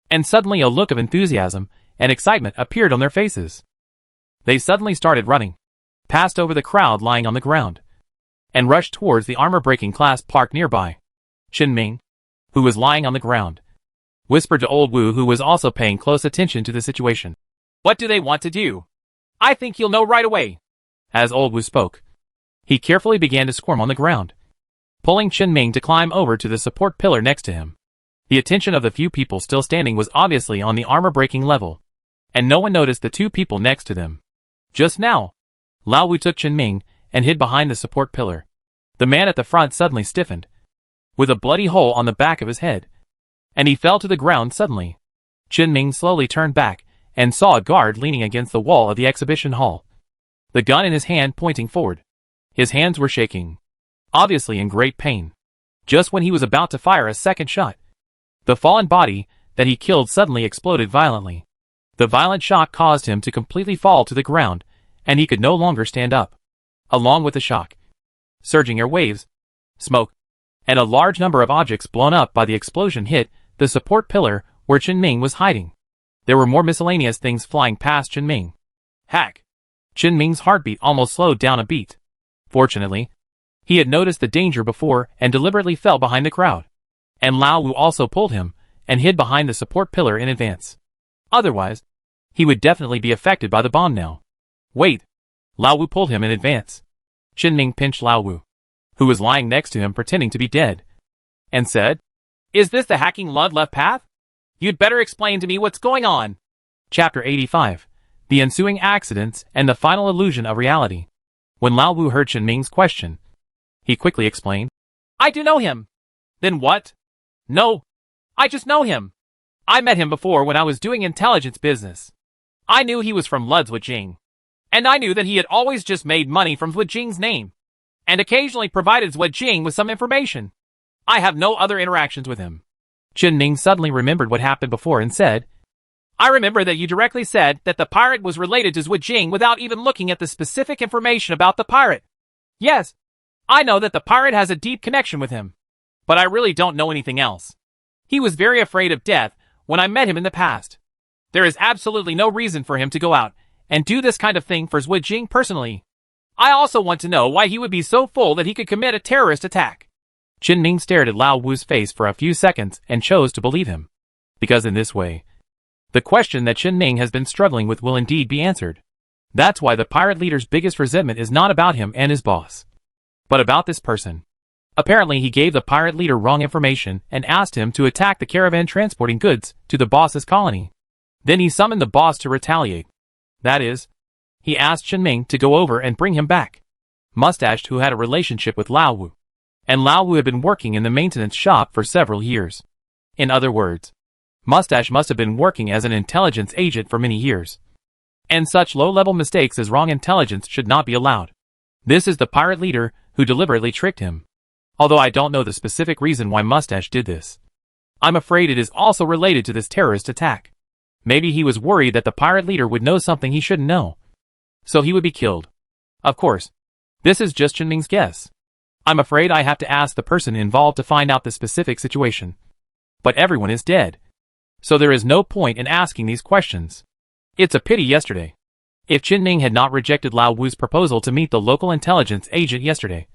And suddenly a look of enthusiasm and excitement appeared on their faces. They suddenly started running, passed over the crowd lying on the ground, and rushed towards the armor-breaking class parked nearby. Qinming, who was lying on the ground, whispered to Old Wu, who was also paying close attention to the situation. "What do they want to do? I think you'll know right away." As Old Wu spoke, he carefully began to squirm on the ground, pulling Qinming to climb over to the support pillar next to him. The attention of the few people still standing was obviously on the armor-breaking level, and no one noticed the two people next to them. Just now, Lao Wu took Qinming and hid behind the support pillar. The man at the front suddenly stiffened, with a bloody hole on the back of his head, and he fell to the ground suddenly. Qinming slowly turned back and saw a guard leaning against the wall of the exhibition hall, the gun in his hand pointing forward. His hands were shaking, obviously in great pain. Just when he was about to fire a second shot, the fallen body that he killed suddenly exploded violently. The violent shock caused him to completely fall to the ground, and he could no longer stand up. Along with the shock, surging air waves, smoke, and a large number of objects blown up by the explosion hit the support pillar where Qinming was hiding. There were more miscellaneous things flying past Qinming. Hack! Qinming's heartbeat almost slowed down a beat. Fortunately, he had noticed the danger before and deliberately fell behind the crowd. And Lao Wu also pulled him and hid behind the support pillar in advance. Otherwise, he would definitely be affected by the bomb now. Wait! Lao Wu pulled him in advance. Qinming pinched Lao Wu, who was lying next to him pretending to be dead, and said, "Is this the hacking left path? You'd better explain to me what's going on." Chapter 85. The ensuing accidents and the final illusion of reality. When Lao Wu heard Qinming's question, he quickly explained, "I do know him." "Then what?" "No, I just know him. I met him before when I was doing intelligence business. I knew he was from Zhujiang, and I knew that he had always just made money from Zhujiang's name, and occasionally provided Zhujiang with some information. I have no other interactions with him." Qinming suddenly remembered what happened before and said, "I remember that you directly said that the pirate was related to Zhujiang without even looking at the specific information about the pirate. Yes, I know that the pirate has a deep connection with him, but I really don't know anything else. He was very afraid of death when I met him in the past. There is absolutely no reason for him to go out and do this kind of thing for Zhujiang personally. I also want to know why he would be so full that he could commit a terrorist attack. Chen Ming stared at Lao Wu's face for a few seconds and chose to believe him. Because in this way, the question that Chen Ming has been struggling with will indeed be answered. That's why the pirate leader's biggest resentment is not about him and his boss, but about this person. Apparently he gave the pirate leader wrong information and asked him to attack the caravan transporting goods to the boss's colony. Then he summoned the boss to retaliate. That is, he asked Chen Ming to go over and bring him back. Mustached, who had a relationship with Lao Wu, and Lao Wu had been working in the maintenance shop for several years. In other words, Mustache must have been working as an intelligence agent for many years. And such low-level mistakes as wrong intelligence should not be allowed. This is the pirate leader who deliberately tricked him. Although I don't know the specific reason why Mustache did this. I'm afraid it is also related to this terrorist attack. Maybe he was worried that the pirate leader would know something he shouldn't know, so he would be killed. Of course, this is just Chen Ming's guess. I'm afraid I have to ask the person involved to find out the specific situation. But everyone is dead, so there is no point in asking these questions. It's a pity yesterday. If Chen Ming had not rejected Lao Wu's proposal to meet the local intelligence agent yesterday,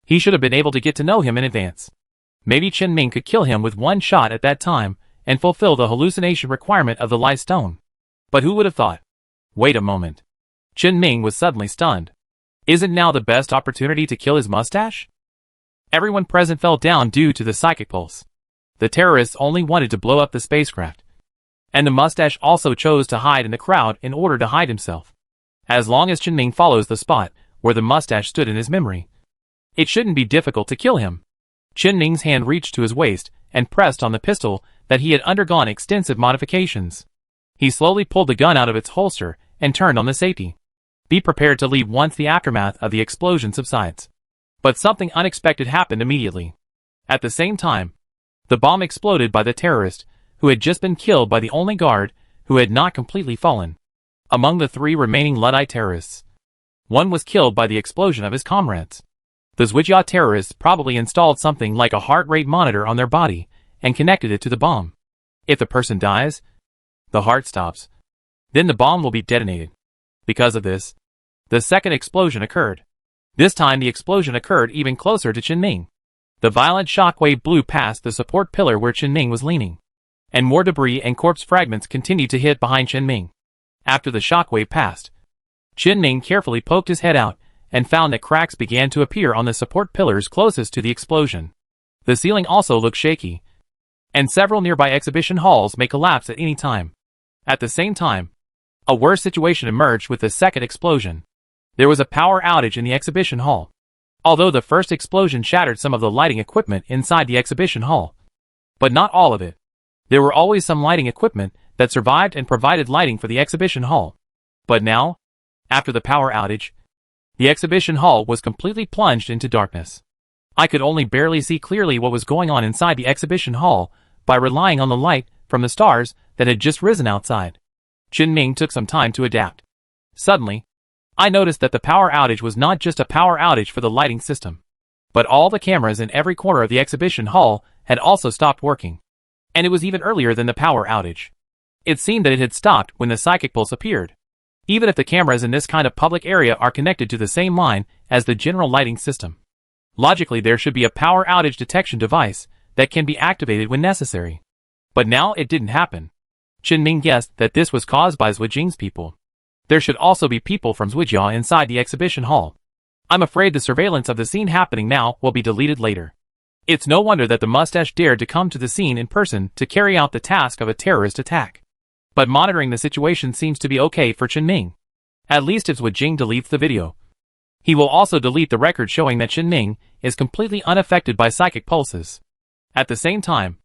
he should have been able to get to know him in advance. Maybe Chen Ming could kill him with one shot at that time and fulfill the hallucination requirement of the life stone. But who would have thought? Wait a moment. Chen Ming was suddenly stunned. Isn't now the best opportunity to kill his mustache? Everyone present fell down due to the psychic pulse. The terrorists only wanted to blow up the spacecraft. And the mustache also chose to hide in the crowd in order to hide himself. As long as Chen Ming follows the spot where the mustache stood in his memory, it shouldn't be difficult to kill him. Chen Ming's hand reached to his waist and pressed on the pistol that he had undergone extensive modifications. He slowly pulled the gun out of its holster and turned on the safety. Be prepared to leave once the aftermath of the explosion subsides. But something unexpected happened immediately. At the same time, the bomb exploded by the terrorist, who had just been killed by the only guard who had not completely fallen. Among the 3 remaining Luddite terrorists, one was killed by the explosion of his comrades. The Zhuijia terrorists probably installed something like a heart rate monitor on their body and connected it to the bomb. If the person dies, the heart stops. Then the bomb will be detonated. Because of this, the second explosion occurred. This time the explosion occurred even closer to Chen Ming. The violent shockwave blew past the support pillar where Chen Ming was leaning, and more debris and corpse fragments continued to hit behind Chen Ming. After the shockwave passed, Chen Ming carefully poked his head out and found that cracks began to appear on the support pillars closest to the explosion. The ceiling also looked shaky, and several nearby exhibition halls may collapse at any time. At the same time, a worse situation emerged with the second explosion. There was a power outage in the exhibition hall. Although the first explosion shattered some of the lighting equipment inside the exhibition hall, but not all of it. There were always some lighting equipment that survived and provided lighting for the exhibition hall. But now, after the power outage, the exhibition hall was completely plunged into darkness. I could only barely see clearly what was going on inside the exhibition hall by relying on the light from the stars that had just risen outside. Chen Ming took some time to adapt. Suddenly, I noticed that the power outage was not just a power outage for the lighting system, but all the cameras in every corner of the exhibition hall had also stopped working. And it was even earlier than the power outage. It seemed that it had stopped when the psychic pulse appeared. Even if the cameras in this kind of public area are connected to the same line as the general lighting system, logically there should be a power outage detection device that can be activated when necessary. But now it didn't happen. Chen Ming guessed that this was caused by Zhuijing's people. There should also be people from Zhuijia inside the exhibition hall. I'm afraid the surveillance of the scene happening now will be deleted later. It's no wonder that the mustache dared to come to the scene in person to carry out the task of a terrorist attack. But monitoring the situation seems to be okay for Chen Ming. At least if Zhuijing deletes the video, he will also delete the record showing that Chen Ming is completely unaffected by psychic pulses. At the same time,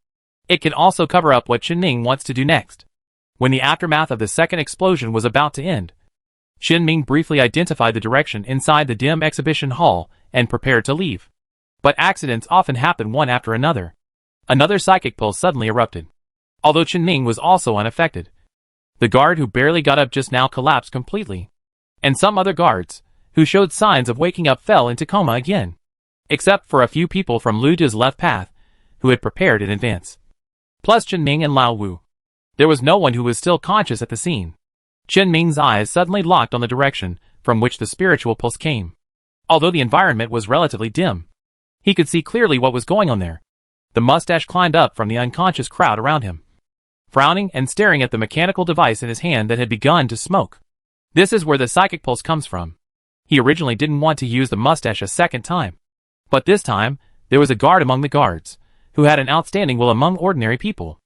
it can also cover up what Chen Ming wants to do next. When the aftermath of the second explosion was about to end, Chen Ming briefly identified the direction inside the dim exhibition hall and prepared to leave. But accidents often happen one after another. Another psychic pulse suddenly erupted. Although Chen Ming was also unaffected, the guard who barely got up just now collapsed completely, and some other guards, who showed signs of waking up, fell into coma again. Except for a few people from Lu De's left path, who had prepared in advance. Plus Chen Ming and Lao Wu. There was no one who was still conscious at the scene. Chen Ming's eyes suddenly locked on the direction from which the spiritual pulse came. Although the environment was relatively dim, he could see clearly what was going on there. The mustache climbed up from the unconscious crowd around him, frowning and staring at the mechanical device in his hand that had begun to smoke. This is where the psychic pulse comes from. He originally didn't want to use the mustache a second time, but this time, there was a guard among the guards, who had an outstanding will among ordinary people,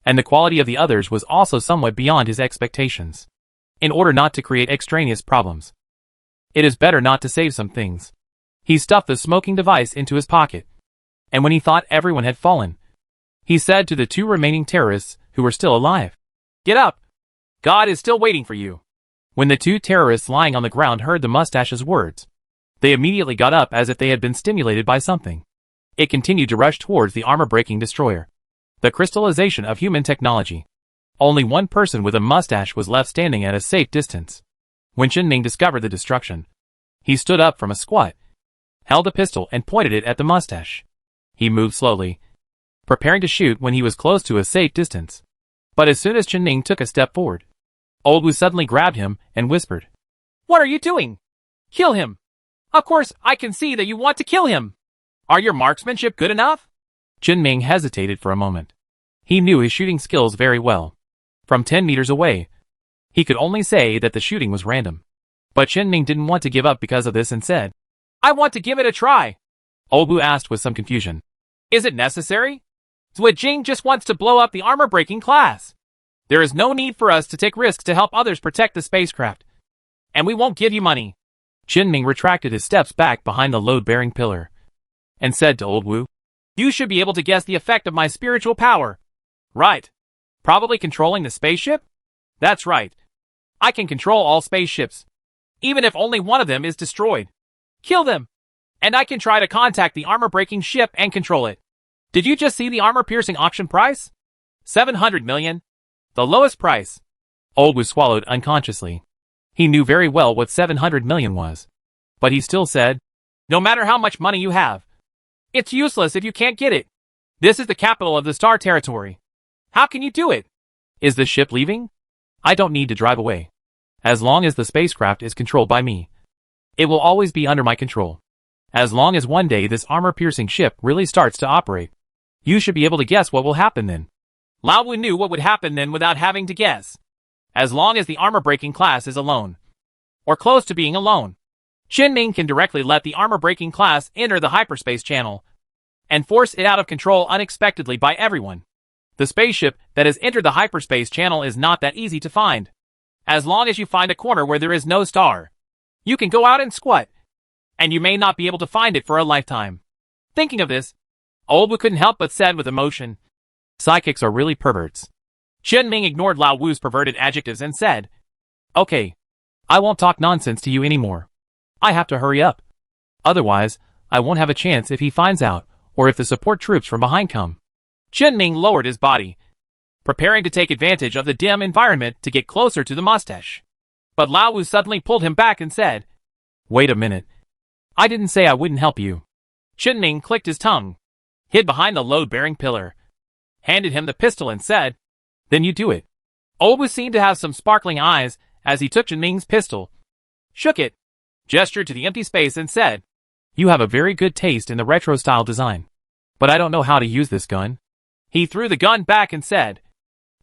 and the quality of the others was also somewhat beyond his expectations. In order not to create extraneous problems, it is better not to save some things. He stuffed the smoking device into his pocket, and when he thought everyone had fallen, he said to the 2 remaining terrorists who were still alive, "Get up! God is still waiting for you." When the 2 terrorists lying on the ground heard the mustache's words, they immediately got up as if they had been stimulated by something. It continued to rush towards the armor-breaking destroyer, the crystallization of human technology. Only one person with a mustache was left standing at a safe distance. When Qin discovered the destruction, he stood up from a squat, held a pistol and pointed it at the mustache. He moved slowly, preparing to shoot when he was close to a safe distance. But as soon as Qin took a step forward, Old Wu suddenly grabbed him and whispered, "What are you doing? Kill him! Of course, I can see that you want to kill him! Are your marksmanship good enough?" Qin hesitated for a moment. He knew his shooting skills very well. From 10 meters away, he could only say that the shooting was random. But Qin didn't want to give up because of this and said, "I want to give it a try." Old Wu asked with some confusion, "Is it necessary? Jing just wants to blow up the armor-breaking class. There is no need for us to take risks to help others protect the spacecraft. And we won't give you money." Qin retracted his steps back behind the load-bearing pillar and said to Old Wu, "You should be able to guess the effect of my spiritual power. Right. Probably controlling the spaceship? That's right. I can control all spaceships, even if only one of them is destroyed. Kill them, and I can try to contact the armor-breaking ship and control it. Did you just see the armor-piercing auction price? 700 million. The lowest price." Old Wu swallowed unconsciously. He knew very well what 700 million was. But he still said, "No matter how much money you have, it's useless if you can't get it. This is the capital of the Star Territory. How can you do it? Is the ship leaving? I don't need to drive away. As long as the spacecraft is controlled by me, it will always be under my control. As long as one day this armor-piercing ship really starts to operate, you should be able to guess what will happen then." Lao Wu knew what would happen then without having to guess. As long as the armor-breaking class is alone, or close to being alone, Qin can directly let the armor-breaking class enter the hyperspace channel and force it out of control unexpectedly by everyone. The spaceship that has entered the hyperspace channel is not that easy to find. As long as you find a corner where there is no star, you can go out and squat, and you may not be able to find it for a lifetime. Thinking of this, Old Wu couldn't help but said with emotion, "Psychics are really perverts." Qin ignored Lao Wu's perverted adjectives and said, "Okay, I won't talk nonsense to you anymore. I have to hurry up. Otherwise, I won't have a chance if he finds out, or if the support troops from behind come." Qin lowered his body, preparing to take advantage of the dim environment to get closer to the mustache. But Lao Wu suddenly pulled him back and said, "Wait a minute. I didn't say I wouldn't help you." Qin clicked his tongue, hid behind the load-bearing pillar, handed him the pistol and said, "Then you do it." Old Wu seemed to have some sparkling eyes as he took Qin pistol, shook it, gestured to the empty space and said, "You have a very good taste in the retro-style design, but I don't know how to use this gun." He threw the gun back and said,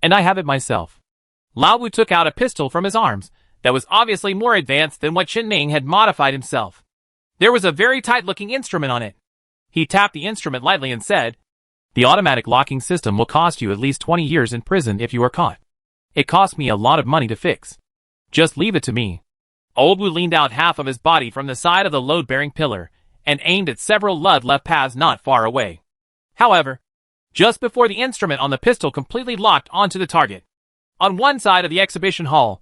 "And I have it myself." Lao Wu took out a pistol from his arms that was obviously more advanced than what Qin had modified himself. There was a very tight-looking instrument on it. He tapped the instrument lightly and said, "The automatic locking system will cost you at least 20 years in prison if you are caught. It cost me a lot of money to fix. Just leave it to me." Old Wu leaned out half of his body from the side of the load-bearing pillar and aimed at several left paths not far away. However, just before the instrument on the pistol completely locked onto the target, on one side of the exhibition hall,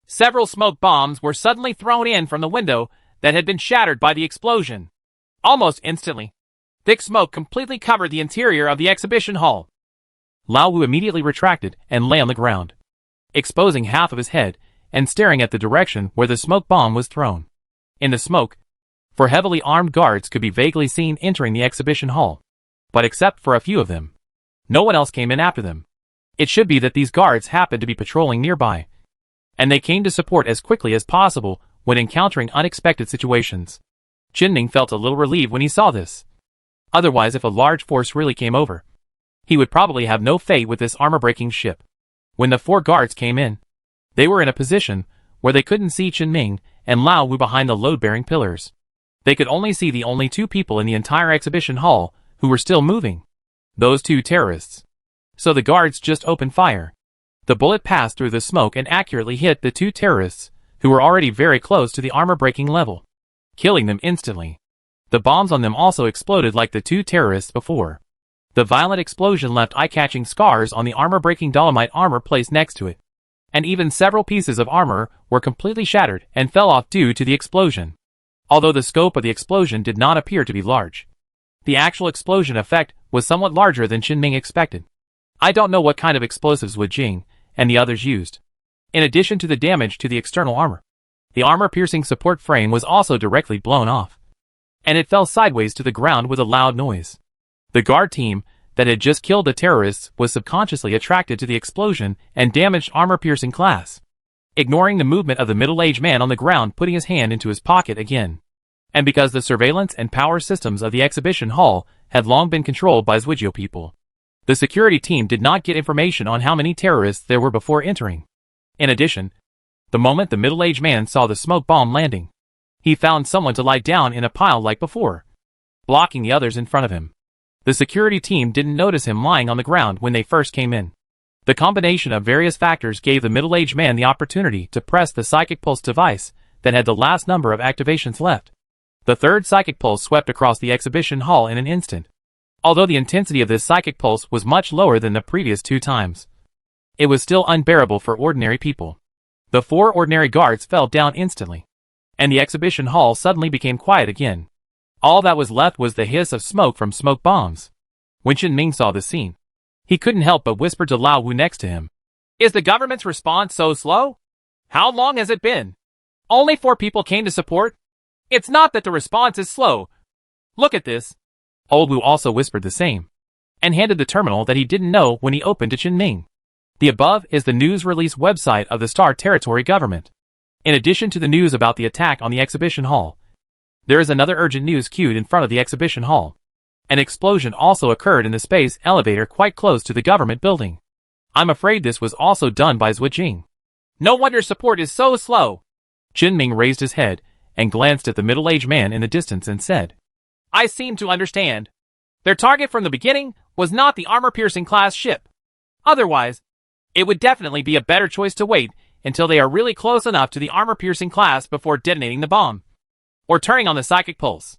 several smoke bombs were suddenly thrown in from the window that had been shattered by the explosion. Almost instantly, thick smoke completely covered the interior of the exhibition hall. Lao Wu immediately retracted and lay on the ground, exposing half of his head and staring at the direction where the smoke bomb was thrown. In the smoke, four heavily armed guards could be vaguely seen entering the exhibition hall, but except for a few of them, no one else came in after them. It should be that these guards happened to be patrolling nearby, and they came to support as quickly as possible when encountering unexpected situations. Ming felt a little relieved when he saw this. Otherwise, if a large force really came over, he would probably have no fate with this armor-breaking ship. When the 4 guards came in, they were in a position where they couldn't see Ming and Lao Wu behind the load-bearing pillars. They could only see the only 2 people in the entire exhibition hall who were still moving. Those 2 terrorists. So the guards just opened fire. The bullet passed through the smoke and accurately hit the 2 terrorists, who were already very close to the armor-breaking level, killing them instantly. The bombs on them also exploded like the 2 terrorists before. The violent explosion left eye-catching scars on the armor-breaking dolomite armor placed next to it. And even several pieces of armor were completely shattered and fell off due to the explosion. Although the scope of the explosion did not appear to be large, the actual explosion effect was somewhat larger than Ming expected. I don't know what kind of explosives Wu Jing and the others used. In addition to the damage to the external armor, the armor-piercing support frame was also directly blown off, and it fell sideways to the ground with a loud noise. The guard team that had just killed the terrorists was subconsciously attracted to the explosion and damaged armor-piercing class, ignoring the movement of the middle-aged man on the ground putting his hand into his pocket again. And because the surveillance and power systems of the exhibition hall had long been controlled by Zhujiao people, the security team did not get information on how many terrorists there were before entering. In addition, the moment the middle-aged man saw the smoke bomb landing, he found someone to lie down in a pile like before, blocking the others in front of him. The security team didn't notice him lying on the ground when they first came in. The combination of various factors gave the middle-aged man the opportunity to press the psychic pulse device that had the last number of activations left. The 3rd psychic pulse swept across the exhibition hall in an instant. Although the intensity of this psychic pulse was much lower than the previous 2 times, it was still unbearable for ordinary people. The 4 ordinary guards fell down instantly, and the exhibition hall suddenly became quiet again. All that was left was the hiss of smoke from smoke bombs. When Ming saw the scene, he couldn't help but whisper to Lao Wu next to him. "Is the government's response so slow? How long has it been? Only 4 people came to support? It's not that the response is slow. Look at this." Old Wu also whispered the same, and handed the terminal that he didn't know when he opened to Ming. The above is the news release website of the Star Territory government. In addition to the news about the attack on the exhibition hall, there is another urgent news queued in front of the exhibition hall. An explosion also occurred in the space elevator quite close to the government building. I'm afraid this was also done by Zhu Jing. No wonder support is so slow. Ming raised his head and glanced at the middle-aged man in the distance and said, "I seem to understand. Their target from the beginning was not the armor-piercing class ship. Otherwise, it would definitely be a better choice to wait until they are really close enough to the armor-piercing class before detonating the bomb, or turning on the psychic pulse.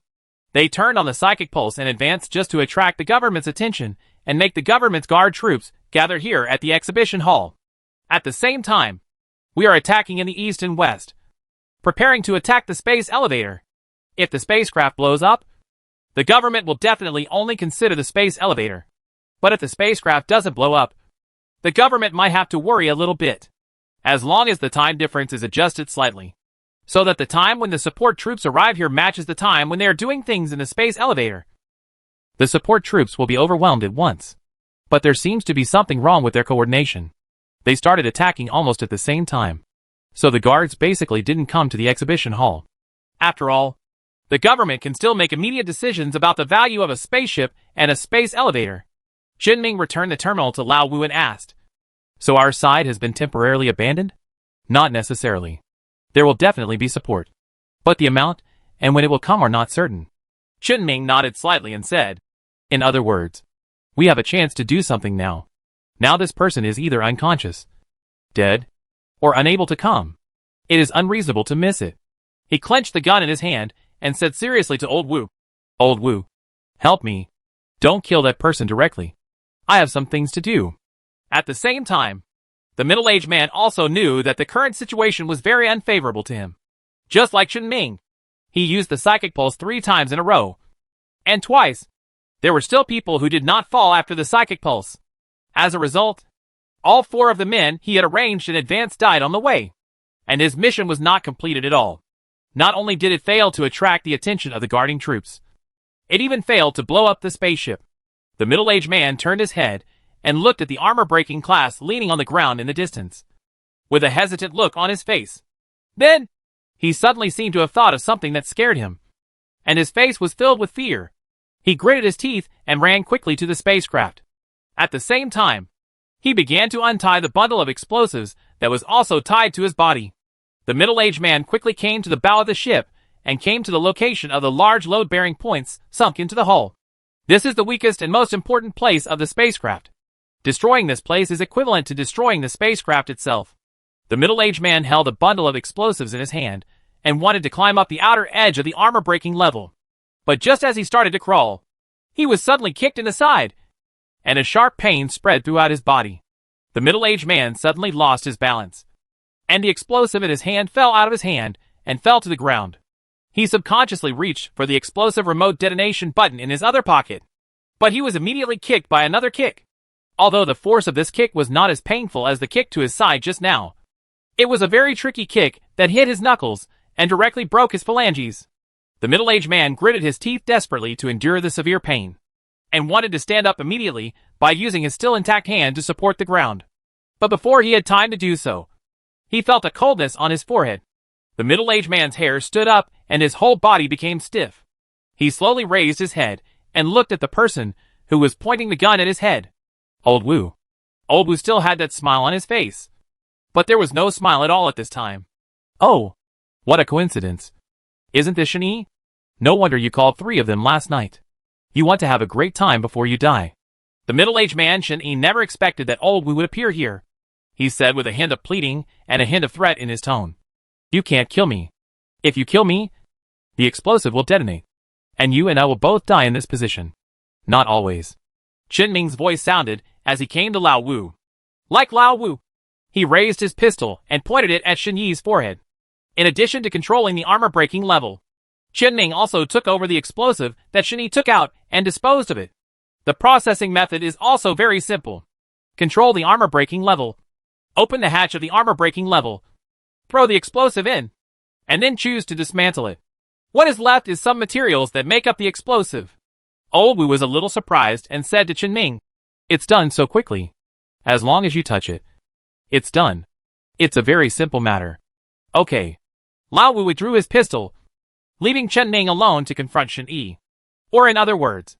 They turned on the psychic pulse in advance just to attract the government's attention and make the government's guard troops gather here at the exhibition hall. At the same time, we are attacking in the east and west, preparing to attack the space elevator. If the spacecraft blows up, the government will definitely only consider the space elevator. But if the spacecraft doesn't blow up, the government might have to worry a little bit, as long as the time difference is adjusted slightly, so that the time when the support troops arrive here matches the time when they are doing things in the space elevator. The support troops will be overwhelmed at once. But there seems to be something wrong with their coordination. They started attacking almost at the same time. So the guards basically didn't come to the exhibition hall. After all, the government can still make immediate decisions about the value of a spaceship and a space elevator." Ming returned the terminal to Lao Wu and asked, "So our side has been temporarily abandoned?" "Not necessarily. There will definitely be support. But the amount and when it will come are not certain." Ming nodded slightly and said, "In other words, we have a chance to do something now. Now this person is either unconscious, dead, or unable to come. It is unreasonable to miss it." He clenched the gun in his hand and said seriously to Old Wu, "Old Wu, help me. Don't kill that person directly. I have some things to do." At the same time, the middle-aged man also knew that the current situation was very unfavorable to him. Just like Ming, he used the psychic pulse 3 times in a row. And twice, there were still people who did not fall after the psychic pulse. As a result, all 4 of the men he had arranged in advance died on the way. And his mission was not completed at all. Not only did it fail to attract the attention of the guarding troops, it even failed to blow up the spaceship. The middle-aged man turned his head and looked at the armor-breaking class leaning on the ground in the distance, with a hesitant look on his face. Then, he suddenly seemed to have thought of something that scared him, and his face was filled with fear. He gritted his teeth and ran quickly to the spacecraft. At the same time, he began to untie the bundle of explosives that was also tied to his body. The middle-aged man quickly came to the bow of the ship and came to the location of the large load-bearing points sunk into the hull. This is the weakest and most important place of the spacecraft. Destroying this place is equivalent to destroying the spacecraft itself. The middle-aged man held a bundle of explosives in his hand and wanted to climb up the outer edge of the armor-breaking level. But just as he started to crawl, he was suddenly kicked in the side, and a sharp pain spread throughout his body. The middle-aged man suddenly lost his balance, and the explosive in his hand fell out of his hand and fell to the ground. He subconsciously reached for the explosive remote detonation button in his other pocket, but he was immediately kicked by another kick. Although the force of this kick was not as painful as the kick to his side just now, it was a very tricky kick that hit his knuckles and directly broke his phalanges. The middle-aged man gritted his teeth desperately to endure the severe pain, and wanted to stand up immediately by using his still intact hand to support the ground. But before he had time to do so, he felt a coldness on his forehead. The middle-aged man's hair stood up and his whole body became stiff. He slowly raised his head and looked at the person who was pointing the gun at his head. Old Wu. Old Wu still had that smile on his face, but there was no smile at all at this time. Oh, what a coincidence. Isn't this Shen? No wonder you called 3 of them last night. You want to have a great time before you die. The middle-aged man Shen never expected that Old Wu would appear here. He said with a hint of pleading and a hint of threat in his tone. You can't kill me. If you kill me, the explosive will detonate, and you and I will both die in this position. Not always. Chen Ming's voice sounded as he came to Lao Wu. Like Lao Wu, he raised his pistol and pointed it at Shen Yi's forehead. In addition to controlling the armor-breaking level, Chen Ming also took over the explosive that Shen Yi took out and disposed of it. The processing method is also very simple. Control the armor-breaking level. Open the hatch of the armor-breaking level. Throw the explosive in, and then choose to dismantle it. What is left is some materials that make up the explosive. Old Wu was a little surprised and said to Chen Ming, It's done so quickly. As long as you touch it, it's done. It's a very simple matter. Okay. Lao Wu withdrew his pistol, leaving Chen Ming alone to confront Shen Yi. Or in other words,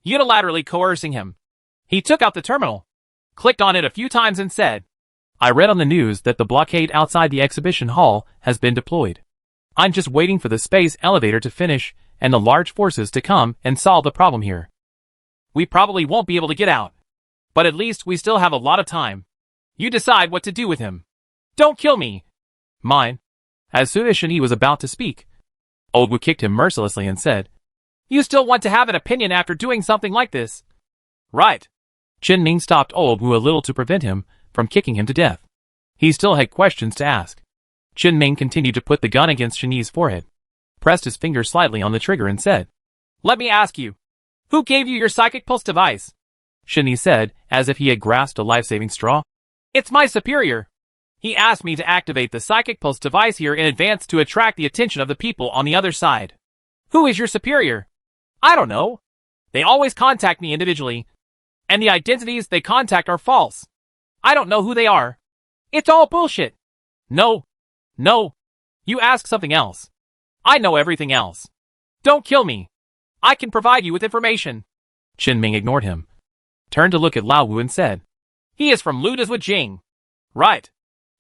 unilaterally coercing him. He took out the terminal, clicked on it a few times and said, I read on the news that the blockade outside the exhibition hall has been deployed. I'm just waiting for the space elevator to finish and the large forces to come and solve the problem here. We probably won't be able to get out, but at least we still have a lot of time. You decide what to do with him. Don't kill me. Mine. As soon as Shen Yi was about to speak, Old Wu kicked him mercilessly and said, You still want to have an opinion after doing something like this? Right. Chen Ming stopped Old Wu a little to prevent him from kicking him to death. He still had questions to ask. Chen Ming continued to put the gun against Shen Yi's forehead, pressed his finger slightly on the trigger and said, Let me ask you, who gave you your psychic pulse device? Shen Yi said, as if he had grasped a life-saving straw. It's my superior. He asked me to activate the psychic pulse device here in advance to attract the attention of the people on the other side. Who is your superior? I don't know. They always contact me individually, and the identities they contact are false. I don't know who they are. It's all bullshit. No. You ask something else. I know everything else. Don't kill me. I can provide you with information. Chen Ming ignored him, turned to look at Lao Wu and said, He is from Ludazwa Jing. Right.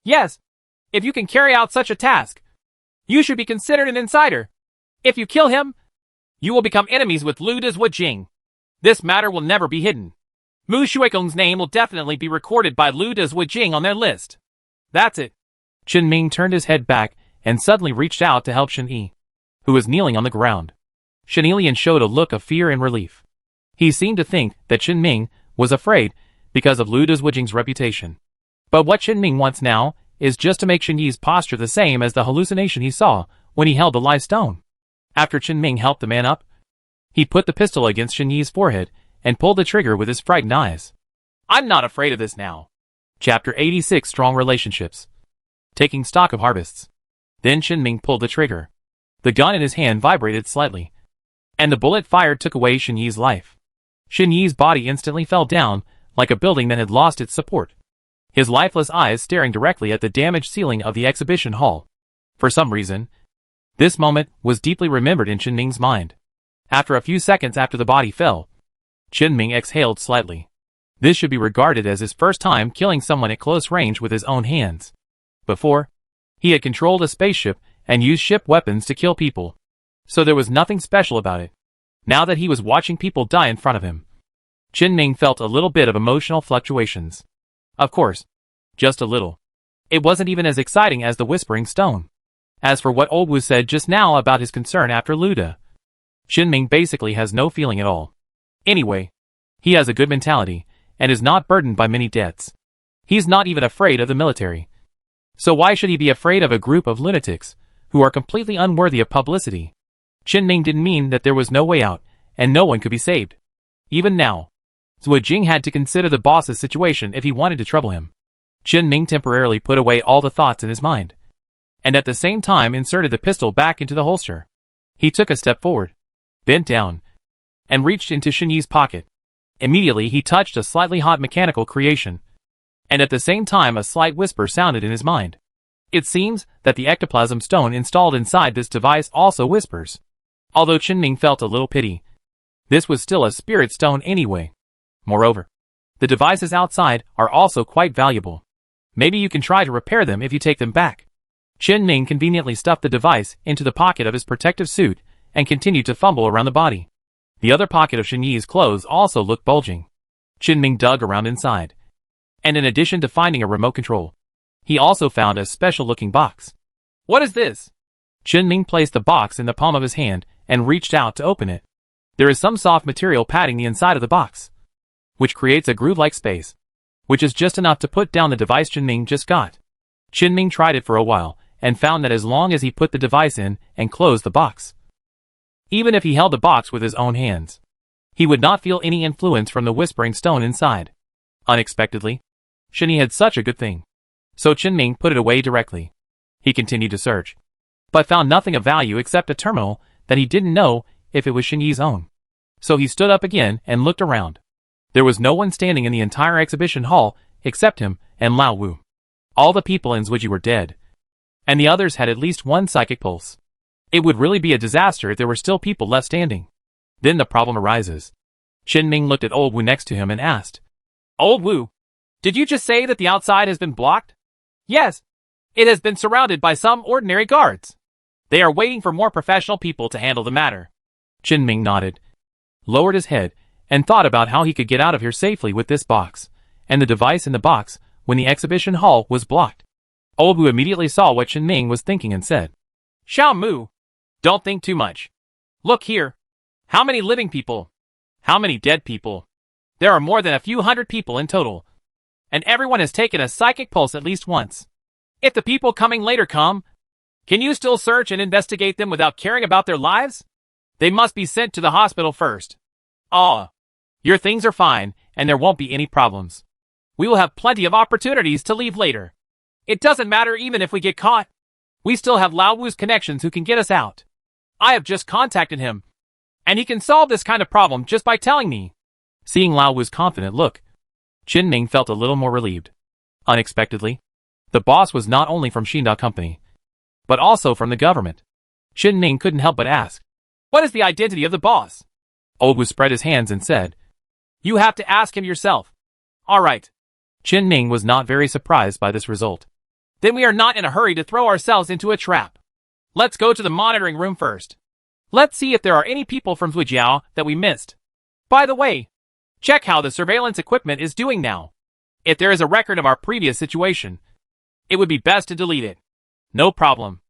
Yes. If you can carry out such a task, you should be considered an insider. If you kill him, you will become enemies with Ludazwa Jing. This matter will never be hidden. Mu Shuigong's name will definitely be recorded by Ludazwa Jing on their list. That's it. Chen Ming turned his head back and suddenly reached out to help Shen Yi, who was kneeling on the ground. Shen Yi showed a look of fear and relief. He seemed to think that Chen Ming was afraid because of Ludazwa Jing's reputation. But what Chen Ming wants now is just to make Shen Yi's posture the same as the hallucination he saw when he held the live stone. After Chen Ming helped the man up, he put the pistol against Shen Yi's forehead and pulled the trigger with his frightened eyes. I'm not afraid of this now. Chapter 86 Strong Relationships. Taking stock of harvests. Then Chen Ming pulled the trigger. The gun in his hand vibrated slightly, and the bullet fired took away Shen Yi's life. Shen Yi's body instantly fell down like a building that had lost its support, his lifeless eyes staring directly at the damaged ceiling of the exhibition hall. For some reason, This moment was deeply remembered in Qinming's mind. After a few seconds after the body fell, Qinming exhaled slightly. This should be regarded as his first time killing someone at close range with his own hands. Before, he had controlled a spaceship and used ship weapons to kill people. So there was nothing special about it. Now that he was watching people die in front of him, Qinming felt a little bit of emotional fluctuations. Of course, just a little. It wasn't even as exciting as the Whispering Stone. As for what Old Wu said just now about his concern after Luda, Qinming basically has no feeling at all. Anyway, he has a good mentality, and is not burdened by many debts. He's not even afraid of the military. So why should he be afraid of a group of lunatics, who are completely unworthy of publicity? Qinming didn't mean that there was no way out, and no one could be saved. Even now, Zhuojing had to consider the boss's situation if he wanted to trouble him. Qinming temporarily put away all the thoughts in his mind, and at the same time inserted the pistol back into the holster. He took a step forward, bent down, and reached into Xinyi's pocket. Immediately he touched a slightly hot mechanical creation, and at the same time a slight whisper sounded in his mind. It seems that the ectoplasm stone installed inside this device also whispers. Although Qinming felt a little pity, this was still a spirit stone anyway. Moreover, the devices outside are also quite valuable. Maybe you can try to repair them if you take them back. Qinming conveniently stuffed the device into the pocket of his protective suit and continued to fumble around the body. The other pocket of Xinyi's clothes also looked bulging. Qinming dug around inside, and in addition to finding a remote control, he also found a special-looking box. What is this? Qinming placed the box in the palm of his hand and reached out to open it. There is some soft material padding the inside of the box, which creates a groove-like space, which is just enough to put down the device Qinming just got. Qinming tried it for a while, and found that as long as he put the device in and closed the box, even if he held the box with his own hands, he would not feel any influence from the Whispering Stone inside. Unexpectedly, Xinyi had such a good thing. So Qinming put it away directly. He continued to search, but found nothing of value except a terminal that he didn't know if it was Xinyi's own. So he stood up again and looked around. There was no one standing in the entire exhibition hall except him and Lao Wu. All the people in Zhuoji were dead, and the others had at least one psychic pulse. It would really be a disaster if there were still people left standing. Then the problem arises. Qinming looked at Old Wu next to him and asked, Old Wu, did you just say that the outside has been blocked? Yes. It has been surrounded by some ordinary guards. They are waiting for more professional people to handle the matter. Qinming nodded, lowered his head, and thought about how he could get out of here safely with this box, and the device in the box, when the exhibition hall was blocked. Old Wu immediately saw what Qinming was thinking and said, Xiao Mu, don't think too much. Look here. How many living people? How many dead people? There are more than a few hundred people in total, and everyone has taken a psychic pulse at least once. If the people coming later come, can you still search and investigate them without caring about their lives? They must be sent to the hospital first. Your things are fine, and there won't be any problems. We will have plenty of opportunities to leave later. It doesn't matter even if we get caught. We still have Lao Wu's connections who can get us out. I have just contacted him, and he can solve this kind of problem just by telling me. Seeing Lao Wu's confident look, Qinming felt a little more relieved. Unexpectedly, the boss was not only from Xinda Company, but also from the government. Qinming couldn't help but ask, What is the identity of the boss? Old Wu spread his hands and said, You have to ask him yourself. Alright. Qinming was not very surprised by this result. Then we are not in a hurry to throw ourselves into a trap. Let's go to the monitoring room first. Let's see if there are any people from Zuijiao that we missed. By the way, check how the surveillance equipment is doing now. If there is a record of our previous situation, it would be best to delete it. No problem.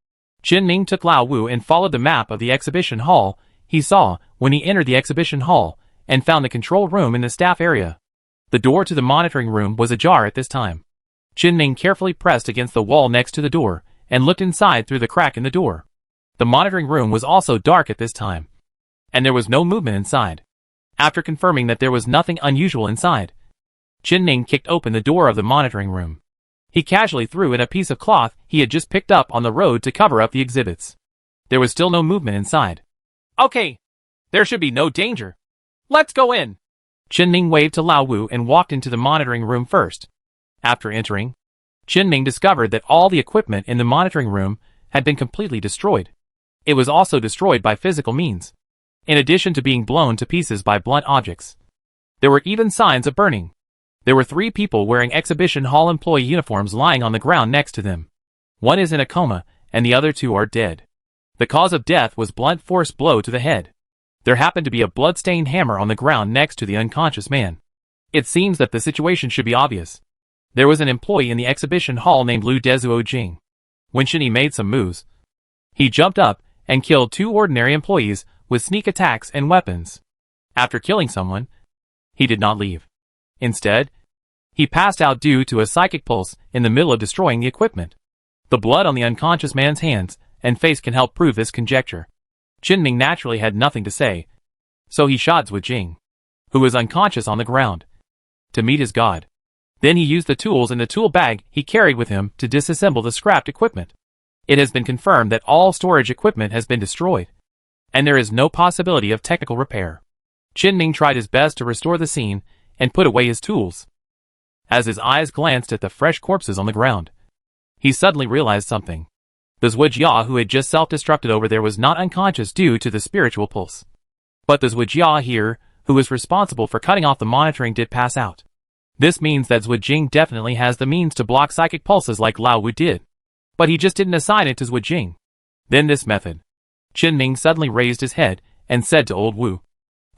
Qinming took Lao Wu and followed the map of the exhibition hall he saw when he entered the exhibition hall and found the control room in the staff area. The door to the monitoring room was ajar at this time. Qinming carefully pressed against the wall next to the door and looked inside through the crack in the door. The monitoring room was also dark at this time, and there was no movement inside. After confirming that there was nothing unusual inside, Qinming kicked open the door of the monitoring room. He casually threw in a piece of cloth he had just picked up on the road to cover up the exhibits. There was still no movement inside. Okay, there should be no danger. Let's go in. Qinming waved to Lao Wu and walked into the monitoring room first. After entering, Qinming discovered that all the equipment in the monitoring room had been completely destroyed. It was also destroyed by physical means, in addition to being blown to pieces by blunt objects. There were even signs of burning. There were 3 people wearing exhibition hall employee uniforms lying on the ground next to them. One is in a coma, and the other 2 are dead. The cause of death was blunt force blow to the head. There happened to be a blood-stained hammer on the ground next to the unconscious man. It seems that the situation should be obvious. There was an employee in the exhibition hall named Liu Dezuo Jing. When Shinny made some moves, he jumped up and killed 2 ordinary employees with sneak attacks and weapons. After killing someone, he did not leave. Instead, he passed out due to a psychic pulse in the middle of destroying the equipment. The blood on the unconscious man's hands and face can help prove this conjecture. Qinming naturally had nothing to say, so he shot Zhu Jing, who was unconscious on the ground, to meet his god. Then he used the tools in the tool bag he carried with him to disassemble the scrapped equipment. It has been confirmed that all storage equipment has been destroyed, and there is no possibility of technical repair. Qinming tried his best to restore the scene and put away his tools. As his eyes glanced at the fresh corpses on the ground, he suddenly realized something. The Zhujiao who had just self-destructed over there was not unconscious due to the spiritual pulse. But the Zhujiao here, who was responsible for cutting off the monitoring, did pass out. This means that Zhu Jing definitely has the means to block psychic pulses like Lao Wu did. But he just didn't assign it to Zhu Jing. Then this method. Qinming suddenly raised his head and said to Old Wu,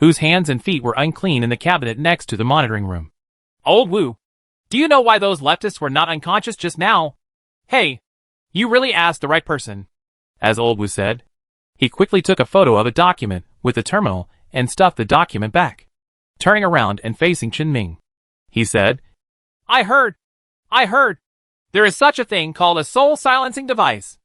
whose hands and feet were unclean in the cabinet next to the monitoring room. Old Wu, do you know why those leftists were not unconscious just now? Hey, you really asked the right person. As Old Wu said, he quickly took a photo of a document with the terminal and stuffed the document back. Turning around and facing Qinming, he said, I heard. There is such a thing called a soul silencing device.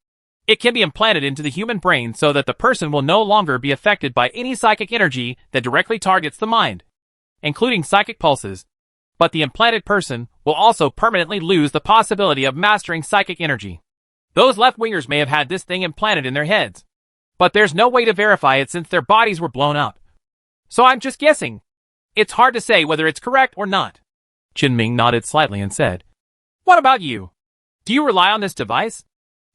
It can be implanted into the human brain so that the person will no longer be affected by any psychic energy that directly targets the mind, including psychic pulses. But the implanted person will also permanently lose the possibility of mastering psychic energy. Those left-wingers may have had this thing implanted in their heads, but there's no way to verify it since their bodies were blown up. So I'm just guessing. It's hard to say whether it's correct or not. Qinming nodded slightly and said, What about you? Do you rely on this device?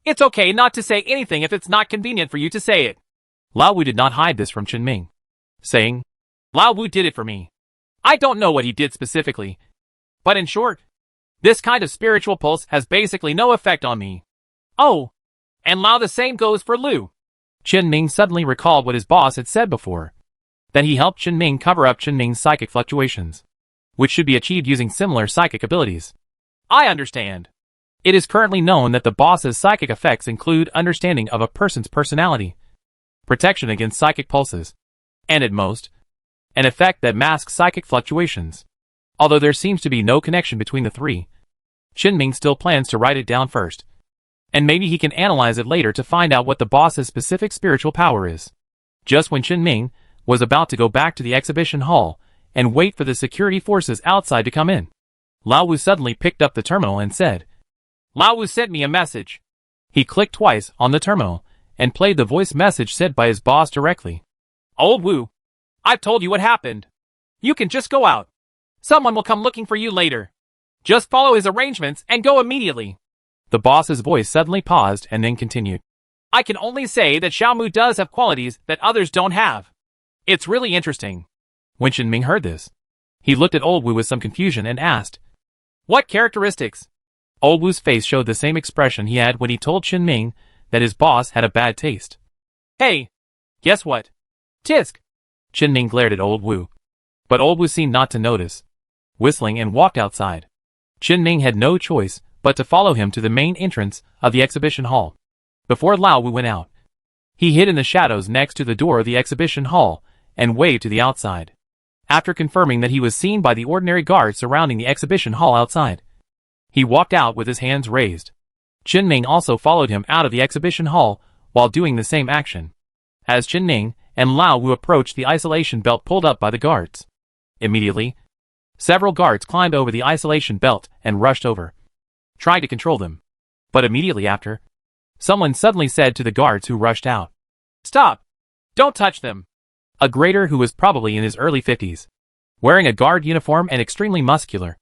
It's okay not to say anything if it's not convenient for you to say it. Lao Wu did not hide this from Qinming, saying, Lao Wu did it for me. I don't know what he did specifically, but in short, this kind of spiritual pulse has basically no effect on me. Oh, and Lao, the same goes for Liu. Qinming suddenly recalled what his boss had said before, that he helped Qinming cover up Qinming's psychic fluctuations, which should be achieved using similar psychic abilities. I understand. It is currently known that the boss's psychic effects include understanding of a person's personality, protection against psychic pulses, and at most, an effect that masks psychic fluctuations. Although there seems to be no connection between the 3, Qinming still plans to write it down first, and maybe he can analyze it later to find out what the boss's specific spiritual power is. Just when Qinming was about to go back to the exhibition hall and wait for the security forces outside to come in, Lao Wu suddenly picked up the terminal and said, Lao Wu sent me a message. He clicked twice on the terminal and played the voice message sent by his boss directly. Old Wu, I've told you what happened. You can just go out. Someone will come looking for you later. Just follow his arrangements and go immediately. The boss's voice suddenly paused and then continued. I can only say that Xiaomu does have qualities that others don't have. It's really interesting. When Qinming heard this, he looked at Old Wu with some confusion and asked, What characteristics? Old Wu's face showed the same expression he had when he told Qinming that his boss had a bad taste. Hey, guess what? Tisk! Qinming glared at Old Wu, but Old Wu seemed not to notice, whistling and walked outside. Qinming had no choice but to follow him to the main entrance of the exhibition hall. Before Lao Wu went out, he hid in the shadows next to the door of the exhibition hall and waved to the outside. After confirming that he was seen by the ordinary guards surrounding the exhibition hall outside, he walked out with his hands raised. Qinming also followed him out of the exhibition hall while doing the same action. As Qinming and Lao Wu approached the isolation belt pulled up by the guards, immediately, several guards climbed over the isolation belt and rushed over, trying to control them. But immediately after, someone suddenly said to the guards who rushed out, Stop! Don't touch them! A grader who was probably in his early 50s, wearing a guard uniform and extremely muscular,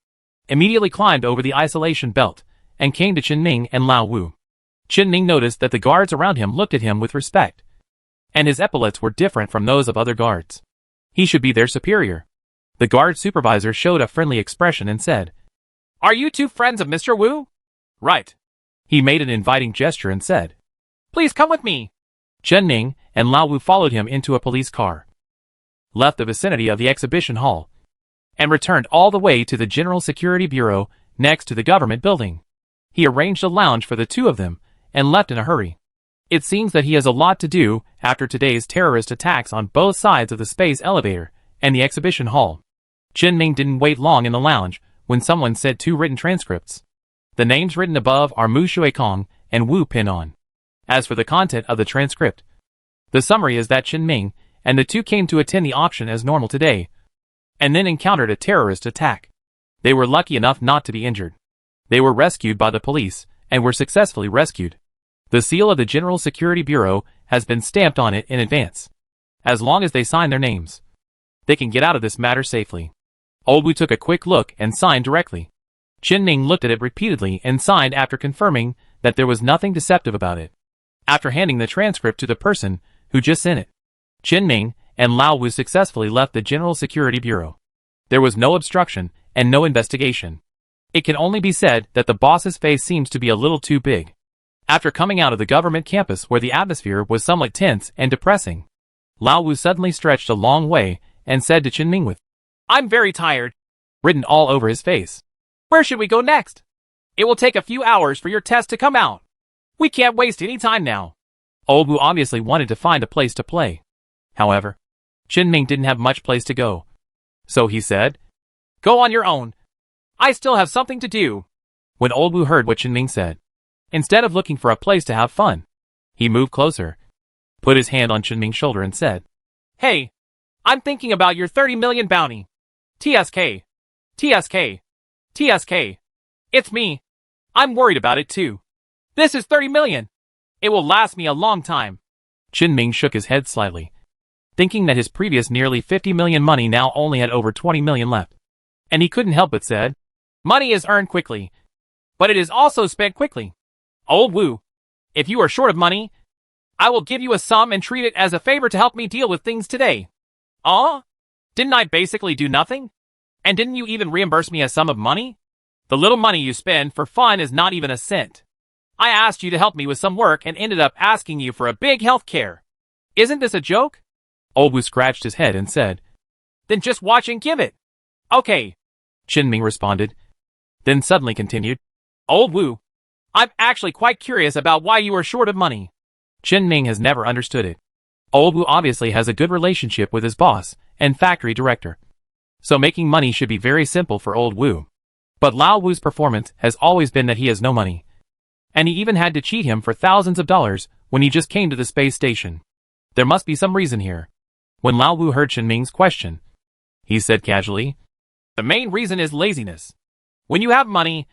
immediately climbed over the isolation belt and came to Qinming and Lao Wu. Qinming noticed that the guards around him looked at him with respect, and his epaulets were different from those of other guards. He should be their superior. The guard supervisor showed a friendly expression and said, "Are you two friends of Mr. Wu?" "Right." He made an inviting gesture and said, "Please come with me." Chen Ning and Lao Wu followed him into a police car, left the vicinity of the exhibition hall, and returned all the way to the General Security Bureau next to the government building. He arranged a lounge for the two of them and left in a hurry. It seems that he has a lot to do after today's terrorist attacks on both sides of the space elevator and the exhibition hall. Chen Ning didn't wait long in the lounge when someone said two written transcripts. The names written above are Mu Shuikong and Wu Pinon. As for the content of the transcript, the summary is that Chen Ming and the two came to attend the auction as normal today, and then encountered a terrorist attack. They were lucky enough not to be injured. They were rescued by the police and were successfully rescued. The seal of the General Security Bureau has been stamped on it in advance. As long as they sign their names, they can get out of this matter safely. Old Wu took a quick look and signed directly. Chen Ning looked at it repeatedly and signed after confirming that there was nothing deceptive about it. After handing the transcript to the person who just sent it, Chen Ning and Lao Wu successfully left the General Security Bureau. There was no obstruction and no investigation. It can only be said that the boss's face seems to be a little too big. After coming out of the government campus where the atmosphere was somewhat tense and depressing, Lao Wu suddenly stretched a long way and said to Chen Ning with, "I'm very tired," written all over his face. "Where should we go next? It will take a few hours for your test to come out. We can't waste any time now." Old Wu obviously wanted to find a place to play. However, Chen Ning didn't have much place to go. So he said, "Go on your own. I still have something to do." When Old Wu heard what Chen Ning said, instead of looking for a place to have fun, he moved closer, put his hand on Chen Ming's shoulder and said, "Hey, I'm thinking about your 30 million bounty. TSK. TSK. TSK. It's me. I'm worried about it too. This is 30 million. It will last me a long time." Chen Ming shook his head slightly, thinking that his previous nearly 50 million money now only had over 20 million left. And he couldn't help but said, "Money is earned quickly, but it is also spent quickly. Old Wu, if you are short of money, I will give you a sum and treat it as a favor to help me deal with things today." Didn't I basically do nothing? And didn't you even reimburse me a sum of money? The little money you spend for fun is not even a cent. I asked you to help me with some work and ended up asking you for a big health care. Isn't this a joke? Old Wu scratched his head and said, "Then just watch and give it." "Okay," Chen Ming responded, then suddenly continued, "Old Wu, I'm actually quite curious about why you are short of money." Chen Ming has never understood it. Old Wu obviously has a good relationship with his boss and factory director, so making money should be very simple for Old Wu. But Lao Wu's performance has always been that he has no money, and he even had to cheat him for thousands of dollars when he just came to the space station. There must be some reason here. When Lao Wu heard Chen Ming's question, he said casually, "The main reason is laziness. When you have money,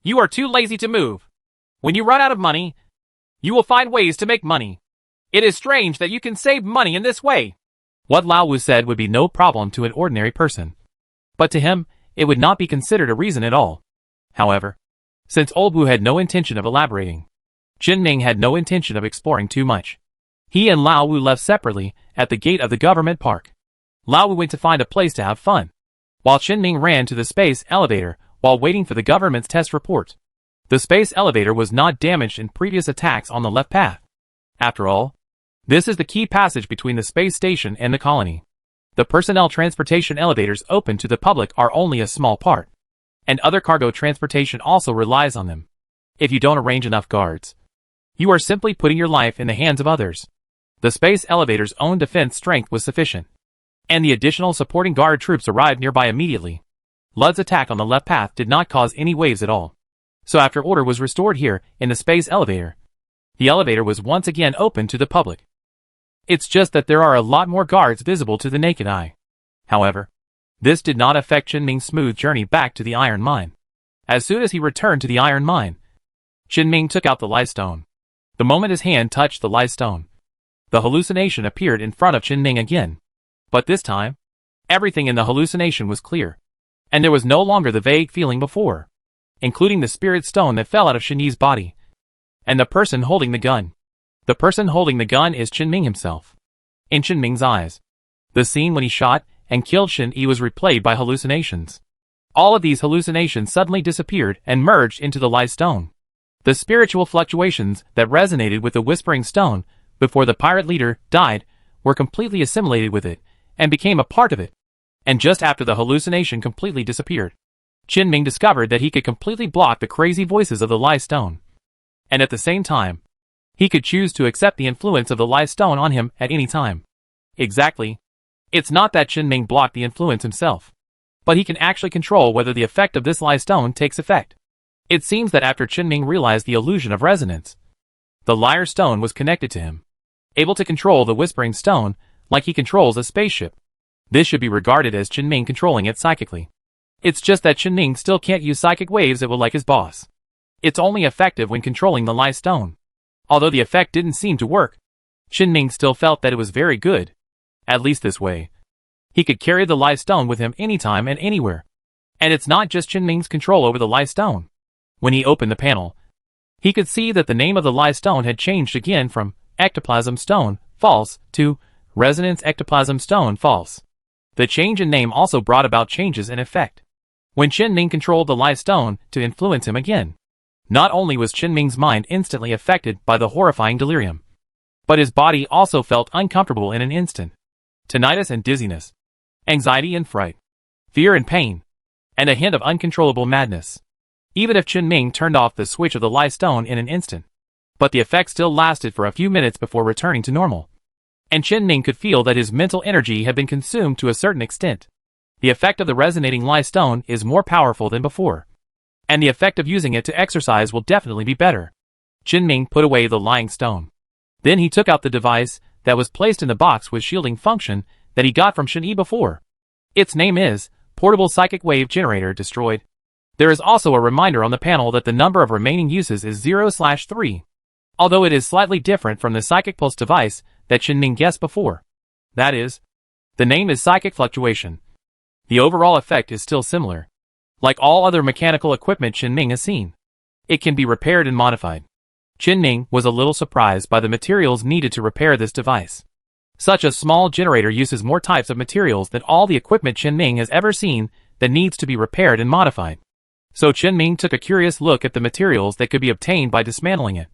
you are too lazy to move. When you run out of money, you will find ways to make money. It is strange that you can save money in this way." What Lao Wu said would be no problem to an ordinary person, but to him, it would not be considered a reason at all. However, since Old Wu had no intention of elaborating, Chen Ming had no intention of exploring too much. He and Lao Wu left separately at the gate of the government park. Lao Wu went to find a place to have fun, while Chen Ming ran to the space elevator while waiting for the government's test report. The space elevator was not damaged in previous attacks on the left path. After all, this is the key passage between the space station and the colony. The personnel transportation elevators open to the public are only a small part, and other cargo transportation also relies on them. If you don't arrange enough guards, you are simply putting your life in the hands of others. The space elevator's own defense strength was sufficient, and the additional supporting guard troops arrived nearby immediately. Lud's attack on the left path did not cause any waves at all. So after order was restored here in the space elevator, the elevator was once again open to the public. It's just that there are a lot more guards visible to the naked eye. However, this did not affect Chen Ming's smooth journey back to the iron mine. As soon as he returned to the iron mine, Chen Ming took out the lifestone. The moment his hand touched the lifestone, the hallucination appeared in front of Chen Ming again. But this time, everything in the hallucination was clear, and there was no longer the vague feeling before, including the spirit stone that fell out of Shen Yi's body, and the person holding the gun. The person holding the gun is Qin Ming himself. In Qin Ming's eyes, the scene when he shot and killed Shen Yi was replayed by hallucinations. All of these hallucinations suddenly disappeared and merged into the light stone. The spiritual fluctuations that resonated with the Whispering Stone before the pirate leader died were completely assimilated with it and became a part of it. And just after the hallucination completely disappeared, Qin Ming discovered that he could completely block the crazy voices of the light stone. And at the same time, he could choose to accept the influence of the light stone on him at any time. Exactly. It's not that Qin Ming blocked the influence himself, but he can actually control whether the effect of this light stone takes effect. It seems that after Qin Ming realized the illusion of resonance, the Liar Stone was connected to him, able to control the Whispering Stone like he controls a spaceship. This should be regarded as Qin Ming controlling it psychically. It's just that Qin Ming still can't use psychic waves at will like his boss. It's only effective when controlling the light stone. Although the effect didn't seem to work, Qin Ming still felt that it was very good. At least this way, he could carry the light stone with him anytime and anywhere. And it's not just Qin Ming's control over the light stone. When he opened the panel, he could see that the name of the light stone had changed again from Ectoplasm Stone, false, to Resonance Ectoplasm Stone, false. The change in name also brought about changes in effect. When Qin Ming controlled the light stone to influence him again, not only was Qin Ming's mind instantly affected by the horrifying delirium, but his body also felt uncomfortable in an instant. Tinnitus and dizziness, anxiety and fright, fear and pain, and a hint of uncontrollable madness. Even if Qin Ming turned off the switch of the light stone in an instant, but the effect still lasted for a few minutes before returning to normal. And Qin Ming could feel that his mental energy had been consumed to a certain extent. The effect of the resonating light stone is more powerful than before, and the effect of using it to exercise will definitely be better. Qin Ming put away the lying stone. Then he took out the device that was placed in the box with shielding function that he got from Shen Yi before. Its name is Portable Psychic Wave Generator Destroyed. There is also a reminder on the panel that the number of remaining uses is 0/3, although it is slightly different from the Psychic Pulse device that Qin Ming guessed before. That is, the name is Psychic Fluctuation. The overall effect is still similar. Like all other mechanical equipment Qin Ming has seen, it can be repaired and modified. Qin Ming was a little surprised by the materials needed to repair this device. Such a small generator uses more types of materials than all the equipment Qin Ming has ever seen that needs to be repaired and modified. So Qin Ming took a curious look at the materials that could be obtained by dismantling it,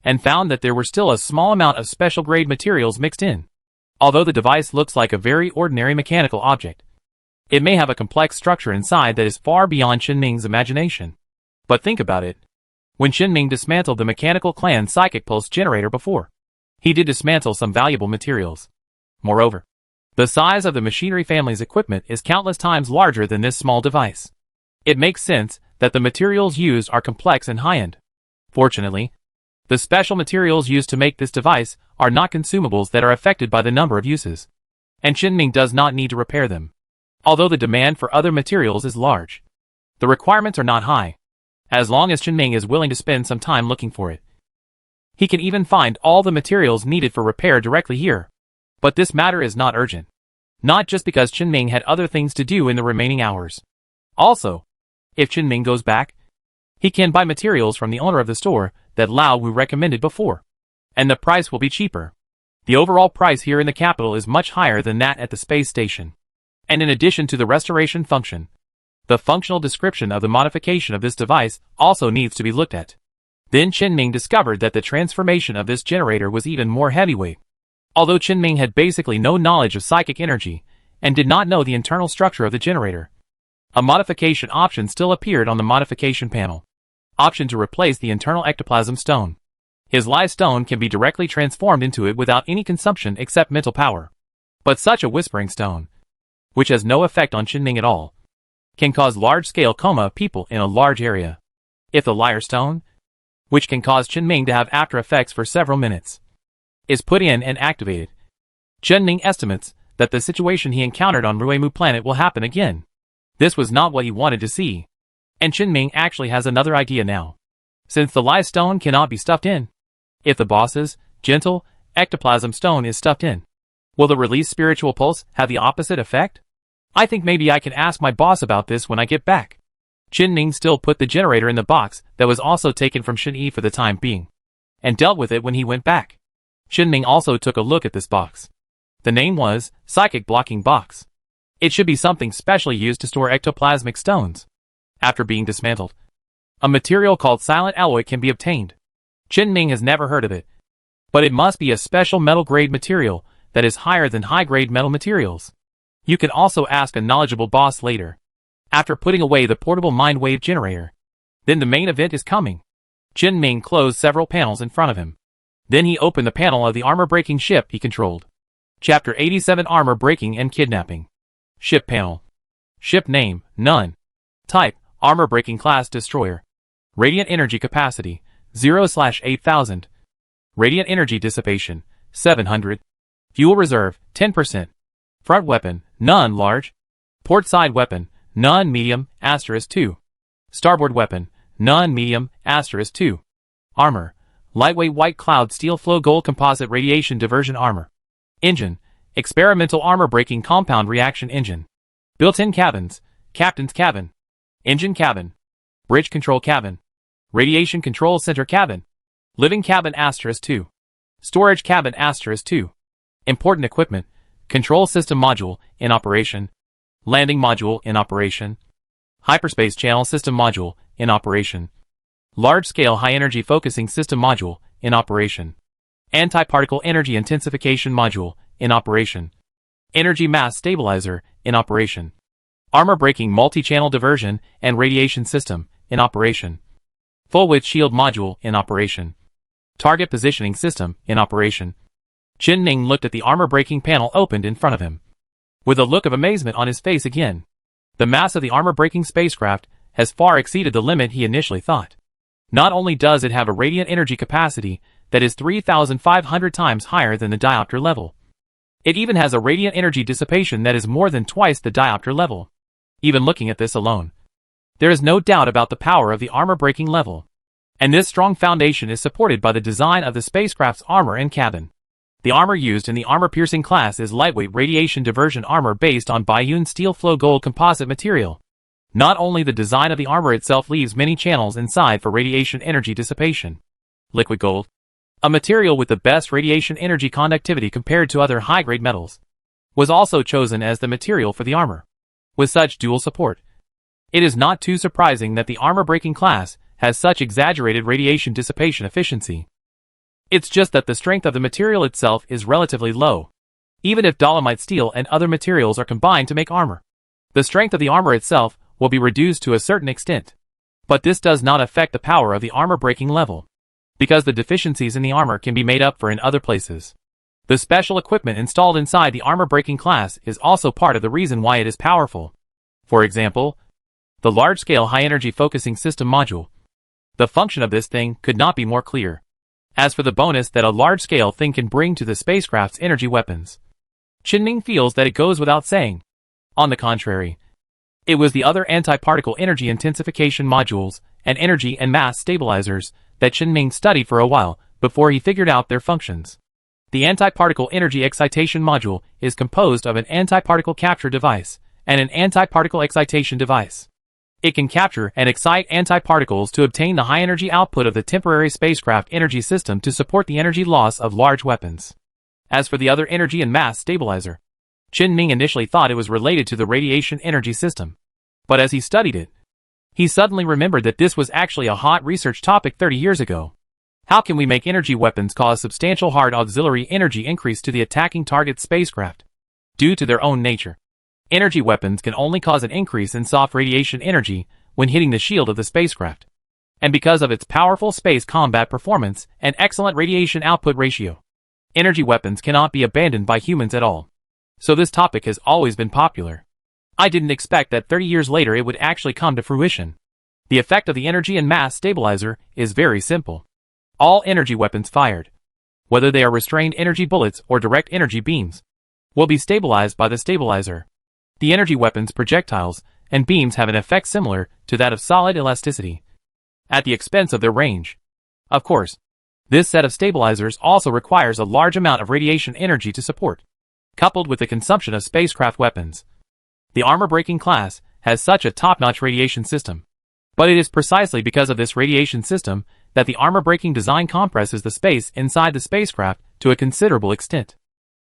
and found that there were still a small amount of special grade materials mixed in. Although the device looks like a very ordinary mechanical object, it may have a complex structure inside that is far beyond Qin Ming's imagination. But think about it. When Qin Ming dismantled the Mechanical Clan Psychic Pulse generator before, he did dismantle some valuable materials. Moreover, the size of the machinery family's equipment is countless times larger than this small device. It makes sense that the materials used are complex and high-end. Fortunately, the special materials used to make this device are not consumables that are affected by the number of uses, and Qin Ming does not need to repair them. Although the demand for other materials is large, the requirements are not high, as long as Qin Ming is willing to spend some time looking for it. He can even find all the materials needed for repair directly here. But this matter is not urgent. Not just because Qin Ming had other things to do in the remaining hours. Also, if Qin Ming goes back, he can buy materials from the owner of the store that Lao Wu recommended before, and the price will be cheaper. The overall price here in the capital is much higher than that at the space station. And in addition to the restoration function, the functional description of the modification of this device also needs to be looked at. Then Qin Ming discovered that the transformation of this generator was even more heavyweight. Although Qin Ming had basically no knowledge of psychic energy, and did not know the internal structure of the generator, a modification option still appeared on the modification panel. Option to replace the internal ectoplasm stone. His light stone can be directly transformed into it without any consumption except mental power. But such a whispering stone, which has no effect on Qin Ming at all, can cause large-scale coma of people in a large area. If the liar stone, which can cause Qin Ming to have after effects for several minutes, is put in and activated, Qin Ming estimates that the situation he encountered on Ruimu planet will happen again. This was not what he wanted to see. And Qin Ming actually has another idea now. Since the light stone cannot be stuffed in, if the boss's gentle ectoplasm stone is stuffed in, will the released spiritual pulse have the opposite effect? I think maybe I can ask my boss about this when I get back. Qin Ming still put the generator in the box that was also taken from Shen Yi for the time being, and dealt with it when he went back. Ming also took a look at this box. The name was Psychic Blocking Box. It should be something specially used to store ectoplasmic stones. After being dismantled, a material called silent alloy can be obtained. Ming has never heard of it, but it must be a special metal-grade material that is higher than high-grade metal materials. You can also ask a knowledgeable boss later. After putting away the portable mind wave generator, then the main event is coming. Ming closed several panels in front of him. Then he opened the panel of the armor-breaking ship he controlled. Chapter 87 Armor Breaking and Kidnapping. Ship Panel. Ship Name, None. Type, Armor-Breaking Class Destroyer. Radiant Energy Capacity, 0/8000. Radiant Energy Dissipation, 700. Fuel Reserve, 10%. Front Weapon, None Large. Port Side Weapon, None Medium, *2. Starboard Weapon, None Medium, *2. Armor, Lightweight White Cloud Steel Flow Gold Composite Radiation Diversion Armor. Engine, Experimental Armor-Breaking Compound Reaction Engine. Built-in cabins, Captain's Cabin. Engine Cabin. Bridge Control Cabin. Radiation Control Center Cabin. Living Cabin *2. Storage Cabin *2. Important Equipment, Control System Module, in operation. Landing Module, in operation. Hyperspace Channel System Module, in operation. Large-Scale High-Energy Focusing System Module, in operation. Anti-Particle Energy Intensification Module, in operation. Energy Mass Stabilizer, in operation. Armor-Breaking Multi-Channel Diversion and Radiation System, in operation. Full-Width Shield Module, in operation. Target Positioning System, in operation. Ming looked at the armor-breaking panel opened in front of him, with a look of amazement on his face again. The mass of the armor-breaking spacecraft has far exceeded the limit he initially thought. Not only does it have a radiant energy capacity that is 3,500 times higher than the diopter level, it even has a radiant energy dissipation that is more than twice the diopter level. Even looking at this alone, there is no doubt about the power of the armor-breaking level. And this strong foundation is supported by the design of the spacecraft's armor and cabin. The armor used in the armor-piercing class is lightweight radiation diversion armor based on Bayun steel flow gold composite material. Not only the design of the armor itself leaves many channels inside for radiation energy dissipation. Liquid gold, a material with the best radiation energy conductivity compared to other high-grade metals, was also chosen as the material for the armor. With such dual support, it is not too surprising that the armor-breaking class has such exaggerated radiation dissipation efficiency. It's just that the strength of the material itself is relatively low. Even if dolomite steel and other materials are combined to make armor, the strength of the armor itself will be reduced to a certain extent. But this does not affect the power of the armor-breaking level, because the deficiencies in the armor can be made up for in other places. The special equipment installed inside the armor-breaking class is also part of the reason why it is powerful. For example, the large-scale high-energy focusing system module. The function of this thing could not be more clear. As for the bonus that a large-scale thing can bring to the spacecraft's energy weapons, Ming feels that it goes without saying. On the contrary, it was the other anti-particle energy intensification modules and energy and mass stabilizers that Ming studied for a while before he figured out their functions. The anti-particle energy excitation module is composed of an anti-particle capture device and an anti-particle excitation device. It can capture and excite anti-particles to obtain the high-energy output of the temporary spacecraft energy system to support the energy loss of large weapons. As for the other energy and mass stabilizer, Ming initially thought it was related to the radiation energy system. But as he studied it, he suddenly remembered that this was actually a hot research topic 30 years ago. How can we make energy weapons cause substantial hard auxiliary energy increase to the attacking target spacecraft? Due to their own nature, energy weapons can only cause an increase in soft radiation energy when hitting the shield of the spacecraft. And because of its powerful space combat performance and excellent radiation output ratio, energy weapons cannot be abandoned by humans at all. So this topic has always been popular. I didn't expect that 30 years later it would actually come to fruition. The effect of the energy and mass stabilizer is very simple. All energy weapons fired, whether they are restrained energy bullets or direct energy beams, will be stabilized by the stabilizer. The energy weapons, projectiles, and beams have an effect similar to that of solid elasticity, at the expense of their range. Of course, this set of stabilizers also requires a large amount of radiation energy to support, coupled with the consumption of spacecraft weapons. The armor-breaking class has such a top-notch radiation system. But it is precisely because of this radiation system that the armor-breaking design compresses the space inside the spacecraft to a considerable extent.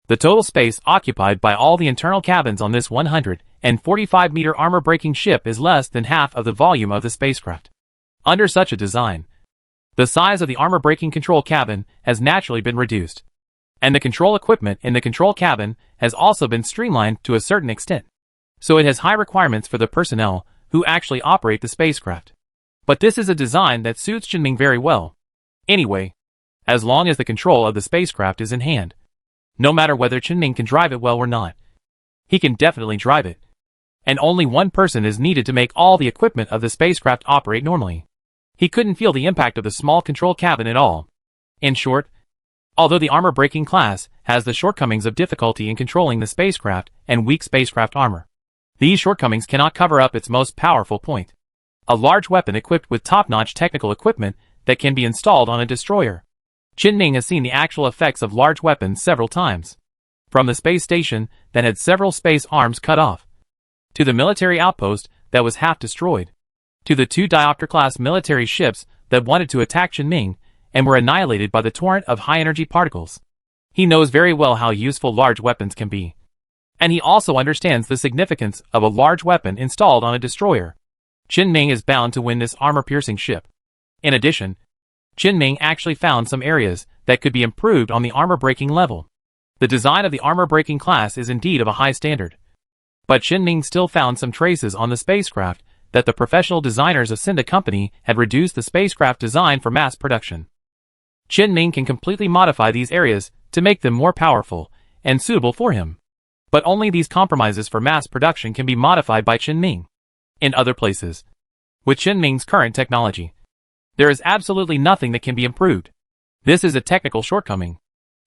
The total space occupied by all the internal cabins on this 145-meter armor-breaking ship is less than half of the volume of the spacecraft. Under such a design, the size of the armor-breaking control cabin has naturally been reduced, and the control equipment in the control cabin has also been streamlined to a certain extent. So it has high requirements for the personnel who actually operate the spacecraft. But this is a design that suits Jinming very well. Anyway, as long as the control of the spacecraft is in hand, no matter whether Jinming can drive it well or not, he can definitely drive it. And only one person is needed to make all the equipment of the spacecraft operate normally. He couldn't feel the impact of the small control cabin at all. In short, although the armor-breaking class has the shortcomings of difficulty in controlling the spacecraft and weak spacecraft armor, these shortcomings cannot cover up its most powerful point: a large weapon equipped with top-notch technical equipment that can be installed on a destroyer. Jinming has seen the actual effects of large weapons several times. From the space station that had several space arms cut off, to the military outpost that was half destroyed, to the 2 diopter-class military ships that wanted to attack Jinming and were annihilated by the torrent of high-energy particles. He knows very well how useful large weapons can be. And he also understands the significance of a large weapon installed on a destroyer. Jinming is bound to win this armor-piercing ship. In addition, Jinming actually found some areas that could be improved on the armor-breaking level. The design of the armor-breaking class is indeed of a high standard. But Jinming still found some traces on the spacecraft that the professional designers of Cinda Company had reduced the spacecraft design for mass production. Jinming can completely modify these areas to make them more powerful and suitable for him. But only these compromises for mass production can be modified by Jinming. In other places, with Jinming's current technology, there is absolutely nothing that can be improved. This is a technical shortcoming.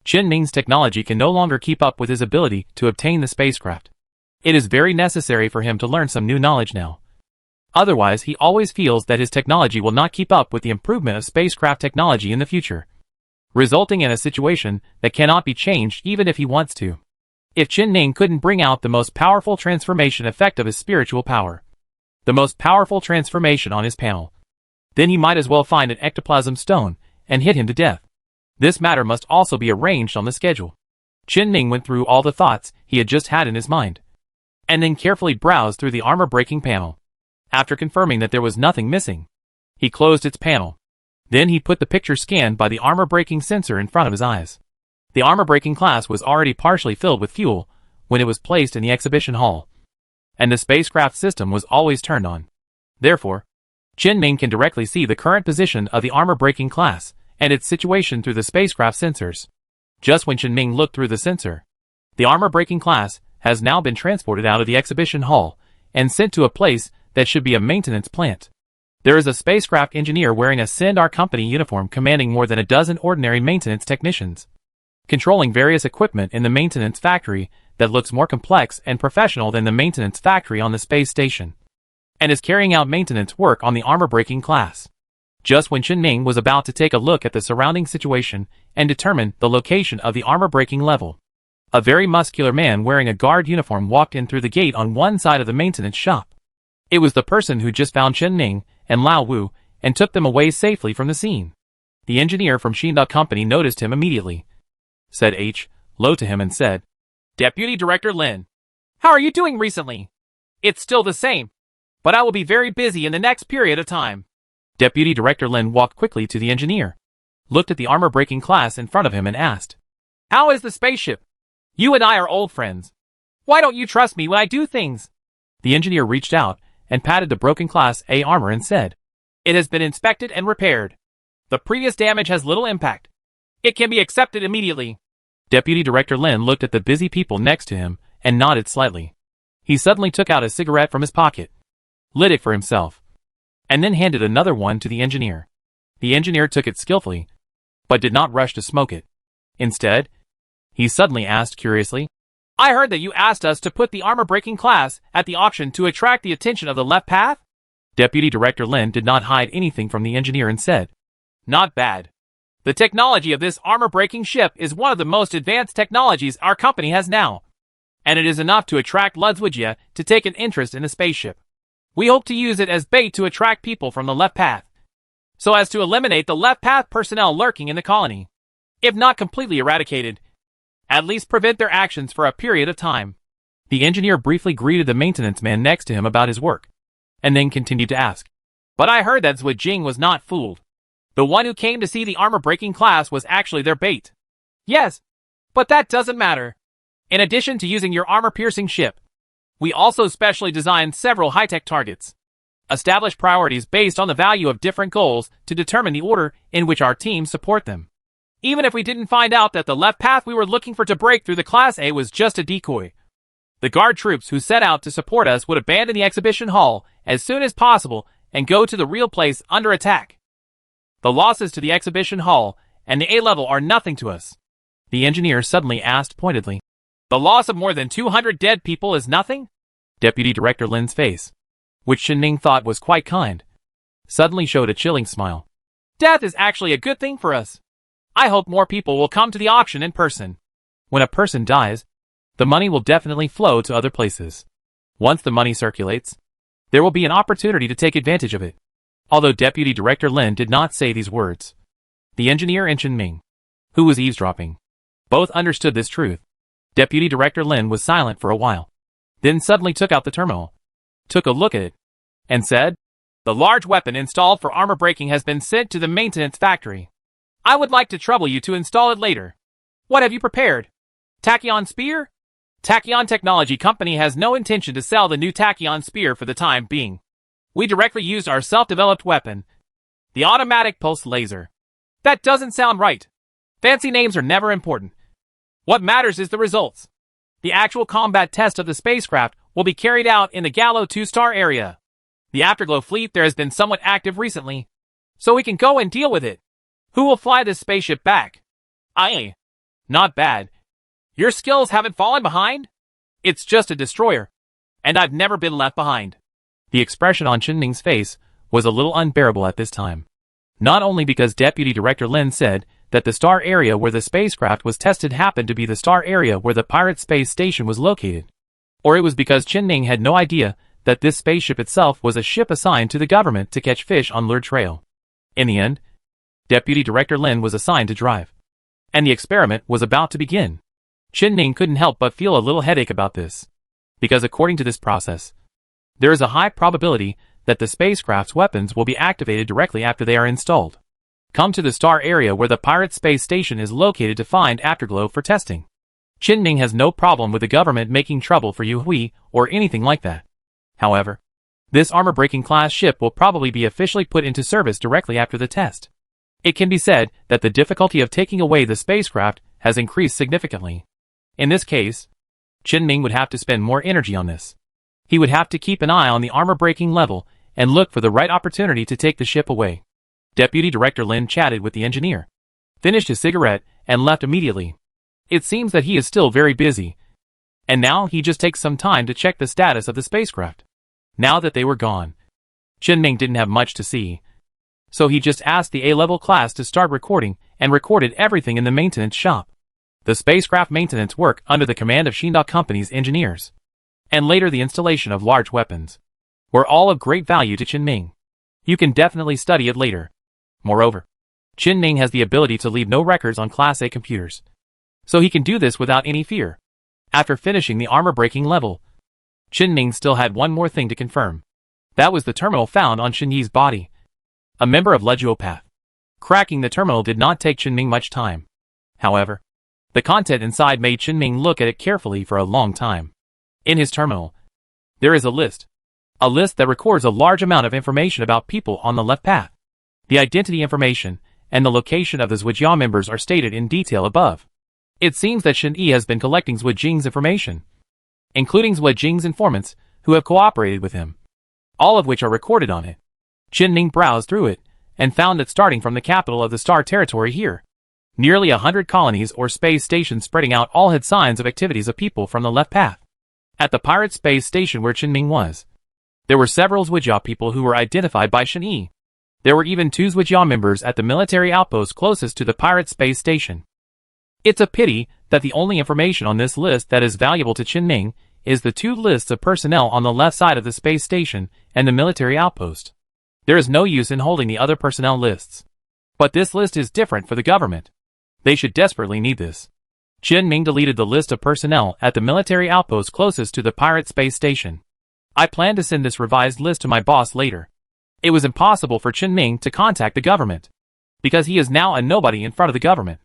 Jinming's technology can no longer keep up with his ability to obtain the spacecraft. It is very necessary for him to learn some new knowledge now. Otherwise, he always feels that his technology will not keep up with the improvement of spacecraft technology in the future, resulting in a situation that cannot be changed even if he wants to. If Jinming couldn't bring out the most powerful transformation effect of his spiritual power, the most powerful transformation on his panel, then he might as well find an ectoplasm stone and hit him to death. This matter must also be arranged on the schedule. Jinming went through all the thoughts he had just had in his mind, and then carefully browsed through the armor-breaking panel. After confirming that there was nothing missing, he closed its panel. Then he put the picture scanned by the armor-breaking sensor in front of his eyes. The armor-breaking class was already partially filled with fuel when it was placed in the exhibition hall, and the spacecraft system was always turned on. Therefore, Jinming can directly see the current position of the armor-breaking class and its situation through the spacecraft sensors. Just when Jinming looked through the sensor, the armor-breaking class has now been transported out of the exhibition hall and sent to a place that should be a maintenance plant. There is a spacecraft engineer wearing a Sindar Company uniform commanding more than a dozen ordinary maintenance technicians, controlling various equipment in the maintenance factory that looks more complex and professional than the maintenance factory on the space station, and is carrying out maintenance work on the armor-breaking class. Just when Jinming was about to take a look at the surrounding situation and determine the location of the armor-breaking level, a very muscular man wearing a guard uniform walked in through the gate on one side of the maintenance shop. It was the person who just found Jinming and Lao Wu and took them away safely from the scene. The engineer from Shinda Company noticed him immediately, said H. low to him and said, "Deputy Director Lin, how are you doing recently?" "It's still the same, but I will be very busy in the next period of time." Deputy Director Lin walked quickly to the engineer, looked at the armor-breaking class in front of him and asked, "How is the spaceship? You and I are old friends. Why don't you trust me when I do things?" The engineer reached out and patted the broken Class A armor and said, "It has been inspected and repaired. The previous damage has little impact. It can be accepted immediately." Deputy Director Lin looked at the busy people next to him and nodded slightly. He suddenly took out a cigarette from his pocket, lit it for himself, and then handed another one to the engineer. The engineer took it skillfully, but did not rush to smoke it. Instead, he suddenly asked curiously, "I heard that you asked us to put the armor-breaking class at the auction to attract the attention of the left path?" Deputy Director Lin did not hide anything from the engineer and said, "Not bad. The technology of this armor-breaking ship is one of the most advanced technologies our company has now, and it is enough to attract Ludwigия to take an interest in the spaceship. We hope to use it as bait to attract people from the left path, so as to eliminate the left path personnel lurking in the colony. If not completely eradicated, at least prevent their actions for a period of time. The engineer briefly greeted the maintenance man next to him about his work, and then continued to ask. But I heard that Salvaging was not fooled. The one who came to see the armor-breaking class was actually their bait. Yes, but that doesn't matter. In addition to using your armor-piercing ship, we also specially designed several high-tech targets. Establish priorities based on the value of different goals to determine the order in which our teams support them. Even if we didn't find out that the left path we were looking for to break through the Class A was just a decoy, the guard troops who set out to support us would abandon the exhibition hall as soon as possible and go to the real place under attack. The losses to the exhibition hall and the A-level are nothing to us. The engineer suddenly asked pointedly. The loss of more than 200 dead people is nothing? Deputy Director Lin's face, which Shin-Ning thought was quite kind, suddenly showed a chilling smile. Death is actually a good thing for us. I hope more people will come to the auction in person. When a person dies, the money will definitely flow to other places. Once the money circulates, there will be an opportunity to take advantage of it. Although Deputy Director Lin did not say these words, the engineer and Shin-Ning, who was eavesdropping, both understood this truth. Deputy Director Lin was silent for a while, then suddenly took out the terminal, took a look at it, and said, The large weapon installed for armor breaking has been sent to the maintenance factory. I would like to trouble you to install it later. What have you prepared? Tachyon Spear? Tachyon Technology Company has no intention to sell the new Tachyon Spear for the time being. We directly used our self-developed weapon, the automatic pulse laser. That doesn't sound right. Fancy names are never important. What matters is the results. The actual combat test of the spacecraft will be carried out in the Gallo 2-star area. The Afterglow fleet there has been somewhat active recently, so we can go and deal with it. Who will fly this spaceship back? Aye. Not bad. Your skills haven't fallen behind? It's just a destroyer, and I've never been left behind. The expression on Shin-Ning's face was a little unbearable at this time. Not only because Deputy Director Lin said that the star area where the spacecraft was tested happened to be the star area where the pirate space station was located, or it was because Shin-Ning had no idea that this spaceship itself was a ship assigned to the government to catch fish on Lure Trail. In the end, Deputy Director Lin was assigned to drive, and the experiment was about to begin. Shin-Ning couldn't help but feel a little headache about this, because according to this process, there is a high probability that the spacecraft's weapons will be activated directly after they are installed. Come to the star area where the pirate space station is located to find Afterglow for testing. Shin-Ning has no problem with the government making trouble for Yu Hui or anything like that. However, this armor-breaking class ship will probably be officially put into service directly after the test. It can be said that the difficulty of taking away the spacecraft has increased significantly. In this case, Shin-Ning would have to spend more energy on this. He would have to keep an eye on the armor-breaking level and look for the right opportunity to take the ship away. Deputy Director Lin chatted with the engineer, finished his cigarette, and left immediately. It seems that he is still very busy, and now he just takes some time to check the status of the spacecraft. Now that they were gone, Shin-Ning didn't have much to see, so he just asked the A-level class to start recording and recorded everything in the maintenance shop. The spacecraft maintenance work under the command of Shinda Company's engineers, and later the installation of large weapons, were all of great value to Shin-Ning. You can definitely study it later. Moreover, Shin-Ning has the ability to leave no records on Class A computers, so he can do this without any fear. After finishing the armor-breaking level, Shin-Ning still had one more thing to confirm. That was the terminal found on Shin-Yi's body, a member of Leguopath. Cracking the terminal did not take Shin-Ning much time. However, the content inside made Shin-Ning look at it carefully for a long time. In his terminal, there is a list that records a large amount of information about people on the left path. The identity information and the location of the Zhujiang members are stated in detail above. It seems that Shin-Yi has been collecting Zhujiang's information, including Zhujiang's informants who have cooperated with him, all of which are recorded on it. Shin-Ning browsed through it and found that starting from the capital of the star territory here, nearly 100 colonies or space stations spreading out all had signs of activities of people from the left path. At the pirate space station where Shin-Ning was, there were several Zhujiang people who were identified by Shin-Yi. There were even 2 Zhujiang members at the military outpost closest to the pirate space station. It's a pity that the only information on this list that is valuable to Shin-Ning is the 2 lists of personnel on the left side of the space station and the military outpost. There is no use in holding the other personnel lists. But this list is different for the government. They should desperately need this. Chen Ming deleted the list of personnel at the military outpost closest to the pirate space station. I plan to send this revised list to my boss later. It was impossible for Chen Ming to contact the government, because he is now a nobody in front of the government.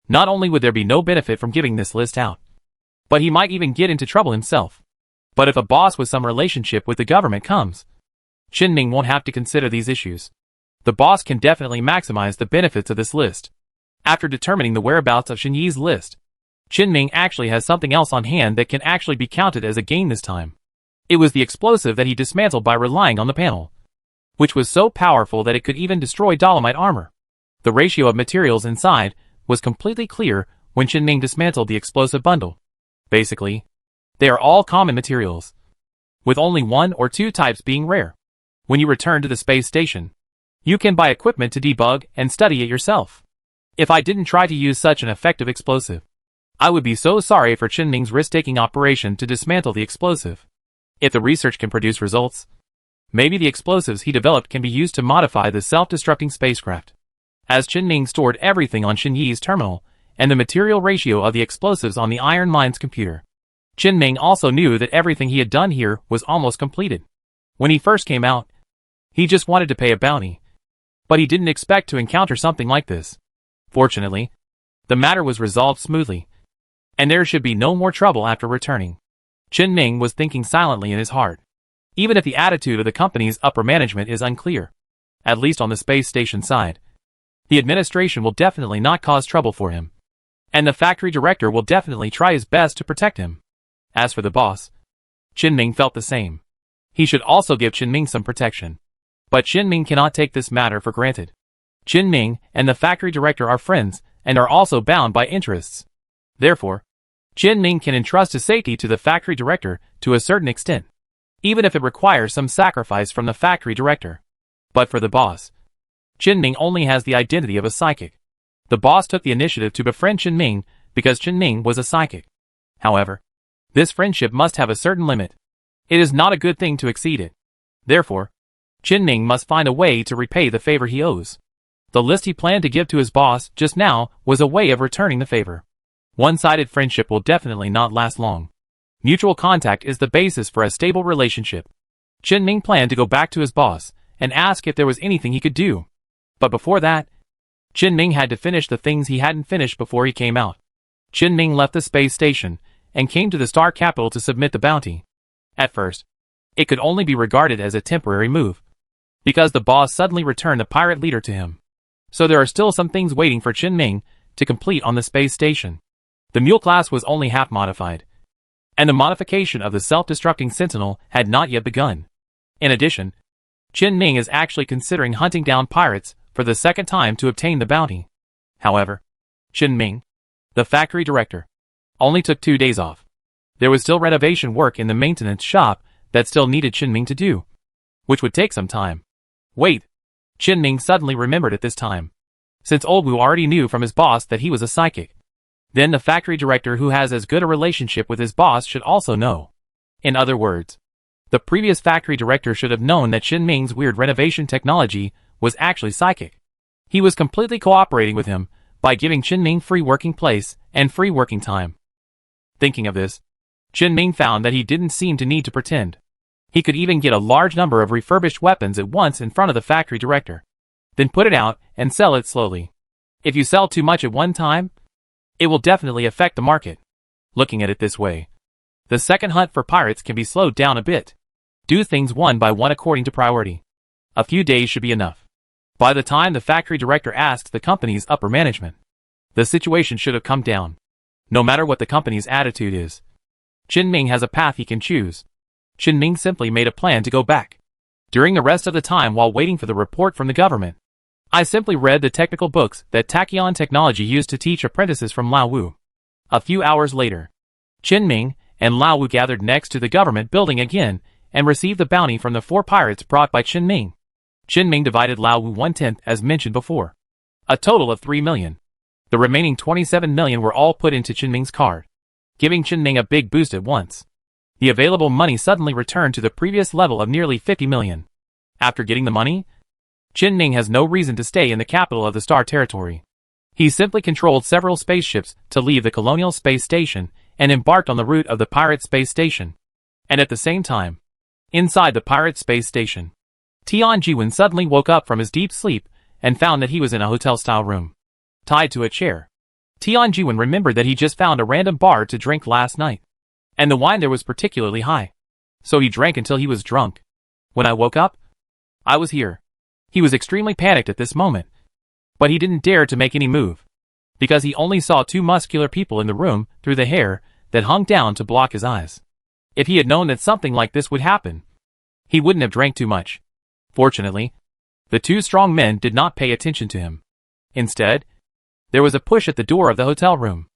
Not only would there be no benefit from giving this list out, but he might even get into trouble himself. But if a boss with some relationship with the government comes, Chen Ming won't have to consider these issues. The boss can definitely maximize the benefits of this list. After determining the whereabouts of Shen Yi's list, Chen Ming actually has something else on hand that can actually be counted as a gain this time. It was the explosive that he dismantled by relying on the panel, which was so powerful that it could even destroy dolomite armor. The ratio of materials inside was completely clear when Chen Ming dismantled the explosive bundle. Basically, they are all common materials, with only 1 or 2 types being rare. When you return to the space station, you can buy equipment to debug and study it yourself. If I didn't try to use such an effective explosive, I would be so sorry for Chen Ming's risk-taking operation to dismantle the explosive. If the research can produce results, maybe the explosives he developed can be used to modify the self-destructing spacecraft. As Chen Ming stored everything on Shen Yi's terminal and the material ratio of the explosives on the Iron Mine's computer, Chen Ming also knew that everything he had done here was almost completed. When he first came out, he just wanted to pay a bounty, but he didn't expect to encounter something like this. Fortunately, the matter was resolved smoothly, and there should be no more trouble after returning. Chen Ming was thinking silently in his heart. Even if the attitude of the company's upper management is unclear, at least on the space station side, the administration will definitely not cause trouble for him, and the factory director will definitely try his best to protect him. As for the boss, Chen Ming felt the same. He should also give Chen Ming some protection. But Chen Ming cannot take this matter for granted. Chen Ming and the factory director are friends and are also bound by interests. Therefore, Chen Ming can entrust his safety to the factory director to a certain extent, even if it requires some sacrifice from the factory director. But for the boss, Chen Ming only has the identity of a psychic. The boss took the initiative to befriend Chen Ming because Chen Ming was a psychic. However, this friendship must have a certain limit. It is not a good thing to exceed it. Therefore, Chen Ming must find a way to repay the favor he owes. The list he planned to give to his boss just now was a way of returning the favor. One-sided friendship will definitely not last long. Mutual contact is the basis for a stable relationship. Chen Ming planned to go back to his boss and ask if there was anything he could do. But before that, Chen Ming had to finish the things he hadn't finished before he came out. Chen Ming left the space station and came to the star capital to submit the bounty. At first, it could only be regarded as a temporary move, because the boss suddenly returned the pirate leader to him. So there are still some things waiting for Chen Ming to complete on the space station. The mule class was only half modified, and the modification of the self-destructing sentinel had not yet begun. In addition, Chen Ming is actually considering hunting down pirates for the second time to obtain the bounty. However, Chen Ming, the factory director, only took 2 days off. There was still renovation work in the maintenance shop that still needed Chen Ming to do, which would take some time. Wait, Chen Ming suddenly remembered at this time, since Old Wu already knew from his boss that he was a psychic. Then the factory director who has as good a relationship with his boss should also know. In other words, the previous factory director should have known that Chen Ming's weird renovation technology was actually psychic. He was completely cooperating with him by giving Chen Ming free working place and free working time. Thinking of this, Chen Ming found that he didn't seem to need to pretend. He could even get a large number of refurbished weapons at once in front of the factory director, then put it out and sell it slowly. If you sell too much at one time, it will definitely affect the market. Looking at it this way, the second hunt for pirates can be slowed down a bit. Do things one by one according to priority. A few days should be enough. By the time the factory director asked the company's upper management, the situation should have come down. No matter what the company's attitude is, Chen Ming has a path he can choose. Chen Ming simply made a plan to go back. During the rest of the time while waiting for the report from the government, I simply read the technical books that Tachyon Technology used to teach apprentices from Lao Wu. A few hours later, Chen Ming and Lao Wu gathered next to the government building again and received the bounty from the 4 pirates brought by Chen Ming. Chen Ming divided Lao Wu 1/10 as mentioned before. A total of 3 million. The remaining 27 million were all put into Chen Ming's card, giving Chen Ming a big boost at once. The available money suddenly returned to the previous level of nearly 50 million. After getting the money, Chen Ming has no reason to stay in the capital of the Star Territory. He simply controlled several spaceships to leave the Colonial Space Station and embarked on the route of the Pirate Space Station. And at the same time, inside the Pirate Space Station, Tian Jiwen suddenly woke up from his deep sleep and found that he was in a hotel-style room, tied to a chair. Tian Jiwen remembered that he just found a random bar to drink last night, and the wine there was particularly high. So he drank until he was drunk. When I woke up, I was here. He was extremely panicked at this moment, but he didn't dare to make any move, because he only saw two muscular people in the room through the hair that hung down to block his eyes. If he had known that something like this would happen, he wouldn't have drank too much. Fortunately, the two strong men did not pay attention to him. Instead, there was a push at the door of the hotel room.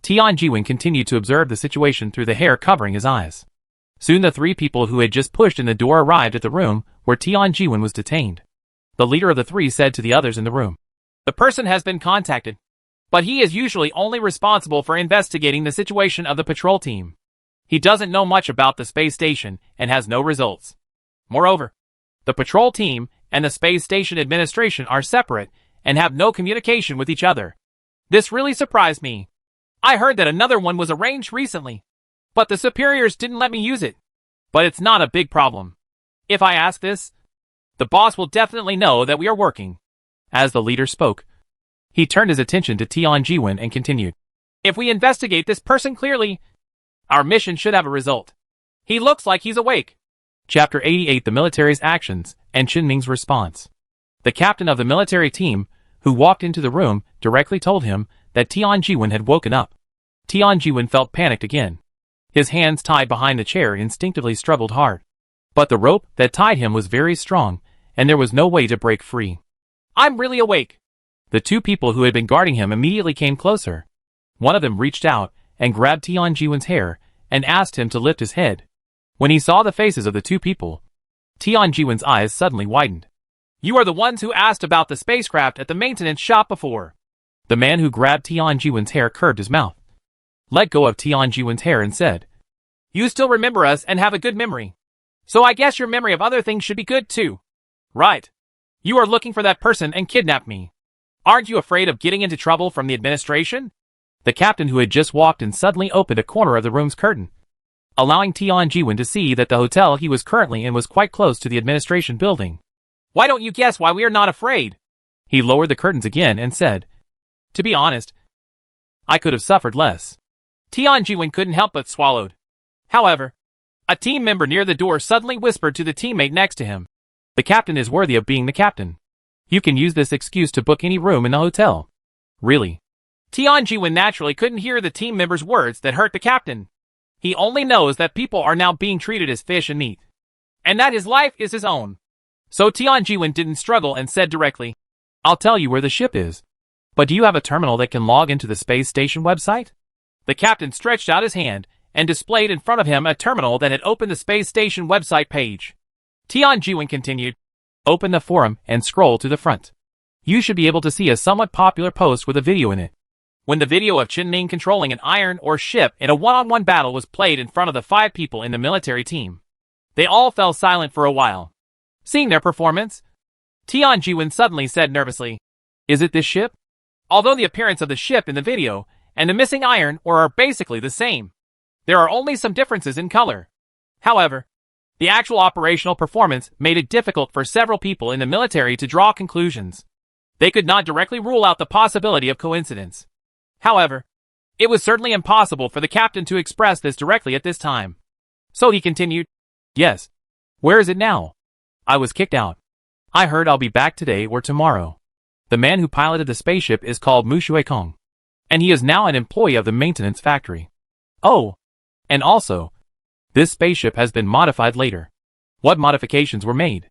Tian Jiwen continued to observe the situation through the hair covering his eyes. Soon the three people who had just pushed in the door arrived at the room where Tian Jiwen was detained. The leader of the three said to the others in the room, "The person has been contacted, but he is usually only responsible for investigating the situation of the patrol team. He doesn't know much about the space station and has no results. Moreover, the patrol team and the space station administration are separate and have no communication with each other. This really surprised me. I heard that another one was arranged recently, but the superiors didn't let me use it. But it's not a big problem. If I ask this, the boss will definitely know that we are working." As the leader spoke, he turned his attention to Tian Jiwen and continued, "If we investigate this person clearly, our mission should have a result. He looks like he's awake." Chapter 88: The Military's Actions and Qinming's Response. The captain of the military team, who walked into the room, directly told him that Tian Jiwen had woken up. Tian Jiwen felt panicked again. His hands tied behind the chair instinctively struggled hard. But the rope that tied him was very strong, and there was no way to break free. "I'm really awake." The two people who had been guarding him immediately came closer. One of them reached out and grabbed Tian Jiwen's hair and asked him to lift his head. When he saw the faces of the two people, Tian Jiwen's eyes suddenly widened. "You are the ones who asked about the spacecraft at the maintenance shop before." The man who grabbed Tian Jiwen's hair curved his mouth, let go of Tian Jiwen's hair and said, "You still remember us and have a good memory. So I guess your memory of other things should be good too. Right. You are looking for that person and kidnapped me. Aren't you afraid of getting into trouble from the administration?" The captain, who had just walked in, suddenly opened a corner of the room's curtain, allowing Tian Jiwen to see that the hotel he was currently in was quite close to the administration building. "Why don't you guess why we are not afraid?" He lowered the curtains again and said, "To be honest, I could have suffered less." Tian Jiwen couldn't help but swallowed. However, a team member near the door suddenly whispered to the teammate next to him, "The captain is worthy of being the captain. You can use this excuse to book any room in the hotel." Really? Tian Jiwen naturally couldn't hear the team member's words that hurt the captain. He only knows that people are now being treated as fish and meat, and that his life is his own. So Tian Jiwen didn't struggle and said directly, "I'll tell you where the ship is. But do you have a terminal that can log into the space station website?" The captain stretched out his hand and displayed in front of him a terminal that had opened the space station website page. Tian Jiwen continued, "Open the forum and scroll to the front. You should be able to see a somewhat popular post with a video in it." When the video of Qinming controlling an iron ore ship in a one-on-one battle was played in front of the 5 people in the military team, they all fell silent for a while. Seeing their performance, Tian Jiwen suddenly said nervously, "Is it this ship?" Although the appearance of the ship in the video and the missing iron ore are basically the same, there are only some differences in color. However, the actual operational performance made it difficult for several people in the military to draw conclusions. They could not directly rule out the possibility of coincidence. However, it was certainly impossible for the captain to express this directly at this time. So he continued, "Yes. Where is it now? I was kicked out. I heard I'll be back today or tomorrow. The man who piloted the spaceship is called Mu Shuikong, and he is now an employee of the maintenance factory. Oh, and also, this spaceship has been modified later." What modifications were made?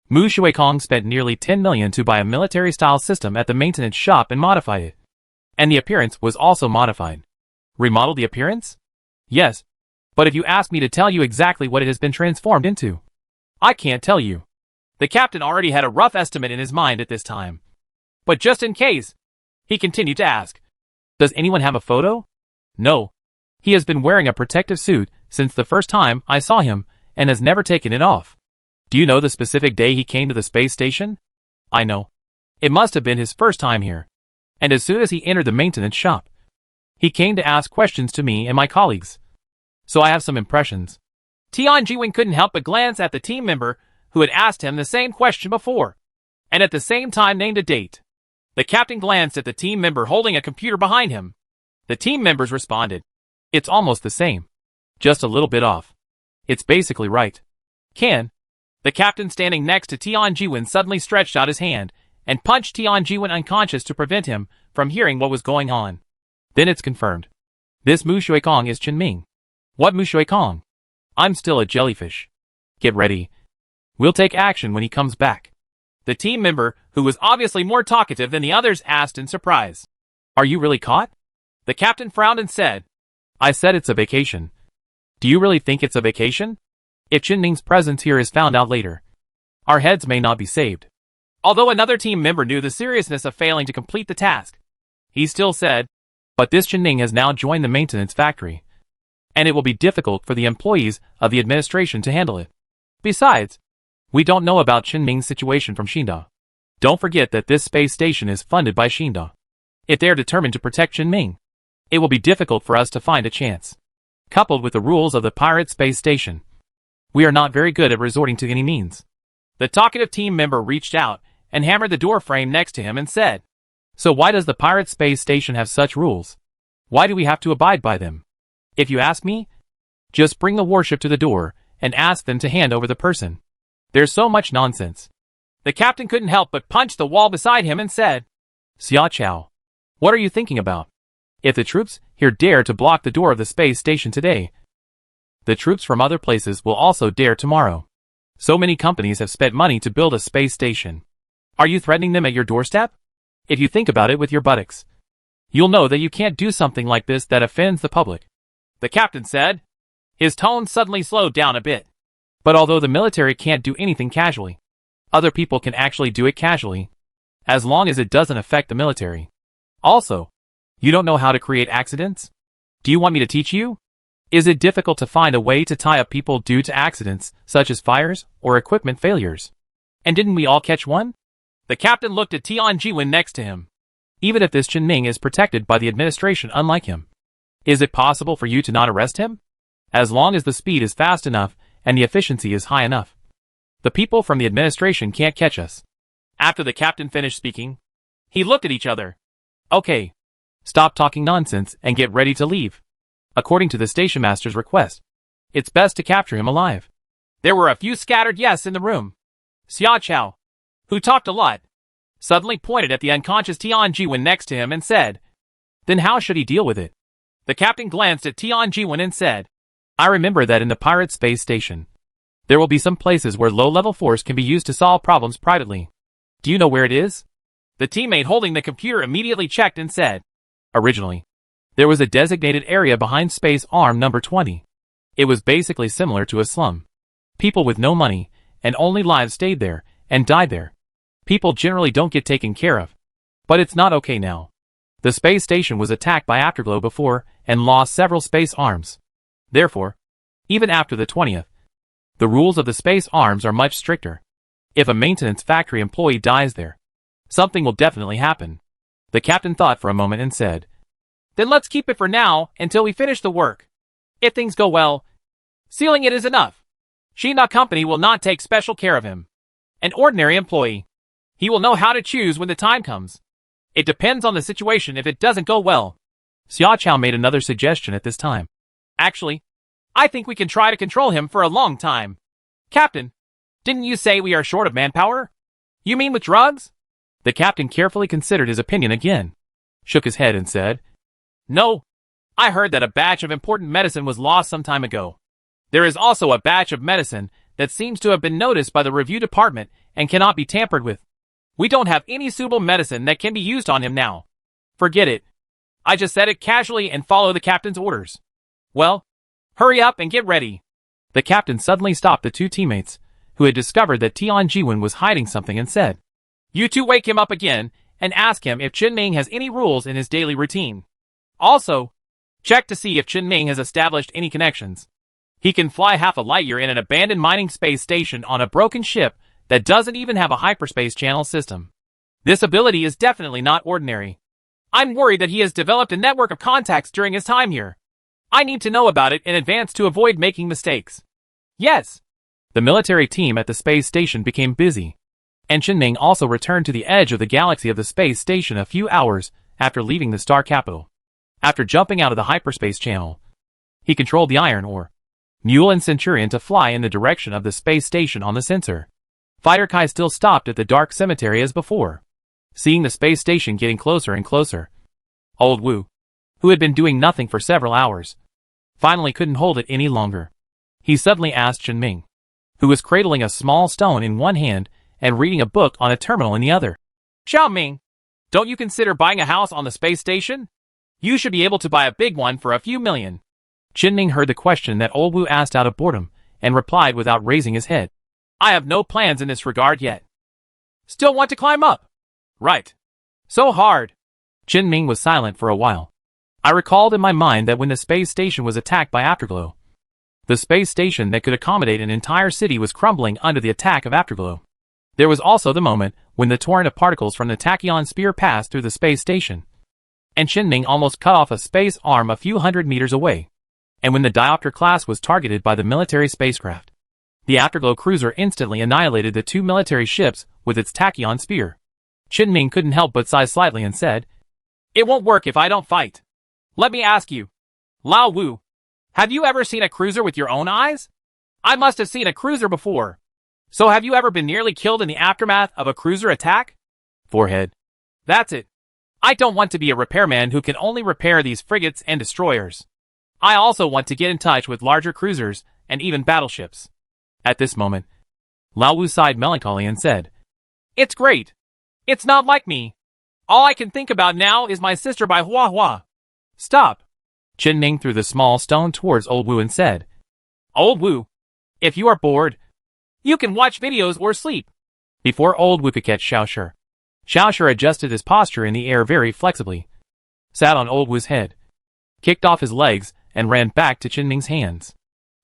Mu Shuikong spent nearly 10 million to buy a military-style system at the maintenance shop and modify it. And the appearance was also modified. Remodel the appearance? Yes. But if you ask me to tell you exactly what it has been transformed into, I can't tell you. The captain already had a rough estimate in his mind at this time. But just in case, he continued to ask, "Does anyone have a photo?" "No. He has been wearing a protective suit since the first time I saw him and has never taken it off." "Do you know the specific day he came to the space station?" "I know. It must have been his first time here. and as soon as he entered the maintenance shop, he came to ask questions to me and my colleagues. So I have some impressions. Tian Jiwen couldn't help but glance at the team member who had asked him the same question before, and at the same time named a date. The captain glanced at the team member holding a computer behind him. The team members responded, "It's almost the same. Just a little bit off. It's basically right." Can. The captain standing next to Tian Jiwen suddenly stretched out his hand and punched Tian Jiwen unconscious to prevent him from hearing what was going on. Then it's confirmed. This Mu Shuikong is Chen Ming. What Mu Shuikong? I'm still a jellyfish. Get ready. We'll take action when he comes back. The team member, who was obviously more talkative than the others, asked in surprise. Are you really caught? The captain frowned and said, I said it's a vacation. Do you really think it's a vacation? If Chen Ming's presence here is found out later, our heads may not be saved. Although another team member knew the seriousness of failing to complete the task, he still said, but this Chen Ming has now joined the maintenance factory, and it will be difficult for the employees of the administration to handle it. Besides, we don't know about Chen Ming's situation from Xinda. Don't forget that this space station is funded by Xinda. If they are determined to protect Chen Ming, it will be difficult for us to find a chance. Coupled with the rules of the pirate space station, we are not very good at resorting to any means. The talkative team member reached out and hammered the door frame next to him and said, So why does the pirate space station have such rules? Why do we have to abide by them? If you ask me, just bring the warship to the door and ask them to hand over the person. There's so much nonsense. The captain couldn't help but punch the wall beside him and said, Xia Chao, what are you thinking about? If the troops here dare to block the door of the space station today, the troops from other places will also dare tomorrow. So many companies have spent money to build a space station. Are you threatening them at your doorstep? If you think about it with your buttocks, you'll know that you can't do something like this that offends the public. The captain said. His tone suddenly slowed down a bit. But although the military can't do anything casually, other people can actually do it casually, as long as it doesn't affect the military. Also, you don't know how to create accidents? Do you want me to teach you? Is it difficult to find a way to tie up people due to accidents, such as fires or equipment failures? And didn't we all catch one? The captain looked at Tian Jiwen next to him. Even if this Chen Ming is protected by the administration unlike him, is it possible for you to not arrest him? As long as the speed is fast enough and the efficiency is high enough, the people from the administration can't catch us. After the captain finished speaking, he looked at each other. Okay. Stop talking nonsense and get ready to leave. According to the station master's request, it's best to capture him alive. There were a few scattered yes in the room. Xia Chao, who talked a lot, suddenly pointed at the unconscious Tian Jiwen next to him and said, Then how should he deal with it? The captain glanced at Tian Jiwen and said, I remember that in the pirate space station, there will be some places where low-level force can be used to solve problems privately. Do you know where it is? The teammate holding the computer immediately checked and said, Originally, there was a designated area behind Space Arm number 20. It was basically similar to a slum. People with no money and only lives stayed there and died there. People generally don't get taken care of. But it's not okay now. The space station was attacked by Afterglow before and lost several space arms. Therefore, even after the 20th, the rules of the space arms are much stricter. If a maintenance factory employee dies there, something will definitely happen. The captain thought for a moment and said, Then let's keep it for now until we finish the work. If things go well, sealing it is enough. Xinda Company will not take special care of him. An ordinary employee. He will know how to choose when the time comes. It depends on the situation if it doesn't go well. Xia Chao made another suggestion at this time. Actually, I think we can try to control him for a long time. Captain, didn't you say we are short of manpower? You mean with drugs? The captain carefully considered his opinion again, shook his head and said, No, I heard that a batch of important medicine was lost some time ago. There is also a batch of medicine that seems to have been noticed by the review department and cannot be tampered with. We don't have any suitable medicine that can be used on him now. Forget it. I just said it casually and follow the captain's orders. Well, hurry up and get ready. The captain suddenly stopped the two teammates, who had discovered that Tian Jiwen was hiding something and said, You two wake him up again and ask him if Chen Ming has any rules in his daily routine. Also, check to see if Chen Ming has established any connections. He can fly half a light year in an abandoned mining space station on a broken ship that doesn't even have a hyperspace channel system. This ability is definitely not ordinary. I'm worried that he has developed a network of contacts during his time here. I need to know about it in advance to avoid making mistakes. Yes. The military team at the space station became busy, and Chinming also returned to the edge of the galaxy of the space station a few hours after leaving the star capital. After jumping out of the hyperspace channel, he controlled the iron ore, mule and Centurion to fly in the direction of the space station on the sensor. Fighter Kai still stopped at the dark cemetery as before, seeing the space station getting closer and closer. Old Wu, who had been doing nothing for several hours, finally couldn't hold it any longer. He suddenly asked Chinming, who was cradling a small stone in one hand and reading a book on a terminal in the other. Xiao Ming, don't you consider buying a house on the space station? You should be able to buy a big one for a few million. Chinming heard the question that Old Wu asked out of boredom and replied without raising his head. I have no plans in this regard yet. Still want to climb up? Right. So hard. Chinming was silent for a while. I recalled in my mind that when the space station was attacked by Afterglow, the space station that could accommodate an entire city was crumbling under the attack of Afterglow. There was also the moment when the torrent of particles from the tachyon spear passed through the space station, and Chinming almost cut off a space arm a few hundred meters away, and when the Diopter class was targeted by the military spacecraft. The Afterglow cruiser instantly annihilated the two military ships with its tachyon spear. Chinming couldn't help but sigh slightly and said, It won't work if I don't fight. Let me ask you, Lao Wu, have you ever seen a cruiser with your own eyes? I must have seen a cruiser before. So have you ever been nearly killed in the aftermath of a cruiser attack? Forehead. That's it. I don't want to be a repairman who can only repair these frigates and destroyers. I also want to get in touch with larger cruisers and even battleships. At this moment, Lao Wu sighed melancholy and said, It's great. It's not like me. All I can think about now is my sister by Hua Hua. Stop. Chinming threw the small stone towards Old Wu and said, Old Wu, if you are bored, you can watch videos or sleep. Before Old Wu could catch Xiaoshi, Xiaoshi adjusted his posture in the air very flexibly, sat on Old Wu's head, kicked off his legs, and ran back to Chinming's hands.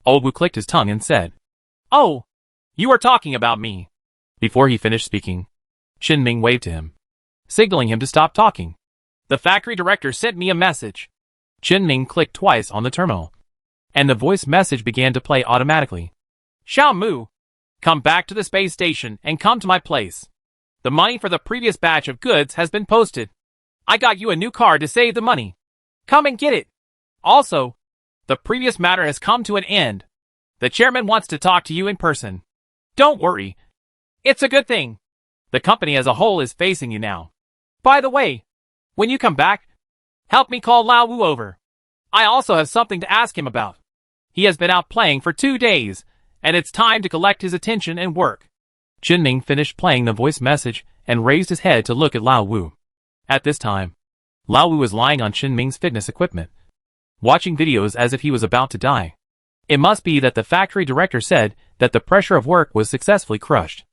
Old Wu clicked his tongue and said, Oh, you are talking about me. Before he finished speaking, Chinming waved to him, signaling him to stop talking. The factory director sent me a message. Chinming clicked twice on the terminal, and the voice message began to play automatically. Xiao Mu, come back to the space station and come to my place. The money for the previous batch of goods has been posted. I got you a new card to save the money. Come and get it. Also, the previous matter has come to an end. The chairman wants to talk to you in person. Don't worry. It's a good thing. The company as a whole is facing you now. By the way, when you come back, help me call Lao Wu over. I also have something to ask him about. He has been out playing for 2 days, and it's time to collect his attention and work. Chinming finished playing the voice message and raised his head to look at Lao Wu. At this time, Lao Wu was lying on Chinming's fitness equipment, watching videos as if he was about to die. It must be that the factory director said that the pressure of work was successfully crushed.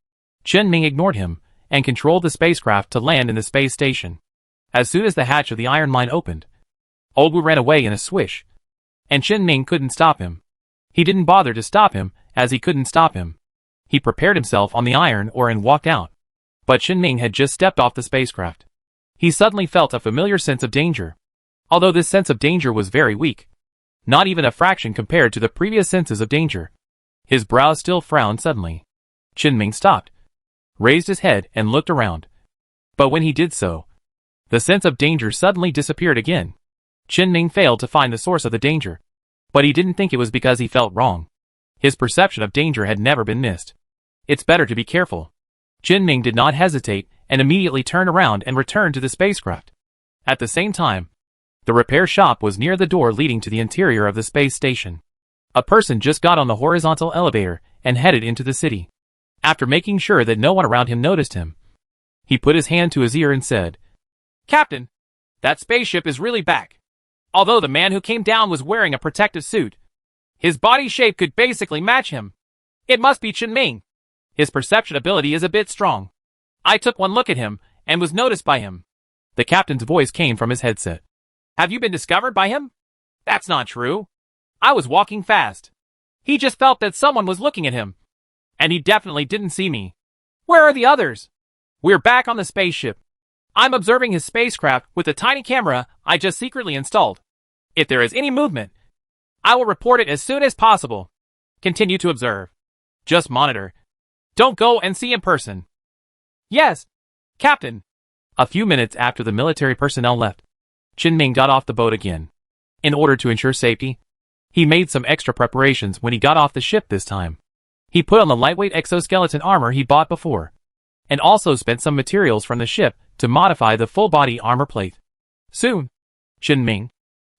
Chinming ignored him and controlled the spacecraft to land in the space station. As soon as the hatch of the iron mine opened, Old Wu ran away in a swish, and Chinming couldn't stop him. He didn't bother to stop him, as he couldn't stop him. He prepared himself on the iron ore and walked out. But Chinming had just stepped off the spacecraft. He suddenly felt a familiar sense of danger. Although this sense of danger was very weak, not even a fraction compared to the previous senses of danger. His brows still frowned suddenly. Chinming stopped, raised his head and looked around. But when he did so, the sense of danger suddenly disappeared again. Chinming failed to find the source of the danger, but he didn't think it was because he felt wrong. His perception of danger had never been missed. It's better to be careful. Chinming did not hesitate and immediately turned around and returned to the spacecraft. At the same time, the repair shop was near the door leading to the interior of the space station. A person just got on the horizontal elevator and headed into the city. After making sure that no one around him noticed him, he put his hand to his ear and said, Captain, that spaceship is really back. Although the man who came down was wearing a protective suit, his body shape could basically match him. It must be Chinming. His perception ability is a bit strong. I took one look at him and was noticed by him. The captain's voice came from his headset. Have you been discovered by him? That's not true. I was walking fast. He just felt that someone was looking at him. And he definitely didn't see me. Where are the others? We're back on the spaceship. I'm observing his spacecraft with the tiny camera I just secretly installed. If there is any movement, I will report it as soon as possible. Continue to observe. Just monitor. Don't go and see in person. Yes, Captain. A few minutes after the military personnel left, Qin got off the boat again. In order to ensure safety, he made some extra preparations when he got off the ship this time. He put on the lightweight exoskeleton armor he bought before, and also spent some materials from the ship to modify the full-body armor plate. Soon, Qin,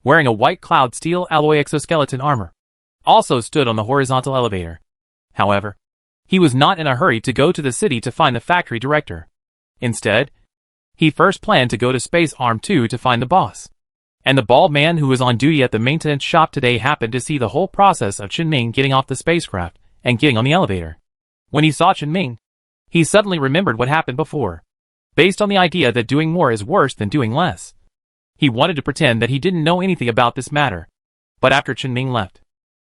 wearing a white cloud steel alloy exoskeleton armor, also stood on the horizontal elevator. However, he was not in a hurry to go to the city to find the factory director. Instead, he first planned to go to Space Arm 2 to find the boss. And the bald man who was on duty at the maintenance shop today happened to see the whole process of Qin getting off the spacecraft and getting on the elevator. When he saw Qin, he suddenly remembered what happened before, based on the idea that doing more is worse than doing less. He wanted to pretend that he didn't know anything about this matter. But after Qin left,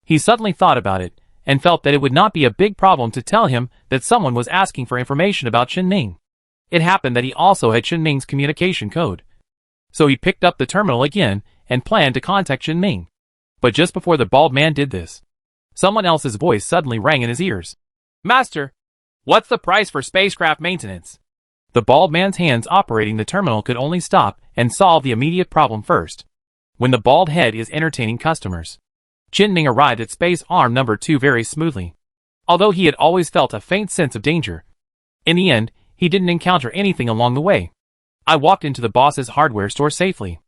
he suddenly thought about it and felt that it would not be a big problem to tell him that someone was asking for information about Qin. It happened that he also had Qin's communication code. So he picked up the terminal again and planned to contact Qin. But just before the bald man did this, someone else's voice suddenly rang in his ears. Master, what's the price for spacecraft maintenance? The bald man's hands operating the terminal could only stop and solve the immediate problem first. When the bald head is entertaining customers, Qin arrived at Space Arm number 2 very smoothly. Although he had always felt a faint sense of danger, in the end, he didn't encounter anything along the way. I walked into the boss's hardware store safely.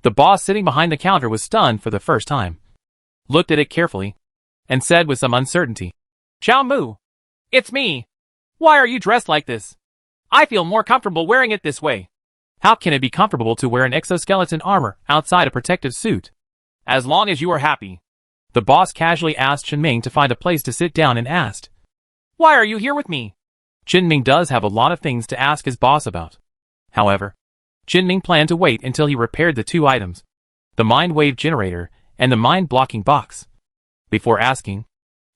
The boss sitting behind the counter was stunned for the first time, looked at it carefully, and said with some uncertainty, Xiao Mu, it's me. Why are you dressed like this? I feel more comfortable wearing it this way. How can it be comfortable to wear an exoskeleton armor outside a protective suit? As long as you are happy. The boss casually asked Qin to find a place to sit down and asked, Why are you here with me? Qin does have a lot of things to ask his boss about. However, Qin planned to wait until he repaired the 2 items, the mind wave generator and the mind blocking box, before asking.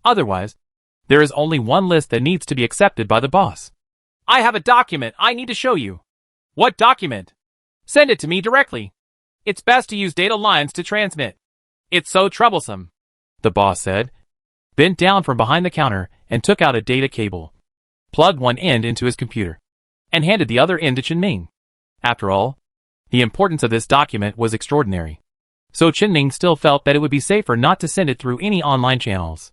Otherwise, there is only one list that needs to be accepted by the boss. I have a document I need to show you. What document? Send it to me directly. It's best to use data lines to transmit. It's so troublesome, the boss said, bent down from behind the counter and took out a data cable, plugged one end into his computer, and handed the other end to Qin. After all, the importance of this document was extraordinary. So Qin still felt that it would be safer not to send it through any online channels.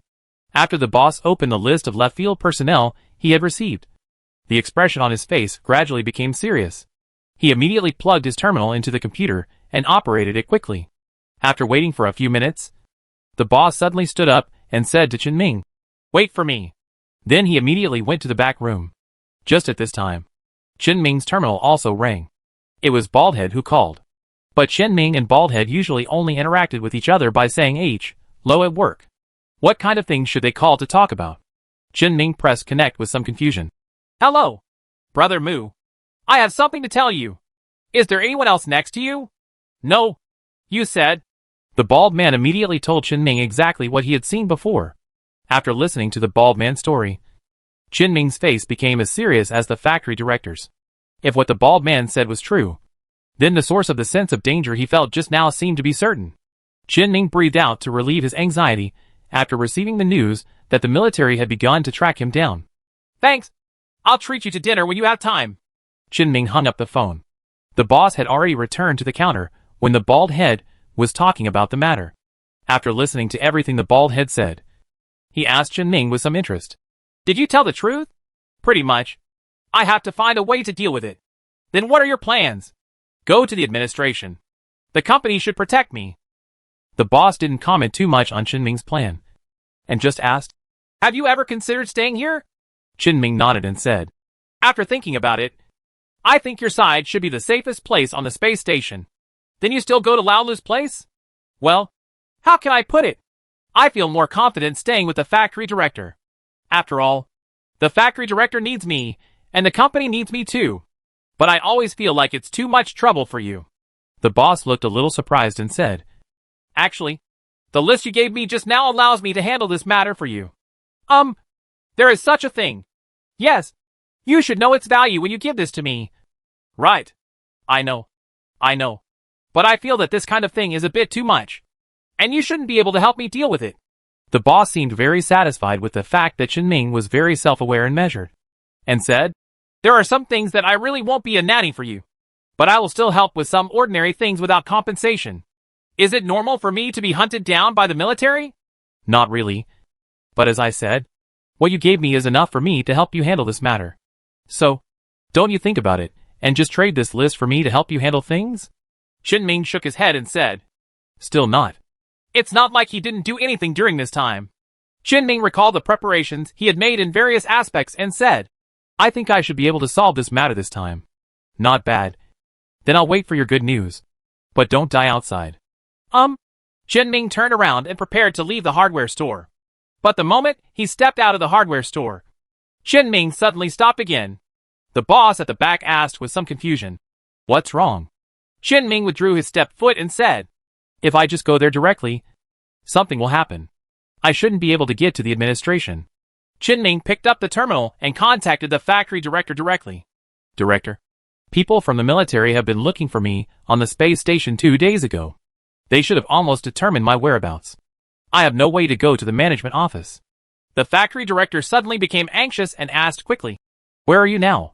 After the boss opened the list of left-field personnel he had received, the expression on his face gradually became serious. He immediately plugged his terminal into the computer and operated it quickly. After waiting for a few minutes, the boss suddenly stood up and said to Qin, Wait for me. Then he immediately went to the back room. Just at this time, Qin's terminal also rang. It was Baldhead who called. But Qin and Baldhead usually only interacted with each other by saying hello at work. What kind of things should they call to talk about? Qin pressed connect with some confusion. Hello, Brother Mu. I have something to tell you. Is there anyone else next to you? No, you said. The bald man immediately told Qin exactly what he had seen before. After listening to the bald man's story, Qin's face became as serious as the factory director's. If what the bald man said was true, then the source of the sense of danger he felt just now seemed to be certain. Qin breathed out to relieve his anxiety after receiving the news that the military had begun to track him down. Thanks. I'll treat you to dinner when you have time. Qin hung up the phone. The boss had already returned to the counter when the bald head was talking about the matter. After listening to everything the bald head said, he asked Qin with some interest. Did you tell the truth? Pretty much. I have to find a way to deal with it. Then what are your plans? Go to the administration. The company should protect me. The boss didn't comment too much on Qin's plan, and just asked, Have you ever considered staying here? Qin nodded and said, After thinking about it, I think your side should be the safest place on the space station. Then you still go to Laolu's place? Well, how can I put it? I feel more confident staying with the factory director. After all, the factory director needs me, and the company needs me too. But I always feel like it's too much trouble for you. The boss looked a little surprised and said, Actually, the list you gave me just now allows me to handle this matter for you. There is such a thing. Yes, you should know its value when you give this to me. Right. I know. I know. But I feel that this kind of thing is a bit too much. And you shouldn't be able to help me deal with it. The boss seemed very satisfied with the fact that Chen-Ming was very self-aware and measured, and said, "There are some things that I really won't be a nanny for you. But I will still help with some ordinary things without compensation. Is it normal for me to be hunted down by the military?" "Not really. But as I said, what you gave me is enough for me to help you handle this matter. So, don't you think about it, and just trade this list for me to help you handle things?" Chen-Ming shook his head and said, "Still not." It's not like he didn't do anything during this time. Chen-Ming recalled the preparations he had made in various aspects and said, "I think I should be able to solve this matter this time." "Not bad. Then I'll wait for your good news. But don't die outside." Chen-Ming turned around and prepared to leave the hardware store. But the moment he stepped out of the hardware store, Chen-Ming suddenly stopped again. The boss at the back asked with some confusion, "What's wrong?" Chen-Ming withdrew his step foot and said, "If I just go there directly, something will happen. I shouldn't be able to get to the administration." Chen-Ming picked up the terminal and contacted the factory director directly. "Director, people from the military have been looking for me on the space station 2 days ago. They should have almost determined my whereabouts. I have no way to go to the management office." The factory director suddenly became anxious and asked quickly, "Where are you now?"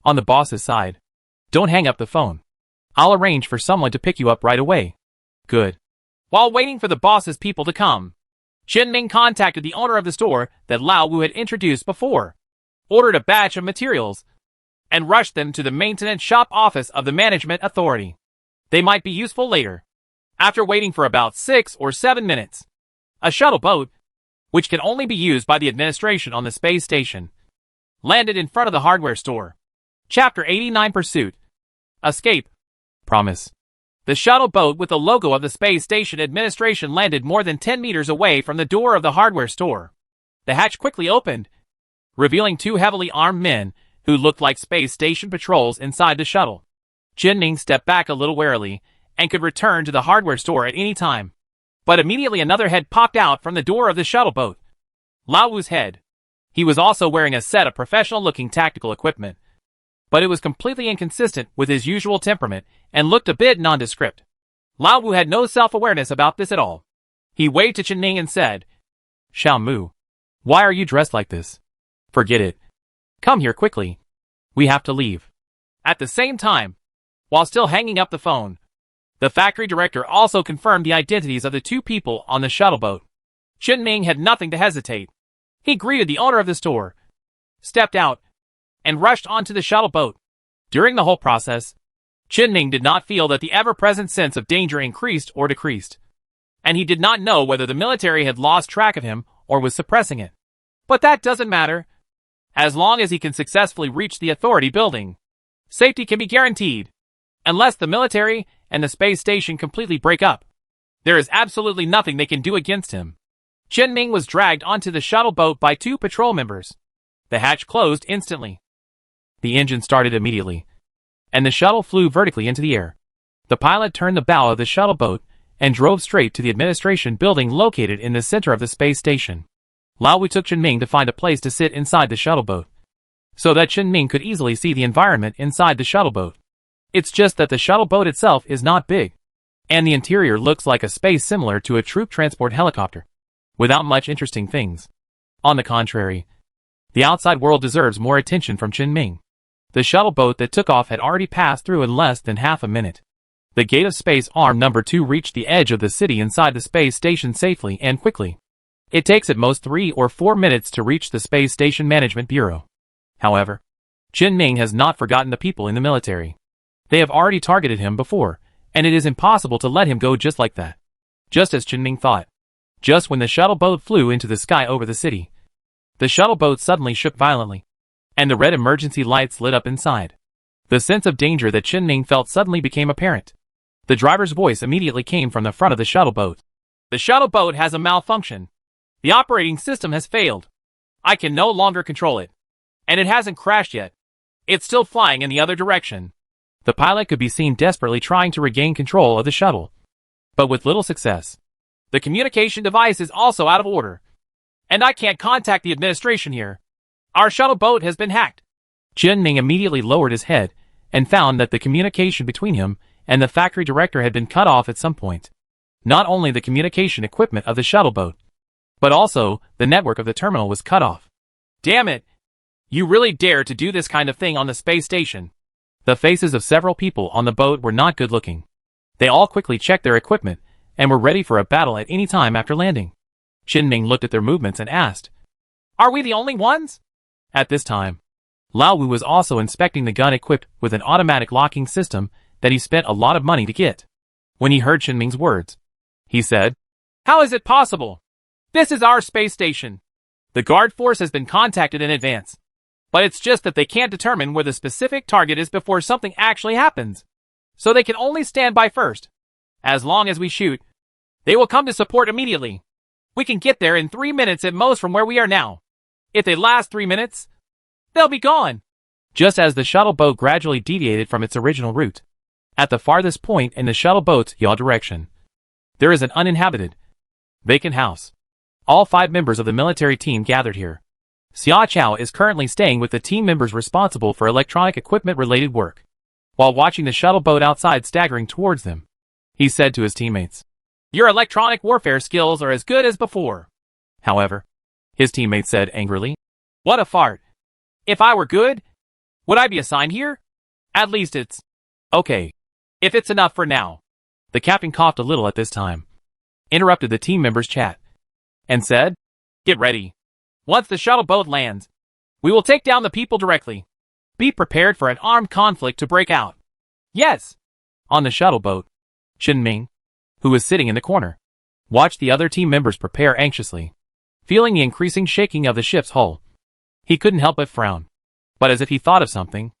"On the boss's side." "Don't hang up the phone. I'll arrange for someone to pick you up right away." "Good." While waiting for the boss's people to come, Chen-Ming contacted the owner of the store that Lao Wu had introduced before, ordered a batch of materials, and rushed them to the maintenance shop office of the management authority. They might be useful later. After waiting for about 6 or 7 minutes, a shuttle boat, which can only be used by the administration on the space station, landed in front of the hardware store. Chapter 89 Pursuit. Escape. Promise. The shuttle boat with the logo of the space station administration landed more than 10 meters away from the door of the hardware store. The hatch quickly opened, revealing 2 heavily armed men who looked like space station patrols inside the shuttle. Chen-Ming stepped back a little warily and could return to the hardware store at any time. But immediately another head popped out from the door of the shuttle boat. Lao Wu's head. He was also wearing a set of professional-looking tactical equipment, but it was completely inconsistent with his usual temperament and looked a bit nondescript. Lao Wu had no self-awareness about this at all. He waved to Chen-Ming and said, "Xiao Mu, why are you dressed like this? Forget it. Come here quickly. We have to leave." At the same time, while still hanging up the phone, the factory director also confirmed the identities of the 2 people on the shuttle boat. Chen-Ming had nothing to hesitate. He greeted the owner of the store, stepped out, and rushed onto the shuttle boat. During the whole process, Chen-Ming did not feel that the ever-present sense of danger increased or decreased, and he did not know whether the military had lost track of him or was suppressing it. But that doesn't matter. As long as he can successfully reach the authority building, safety can be guaranteed. Unless the military and the space station completely break up, there is absolutely nothing they can do against him. Chen-Ming was dragged onto the shuttle boat by 2 patrol members. The hatch closed instantly. The engine started immediately, and the shuttle flew vertically into the air. The pilot turned the bow of the shuttle boat and drove straight to the administration building located in the center of the space station. Lao Wu took Chen-Ming to find a place to sit inside the shuttle boat, so that Chen-Ming could easily see the environment inside the shuttle boat. It's just that the shuttle boat itself is not big, and the interior looks like a space similar to a troop transport helicopter, without much interesting things. On the contrary, the outside world deserves more attention from Chen-Ming. The shuttle boat that took off had already passed through in less than half a minute. The gate of space arm number 2 reached the edge of the city inside the space station safely and quickly. It takes at most 3 or 4 minutes to reach the Space Station Management Bureau. However, Chen-Ming has not forgotten the people in the military. They have already targeted him before, and it is impossible to let him go just like that. Just as Chen-Ming thought. Just when the shuttle boat flew into the sky over the city, the shuttle boat suddenly shook violently, and the red emergency lights lit up inside. The sense of danger that Chen-Ming felt suddenly became apparent. The driver's voice immediately came from the front of the shuttle boat. "The shuttle boat has a malfunction. The operating system has failed. I can no longer control it. And it hasn't crashed yet. It's still flying in the other direction." The pilot could be seen desperately trying to regain control of the shuttle, but with little success. "The communication device is also out of order, and I can't contact the administration here. Our shuttle boat has been hacked." Chen-Ming immediately lowered his head and found that the communication between him and the factory director had been cut off at some point. Not only the communication equipment of the shuttle boat, but also the network of the terminal was cut off. Damn it! You really dare to do this kind of thing on the space station. The faces of several people on the boat were not good looking. They all quickly checked their equipment and were ready for a battle at any time after landing. Qinming looked at their movements and asked, "Are we the only ones?" At this time, Lao Wu was also inspecting the gun equipped with an automatic locking system that he spent a lot of money to get. When he heard Qinming's words, he said, "How is it possible? This is our space station. The guard force has been contacted in advance. But it's just that they can't determine where the specific target is before something actually happens. So they can only stand by first. As long as we shoot, they will come to support immediately. We can get there in 3 minutes at most from where we are now. If they last 3 minutes, they'll be gone." Just as the shuttle boat gradually deviated from its original route, at the farthest point in the shuttle boat's yaw direction, there is an uninhabited, vacant house. All 5 members of the military team gathered here. Xia Chao is currently staying with the team members responsible for electronic equipment-related work. While watching the shuttle boat outside staggering towards them, he said to his teammates, "Your electronic warfare skills are as good as before." However, his teammates said angrily, "What a fart. If I were good, would I be assigned here? At least it's okay. If it's enough for now." The captain coughed a little at this time, interrupted the team members' chat, and said, "Get ready. Once the shuttle boat lands, we will take down the people directly. Be prepared for an armed conflict to break out." "Yes." On the shuttle boat, Qinming, who was sitting in the corner, watched the other team members prepare anxiously, feeling the increasing shaking of the ship's hull. He couldn't help but frown. But as if he thought of something,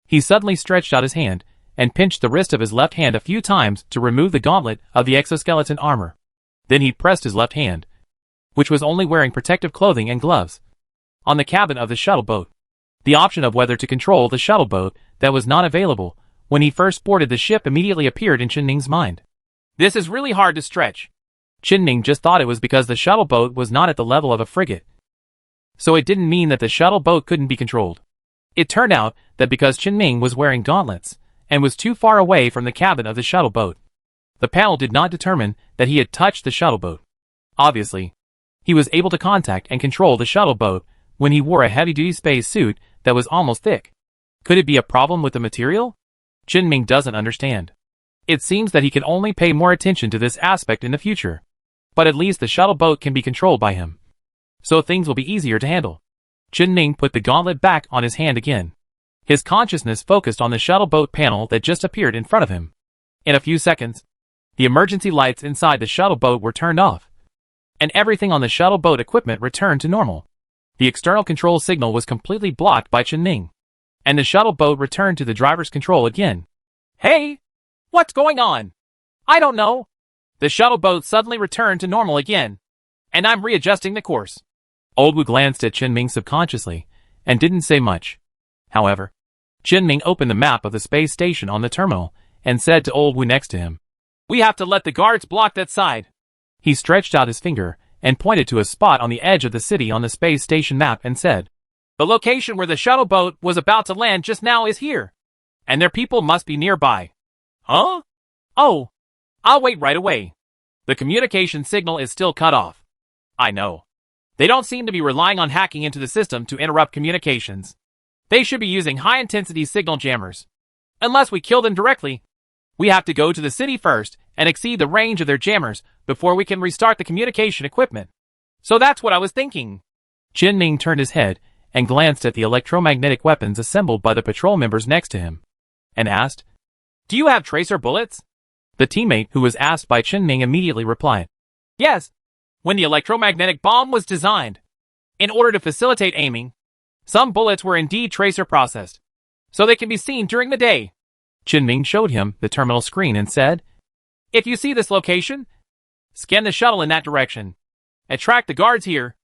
he suddenly stretched out his hand and pinched the wrist of his left hand a few times to remove the gauntlet of the exoskeleton armor. Then he pressed his left hand, which was only wearing protective clothing and gloves, on the cabin of the shuttle boat. The option of whether to control the shuttle boat that was not available when he first boarded the ship immediately appeared in Qinming's mind. This is really hard to stretch. Qinming just thought it was because the shuttle boat was not at the level of a frigate. So it didn't mean that the shuttle boat couldn't be controlled. It turned out that because Qinming was wearing gauntlets and was too far away from the cabin of the shuttle boat, the panel did not determine that he had touched the shuttle boat. Obviously, he was able to contact and control the shuttle boat when he wore a heavy-duty space suit that was almost thick. Could it be a problem with the material? Qinming doesn't understand. It seems that he can only pay more attention to this aspect in the future. But at least the shuttle boat can be controlled by him, so things will be easier to handle. Qinming put the gauntlet back on his hand again. His consciousness focused on the shuttle boat panel that just appeared in front of him. In a few seconds, the emergency lights inside the shuttle boat were turned off, and everything on the shuttle boat equipment returned to normal. The external control signal was completely blocked by Qinming, and the shuttle boat returned to the driver's control again. "Hey! What's going on?" "I don't know." The shuttle boat suddenly returned to normal again, and I'm readjusting the course. Old Wu glanced at Qinming subconsciously and didn't say much. However, Qinming opened the map of the space station on the terminal and said to Old Wu next to him, "We have to let the guards block that side." He stretched out his finger and pointed to a spot on the edge of the city on the space station map and said, "The location where the shuttle boat was about to land just now is here, and their people must be nearby." "Huh? Oh, I'll wait right away. The communication signal is still cut off." "I know. They don't seem to be relying on hacking into the system to interrupt communications. They should be using high-intensity signal jammers. Unless we kill them directly, we have to go to the city first and exceed the range of their jammers before we can restart the communication equipment. So that's what I was thinking." Qinming turned his head and glanced at the electromagnetic weapons assembled by the patrol members next to him, and asked, "Do you have tracer bullets?" The teammate who was asked by Qinming immediately replied, "Yes. When the electromagnetic bomb was designed, in order to facilitate aiming, some bullets were indeed tracer processed, so they can be seen during the day." Qinming showed him the terminal screen and said, "If you see this location, scan the shuttle in that direction, attract the guards here,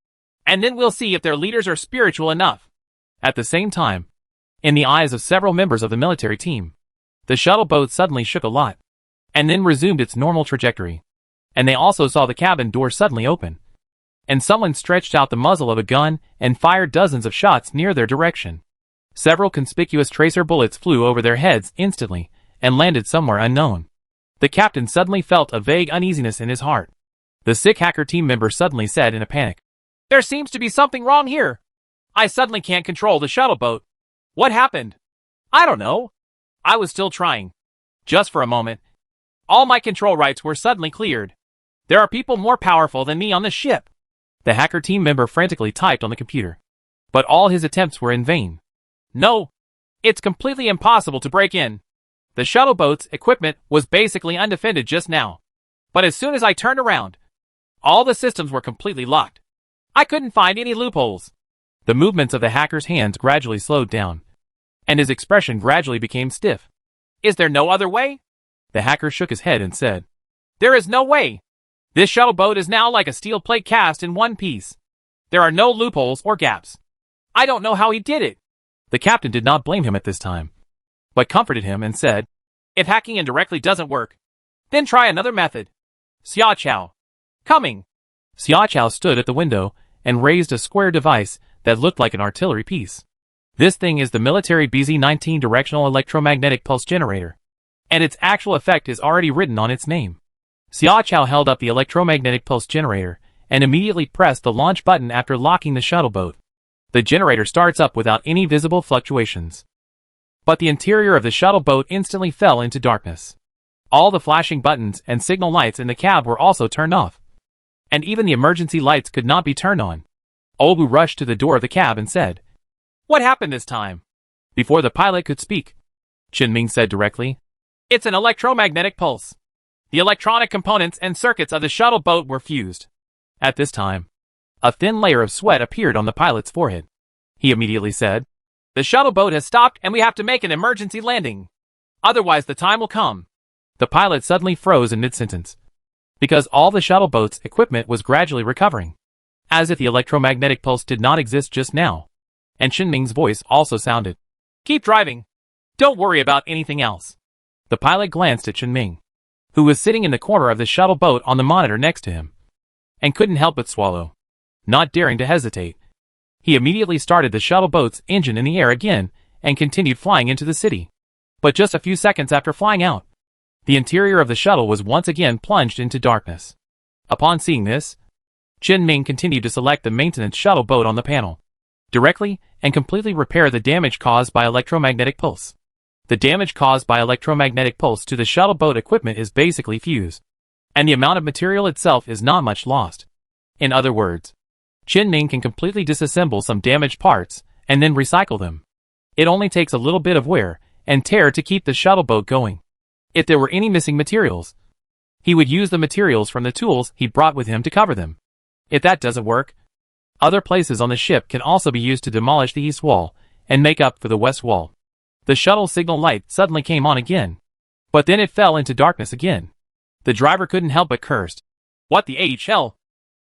and then we'll see if their leaders are spiritual enough." At the same time, in the eyes of several members of the military team, the shuttle boat suddenly shook a lot, and then resumed its normal trajectory. And they also saw the cabin door suddenly open, and someone stretched out the muzzle of a gun and fired dozens of shots near their direction. Several conspicuous tracer bullets flew over their heads instantly and landed somewhere unknown. The captain suddenly felt a vague uneasiness in his heart. The sick hacker team member suddenly said in a panic, "There seems to be something wrong here. I suddenly can't control the shuttle boat. What happened? I don't know. I was still trying. Just for a moment. All my control rights were suddenly cleared. There are people more powerful than me on the ship." The hacker team member frantically typed on the computer. But all his attempts were in vain. "No. It's completely impossible to break in. The shuttle boat's equipment was basically undefended just now. But as soon as I turned around, all the systems were completely locked. I couldn't find any loopholes." The movements of the hacker's hands gradually slowed down, and his expression gradually became stiff. "Is there no other way?" The hacker shook his head and said, "There is no way. This shuttle boat is now like a steel plate cast in one piece. There are no loopholes or gaps. I don't know how he did it." The captain did not blame him at this time, but comforted him and said, "If hacking indirectly doesn't work, then try another method. Xia Chao. Coming." Xia Chao stood at the window and raised a square device that looked like an artillery piece. This thing is the military BZ-19 directional electromagnetic pulse generator, and its actual effect is already written on its name. Xia Chao held up the electromagnetic pulse generator and immediately pressed the launch button after locking the shuttle boat. The generator starts up without any visible fluctuations. But the interior of the shuttle boat instantly fell into darkness. All the flashing buttons and signal lights in the cab were also turned off, and even the emergency lights could not be turned on. Olbu rushed to the door of the cab and said, "What happened this time?" Before the pilot could speak, Chinming said directly, "It's an electromagnetic pulse. The electronic components and circuits of the shuttle boat were fused." At this time, a thin layer of sweat appeared on the pilot's forehead. He immediately said, "The shuttle boat has stopped and we have to make an emergency landing. Otherwise the time will come." The pilot suddenly froze in mid-sentence, because all the shuttle boat's equipment was gradually recovering, as if the electromagnetic pulse did not exist just now. And Chinming's voice also sounded, "Keep driving. Don't worry about anything else." The pilot glanced at Chinming, who was sitting in the corner of the shuttle boat on the monitor next to him, and couldn't help but swallow. Not daring to hesitate, he immediately started the shuttle boat's engine in the air again and continued flying into the city. But just a few seconds after flying out, the interior of the shuttle was once again plunged into darkness. Upon seeing this, Chinming continued to select the maintenance shuttle boat on the panel, directly and completely repair the damage caused by electromagnetic pulse. The damage caused by electromagnetic pulse to the shuttle boat equipment is basically fused, and the amount of material itself is not much lost. In other words, Chinming can completely disassemble some damaged parts and then recycle them. It only takes a little bit of wear and tear to keep the shuttle boat going. If there were any missing materials, he would use the materials from the tools he brought with him to cover them. If that doesn't work, other places on the ship can also be used to demolish the east wall and make up for the west wall. The shuttle signal light suddenly came on again, but then it fell into darkness again. The driver couldn't help but curse, "What the hell?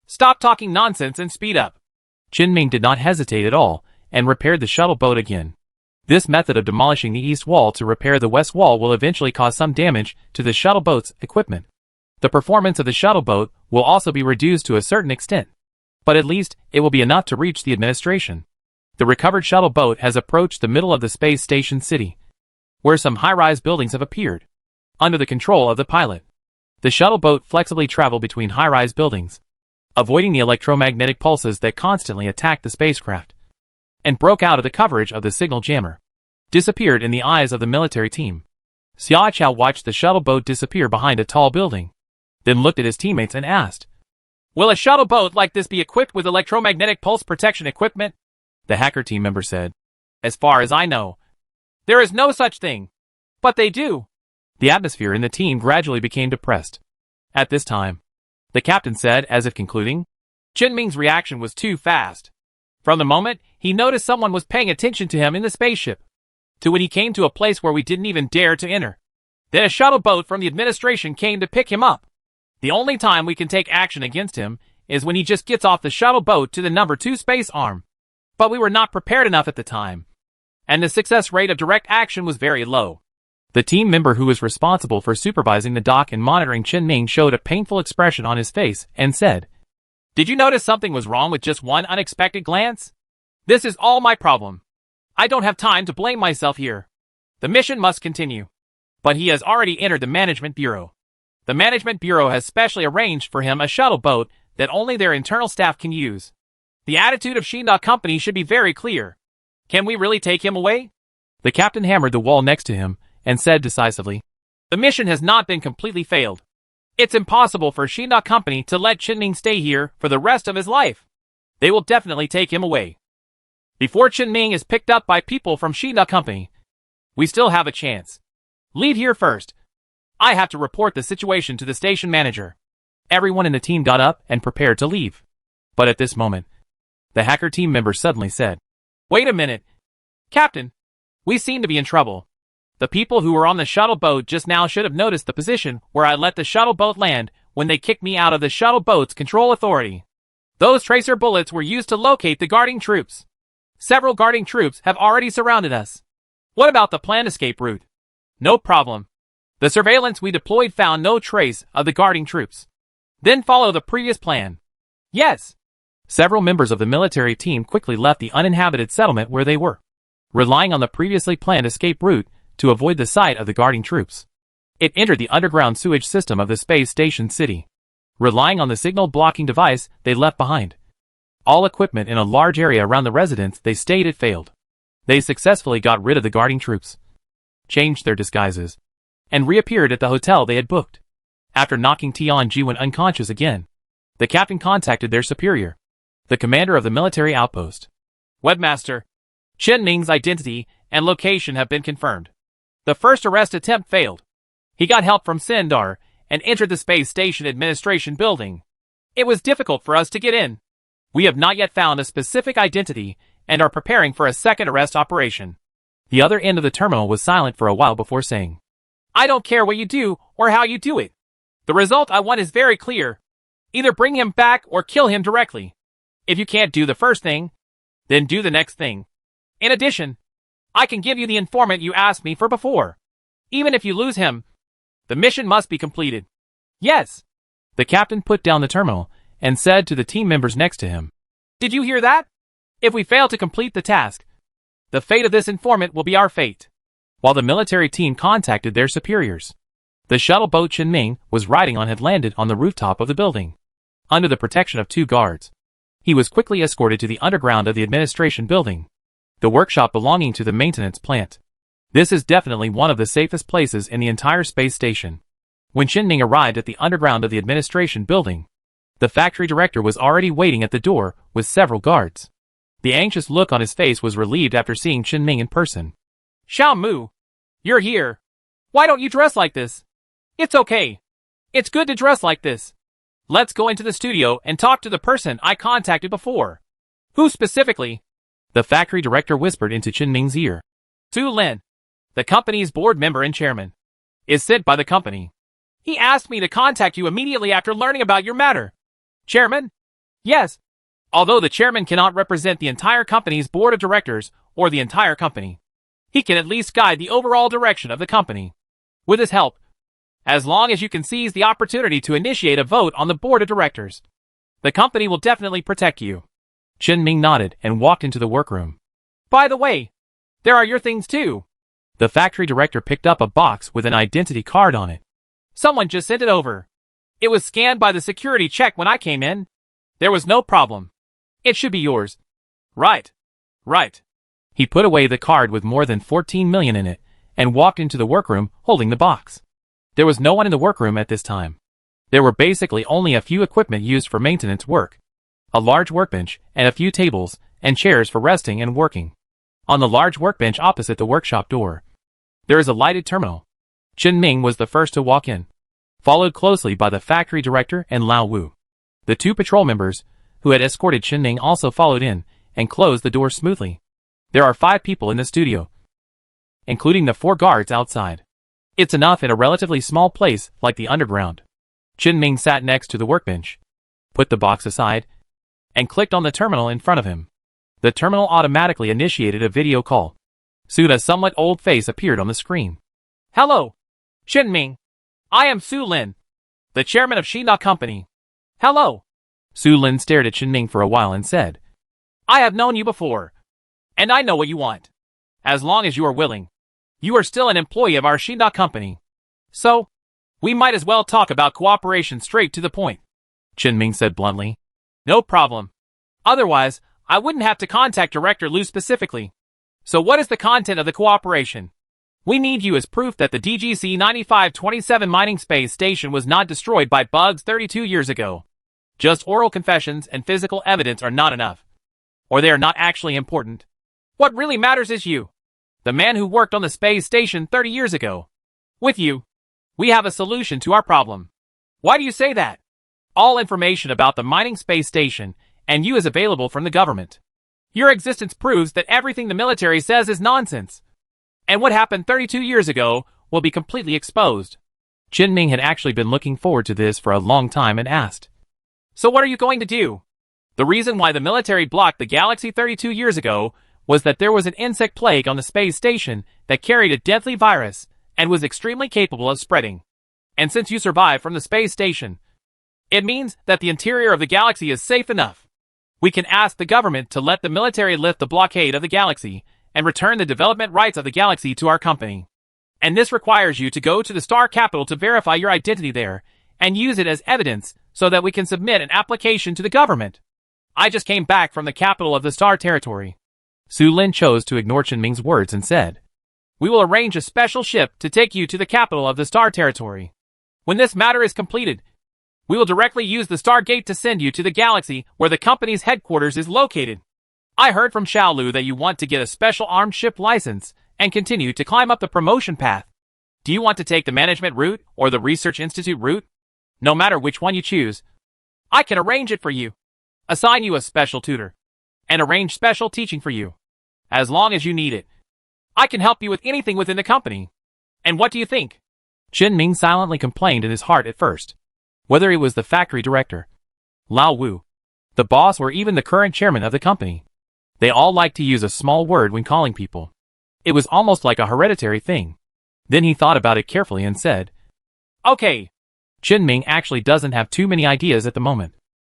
Stop talking nonsense and speed up." Chinming did not hesitate at all and repaired the shuttle boat again. This method of demolishing the east wall to repair the west wall will eventually cause some damage to the shuttle boat's equipment. The performance of the shuttle boat will also be reduced to a certain extent, but at least it will be enough to reach the administration. The recovered shuttle boat has approached the middle of the space station city, where some high-rise buildings have appeared, under the control of the pilot. The shuttle boat flexibly traveled between high-rise buildings, avoiding the electromagnetic pulses that constantly attacked the spacecraft, and broke out of the coverage of the signal jammer, disappeared in the eyes of the military team. Xia Chao watched the shuttle boat disappear behind a tall building, then looked at his teammates and asked, "Will a shuttle boat like this be equipped with electromagnetic pulse protection equipment?" The hacker team member said, "As far as I know, there is no such thing. But they do." The atmosphere in the team gradually became depressed. At this time, the captain said, as if concluding, "Chinming's reaction was too fast. From the moment he noticed someone was paying attention to him in the spaceship, to when he came to a place where we didn't even dare to enter. Then a shuttle boat from the administration came to pick him up. The only time we can take action against him is when he just gets off the shuttle boat to the number 2 space arm. But we were not prepared enough at the time, and the success rate of direct action was very low." The team member who was responsible for supervising the dock and monitoring Chinming showed a painful expression on his face and said, "Did you notice something was wrong with just one unexpected glance? This is all my problem. I don't have time to blame myself here. The mission must continue. But he has already entered the Management Bureau. The Management Bureau has specially arranged for him a shuttle boat that only their internal staff can use. The attitude of Shinra Company should be very clear. Can we really take him away? The captain hammered the wall next to him and said decisively, the mission has not been completely failed. It's impossible for Shinra Company to let Chinming stay here for the rest of his life. They will definitely take him away. Before Chinming is picked up by people from Shinra Company, we still have a chance. Leave here first. I have to report the situation to the station manager. Everyone in the team got up and prepared to leave. But at this moment, the hacker team member suddenly said, wait a minute. Captain, we seem to be in trouble. The people who were on the shuttle boat just now should have noticed the position where I let the shuttle boat land when they kicked me out of the shuttle boat's control authority. Those tracer bullets were used to locate the guarding troops. Several guarding troops have already surrounded us. What about the planned escape route? No problem. The surveillance we deployed found no trace of the guarding troops. Then follow the previous plan. Yes. Several members of the military team quickly left the uninhabited settlement where they were, relying on the previously planned escape route to avoid the sight of the guarding troops. It entered the underground sewage system of the space station city, relying on the signal blocking device they left behind. All equipment in a large area around the residence they stayed at failed. They successfully got rid of the guarding troops, changed their disguises, and reappeared at the hotel they had booked. After knocking Tian Jiwen unconscious again, the captain contacted their superior, the commander of the military outpost. Webmaster, Chinming's identity and location have been confirmed. The first arrest attempt failed. He got help from Sindar and entered the space station administration building. It was difficult for us to get in. We have not yet found a specific identity and are preparing for a second arrest operation. The other end of the terminal was silent for a while before saying, I don't care what you do or how you do it. The result I want is very clear. Either bring him back or kill him directly. If you can't do the first thing, then do the next thing. In addition, I can give you the informant you asked me for before. Even if you lose him, the mission must be completed. Yes. The captain put down the terminal and said to the team members next to him, did you hear that? If we fail to complete the task, the fate of this informant will be our fate. While the military team contacted their superiors, the shuttle boat Chinming was riding on had landed on the rooftop of the building, under the protection of 2 guards. He was quickly escorted to the underground of the administration building, the workshop belonging to the maintenance plant. This is definitely one of the safest places in the entire space station. When Chinming arrived at the underground of the administration building, the factory director was already waiting at the door with several guards. The anxious look on his face was relieved after seeing Chinming in person. Xiao Mu, you're here. Why don't you dress like this? It's okay. It's good to dress like this. Let's go into the studio and talk to the person I contacted before. Who specifically? The factory director whispered into Chinming's ear. Su Lin, the company's board member and chairman, is sent by the company. He asked me to contact you immediately after learning about your matter. Chairman? Yes. Although the chairman cannot represent the entire company's board of directors or the entire company, he can at least guide the overall direction of the company. With his help, as long as you can seize the opportunity to initiate a vote on the board of directors, the company will definitely protect you. Chinming nodded and walked into the workroom. By the way, there are your things too. The factory director picked up a box with an identity card on it. Someone just sent it over. It was scanned by the security check when I came in. There was no problem. It should be yours. Right. Right. He put away the card with more than 14 million in it and walked into the workroom holding the box. There was no one in the workroom at this time. There were basically only a few equipment used for maintenance work, a large workbench, and a few tables and chairs for resting and working. On the large workbench opposite the workshop door, there is a lighted terminal. Chinming was the first to walk in, followed closely by the factory director and Lao Wu. The 2 patrol members who had escorted Chinming also followed in and closed the door smoothly. There are 5 people in the studio, including the 4 guards outside. It's enough in a relatively small place like the underground. Chinming sat next to the workbench, put the box aside, and clicked on the terminal in front of him. The terminal automatically initiated a video call. Soon a somewhat old face appeared on the screen. Hello, Chinming. I am Su Lin, the chairman of Shinra Company. Hello. Su Lin stared at Chinming for a while and said, I have known you before, and I know what you want. As long as you are willing. You are still an employee of our Shinda company. So, we might as well talk about cooperation straight to the point, Qinming said bluntly. No problem. Otherwise, I wouldn't have to contact Director Liu specifically. So what is the content of the cooperation? We need you as proof that the DGC 9527 mining space station was not destroyed by bugs 32 years ago. Just oral confessions and physical evidence are not enough. Or they are not actually important. What really matters is you. The man who worked on the space station 30 years ago. With you, we have a solution to our problem. Why do you say that? All information about the mining space station and you is available from the government. Your existence proves that everything the military says is nonsense. And what happened 32 years ago will be completely exposed. Qinming had actually been looking forward to this for a long time and asked, So what are you going to do? The reason why the military blocked the galaxy 32 years ago was that there was an insect plague on the space station that carried a deadly virus and was extremely capable of spreading. And since you survived from the space station, it means that the interior of the galaxy is safe enough. We can ask the government to let the military lift the blockade of the galaxy and return the development rights of the galaxy to our company. And this requires you to go to the star capital to verify your identity there and use it as evidence so that we can submit an application to the government. I just came back from the capital of the star territory. Su Lin chose to ignore Qinming's words and said, We will arrange a special ship to take you to the capital of the star territory. When this matter is completed, we will directly use the Stargate to send you to the galaxy where the company's headquarters is located. I heard from Xiaolu that you want to get a special armed ship license and continue to climb up the promotion path. Do you want to take the management route or the research institute route? No matter which one you choose, I can arrange it for you. Assign you a special tutor. And arrange special teaching for you. As long as you need it. I can help you with anything within the company. And what do you think? Qinming silently complained in his heart at first. Whether it was the factory director, Lao Wu, the boss, or even the current chairman of the company, they all liked to use a small word when calling people. It was almost like a hereditary thing. Then he thought about it carefully and said, Okay. Qinming actually doesn't have too many ideas at the moment.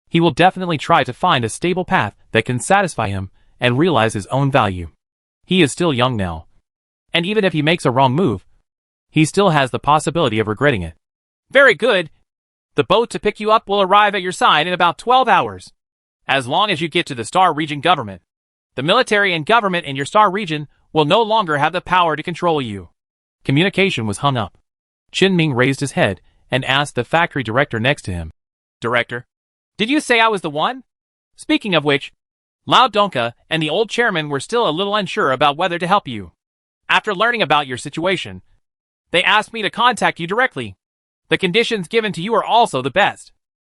He will definitely try to find a stable path that can satisfy him and realize his own value. He is still young now. And even if he makes a wrong move, he still has the possibility of regretting it. Very good. The boat to pick you up will arrive at your side in about 12 hours. As long as you get to the Star Region government, the military and government in your Star Region will no longer have the power to control you. Communication was hung up. Qinming raised his head and asked the factory director next to him. Director, did you say I was the one? Speaking of which, Lao Donka and the old chairman were still a little unsure about whether to help you. After learning about your situation, they asked me to contact you directly. The conditions given to you are also the best.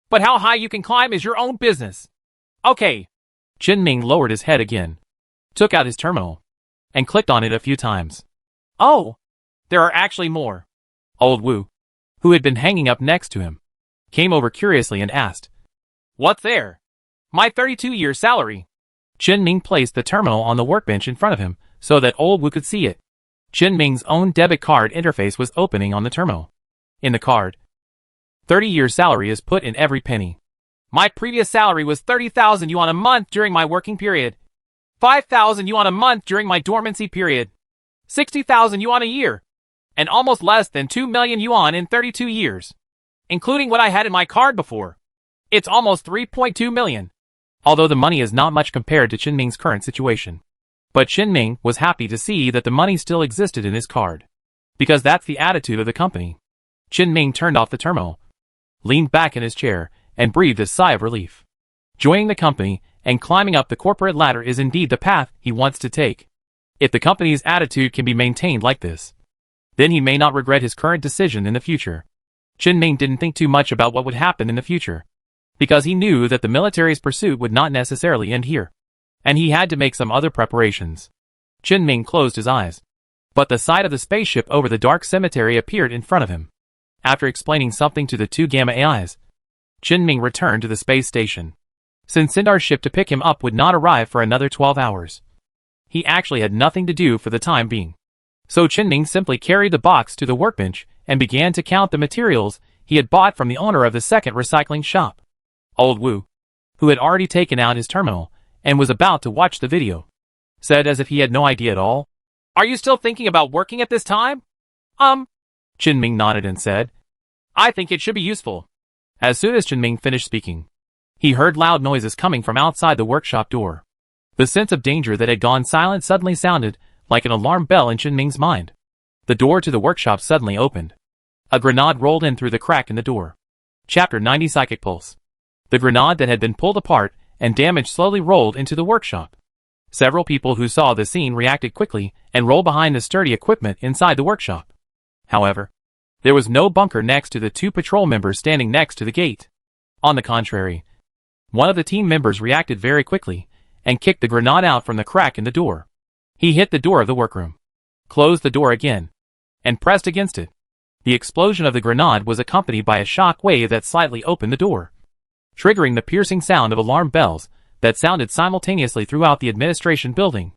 But how high you can climb is your own business. Okay. Qinming lowered his head again, took out his terminal, and clicked on it a few times. Oh, there are actually more. Old Wu, who had been hanging up next to him, came over curiously and asked, What's there? My 32-year salary. Qinming placed the terminal on the workbench in front of him so that Old Wu could see it. Qinming's own debit card interface was opening on the terminal. In the card, 30-year salary is put in every penny. My previous salary was 30,000 yuan a month during my working period, 5,000 yuan a month during my dormancy period, 60,000 yuan a year, and almost less than 2 million yuan in 32 years, including what I had in my card before. It's almost 3.2 million. Although the money is not much compared to Qinming's current situation. But Qinming was happy to see that the money still existed in his card. Because that's the attitude of the company. Qinming turned off the terminal, leaned back in his chair, and breathed a sigh of relief. Joining the company and climbing up the corporate ladder is indeed the path he wants to take. If the company's attitude can be maintained like this, then he may not regret his current decision in the future. Qinming didn't think too much about what would happen in the future, because he knew that the military's pursuit would not necessarily end here, and he had to make some other preparations. Qinming closed his eyes, but the sight of the spaceship over the dark cemetery appeared in front of him. After explaining something to the two Gamma AIs, Qinming returned to the space station. Since Sindar's ship to pick him up would not arrive for another 12 hours, he actually had nothing to do for the time being. So Qinming simply carried the box to the workbench and began to count the materials he had bought from the owner of the second recycling shop. Old Wu, who had already taken out his terminal and was about to watch the video, said as if he had no idea at all, Are you still thinking about working at this time? Chinming nodded and said, I think it should be useful. As soon as Chinming finished speaking, he heard loud noises coming from outside the workshop door. The sense of danger that had gone silent suddenly sounded like an alarm bell in Chinming's mind. The door to the workshop suddenly opened. A grenade rolled in through the crack in the door. Chapter 90 Psychic Pulse. The grenade that had been pulled apart and damaged slowly rolled into the workshop. Several people who saw the scene reacted quickly and rolled behind the sturdy equipment inside the workshop. However, there was no bunker next to the two patrol members standing next to the gate. On the contrary, one of the team members reacted very quickly and kicked the grenade out from the crack in the door. He hit the door of the workroom, closed the door again, and pressed against it. The explosion of the grenade was accompanied by a shock wave that slightly opened the door, triggering the piercing sound of alarm bells that sounded simultaneously throughout the administration building.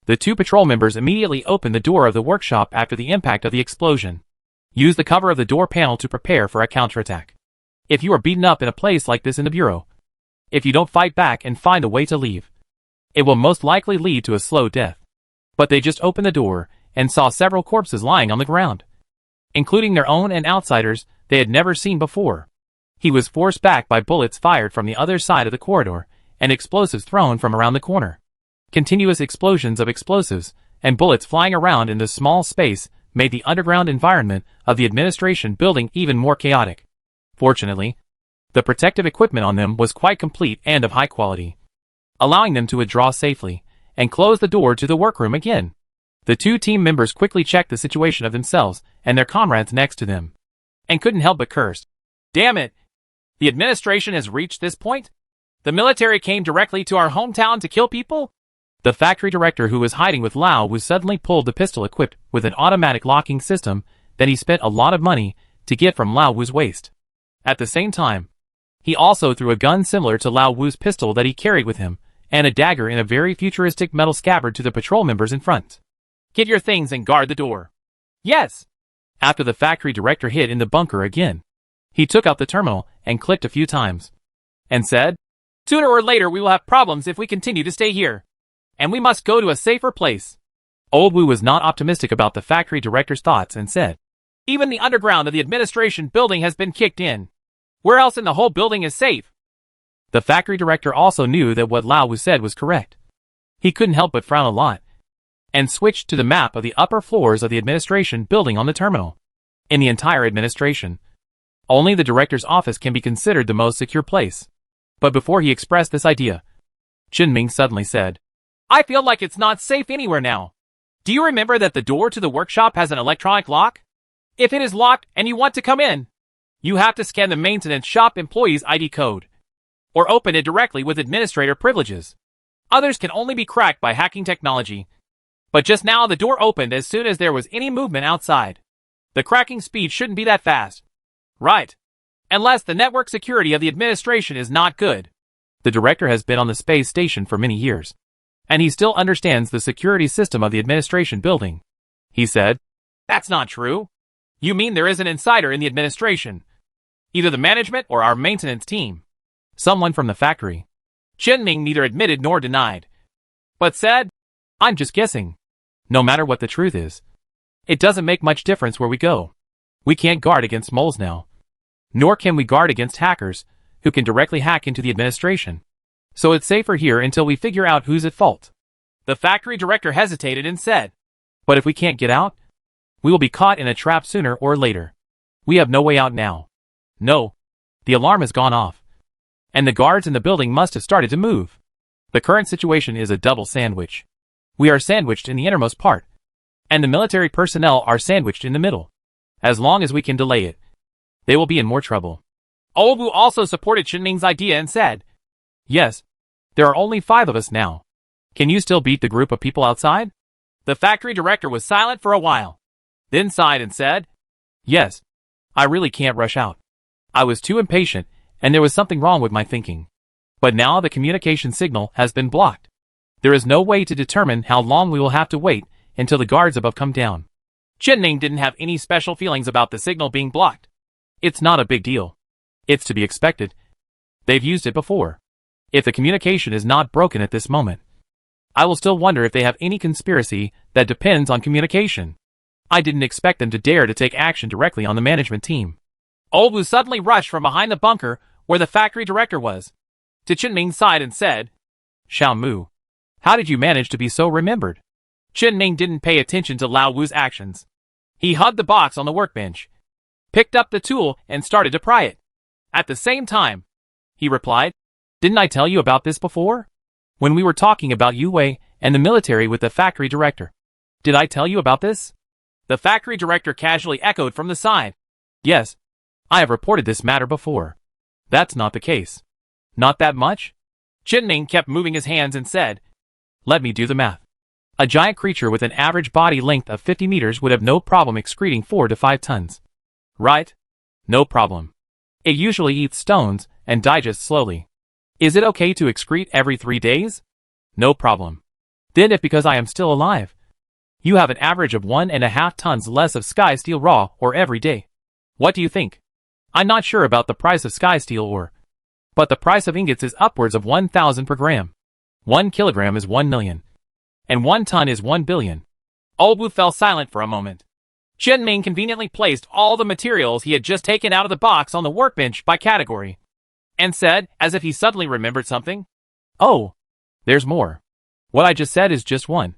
The two patrol members immediately opened the door of the workshop after the impact of the explosion. Use the cover of the door panel to prepare for a counterattack. If you are beaten up in a place like this in the bureau, if you don't fight back and find a way to leave, it will most likely lead to a slow death. But they just opened the door and saw several corpses lying on the ground, including their own and outsiders they had never seen before. He was forced back by bullets fired from the other side of the corridor and explosives thrown from around the corner. Continuous explosions of explosives and bullets flying around in this small space made the underground environment of the administration building even more chaotic. Fortunately, the protective equipment on them was quite complete and of high quality, allowing them to withdraw safely and close the door to the workroom again. The two team members quickly checked the situation of themselves and their comrades next to them, and couldn't help but curse. Damn it! The administration has reached this point? The military came directly to our hometown to kill people? The factory director, who was hiding with Lao Wu, suddenly pulled the pistol equipped with an automatic locking system that he spent a lot of money to get from Lao Wu's waist. At the same time, he also threw a gun similar to Lao Wu's pistol that he carried with him, and a dagger in a very futuristic metal scabbard to the patrol members in front. Get your things and guard the door. Yes! After the factory director hid in the bunker again, he took out the terminal and clicked a few times, and said, Sooner or later we will have problems if we continue to stay here, and we must go to a safer place. Old Wu was not optimistic about the factory director's thoughts and said, Even the underground of the administration building has been kicked in. Where else in the whole building is safe? The factory director also knew that what Lao Wu said was correct. He couldn't help but frown a lot, and switched to the map of the upper floors of the administration building on the terminal. In the entire administration, only the director's office can be considered the most secure place. But before he expressed this idea, Chinming suddenly said, I feel like it's not safe anywhere now. Do you remember that the door to the workshop has an electronic lock? If it is locked and you want to come in, you have to scan the maintenance shop employee's ID code, or open it directly with administrator privileges. Others can only be cracked by hacking technology. But just now the door opened as soon as there was any movement outside. The cracking speed shouldn't be that fast. Right. Unless the network security of the administration is not good. The director has been on the space station for many years, and he still understands the security system of the administration building. He said, That's not true. You mean there is an insider in the administration? Either the management or our maintenance team. Someone from the factory. Chinming neither admitted nor denied, but said, I'm just guessing. No matter what the truth is, it doesn't make much difference where we go. We can't guard against moles now. Nor can we guard against hackers who can directly hack into the administration. So it's safer here until we figure out who's at fault. The factory director hesitated and said, But if we can't get out, we will be caught in a trap sooner or later. We have no way out now. No. The alarm has gone off, and the guards in the building must have started to move. The current situation is a double sandwich. We are sandwiched in the innermost part, and the military personnel are sandwiched in the middle. As long as we can delay it, they will be in more trouble. Old Wu also supported Chinming's idea and said, Yes, there are only 5 of us now. Can you still beat the group of people outside? The factory director was silent for a while, then sighed and said, Yes, I really can't rush out. I was too impatient, and there was something wrong with my thinking. But now the communication signal has been blocked. There is no way to determine how long we will have to wait until the guards above come down. Chinming didn't have any special feelings about the signal being blocked. It's not a big deal. It's to be expected. They've used it before. If the communication is not broken at this moment, I will still wonder if they have any conspiracy that depends on communication. I didn't expect them to dare to take action directly on the management team. Old Wu suddenly rushed from behind the bunker where the factory director was to Qinming's side and said, "Xiao Mu, how did you manage to be so remembered?" Qinming didn't pay attention to Lao Wu's actions. He hugged the box on the workbench, picked up the tool, and started to pry it. At the same time, he replied, "Didn't I tell you about this before? When we were talking about Yu Wei and the military with the factory director. Did I tell you about this?" The factory director casually echoed from the side. "Yes, I have reported this matter before." "That's not the case." "Not that much?" Qinming kept moving his hands and said, "Let me do the math. A giant creature with an average body length of 50 meters would have no problem excreting 4 to 5 tons. Right? No problem. It usually eats stones and digests slowly. Is it okay to excrete every 3 days? No problem. Then if because I am still alive, you have an average of 1.5 tons less of sky steel raw ore every day. What do you think? I'm not sure about the price of sky steel ore, but the price of ingots is upwards of 1,000 per gram. 1 kilogram is 1 million, and 1 ton is 1 billion. Old Wu fell silent for a moment. Qinming conveniently placed all the materials he had just taken out of the box on the workbench by category, and said, as if he suddenly remembered something, "Oh, there's more. What I just said is just one.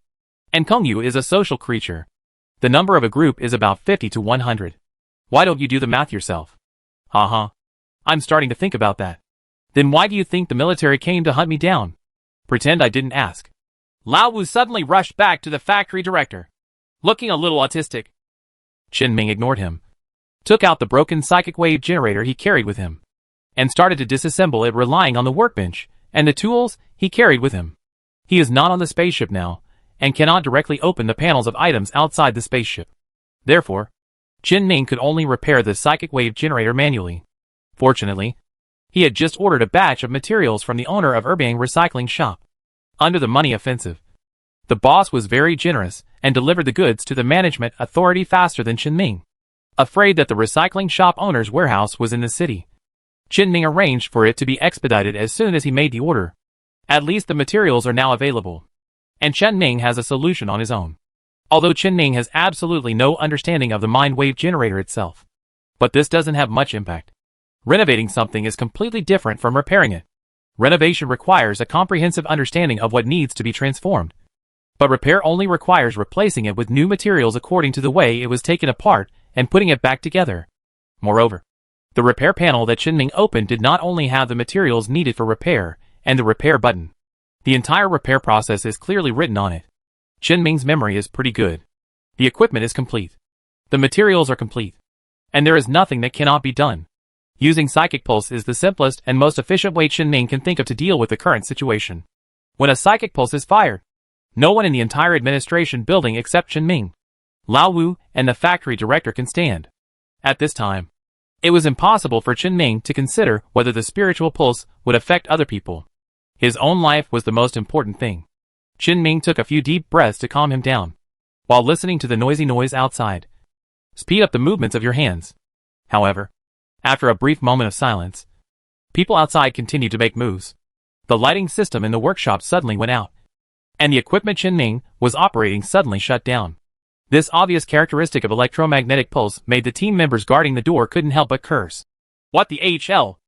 And Kongyu is a social creature. The number of a group is about 50 to 100. Why don't you do the math yourself?" "Uh-huh. I'm starting to think about that." "Then why do you think the military came to hunt me down?" "Pretend I didn't ask." Lao Wu suddenly rushed back to the factory director, looking a little autistic. Qinming ignored him, took out the broken psychic wave generator he carried with him, and started to disassemble it, relying on the workbench and the tools he carried with him. He is not on the spaceship now, and cannot directly open the panels of items outside the spaceship. Therefore, Qinming could only repair the psychic wave generator manually. Fortunately, he had just ordered a batch of materials from the owner of Urbang Recycling Shop. Under the money offensive, the boss was very generous and delivered the goods to the management authority faster than Qinming. Afraid that the recycling shop owner's warehouse was in the city, Qinming arranged for it to be expedited as soon as he made the order. At least the materials are now available, and Qinming has a solution on his own. Although Qinming has absolutely no understanding of the mind wave generator itself. But this doesn't have much impact. Renovating something is completely different from repairing it. Renovation requires a comprehensive understanding of what needs to be transformed. But repair only requires replacing it with new materials according to the way it was taken apart and putting it back together. Moreover, the repair panel that Qinming opened did not only have the materials needed for repair and the repair button. The entire repair process is clearly written on it. Qinming's memory is pretty good. The equipment is complete. The materials are complete. And there is nothing that cannot be done. Using Psychic Pulse is the simplest and most efficient way Qinming can think of to deal with the current situation. When a Psychic Pulse is fired, no one in the entire administration building except Qinming, Lao Wu, and the factory director can stand. At this time, it was impossible for Qinming to consider whether the spiritual pulse would affect other people. His own life was the most important thing. Qinming took a few deep breaths to calm him down, while listening to the noisy noise outside. Speed up the movements of your hands. However, after a brief moment of silence, people outside continued to make moves. The lighting system in the workshop suddenly went out, and the equipment Qinming was operating suddenly shut down. This obvious characteristic of electromagnetic pulse made the team members guarding the door couldn't help but curse. What the HL?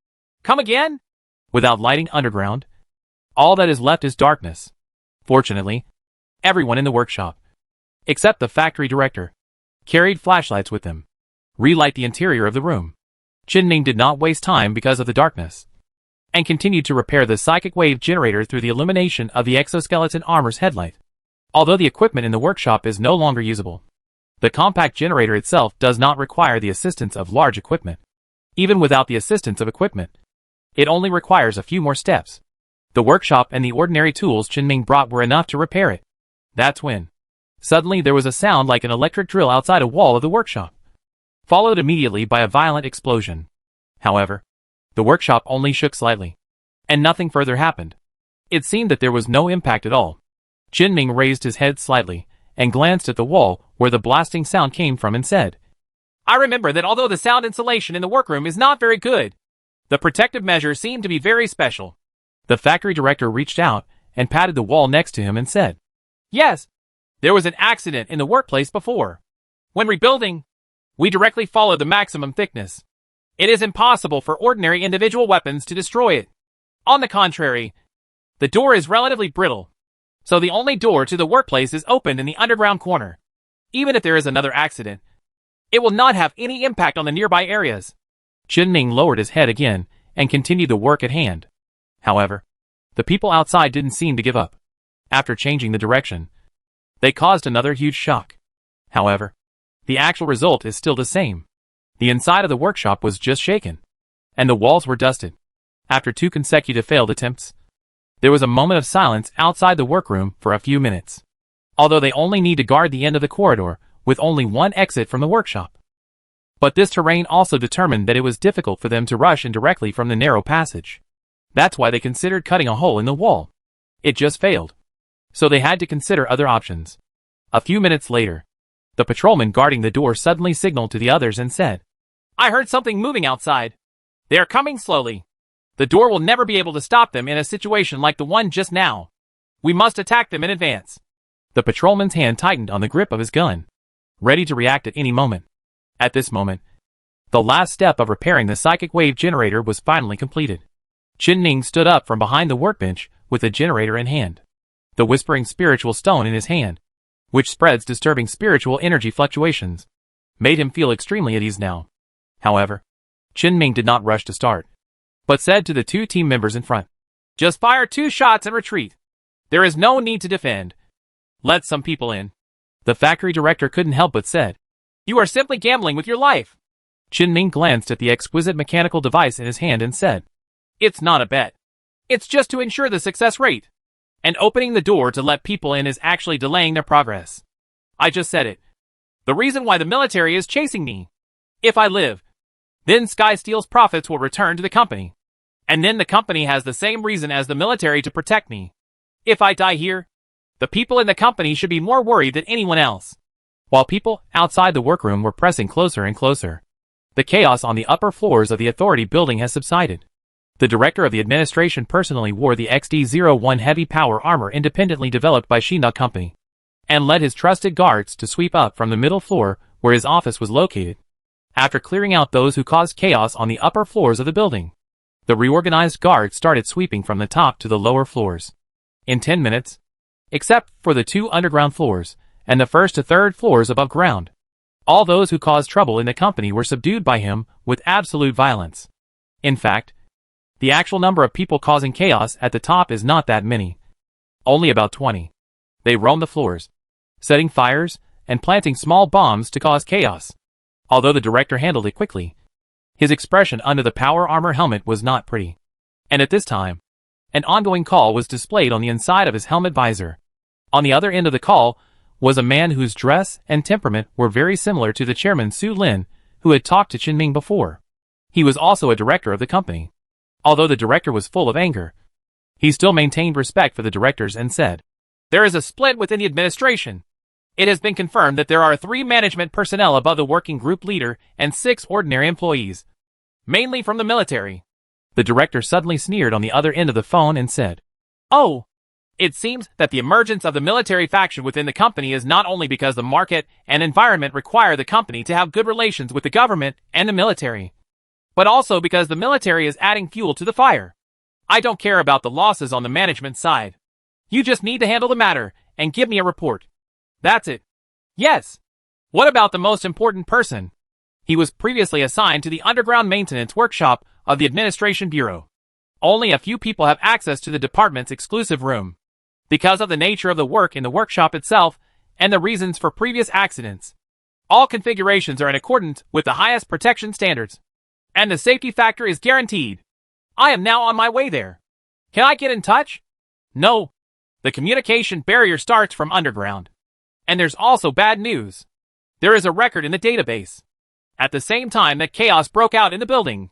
Come again? Without lighting underground, all that is left is darkness. Fortunately, everyone in the workshop, except the factory director, carried flashlights with them. Relight the interior of the room. Qinming did not waste time because of the darkness, and continued to repair the psychic wave generator through the illumination of the exoskeleton armor's headlight. Although the equipment in the workshop is no longer usable, the compact generator itself does not require the assistance of large equipment. Even without the assistance of equipment, it only requires a few more steps. The workshop and the ordinary tools Qinming brought were enough to repair it. That's when, suddenly there was a sound like an electric drill outside a wall of the workshop, followed immediately by a violent explosion. However, the workshop only shook slightly, and nothing further happened. It seemed that there was no impact at all. Qinming raised his head slightly, and glanced at the wall where the blasting sound came from and said, "I remember that although the sound insulation in the workroom is not very good, the protective measures seem to be very special." The factory director reached out and patted the wall next to him and said, "Yes, there was an accident in the workplace before. When rebuilding, we directly followed the maximum thickness. It is impossible for ordinary individual weapons to destroy it. On the contrary, the door is relatively brittle, so the only door to the workplace is opened in the underground corner. Even if there is another accident, it will not have any impact on the nearby areas." Qinming lowered his head again and continued the work at hand. However, the people outside didn't seem to give up. After changing the direction, they caused another huge shock. However, the actual result is still the same. The inside of the workshop was just shaken, and the walls were dusted. After 2 consecutive failed attempts, there was a moment of silence outside the workroom for a few minutes. Although they only need to guard the end of the corridor, with only one exit from the workshop. But this terrain also determined that it was difficult for them to rush in directly from the narrow passage. That's why they considered cutting a hole in the wall. It just failed. So they had to consider other options. A few minutes later, the patrolman guarding the door suddenly signaled to the others and said, "I heard something moving outside. They are coming slowly. The door will never be able to stop them in a situation like the one just now. We must attack them in advance." The patrolman's hand tightened on the grip of his gun, ready to react at any moment. At this moment, the last step of repairing the psychic wave generator was finally completed. Qinming stood up from behind the workbench with the generator in hand, the whispering spiritual stone in his hand, which spreads disturbing spiritual energy fluctuations, made him feel extremely at ease now. However, Qinming did not rush to start, but said to the 2 team members in front, "Just fire 2 shots and retreat. There is no need to defend. Let some people in." The factory director couldn't help but said, "You are simply gambling with your life." Qinming glanced at the exquisite mechanical device in his hand and said, "It's not a bet. It's just to ensure the success rate. And opening the door to let people in is actually delaying their progress. I just said it. The reason why the military is chasing me. If I live, then Sky Steel's profits will return to the company. And then the company has the same reason as the military to protect me. If I die here, the people in the company should be more worried than anyone else." While people outside the workroom were pressing closer and closer, the chaos on the upper floors of the authority building has subsided. The director of the administration personally wore the XD-01 heavy power armor independently developed by Shina Company, and led his trusted guards to sweep up from the middle floor where his office was located. After clearing out those who caused chaos on the upper floors of the building, the reorganized guards started sweeping from the top to the lower floors. In 10 minutes, except for the 2 underground floors, and the 1st to 3rd floors above ground, all those who caused trouble in the company were subdued by him with absolute violence. In fact, the actual number of people causing chaos at the top is not that many. Only about 20. They roam the floors, setting fires and planting small bombs to cause chaos. Although the director handled it quickly, his expression under the power armor helmet was not pretty. And at this time, an ongoing call was displayed on the inside of his helmet visor. On the other end of the call was a man whose dress and temperament were very similar to the chairman Su Lin, who had talked to Qinming before. He was also a director of the company. Although the director was full of anger, he still maintained respect for the directors and said, "There is a split within the administration. It has been confirmed that there are 3 management personnel above the working group leader and 6 ordinary employees, mainly from the military." The director suddenly sneered on the other end of the phone and said, "Oh, it seems that the emergence of the military faction within the company is not only because the market and environment require the company to have good relations with the government and the military, but also because the military is adding fuel to the fire. I don't care about the losses on the management side. You just need to handle the matter and give me a report. That's it." "Yes. What about the most important person?" He was previously assigned to the underground maintenance workshop of the Administration Bureau. Only a few people have access to the department's exclusive room, because of the nature of the work in the workshop itself and the reasons for previous accidents. All configurations are in accordance with the highest protection standards, and the safety factor is guaranteed. I am now on my way there. Can I get in touch? No. The communication barrier starts from underground. And there's also bad news. There is a record in the database. At the same time that chaos broke out in the building,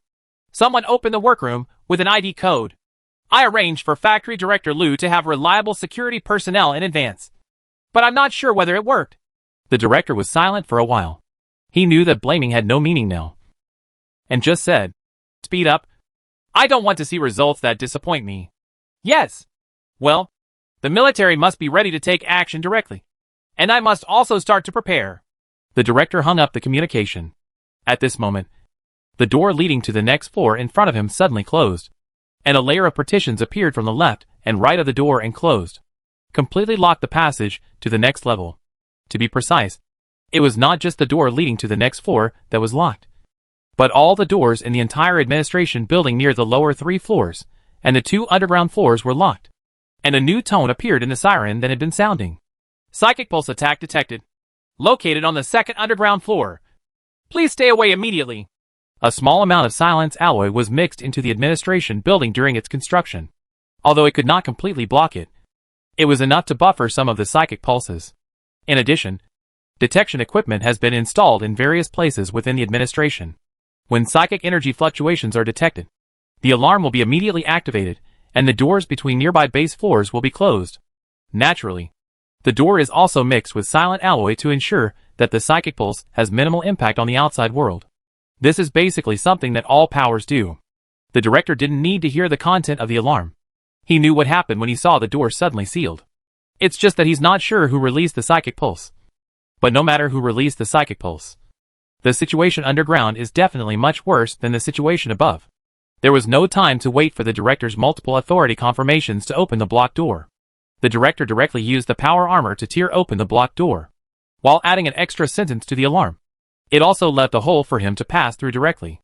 someone opened the workroom with an ID code. I arranged for Factory Director Liu to have reliable security personnel in advance, but I'm not sure whether it worked." The director was silent for a while. He knew that blaming had no meaning now, and just said, "Speed up. I don't want to see results that disappoint me." "Yes. Well, The military must be ready to take action directly. And I must also start to prepare. The director hung up the communication. At this moment, the door leading to the next floor in front of him suddenly closed, and a layer of partitions appeared from the left and right of the door and closed, completely locked the passage to the next level. To be precise, it was not just the door leading to the next floor that was locked, but all the doors in the entire administration building near the lower 3 floors, and the 2 underground floors were locked. And a new tone appeared in the siren that had been sounding. Psychic pulse attack detected. Located on the 2nd underground floor. Please stay away immediately. A small amount of silence alloy was mixed into the administration building during its construction. Although it could not completely block it, it was enough to buffer some of the psychic pulses. In addition, detection equipment has been installed in various places within the administration. When psychic energy fluctuations are detected, the alarm will be immediately activated, and the doors between nearby base floors will be closed. Naturally, the door is also mixed with silent alloy to ensure that the psychic pulse has minimal impact on the outside world. This is basically something that all powers do. The director didn't need to hear the content of the alarm. He knew what happened when he saw the door suddenly sealed. It's just that he's not sure who released the psychic pulse. But no matter who released the psychic pulse, the situation underground is definitely much worse than the situation above. There was no time to wait for the director's multiple authority confirmations to open the blocked door. The director directly used the power armor to tear open the blocked door, while adding an extra sentence to the alarm. It also left a hole for him to pass through directly.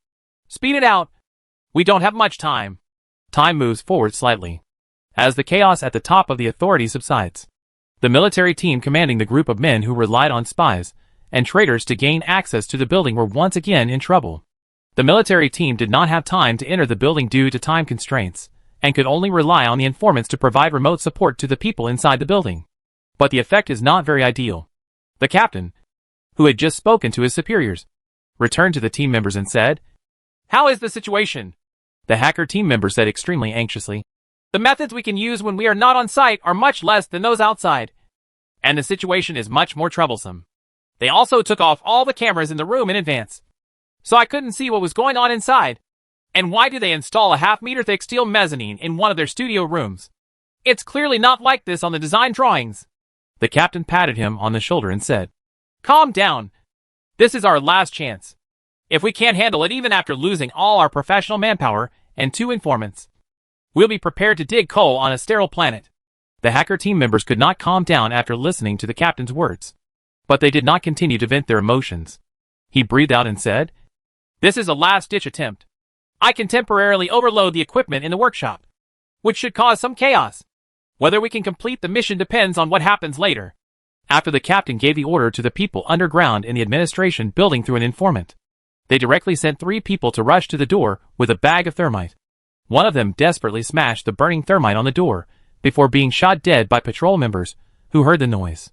Speed it out! We don't have much time. Time moves forward slightly, as the chaos at the top of the authority subsides. The military team commanding the group of men who relied on spies and traitors to gain access to the building were once again in trouble. The military team did not have time to enter the building due to time constraints, and could only rely on the informants to provide remote support to the people inside the building. But the effect is not very ideal. The captain, who had just spoken to his superiors, returned to the team members and said, "How is the situation?" The hacker team member said extremely anxiously, "The methods we can use when we are not on site are much less than those outside, and the situation is much more troublesome. They also took off all the cameras in the room in advance, so I couldn't see what was going on inside. And why do they install a half-meter thick steel mezzanine in one of their studio rooms? It's clearly not like this on the design drawings." The captain patted him on the shoulder and said, "Calm down. This is our last chance. If we can't handle it even after losing all our professional manpower and 2 informants, we'll be prepared to dig coal on a sterile planet." The hacker team members could not calm down after listening to the captain's words, but they did not continue to vent their emotions. He breathed out and said, "This is a last-ditch attempt. I can temporarily overload the equipment in the workshop, which should cause some chaos. Whether we can complete the mission depends on what happens later." After the captain gave the order to the people underground in the administration building through an informant, they directly sent 3 people to rush to the door with a bag of thermite. One of them desperately smashed the burning thermite on the door before being shot dead by patrol members who heard the noise.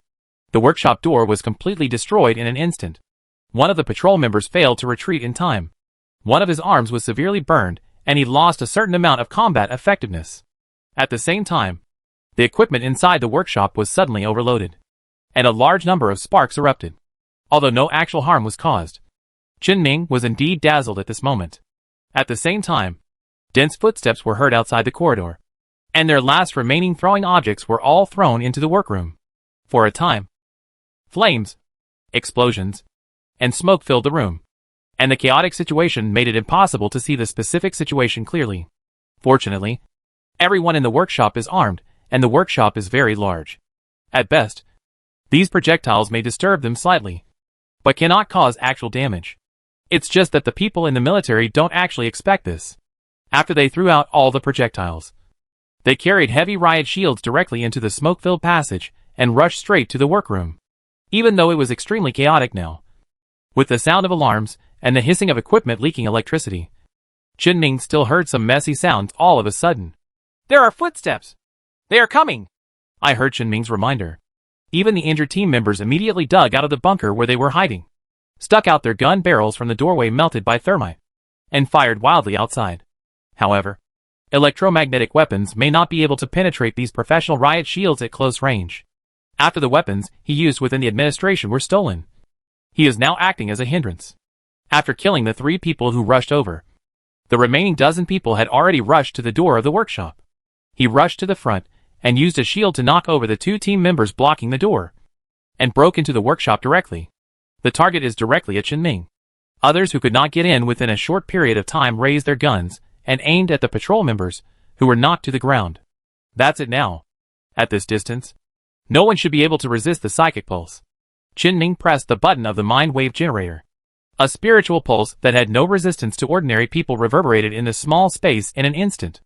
The workshop door was completely destroyed in an instant. One of the patrol members failed to retreat in time. One of his arms was severely burned, and he lost a certain amount of combat effectiveness. At the same time, the equipment inside the workshop was suddenly overloaded, and a large number of sparks erupted. Although no actual harm was caused, Qinming was indeed dazzled at this moment. At the same time, dense footsteps were heard outside the corridor, and their last remaining throwing objects were all thrown into the workroom. For a time, flames, explosions, and smoke filled the room, and the chaotic situation made it impossible to see the specific situation clearly. Fortunately, everyone in the workshop is armed, and the workshop is very large. At best, these projectiles may disturb them slightly, but cannot cause actual damage. It's just that the people in the military don't actually expect this. After they threw out all the projectiles, they carried heavy riot shields directly into the smoke-filled passage and rushed straight to the workroom. Even though it was extremely chaotic now, with the sound of alarms and the hissing of equipment leaking electricity, Qinming still heard some messy sounds all of a sudden. "There are footsteps! They are coming!" I heard Qinming's reminder. Even the injured team members immediately dug out of the bunker where they were hiding, stuck out their gun barrels from the doorway melted by thermite, and fired wildly outside. However, electromagnetic weapons may not be able to penetrate these professional riot shields at close range. After the weapons he used within the administration were stolen, he is now acting as a hindrance. After killing the 3 people who rushed over, the remaining dozen people had already rushed to the door of the workshop. He rushed to the front and used a shield to knock over the 2 team members blocking the door, and broke into the workshop directly. The target is directly at Qinming. Others who could not get in within a short period of time raised their guns and aimed at the patrol members, who were knocked to the ground. That's it now. At this distance, no one should be able to resist the psychic pulse. Qinming pressed the button of the mind wave generator. A spiritual pulse that had no resistance to ordinary people reverberated in the small space in an instant.